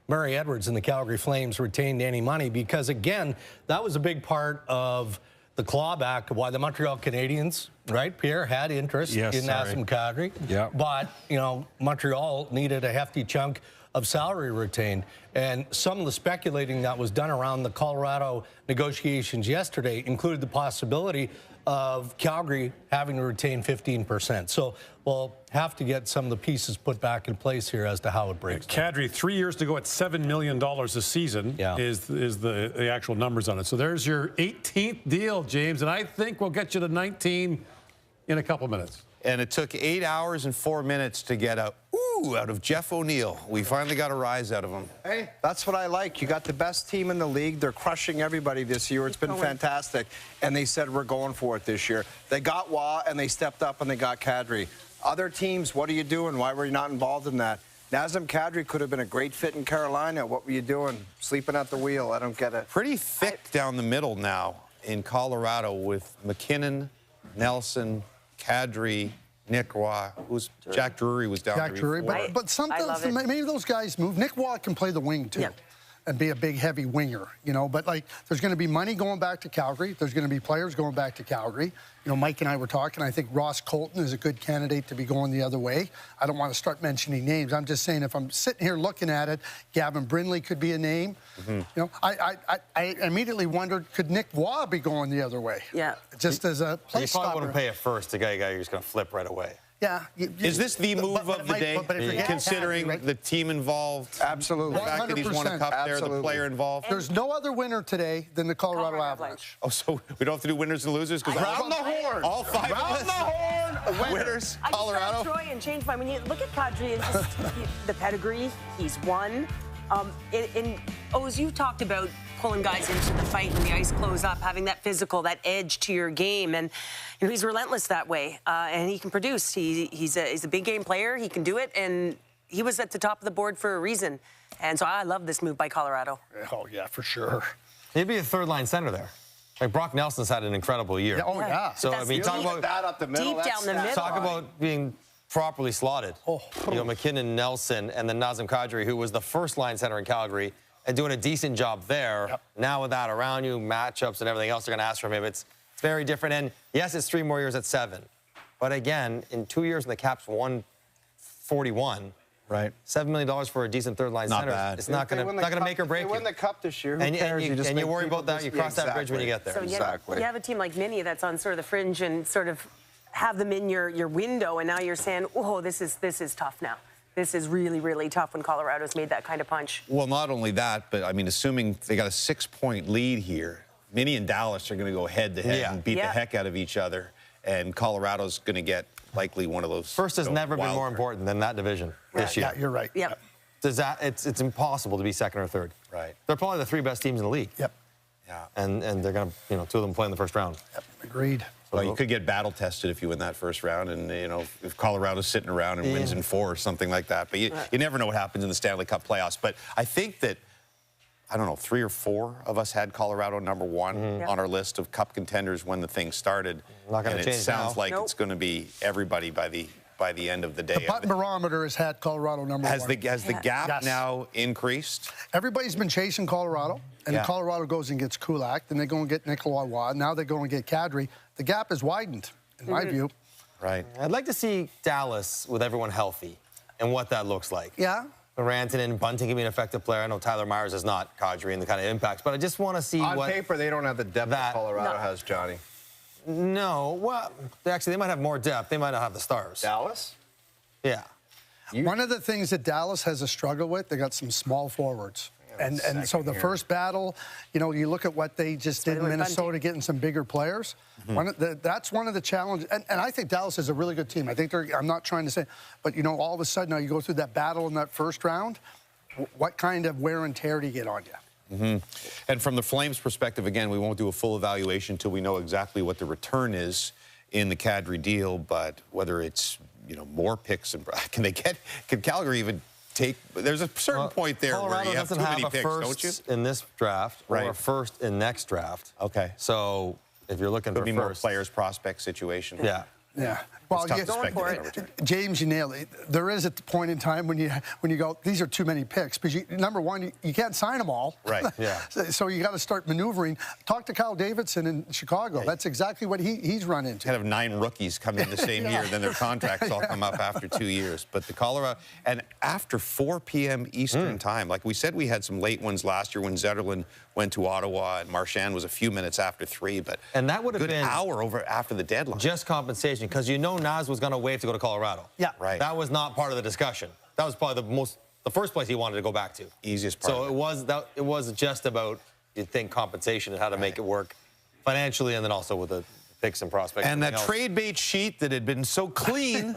Murray Edwards and the Calgary Flames retained any money, because, again, that was a big part of the clawback of why the Montreal Canadiens, right, Pierre, had interest in Nazem Kadri. Yeah. But, you know, Montreal needed a hefty chunk of salary retained. And some of the speculating that was done around the Colorado negotiations yesterday included the possibility of Calgary having to retain 15%. So we'll have to get some of the pieces put back in place here as to how it breaks down. Kadri, 3 years to go at $7 million a season is the actual numbers on it. So there's your 18th deal, James, and I think we'll get you to 19 in a couple minutes. And it took 8 hours and 4 minutes to get out of Jeff O'Neill. We finally got a rise out of him. Hey, that's what I like. You got the best team in the league. They're crushing everybody this year. It's been fantastic. And they said, we're going for it this year. They got Waugh, and they stepped up, and they got Kadri. Other teams, what are you doing? Why were you not involved in that? Nazem Kadri could have been a great fit in Carolina. What were you doing? Sleeping at the wheel. I don't get it. Pretty thick down the middle now in Colorado with McKinnon, Nelson, Kadri, Nick Roy, Jack Drury was down there. Jack Drury, but sometimes maybe those guys move. Nick Roy can play the wing too, and be a big, heavy winger, you know. But like, there's going to be money going back to Calgary. There's going to be players going back to Calgary. You know, Mike and I were talking. I think Ross Colton is a good candidate to be going the other way. I don't want to start mentioning names. I'm just saying, if I'm sitting here looking at it, Gavin Brindley could be a name. You know, I immediately wondered, could Nick Roy be going the other way? Yeah. Just as a place You probably wouldn't pay it first. The guy you're just going to flip right away. Yeah. Is this the move of the day, considering the team involved? Absolutely. The fact that he's won a cup there, the player involved? There's no other winner today than the Colorado Avalanche. Oh, so we don't have to do winners and losers? Round the horn. All 5 Round of us. the horn. Winners, I Colorado. just Troy and change my. When you look at Kadri, it's just the pedigree. He's won. Oz, you talked about pulling guys into the fight when the ice close up, having that physical, that edge to your game, and he's relentless that way, and he can produce. He's a big game player. He can do it, and he was at the top of the board for a reason. And so I love this move by Colorado. Oh yeah, for sure. He'd be a third-line center there. Like Brock Nelson's had an incredible year. Yeah, oh yeah. So I mean, talk about that up the middle. Deep down the middle. Talk about being properly slotted. Oh. You know, McKinnon, Nelson, and then Nazem Kadri, who was the first-line center in Calgary, and doing a decent job there. Yep. Now with that around you, matchups and everything else they're going to ask from him, it's very different. And yes, it's 3 more years at 7. But again, in 2 years, and the cap's 141. Right. $7 million for a decent third-line center. Bad. It's not going to make or break you. They win the cup this year. Who and cares? you worry about that. You cross that bridge when you get there. So you have a team like Mini that's on sort of the fringe and sort of have them in your window, and now you're saying, oh, this is tough now. This is really, really tough when Colorado's made that kind of punch. Well, not only that, but I mean, assuming they got a 6-point lead here, Mini and Dallas are going to go head-to-head and beat the heck out of each other, and Colorado's going to get likely one of those. First has never been more important than that division this year. Yeah, you're right. Yep. It's impossible to be second or third. Right. They're probably the 3 best teams in the league. Yep. Yeah. And they're going to, 2 of them play in the first round. Yep. Agreed. Well, you could get battle tested if you win that first round, and if Colorado's sitting around and wins in 4 or something like that. But you never know what happens in the Stanley Cup playoffs. But I think that, I don't know, 3 or 4 of us had Colorado number 1 on our list of Cup contenders when the thing started. Not going to change. It sounds like it's going to be everybody by the end of the day. The button barometer has had Colorado number 1. Has the gap now increased? Everybody's been chasing Colorado, and Colorado goes and gets Kulak, then they go and get Nikolai Waugh, now they go and get Kadri. The gap is widened, in my view. Right. I'd like to see Dallas with everyone healthy and what that looks like. Yeah. Rantanen, Bunting can be an effective player. I know Tyler Myers is not Kadri and the kind of impacts, but I just want to see on paper, they don't have the depth that Colorado has, Johnny. No. Well, they might have more depth. They might not have the stars. Dallas? Yeah. One of the things that Dallas has a struggle with, they got some small forwards. And so the first battle, you look at what they just did in Minnesota, getting some bigger players. That's one of the challenges. And I think Dallas is a really good team. I think I'm not trying to say, but all of a sudden now you go through that battle in that first round, what kind of wear and tear do you get on you? And from the Flames' perspective, again, we won't do a full evaluation until we know exactly what the return is in the Kadri deal. But whether it's more picks, and can Calgary even take? There's a certain point there Colorado where you have too many picks, don't you? In this draft, or a first in next draft. Okay. So if you're looking for first, more players prospect situation. Yeah. Yeah. Well, James, you nailed it. There is a point in time when you go, these are too many picks, because number one, you can't sign them all. Right. Yeah. So you got to start maneuvering. Talk to Kyle Davidson in Chicago. That's exactly what he's run into. Kind of 9 rookies come in the same year, then their contracts all come up after 2 years. But the Colorado, and after 4 p.m. Eastern time, like we said, we had some late ones last year when Zetterlund went to Ottawa and Marchand was a few minutes after 3. But and that would have been an hour over after the deadline. Just compensation, because Naz was going to waive to go to Colorado. Yeah. Right. That was not part of the discussion. That was probably the first place he wanted to go back to. Easiest part. So it was just about, you'd think, compensation and how to make it work financially, and then also with the picks and prospects. And that trade bait sheet that had been so clean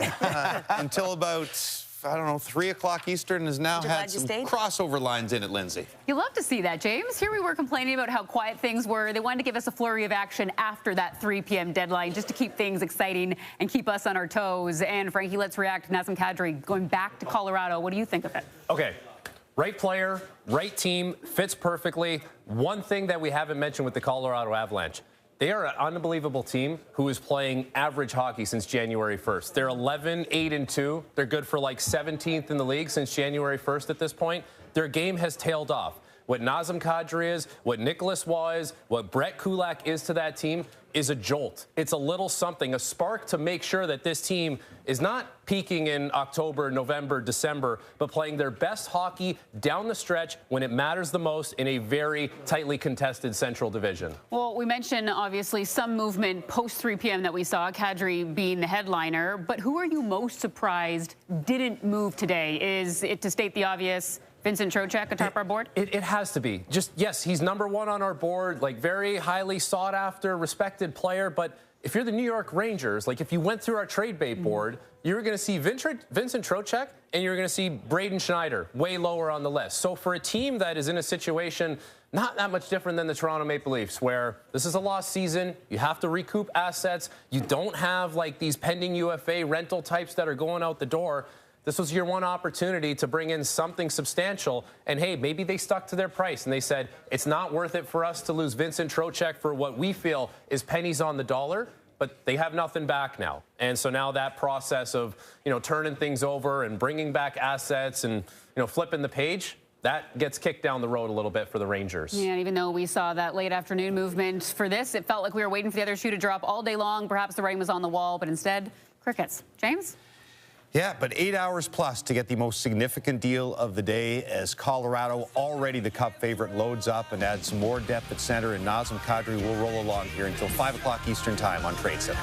until about, I don't know, 3 o'clock Eastern has now had some crossover lines in it, Lindsay. You love to see that, James. Here we were complaining about how quiet things were. They wanted to give us a flurry of action after that 3 p.m. deadline just to keep things exciting and keep us on our toes. And, Frankie, let's react to Nazem Kadri going back to Colorado. What do you think of it? Okay. Right player, right team, fits perfectly. One thing that we haven't mentioned with the Colorado Avalanche, they are an unbelievable team who is playing average hockey since January 1st. They're 11-8-2. They're good for like 17th in the league since January 1st at this point. Their game has tailed off. What Nazem Kadri is, what Nicholas Waugh is, what Brett Kulak is to that team is a jolt. It's a little something, a spark to make sure that this team is not peaking in October, November, December, but playing their best hockey down the stretch when it matters the most in a very tightly contested Central Division. Well, we mentioned, obviously, some movement post 3 p.m. that we saw, Kadri being the headliner, but who are you most surprised didn't move today? Is it, to state the obvious, Vincent Trocheck atop our board? It has to be. Just, yes, he's number 1 on our board, like very highly sought after, respected player, but if you're the New York Rangers, like if you went through our trade bait board, you're going to see Vincent Trocheck and you're going to see Braden Schneider way lower on the list. So for a team that is in a situation not that much different than the Toronto Maple Leafs, where this is a lost season, you have to recoup assets, you don't have like these pending UFA rental types that are going out the door. This was your one opportunity to bring in something substantial. And hey, maybe they stuck to their price and they said, it's not worth it for us to lose Vincent Trocheck for what we feel is pennies on the dollar, but they have nothing back now. And so now that process of, turning things over and bringing back assets and, flipping the page, that gets kicked down the road a little bit for the Rangers. Yeah, and even though we saw that late afternoon movement for this, it felt like we were waiting for the other shoe to drop all day long. Perhaps the writing was on the wall, but instead, crickets. James? Yeah, but 8 hours plus to get the most significant deal of the day as Colorado, already the Cup favorite, loads up and adds more depth at center, and Nazem Kadri will roll along here until 5 o'clock Eastern time on Tradecentre.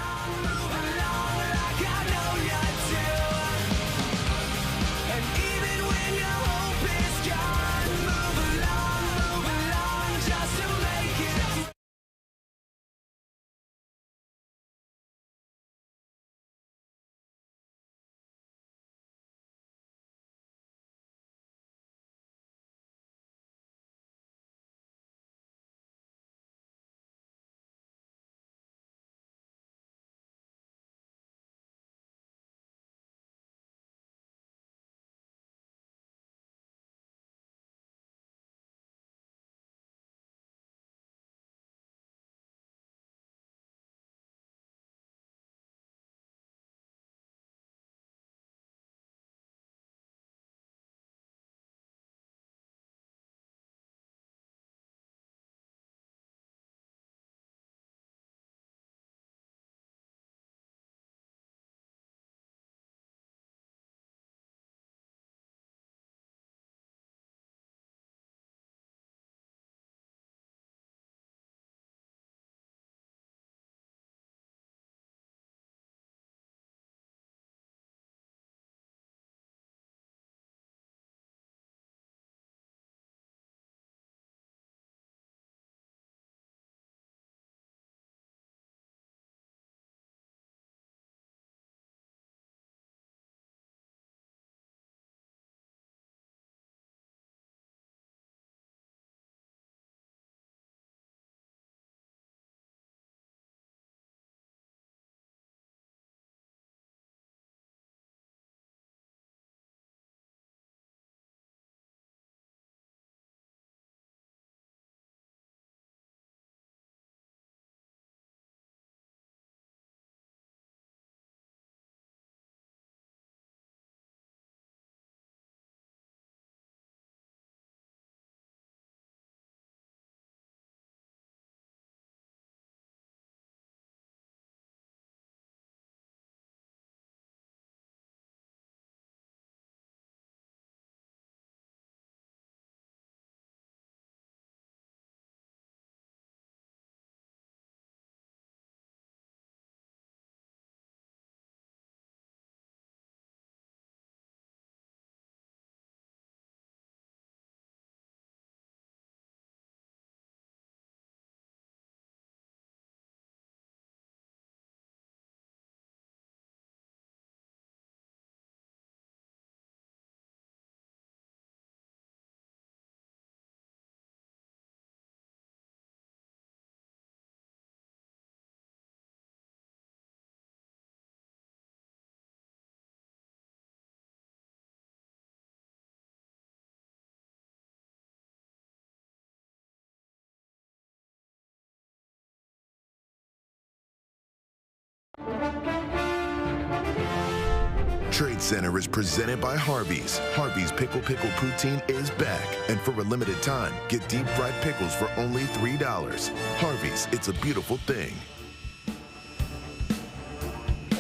Tradecentre is presented by Harvey's. Harvey's Pickle Poutine is back. And for a limited time, get deep fried pickles for only $3. Harvey's, it's a beautiful thing.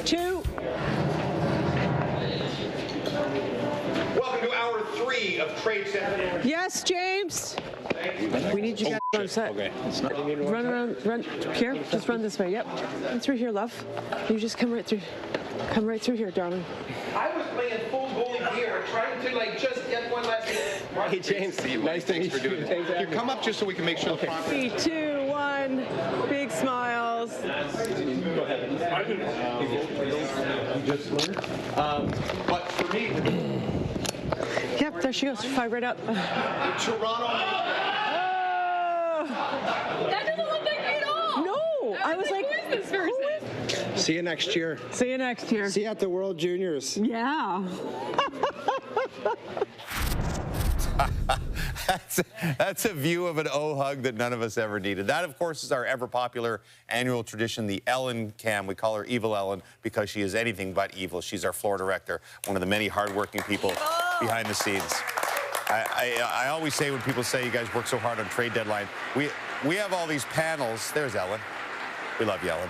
2. Welcome to hour 3 of Tradecentre. Yes, James. We need you guys on set. Okay. Run around, run here. Just run this way. Yep. Come through here, love. You just come right through. Come right through here, darling. I was playing full goalie here, trying to just get one last. Hey James, nice to meet you. You come up just so we can make sure. Okay. 3, 2, 1. Big smiles. Go ahead. Just learned. But for me, Yep, there she goes. Fired right up. Toronto. That doesn't look like me at all. No, I was like, who is this person? See you next year. See you next year. See you at the World Juniors. Yeah. That's a view of an O-hug that none of us ever needed. That, of course, is our ever-popular annual tradition, the Ellen Cam. We call her Evil Ellen because she is anything but evil. She's our floor director, one of the many hardworking people behind the scenes. I always say when people say you guys work so hard on trade deadline, we have all these panels. There's Ellen. We love you, Ellen.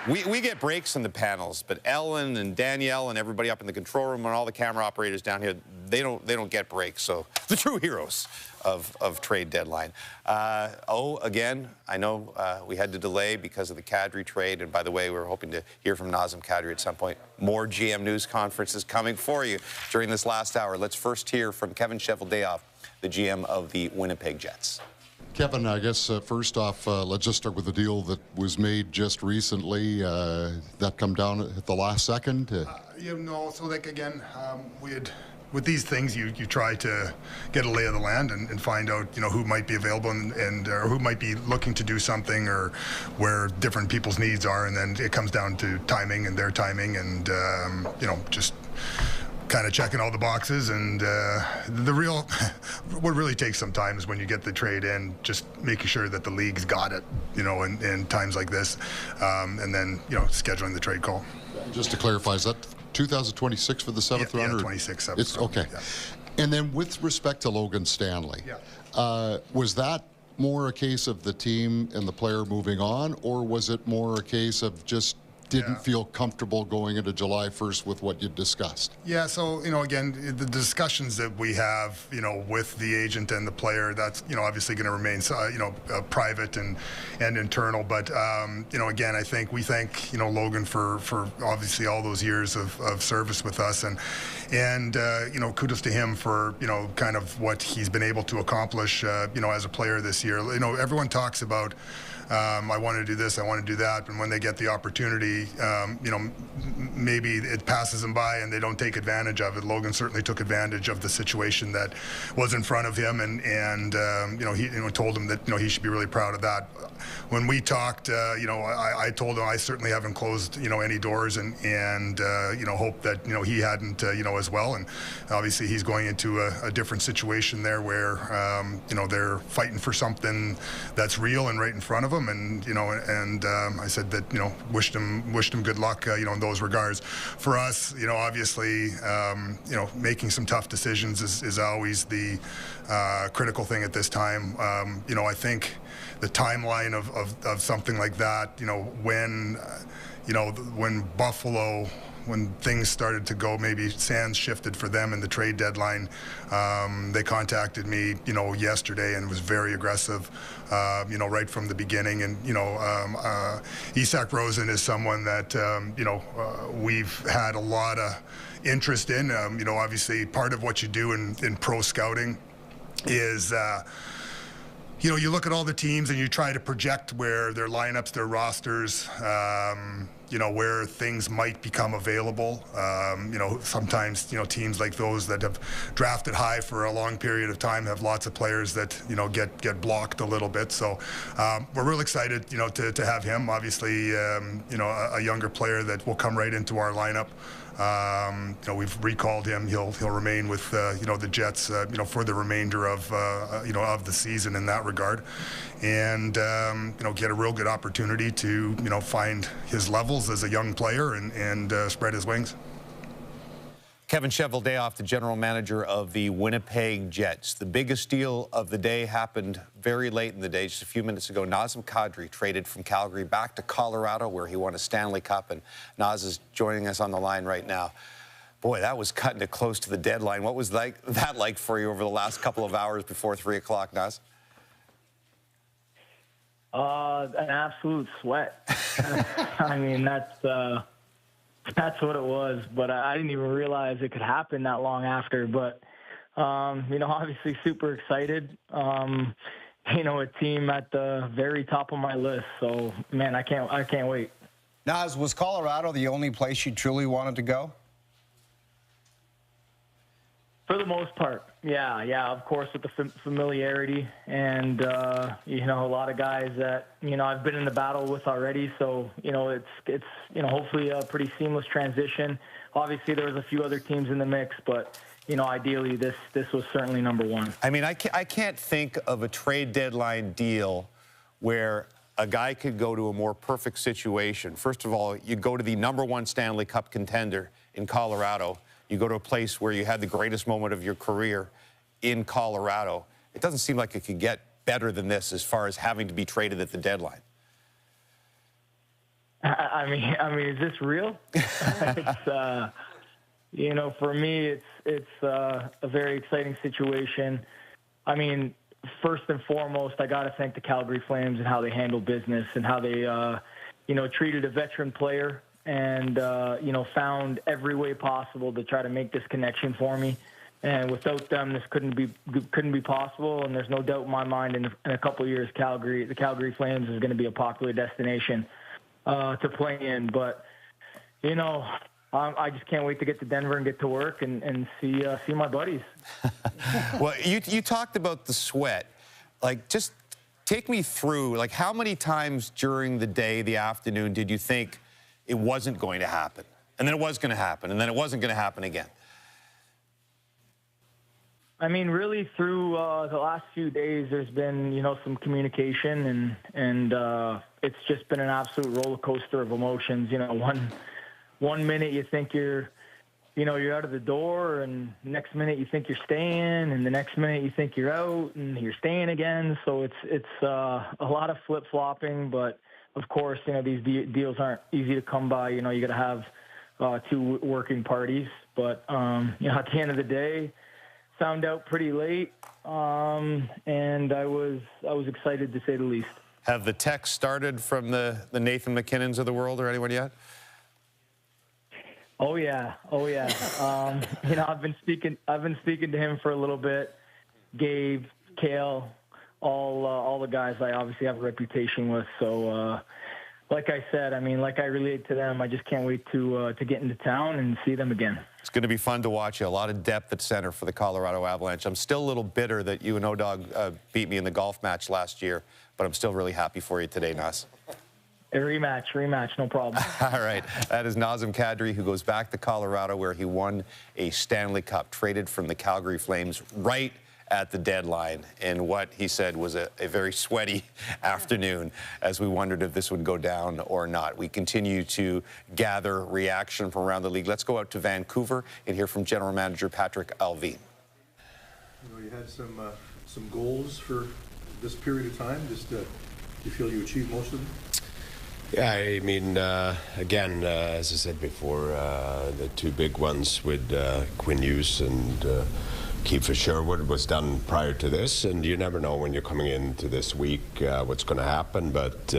We get breaks in the panels, but Ellen and Danielle and everybody up in the control room and all the camera operators down here, they don't get breaks. So the true heroes of trade deadline. Again, I know we had to delay because of the Kadri trade. And by the way, we're hoping to hear from Nazem Kadri at some point. More GM news conferences coming for you during this last hour. Let's first hear from Kevin Cheveldayoff, the GM of the Winnipeg Jets. Kevin, I guess first off, let's just start with the deal that was made just recently. That come down at the last second? So like again, with these things, you try to get a lay of the land and find out, who might be available and or who might be looking to do something or where different people's needs are, and then it comes down to timing and their timing and just kind of checking all the boxes. And what really takes some time is when you get the trade in, just making sure that the league's got it, in times like this, and then scheduling the trade call. Just to clarify, is that 2026 for the seventh rounder? Yeah, 26. It's okay. Yeah. And then with respect to Logan Stanley, was that more a case of the team and the player moving on, or was it more a case of just didn't feel comfortable going into July 1st with what you discussed? Yeah, so, again, the discussions that we have, with the agent and the player, that's, obviously going to remain, private and internal. But, again, I think we thank, Logan for obviously all those years of service with us. And kudos to him for, kind of what he's been able to accomplish, as a player this year. Everyone talks about, I want to do this, I want to do that, and when they get the opportunity, maybe it passes them by and they don't take advantage of it. Logan certainly took advantage of the situation that was in front of him, and he told him that he should be really proud of that. When we talked, I told him I certainly haven't closed any doors, and hope that he hadn't as well. And obviously he's going into a different situation there where they're fighting for something that's real and right in front of them. And I said that wished him good luck in those regards. For us, obviously making some tough decisions is always the critical thing at this time. I think the timeline of something like that, when Buffalo, when things started to go, maybe sands shifted for them in the trade deadline, they contacted me, yesterday, and was very aggressive, right from the beginning. And, Isak Rosen is someone that, we've had a lot of interest in. Obviously part of what you do in pro scouting is, you look at all the teams and you try to project where their lineups, their rosters, where things might become available. Sometimes, teams like those that have drafted high for a long period of time have lots of players that, get blocked a little bit. So we're real excited, to have him. Obviously, a younger player that will come right into our lineup. We've recalled him. He'll remain with the Jets for the remainder of of the season in that regard, and get a real good opportunity to find his levels as a young player and spread his wings. Kevin Cheveldayoff, the general manager of the Winnipeg Jets. The biggest deal of the day happened very late in the day, just a few minutes ago. Nazem Kadri traded from Calgary back to Colorado, where he won a Stanley Cup, and Naz is joining us on the line right now. Boy, that was cutting it close to the deadline. What was that like for you over the last couple of hours before 3 o'clock, Naz? An absolute sweat. I mean, that's what it was, but I didn't even realize it could happen that long after. But, obviously super excited. A team at the very top of my list. So, man, I can't wait. Naz, was Colorado the only place you truly wanted to go? For the most part, yeah. Of course, with the familiarity and you know, a lot of guys that I've been in the battle with already. So it's hopefully a pretty seamless transition. Obviously, there was a few other teams in the mix, but ideally, this was certainly number one. I mean, I can't think of a trade deadline deal where a guy could go to a more perfect situation. First of all, you go to the #1 Stanley Cup contender in Colorado. You go to a place where you had the greatest moment of your career in Colorado. It doesn't seem like it could get better than this as far as having to be traded at the deadline. I mean, is this real? It's, for me, it's a very exciting situation. I mean, first and foremost, I got to thank the Calgary Flames and how they handle business and how they, treated a veteran player and, found every way possible to try to make this connection for me. And without them, this couldn't be possible. And there's no doubt in my mind in a couple of years, the Calgary Flames is going to be a popular destination to play in. But, I just can't wait to get to Denver and get to work and see my buddies. Well, you talked about the sweat. Like, just take me through, like, how many times during the day, the afternoon, did you think it wasn't going to happen? And then it was going to happen, and then it wasn't going to happen again. I mean, really through the last few days, there's been, some communication, and it's just been an absolute roller coaster of emotions. One minute you think you're out of the door, and next minute you think you're staying, and the next minute you think you're out, and you're staying again. So it's a lot of flip-flopping, but of course, these deals aren't easy to come by. You got to have two working parties. But, at the end of the day, found out pretty late, and I was excited to say the least. Have the texts started from the Nathan McKinnons of the world or anyone yet? Oh yeah. I've been speaking to him for a little bit. Gabe, Kale, all the guys I obviously have a reputation with. So, like I said, like I relate to them, I just can't wait to get into town and see them again. It's going to be fun to watch you. A lot of depth at center for the Colorado Avalanche. I'm still a little bitter that you and O-Dog beat me in the golf match last year, but I'm still really happy for you today, Nas. A rematch, no problem. All right, that is Nazem Kadri, who goes back to Colorado, where he won a Stanley Cup, traded from the Calgary Flames right at the deadline, in what he said was a very sweaty afternoon, as we wondered if this would go down or not. We continue to gather reaction from around the league. Let's go out to Vancouver and hear from General Manager Patrick Alvin. You had some goals for this period of time. Just do you feel you achieved most of them? Yeah, I mean, again, as I said before, the two big ones with Quinn Hughes and Kiefer Sherwood was done prior to this, and you never know when you're coming into this week what's going to happen, but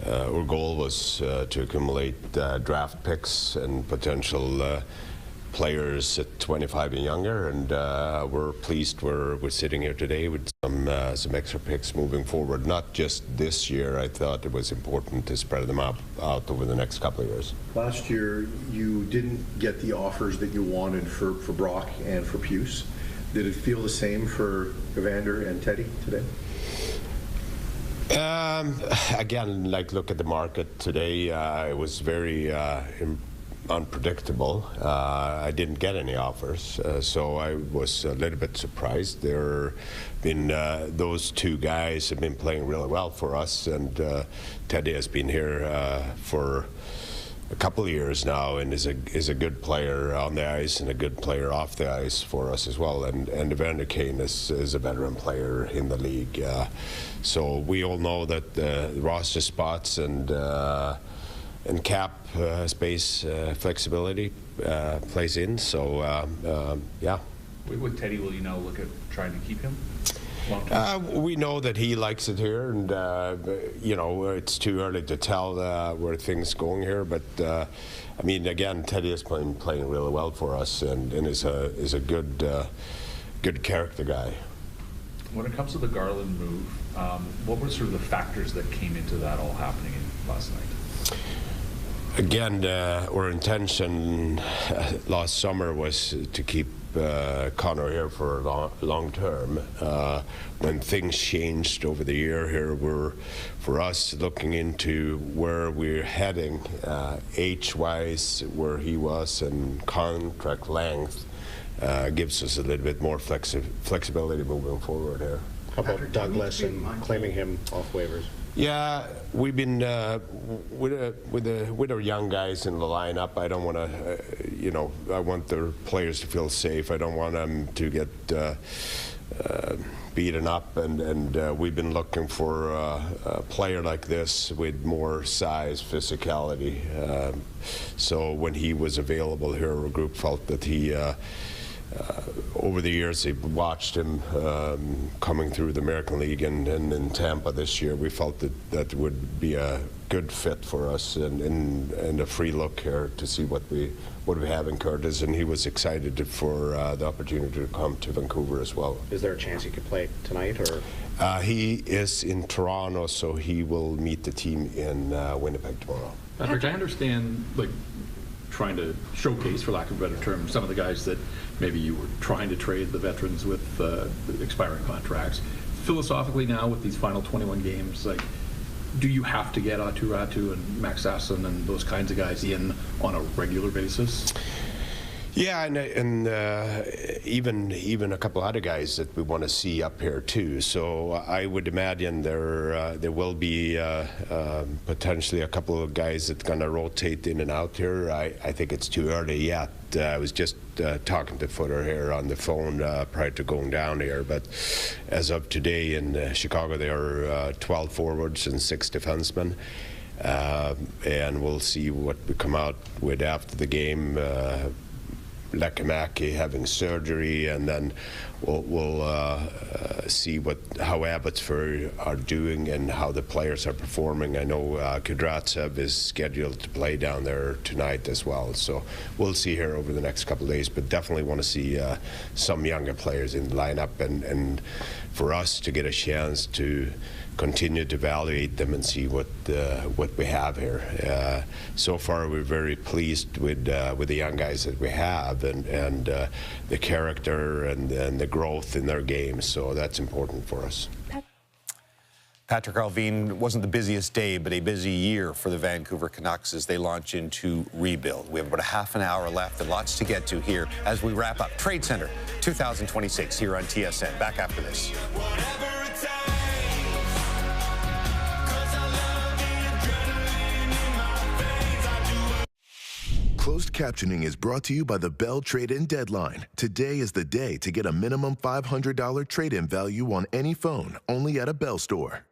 our goal was to accumulate draft picks and potential players at 25 and younger, and we're pleased we're sitting here today with some extra picks moving forward. Not just this year. I thought it was important to spread them out over the next couple of years. Last year, you didn't get the offers that you wanted for Brock and for Puce. Did it feel the same for Evander and Teddy today? Again, look at the market today. It was very unpredictable. I didn't get any offers, so I was a little bit surprised. There been those two guys have been playing really well for us, and Teddy has been here for a couple of years now, and is a good player on the ice and a good player off the ice for us as well. And Evander Kane is a veteran player in the league. So we all know that the roster spots and cap space flexibility plays in. So yeah. With Teddy, will you now look at trying to keep him? We know that he likes it here, and it's too early to tell where things going here. But I mean, again, Teddy is playing really well for us, and is a good character guy. When it comes to the Garland move, what were sort of the factors that came into that all happening last night? Again, our intention last summer was to keep Connor here for long term. When things changed over the year here, we're, for us, looking into where we're heading, age-wise, where he was, and contract length, gives us a little bit more flexibility moving forward here. How about Douglas and claiming him off waivers? Yeah, we've been with our young guys in the lineup. I don't want to, you know, I want the players to feel safe. I don't want them to get beaten up, and we've been looking for a player like this with more size, physicality. So when he was available here, our group felt that he. Over the years, they've watched him coming through the American League and in Tampa this year. We felt that that would be a good fit for us and a free look here to see what we have in Curtis, and he was excited for the opportunity to come to Vancouver as well. Is there a chance he could play tonight, or? He is in Toronto, so he will meet the team in Winnipeg tomorrow. Patrick, I understand, like, trying to showcase, for lack of a better term, some of the guys that maybe you were trying to trade, the veterans with expiring contracts. Philosophically now, with these final 21 games, like, do you have to get Aatu Räty and Max Sasson and those kinds of guys in on a regular basis? Yeah, and even a couple other guys that we want to see up here too. So I would imagine there will be potentially a couple of guys that going to rotate in and out here. I think it's too early yet. I was just talking to Footer here on the phone prior to going down here, but as of today in Chicago, there are 12 forwards and 6 defensemen. And we'll see what we come out with after the game. Lekkerimäki having surgery, and then we'll see how Abbotsford are doing and how the players are performing. I know Kudratsev is scheduled to play down there tonight as well, so we'll see here over the next couple of days, but definitely want to see some younger players in the lineup, and for us to get a chance to continue to evaluate them and see what we have here. So far, we're very pleased with the young guys that we have, and the character and the growth in their games. So that's important for us. Patrick Allvin, wasn't the busiest day, but a busy year for the Vancouver Canucks as they launch into rebuild. We have about a half an hour left and lots to get to here as we wrap up Tradecentre 2026 here on TSN. Back after this. Closed captioning is brought to you by the Bell Trade-In Deadline. Today is the day to get a minimum $500 trade-in value on any phone, only at a Bell store.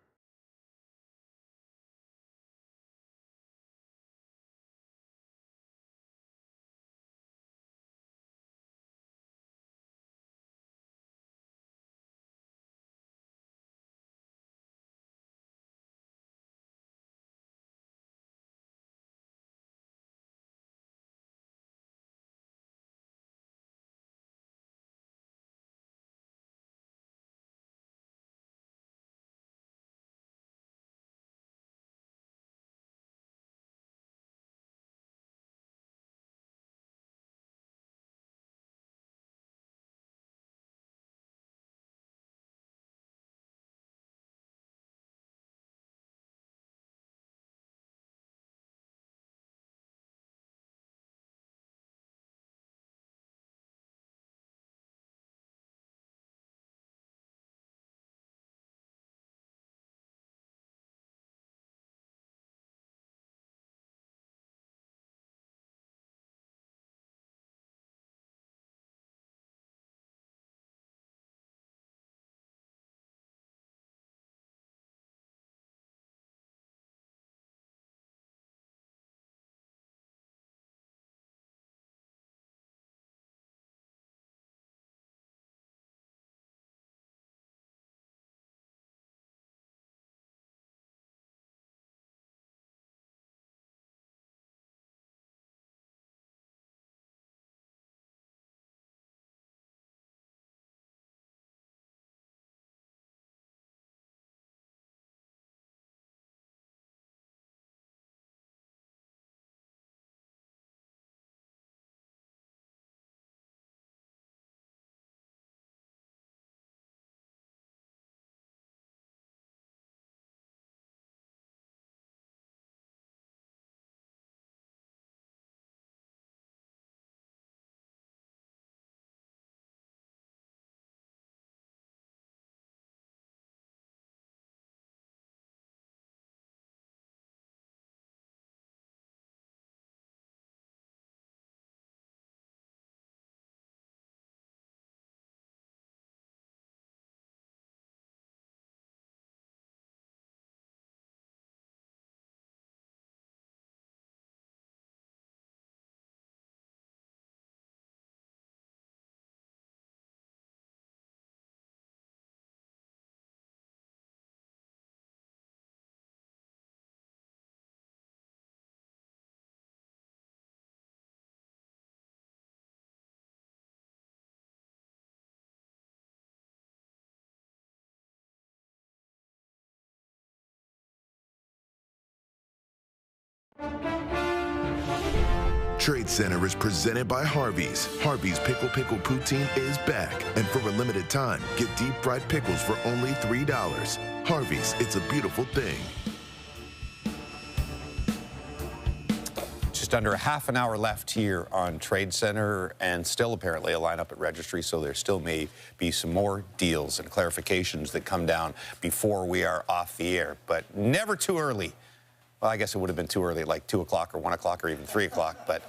Trade Center is presented by Harvey's. Harvey's Pickle Poutine is back. And for a limited time, get deep fried pickles for only $3. Harvey's, it's a beautiful thing. Just under a half an hour left here on Trade Center, and still apparently a lineup at registry, so there still may be some more deals and clarifications that come down before we are off the air, but never too early. Well, I guess it would have been too early, like 2 o'clock or 1 o'clock or even 3 o'clock, but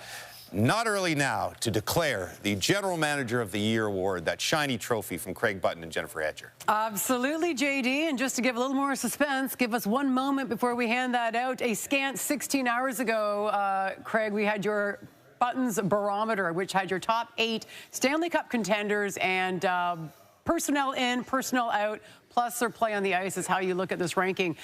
not early now to declare the General Manager of the Year award, that shiny trophy from Craig Button and Jennifer Hedger. Absolutely, JD. And just to give a little more suspense, give us one moment before we hand that out. A scant 16 hours ago, Craig, we had your Button's barometer, which had your top 8 Stanley Cup contenders and personnel in, personnel out, plus their play on the ice is how you look at this ranking.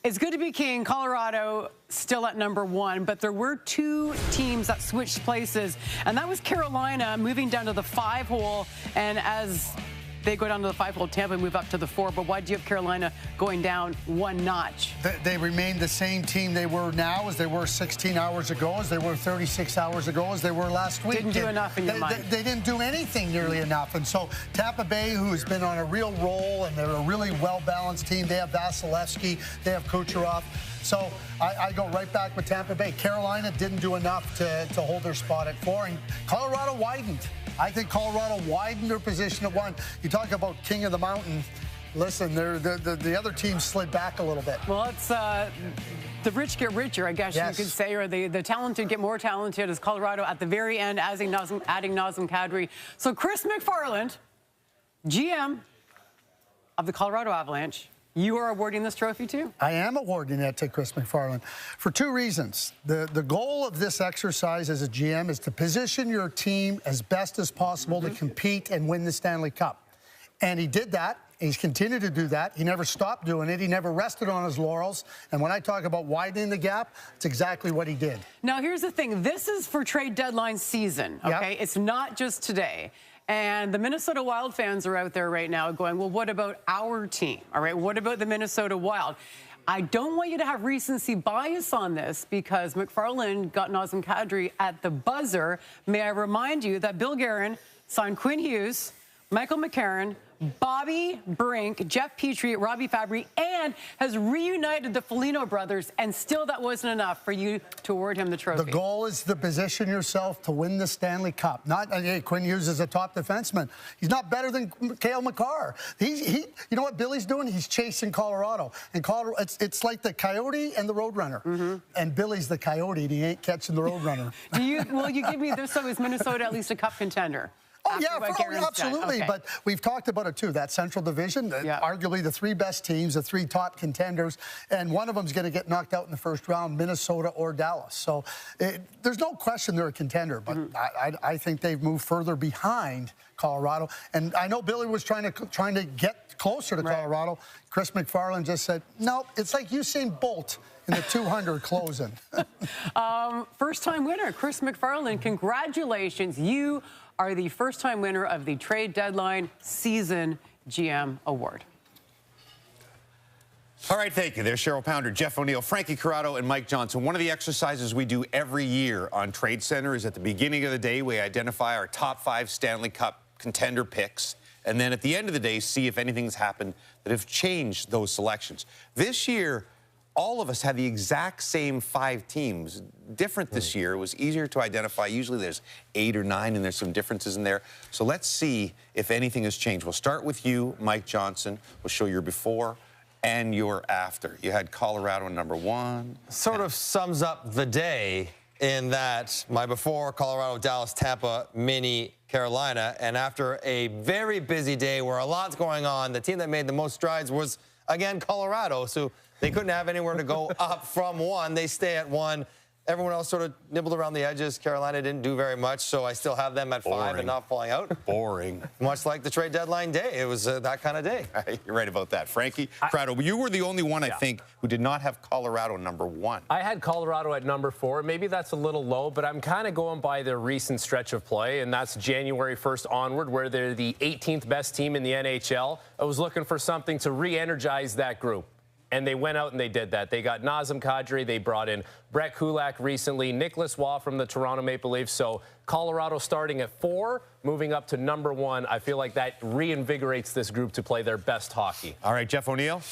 It's good to be king. Colorado still at number 1, but there were 2 teams that switched places, and that was Carolina moving down to the 5 hole, and as they go down to the 5 hole, Tampa move up to the 4. But why do you have Carolina going down 1 notch? They remain the same team they were now as they were 16 hours ago, as they were 36 hours ago, as they were last week. Didn't do enough in your mind. They didn't do anything nearly enough. And so Tampa Bay, who's been on a real roll, and they're a really well-balanced team. They have Vasilevsky, they have Kucherov. So I go right back with Tampa Bay. Carolina didn't do enough to hold their spot at 4, and Colorado widened. I think Colorado widened their position at 1. You talk about king of the mountain. Listen, the other team slid back a little bit. Well, it's the rich get richer, I guess you could say, or the talented get more talented, as Colorado at the very end, adding Nazem Kadri. So Chris McFarland, GM of the Colorado Avalanche, you are awarding this trophy to? I am awarding it to Chris McFarland for 2 reasons. The goal of this exercise as a GM is to position your team as best as possible to compete and win the Stanley Cup. And he did that. He's continued to do that. He never stopped doing it. He never rested on his laurels. And when I talk about widening the gap, it's exactly what he did. Now, here's the thing. This is for trade deadline season, okay? It's not just today. And the Minnesota Wild fans are out there right now going, well, what about our team? All right, what about the Minnesota Wild? I don't want you to have recency bias on this because McFarland got Nazem Kadri at the buzzer. May I remind you that Bill Guerin signed Quinn Hughes, Michael McCarron, Bobby Brink, Jeff Petrie, Robbie Fabry, and has reunited the Foligno brothers, and still that wasn't enough for you to award him the trophy. The goal is to position yourself to win the Stanley Cup. Not, hey, Quinn Hughes is a top defenseman. He's not better than Cale Makar. You know what Billy's doing? He's chasing Colorado. And Colorado, it's like the Coyote and the Roadrunner. And Billy's the Coyote, and he ain't catching the Roadrunner. Will you give me this, so is Minnesota at least a cup contender? Oh, yeah, absolutely. Okay. But we've talked about it, too. That Central Division, arguably the 3 best teams, the 3 top contenders, and one of them's going to get knocked out in the first round, Minnesota or Dallas. So there's no question they're a contender, but I think they've moved further behind Colorado. And I know Billy was trying to get closer to Colorado. Chris McFarland just said, no, it's like Usain Bolt in the 200 closing. First-time winner, Chris McFarland, congratulations. You are the first-time winner of the Trade Deadline Season GM Award. All right, thank you. There's Cheryl Pounder, Jeff O'Neill, Frankie Corrado, and Mike Johnson. One of the exercises we do every year on Trade Center is at the beginning of the day, we identify our top 5 Stanley Cup contender picks, and then at the end of the day, see if anything's happened that have changed those selections. This year, all of us had the exact same 5 teams. Different this year. It was easier to identify. Usually there's 8 or 9, and there's some differences in there. So let's see if anything has changed. We'll start with you, Mike Johnson. We'll show your before and your after. You had Colorado number 1. Sort of sums up the day in that my before, Colorado, Dallas, Tampa, Mini, Carolina. And after a very busy day where a lot's going on, the team that made the most strides was, again, Colorado. So they couldn't have anywhere to go up from 1. They stay at 1. Everyone else sort of nibbled around the edges. Carolina didn't do very much, so I still have them at 5 and not falling out. Boring. Much like the trade deadline day. It was that kind of day. You're right about that. Frankie Corrado, you were the only one, I think, who did not have Colorado number 1. I had Colorado at number 4. Maybe that's a little low, but I'm kind of going by their recent stretch of play, and that's January 1st onward, where they're the 18th best team in the NHL. I was looking for something to re-energize that group. And they went out and they did that. They got Nazem Kadri. They brought in Brett Kulak recently, Nicholas Waugh from the Toronto Maple Leafs. So Colorado starting at 4, moving up to number 1. I feel like that reinvigorates this group to play their best hockey. All right, Jeff O'Neill.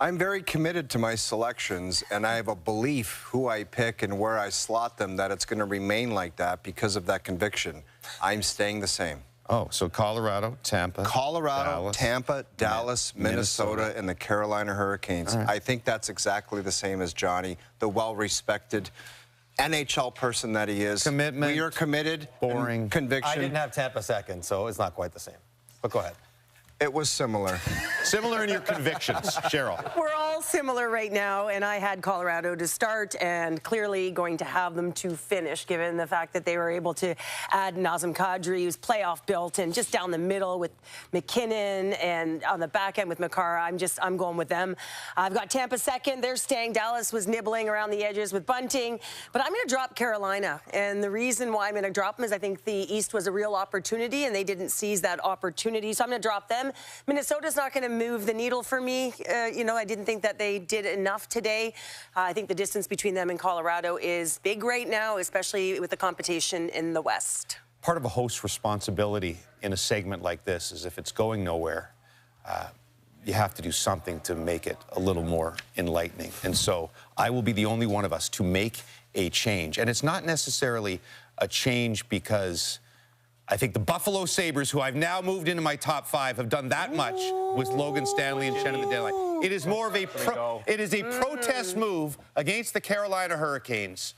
I'm very committed to my selections, and I have a belief who I pick and where I slot them that it's going to remain like that because of that conviction. I'm staying the same. Oh, so Colorado, Tampa, Dallas, Tampa, Dallas, Minnesota, and the Carolina Hurricanes. Right. I think that's exactly the same as Johnny, the well-respected NHL person that he is. Commitment. We are committed. Boring. Conviction. I didn't have Tampa second, so it's not quite the same. But go ahead. It was similar. Similar in your convictions, Cheryl. We're all similar right now, and I had Colorado to start and clearly going to have them to finish, given the fact that they were able to add Nazem Kadri, who's playoff built, and just down the middle with McKinnon and on the back end with Makar. I'm going with them. I've got Tampa second. They're staying. Dallas was nibbling around the edges with Bunting, but I'm going to drop Carolina. And the reason why I'm going to drop them is I think the East was a real opportunity, and they didn't seize that opportunity. So I'm going to drop them. Minnesota's not going to move the needle for me. You know, I didn't think that they did enough today. I think the distance between them and Colorado is big right now, especially with the competition in the West. Part of a host's responsibility in a segment like this is if it's going nowhere, you have to do something to make it a little more enlightening. And so I will be the only one of us to make a change. And it's not necessarily a change because I think the Buffalo Sabres, who I've now moved into my top 5, have done that much with Logan Stanley and Shen in the deadline. It is more of a protest move against the Carolina Hurricanes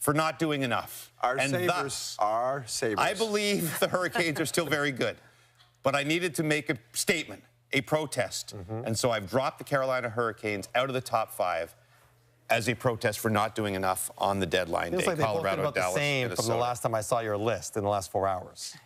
for not doing enough. Our Sabres. Sabres. I believe the Hurricanes are still very good, but I needed to make a statement, a protest, and so I've dropped the Carolina Hurricanes out of the top 5 as a protest for not doing enough on the deadline day. Feels like they both did Colorado, about Dallas, the same Minnesota. from the last time I saw your list in the last 4 hours.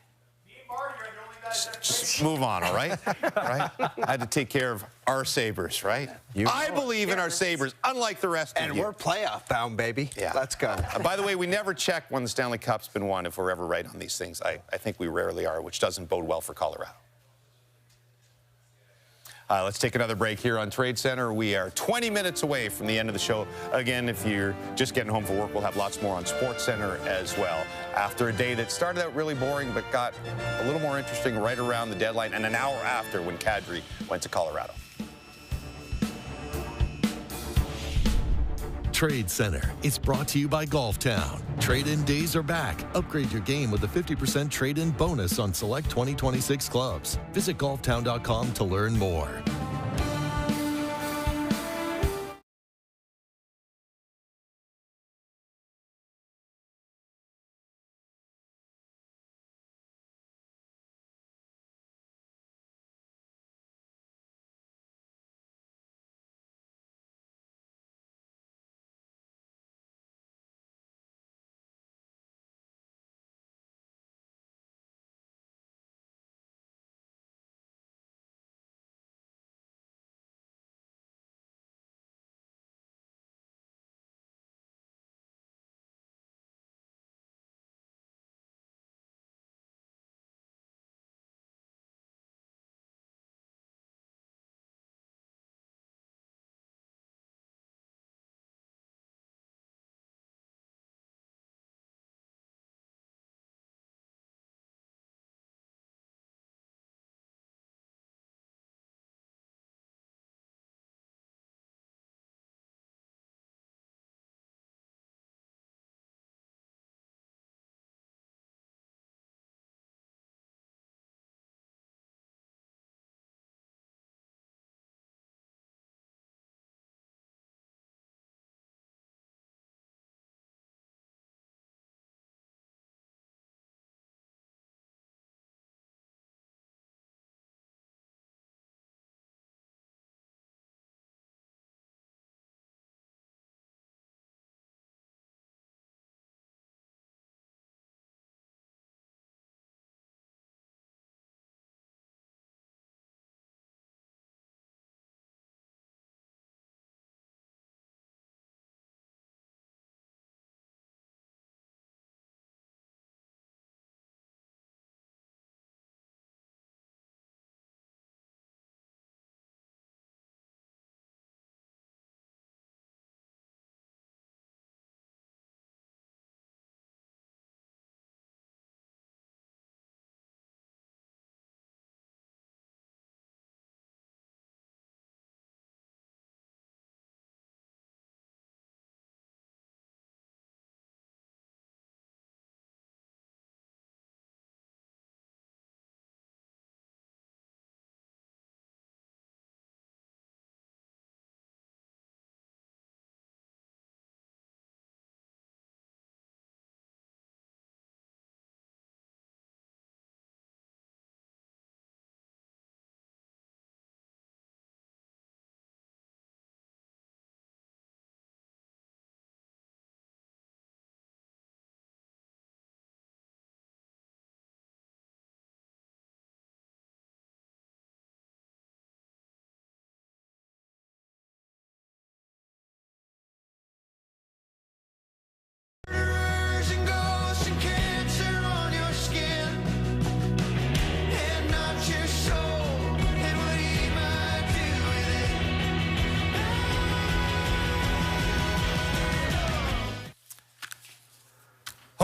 Just move on, all right? I had to take care of our Sabres, right? I believe in our Sabres, unlike the rest of you. And we're playoff bound, baby. Yeah. Let's go. By the way, we never check when the Stanley Cup's been won if we're ever right on these things. I think we rarely are, which doesn't bode well for Colorado. Let's take another break here on Trade Center. We are 20 minutes away from the end of the show. Again, if you're just getting home from work, we'll have lots more on Sports Center as well. After a day that started out really boring but got a little more interesting right around the deadline and an hour after when Kadri went to Colorado. Trade Center is brought to you by Golf Town. Trade-in days are back. Upgrade your game with a 50% trade-in bonus on select 2026 clubs. Visit golftown.com to learn more.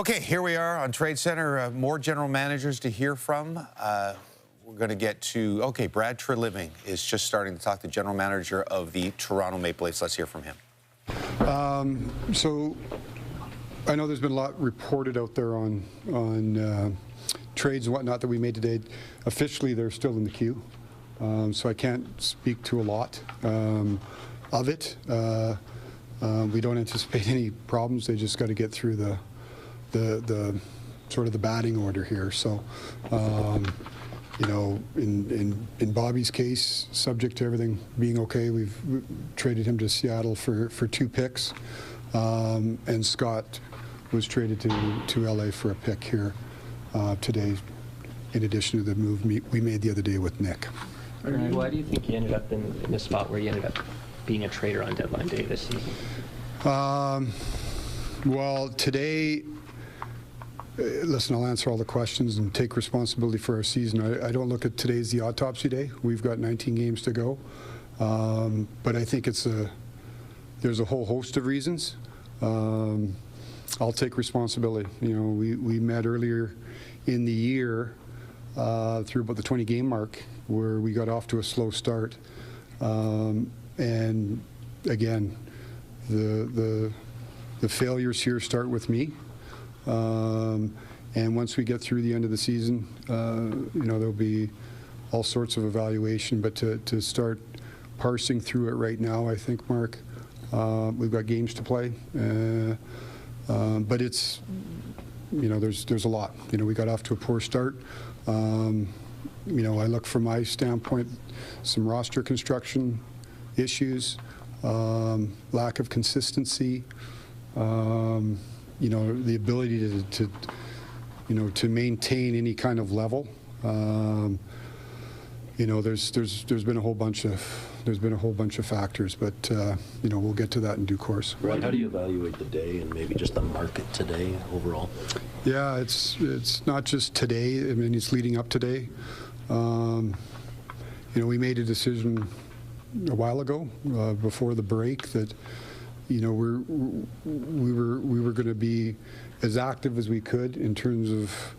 Okay, here we are on Trade Center. More general managers to hear from. We're going to get to, okay, Brad Treliving is just starting to talk to general manager of the Toronto Maple Leafs. Let's hear from him. So I know there's been a lot reported out there on trades and whatnot that we made today. Officially, they're still in the queue, so I can't speak to a lot of it. We don't anticipate any problems. They just got to get through the sort of the batting order here. So, you know, in Bobby's case, subject to everything being okay, we've traded him to Seattle for 2 picks, and Scott was traded to LA for a pick here today, in addition to the move we made the other day with Nick. Why do you think you ended up in the spot where you ended up being a trader on deadline day this season? Well, today, listen, I'll answer all the questions and take responsibility for our season. I don't look at today as the autopsy day. We've got 19 games to go. But I think there's a whole host of reasons. I'll take responsibility. You know, we met earlier in the year through about the 20-game mark where we got off to a slow start. And again, the failures here start with me. And once we get through the end of the season, you know, there'll be all sorts of evaluation. But to start parsing through it right now, I think, Mark, we've got games to play. But it's, you know, there's a lot. You know, we got off to a poor start. You know, I look from my standpoint, some roster construction issues, lack of consistency, you know, the ability to you know, to maintain any kind of level. You know, there's been a whole bunch of factors, but you know, we'll get to that in due course. Brad, how do you evaluate the day and maybe just the market today overall? Yeah, it's not just today. I mean, it's leading up today. You know, we made a decision a while ago before the break that, you know, we were going to be as active as we could in terms of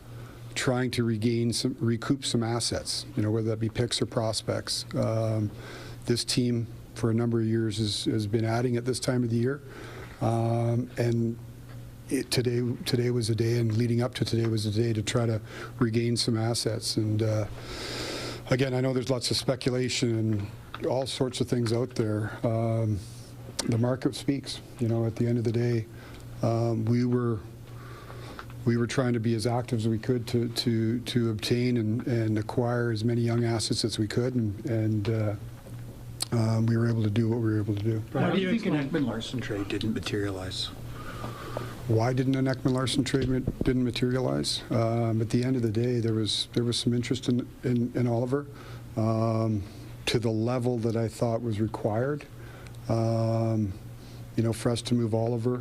trying to recoup some assets, you know, whether that be picks or prospects. This team for a number of years has been adding at this time of the year, and today was a day, and leading up to today was a day to try to regain some assets. And again, I know there's lots of speculation and all sorts of things out there. The market speaks. You know, at the end of the day, we were trying to be as active as we could to obtain and acquire as many young assets as we could, and we were able to do what we were able to do. Why do you think an Ekman-Larsson trade didn't materialize? Why didn't an Ekman-Larsson trade didn't materialize? At the end of the day, there was some interest in Oliver to the level that I thought was required. You know, for us to move Oliver,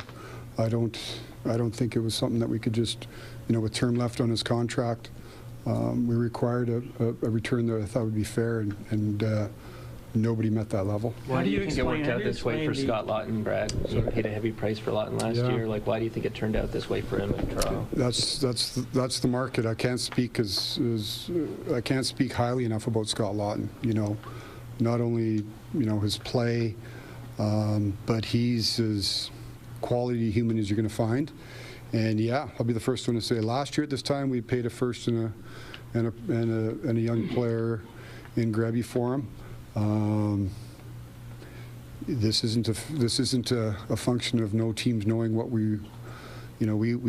I don't think it was something that we could just, you know, with term left on his contract, we required a return that I thought would be fair, and nobody met that level. Why do you think it worked out this way for Scott Laughton, Brad? You paid a heavy price for Laughton last year. Like, why do you think it turned out this way for him in Toronto? That's the market. I can't speak I can't speak highly enough about Scott Laughton. You know, not only, you know, his play, but he's as quality human as you're going to find. And yeah, I'll be the first one to say, last year at this time we paid a first and a young player in Grebby for him. This isn't a function of no teams knowing what we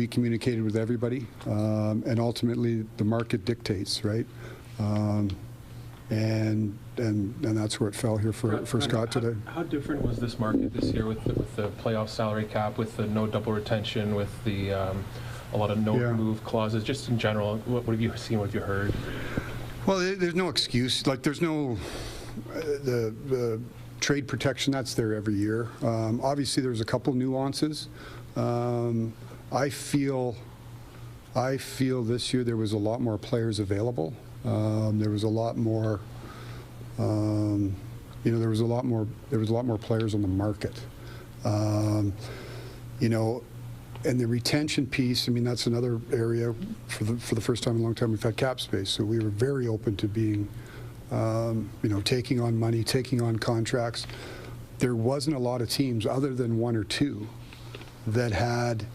communicated with everybody, and ultimately the market dictates, right? And that's where it fell here for Scott today. How different was this market this year with the playoff salary cap, with the no double retention, with the a lot of no move clauses, just in general? What have you seen? What have you heard? Well, there's no excuse. Like, there's no the trade protection that's there every year. Obviously, there's a couple nuances. I feel this year there was a lot more players available. There was a lot more. You know, there was a lot more players on the market. You know, the retention piece, I mean, that's another area for the first time in a long time we've had cap space. So we were very open to being, taking on money, taking on contracts. There wasn't a lot of teams other than one or two that had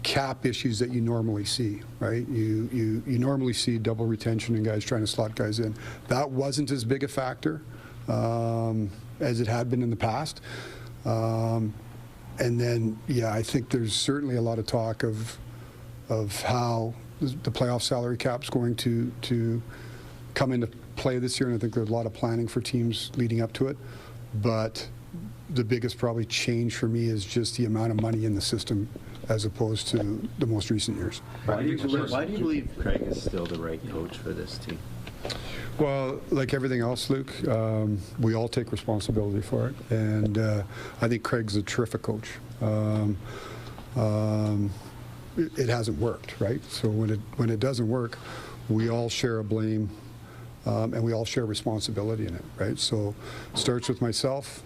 cap issues that you normally see, right? You normally see double retention and guys trying to slot guys in. That wasn't as big a factor as it had been in the past. And then, yeah, I think there's certainly a lot of talk of how the playoff salary cap's going to come into play this year, and I think there's a lot of planning for teams leading up to it. But the biggest probably change for me is just the amount of money in the system as opposed to the most recent years. Why do you believe Craig is still the right coach for this team? Well, like everything else, Luke, we all take responsibility for it, and I think Craig's a terrific coach. It hasn't worked, right? So when it doesn't work, we all share a blame, and we all share responsibility in it, right? So it starts with myself,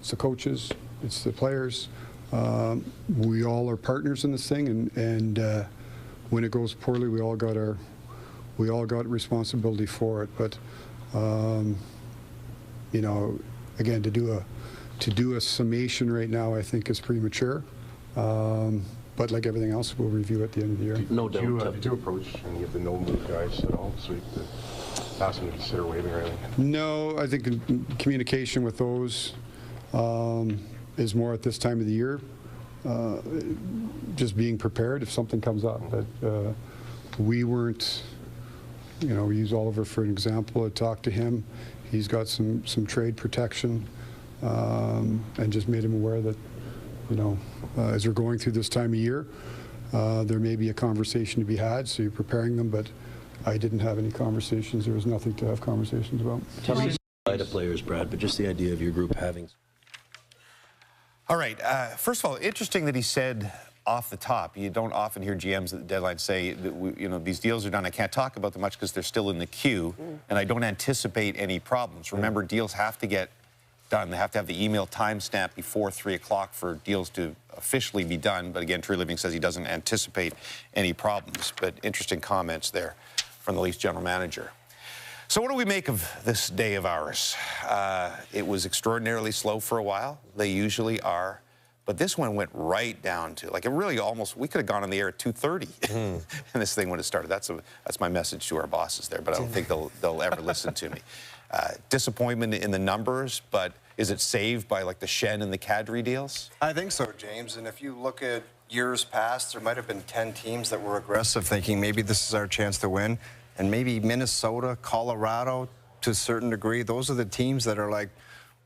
it's the coaches, it's the players. We all are partners in this thing, and when it goes poorly, we all got responsibility for it. But again, to do a summation right now, I think is premature. But like everything else, we'll review at the end of the year. No doubt. Did you approach any of the no-move guys at all this week to ask them to consider waiving or anything? No, I think communication with those is more at this time of the year. Just being prepared if something comes up. But we weren't. We use Oliver for an example. I talked to him. He's got some trade protection, and just made him aware that, as we're going through this time of year, there may be a conversation to be had. So you're preparing them, but I didn't have any conversations. There was nothing to have conversations about. Tell me the players, Brad, but just the idea of your group having. All right. First of all, interesting that he said off the top. You don't often hear GMs at the deadline say that these deals are done. I can't talk about them much because they're still in the queue, and I don't anticipate any problems. Remember, deals have to get done. They have to have the email timestamp before 3 o'clock for deals to officially be done. But again, True Living says he doesn't anticipate any problems. But interesting comments there from the Leafs general manager. So what do we make of this day of ours? It was extraordinarily slow for a while. They usually are. But this one went right down to, it really almost, we could have gone on the air at 2:30 and this thing would have started. That's my message to our bosses there, but I don't think they'll ever listen to me. Disappointment in the numbers, but is it saved by the Shen and the Kadri deals? I think so, James. And if you look at years past, there might have been 10 teams that were aggressive, thinking maybe this is our chance to win. And maybe Minnesota, Colorado, to a certain degree, those are the teams that are like,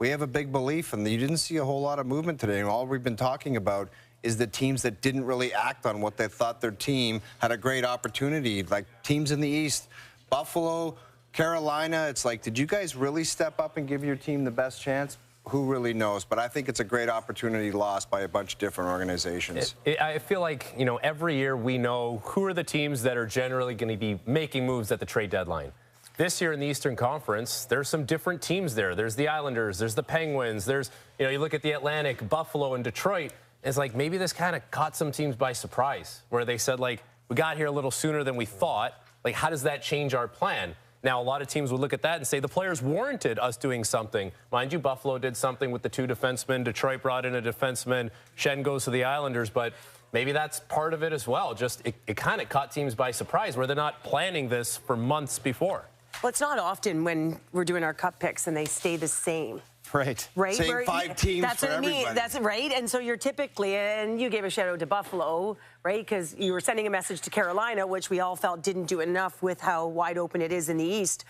we have a big belief, and you didn't see a whole lot of movement today. And all we've been talking about is the teams that didn't really act on what they thought their team had a great opportunity, like teams in the East, Buffalo, Carolina. It's like, did you guys really step up and give your team the best chance? Who really knows? But I think it's a great opportunity lost by a bunch of different organizations. I feel like, every year we know who are the teams that are generally going to be making moves at the trade deadline. This year in the Eastern Conference, there's some different teams there. There's the Islanders, there's the Penguins, there's, you look at the Atlantic, Buffalo, and Detroit. It's like maybe this kind of caught some teams by surprise, where they said, we got here a little sooner than we thought. How does that change our plan? Now, a lot of teams would look at that and say the players warranted us doing something. Mind you, Buffalo did something with the 2 defensemen. Detroit brought in a defenseman. Shen goes to the Islanders, but maybe that's part of it as well. Just it kind of caught teams by surprise, where they're not planning this for months before. Well, it's not often when we're doing our cup picks and they stay the same. Right. Same 5 teams that's for what I mean. everybody. That's right. And so you're typically, and you gave a shout out to Buffalo, right? Because you were sending a message to Carolina, which we all felt didn't do enough with how wide open it is in the East.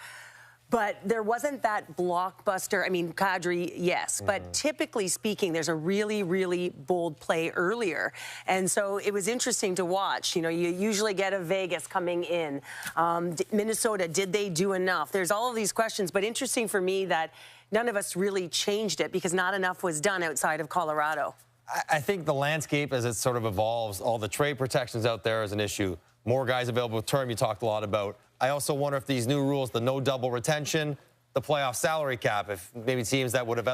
But there wasn't that blockbuster. I mean, Kadri, yes. But typically speaking, there's a really, really bold play earlier. And so it was interesting to watch. You usually get a Vegas coming in. Minnesota, did they do enough? There's all of these questions. But interesting for me that none of us really changed it because not enough was done outside of Colorado. I think the landscape, as it sort of evolves, all the trade protections out there is an issue. More guys available with term you talked a lot about. I also wonder if these new rules, the no double retention, the playoff salary cap, if maybe teams that would have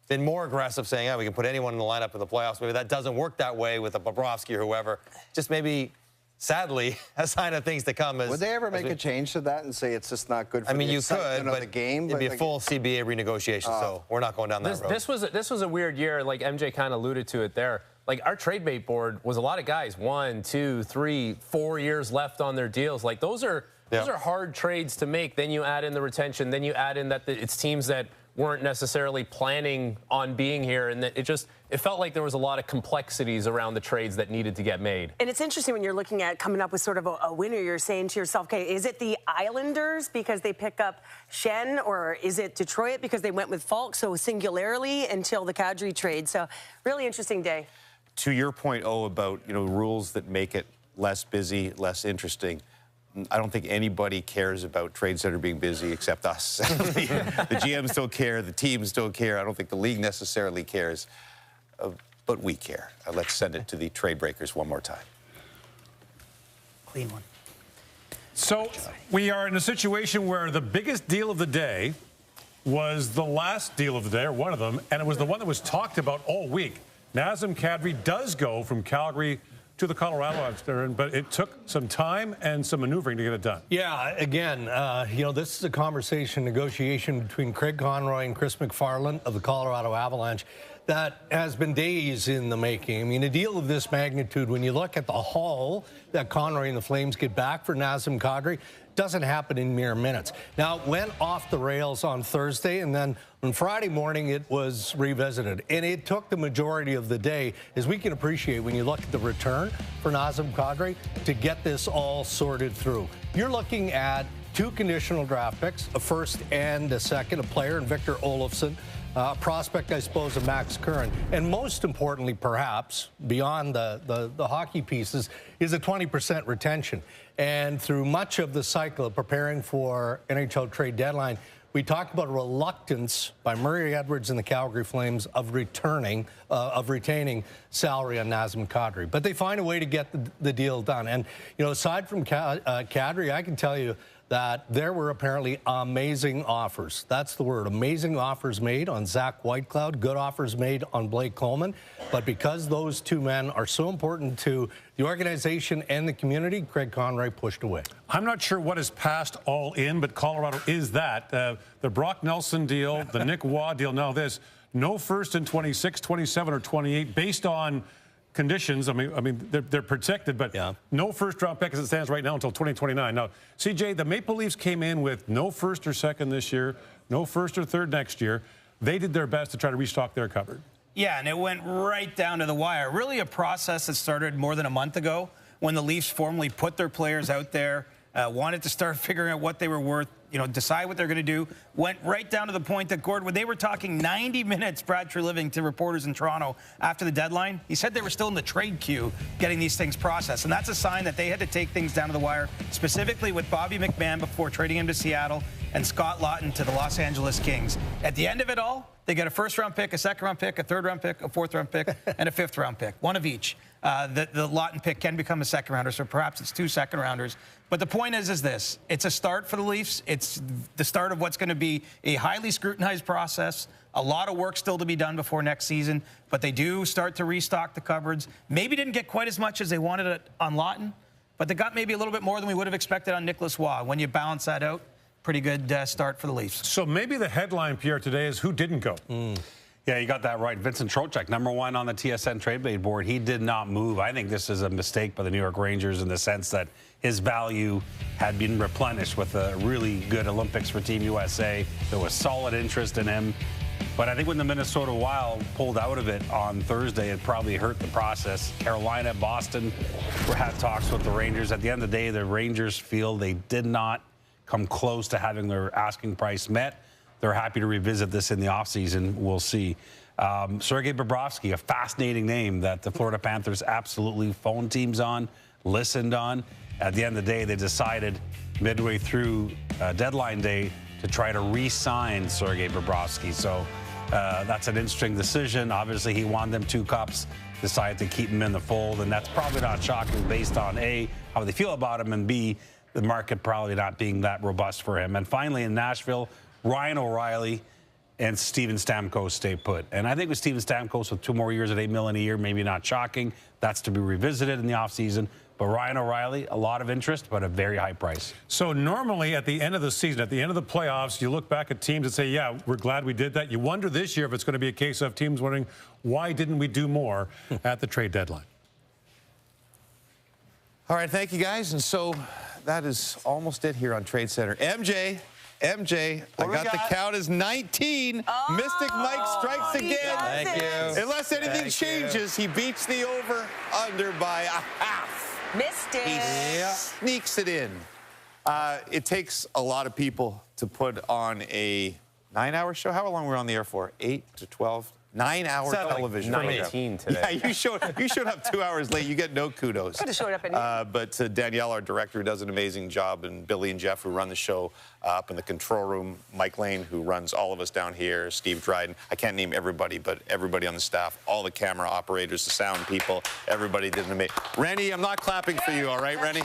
been more aggressive, saying, yeah, we can put anyone in the lineup in the playoffs. Maybe that doesn't work that way with a Bobrovsky or whoever. Just maybe, sadly, a sign of things to come. Would they ever make a change to that and say it's just not good for you excitement could, of the game? It'd be a full CBA renegotiation, so we're not going down that road. This was a weird year, like MJ kind of alluded to it there. Like, our trade bait board was a lot of guys, 1, 2, 3, 4 years left on their deals. Like, those are hard trades to make. Then you add in the retention. Then you add in that it's teams that weren't necessarily planning on being here. And that it felt like there was a lot of complexities around the trades that needed to get made. And it's interesting when you're looking at coming up with sort of a winner, you're saying to yourself, okay, is it the Islanders because they pick up Shen, or is it Detroit because they went with Falk, so singularly until the Kadri trade? So really interesting day. To your point, about rules that make it less busy, less interesting, I don't think anybody cares about trades that are being busy except us. The GMs don't care, the teams don't care. I don't think the league necessarily cares, but we care. Let's send it to the trade breakers one more time. Clean one. So we are in a situation where the biggest deal of the day was the last deal of the day, or one of them, and it was the one that was talked about all week. Nazem Kadri does go from Calgary to the Colorado Avalanche, but it took some time and some maneuvering to get it done. Yeah, again, this is a conversation, negotiation between Craig Conroy and Chris McFarland of the Colorado Avalanche that has been days in the making. I mean, a deal of this magnitude, when you look at the haul that Conroy and the Flames get back for Nazem Kadri, doesn't happen in mere minutes. Now, it went off the rails on Thursday, and then on Friday morning it was revisited. And it took the majority of the day, as we can appreciate when you look at the return for Nazem Kadri, to get this all sorted through. You're looking at 2 conditional draft picks, a first and a second, a player in Victor Olofsson, a prospect, I suppose, of Max Curran. And most importantly, perhaps, beyond the hockey pieces, is a 20% retention. And through much of the cycle of preparing for NHL trade deadline, we talked about a reluctance by Murray Edwards and the Calgary Flames of retaining salary on Nazem Kadri. But they find a way to get the deal done. And, aside from Kadri, I can tell you that there were apparently amazing offers. That's the word. Amazing offers made on Zach Whitecloud, good offers made on Blake Coleman. But because those 2 men are so important to the organization and the community, Craig Conroy pushed away. I'm not sure what is passed all in, but Colorado is that. The Brock Nelson deal, the Nick Waugh deal, now this. No first in 26, 27, or 28 based on conditions. I mean, they're protected, but no first-round pick as it stands right now until 2029. Now, CJ, the Maple Leafs came in with no first or second this year, no first or third next year. They did their best to try to restock their cupboard. Yeah, and it went right down to the wire. Really a process that started more than a month ago when the Leafs formally put their players out there, wanted to start figuring out what they were worth, decide what they're going to do. Went right down to the point that, Gord, when they were talking 90 minutes, Brad Treliving, to reporters in Toronto after the deadline, he said they were still in the trade queue getting these things processed. And that's a sign that they had to take things down to the wire, specifically with Bobby McMahon before trading him to Seattle and Scott Lawton to the Los Angeles Kings. At the end of it all, they got a first-round pick, a second-round pick, a third-round pick, a fourth-round pick, and a fifth-round pick, one of each. The Lawton pick can become a second-rounder, so perhaps it's 2 second-rounders. But the point is this. It's a start for the Leafs. It's the start of what's going to be a highly scrutinized process. A lot of work still to be done before next season, but they do start to restock the cupboards. Maybe didn't get quite as much as they wanted it on Lawton, but they got maybe a little bit more than we would have expected on Nicholas Waugh. When you balance that out, pretty good start for the Leafs. So maybe the headline, Pierre, today is who didn't go. Yeah, you got that right. Vincent Trocheck, #1 on the TSN trade bait board. He did not move. I think this is a mistake by the New York Rangers in the sense that his value had been replenished with a really good Olympics for Team USA. There was solid interest in him. But I think when the Minnesota Wild pulled out of it on Thursday, it probably hurt the process. Carolina, Boston had talks with the Rangers. At the end of the day, the Rangers feel they did not come close to having their asking price met. They're happy to revisit this in the offseason. We'll see. Sergei Bobrovsky, a fascinating name that the Florida Panthers absolutely phoned teams on, listened on. At the end of the day, they decided midway through deadline day to try to re-sign Sergei Bobrovsky. So that's an interesting decision. Obviously, he won them 2 cups, decided to keep him in the fold, and that's probably not shocking based on A, how they feel about him, and B, the market probably not being that robust for him. And finally, in Nashville, Ryan O'Reilly, and Steven Stamkos stay put. And I think with Steven Stamkos with 2 more years at $8 million a year, maybe not shocking. That's to be revisited in the offseason. But Ryan O'Reilly, a lot of interest, but a very high price. So normally at the end of the season, at the end of the playoffs, you look back at teams and say, yeah, we're glad we did that. You wonder this year if it's going to be a case of teams wondering, why didn't we do more at the trade deadline? All right, thank you, guys. And so that is almost it here on Trade Center. MJ, I got the count as 19. Oh, Mystic Mike strikes again. Thank you. Unless anything changes, he beats the over-under by a half. Missed it. He sneaks it in. It takes a lot of people to put on a 9-hour show. How long were we on the air for? 8 to 12? 9-hour television. 19 today. Yeah, you showed up 2 hours late. You get no kudos. Could have showed up at But Danielle, our director, who does an amazing job, and Billy and Jeff, who run the show up in the control room, Mike Lane, who runs all of us down here, Steve Dryden. I can't name everybody, but everybody on the staff, all the camera operators, the sound people, everybody did an amazing. Rennie, I'm not clapping for you, all right, Rennie?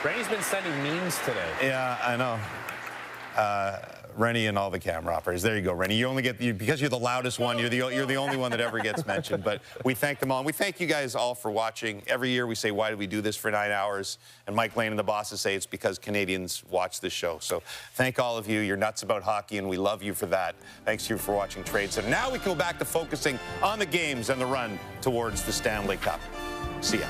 Rennie's been sending memes today. Yeah, I know. Rennie and all the camera operators. There you go, Rennie. You only get because you're the loudest one. You're the only one that ever gets mentioned. But we thank them all. And we thank you guys all for watching. Every year we say, why did we do this for 9 hours? And Mike Lane and the bosses say it's because Canadians watch this show. So thank all of you. You're nuts about hockey, and we love you for that. Thanks to you for watching Trade Center. Now we can go back to focusing on the games and the run towards the Stanley Cup. See ya.